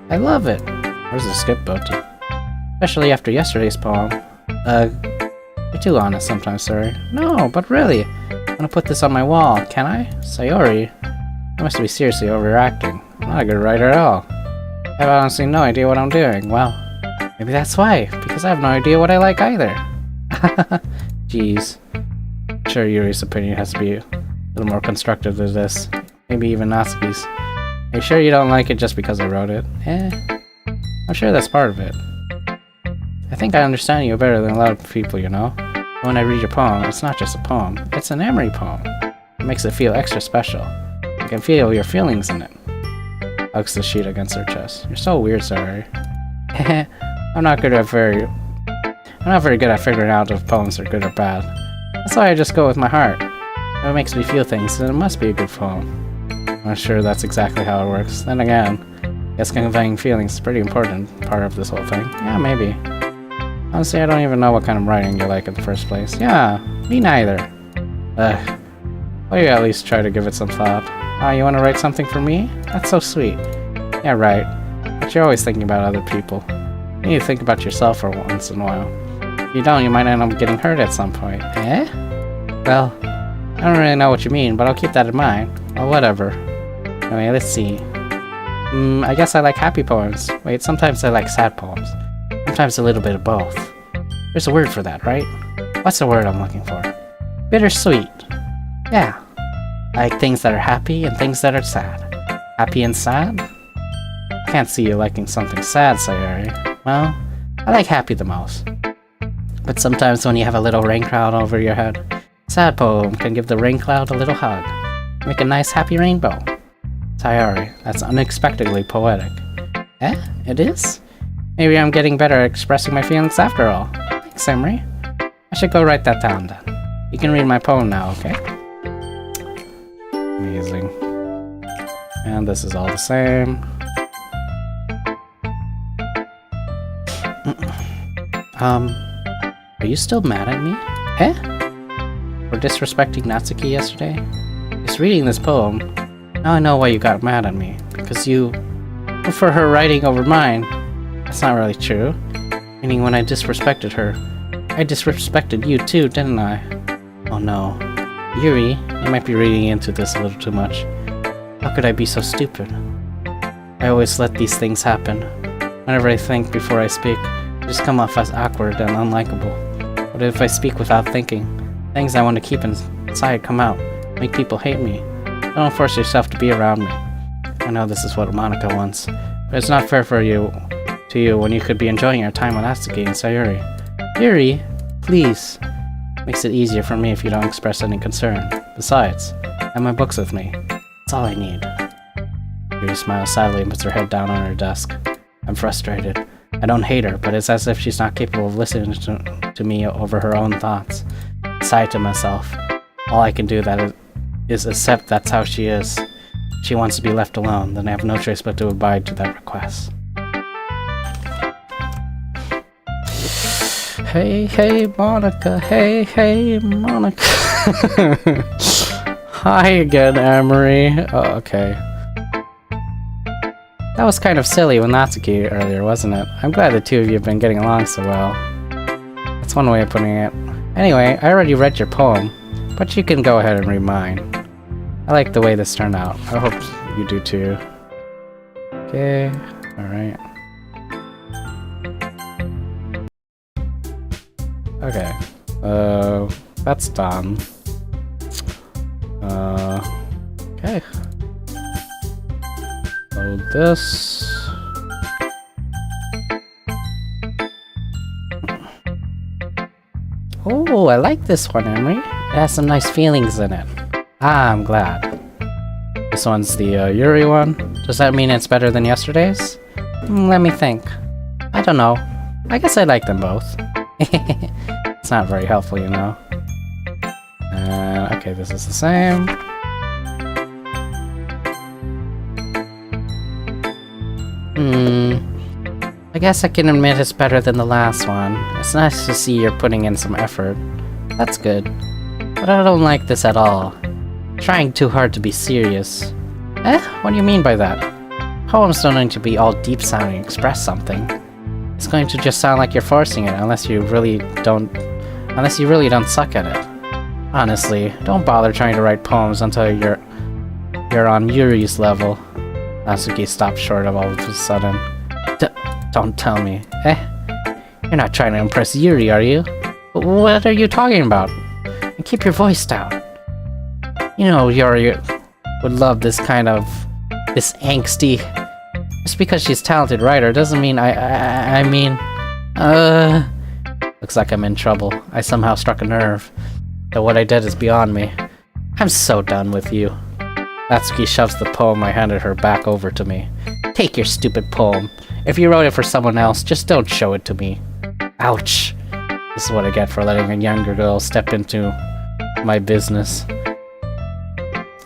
I love it. Where's the skip button? Especially after yesterday's poem. You're too honest sometimes, sorry. No, but really, I'm gonna put this on my wall, can I? Sayori, I must be seriously overreacting. I'm not a good writer at all. I have honestly no idea what I'm doing. Well, maybe that's why, because I have no idea what I like either. Jeez. I'm sure Yuri's opinion has to be a little more constructive than this. Maybe even Natsuki's. Are you sure you don't like it just because I wrote it? I'm sure that's part of it. I think I understand you better than a lot of people, you know? When I read your poem, it's not just a poem, it's an Emery poem. It makes it feel extra special. I can feel your feelings in it. Hugs the sheet against her chest. You're so weird, sorry. I'm not very good at figuring out if poems are good or bad. That's why I just go with my heart. If it makes me feel things, then it must be a good poem. I'm not sure that's exactly how it works. Then again, I guess conveying feelings is a pretty important part of this whole thing. Yeah, maybe. Honestly, I don't even know what kind of writing you like in the first place. Yeah, me neither. Well, you at least try to give it some thought. Oh, you want to write something for me? That's so sweet. Yeah, right. But you're always thinking about other people. You need to think about yourself for once in a while. If you don't, you might end up getting hurt at some point. Well, I don't really know what you mean, but I'll keep that in mind. Well, whatever. Anyway, let's see. I guess I like happy poems. Wait, sometimes I like sad poems. Sometimes a little bit of both. There's a word for that, right? What's the word I'm looking for? Bittersweet. Yeah. I like things that are happy and things that are sad. Happy and sad? I can't see you liking something sad, Sayori. Well, I like happy the most. But sometimes when you have a little rain cloud over your head, a sad poem can give the rain cloud a little hug. Make a nice happy rainbow. Sayori, that's unexpectedly poetic. It is? Maybe I'm getting better at expressing my feelings after all. Thanks, Emery. I should go write that down then. You can read my poem now, okay? Amazing. And this is all the same. Are you still mad at me? For disrespecting Natsuki yesterday? Just reading this poem, now I know why you got mad at me. Because you prefer her writing over mine. That's not really true. Meaning when I disrespected her, I disrespected you too, didn't I? Oh no. Yuri, you might be reading into this a little too much. How could I be so stupid? I always let these things happen. Whenever I think before I speak, I just come off as awkward and unlikable. But if I speak without thinking, things I want to keep inside come out, make people hate me. Don't force yourself to be around me. I know this is what Monica wants, but it's not fair to you when you could be enjoying your time with Natsuki and Sayori. Yuri, please. Makes it easier for me if you don't express any concern. Besides, I have my books with me. That's all I need. Yuri smiles sadly and puts her head down on her desk. I'm frustrated. I don't hate her, but it's as if she's not capable of listening to me over her own thoughts. I sigh to myself. All I can do is accept that's how she is. If she wants to be left alone, then I have no choice but to abide to that request. Hey, Monica. Hey, Monica. hi again, Amory. Oh, okay. That was kind of silly with Natsuki earlier, wasn't it? I'm glad the two of you have been getting along so well. That's one way of putting it. Anyway, I already read your poem, but you can go ahead and read mine. I like the way this turned out. I hope you do too. Okay, alright. Okay, that's done. Okay. Load this. Oh, I like this one, Emery. It has some nice feelings in it. Ah, I'm glad. This one's the Yuri one. Does that mean it's better than yesterday's? Let me think. I don't know. I guess I like them both. It's not very helpful, you know. Okay, this is the same. I guess I can admit it's better than the last one. It's nice to see you're putting in some effort. That's good. But I don't like this at all. Trying too hard to be serious. What do you mean by that? Poems don't need to be all deep sounding and express something. It's going to just sound like you're forcing it unless you really don't suck at it. Honestly, don't bother trying to write poems until you're on Yuri's level. Natsuki stopped short of all of a sudden. Don't tell me. You're not trying to impress Yuri, are you? What are you talking about? And keep your voice down. You know Yuri would love this angsty... Just because she's a talented writer doesn't mean Looks like I'm in trouble. I somehow struck a nerve. But what I did is beyond me. I'm so done with you. Natsuki shoves the poem I handed her back over to me. Take your stupid poem. If you wrote it for someone else, just don't show it to me. Ouch. This is what I get for letting a younger girl step into my business.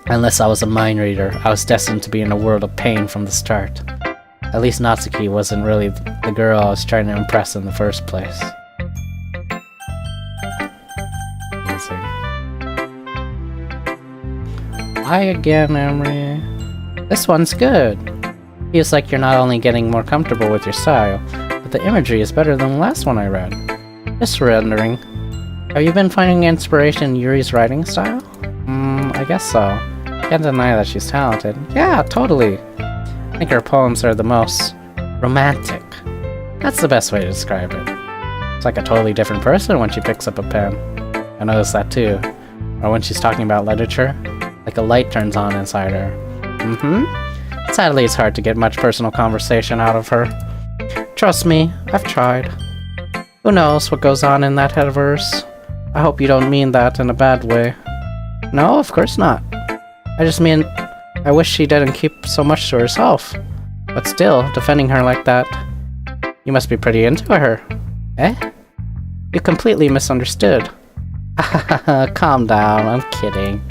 Unless I was a mind reader, I was destined to be in a world of pain from the start. At least Natsuki wasn't really the girl I was trying to impress in the first place. Amazing. Hi again, Emery. This one's good. Feels like you're not only getting more comfortable with your style, but the imagery is better than the last one I read. Just wondering, have you been finding inspiration in Yuri's writing style? I guess so. Can't deny that she's talented. Yeah, totally. I think her poems are the most romantic. That's the best way to describe it. It's like a totally different person when she picks up a pen. I noticed that too. Or when she's talking about literature, like a light turns on inside her. Sadly, it's hard to get much personal conversation out of her. Trust me, I've tried. Who knows what goes on in that head of hers? I hope you don't mean that in a bad way. No, of course not. I just mean, I wish she didn't keep so much to herself. But still, defending her like that, you must be pretty into her. You completely misunderstood. Calm down, I'm kidding.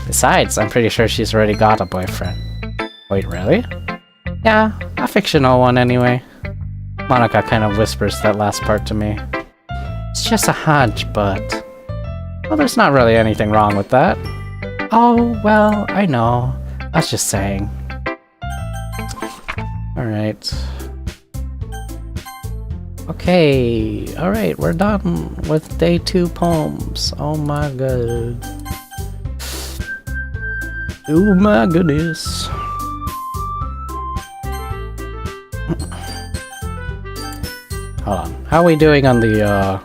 Besides, I'm pretty sure she's already got a boyfriend. Wait, really? Yeah, a fictional one anyway. Monica kind of whispers that last part to me. It's just a hunch, but... Well, there's not really anything wrong with that. Oh, well, I know. I was just saying. Alright. Okay, alright, we're done with day 2 poems. Oh my god. Oh my goodness. Hold on. How are we doing on the,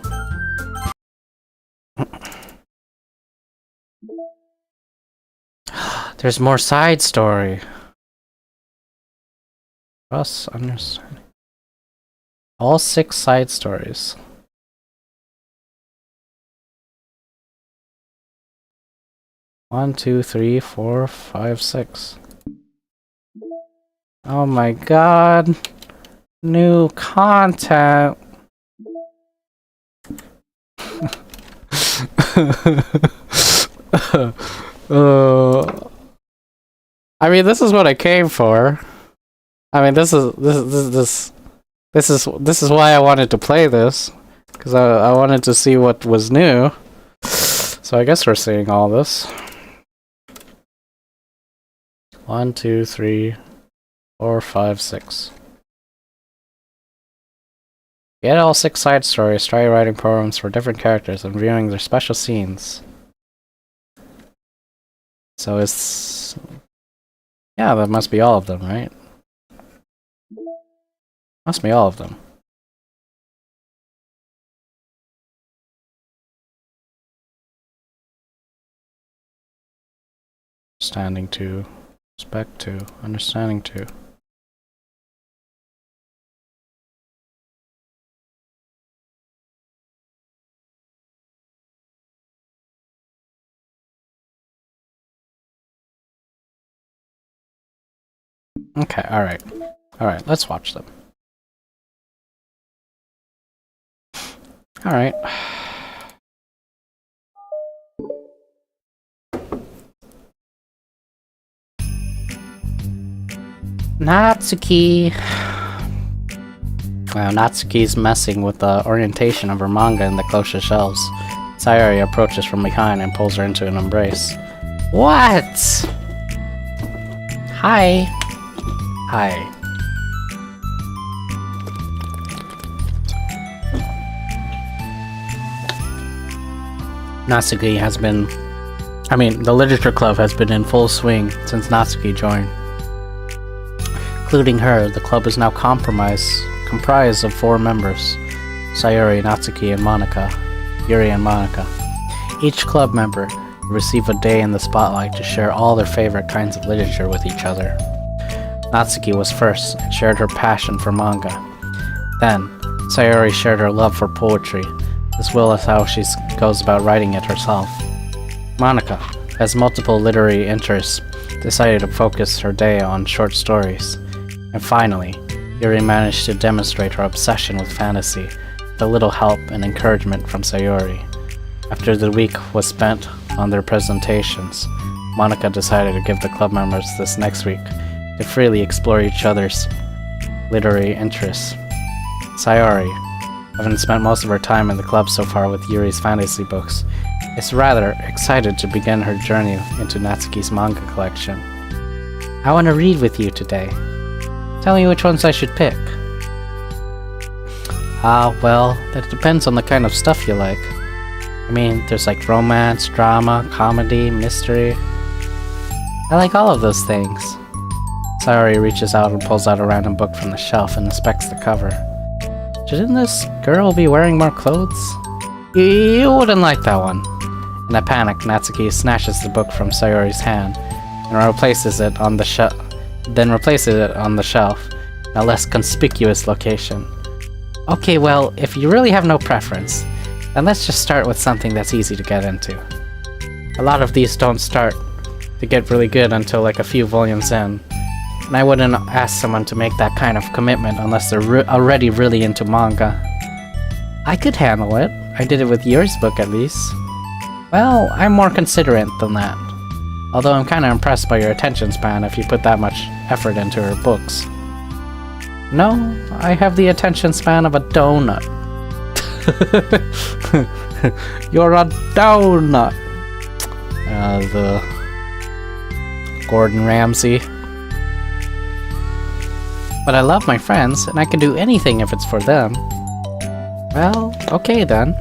There's more side story. Us understanding. All 6 side stories. One, 2, 3, 4, 5, 6. Oh my god. New content. I mean, this is what I came for. I mean, this is why I wanted to play this, because I wanted to see what was new. So I guess we're seeing all this. 1, 2, 3, 4, 5, 6. Get all 6 side stories, try writing poems for different characters and viewing their special scenes. So it's... yeah, that must be all of them, right? Must be all of them. Understanding 2. Respect 2. Understanding 2. Okay, alright. Alright, let's watch them. Alright. Natsuki! Wow, Natsuki's messing with the orientation of her manga in the closest shelves. Sayori approaches from behind and pulls her into an embrace. What? Hi. Hi. Natsuki has been... the literature club has been in full swing since Natsuki joined. Including her, the club is now comprised of 4 members. Sayori, Natsuki, and Monika. Yuri and Monika. Each club member will receive a day in the spotlight to share all their favorite kinds of literature with each other. Natsuki was first and shared her passion for manga. Then, Sayori shared her love for poetry, as well as how she goes about writing it herself. Monika, who has multiple literary interests, decided to focus her day on short stories. And finally, Yuri managed to demonstrate her obsession with fantasy, with a little help and encouragement from Sayori. After the week was spent on their presentations, Monika decided to give the club members this next week to freely explore each other's literary interests. Sayori, having spent most of her time in the club so far with Yuri's fantasy books, is rather excited to begin her journey into Natsuki's manga collection. I want to read with you today. Tell me which ones I should pick. Well, that depends on the kind of stuff you like. There's like romance, drama, comedy, mystery. I like all of those things. Sayori reaches out and pulls out a random book from the shelf and inspects the cover. Shouldn't this girl be wearing more clothes? You wouldn't like that one. In a panic, Natsuki snatches the book from Sayori's hand and replaces it on the shelf in a less conspicuous location. Okay, well, if you really have no preference, then let's just start with something that's easy to get into. A lot of these don't start to get really good until like a few volumes in, and I wouldn't ask someone to make that kind of commitment unless they're already really into manga. I could handle it. I did it with Yuri's book at least. Well, I'm more considerate than that. Although I'm kinda impressed by your attention span if you put that much effort into her books. No, I have the attention span of a donut. You're a donut! The Gordon Ramsay. But I love my friends, and I can do anything if it's for them. Well, okay then.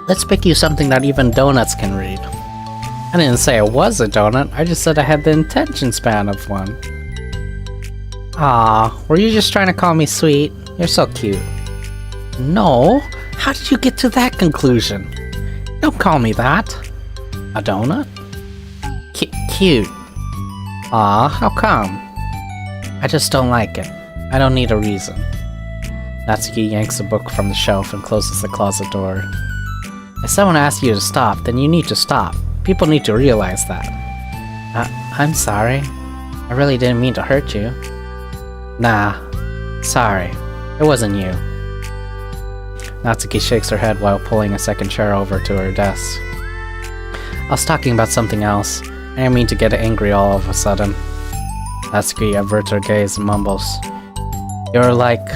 Let's pick you something that even donuts can read. I didn't say I was a donut, I just said I had the attention span of one. Ah, were you just trying to call me sweet? You're so cute. No, how did you get to that conclusion? Don't call me that. A donut? Cute. Ah, how come? I just don't like it. I don't need a reason. Natsuki yanks a book from the shelf and closes the closet door. If someone asks you to stop, then you need to stop. People need to realize that. I'm sorry. I really didn't mean to hurt you. Nah. Sorry. It wasn't you. Natsuki shakes her head while pulling a second chair over to her desk. I was talking about something else. I didn't mean to get angry all of a sudden. Natsuki averts her gaze and mumbles. You're like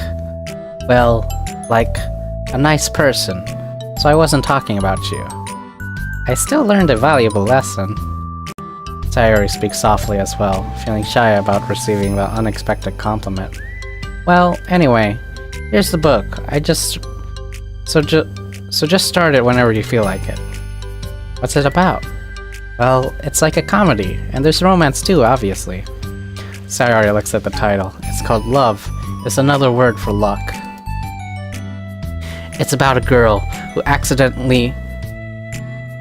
a nice person. so I wasn't talking about you. I still learned a valuable lesson. Sayori speaks softly as well, feeling shy about receiving the unexpected compliment. Well, anyway, here's the book. So just start it whenever you feel like it. What's it about? Well, it's like a comedy, and there's romance too, obviously. Sayori looks at the title. It's called Love. It's another word for luck. It's about a girl who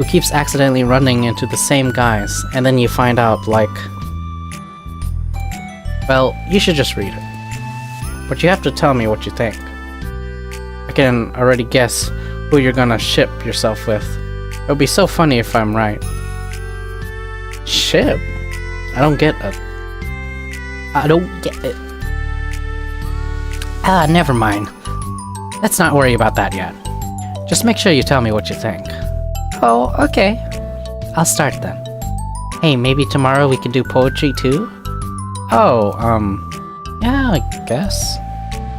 keeps accidentally running into the same guys, and then you find out, like... Well, you should just read it. But you have to tell me what you think. I can already guess who you're gonna ship yourself with. It would be so funny if I'm right. Ship? I don't get it. Never mind. Let's not worry about that yet. Just make sure you tell me what you think. Oh, okay. I'll start then. Hey, maybe tomorrow we can do poetry too? Oh, yeah, I guess.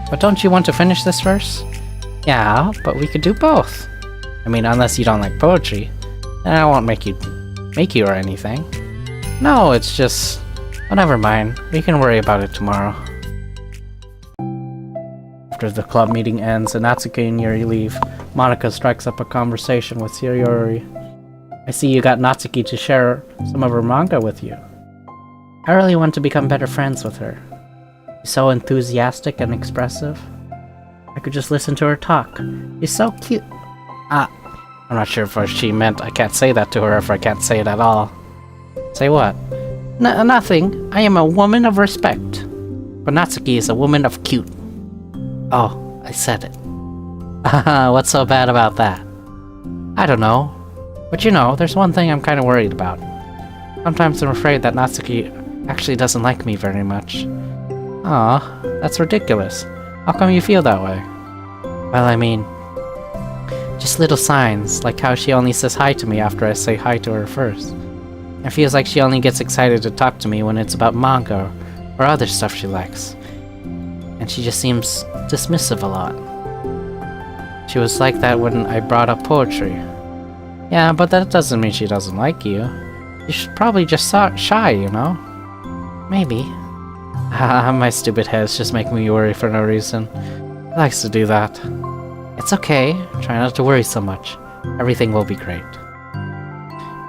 But don't you want to finish this first? Yeah, but we could do both. I mean, unless you don't like poetry, then I won't make you or anything. No, it's just... Oh, never mind. We can worry about it tomorrow. After the club meeting ends and Natsuki and Yuri leave, Monika strikes up a conversation with Yuri. I see you got Natsuki to share some of her manga with you. I really want to become better friends with her. She's so enthusiastic and expressive. I could just listen to her talk. She's so cute. I'm not sure if she meant I can't say that to her if I can't say it at all. Say what? Nothing. I am a woman of respect. But Natsuki is a woman of cute. Oh, I said it. What's so bad about that? I don't know. But you know, there's one thing I'm kind of worried about. Sometimes I'm afraid that Natsuki actually doesn't like me very much. Aw, that's ridiculous. How come you feel that way? Well, I mean... just little signs, like how she only says hi to me after I say hi to her first. It feels like she only gets excited to talk to me when it's about manga or other stuff she likes. And she just seems dismissive a lot. She was like that when I brought up poetry. Yeah, but that doesn't mean she doesn't like you. She's probably just shy, you know? Maybe. My stupid head's just making me worry for no reason. It likes to do that. It's okay. Try not to worry so much. Everything will be great.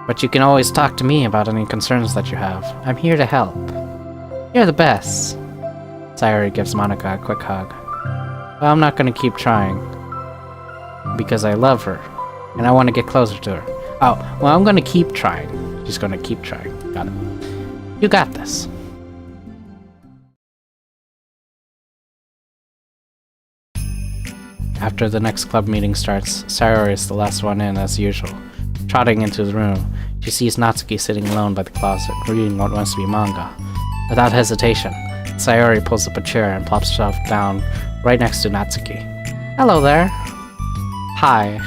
But you can always talk to me about any concerns that you have. I'm here to help. You're the best. Sayori gives Monika a quick hug. Well, I'm not gonna keep trying. Because I love her. And I want to get closer to her. Oh, well, I'm gonna keep trying. She's gonna keep trying. Got it. You got this. After the next club meeting starts, Sayori is the last one in as usual. Trotting into the room, she sees Natsuki sitting alone by the closet, reading what must be manga. Without hesitation, Sayori pulls up a chair and plops herself down right next to Natsuki. Hello there. Hi.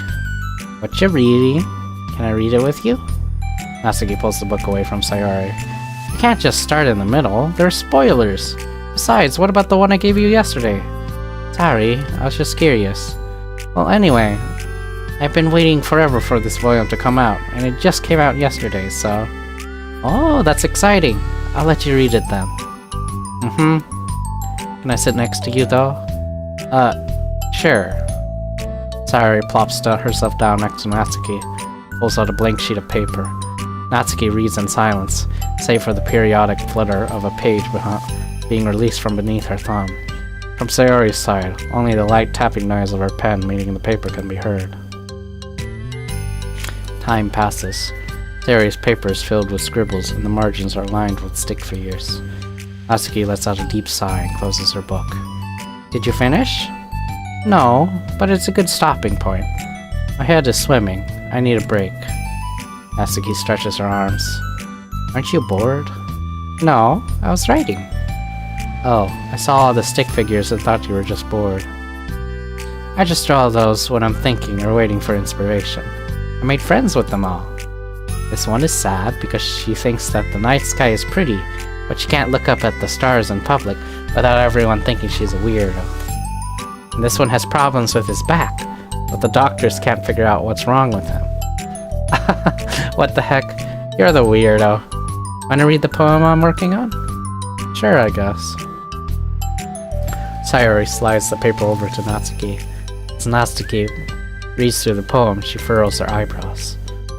What you reading? Can I read it with you? Natsuki pulls the book away from Sayori. You can't just start in the middle. There are spoilers. Besides, what about the one I gave you yesterday? Sorry, I was just curious. Well, anyway, I've been waiting forever for this volume to come out, and it just came out yesterday, so... Oh, that's exciting. I'll let you read it then. Can I sit next to you, though? Sure. Sayori plops herself down next to Natsuki, pulls out a blank sheet of paper. Natsuki reads in silence, save for the periodic flutter of a page being released from beneath her thumb. From Sayori's side, only the light tapping noise of her pen meeting the paper can be heard. Time passes. Sayori's paper is filled with scribbles and the margins are lined with stick figures. Natsuki lets out a deep sigh and closes her book. Did you finish? No, but it's a good stopping point. My head is swimming. I need a break. Natsuki stretches her arms. Aren't you bored? No, I was writing. Oh, I saw all the stick figures and thought you were just bored. I just draw those when I'm thinking or waiting for inspiration. I made friends with them all. This one is sad because she thinks that the night sky is pretty, but she can't look up at the stars in public without everyone thinking she's a weirdo. And this one has problems with his back, but the doctors can't figure out what's wrong with him. What the heck? You're the weirdo. Wanna read the poem I'm working on? Sure, I guess. Sayori slides the paper over to Natsuki. As Natsuki reads through the poem, she furrows her eyebrows.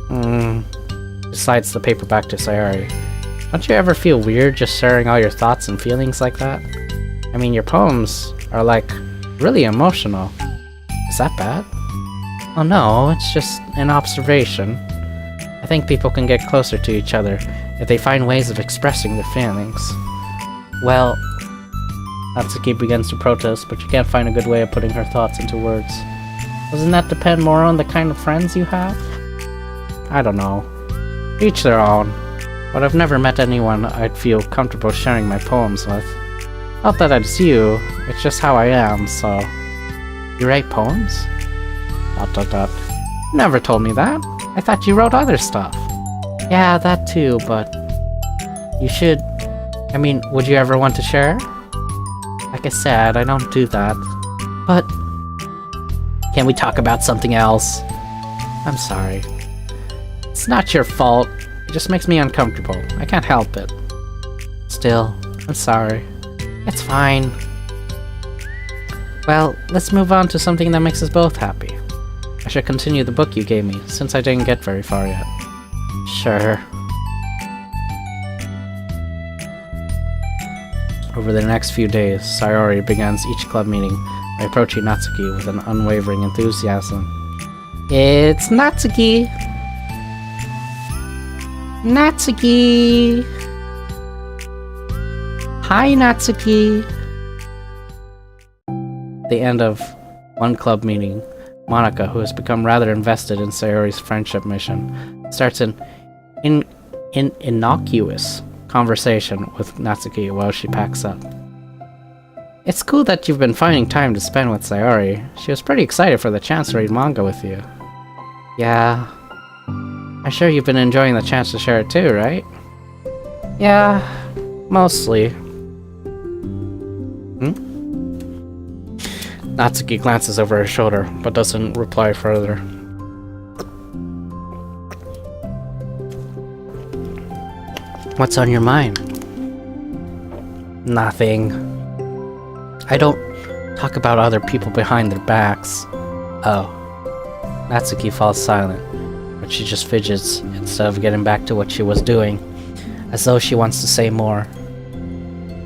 She slides the paper back to Sayori. Don't you ever feel weird just sharing all your thoughts and feelings like that? I mean, your poems are like really emotional. Is that bad? Oh no, it's just an observation. I think people can get closer to each other if they find ways of expressing their feelings. Well, Natsuki begins to protest, but she can't find a good way of putting her thoughts into words. Doesn't that depend more on the kind of friends you have? I don't know. Each their own. But I've never met anyone I'd feel comfortable sharing my poems with. Not that it's you, it's just how I am, so... You write poems? ... You never told me that. I thought you wrote other stuff. Yeah, that too, but... You should... I mean, would you ever want to share? Like I said, I don't do that. But... Can we talk about something else? I'm sorry. It's not your fault. It just makes me uncomfortable. I can't help it. Still, I'm sorry. It's fine. Well, let's move on to something that makes us both happy. I should continue the book you gave me, since I didn't get very far yet. Sure. Over the next few days, Sayori begins each club meeting by approaching Natsuki with an unwavering enthusiasm. It's Natsuki! Natsuki! Hi, Natsuki! At the end of one club meeting, Monika, who has become rather invested in Sayori's friendship mission, starts an innocuous conversation with Natsuki while she packs up. It's cool that you've been finding time to spend with Sayori. She was pretty excited for the chance to read manga with you. Yeah. I'm sure you've been enjoying the chance to share it too, right? Yeah, mostly. Natsuki glances over her shoulder, but doesn't reply further. What's on your mind? Nothing. I don't talk about other people behind their backs. Oh. Natsuki falls silent, but she just fidgets instead of getting back to what she was doing, as though she wants to say more.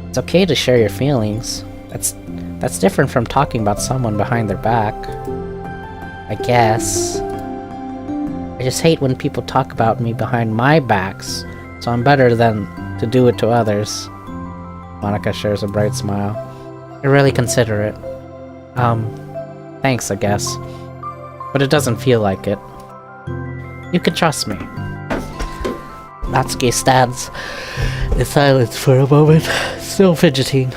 It's okay to share your feelings. That's different from talking about someone behind their back. I guess. I just hate when people talk about me behind my backs, so I'm better than to do it to others. Monika shares a bright smile. You're really considerate. Thanks, I guess. But it doesn't feel like it. You can trust me. Natsuki stands in silence for a moment, still fidgeting.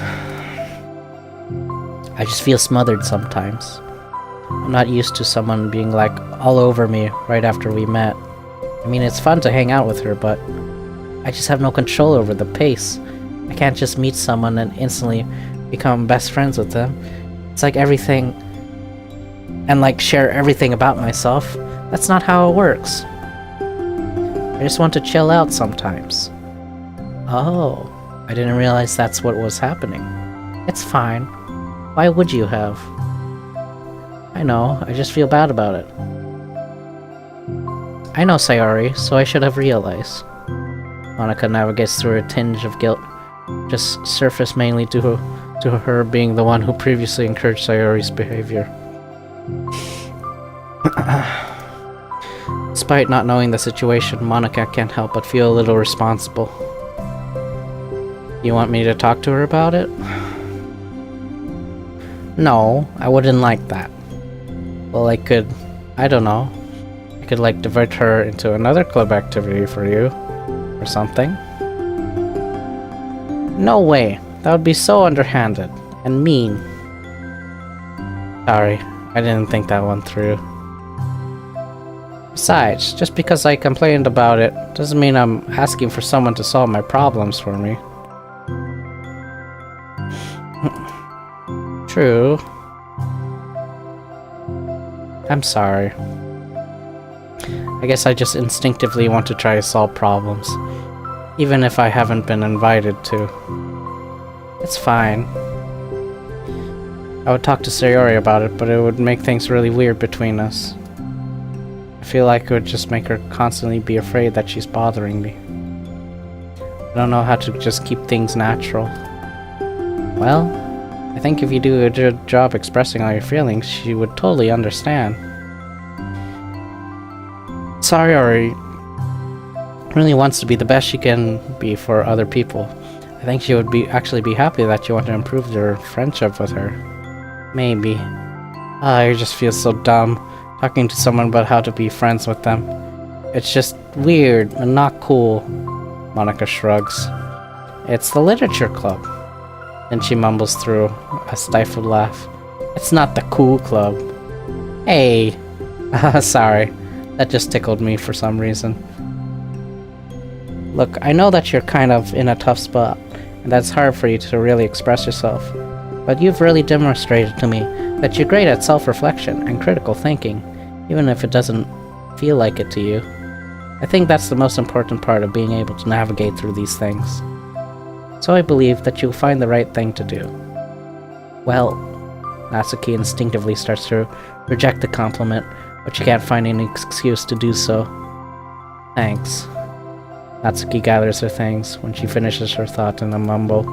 I just feel smothered sometimes. I'm not used to someone being like all over me right after we met. I mean, it's fun to hang out with her, but I just have no control over the pace. I can't just meet someone and instantly become best friends with them. It's like everything and like share everything about myself. That's not how it works. I just want to chill out sometimes. Oh, I didn't realize that's what was happening. It's fine. Why would you have? I know, I just feel bad about it. I know Sayori, so I should have realized. Monika navigates through a tinge of guilt, just surfaced mainly to her being the one who previously encouraged Sayori's behavior. Despite not knowing the situation, Monika can't help but feel a little responsible. You want me to talk to her about it? No, I wouldn't like that. Well, I could, I don't know. I could like divert her into another club activity for you, or something. No way, that would be so underhanded, and mean. Sorry, I didn't think that one through. Besides, just because I complained about it, doesn't mean I'm asking for someone to solve my problems for me. True. I'm sorry. I guess I just instinctively want to try to solve problems, even if I haven't been invited to. It's fine. I would talk to Sayori about it, but it would make things really weird between us. I feel like it would just make her constantly be afraid that she's bothering me. I don't know how to just keep things natural. Well, I think if you do a good job expressing all your feelings, she would totally understand. Sayori really wants to be the best she can be for other people. I think she would actually be happy that you want to improve your friendship with her. Maybe. I just feel so dumb talking to someone about how to be friends with them. It's just weird and not cool. Monica shrugs. It's the literature club. Then she mumbles through a stifled laugh. It's not the cool club. Hey. Sorry. That just tickled me for some reason. Look, I know that you're kind of in a tough spot, and that's hard for you to really express yourself. But you've really demonstrated to me that you're great at self-reflection and critical thinking, even if it doesn't feel like it to you. I think that's the most important part of being able to navigate through these things. So I believe that you'll find the right thing to do. Well, Natsuki instinctively starts to reject the compliment, but she can't find any excuse to do so. Thanks. Natsuki gathers her things when she finishes her thought in a mumble.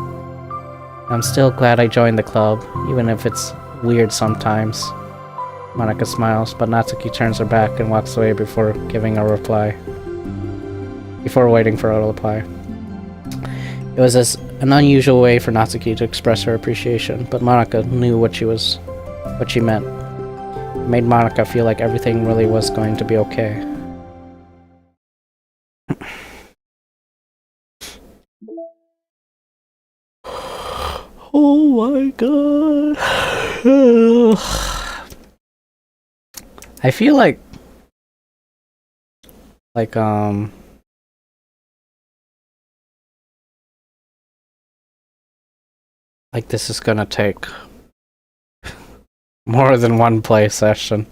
I'm still glad I joined the club, even if it's weird sometimes. Monica smiles, but Natsuki turns her back and walks away before waiting for a reply. It was an unusual way for Natsuki to express her appreciation, but Monica knew what she meant. It made Monica feel like everything really was going to be okay. Oh my god. I feel like this is gonna take more than one play session,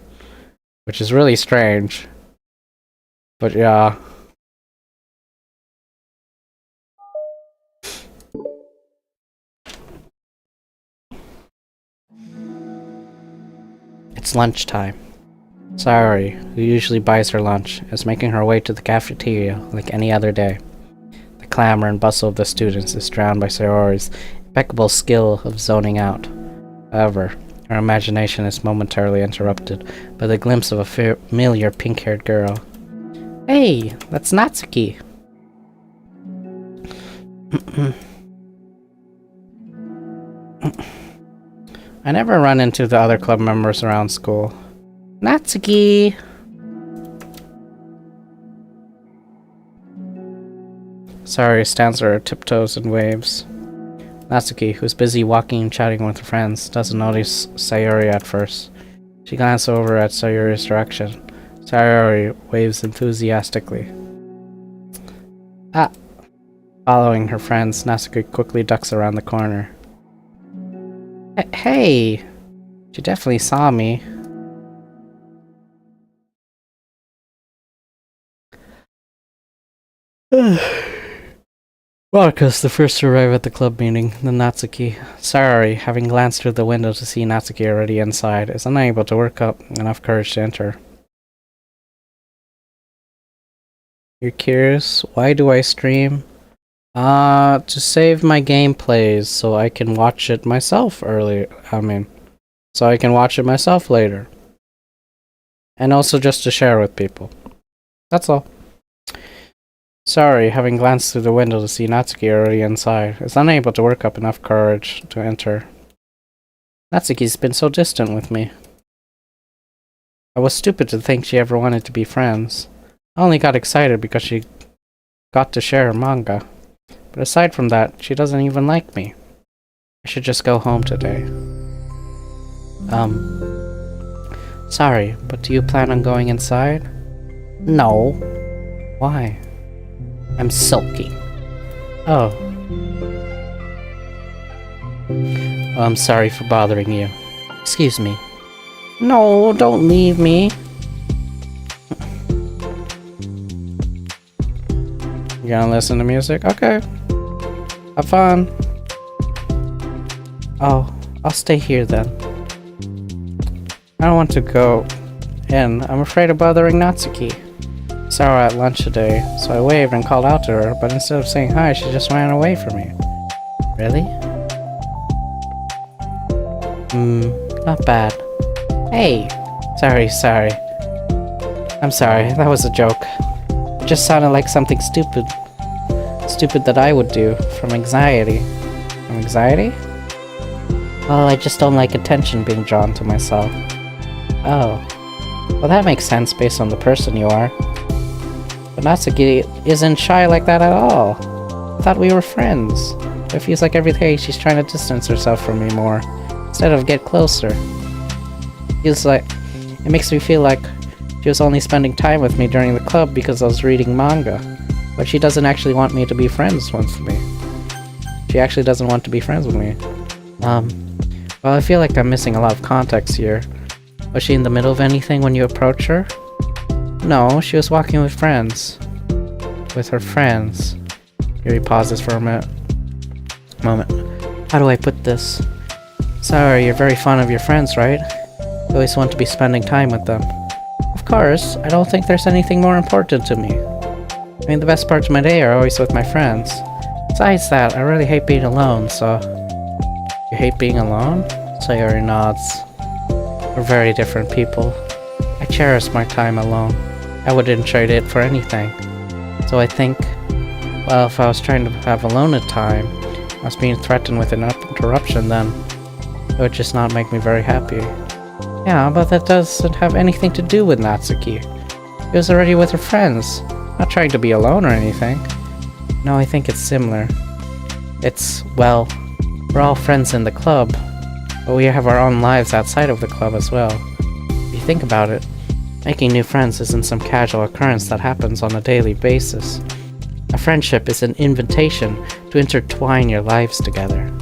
which is really strange. But yeah. It's lunchtime. Sayori, who usually buys her lunch, is making her way to the cafeteria like any other day. The clamor and bustle of the students is drowned by Sayori's impeccable skill of zoning out. However, her imagination is momentarily interrupted by the glimpse of a familiar pink-haired girl. Hey, that's Natsuki! I never run into the other club members around school. Natsuki! Sayori stands on her tiptoes and waves. Natsuki, who's busy walking and chatting with her friends, doesn't notice Sayori at first. She glances over at Sayori's direction. Sayori waves enthusiastically. Ah! Following her friends, Natsuki quickly ducks around the corner. Hey! She definitely saw me. Monika's the first to arrive at the club meeting, then Natsuki. Sayori, having glanced through the window to see Natsuki already inside, is unable to work up enough courage to enter. You're curious? Why do I stream? To save my gameplays so I can watch it myself so I can watch it myself later. And also just to share with people. That's all. Sorry, having glanced through the window to see Natsuki already inside, is unable to work up enough courage to enter. Natsuki's been so distant with me. I was stupid to think she ever wanted to be friends. I only got excited because she got to share her manga. But aside from that, she doesn't even like me. I should just go home today. Sorry, but do you plan on going inside? No. Why? I'm sulky. Oh. I'm sorry for bothering you. Excuse me. No, don't leave me. You gonna listen to music? Okay. Have fun. Oh, I'll stay here then. I don't want to go in. I'm afraid of bothering Natsuki. Saw her at lunch today, so I waved and called out to her, but instead of saying hi, she just ran away from me. Really? Not bad. Hey! Sorry. I'm sorry, that was a joke. It just sounded like something stupid. Stupid that I would do, from anxiety. From anxiety? Well, I just don't like attention being drawn to myself. Oh. Well, that makes sense based on the person you are. But Natsuki isn't shy like that at all. I thought we were friends. It feels like every day she's trying to distance herself from me more, instead of get closer. It makes me feel like she was only spending time with me during the club because I was reading manga. But she doesn't actually want me to be friends with me. She actually doesn't want to be friends with me. Well, I feel like I'm missing a lot of context here. Was she in the middle of anything when you approached her? No, she was walking with friends. With her friends. Yuri pauses for a moment. How do I put this? Sorry, you're very fond of your friends, right? You always want to be spending time with them. Of course, I don't think there's anything more important to me. I mean, the best parts of my day are always with my friends. Besides that, I really hate being alone, so... You hate being alone? Sayori nods. We're very different people. I cherish my time alone. I wouldn't trade it for anything. So I think, well, if I was trying to have alone time, I was being threatened with an interruption, then it would just not make me very happy. Yeah, but that doesn't have anything to do with Natsuki. She was already with her friends, not trying to be alone or anything. No, I think it's similar. It's, well, we're all friends in the club, but we have our own lives outside of the club as well. If you think about it, making new friends isn't some casual occurrence that happens on a daily basis. A friendship is an invitation to intertwine your lives together.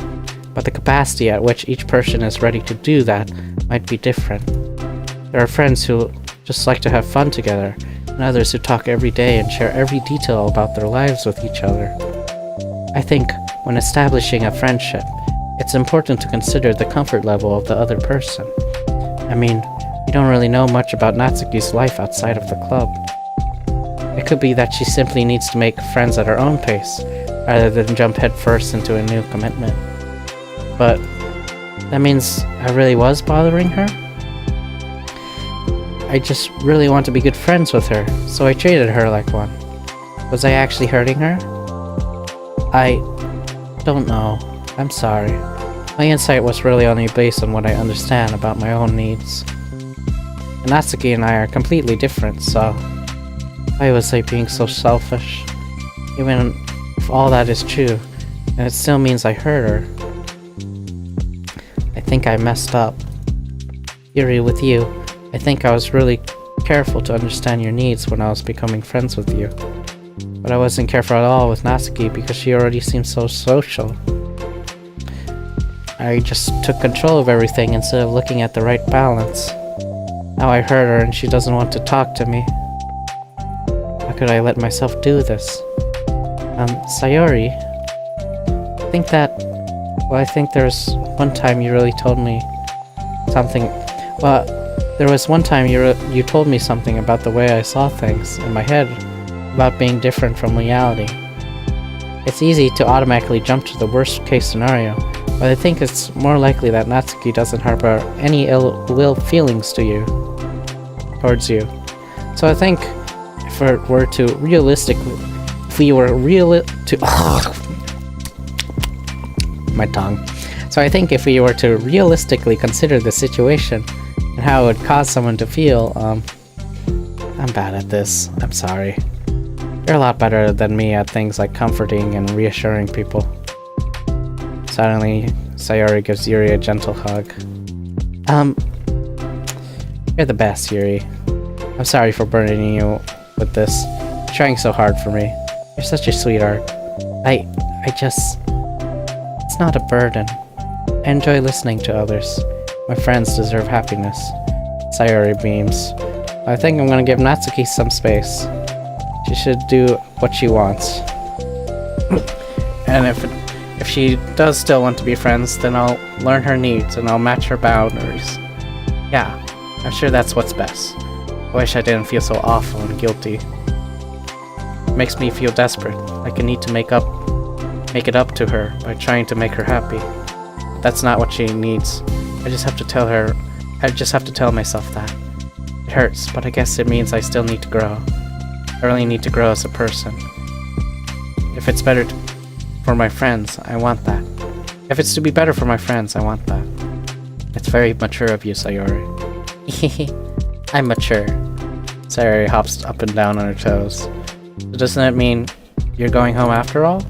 But the capacity at which each person is ready to do that might be different. There are friends who just like to have fun together, and others who talk every day and share every detail about their lives with each other. I think when establishing a friendship, it's important to consider the comfort level of the other person. I mean, you don't really know much about Natsuki's life outside of the club. It could be that she simply needs to make friends at her own pace, rather than jump headfirst into a new commitment. But that means I really was bothering her? I just really want to be good friends with her, so I treated her like one. Was I actually hurting her? I don't know. I'm sorry. My insight was really only based on what I understand about my own needs. And Natsuki and I are completely different, so why was I being so selfish? Even if all that is true, and it still means I hurt her. I think I messed up. Yuri, with you, I think I was really careful to understand your needs when I was becoming friends with you. But I wasn't careful at all with Natsuki because she already seemed so social. I just took control of everything instead of looking at the right balance. Now I hurt her and she doesn't want to talk to me. How could I let myself do this? Sayori, I think there's one time you really told me something. Well, there was one time you told me something about the way I saw things in my head, about being different from reality. It's easy to automatically jump to the worst case scenario, but I think it's more likely that Natsuki doesn't harbor any ill will feelings towards you. So I think if we were to my tongue. So I think if we were to realistically consider the situation and how it would cause someone to feel, I'm bad at this. I'm sorry. You're a lot better than me at things like comforting and reassuring people. Suddenly, Sayori gives Yuri a gentle hug. You're the best, Yuri. I'm sorry for burdening you with this. You're trying so hard for me. You're such a sweetheart. It's not a burden. I enjoy listening to others. My friends deserve happiness. Sayori beams. I think I'm gonna give Natsuki some space. She should do what she wants. And if she does still want to be friends, then I'll learn her needs and I'll match her boundaries. Yeah, I'm sure that's what's best. I wish I didn't feel so awful and guilty. It makes me feel desperate, like I need to make it up to her by trying to make her happy. But that's not what she needs. I just have to tell myself that. It hurts, but I guess it means I still need to grow. I really need to grow as a person. If it's better for my friends, I want that. If it's to be better for my friends, I want that. It's very mature of you, Sayori. I'm mature. Sayori hops up and down on her toes. So doesn't that mean you're going home after all?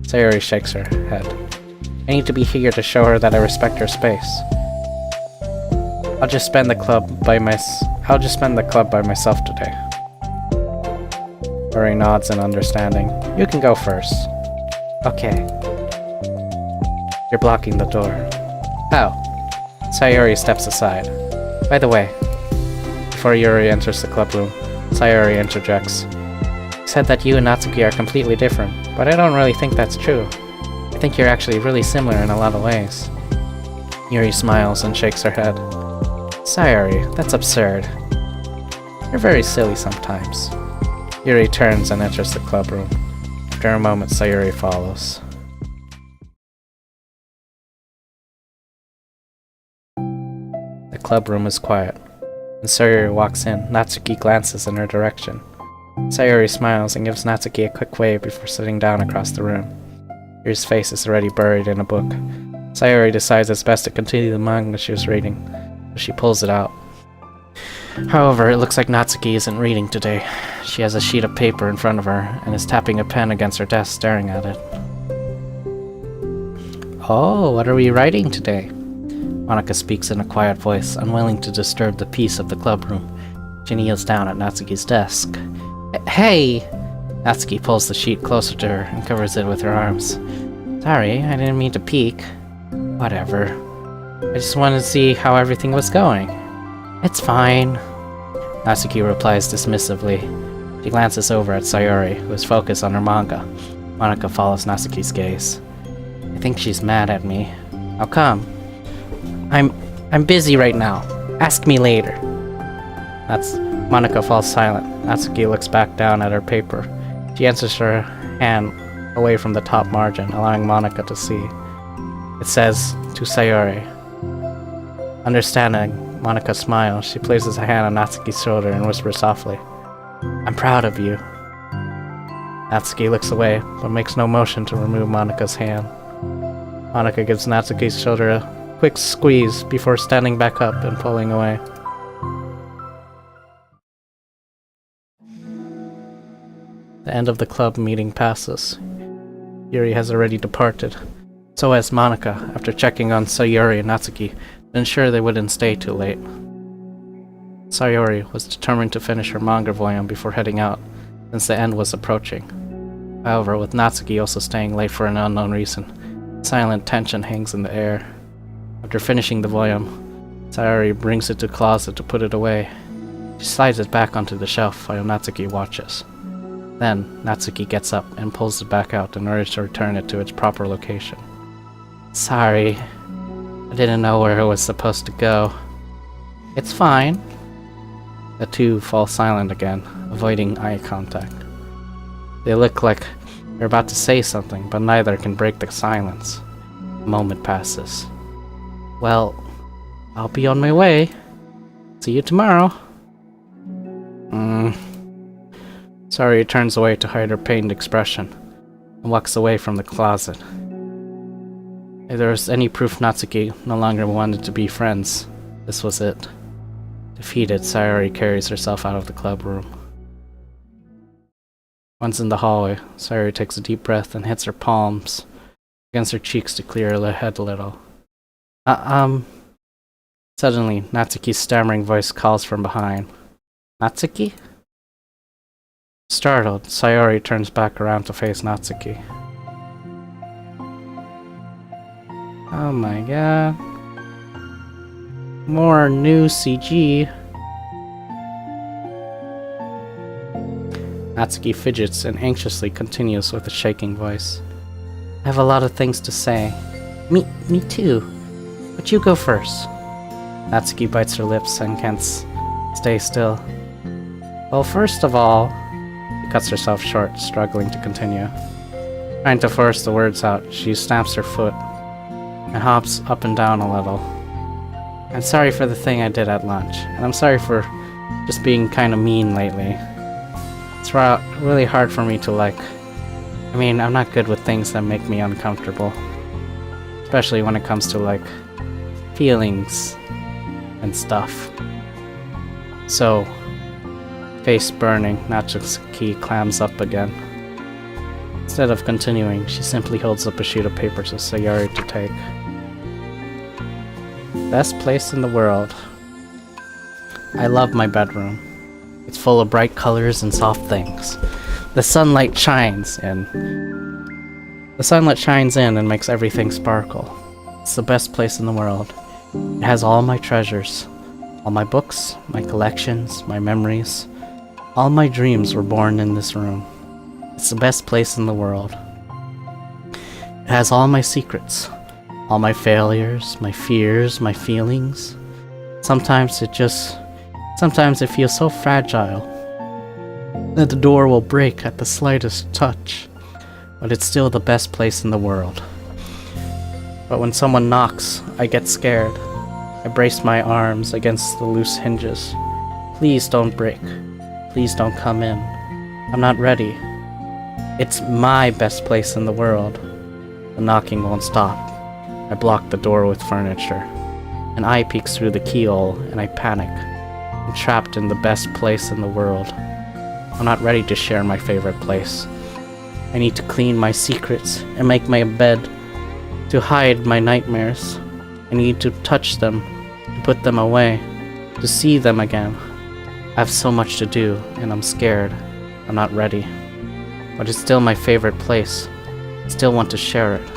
Sayori shakes her head. I need to be here to show her that I respect her space. I'll just spend the club by myself today. Sayori nods in understanding. You can go first. Okay. You're blocking the door. Oh. Sayori steps aside. By the way, before Yuri enters the club room, Sayori interjects. You said that you and Natsuki are completely different, but I don't really think that's true. I think you're actually really similar in a lot of ways. Yuri smiles and shakes her head. Sayori, that's absurd. You're very silly sometimes. Yuri turns and enters the club room. After a moment, Sayori follows. The club room is quiet. When Sayori walks in, Natsuki glances in her direction. Sayori smiles and gives Natsuki a quick wave before sitting down across the room. Yuri's face is already buried in a book. Sayori decides it's best to continue the manga she was reading, so she pulls it out. However, it looks like Natsuki isn't reading today. She has a sheet of paper in front of her and is tapping a pen against her desk, staring at it. Oh, what are we writing today? Monika speaks in a quiet voice, unwilling to disturb the peace of the club room. She kneels down at Natsuki's desk. Hey! Natsuki pulls the sheet closer to her and covers it with her arms. Sorry, I didn't mean to peek. Whatever. I just wanted to see how everything was going. It's fine. Natsuki replies dismissively. She glances over at Sayori, who is focused on her manga. Monika follows Natsuki's gaze. I think she's mad at me. How come? I'm busy right now. Ask me later. Monika falls silent. Natsuki looks back down at her paper. She answers her hand away from the top margin, allowing Monika to see. It says, to Sayori. Understanding, Monika smiles. She places a hand on Natsuki's shoulder and whispers softly, I'm proud of you. Natsuki looks away, but makes no motion to remove Monika's hand. Monika gives Natsuki's shoulder a quick squeeze before standing back up and pulling away. The end of the club meeting passes. Yuri has already departed. So has Monika, after checking on Sayori and Natsuki to ensure they wouldn't stay too late. Sayori was determined to finish her manga volume before heading out, since the end was approaching. However, with Natsuki also staying late for an unknown reason, silent tension hangs in the air. After finishing the volume, Sayori brings it to the closet to put it away. She slides it back onto the shelf while Natsuki watches. Then, Natsuki gets up and pulls it back out in order to return it to its proper location. Sorry, I didn't know where it was supposed to go. It's fine. The two fall silent again, avoiding eye contact. They look like they're about to say something, but neither can break the silence. A moment passes. Well, I'll be on my way. See you tomorrow. Sayori turns away to hide her pained expression and walks away from the closet. If there was any proof Natsuki no longer wanted to be friends, this was it. Defeated, Sayori carries herself out of the club room. Once in the hallway, Sayori takes a deep breath and hits her palms against her cheeks to clear her head a little. Suddenly, Natsuki's stammering voice calls from behind. Natsuki? Startled, Sayori turns back around to face Natsuki. Oh my god. More new CG. Natsuki fidgets and anxiously continues with a shaking voice. I have a lot of things to say. Me too. But you go first. Natsuki bites her lips and can't stay still. Well, first of all, she cuts herself short, struggling to continue. Trying to force the words out, she stamps her foot and hops up and down a little. I'm sorry for the thing I did at lunch, and I'm sorry for just being kind of mean lately. It's really hard for me to I'm not good with things that make me uncomfortable. Especially when it comes to feelings and stuff. So, face burning, Natsuki clams up again. Instead of continuing, she simply holds up a sheet of paper to Sayori to take. Best place in the world. I love my bedroom. It's full of bright colors and soft things. The sunlight shines in and makes everything sparkle. It's the best place in the world. It has all my treasures. All my books, my collections, my memories. All my dreams were born in this room. It's the best place in the world. It has all my secrets. All my failures, my fears, my feelings. Sometimes it feels so fragile that the door will break at the slightest touch, but it's still the best place in the world. But when someone knocks, I get scared. I brace my arms against the loose hinges. Please don't break. Please don't come in. I'm not ready. It's my best place in the world. The knocking won't stop. I block the door with furniture. An eye peeks through the keyhole, and I panic. I'm trapped in the best place in the world. I'm not ready to share my favorite place. I need to clean my secrets and make my bed to hide my nightmares. I need to touch them, to put them away, to see them again. I have so much to do, and I'm scared. I'm not ready. But it's still my favorite place. I still want to share it.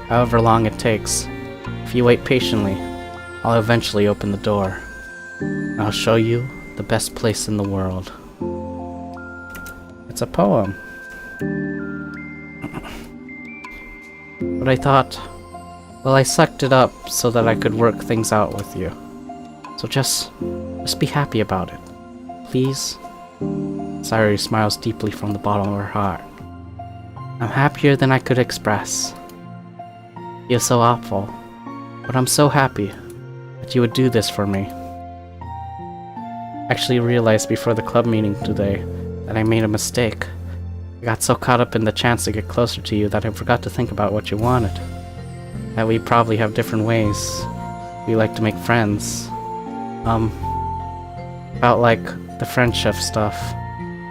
However long it takes, if you wait patiently, I'll eventually open the door. And I'll show you the best place in the world. It's a poem. But I thought, well, I sucked it up so that I could work things out with you. So just be happy about it. Please? Sayori smiles deeply from the bottom of her heart. I'm happier than I could express. You're so awful, but I'm so happy that you would do this for me. I actually realized before the club meeting today that I made a mistake. I got so caught up in the chance to get closer to you that I forgot to think about what you wanted. That we probably have different ways we like to make friends. About the friendship stuff.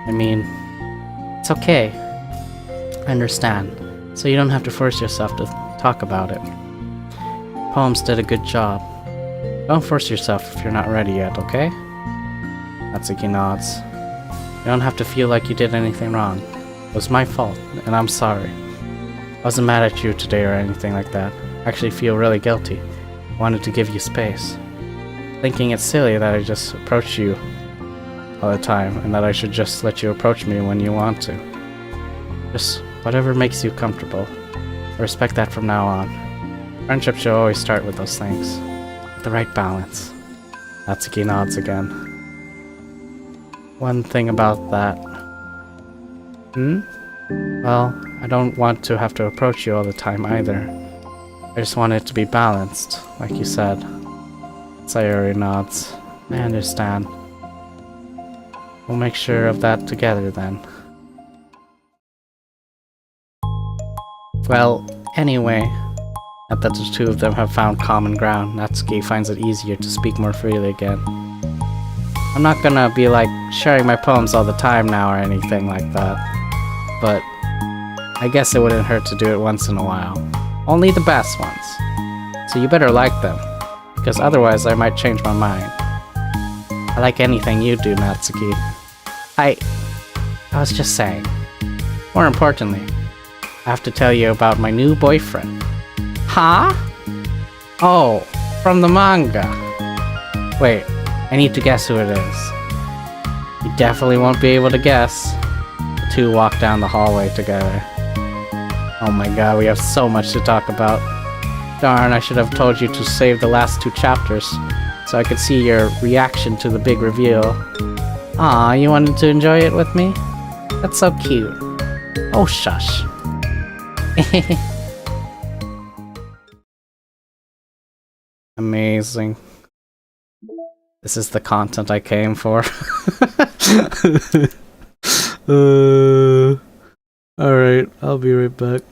I mean, it's okay. I understand. So you don't have to force yourself to talk about it. Poems did a good job. Don't force yourself if you're not ready yet, okay? Natsuki nods. You don't have to feel like you did anything wrong. It was my fault, and I'm sorry. I wasn't mad at you today or anything like that. I actually feel really guilty. I wanted to give you space. Thinking it's silly that I just approach you all the time, and that I should just let you approach me when you want to. Just whatever makes you comfortable. I respect that from now on. Friendship should always start with those things. With the right balance. Natsuki nods again. One thing about that. Well, I don't want to have to approach you all the time either. I just want it to be balanced, like you said. Sayori nods. I understand. We'll make sure of that together then. Well, anyway, now that the two of them have found common ground, Natsuki finds it easier to speak more freely again. I'm not gonna be sharing my poems all the time now or anything like that, but I guess it wouldn't hurt to do it once in a while. Only the best ones. So you better like them, because otherwise I might change my mind. I like anything you do, Natsuki. I was just saying. More importantly, I have to tell you about my new boyfriend. Huh? Oh, from the manga. Wait, I need to guess who it is. You definitely won't be able to guess. The two walk down the hallway together. Oh my god, we have so much to talk about. Darn, I should have told you to save the last 2 chapters, so I could see your reaction to the big reveal. Aw, you wanted to enjoy it with me? That's so cute. Oh, shush. Amazing. This is the content I came for. Alright, I'll be right back.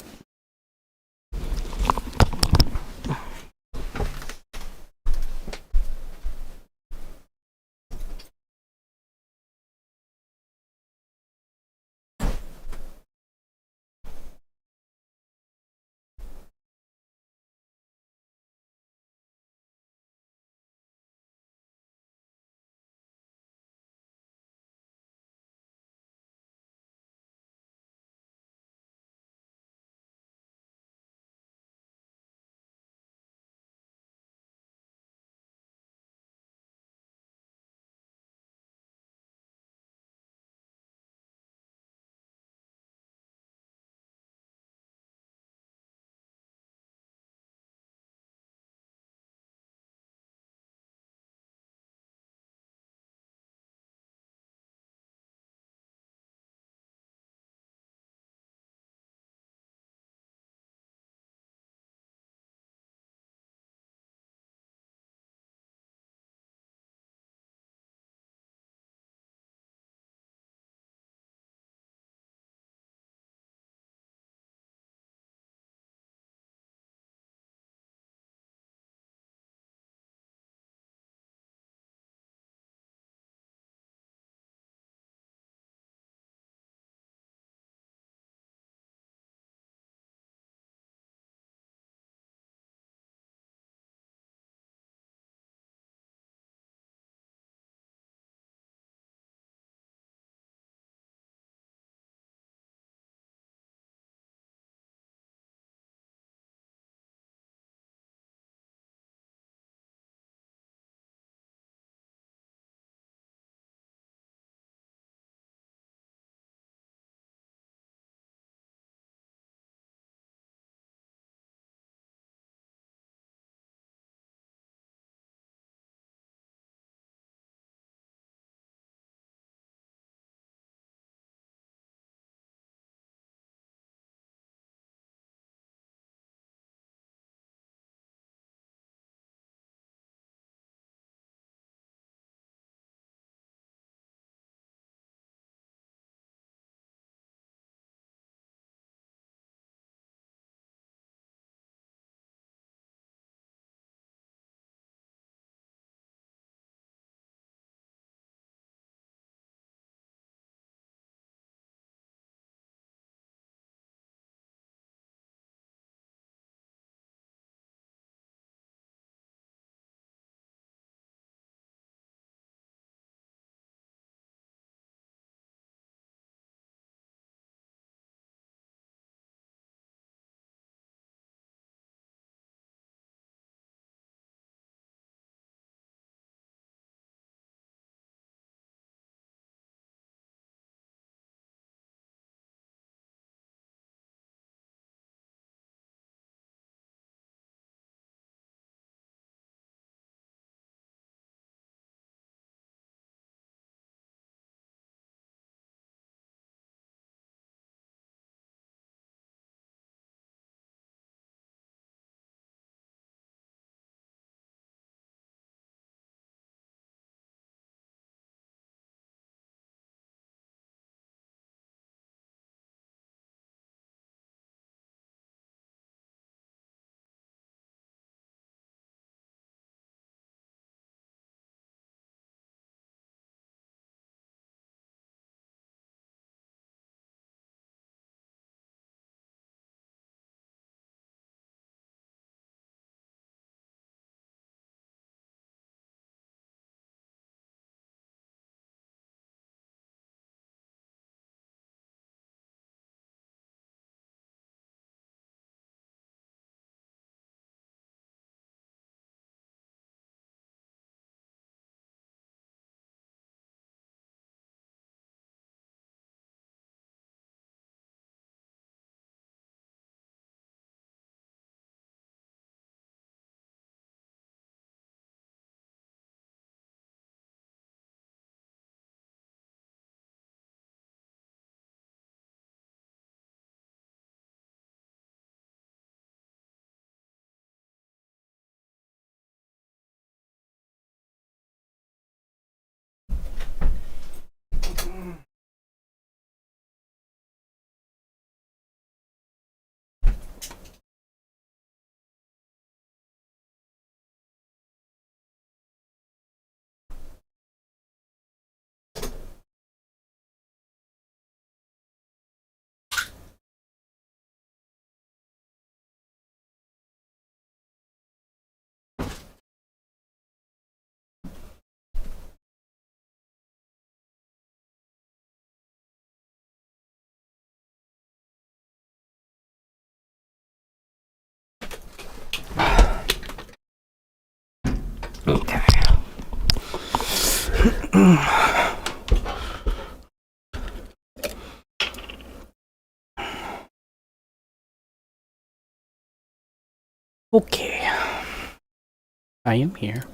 Okay. Okay. I am here.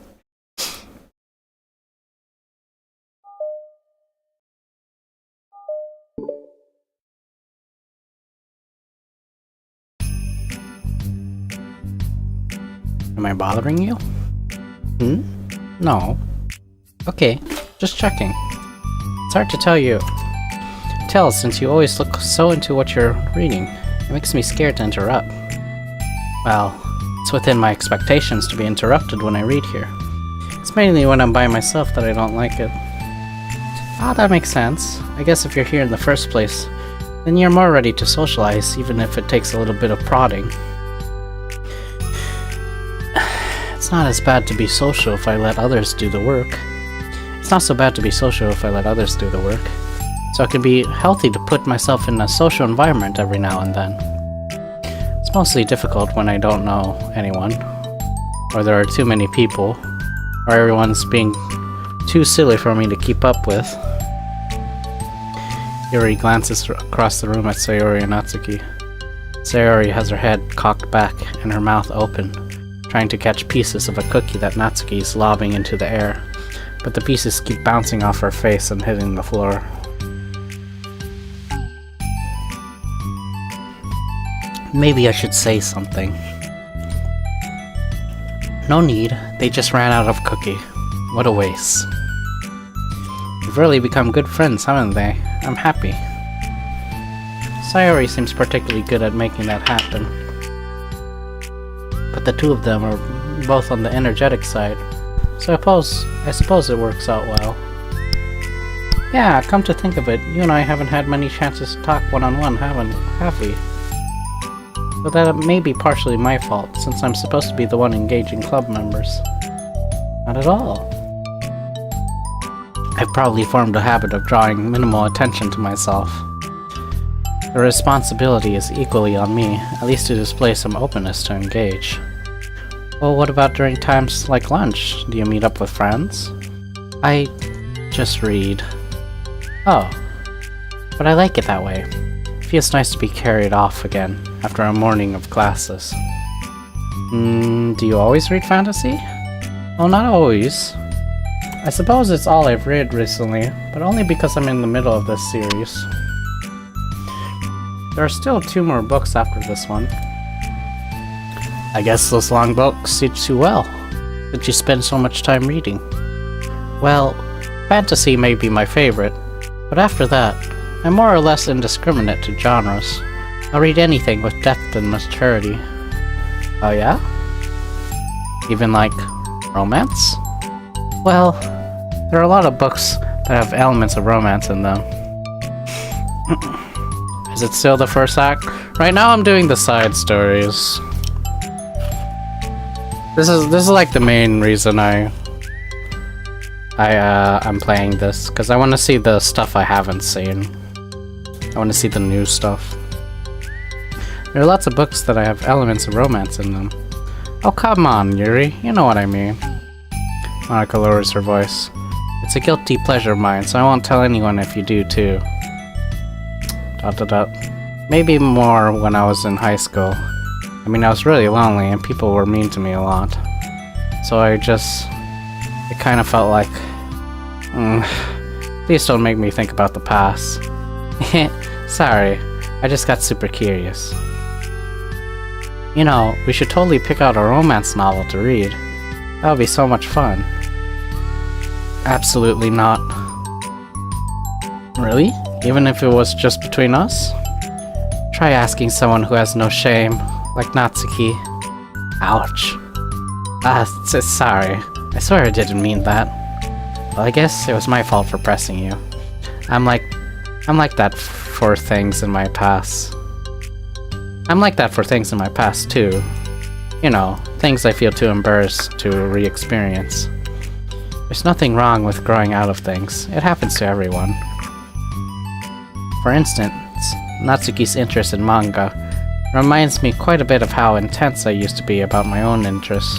Am I bothering you? No. Okay, just checking. It's hard to tell since you always look so into what you're reading. It makes me scared to interrupt. Well, it's within my expectations to be interrupted when I read here. It's mainly when I'm by myself that I don't like it. Ah, that makes sense. I guess if you're here in the first place, then you're more ready to socialize, even if it takes a little bit of prodding. It's not as bad to be social if I let others do the work. It's not so bad to be social if I let others do the work. So it can be healthy to put myself in a social environment every now and then. It's mostly difficult when I don't know anyone, or there are too many people, or everyone's being too silly for me to keep up with. Yuri glances across the room at Sayori and Natsuki. Sayori has her head cocked back and her mouth open, trying to catch pieces of a cookie that Natsuki is lobbing into the air, but the pieces keep bouncing off her face and hitting the floor. Maybe I should say something. No need, they just ran out of cookie. What a waste. We've really become good friends, haven't they? I'm happy. Sayori seems particularly good at making that happen. But the two of them are both on the energetic side, so I suppose it works out well. Yeah, come to think of it, you and I haven't had many chances to talk one-on-one, have we? But that may be partially my fault, since I'm supposed to be the one engaging club members. Not at all. I've probably formed a habit of drawing minimal attention to myself. The responsibility is equally on me, at least to display some openness to engage. Well, what about during times like lunch? Do you meet up with friends? I just read. Oh, but I like it that way. It feels nice to be carried off again after a morning of classes. Do you always read fantasy? Well, not always. I suppose it's all I've read recently, but only because I'm in the middle of this series. There are still 2 more books after this one. I guess those long books suit you well. Did you spend so much time reading? Well, fantasy may be my favorite, but after that, I'm more or less indiscriminate to genres. I'll read anything with depth and maturity. Oh yeah? Even like romance? Well, there are a lot of books that have elements of romance in them. Is it still the first act? Right now I'm doing the side stories. This is like the main reason I'm playing this, because I want to see the stuff I haven't seen. I want to see the new stuff. There are lots of books that I have elements of romance in them. Oh come on, Yuri, you know what I mean. Monica lowers her voice. It's a guilty pleasure of mine, so I won't tell anyone if you do too. ... Maybe more when I was in high school. I mean, I was really lonely and people were mean to me a lot. So it kind of felt like, please don't make me think about the past. Sorry, I just got super curious. You know, we should totally pick out a romance novel to read. That would be so much fun. Absolutely not. Really? Even if it was just between us? Try asking someone who has no shame, like Natsuki. Ouch. Sorry. I swear I didn't mean that. Well, I guess it was my fault for pressing you. I'm like that for things in my past. I'm like that for things in my past too. You know, things I feel too embarrassed to re-experience. There's nothing wrong with growing out of things. It happens to everyone. For instance, Natsuki's interest in manga reminds me quite a bit of how intense I used to be about my own interests.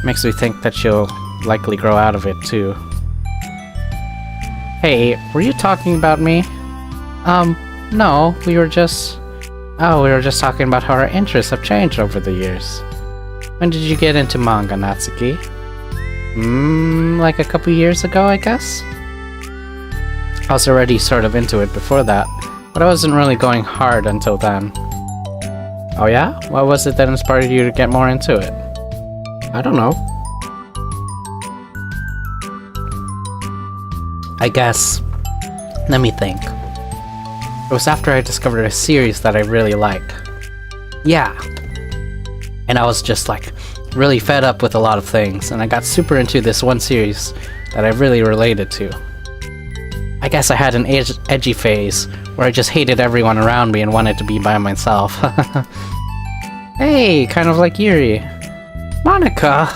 Makes me think that you'll likely grow out of it too. Hey, were you talking about me? No, we were just... Oh, we were just talking about how our interests have changed over the years. When did you get into manga, Natsuki? Like a couple years ago, I guess? I was already sort of into it before that, but I wasn't really going hard until then. Oh yeah? What was it that inspired you to get more into it? I don't know. I guess... Let me think. It was after I discovered a series that I really liked. Yeah. And I was just like, really fed up with a lot of things, and I got super into this one series that I really related to. I guess I had an edgy phase where I just hated everyone around me and wanted to be by myself. Hey, kind of like Yuri. Monica!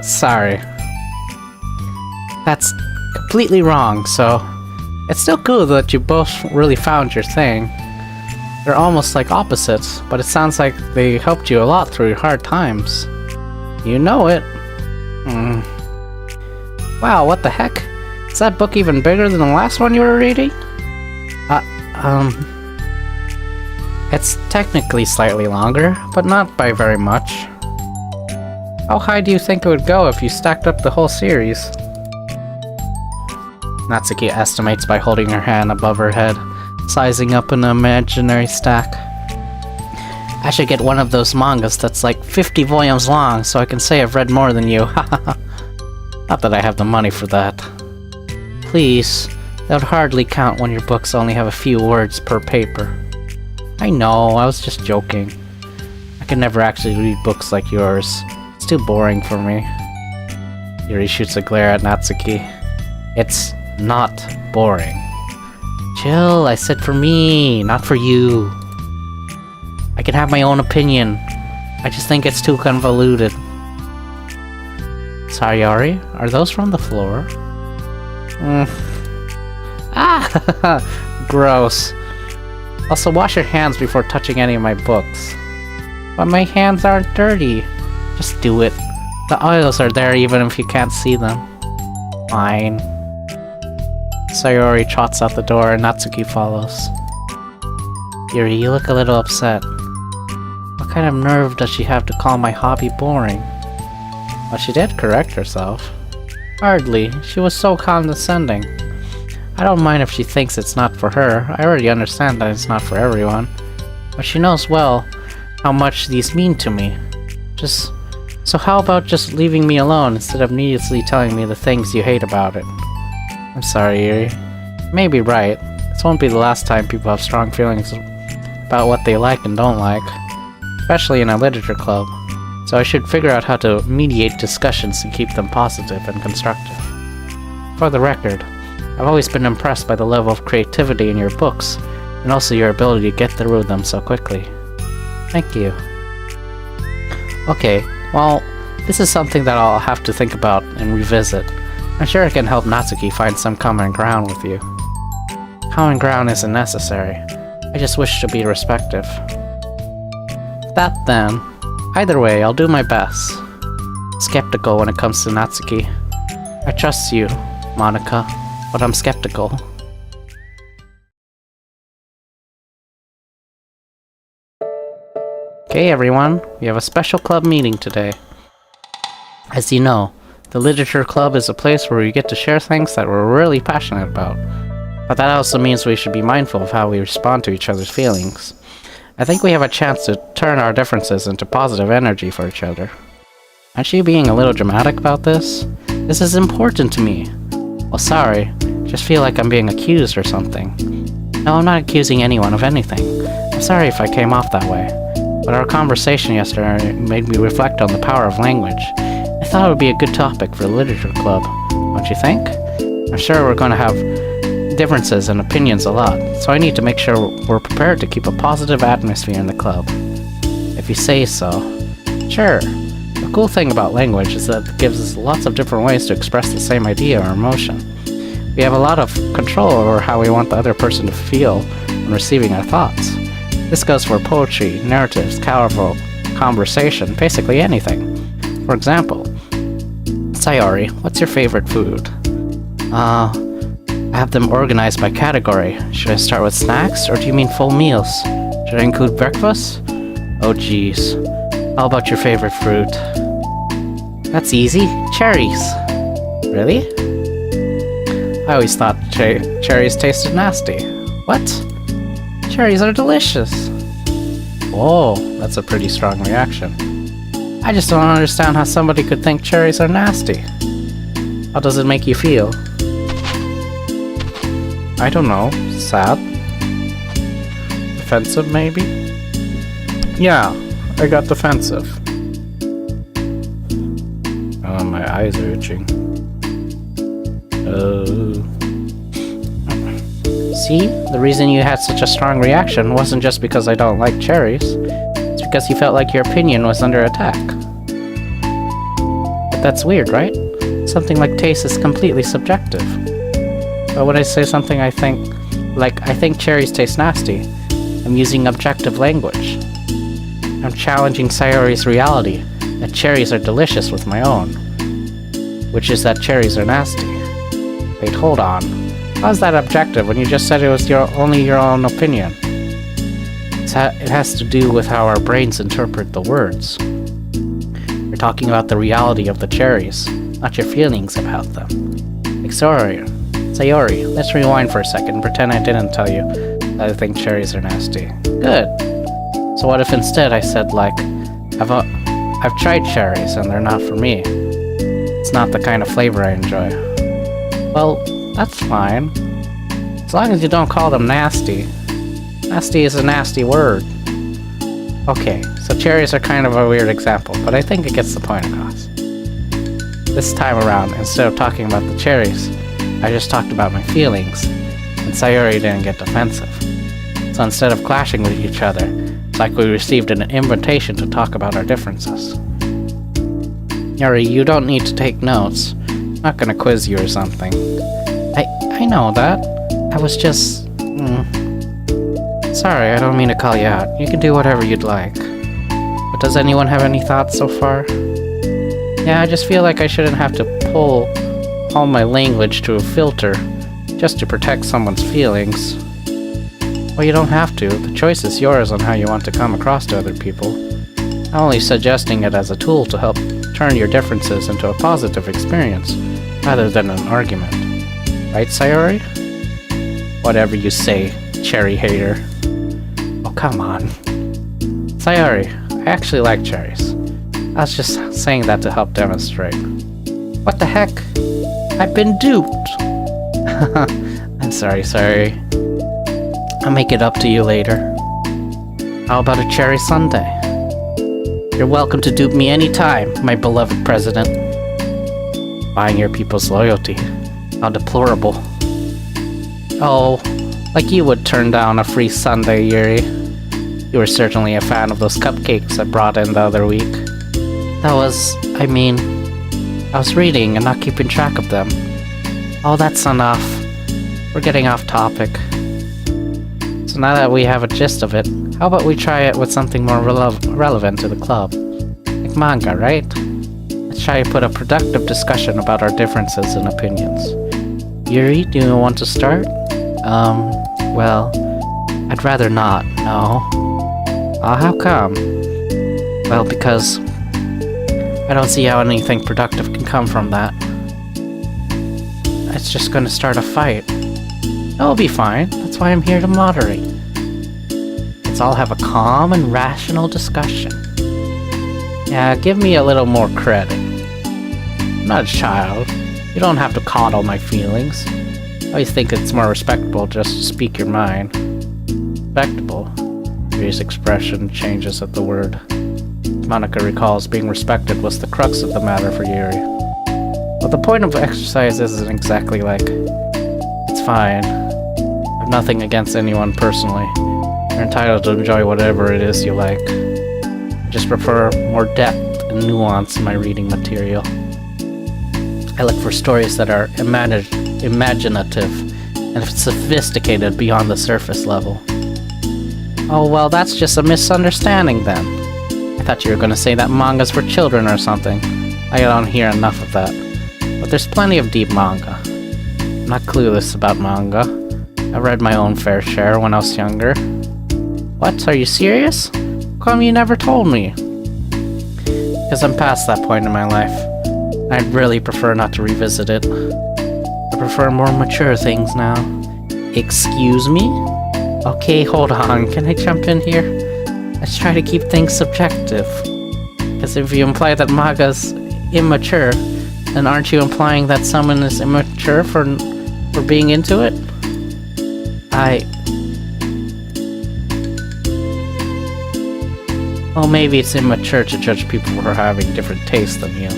Sorry. That's completely wrong, so it's still cool that you both really found your thing. They're almost like opposites, but it sounds like they helped you a lot through your hard times. You know it. Wow, what the heck? Is that book even bigger than the last one you were reading? It's technically slightly longer, but not by very much. How high do you think it would go if you stacked up the whole series? Natsuki estimates by holding her hand above her head, sizing up an imaginary stack. I should get one of those mangas that's like 50 volumes long so I can say I've read more than you. Not that I have the money for that. Please, that would hardly count when your books only have a few words per paper. I know, I was just joking. I can never actually read books like yours. It's too boring for me. Yuri shoots a glare at Natsuki. It's not boring. Chill, I said for me, not for you. I can have my own opinion. I just think it's too convoluted. Sayori, are those from the floor? Ah, gross. Also, wash your hands before touching any of my books. But my hands aren't dirty. Just do it. The oils are there even if you can't see them. Fine. Sayori trots out the door and Natsuki follows. Yuri, you look a little upset. What kind of nerve does she have to call my hobby boring? Well, she did correct herself. Hardly. She was so condescending. I don't mind if she thinks it's not for her. I already understand that it's not for everyone. But she knows well how much these mean to me. So how about just leaving me alone instead of needlessly telling me the things you hate about it? I'm sorry, Yuri. You may be right. This won't be the last time people have strong feelings about what they like and don't like. Especially in a literature club. So I should figure out how to mediate discussions and keep them positive and constructive. For the record, I've always been impressed by the level of creativity in your books, and also your ability to get through them so quickly. Thank you. Okay, well, this is something that I'll have to think about and revisit. I'm sure I can help Natsuki find some common ground with you. Common ground isn't necessary. I just wish to be respectful. That then. Either way, I'll do my best. Skeptical when it comes to Natsuki. I trust you, Monica, but I'm skeptical. Okay everyone, we have a special club meeting today. As you know, the Literature Club is a place where we get to share things that we're really passionate about. But that also means we should be mindful of how we respond to each other's feelings. I think we have a chance to turn our differences into positive energy for each other. Aren't you being a little dramatic about this? This is important to me. Well, sorry. Just feel like I'm being accused or something. No, I'm not accusing anyone of anything. I'm sorry if I came off that way. But our conversation yesterday made me reflect on the power of language. I thought it would be a good topic for the Literature Club. Don't you think? I'm sure we're going to have differences and opinions a lot, so I need to make sure we're prepared to keep a positive atmosphere in the club. If you say so. Sure. The cool thing about language is that it gives us lots of different ways to express the same idea or emotion. We have a lot of control over how we want the other person to feel when receiving our thoughts. This goes for poetry, narratives, conversation, basically anything. For example, Sayori, what's your favorite food? I have them organized by category. Should I start with snacks, or do you mean full meals? Should I include breakfast? Oh geez. How about your favorite fruit? That's easy. Cherries. Really? I always thought cherries tasted nasty. What? Cherries are delicious. Whoa, that's a pretty strong reaction. I just don't understand how somebody could think cherries are nasty. How does it make you feel? I don't know. Sad? Defensive, maybe? Yeah, I got defensive. Oh, my eyes are itching. See? The reason you had such a strong reaction wasn't just because I don't like cherries. It's because you felt like your opinion was under attack. But that's weird, right? Something like taste is completely subjective. But when I say something I think cherries taste nasty, I'm using objective language. I'm challenging Sayori's reality that cherries are delicious with my own, which is that cherries are nasty. Wait, hold on. How's that objective when you just said it was only your own opinion? It has to do with how our brains interpret the words. You're talking about the reality of the cherries, not your feelings about them. Like Sayori, let's rewind for a second and pretend I didn't tell you that I think cherries are nasty. Good. So what if instead I said, like, I've tried cherries and they're not for me. It's not the kind of flavor I enjoy. Well, that's fine. As long as you don't call them nasty. Nasty is a nasty word. Okay, so cherries are kind of a weird example, but I think it gets the point across. This time around, instead of talking about the cherries, I just talked about my feelings, and Sayori didn't get defensive. So instead of clashing with each other, it's like we received an invitation to talk about our differences. Yuri, you don't need to take notes. I'm not gonna quiz you or something. I know that. I was just... Sorry, I don't mean to call you out. You can do whatever you'd like. But does anyone have any thoughts so far? Yeah, I just feel like I shouldn't have to pull all my language to a filter just to protect someone's feelings. Well, you don't have to. The choice is yours on how you want to come across to other people. I'm only suggesting it as a tool to help turn your differences into a positive experience, rather than an argument. Right, Sayori? Whatever you say, cherry hater. Oh, come on. Sayori, I actually like cherries. I was just saying that to help demonstrate. What the heck? I've been duped! I'm sorry, Sayori. I'll make it up to you later. How about a cherry sundae? You're welcome to dupe me anytime, my beloved president. Buying your people's loyalty. How deplorable. Oh, like you would turn down a free sundae, Yuri. You were certainly a fan of those cupcakes I brought in the other week. I was reading and not keeping track of them. Oh, that's enough. We're getting off topic. So now that we have a gist of it, how about we try it with something more relevant to the club? Like manga, right? Let's try to put a productive discussion about our differences and opinions. Yuri, do you want to start? Well, I'd rather not, no. How come? Well, because I don't see how anything productive can come from that. It's just gonna start a fight. It'll be fine. That's why I'm here to moderate. Let's all have a calm and rational discussion. Yeah, give me a little more credit. I'm not a child. You don't have to coddle my feelings. I always think it's more respectable just to speak your mind. Respectable? Yuri's expression changes at the word. Monica recalls being respected was the crux of the matter for Yuri. But the point of exercise isn't exactly like, it's fine. I have nothing against anyone personally. You're entitled to enjoy whatever it is you like. I just prefer more depth and nuance in my reading material. I look for stories that are imaginative and sophisticated beyond the surface level. Oh, well, that's just a misunderstanding then. I thought you were gonna say that manga's for children or something. I don't hear enough of that. But there's plenty of deep manga. I'm not clueless about manga. I read my own fair share when I was younger. What? Are you serious? How come you never told me? Because I'm past that point in my life. I'd really prefer not to revisit it. I prefer more mature things now. Excuse me? Okay, hold on. Can I jump in here? Let's try to keep things subjective. Because if you imply that manga's immature, then aren't you implying that someone is immature for being into it? Well, maybe it's immature to judge people for having different tastes than you.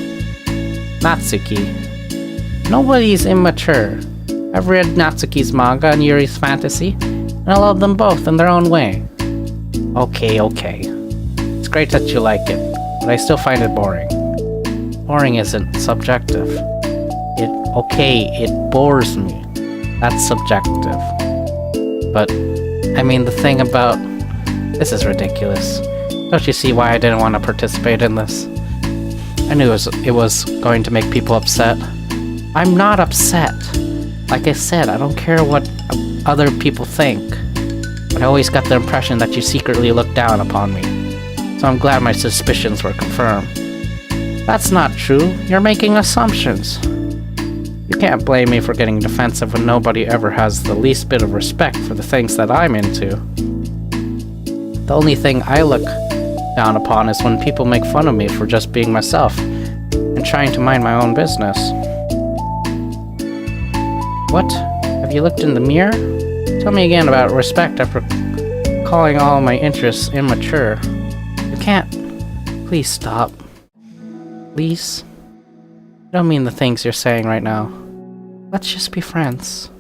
Natsuki. Nobody's immature. I've read Natsuki's manga and Yuri's fantasy, and I love them both in their own way. Okay. It's great that you like it, but I still find it boring. Boring isn't subjective. It bores me. That's subjective. But, I mean, the thing about... This is ridiculous. Don't you see why I didn't want to participate in this? I knew it was going to make people upset. I'm not upset. Like I said, I don't care what other people think. But I always got the impression that you secretly looked down upon me. So I'm glad my suspicions were confirmed. That's not true. You're making assumptions. You can't blame me for getting defensive when nobody ever has the least bit of respect for the things that I'm into. The only thing I look down upon is when people make fun of me for just being myself and trying to mind my own business. What? Have you looked in the mirror? Tell me again about respect after calling all my interests immature. You can't. Please stop. Please? I don't mean the things you're saying right now. Let's just be friends.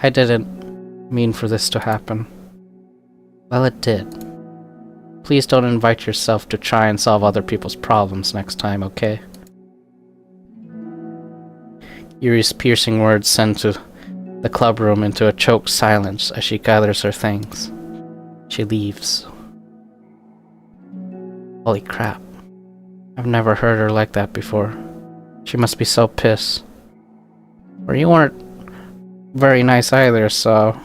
I didn't mean for this to happen. Well, it did. Please don't invite yourself to try and solve other people's problems next time, okay? Yuri's piercing words send to the club room into a choked silence as she gathers her things. She leaves. Holy crap. I've never heard her like that before. She must be so pissed. Or you weren't very nice either, so...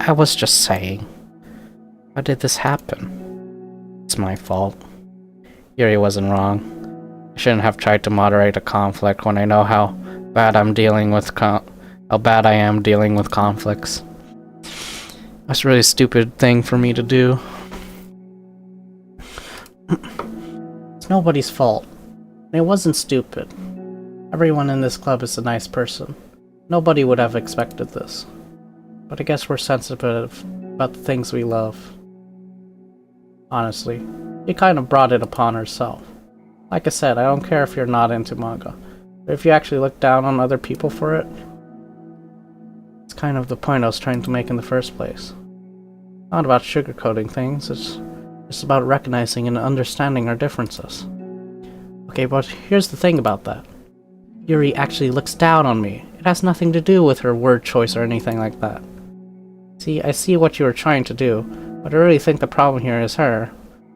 I was just saying. How did this happen? It's my fault. Yuri wasn't wrong. I shouldn't have tried to moderate a conflict when I know how bad I am dealing with conflicts. That's a really stupid thing for me to do. It's nobody's fault. And it wasn't stupid. Everyone in this club is a nice person. Nobody would have expected this. But I guess we're sensitive about the things we love. Honestly, she kind of brought it upon herself. Like I said, I don't care if you're not into manga. But if you actually look down on other people for it, it's kind of the point I was trying to make in the first place. Not about sugarcoating things, it's just about recognizing and understanding our differences. Okay, but here's the thing about that. Yuri actually looks down on me. It has nothing to do with her word choice or anything like that. See, I see what you were trying to do, but I really think the problem here is her.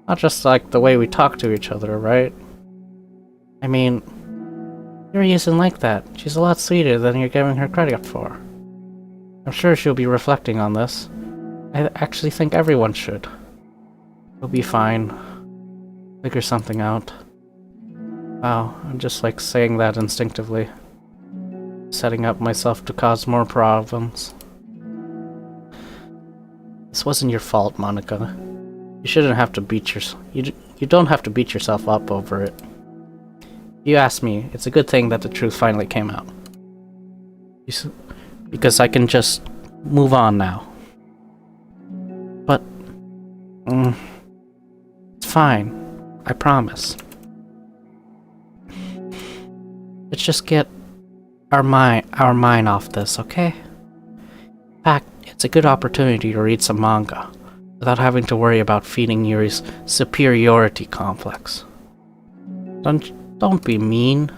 Not just like the way we talk to each other, right? I mean, Yuri isn't like that. She's a lot sweeter than you're giving her credit for. I'm sure she'll be reflecting on this. I actually think everyone should. We'll be fine. Figure something out. Wow, I'm just like saying that instinctively. Setting up myself to cause more problems. This wasn't your fault, Monica. You shouldn't have to beat yourself. You don't have to beat yourself up over it. You asked me. It's a good thing that the truth finally came out. Because I can just move on now. But it's fine. I promise. Let's just get our mind off this, okay? In fact, it's a good opportunity to read some manga without having to worry about feeding Yuri's superiority complex. Don't be mean.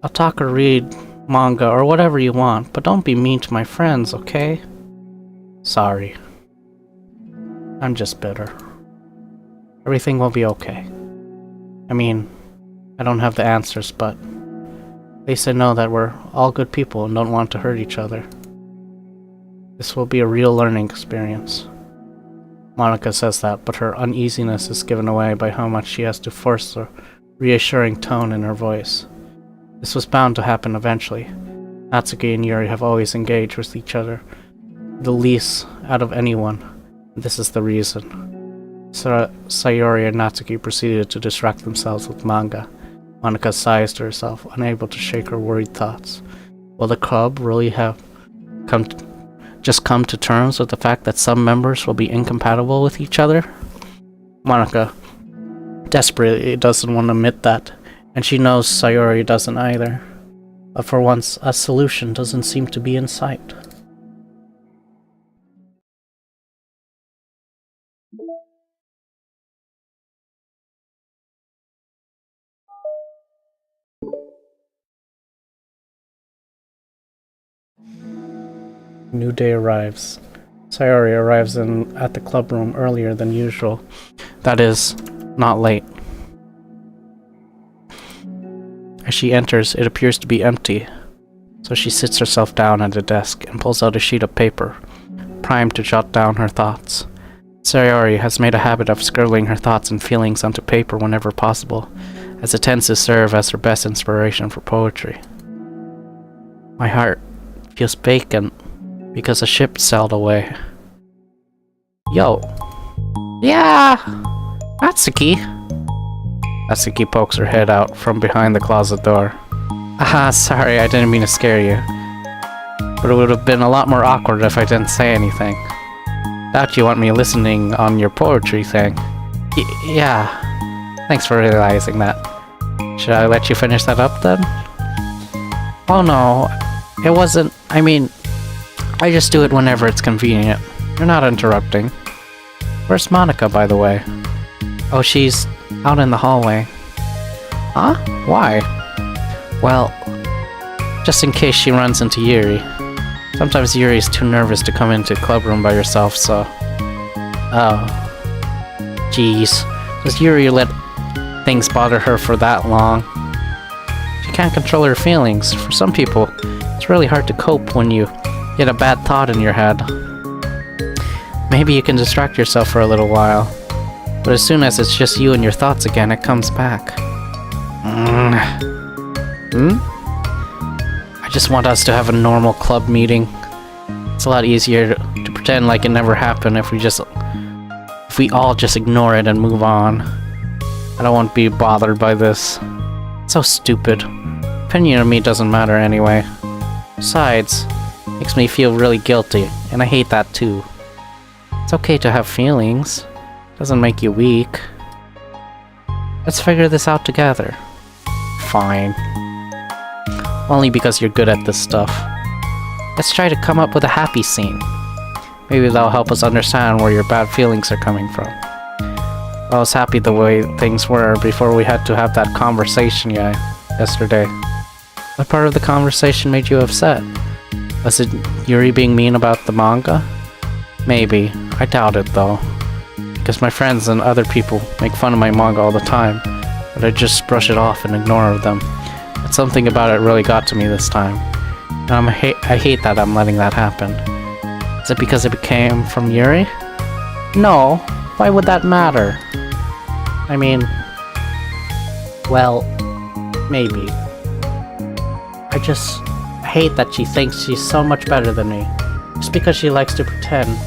I'll talk or read manga or whatever you want, but don't be mean to my friends, okay? Sorry. I'm just bitter. Everything will be okay. I mean, I don't have the answers, but at least I know that we're all good people and don't want to hurt each other. This will be a real learning experience. Monica says that, but her uneasiness is given away by how much she has to force the reassuring tone in her voice. This was bound to happen eventually. Natsuki and Yuri have always engaged with each other, the least out of anyone. This is the reason. Sayori and Natsuki proceeded to distract themselves with manga. Monica sighs to herself, unable to shake her worried thoughts. Will the club really have come to terms with the fact that some members will be incompatible with each other? Monica desperately doesn't want to admit that, and she knows Sayori doesn't either. But for once, a solution doesn't seem to be in sight. New day arrives. Sayori arrives at the club room earlier than usual. That is, not late. As she enters, it appears to be empty, so she sits herself down at a desk and pulls out a sheet of paper, primed to jot down her thoughts. Sayori has made a habit of scribbling her thoughts and feelings onto paper whenever possible, as it tends to serve as her best inspiration for poetry. My heart feels vacant because a ship sailed away. Yo. Yeah! Natsuki! Natsuki pokes her head out from behind the closet door. Aha, sorry, I didn't mean to scare you. But it would have been a lot more awkward if I didn't say anything. Doubt you want me listening on your poetry thing. Yeah. Thanks for realizing that. Should I let you finish that up then? Oh no, it wasn't. I mean, I just do it whenever it's convenient. You're not interrupting. Where's Monica, by the way? Oh, she's out in the hallway. Huh? Why? Well, just in case she runs into Yuri. Sometimes Yuri's too nervous to come into club room by herself, so... Oh. Jeez. Does Yuri let things bother her for that long? She can't control her feelings. For some people, it's really hard to cope when you get a bad thought in your head. Maybe you can distract yourself for a little while, but as soon as it's just you and your thoughts again, it comes back. I just want us to have a normal club meeting. It's a lot easier to pretend like it never happened if we all just ignore it and move on. I don't want to be bothered by this. It's so stupid. Opinion of me doesn't matter anyway. Besides, it makes me feel really guilty, and I hate that too. It's okay to have feelings. Doesn't make you weak. Let's figure this out together. Fine. Only because you're good at this stuff. Let's try to come up with a happy scene. Maybe that'll help us understand where your bad feelings are coming from. I was happy the way things were before we had to have that conversation yesterday. What part of the conversation made you upset? Was it Yuri being mean about the manga? Maybe. I doubt it though. Because my friends and other people make fun of my manga all the time, but I just brush it off and ignore them. But something about it really got to me this time. And I hate that I'm letting that happen. Is it because it came from Yuri? No. Why would that matter? I mean... Well... Maybe. I hate that she thinks she's so much better than me. Just because she likes to pretend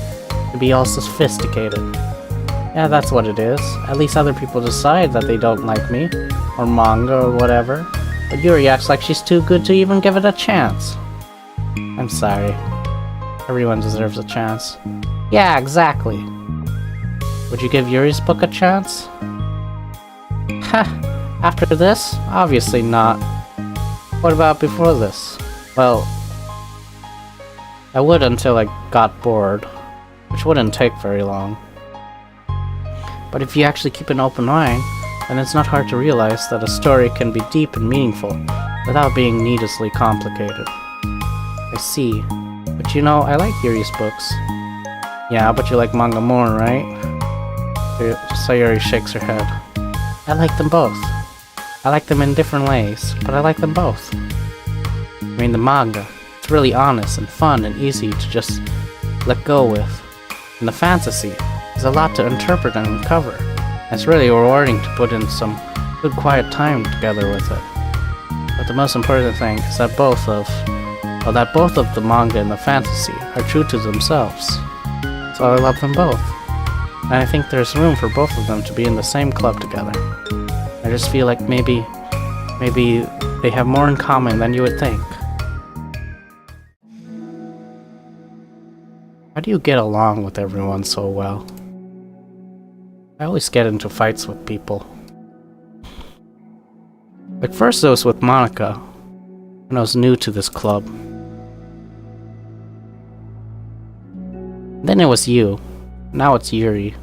to be all sophisticated. Yeah, that's what it is. At least other people decide that they don't like me, or manga, or whatever. But Yuri acts like she's too good to even give it a chance. I'm sorry. Everyone deserves a chance. Yeah, exactly. Would you give Yuri's book a chance? Heh, after this? Obviously not. What about before this? Well, I would until I got bored, which wouldn't take very long. But if you actually keep an open mind, then it's not hard to realize that a story can be deep and meaningful without being needlessly complicated. I see. But you know, I like Yuri's books. Yeah, but you like manga more, right? Sayori shakes her head. I like them both. I like them in different ways, but I like them both. I mean, the manga, it's really honest and fun and easy to just let go with. And the fantasy, there's a lot to interpret and uncover. And it's really rewarding to put in some good quiet time together with it. But the most important thing is that both of the manga and the fantasy are true to themselves. So I love them both. And I think there's room for both of them to be in the same club together. I just feel like maybe they have more in common than you would think. How do you get along with everyone so well? I always get into fights with people. Like first it was with Monica, when I was new to this club. Then it was you. Now it's Yuri.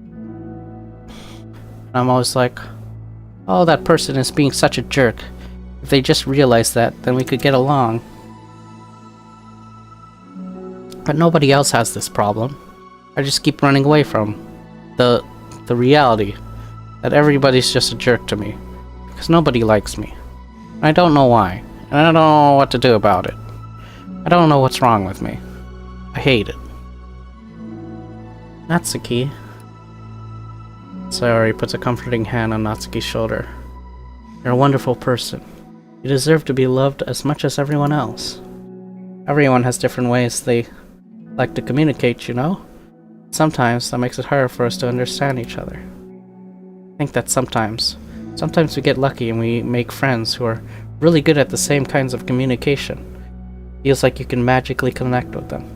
And I'm always like, oh, that person is being such a jerk. If they just realized that, then we could get along. But nobody else has this problem. I just keep running away from the reality that everybody's just a jerk to me. Because nobody likes me. And I don't know why. And I don't know what to do about it. I don't know what's wrong with me. I hate it. Natsuki. Sayori puts a comforting hand on Natsuki's shoulder. You're a wonderful person. You deserve to be loved as much as everyone else. Everyone has different ways they like to communicate, you know? Sometimes that makes it harder for us to understand each other. I think that sometimes we get lucky and we make friends who are really good at the same kinds of communication. Feels like you can magically connect with them.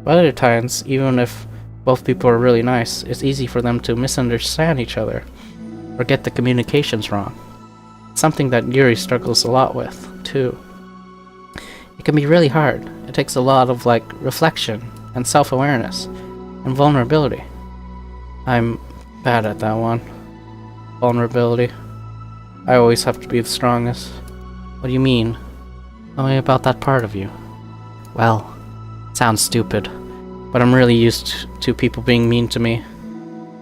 But other times, even if both people are really nice, it's easy for them to misunderstand each other or get the communications wrong. It's something that Yuri struggles a lot with, too. It can be really hard. It takes a lot of, reflection and self-awareness and vulnerability. I'm bad at that one. Vulnerability. I always have to be the strongest. What do you mean? Tell me about that part of you. Well, it sounds stupid, but I'm really used to people being mean to me.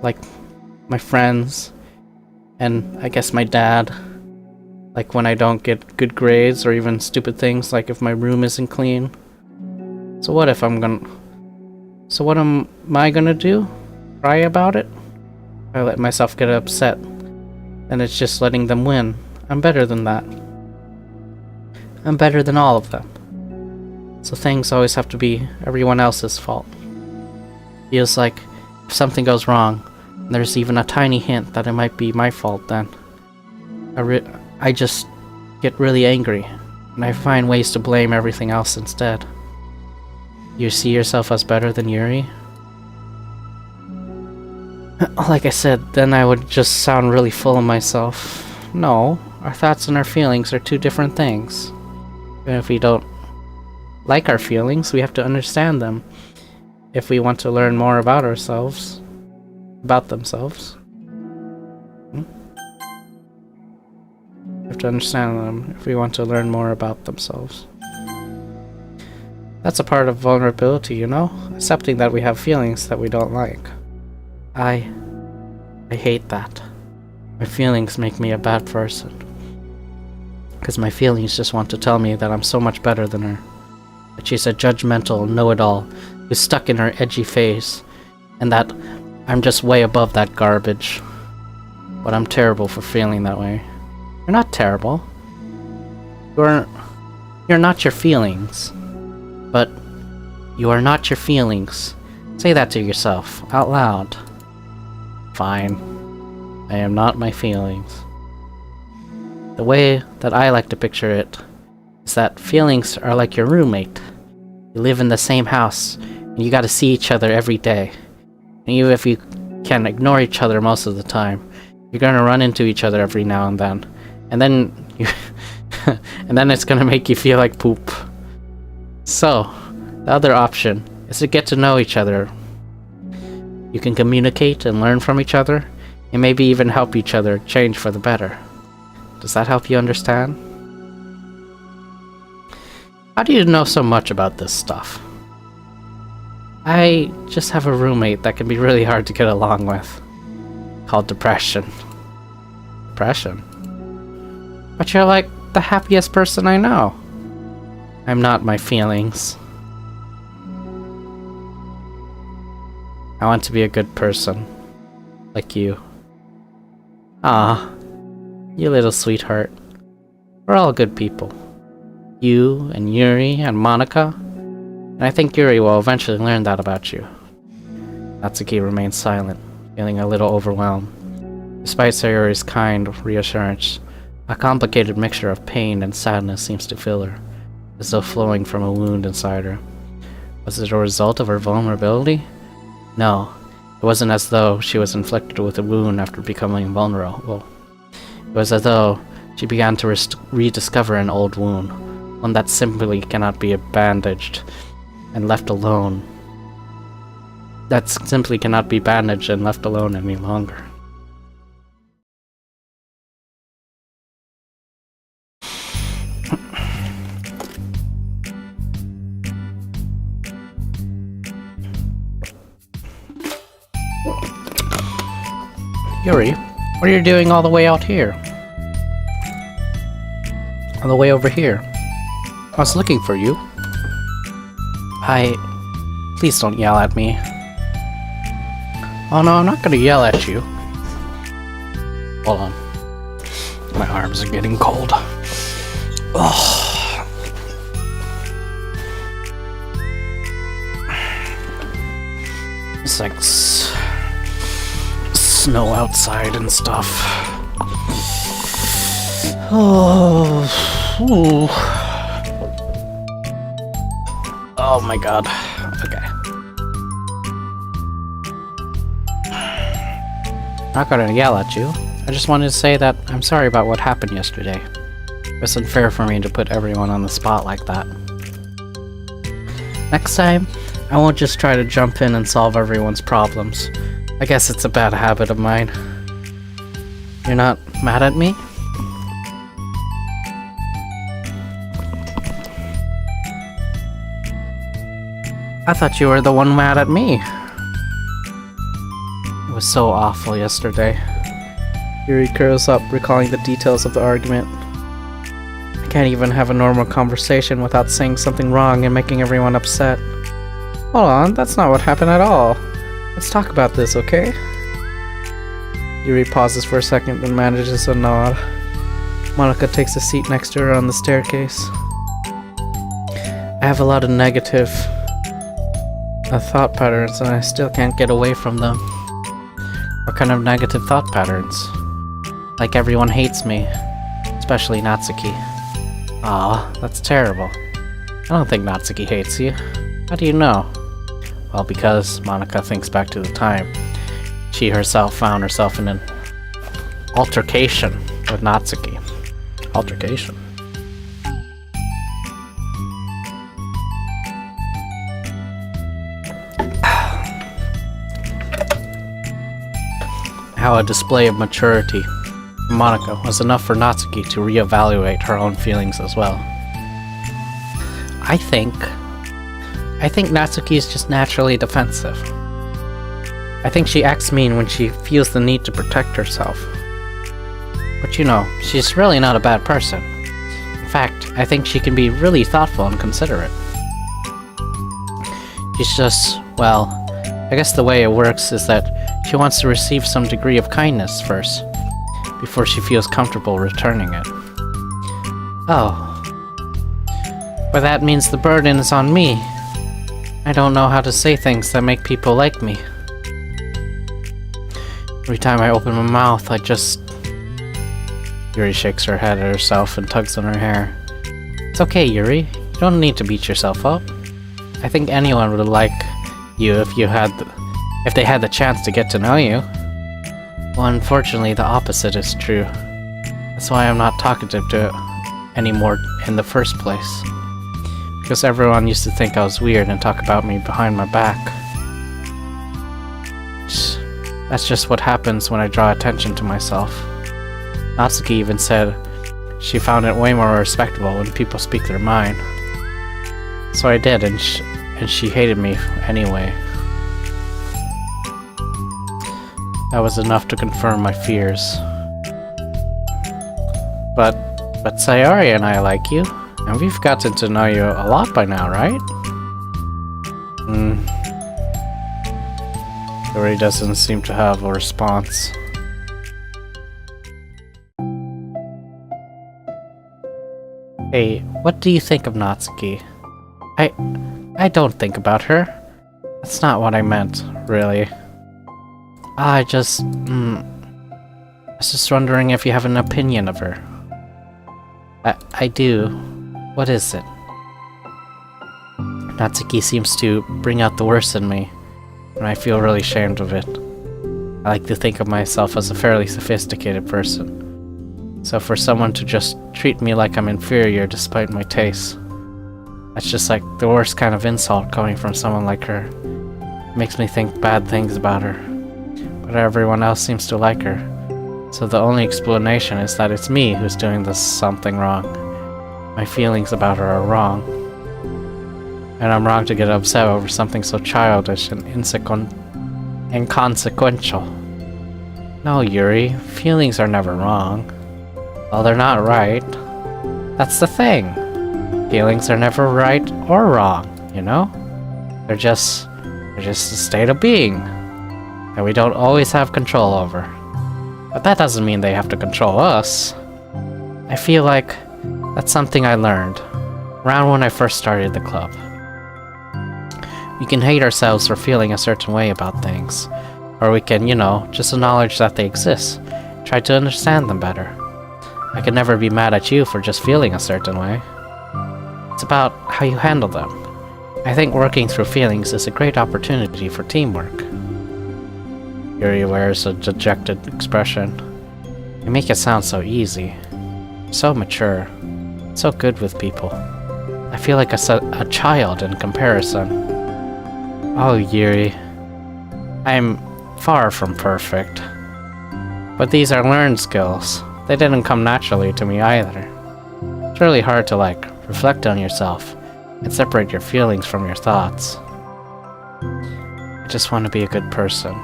Like my friends, and I guess my dad. Like when I don't get good grades, or even stupid things like if my room isn't clean. So what am I gonna do? Cry about it? I let myself get upset, and it's just letting them win. I'm better than that. I'm better than all of them. So things always have to be everyone else's fault. Feels like if something goes wrong, and there's even a tiny hint that it might be my fault, then I just get really angry, and I find ways to blame everything else instead. You see yourself as better than Yuri? Like I said, then I would just sound really full of myself. No, our thoughts and our feelings are two different things. Even if we don't like our feelings, we have to understand them if we want to learn more about ourselves, about themselves. We have to understand them if we want to learn more about themselves. That's a part of vulnerability, you know? Accepting that we have feelings that we don't like. I hate that. My feelings make me a bad person. Because my feelings just want to tell me that I'm so much better than her. That she's a judgmental know-it-all who's stuck in her edgy phase. And that I'm just way above that garbage. But I'm terrible for feeling that way. You're not terrible. You're not your feelings. But you are not your feelings. Say that to yourself, out loud. Fine. I am not my feelings. The way that I like to picture it is that feelings are like your roommate. You live in the same house, and you gotta see each other every day. And even if you can ignore each other most of the time, you're gonna run into each other every now and then. And then and then it's gonna make you feel like poop. So, the other option is to get to know each other. You can communicate and learn from each other, and maybe even help each other change for the better. Does that help you understand? How do you know so much about this stuff? I just have a roommate that can be really hard to get along with. Called depression. Depression? But you're like the happiest person I know. I'm not my feelings. I want to be a good person. Like you. Ah, you little sweetheart. We're all good people. You and Yuri and Monica. And I think Yuri will eventually learn that about you. Natsuki remains silent, feeling a little overwhelmed. Despite Sayori's kind reassurance, a complicated mixture of pain and sadness seems to fill her, as though flowing from a wound inside her. Was it a result of her vulnerability? No, it wasn't as though she was inflicted with a wound after becoming vulnerable. It was as though she began to rediscover an old wound, one that simply cannot be bandaged and left alone. That simply cannot be bandaged and left alone any longer. Yuri, what are you doing all the way out here? All the way over here. I was looking for you. Please don't yell at me. Oh no, I'm not gonna yell at you. Hold on. My arms are getting cold. Ugh. It's like snow outside and stuff. Oh. Ooh. Oh my god. Okay. Not gonna yell at you. I just wanted to say that I'm sorry about what happened yesterday. It's unfair for me to put everyone on the spot like that. Next time, I won't just try to jump in and solve everyone's problems. I guess it's a bad habit of mine. You're not mad at me? I thought you were the one mad at me. It was so awful yesterday. Yuri curls up, recalling the details of the argument. I can't even have a normal conversation without saying something wrong and making everyone upset. Hold on, that's not what happened at all. Let's talk about this, okay? Yuri pauses for a second, then manages a nod. Monica takes a seat next to her on the staircase. I have a lot of negative thought patterns, and I still can't get away from them. What kind of negative thought patterns? Like everyone hates me, especially Natsuki. Aw, that's terrible. I don't think Natsuki hates you. How do you know? Well, because Monica thinks back to the time she herself found herself in an altercation with Natsuki. Altercation? How a display of maturity from Monica was enough for Natsuki to reevaluate her own feelings as well. I think Natsuki is just naturally defensive. I think she acts mean when she feels the need to protect herself. But you know, she's really not a bad person. In fact, I think she can be really thoughtful and considerate. She's just, well, I guess the way it works is that she wants to receive some degree of kindness first, before she feels comfortable returning it. Oh. But that means the burden is on me. I don't know how to say things that make people like me. Every time I open my mouth, I just... Yuri shakes her head at herself and tugs on her hair. It's okay, Yuri. You don't need to beat yourself up. I think anyone would like you if they had the chance to get to know you. Well, unfortunately, the opposite is true. That's why I'm not talkative to anymore in the first place. Because everyone used to think I was weird and talk about me behind my back. That's just what happens when I draw attention to myself. Natsuki even said she found it way more respectable when people speak their mind. So I did, and and she hated me anyway. That was enough to confirm my fears. But Sayori and I like you, and we've gotten to know you a lot by now, right? Sayori doesn't seem to have a response. Hey, what do you think of Natsuki? I don't think about her. That's not what I meant, really. I was just wondering if you have an opinion of her. I do. What is it? Natsuki seems to bring out the worst in me, and I feel really ashamed of it. I like to think of myself as a fairly sophisticated person. So for someone to just treat me like I'm inferior despite my tastes, that's just like the worst kind of insult coming from someone like her. It makes me think bad things about her. But everyone else seems to like her. So the only explanation is that it's me who's doing this something wrong. My feelings about her are wrong. And I'm wrong to get upset over something so childish and inconsequential. No, Yuri, feelings are never wrong. Well, they're not right. That's the thing. Feelings are never right or wrong, you know? They're just a state of being that we don't always have control over. But that doesn't mean they have to control us. I feel like that's something I learned around when I first started the club. We can hate ourselves for feeling a certain way about things, or we can, just acknowledge that they exist, try to understand them better. I can never be mad at you for just feeling a certain way. It's about how you handle them. I think working through feelings is a great opportunity for teamwork. Yuri wears a dejected expression. You make it sound so easy, so mature, so good with people. I feel like a child in comparison. Oh, Yuri. I'm far from perfect. But these are learned skills. They didn't come naturally to me either. It's really hard to, reflect on yourself and separate your feelings from your thoughts. I just want to be a good person.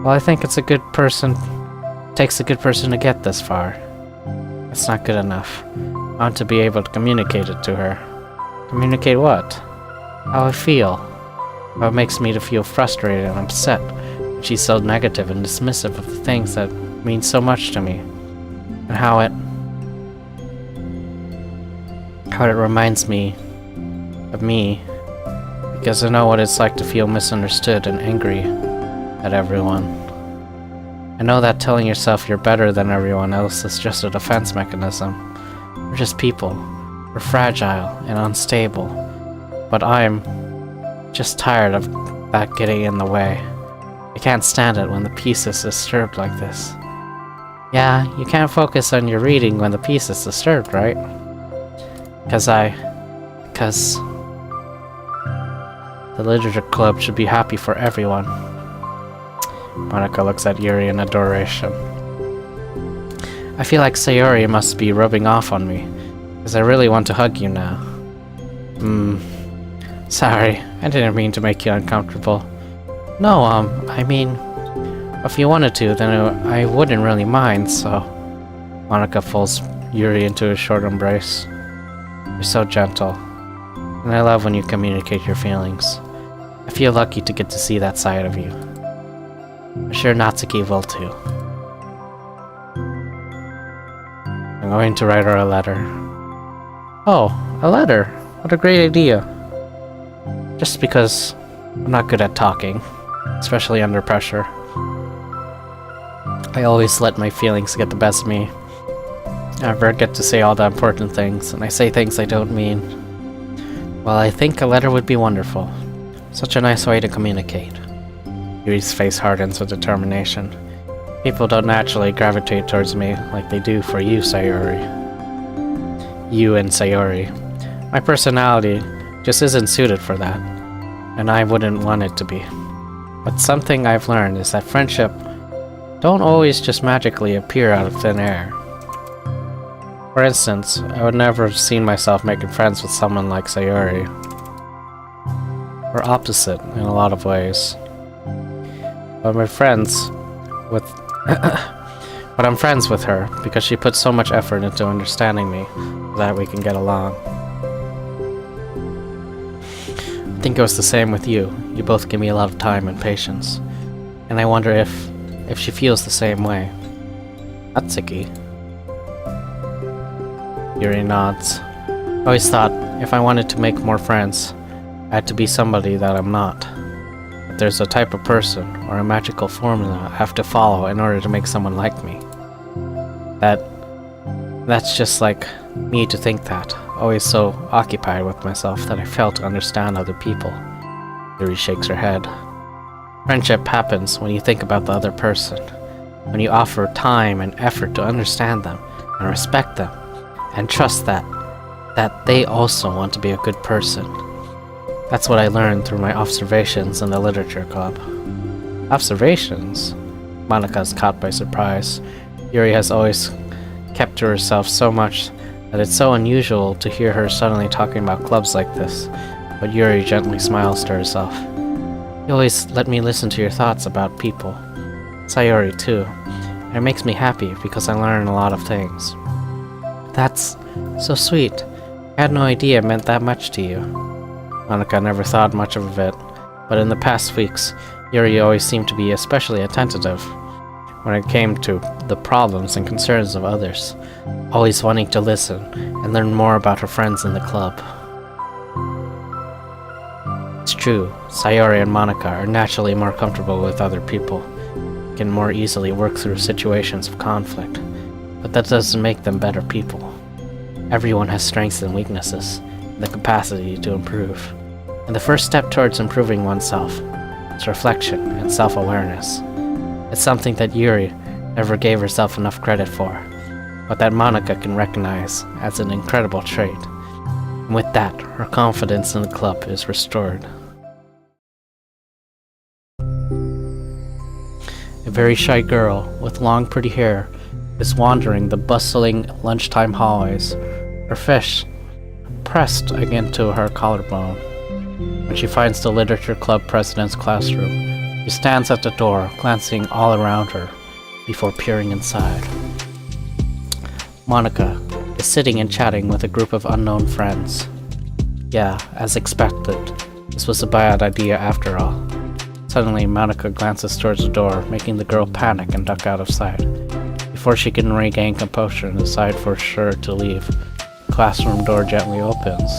Well, I think it's a good person. It takes a good person to get this far. It's not good enough. I want to be able to communicate it to her. Communicate what? How I feel. How it makes me to feel frustrated and upset when she's so negative and dismissive of the things that mean so much to me. And how it reminds me of me, because I know what it's like to feel misunderstood and angry at everyone. I know that telling yourself you're better than everyone else is just a defense mechanism. We're just people. We're fragile and unstable. But I'm just tired of that getting in the way. I can't stand it when the peace is disturbed like this. Yeah, you can't focus on your reading when the peace is disturbed, right? Because the literature club should be happy for everyone. Monika looks at Yuri in adoration. I feel like Sayori must be rubbing off on me, because I really want to hug you now. Sorry, I didn't mean to make you uncomfortable. No, I mean, if you wanted to, then I wouldn't really mind, so... Monika pulls Yuri into a short embrace. You're so gentle, and I love when you communicate your feelings. I feel lucky to get to see that side of you. I'm sure Natsuki will too. I'm going to write her a letter. Oh, a letter! What a great idea. Just because I'm not good at talking, especially under pressure. I always let my feelings get the best of me. I never get to say all the important things, and I say things I don't mean. Well, I think a letter would be wonderful. Such a nice way to communicate. Yuri's face hardens with determination. People don't naturally gravitate towards me like they do for you, Sayori. You and Sayori. My personality just isn't suited for that, and I wouldn't want it to be. But something I've learned is that friendship don't always just magically appear out of thin air. For instance, I would never have seen myself making friends with someone like Sayori. We're opposite in a lot of ways. But we're friends with... but I'm friends with her because she puts so much effort into understanding me so that we can get along. I think it was the same with you. You both give me a lot of time and patience. And I wonder if she feels the same way. Natsuki. Yuri nods. I always thought if I wanted to make more friends, I had to be somebody that I'm not. That there's a type of person or a magical formula I have to follow in order to make someone like me. That's just like me to think that. Always so occupied with myself that I fail to understand other people. Yuri shakes her head. Friendship happens when you think about the other person. When you offer time and effort to understand them and respect them and trust that they also want to be a good person. That's what I learned through my observations in the literature club. Observations? Monika is caught by surprise. Yuri has always kept to herself so much that it's so unusual to hear her suddenly talking about clubs like this, but Yuri gently smiles to herself. You always let me listen to your thoughts about people. Sayori too. And it makes me happy because I learn a lot of things. That's so sweet. I had no idea it meant that much to you. Monika never thought much of it, but in the past weeks, Yuri always seemed to be especially attentive when it came to the problems and concerns of others, always wanting to listen and learn more about her friends in the club. It's true, Sayori and Monika are naturally more comfortable with other people, can more easily work through situations of conflict, but that doesn't make them better people. Everyone has strengths and weaknesses, and the capacity to improve. And the first step towards improving oneself is reflection and self-awareness. It's something that Yuri never gave herself enough credit for, but that Monika can recognize as an incredible trait. And with that, her confidence in the club is restored. A very shy girl with long pretty hair is wandering the bustling lunchtime hallways, her fist pressed into her collarbone. When she finds the literature club president's classroom, she stands at the door, glancing all around her before peering inside. Monika is sitting and chatting with a group of unknown friends. Yeah, as expected, this was a bad idea after all. Suddenly, Monika glances towards the door, making the girl panic and duck out of sight. Before she can regain composure and decide for sure to leave, the classroom door gently opens.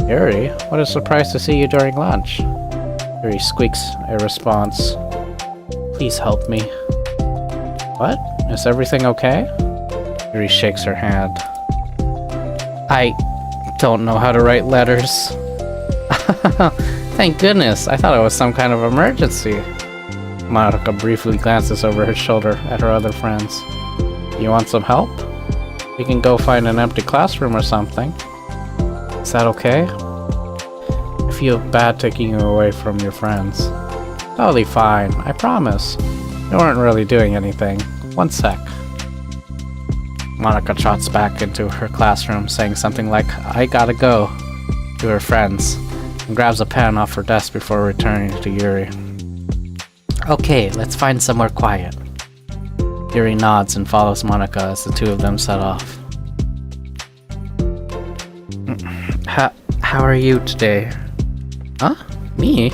Yuri, what a surprise to see you during lunch. Yuri squeaks a response. Please help me. What? Is everything okay? Yuri shakes her hand. I don't know how to write letters. Thank goodness, I thought it was some kind of emergency. Monika briefly glances over her shoulder at her other friends. You want some help? We can go find an empty classroom or something. Is that okay? I feel bad taking you away from your friends. Totally fine, I promise. You weren't really doing anything. One sec. Monika trots back into her classroom, saying something like, I gotta go, to her friends, and grabs a pen off her desk before returning to Yuri. Okay, let's find somewhere quiet. Yuri nods and follows Monika as the two of them set off. How are you today? Huh? Me?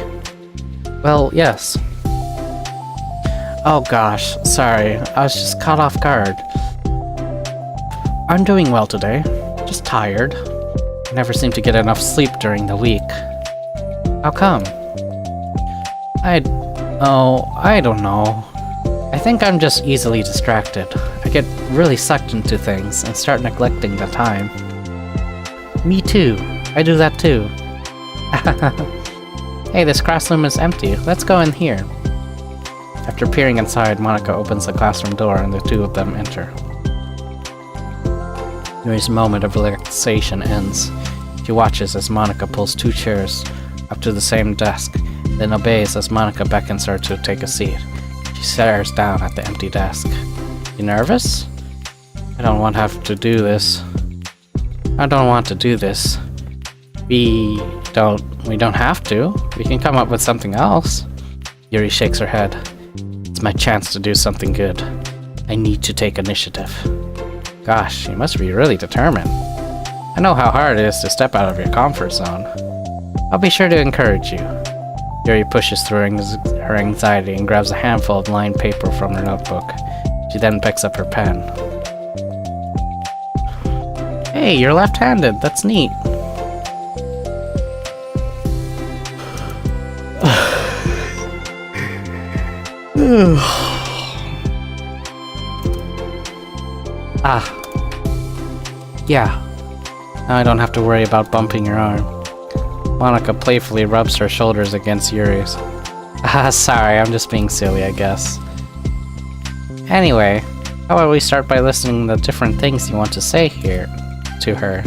Well, yes. Oh gosh, sorry, I was just caught off guard. I'm doing well today, just tired. I never seem to get enough sleep during the week. How come? I don't know. I think I'm just easily distracted. I get really sucked into things and start neglecting the time. Me too. I do that too. Hey, this classroom is empty. Let's go in here. After peering inside, Monika opens the classroom door and the two of them enter. Yuri's moment of relaxation ends. She watches as Monika pulls two chairs up to the same desk, then obeys as Monika beckons her to take a seat. She stares down at the empty desk. You nervous? I don't want to do this. We don't have to. We can come up with something else. Yuri shakes her head. It's my chance to do something good. I need to take initiative. Gosh, you must be really determined. I know how hard it is to step out of your comfort zone. I'll be sure to encourage you. Yuri pushes through her anxiety and grabs a handful of lined paper from her notebook. She then picks up her pen. Hey, you're left-handed. That's neat. Yeah. Now I don't have to worry about bumping your arm. Monica playfully rubs her shoulders against Yuri's. Sorry, I'm just being silly, I guess. Anyway, how about we start by listening to the different things you want to say here to her?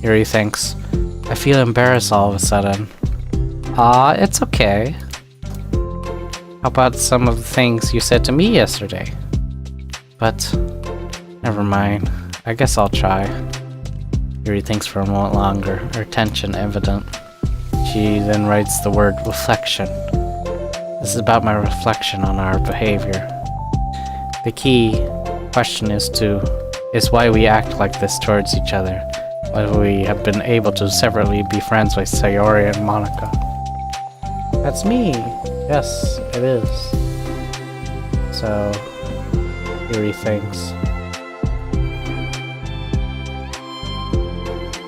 Yuri thinks. I feel embarrassed all of a sudden. It's okay. How about some of the things you said to me yesterday? But, never mind. I guess I'll try. Yuri thinks for a moment longer, her tension evident. She then writes the word reflection. This is about my reflection on our behavior. The key question is why we act like this towards each other, whether we have been able to separately be friends with Sayori and Monica. That's me. Yes, it is. So, Yuri thinks.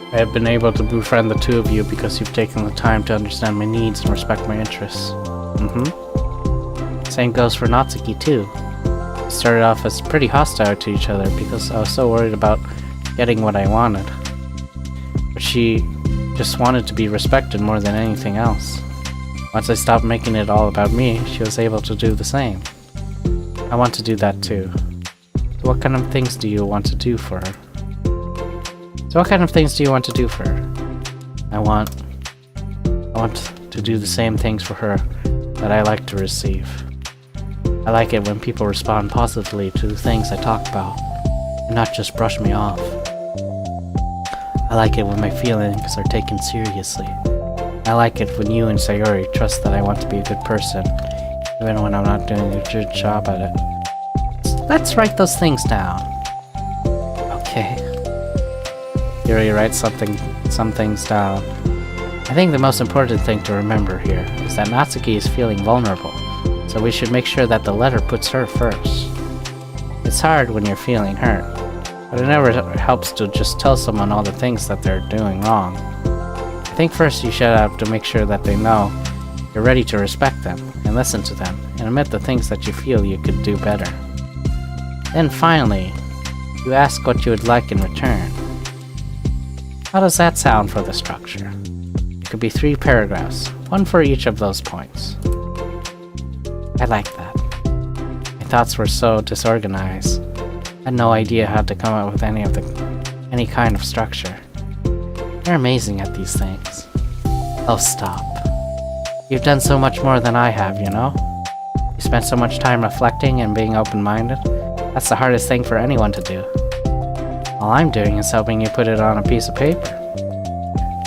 I have been able to befriend the two of you because you've taken the time to understand my needs and respect my interests. Same goes for Natsuki too. We started off as pretty hostile to each other because I was so worried about getting what I wanted. But she just wanted to be respected more than anything else. Once I stopped making it all about me, she was able to do the same. I want to do that too. So what kind of things do you want to do for her? I want to do the same things for her that I like to receive. I like it when people respond positively to the things I talk about, and not just brush me off. I like it when my feelings are taken seriously. I like it when you and Sayori trust that I want to be a good person, even when I'm not doing a good job at it. Let's write those things down. Okay. Yuri writes some things down. I think the most important thing to remember here is that Natsuki is feeling vulnerable, so we should make sure that the letter puts her first. It's hard when you're feeling hurt, but it never helps to just tell someone all the things that they're doing wrong. I think first you should have to make sure that they know you're ready to respect them and listen to them and admit the things that you feel you could do better. Then finally, you ask what you would like in return. How does that sound for the structure? It could be 3 paragraphs, one for each of those points. I like that. My thoughts were so disorganized. I had no idea how to come up with any kind of structure. You're amazing at these things. Oh, stop. You've done so much more than I have, you know? You spent so much time reflecting and being open-minded. That's the hardest thing for anyone to do. All I'm doing is helping you put it on a piece of paper.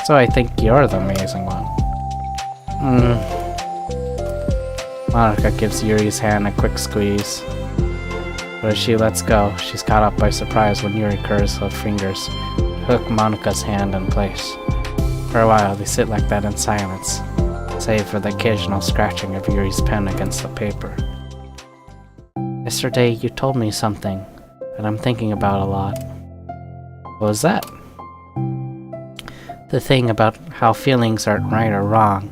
So I think you're the amazing one. Monica gives Yuri's hand a quick squeeze. But as she lets go, she's caught up by surprise when Yuri curls her fingers to hook Monica's hand in place. For a while, they sit like that in silence, save for the occasional scratching of Yuri's pen against the paper. Yesterday, you told me something that I'm thinking about a lot. What was that? The thing about how feelings aren't right or wrong,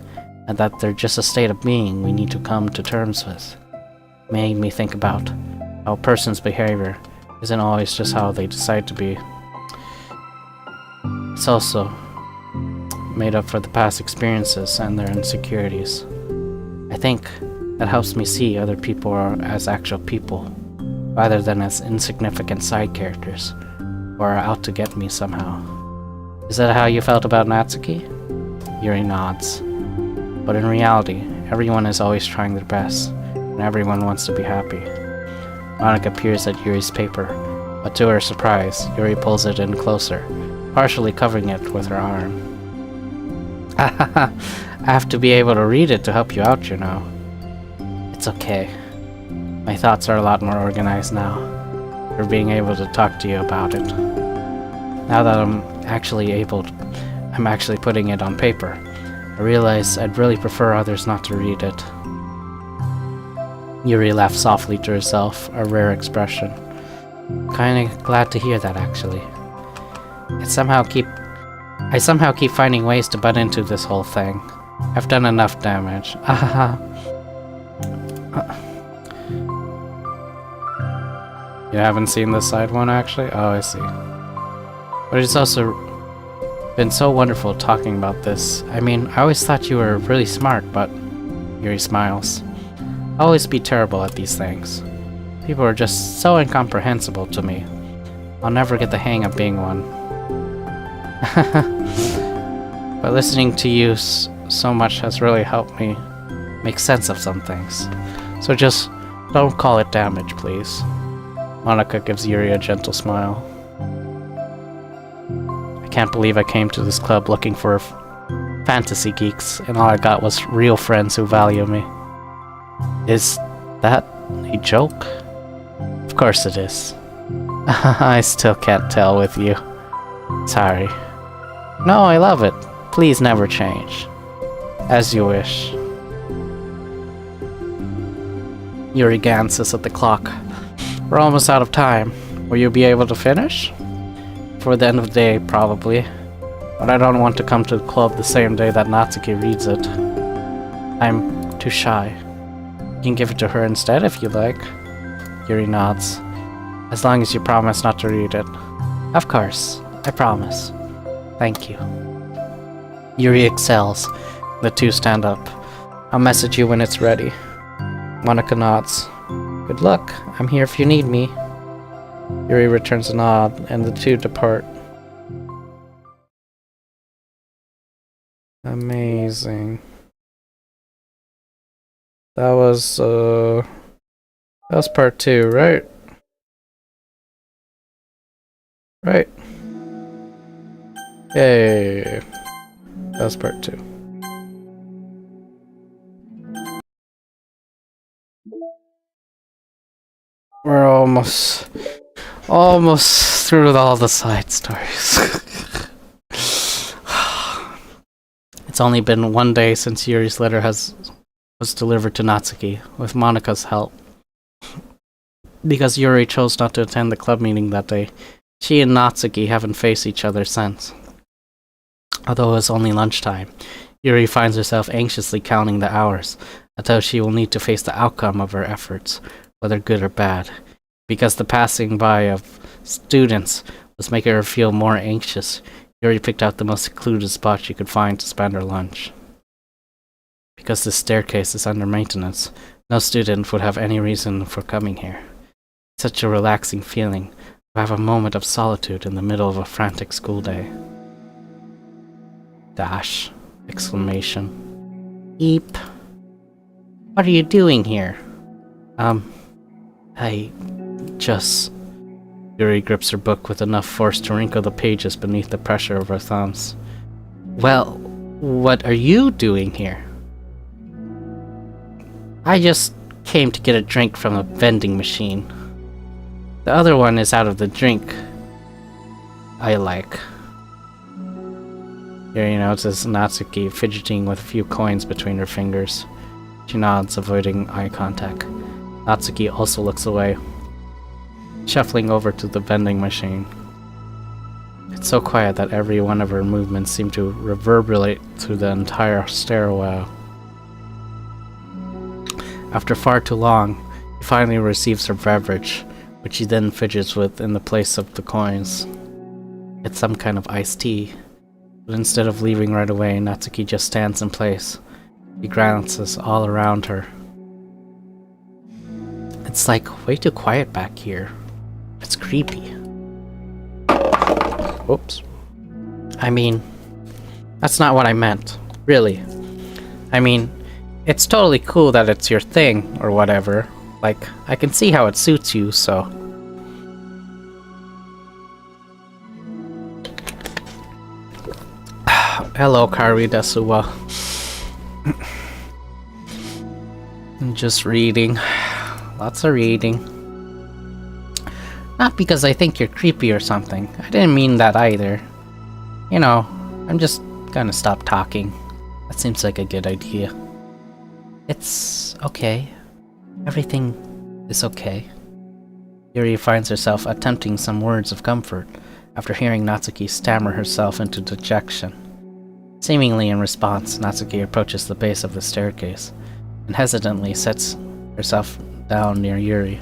and that they're just a state of being we need to come to terms with. It made me think about how a person's behavior isn't always just how they decide to be. It's also made up for the past experiences and their insecurities. I think that helps me see other people as actual people, rather than as insignificant side characters, who are out to get me somehow. Is that how you felt about Natsuki? Yuri nods. But in reality, everyone is always trying their best, and everyone wants to be happy. Monica peers at Yuri's paper, But to her surprise, Yuri pulls it in closer, partially covering it with her arm. I have to be able to read it to help you out, you know. It's okay. My thoughts are a lot more organized now, for being able to talk to you about it. Now that I'm actually putting it on paper, I realize I'd really prefer others not to read it. Yuri laughed softly to herself, a rare expression. Kinda glad to hear that, actually. I somehow keep finding ways to butt into this whole thing. I've done enough damage. You haven't seen this side one, actually? Oh, I see. But it's also been so wonderful talking about this. I mean, I always thought you were really smart, but... Yuri smiles. I'll always be terrible at these things. People are just so incomprehensible to me. I'll never get the hang of being one. But listening to you so much has really helped me make sense of some things. So just don't call it damage, please. Monica gives Yuri a gentle smile. I can't believe I came to this club looking for fantasy geeks, and all I got was real friends who value me. Is that a joke? Of course it is. I still can't tell with you. Sorry. No, I love it. Please never change. As you wish. Yuri glances at the clock. We're almost out of time. Will you be able to finish? For the end of the day, probably. But I don't want to come to the club the same day that Natsuki reads it. I'm too shy. You can give it to her instead if you like. Yuri nods. As long as you promise not to read it. Of course. I promise. Thank you. Yuri excels. The two stand up. I'll message you when it's ready. Monica nods. Good luck. I'm here if you need me. Yuri returns a nod, and the two depart. Amazing. That was part 2, right? Right. Yay. That was part 2. We're almost through all the side stories. It's only been one day since Yuri's letter was delivered to Natsuki, with Monika's help. Because Yuri chose not to attend the club meeting that day, she and Natsuki haven't faced each other since. Although it was only lunchtime, Yuri finds herself anxiously counting the hours until she will need to face the outcome of her efforts, whether good or bad, because the passing by of students was making her feel more anxious. Yuri picked out the most secluded spot she could find to spend her lunch. Because the staircase is under maintenance, no student would have any reason for coming here. Such a relaxing feeling to have a moment of solitude in the middle of a frantic school day. Dash! Exclamation. Eep! What are you doing here? I just... Yuri grips her book with enough force to wrinkle the pages beneath the pressure of her thumbs. Well, what are you doing here? I just came to get a drink from a vending machine. The other one is out of the drink I like. Yuri notices Natsuki fidgeting with a few coins between her fingers. She nods, avoiding eye contact. Natsuki also looks away, shuffling over to the vending machine. It's so quiet that every one of her movements seem to reverberate through the entire stairwell. After far too long, she finally receives her beverage, which she then fidgets with in the place of the coins. It's some kind of iced tea, but instead of leaving right away, Natsuki just stands in place. She glances all around her. It's like way too quiet back here. It's creepy. Oops. I mean, that's not what I meant. Really. I mean, it's totally cool that it's your thing, or whatever. Like, I can see how it suits you, so... hello, Kari Desuwa. Just reading. Lots of reading. Not because I think you're creepy or something. I didn't mean that either. You know, I'm just gonna stop talking. That seems like a good idea. It's okay. Everything is okay. Yuri finds herself attempting some words of comfort after hearing Natsuki stammer herself into dejection. Seemingly in response, Natsuki approaches the base of the staircase and hesitantly sets herself down near Yuri.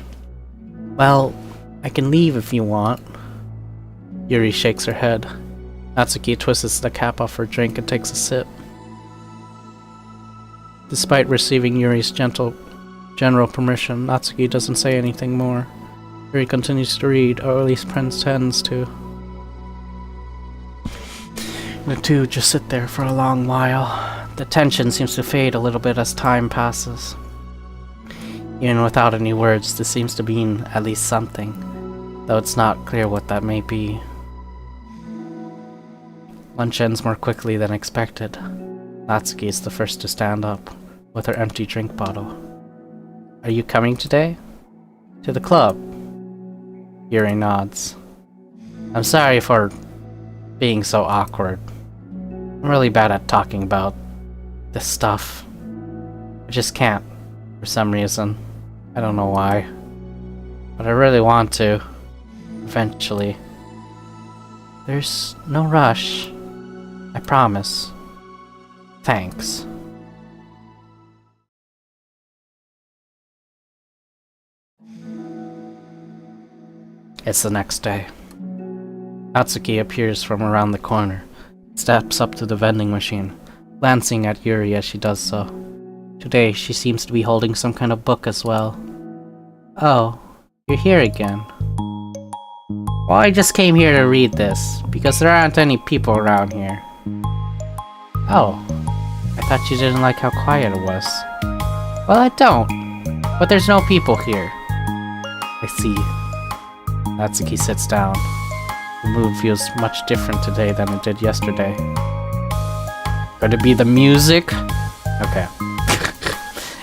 Well, I can leave if you want. Yuri shakes her head. Natsuki twists the cap off her drink and takes a sip. Despite receiving Yuri's general permission, Natsuki doesn't say anything more. Yuri continues to read, or at least pretends to. The two just sit there for a long while. The tension seems to fade a little bit as time passes. Even without any words, this seems to mean at least something, though it's not clear what that may be. Lunch ends more quickly than expected. Natsuki is the first to stand up, with her empty drink bottle. Are you coming today? To the club? Yuri nods. I'm sorry for being so awkward. I'm really bad at talking about this stuff. I just can't, for some reason. I don't know why. But I really want to. Eventually. There's no rush. I promise. Thanks. It's the next day. Natsuki appears from around the corner, steps up to the vending machine, glancing at Yuri as she does so. Today, she seems to be holding some kind of book as well. Oh, you're here again. Well, I just came here to read this, because there aren't any people around here. Oh, I thought you didn't like how quiet it was. Well, I don't, but there's no people here. I see. Natsuki sits down. The mood feels much different today than it did yesterday. Could it be the music? Okay.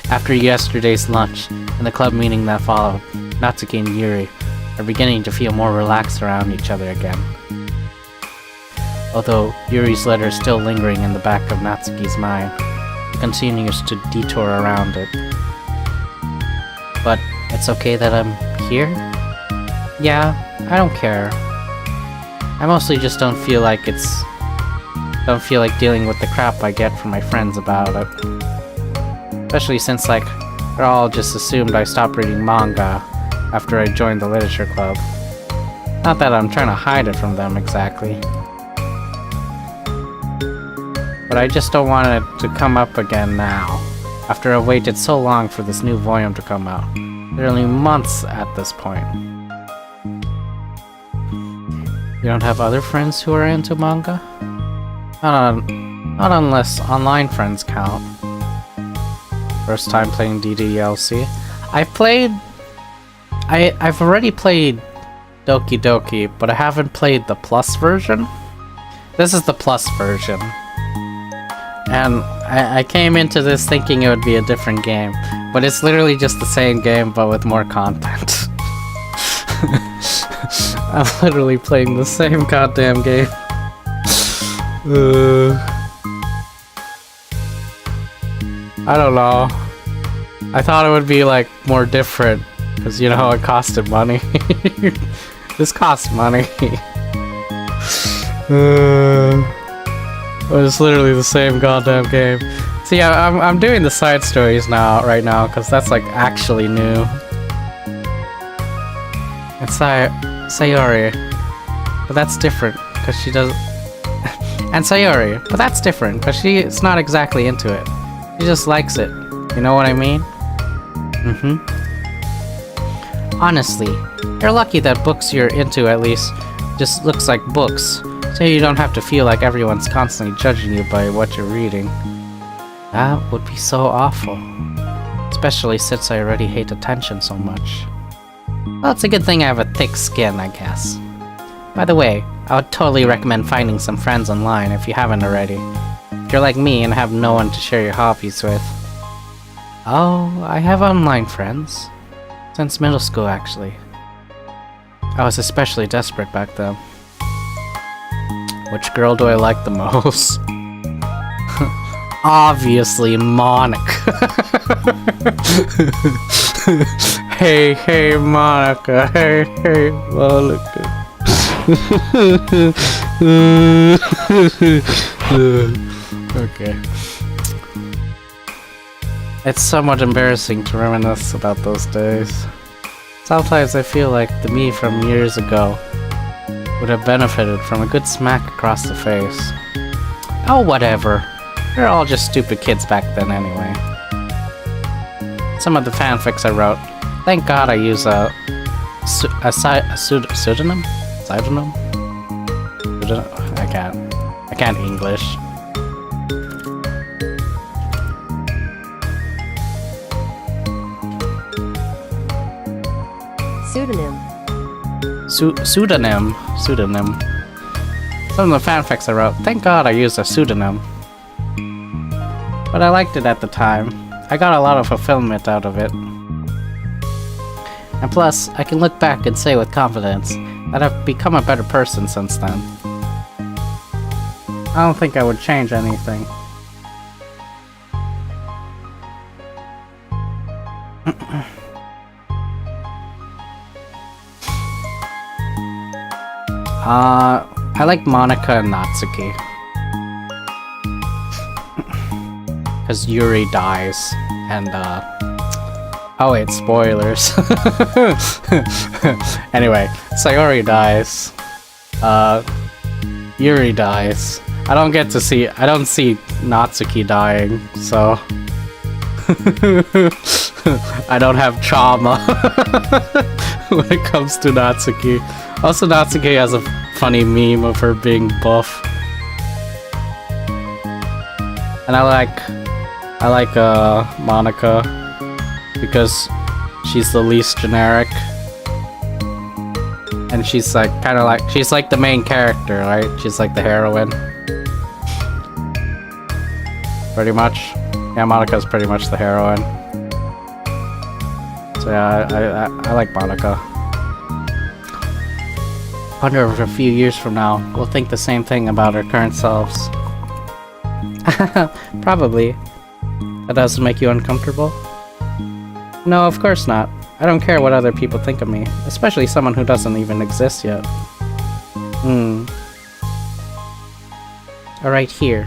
After yesterday's lunch and the club meeting that followed, Natsuki and Yuri are beginning to feel more relaxed around each other again. Although Yuri's letter is still lingering in the back of Natsuki's mind, she continues to detour around it. But it's okay that I'm here? Yeah, I don't care. I mostly just don't feel like dealing with the crap I get from my friends about it. Especially since, like, they're all just assumed I stopped reading manga after I joined the literature club. Not that I'm trying to hide it from them exactly. But I just don't want it to come up again now, after I've waited so long for this new volume to come out. Literally months at this point. You don't have other friends who are into manga? Not unless online friends count. First time playing DDLC. I've already played Doki Doki, but I haven't played the Plus version. This is the Plus version. And I came into this thinking it would be a different game, but it's literally just the same game, but with more content. I'm literally playing the same goddamn game. I don't know. I thought it would be like more different, because you know it costed money. This costs money. But it's literally the same goddamn game. See, I'm doing the side stories right now, because that's like actually new. It's Sayori, but that's different because she does. And Sayori, but that's different because she's not exactly into it. She just likes it. You know what I mean? Honestly, you're lucky that books you're into at least just looks like books, so you don't have to feel like everyone's constantly judging you by what you're reading. That would be so awful, especially since I already hate attention so much. Well, it's a good thing I have a thick skin, I guess. By the way, I would totally recommend finding some friends online if you haven't already. you're like me and have no one to share your hobbies with. Oh, I have online friends. Since middle school, actually. I was especially desperate back then. Which girl do I like the most? Obviously, Monica. Hey, Monica. Hey, Monica. Okay. It's somewhat embarrassing to reminisce about those days. Sometimes I feel like the me from years ago would have benefited from a good smack across the face. Oh, whatever. We're all just stupid kids back then anyway. Some of the fanfics I wrote, thank God I use a pseudonym? Pseudonym? I can't English. Pseudonym. Pseudonym. Some of the fanfics I wrote, thank God I used a pseudonym. But I liked it at the time. I got a lot of fulfillment out of it. And plus, I can look back and say with confidence that I've become a better person since then. I don't think I would change anything. I like Monica and Natsuki. Because Yuri dies, and, oh wait, spoilers. Anyway, Sayori dies. Yuri dies. I don't see Natsuki dying, so... I don't have trauma when it comes to Natsuki. Also, Natsuki has a funny meme of her being buff. And I like Monica because she's the least generic. And she's like she's like the main character, right? She's like the heroine. Pretty much. Yeah, Monica's pretty much the heroine. So yeah, I like Monica. Wonder if a few years from now we'll think the same thing about our current selves. Probably. That doesn't make you uncomfortable? No, of course not. I don't care what other people think of me, especially someone who doesn't even exist yet. Alright, here.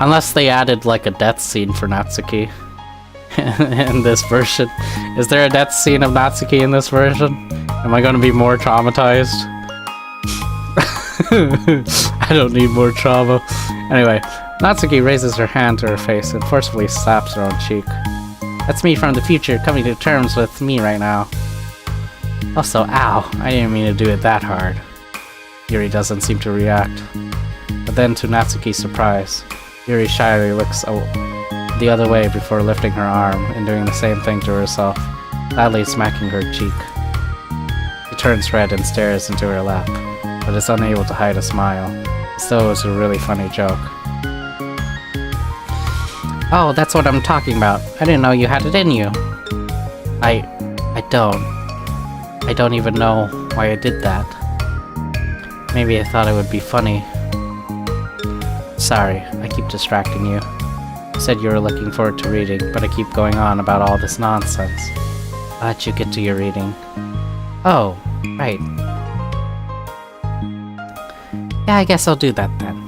Unless they added like a death scene for Natsuki in this version. Is there a death scene of Natsuki in this version? Am I gonna be more traumatized? I don't need more trauma. Anyway, Natsuki raises her hand to her face and forcefully slaps her own cheek. That's me from the future coming to terms with me right now. Also, ow, I didn't mean to do it that hard. Yuri doesn't seem to react. But then, to Natsuki's surprise, Yuri shyly looks the other way before lifting her arm and doing the same thing to herself, loudly smacking her cheek. She turns red and stares into her lap, but is unable to hide a smile, as though it was a really funny joke. Oh, that's what I'm talking about. I didn't know you had it in you. I don't even know why I did that. Maybe I thought it would be funny. Sorry, I keep distracting you. You said you were looking forward to reading, but I keep going on about all this nonsense. I'll let you get to your reading. Oh, right. Yeah, I guess I'll do that then.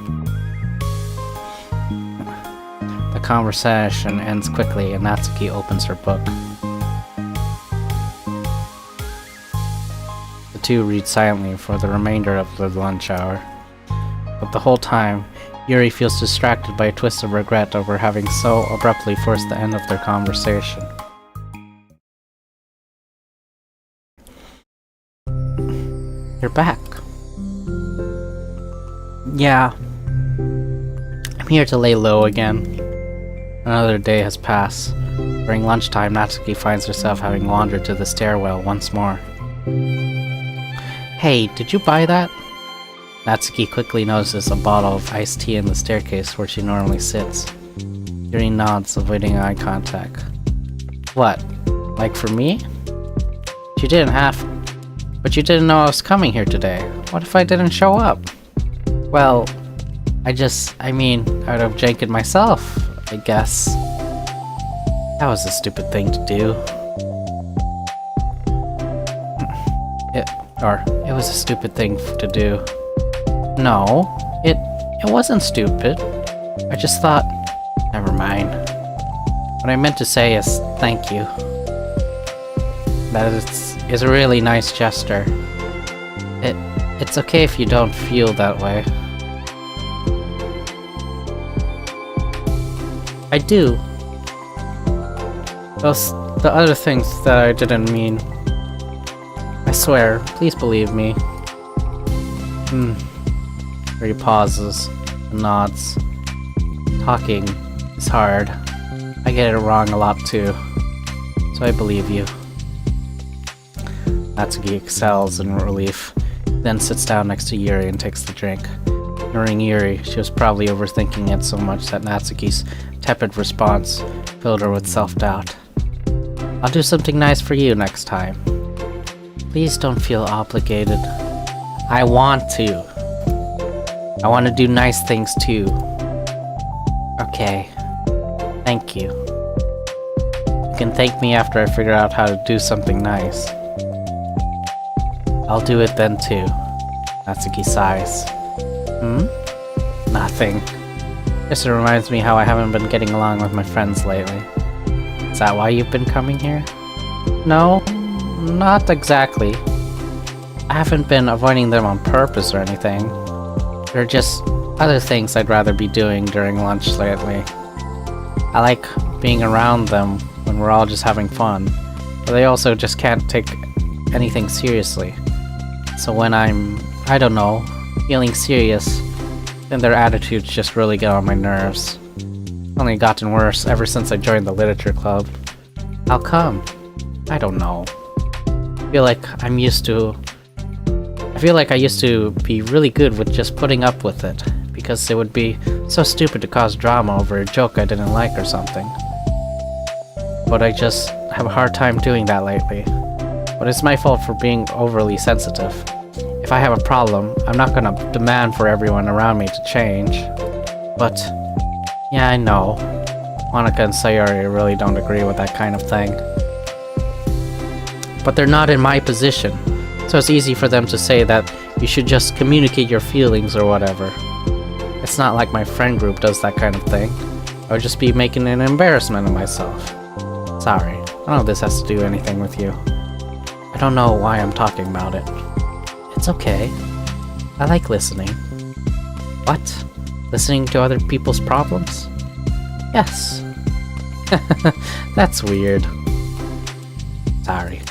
The conversation ends quickly and Natsuki opens her book. The two read silently for the remainder of the lunch hour. But the whole time, Yuri feels distracted by a twist of regret over having so abruptly forced the end of their conversation. You're back. Yeah. I'm here to lay low again. Another day has passed. During lunchtime, Natsuki finds herself having wandered to the stairwell once more. Hey, did you buy that? Natsuki quickly notices a bottle of iced tea in the staircase where she normally sits. Yuri nods, avoiding eye contact. What? Like for me? You didn't have... But you didn't know I was coming here today. What if I didn't show up? Well, I would have drank it myself, I guess. That was a stupid thing to do. It was a stupid thing to do. No, it wasn't stupid. I just thought... Never mind. What I meant to say is thank you. That is a really nice gesture. It's okay if you don't feel that way. I do. The other things that I didn't mean. I swear, please believe me. He pauses and nods. Talking is hard. I get it wrong a lot too. So I believe you. Natsuki excels in relief, then sits down next to Yuri and takes the drink. Ignoring Yuri, she was probably overthinking it so much that Natsuki's tepid response filled her with self-doubt. I'll do something nice for you next time. Please don't feel obligated. I want to. I want to do nice things too. Okay. Thank you. You can thank me after I figure out how to do something nice. I'll do it then too. Natsuki sighs. Nothing. This reminds me how I haven't been getting along with my friends lately. Is that why you've been coming here? No, not exactly. I haven't been avoiding them on purpose or anything. There are just other things I'd rather be doing during lunch lately. I like being around them when we're all just having fun, but they also just can't take anything seriously. So when I'm, I don't know, feeling serious, then their attitudes just really get on my nerves. It's only gotten worse ever since I joined the literature club. How come? I don't know. I feel like I used to be really good with just putting up with it, because it would be so stupid to cause drama over a joke I didn't like or something. But I just have a hard time doing that lately. But it's my fault for being overly sensitive. If I have a problem, I'm not gonna demand for everyone around me to change. But, yeah, I know. Monika and Sayori really don't agree with that kind of thing. But they're not in my position, so it's easy for them to say that you should just communicate your feelings or whatever. It's not like my friend group does that kind of thing. I would just be making an embarrassment of myself. Sorry, I don't know if this has to do anything with you. I don't know why I'm talking about it. It's okay. I like listening. What? Listening to other people's problems? Yes. That's weird. Sorry.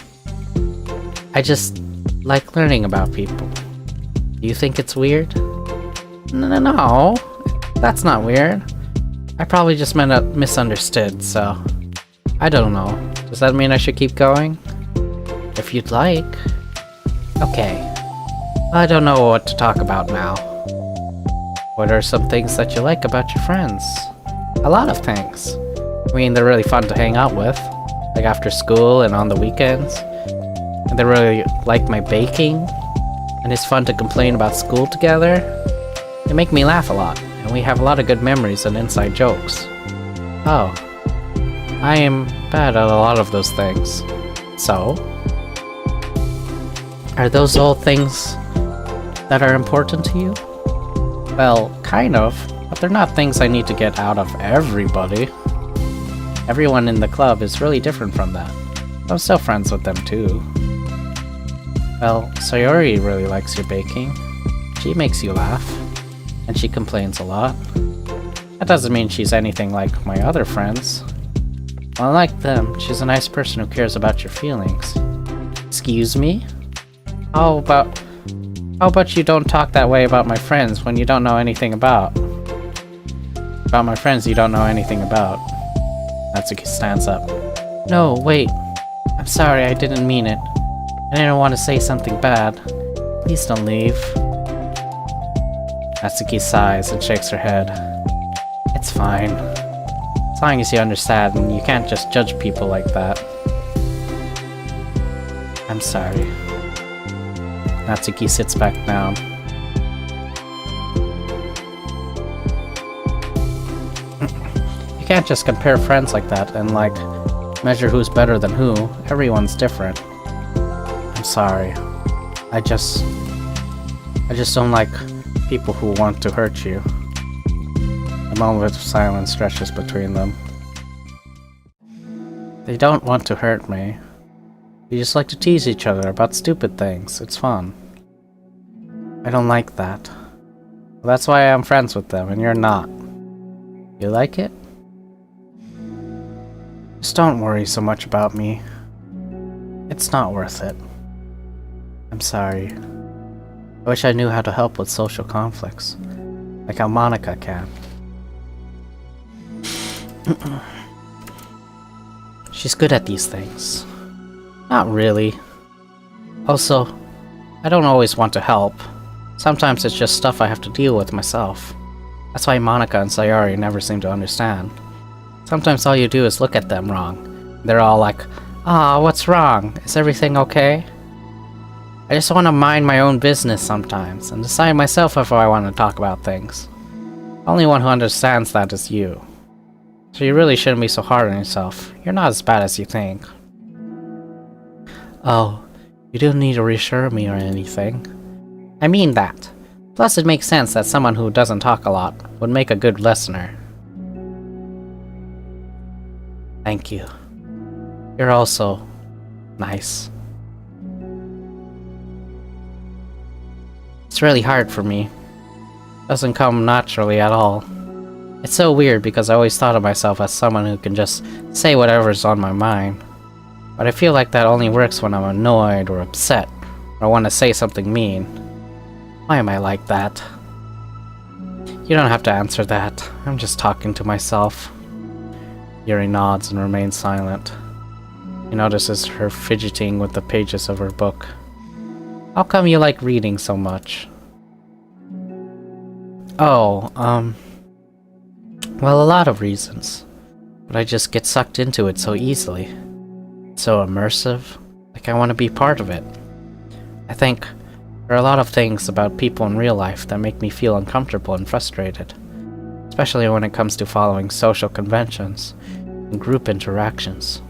I just like learning about people. Do you think it's weird? No, that's not weird. I probably just misunderstood, so... I don't know. Does that mean I should keep going? If you'd like. Okay. I don't know what to talk about now. What are some things that you like about your friends? A lot of things. I mean, they're really fun to hang out with. Like after school and on the weekends. And they really like my baking. And it's fun to complain about school together. They make me laugh a lot. And we have a lot of good memories and inside jokes. Oh. I am bad at a lot of those things. So? Are those all things that are important to you? Well, kind of, but they're not things I need to get out of everybody. Everyone in the club is really different from that. I'm still friends with them too. Well, Sayori really likes your baking. She makes you laugh, and she complains a lot. That doesn't mean she's anything like my other friends. Unlike them, she's a nice person who cares about your feelings. Excuse me? How about you don't talk that way about my friends when you don't know anything about? About my friends you don't know anything about. Natsuki stands up. No, wait. I'm sorry, I didn't mean it. I didn't want to say something bad. Please don't leave. Natsuki sighs and shakes her head. It's fine. As long as you understand, you can't just judge people like that. I'm sorry. Natsuki sits back down. You can't just compare friends like that and, like, measure who's better than who. Everyone's different. I'm sorry. I just don't like people who want to hurt you. A moment of silence stretches between them. They don't want to hurt me. They just like to tease each other about stupid things. It's fun. I don't like that. Well, that's why I'm friends with them, and you're not. You like it? Just don't worry so much about me. It's not worth it. I'm sorry. I wish I knew how to help with social conflicts, like how Monica can. She's good at these things. Not really. Also, I don't always want to help. Sometimes it's just stuff I have to deal with myself. That's why Monica and Sayori never seem to understand. Sometimes all you do is look at them wrong. They're all like, "Ah, what's wrong? Is everything okay?" I just want to mind my own business sometimes, and decide myself if I want to talk about things. The only one who understands that is you. So you really shouldn't be so hard on yourself. You're not as bad as you think. Oh, you don't need to reassure me or anything. I mean that. Plus it makes sense that someone who doesn't talk a lot would make a good listener. Thank you. You're also nice. It's really hard for me. Doesn't come naturally at all. It's so weird because I always thought of myself as someone who can just say whatever's on my mind. But I feel like that only works when I'm annoyed or upset, or I want to say something mean. Why am I like that? You don't have to answer that. I'm just talking to myself. Yuri nods and remains silent. He notices her fidgeting with the pages of her book. How come you like reading so much? Oh, well, a lot of reasons. But I just get sucked into it so easily. It's so immersive. Like I want to be part of it. I think there are a lot of things about people in real life that make me feel uncomfortable and frustrated. Especially when it comes to following social conventions and group interactions.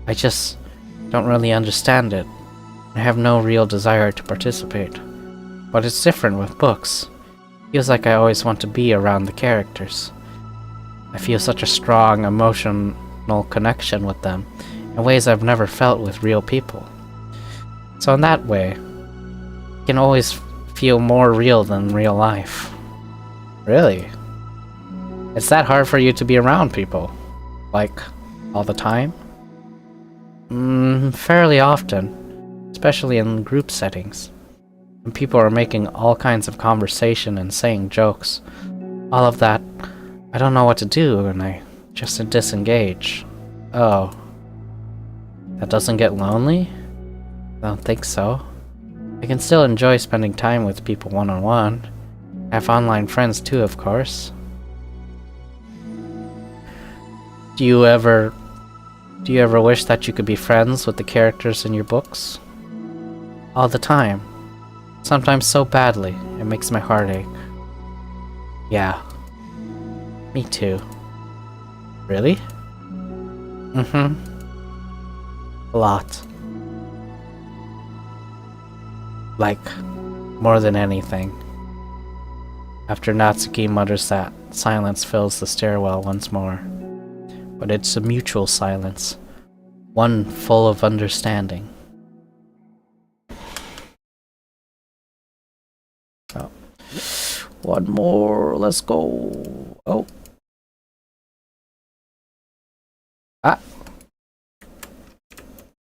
I just don't really understand it. I have no real desire to participate. But it's different with books. Feels like I always want to be around the characters. I feel such a strong emotional connection with them in ways I've never felt with real people. So in that way, it can always feel more real than real life. Really? It's that hard for you to be around people? Like, all the time? Fairly often, especially in group settings. When people are making all kinds of conversation and saying jokes. All of that, I don't know what to do and I just disengage. Oh. That doesn't get lonely? I don't think so. I can still enjoy spending time with people one-on-one. I have online friends too, of course. Do you ever wish that you could be friends with the characters in your books? All the time. Sometimes so badly, it makes my heart ache. Yeah. Me too. Really? Mm-hmm. A lot. Like, more than anything. After Natsuki mutters that, silence fills the stairwell once more. But it's a mutual silence. One full of understanding. Oh. One more, let's go. Oh. Ah.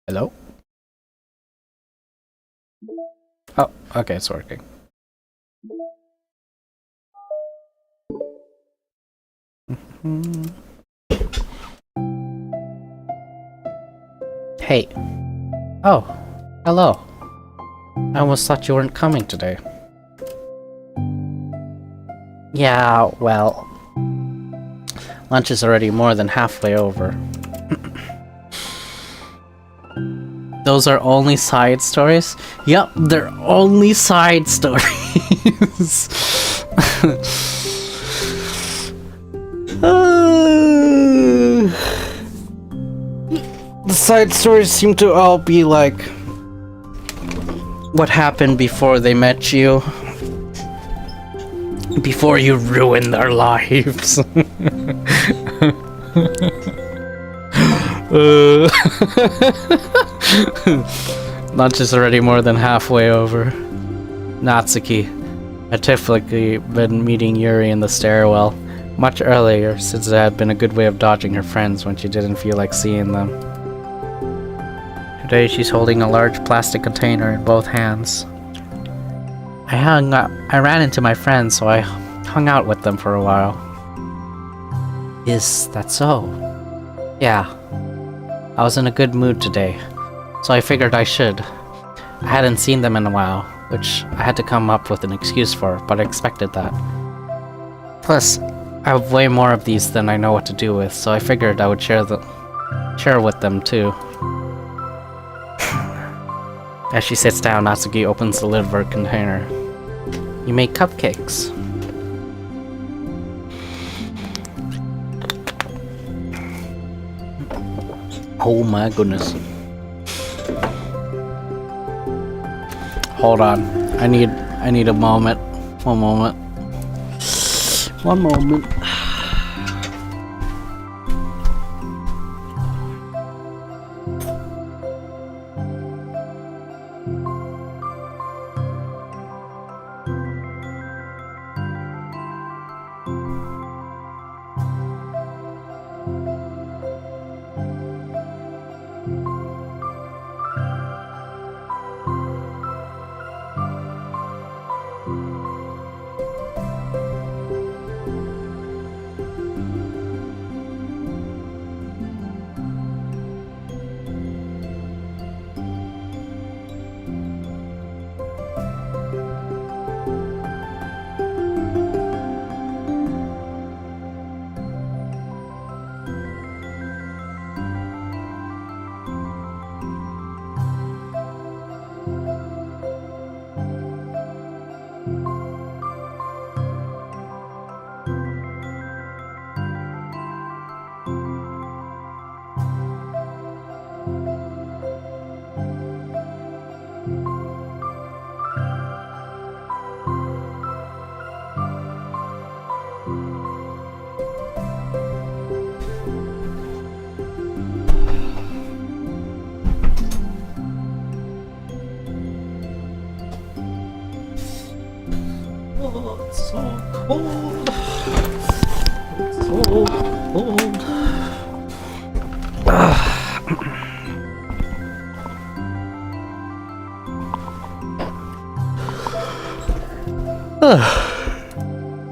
Hello? Oh, okay, it's working. Hey. Oh, hello. I almost thought you weren't coming today. Yeah, well, lunch is already more than halfway over. Those are only side stories? Yep, they're only side stories. The side stories seem to all be like what happened before they met you. Before you ruin their lives. Lunch is already more than halfway over. Natsuki. I'd typically been meeting Yuri in the stairwell much earlier, since it had been a good way of dodging her friends when she didn't feel like seeing them. Today she's holding a large plastic container in both hands. I ran into my friends, so I hung out with them for a while. Is that so? Yeah. I was in a good mood today, so I figured I should. I hadn't seen them in a while, which I had to come up with an excuse for, but I expected that. Plus, I have way more of these than I know what to do with, so I figured I would share with them too. As she sits down, Natsuki opens the lid of her container. You make cupcakes. Oh my goodness. Hold on. I need a moment. One moment. One moment.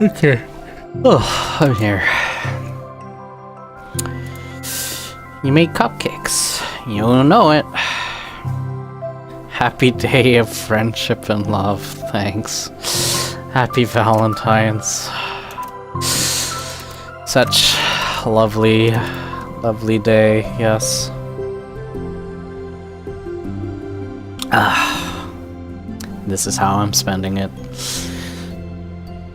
Okay. Oh, I'm here. You make cupcakes. You know it. Happy day of friendship and love. Thanks. Happy Valentine's. Such a lovely, lovely day. Yes. This is how I'm spending it.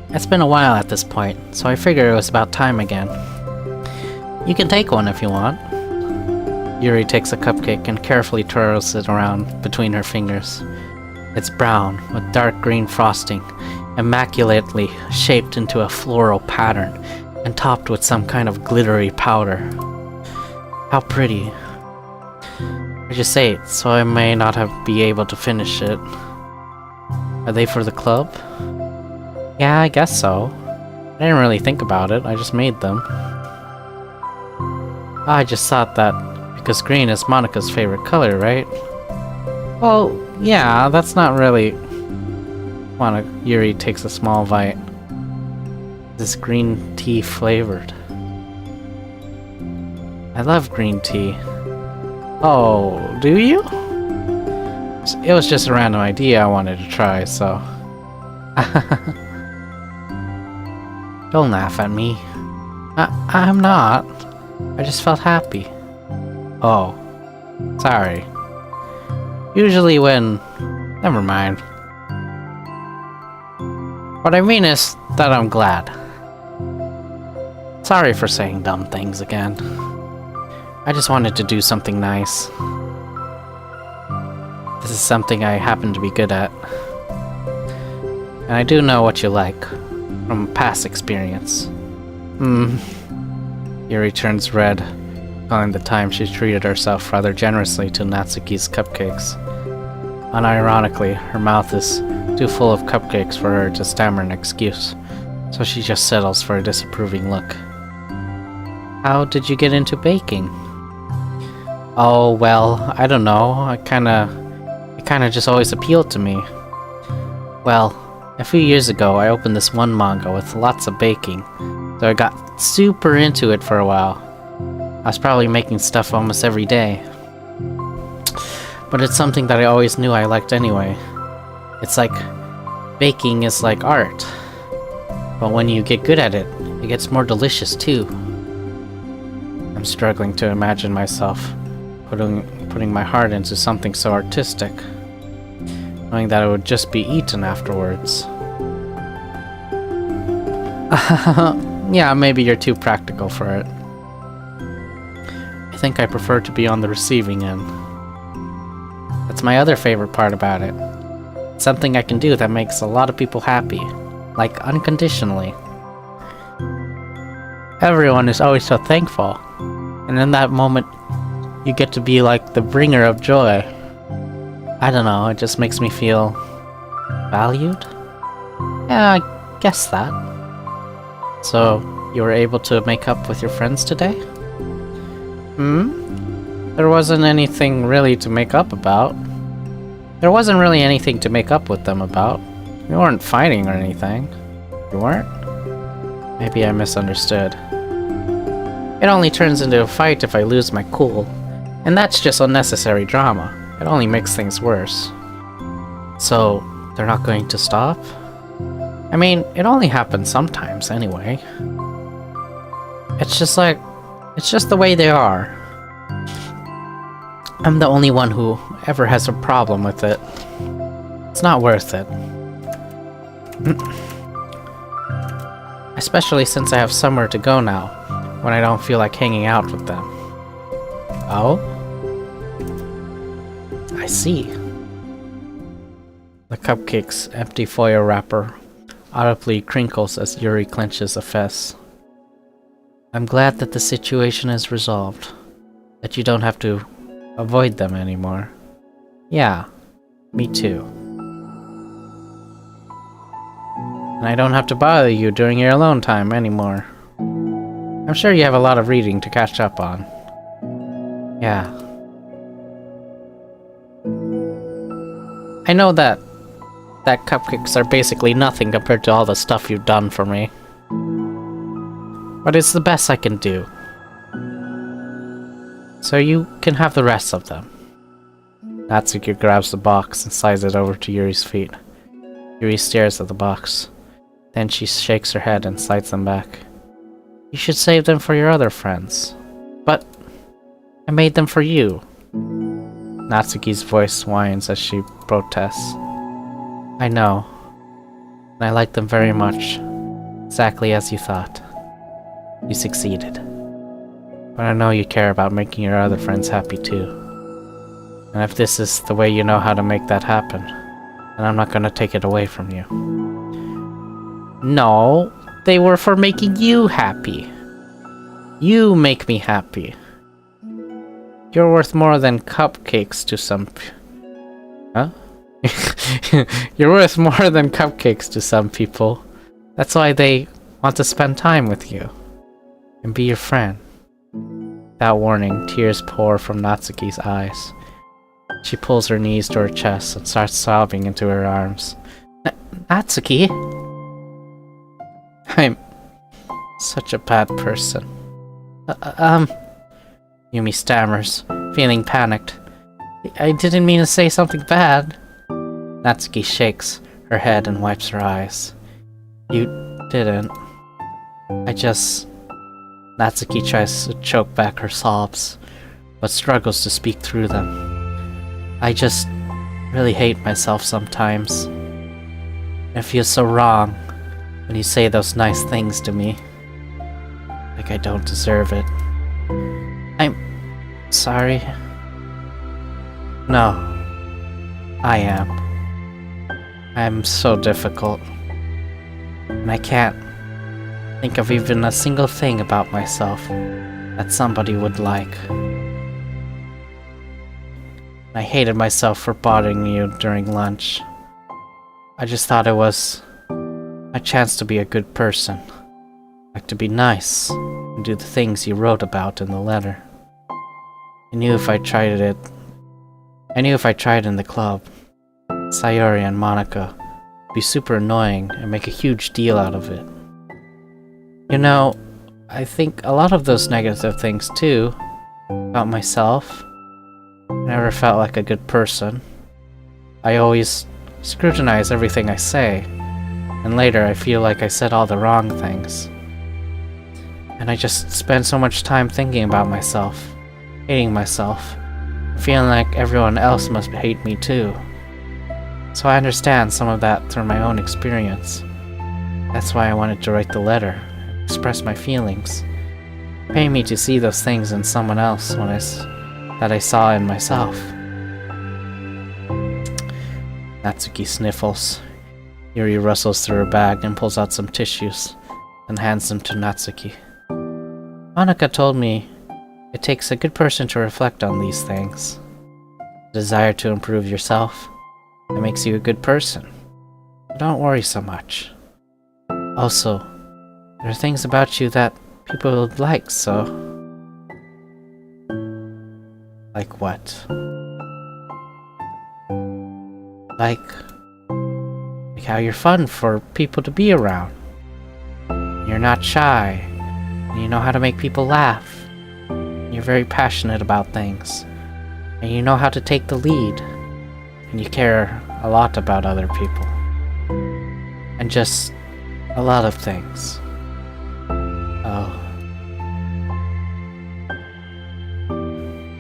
It's been a while at this point, so I figured it was about time again. You can take one if you want. Yuri takes a cupcake and carefully twirls it around between her fingers. It's brown, with dark green frosting, immaculately shaped into a floral pattern, and topped with some kind of glittery powder. How pretty. I just ate, so I may not be able to finish it. Are they for the club? Yeah, I guess so. I didn't really think about it, I just made them. I just thought that because green is Monika's favorite color, right? Well, yeah, that's not really... Yuri takes a small bite. This green tea flavored. I love green tea. Oh, do you? It was just a random idea I wanted to try, so... Don't laugh at me. I'm not. I just felt happy. Oh. Sorry. Usually when... Never mind. What I mean is that I'm glad. Sorry for saying dumb things again. I just wanted to do something nice. This is something I happen to be good at. And I do know what you like, from past experience. Yuri turns red, recalling the time she treated herself rather generously to Natsuki's cupcakes. Unironically, her mouth is too full of cupcakes for her to stammer an excuse, so she just settles for a disapproving look. How did you get into baking? Oh, well, I don't know. It kinda just always appealed to me. Well, a few years ago, I opened this one manga with lots of baking, so I got super into it for a while. I was probably making stuff almost every day. But it's something that I always knew I liked anyway. It's like, baking is like art. But when you get good at it, it gets more delicious too. I'm struggling to imagine myself putting my heart into something so artistic, knowing that it would just be eaten afterwards. Yeah, maybe you're too practical for it. I think I prefer to be on the receiving end. That's my other favorite part about it. It's something I can do that makes a lot of people happy, like unconditionally. Everyone is always so thankful, and in that moment, you get to be like the bringer of joy. I don't know, it just makes me feel valued? Yeah, I guess that. So, you were able to make up with your friends today? There wasn't anything really to make up about. There wasn't really anything to make up with them about. We weren't fighting or anything. You weren't? Maybe I misunderstood. It only turns into a fight if I lose my cool, and that's just unnecessary drama. It only makes things worse. So, they're not going to stop? I mean, it only happens sometimes anyway. It's just the way they are. I'm the only one who ever has a problem with it. It's not worth it. Especially since I have somewhere to go now, when I don't feel like hanging out with them. Oh? I see. The cupcake's empty foil wrapper audibly crinkles as Yuri clenches a fist. I'm glad that the situation is resolved. That you don't have to avoid them anymore. Yeah, me too. And I don't have to bother you during your alone time anymore. I'm sure you have a lot of reading to catch up on. Yeah. I know that cupcakes are basically nothing compared to all the stuff you've done for me. But it's the best I can do. So you can have the rest of them. Natsuki grabs the box and slides it over to Yuri's feet. Yuri stares at the box. Then she shakes her head and slides them back. You should save them for your other friends. But I made them for you. Natsuki's voice whines as she protests. I know. And I like them very much. Exactly as you thought. You succeeded. But I know you care about making your other friends happy too. And if this is the way you know how to make that happen, then I'm not gonna take it away from you. No, they were for making you happy. You make me happy. You're worth more than cupcakes to some... Huh? You're worth more than cupcakes to some people. That's why they want to spend time with you. And be your friend. Without warning, tears pour from Natsuki's eyes. She pulls her knees to her chest and starts sobbing into her arms. Natsuki? I'm such a bad person. Yumi stammers, feeling panicked. I didn't mean to say something bad. Natsuki shakes her head and wipes her eyes. You didn't. Natsuki tries to choke back her sobs, but struggles to speak through them. I just really hate myself sometimes. It feels so wrong when you say those nice things to me. Like I don't deserve it. I'm sorry. No, I am. I'm so difficult. And I can't think of even a single thing about myself that somebody would like. I hated myself for bothering you during lunch. I just thought it was a chance to be a good person. Like to be nice and do the things you wrote about in the letter. I knew if I tried in the club, Sayori and Monica would be super annoying and make a huge deal out of it. You know, I think a lot of those negative things too, about myself. I never felt like a good person. I always scrutinize everything I say, and later I feel like I said all the wrong things. And I just spend so much time thinking about myself, hating myself, feeling like everyone else must hate me too. So I understand some of that through my own experience. That's why I wanted to write the letter, express my feelings. Pay me to see those things in someone else that I saw in myself. Natsuki sniffles. Yuri rustles through her bag and pulls out some tissues and hands them to Natsuki. Monica told me it takes a good person to reflect on these things. The desire to improve yourself. That makes you a good person. But don't worry so much. Also, there are things about you that people would like, so... Like what? Like how you're fun for people to be around. You're not shy. And you know how to make people laugh. And you're very passionate about things. And you know how to take the lead. And you care a lot about other people. And just a lot of things. Oh.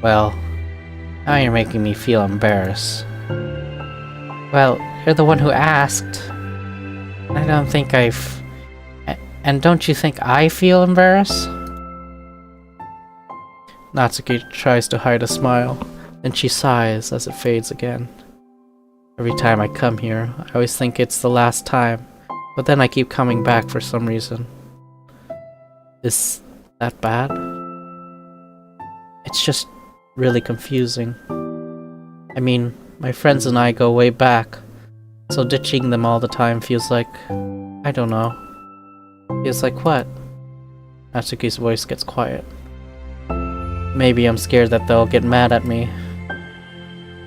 Well, now you're making me feel embarrassed. Well, you're the one who asked. I don't think And don't you think I feel embarrassed? Natsuki tries to hide a smile, then she sighs as it fades again. Every time I come here, I always think it's the last time, but then I keep coming back for some reason. Is that bad? It's just really confusing. I mean, my friends and I go way back, so ditching them all the time feels like... I don't know. Feels like what? Natsuki's voice gets quiet. Maybe I'm scared that they'll get mad at me.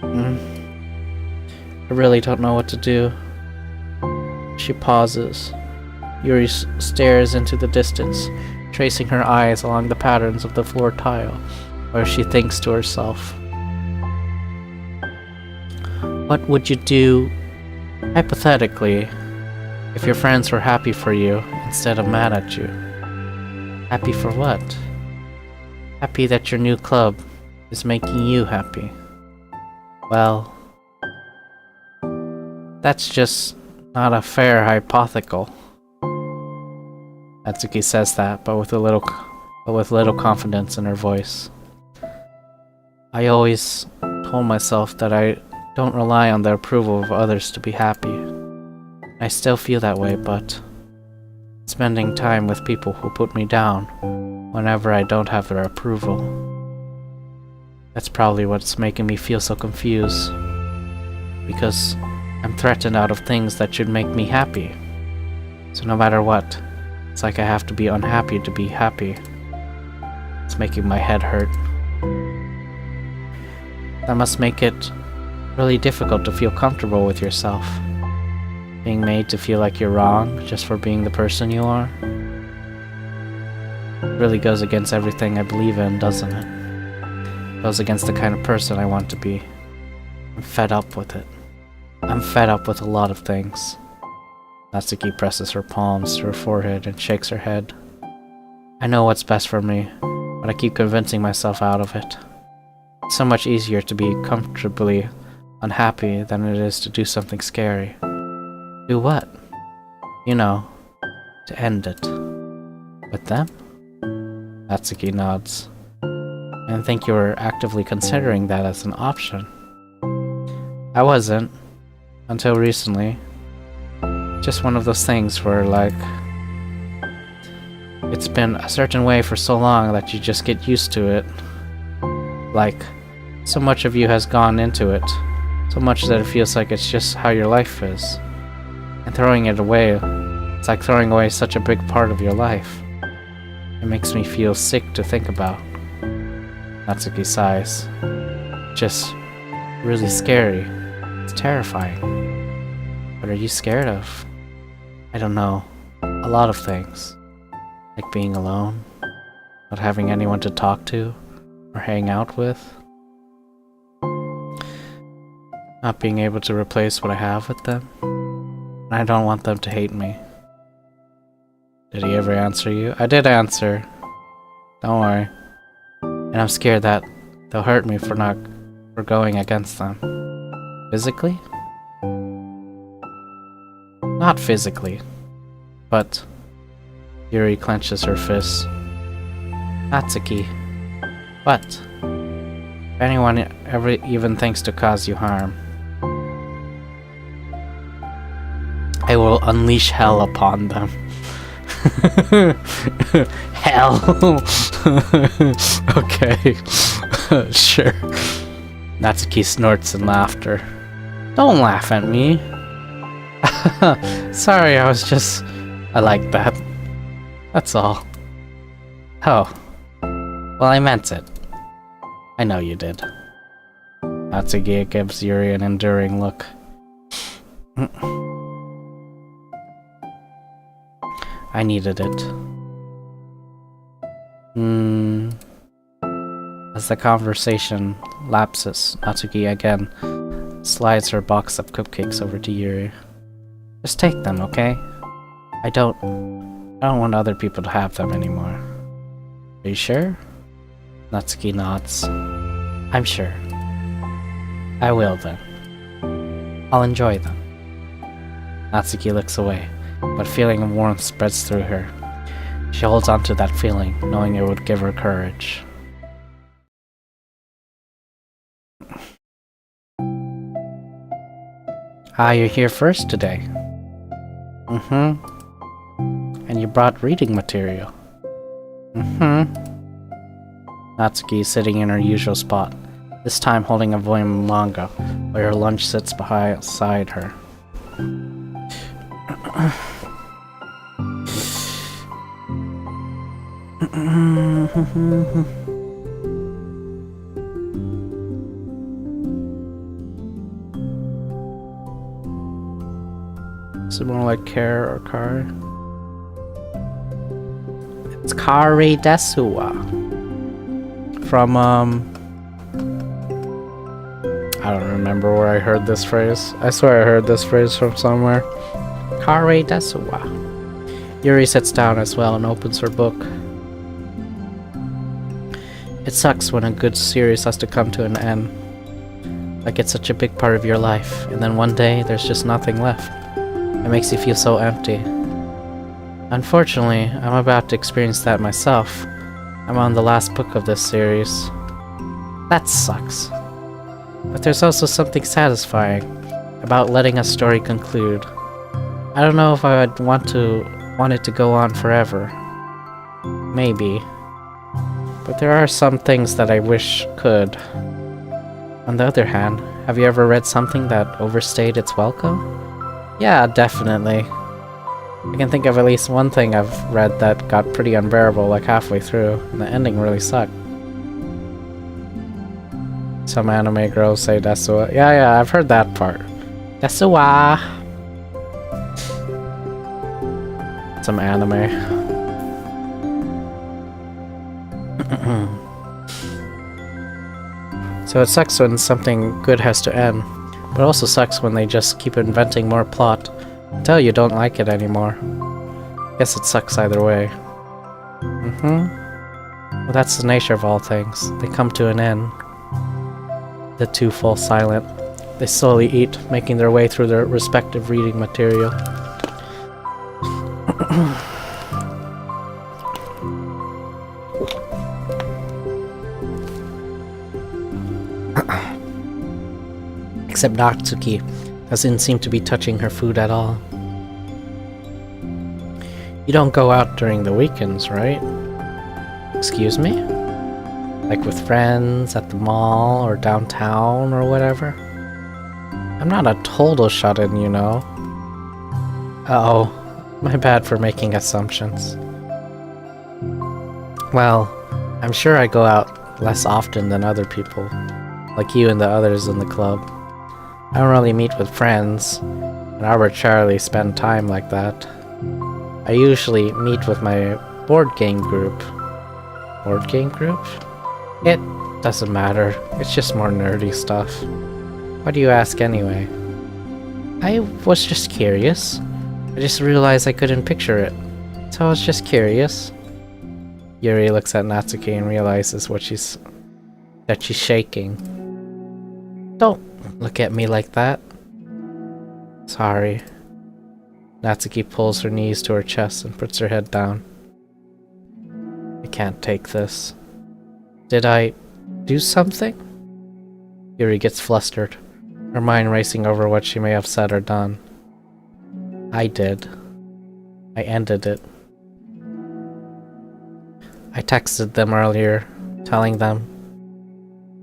I really don't know what to do. She pauses. Yuri stares into the distance, tracing her eyes along the patterns of the floor tile, where she thinks to herself. What would you do, hypothetically, if your friends were happy for you instead of mad at you? Happy for what? Happy that your new club is making you happy. Well, that's just not a fair hypothetical. Natsuki says that, but with little confidence in her voice. I always told myself that I don't rely on the approval of others to be happy. I still feel that way, but spending time with people who put me down whenever I don't have their approval. That's probably what's making me feel so confused. Because I'm threatened out of things that should make me happy. So no matter what, it's like I have to be unhappy to be happy. It's making my head hurt. That must make it really difficult to feel comfortable with yourself. Being made to feel like you're wrong just for being the person you are. It really goes against everything I believe in, doesn't it? It goes against the kind of person I want to be. I'm fed up with it. I'm fed up with a lot of things. Natsuki presses her palms to her forehead and shakes her head. I know what's best for me, but I keep convincing myself out of it. It's so much easier to be comfortably unhappy than it is to do something scary. Do what? You know, to end it. With them? Natsuki nods. I didn't think you were actively considering that as an option. I wasn't. Until recently. Just one of those things where, like, it's been a certain way for so long that you just get used to it. Like, so much of you has gone into it. So much that it feels like it's just how your life is. And throwing it away, it's like throwing away such a big part of your life. It makes me feel sick to think about. Natsuki sighs. Just really scary. It's terrifying. What are you scared of? I don't know. A lot of things. Like being alone. Not having anyone to talk to or hang out with. Not being able to replace what I have with them. And I don't want them to hate me. Did he ever answer you? I did answer. Don't worry. And I'm scared that they'll hurt me for going against them. Physically? Not physically. But Yuri clenches her fists. Natsuki. What? If anyone ever even thinks to cause you harm, I will unleash hell upon them. Hell. Okay. Sure. Natsuki snorts in laughter. Don't laugh at me. Sorry, I like that. That's all. Oh. Well, I meant it. I know you did. Natsuki gives Yuri an enduring look. I needed it. As the conversation lapses, Natsuki again slides her box of cupcakes over to Yuri. Just take them, okay? I don't want other people to have them anymore. Are you sure? Natsuki nods. I'm sure. I will then. I'll enjoy them. Natsuki looks away, but a feeling of warmth spreads through her. She holds on to that feeling, knowing it would give her courage. Ah, you're here first today. And you brought reading material. Natsuki is sitting in her usual spot, this time holding a volume of manga, while her lunch sits beside her. Is it more like care or car? It's Kare Desuwa. From, I don't remember where I heard this phrase. I swear I heard this phrase from somewhere. Kare Desuwa. Yuri sits down as well and opens her book. It sucks when a good series has to come to an end. Like it's such a big part of your life, and then one day there's just nothing left. It makes you feel so empty. Unfortunately, I'm about to experience that myself. I'm on the last book of this series. That sucks. But there's also something satisfying about letting a story conclude. I don't know if I would want it to go on forever. Maybe. But there are some things that I wish could. On the other hand, have you ever read something that overstayed its welcome? Yeah, definitely. I can think of at least one thing I've read that got pretty unbearable like halfway through, and the ending really sucked. Some anime girls say Desuwa. Yeah, I've heard that part. Desuwa! Some anime. So it sucks when something good has to end, but it also sucks when they just keep inventing more plot until you don't like it anymore. Guess it sucks either way. Well, that's the nature of all things. They come to an end. The two fall silent. They slowly eat, making their way through their respective reading material. Except Natsuki doesn't seem to be touching her food at all. You don't go out during the weekends, right? Excuse me? Like with friends at the mall or downtown or whatever? I'm not a total shut-in, you know. Uh-oh. My bad for making assumptions. Well, I'm sure I go out less often than other people, like you and the others in the club. I don't really meet with friends and arbitrarily spend time like that. I usually meet with my board game group. Board game group? It doesn't matter. It's just more nerdy stuff. Why do you ask anyway? I was just curious. I just realized I couldn't picture it. So I was just curious. Yuri looks at Natsuki and realizes that she's shaking. Don't look at me like that. Sorry. Natsuki pulls her knees to her chest and puts her head down. I can't take this. Did I do something? Yuri gets flustered, her mind racing over what she may have said or done. I did. I ended it. I texted them earlier, telling them,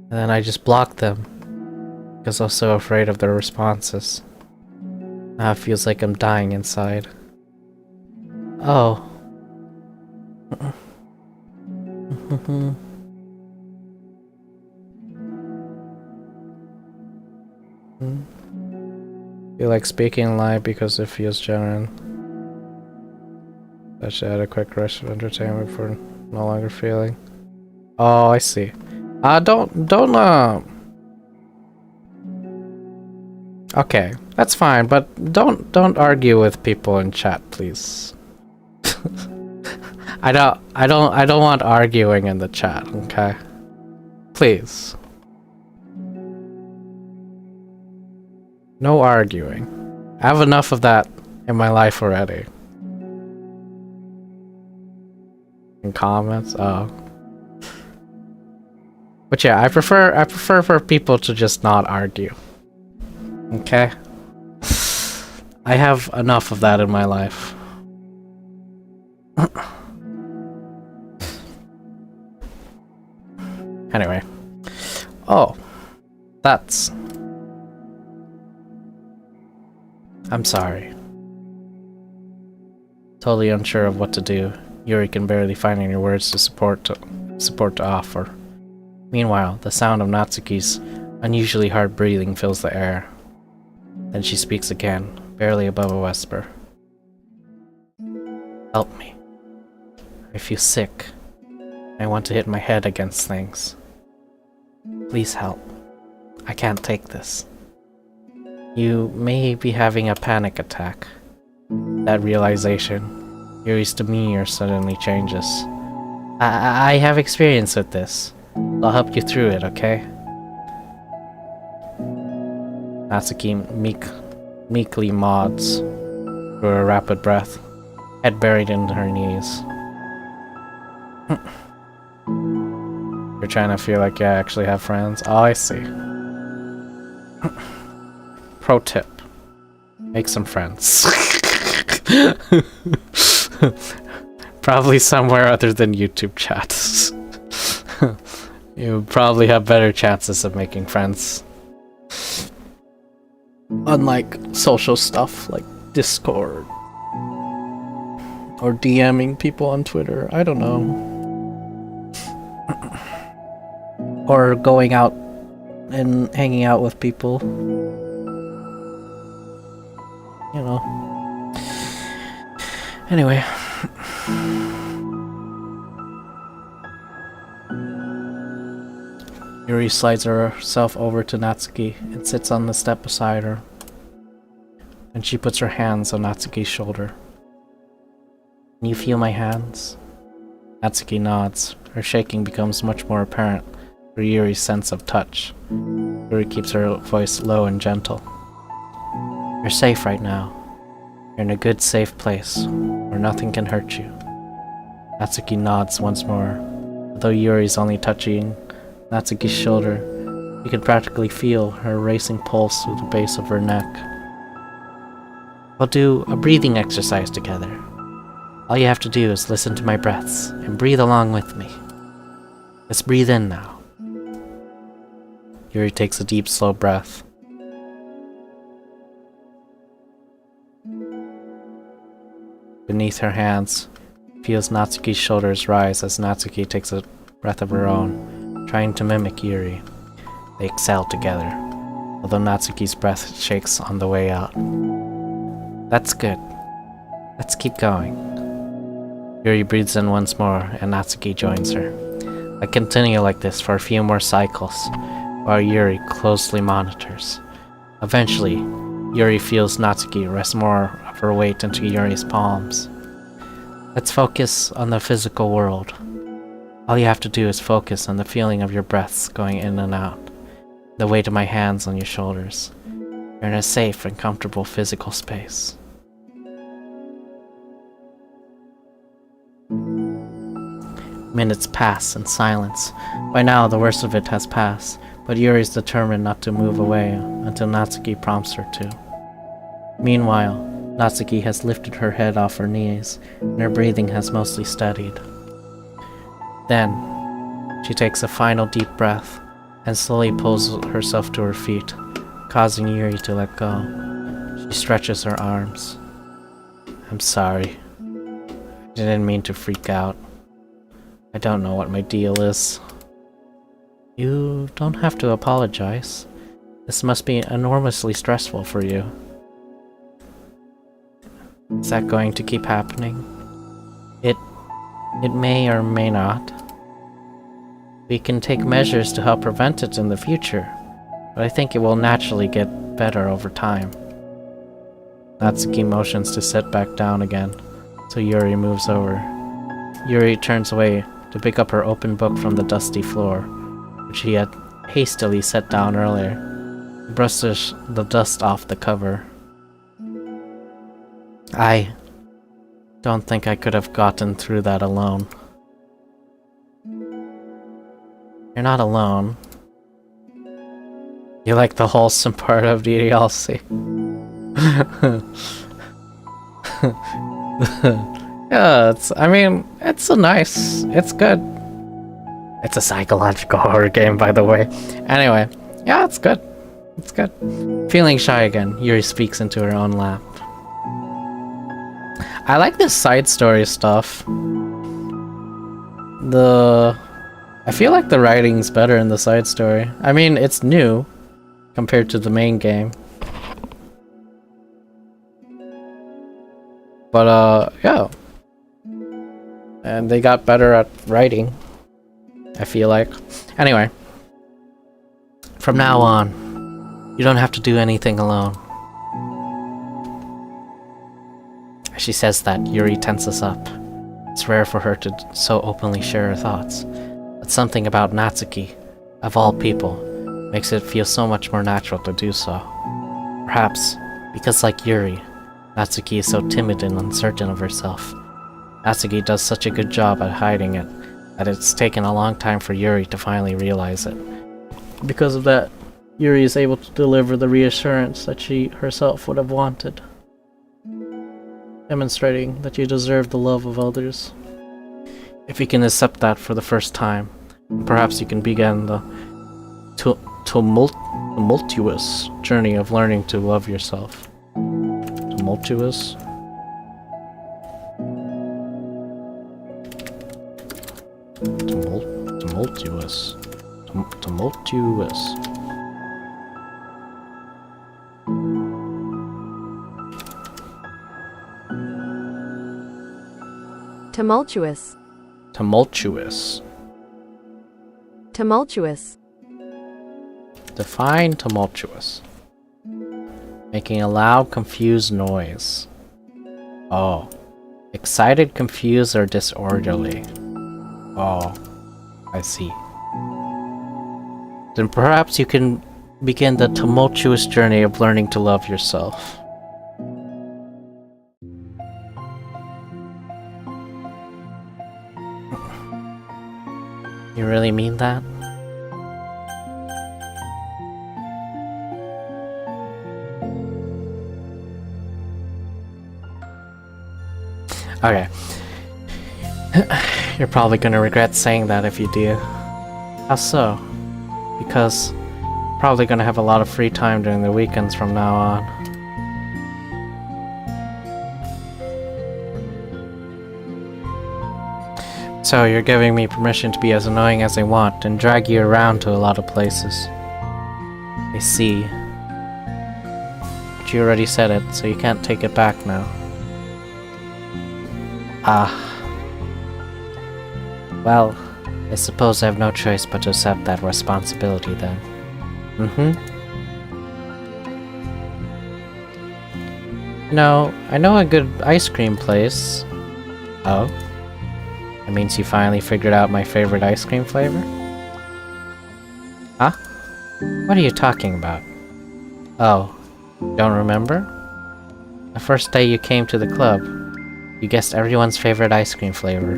and then I just blocked them, because I was so afraid of their responses. Now it feels like I'm dying inside. Oh. Feel like speaking live because it feels genuine. That should add a quick rush of entertainment for no longer feeling. Oh, I see. Okay, that's fine, but don't argue with people in chat, please. I don't want arguing in the chat, okay? Please. No arguing. I have enough of that in my life already. In comments? Oh. But yeah, I prefer for people to just not argue. Okay? I have enough of that in my life. Anyway. Oh. That's... I'm sorry. Totally unsure of what to do. Yuri can barely find any words to support to offer. Meanwhile, the sound of Natsuki's unusually hard breathing fills the air. Then she speaks again, barely above a whisper. Help me. I feel sick. I want to hit my head against things. Please help. I can't take this. You may be having a panic attack. That realization, Yuri's demeanor suddenly changes. I have experience with this. I'll help you through it, okay? Natsuki meekly nods through a rapid breath, head buried in her knees. You're trying to feel like you actually have friends? Oh, I see. Pro tip. Make some friends. Probably somewhere other than YouTube chats. You probably have better chances of making friends. Unlike social stuff like Discord. Or DMing people on Twitter. I don't know. Or going out and hanging out with people. You know. Anyway. Yuri slides herself over to Natsuki and sits on the step beside her. And she puts her hands on Natsuki's shoulder. Can you feel my hands? Natsuki nods. Her shaking becomes much more apparent through Yuri's sense of touch. Yuri keeps her voice low and gentle. You're safe right now. You're in a good, safe place, where nothing can hurt you. Natsuki nods once more. Although Yuri's only touching Natsuki's shoulder, you can practically feel her racing pulse through the base of her neck. We'll do a breathing exercise together. All you have to do is listen to my breaths and breathe along with me. Let's breathe in now. Yuri takes a deep, slow breath. Beneath her hands, feels Natsuki's shoulders rise as Natsuki takes a breath of her own, trying to mimic Yuri. They exhale together, although Natsuki's breath shakes on the way out. That's good. Let's keep going. Yuri breathes in once more, and Natsuki joins her. I continue like this for a few more cycles, while Yuri closely monitors. Eventually, Yuri feels Natsuki rest more of her weight into Yuri's palms. Let's focus on the physical world. All you have to do is focus on the feeling of your breaths going in and out, the weight of my hands on your shoulders. You're in a safe and comfortable physical space. Minutes pass in silence. By now, the worst of it has passed, but Yuri's determined not to move away until Natsuki prompts her to. Meanwhile, Natsuki has lifted her head off her knees, and her breathing has mostly steadied. Then, she takes a final deep breath, and slowly pulls herself to her feet, causing Yuri to let go. She stretches her arms. I'm sorry. I didn't mean to freak out. I don't know what my deal is. You don't have to apologize. This must be enormously stressful for you. Is that going to keep happening? It may or may not. We can take measures to help prevent it in the future, but I think it will naturally get better over time. Natsuki motions to sit back down again, so Yuri moves over. Yuri turns away to pick up her open book from the dusty floor, which he had hastily set down earlier. He brushes the dust off the cover. I don't think I could have gotten through that alone. You're not alone. You like the wholesome part of DDLC. Yeah, it's good. It's a psychological horror game, by the way. Anyway, yeah, it's good. It's good. Feeling shy again, Yuri speaks into her own lap. I like this side story stuff. I feel like the writing's better in the side story. I mean, it's new compared to the main game. But, yeah. And they got better at writing, I feel like. Anyway. From now on, you don't have to do anything alone. As she says that, Yuri tenses up. It's rare for her to so openly share her thoughts. But something about Natsuki, of all people, makes it feel so much more natural to do so. Perhaps because, like Yuri, Natsuki is so timid and uncertain of herself. Natsuki does such a good job at hiding it that it's taken a long time for Yuri to finally realize it. Because of that, Yuri is able to deliver the reassurance that she herself would have wanted, demonstrating that you deserve the love of others. If you can accept that for the first time, perhaps you can begin the tumultuous journey of learning to love yourself. Tumultuous? Tumultuous. Tumultuous. Tumultuous. Tumultuous. Tumultuous. Define tumultuous. Making a loud, confused noise. Oh. Excited, confused, or disorderly. Oh, I see. Then perhaps you can begin the tumultuous journey of learning to love yourself. You really mean that? Okay. You're probably gonna regret saying that if you do. How so? Because I'm probably gonna have a lot of free time during the weekends from now on. So you're giving me permission to be as annoying as I want and drag you around to a lot of places. I see. But you already said it, so you can't take it back now. Ah. Well, I suppose I have no choice but to accept that responsibility then. No, I know a good ice cream place. Oh? That means you finally figured out my favorite ice cream flavor? Huh? What are you talking about? Oh, don't remember? The first day you came to the club, you guessed everyone's favorite ice cream flavor.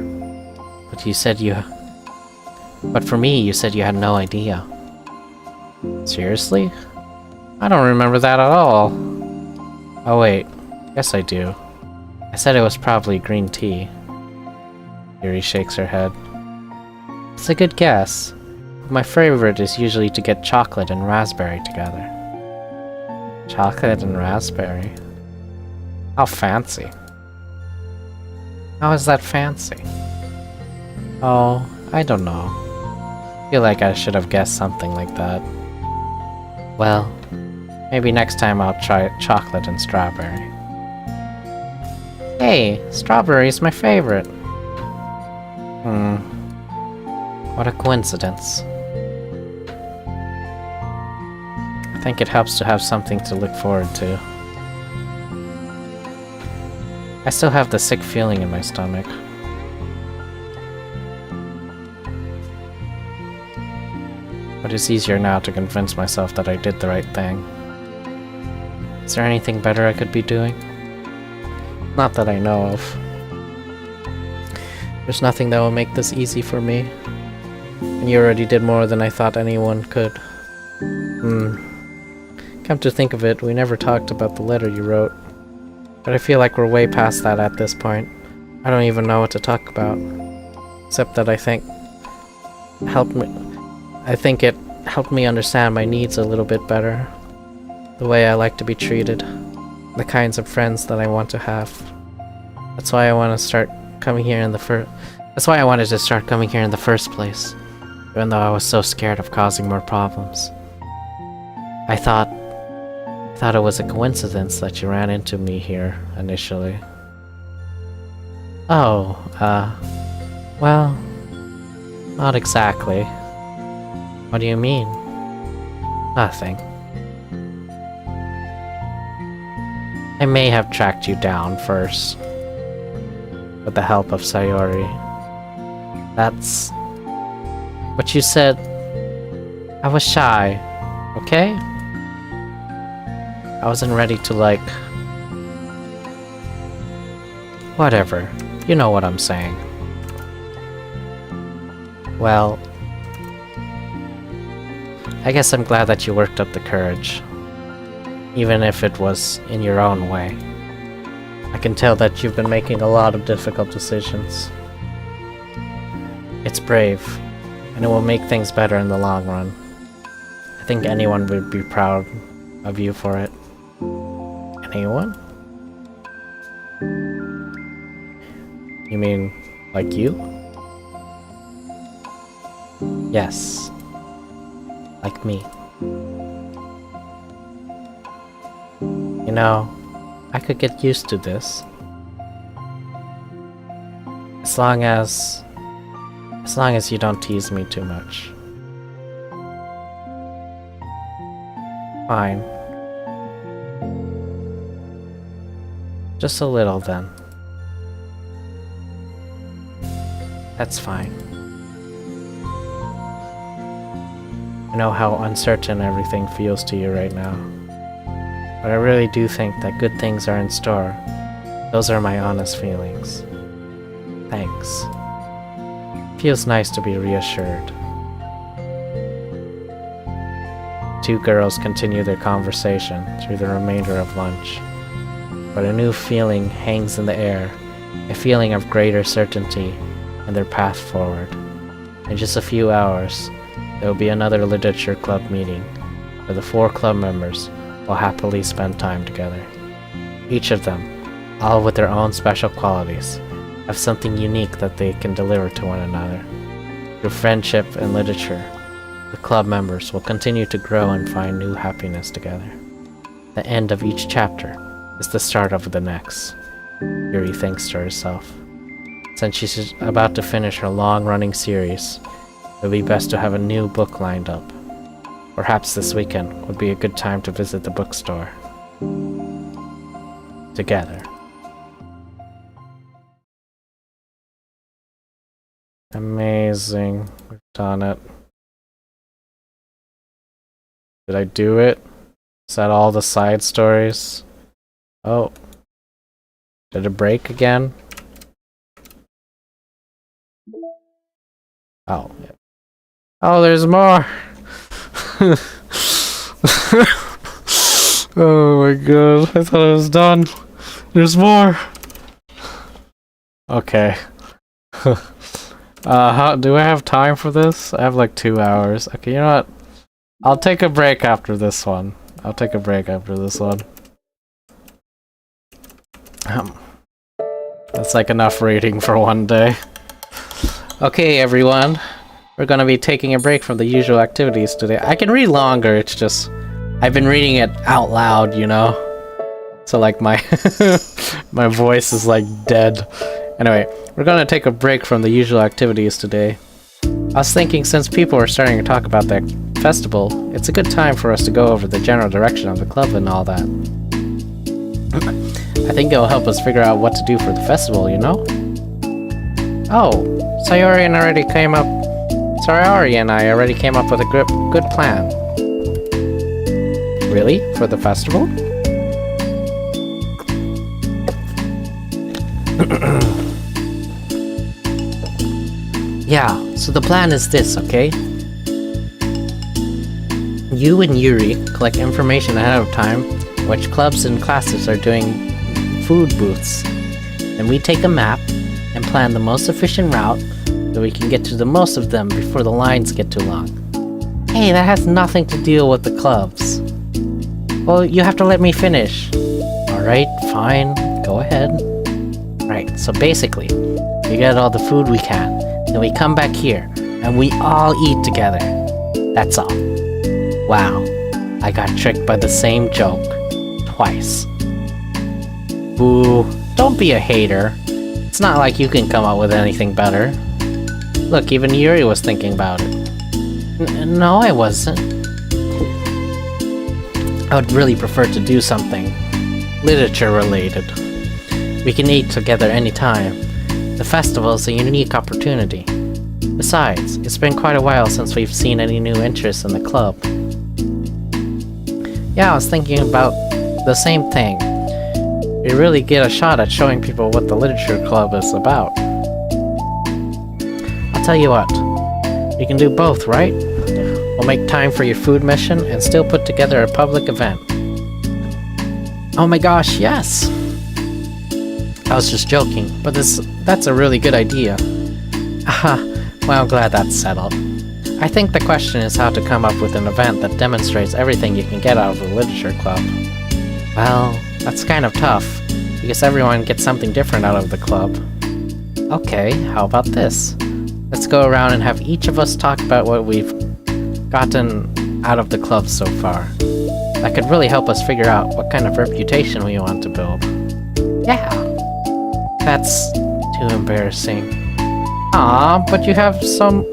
But for me, you said you had no idea. Seriously? I don't remember that at all. Oh wait, yes I do. I said it was probably green tea. Yuri shakes her head. It's a good guess. My favorite is usually to get chocolate and raspberry together. Chocolate and raspberry? How fancy. How is that fancy? Oh, I don't know. I feel like I should have guessed something like that. Well, maybe next time I'll try chocolate and strawberry. Hey, strawberry is my favorite. What a coincidence. I think it helps to have something to look forward to. I still have the sick feeling in my stomach. But it's easier now to convince myself that I did the right thing. Is there anything better I could be doing? Not that I know of. There's nothing that will make this easy for me. And you already did more than I thought anyone could. Come to think of it, we never talked about the letter you wrote. But I feel like we're way past that at this point. I don't even know what to talk about. Except that I think it helped me understand my needs a little bit better. The way I like to be treated. The kinds of friends that I want to have. That's why I want to start coming here in the That's why I wanted to start coming here in the first place. Even though I was so scared of causing more problems. I thought it was a coincidence that you ran into me here initially. Oh, well, not exactly. What do you mean? Nothing. I may have tracked you down first. With the help of Sayori. That's... But you said... I was shy, okay? I wasn't ready to like... Whatever. You know what I'm saying. Well... I guess I'm glad that you worked up the courage. Even if it was in your own way. I can tell that you've been making a lot of difficult decisions. It's brave, and it will make things better in the long run. I think anyone would be proud of you for it. Anyone? You mean, like you? Yes. Like me. You know, I could get used to this. As long as you don't tease me too much. Fine. Just a little then. That's fine. I know how uncertain everything feels to you right now. But I really do think that good things are in store. Those are my honest feelings. Thanks. Feels nice to be reassured. Two girls continue their conversation through the remainder of lunch. But a new feeling hangs in the air, a feeling of greater certainty in their path forward. In just a few hours, there will be another literature club meeting, where the 4 club members will happily spend time together. Each of them, all with their own special qualities, have something unique that they can deliver to one another. Through friendship and literature, the club members will continue to grow and find new happiness together. The end of each chapter is the start of the next, Yuri thinks to herself. Since she's about to finish her long-running series, it would be best to have a new book lined up. Perhaps this weekend would be a good time to visit the bookstore. Together. Amazing. We've done it. Did I do it? Is that all the side stories? Oh. Did it break again? Oh. Yeah. Oh, there's more! Oh my god, I thought it was done. There's more! Okay. Do I have time for this? I have like 2 hours. Okay, you know what? I'll take a break after this one. That's like enough reading for one day. Okay, everyone. We're gonna be taking a break from the usual activities today. I can read longer, it's just... I've been reading it out loud, you know? So like my... my voice is like dead. Anyway, we're gonna take a break from the usual activities today. I was thinking since people are starting to talk about that festival, it's a good time for us to go over the general direction of the club and all that. I think it'll help us figure out what to do for the festival, you know? Oh, Sayori and I already came up with a good plan. Really? For the festival? Yeah, so the plan is this, okay? You and Yuri collect information ahead of time which clubs and classes are doing food booths. Then we take a map and plan the most efficient route so we can get to the most of them before the lines get too long. Hey, that has nothing to do with the clubs. Well, you have to let me finish. Alright, fine, go ahead. Right, so basically, we get all the food we can, then we come back here, and we all eat together. That's all. Wow, I got tricked by the same joke. Twice. Boo, don't be a hater. It's not like you can come up with anything better. Look, even Yuri was thinking about it. No, I wasn't. I would really prefer to do something literature related. We can eat together anytime. The festival is a unique opportunity. Besides, it's been quite a while since we've seen any new interest in the club. Yeah, I was thinking about the same thing. We really get a shot at showing people what the literature club is about. I'll tell you what, we can do both, right? We'll make time for your food mission and still put together a public event. Oh my gosh, yes! I was just joking, but that's a really good idea. Aha, well, I'm glad that's settled. I think the question is how to come up with an event that demonstrates everything you can get out of the literature club. Well, that's kind of tough, because everyone gets something different out of the club. Okay, how about this? Let's go around and have each of us talk about what we've gotten out of the club so far. That could really help us figure out what kind of reputation we want to build. Yeah! That's too embarrassing. Ah, but you'd have so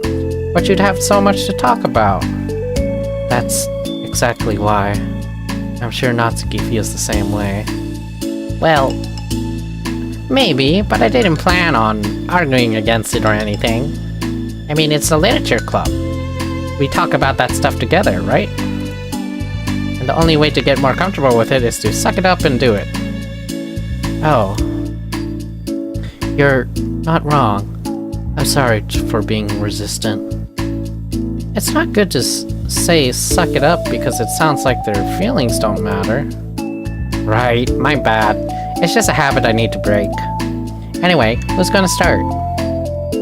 much to talk about. That's exactly why. I'm sure Natsuki feels the same way. Well, maybe, but I didn't plan on arguing against it or anything. I mean, it's a literature club. we talk about that stuff together, right? And the only way to get more comfortable with it is to suck it up and do it. Oh. You're not wrong. I'm sorry for being resistant. It's not good to say suck it up because it sounds like their feelings don't matter. Right, my bad. It's just a habit I need to break. Anyway, who's gonna start?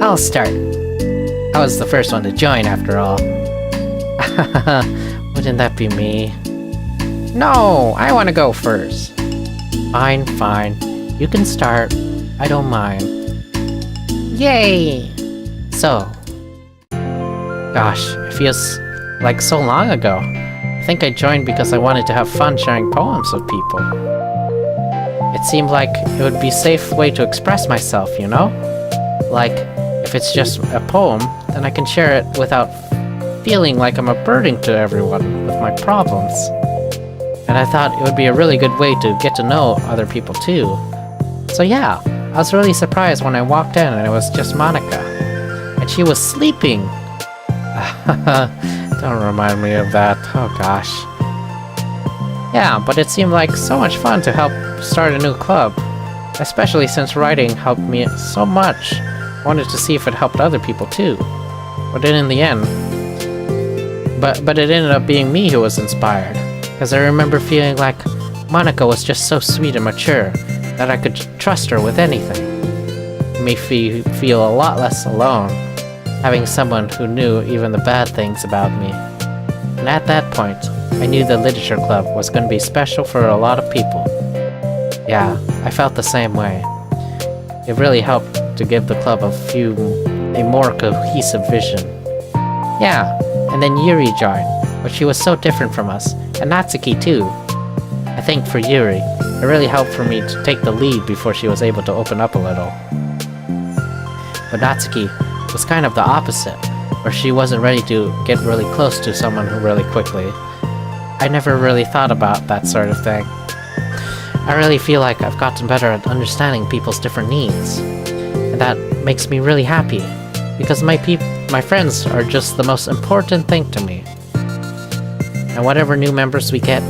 I'll start. I was the first one to join after all. Wouldn't that be me? No, I want to go first. Fine, fine. You can start. I don't mind. Yay! So. Gosh, it feels like so long ago. I think I joined because I wanted to have fun sharing poems with people. It seemed like it would be a safe way to express myself, you know? Like, if it's just a poem, then I can share it without feeling like I'm a burden to everyone with my problems. And I thought it would be a really good way to get to know other people too. So yeah, I was really surprised when I walked in and it was just Monica. And she was sleeping. Don't remind me of that. Oh gosh. Yeah, but it seemed like so much fun to help start a new club. Especially since writing helped me so much. I wanted to see if it helped other people too. But then in the end... But it ended up being me who was inspired. Because I remember feeling like Monica was just so sweet and mature that I could trust her with anything. It made me feel a lot less alone, having someone who knew even the bad things about me. And at that point, I knew the literature club was going to be special for a lot of people. Yeah, I felt the same way. It really helped to give the club a more cohesive vision. Yeah, and then Yuri joined, but she was so different from us, and Natsuki too. I think for Yuri, it really helped for me to take the lead before she was able to open up a little. But Natsuki was kind of the opposite, where she wasn't ready to get really close to someone really quickly. I never really thought about that sort of thing. I really feel like I've gotten better at understanding people's different needs, and that makes me really happy, because my friends are just the most important thing to me. And whatever new members we get,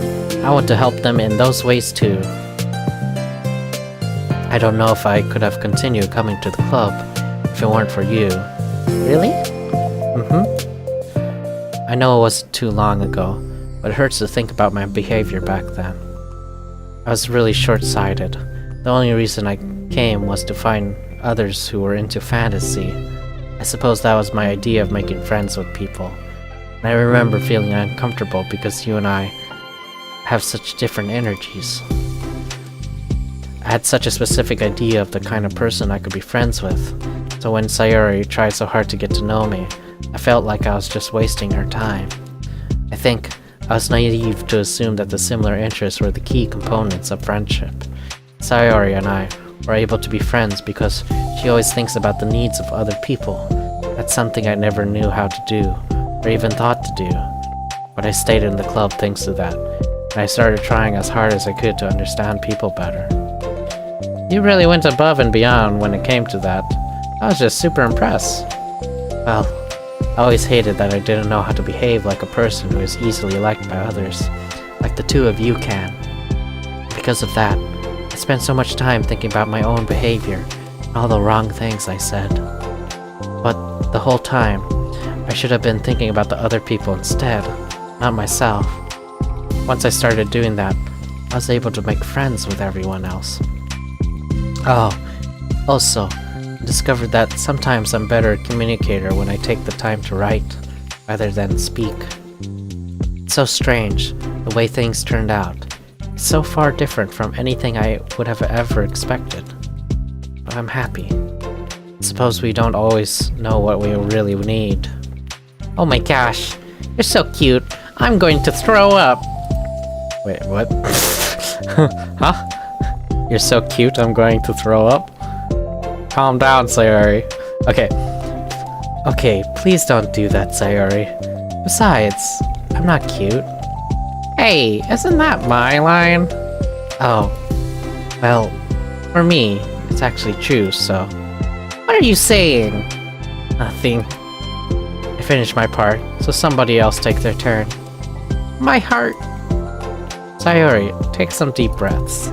I want to help them in those ways too. I don't know if I could have continued coming to the club if it weren't for you. Really? Mm-hmm. I know it wasn't too long ago, but it hurts to think about my behavior back then. I was really short-sighted. The only reason I came was to find others who were into fantasy. I suppose that was my idea of making friends with people. And I remember feeling uncomfortable because you and I have such different energies. I had such a specific idea of the kind of person I could be friends with, so when Sayori tried so hard to get to know me, I felt like I was just wasting her time. I think I was naive to assume that the similar interests were the key components of friendship. Sayori and I were able to be friends because she always thinks about the needs of other people. That's something I never knew how to do, or even thought to do. But I stayed in the club thanks to that, and I started trying as hard as I could to understand people better. You really went above and beyond when it came to that. I was just super impressed. Well, I always hated that I didn't know how to behave like a person who is easily liked by others, like the two of you can. Because of that, I spent so much time thinking about my own behavior and all the wrong things I said. But the whole time, I should have been thinking about the other people instead, not myself. Once I started doing that, I was able to make friends with everyone else. Oh, also, I discovered that sometimes I'm better a communicator when I take the time to write, rather than speak. It's so strange, the way things turned out. It's so far different from anything I would have ever expected. But I'm happy. I suppose we don't always know what we really need. Oh my gosh, you're so cute. I'm going to throw up. Wait, what? Huh? You're so cute, I'm going to throw up? Calm down, Sayori. Okay, please don't do that, Sayori. Besides, I'm not cute. Hey, isn't that my line? Oh, well, for me, it's actually true, so... What are you saying? Nothing. I Finish my part, so somebody else take their turn. My heart! Sayori, take some deep breaths.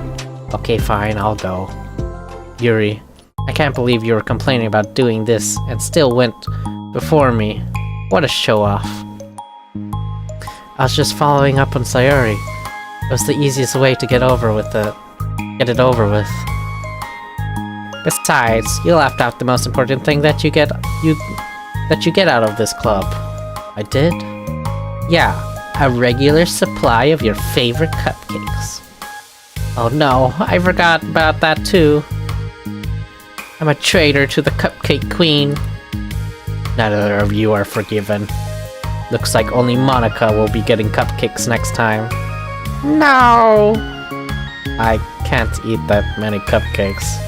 Okay, fine, I'll go. Yuri, I can't believe you were complaining about doing this and still went before me. What a show-off. I was just following up on Sayori. It was the easiest way to get it over with. Besides, you left out the most important thing that you get out of this club. I did? Yeah, a regular supply of your favorite cupcakes. Oh no, I forgot about that too. I'm a traitor to the Cupcake Queen. Neither of you are forgiven. Looks like only Monica will be getting cupcakes next time. No! I can't eat that many cupcakes.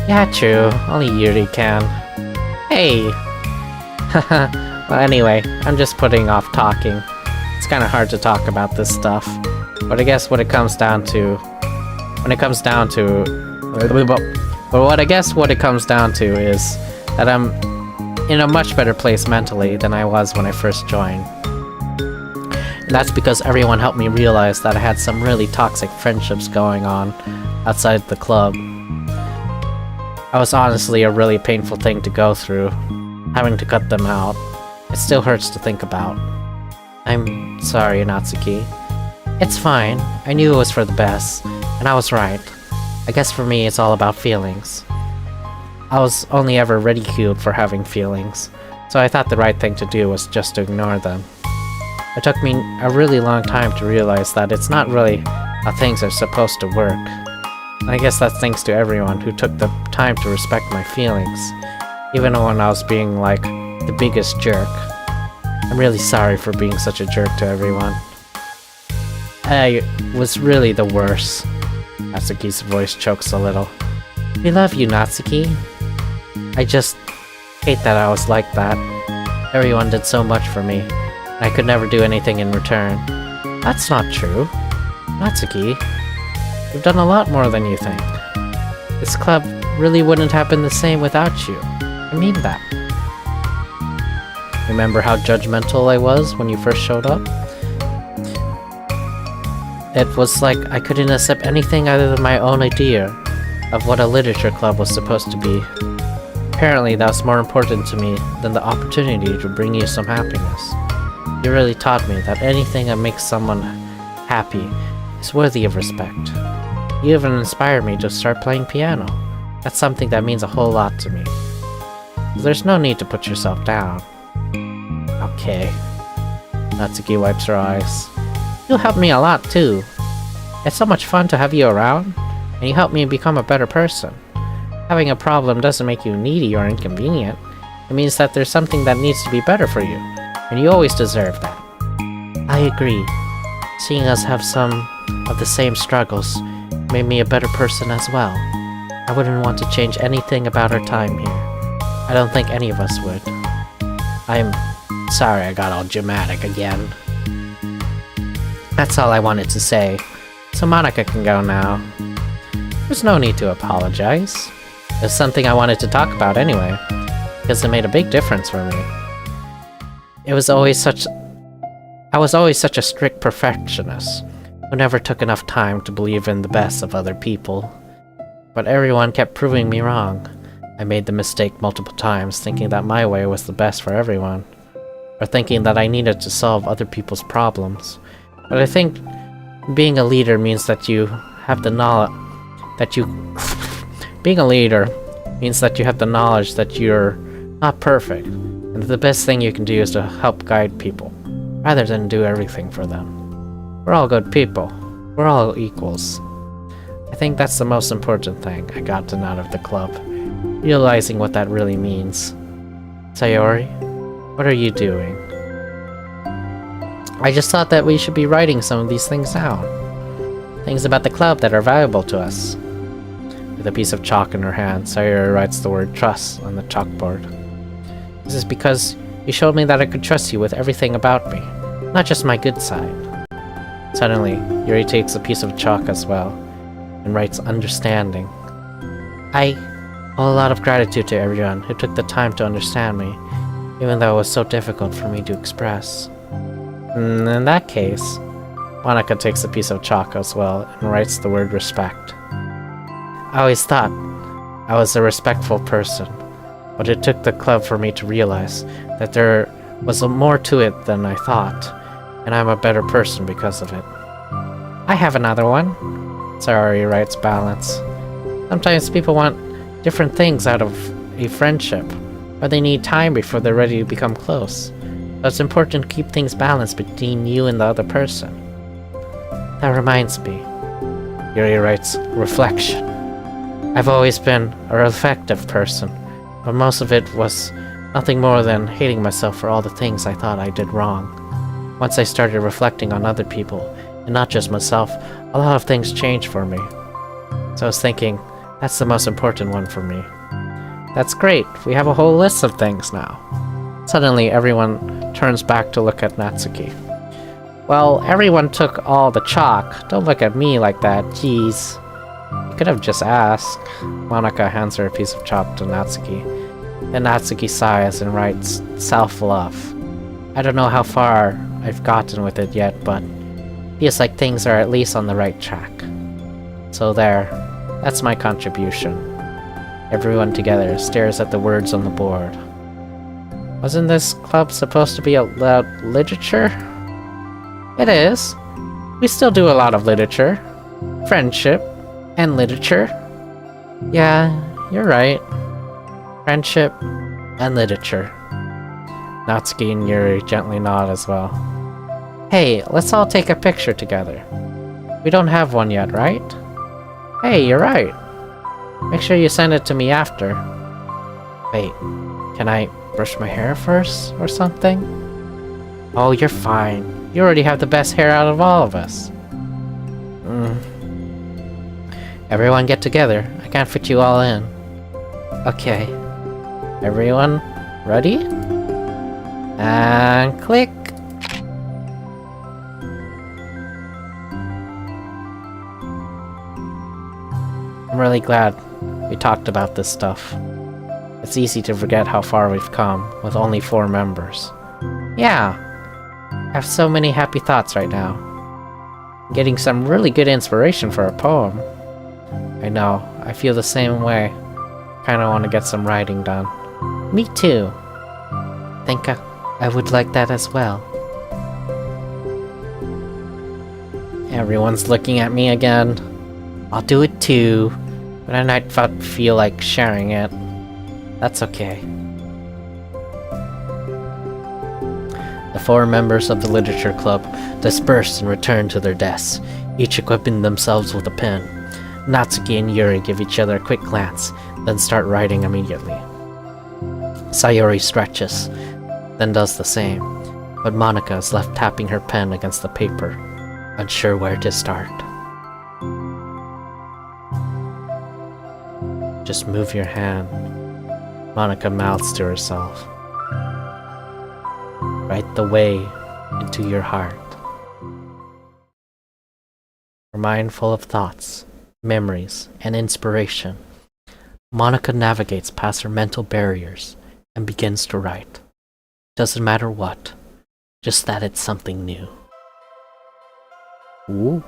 Yeah, true. Only Yuri can. Hey! Well, anyway, I'm just putting off talking. It's kind of hard to talk about this stuff. But I guess what it comes down to... is that I'm in a much better place mentally than I was when I first joined. And that's because everyone helped me realize that I had some really toxic friendships going on outside the club. That was honestly a really painful thing to go through, having to cut them out. It still hurts to think about. I'm sorry, Natsuki. It's fine. I knew it was for the best, and I was right. I guess for me, it's all about feelings. I was only ever ridiculed for having feelings, so I thought the right thing to do was just to ignore them. It took me a really long time to realize that it's not really how things are supposed to work. And I guess that's thanks to everyone who took the time to respect my feelings, even when I was being like the biggest jerk. I'm really sorry for being such a jerk to everyone. I was really the worst. Natsuki's voice chokes a little. We love you, Natsuki. I just hate that I was like that. Everyone did so much for me, and I could never do anything in return. That's not true. Natsuki, you've done a lot more than you think. This club really wouldn't have been the same without you. I mean that. Remember how judgmental I was when you first showed up? It was like I couldn't accept anything other than my own idea of what a literature club was supposed to be. Apparently that was more important to me than the opportunity to bring you some happiness. You really taught me that anything that makes someone happy is worthy of respect. You even inspired me to start playing piano. That's something that means a whole lot to me. There's no need to put yourself down. Okay. Natsuki wipes her eyes. You helped me a lot too. It's so much fun to have you around, and you helped me become a better person. Having a problem doesn't make you needy or inconvenient. It means that there's something that needs to be better for you, and you always deserve that. I agree. Seeing us have some of the same struggles made me a better person as well. I wouldn't want to change anything about our time here. I don't think any of us would. I'm sorry I got all dramatic again. That's all I wanted to say, so Monica can go now. There's no need to apologize. It was something I wanted to talk about anyway, because it made a big difference for me. I was always such a strict perfectionist, who never took enough time to believe in the best of other people. But everyone kept proving me wrong. I made the mistake multiple times, thinking that my way was the best for everyone, or thinking that I needed to solve other people's problems. But I think being a leader means that you have the knowledge being a leader means that you have the knowledge that you're not perfect, and the best thing you can do is to help guide people, rather than do everything for them. We're all good people. We're all equals. I think that's the most important thing I gotten out of the club, realizing what that really means. Sayori, what are you doing? I just thought that we should be writing some of these things down. Things about the club that are valuable to us. With a piece of chalk in her hand, Sayori writes the word trust on the chalkboard. This is because you showed me that I could trust you with everything about me, not just my good side. Suddenly, Yuri takes a piece of chalk as well, and writes understanding. I owe a lot of gratitude to everyone who took the time to understand me, even though it was so difficult for me to express. In that case, Monica takes a piece of chalk as well and writes the word respect. I always thought I was a respectful person, but it took the club for me to realize that there was more to it than I thought, and I'm a better person because of it. I have another one. Sayori writes balance. Sometimes people want different things out of a friendship, or they need time before they're ready to become close. So it's important to keep things balanced between you and the other person. That reminds me. Yuri writes reflection. I've always been a reflective person, but most of it was nothing more than hating myself for all the things I thought I did wrong. Once I started reflecting on other people, and not just myself, a lot of things changed for me. So I was thinking, that's the most important one for me. That's great, we have a whole list of things now. Suddenly everyone turns back to look at Natsuki. Well, everyone took all the chalk. Don't look at me like that, jeez. You could have just asked. Monica hands her a piece of chalk to Natsuki. Then Natsuki sighs and writes self-love. I don't know how far I've gotten with it yet, but feels like things are at least on the right track. So there, that's my contribution. Everyone together stares at the words on the board. Wasn't this club supposed to be about literature? It is. We still do a lot of literature. Friendship. And literature. Yeah, you're right. Friendship and literature. Natsuki and Yuri gently nod as well. Hey, let's all take a picture together. We don't have one yet, right? Hey, you're right. Make sure you send it to me after. Wait, can I brush my hair first or something? Oh, you're fine. You already have the best hair out of all of us. Everyone get together. I can't fit you all in. Okay. Everyone ready? And click. I'm really glad we talked about this stuff. It's easy to forget how far we've come with only 4 members. Yeah. I have so many happy thoughts right now. I'm getting some really good inspiration for a poem. I know, I feel the same way. Kinda want to get some writing done. Me too. Think I would like that as well. Everyone's looking at me again. I'll do it too, but I might not feel like sharing it. That's okay. The 4 members of the literature club disperse and return to their desks, each equipping themselves with a pen. Natsuki and Yuri give each other a quick glance, then start writing immediately. Sayori stretches, then does the same, but Monica is left tapping her pen against the paper, unsure where to start. Just move your hand, Monica mouths to herself. Right the way into your heart. Her mind full of thoughts, memories, and inspiration, Monica navigates past her mental barriers and begins to write. Doesn't matter what, just that it's something new. Ooh.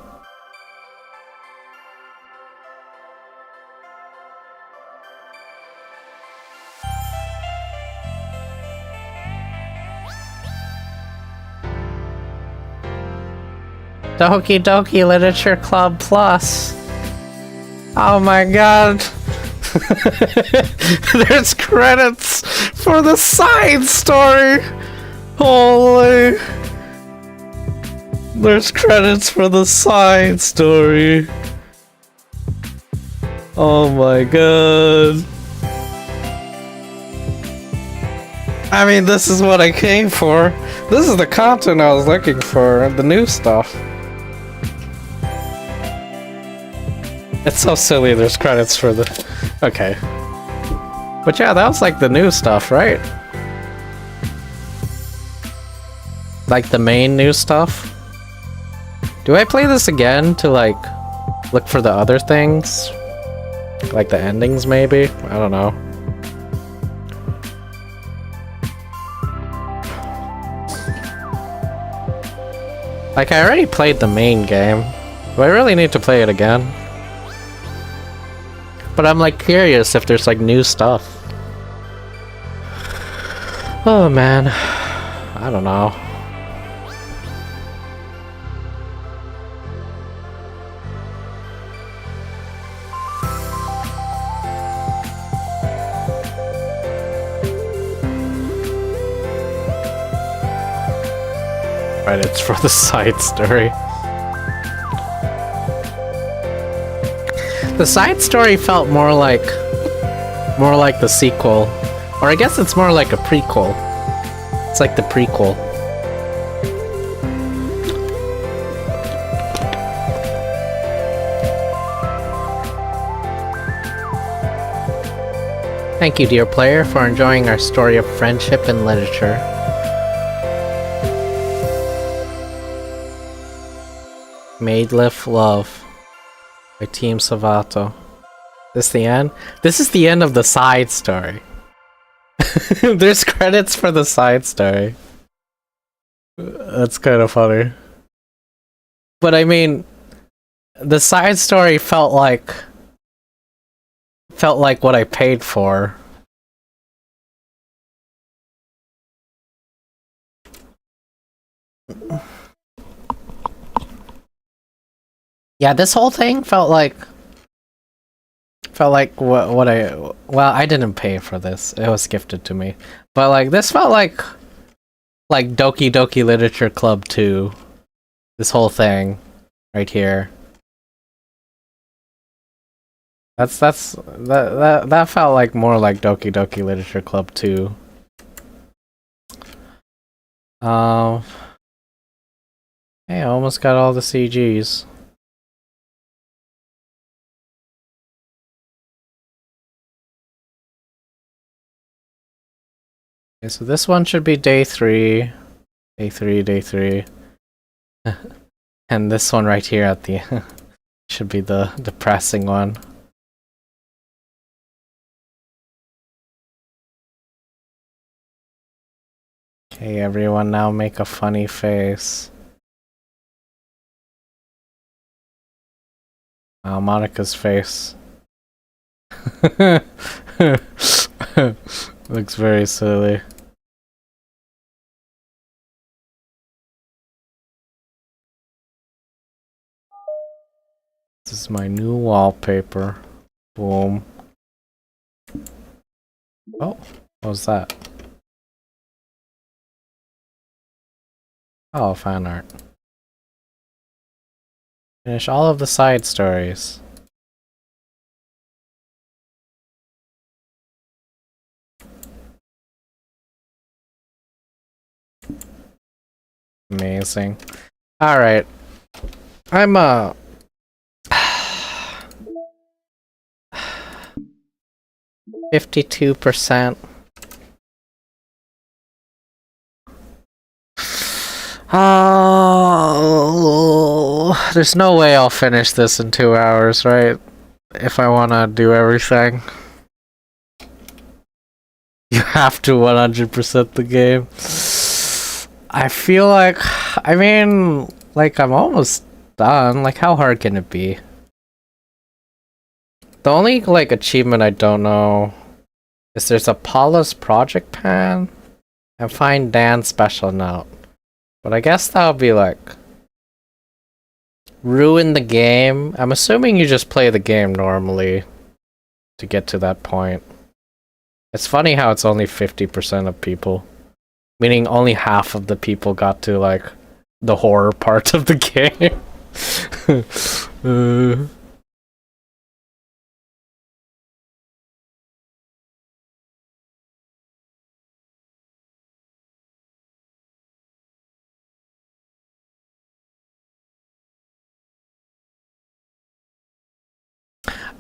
Doki Doki Literature Club Plus. Oh my god. There's credits for the side story. Holy. There's credits for the side story. Oh my god. I mean, this is what I came for. This is the content I was looking for, the new stuff. It's so silly there's credits for the... Okay. But yeah, that was like the new stuff, right? Like the main new stuff? Do I play this again to like look for the other things? Like the endings maybe? I don't know. Like, I already played the main game. Do I really need to play it again? But I'm like curious if there's like new stuff. Oh man. I don't know. Right, it's for the side story. The side story felt more like the sequel. Or I guess it's more like a prequel. It's like the prequel. Thank you, dear player, for enjoying our story of friendship and literature. Maidlift Love by Team Savato. This the end? This is the end of the side story. There's credits for the side story. That's kind of funny. But I mean, the side story felt like what I paid for. Yeah, this whole thing felt like what I didn't pay for this. It was gifted to me. But like this felt like Doki Doki Literature Club 2. This whole thing right here. That felt like more like Doki Doki Literature Club 2. Hey, I almost got all the CGs. Okay, so this one should be day 3. Day 3. And this one right here at the should be the depressing one. Okay, everyone now make a funny face. Wow, Monica's face. Looks very silly. This is my new wallpaper. Boom. Oh, what was that? Oh, fan art. Finish all of the side stories. Amazing. Alright. I'm 52%. Oh, there's no way I'll finish this in 2 hours, right? If I want to do everything. You have to 100% the game. I feel like, I mean, like I'm almost done. Like how hard can it be? The only like achievement I don't know is there's a Paula's project pan and find Dan's special note. But I guess that would be like ruin the game. I'm assuming you just play the game normally to get to that point. It's funny how it's only 50% of people. Meaning only half of the people got to like the horror part of the game.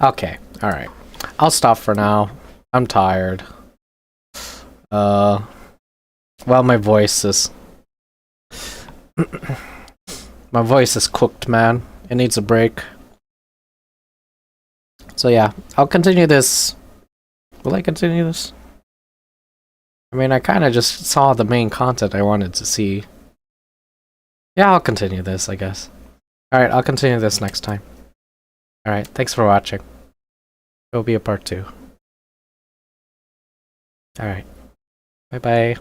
Okay, alright. I'll stop for now. I'm tired. Well, my voice is... my voice is cooked, man. It needs a break. So yeah, I'll continue this. Will I continue this? I mean, I kind of just saw the main content I wanted to see. Yeah, I'll continue this, I guess. Alright, I'll continue this next time. Alright, thanks for watching. There'll be a part 2. Alright. Bye-bye.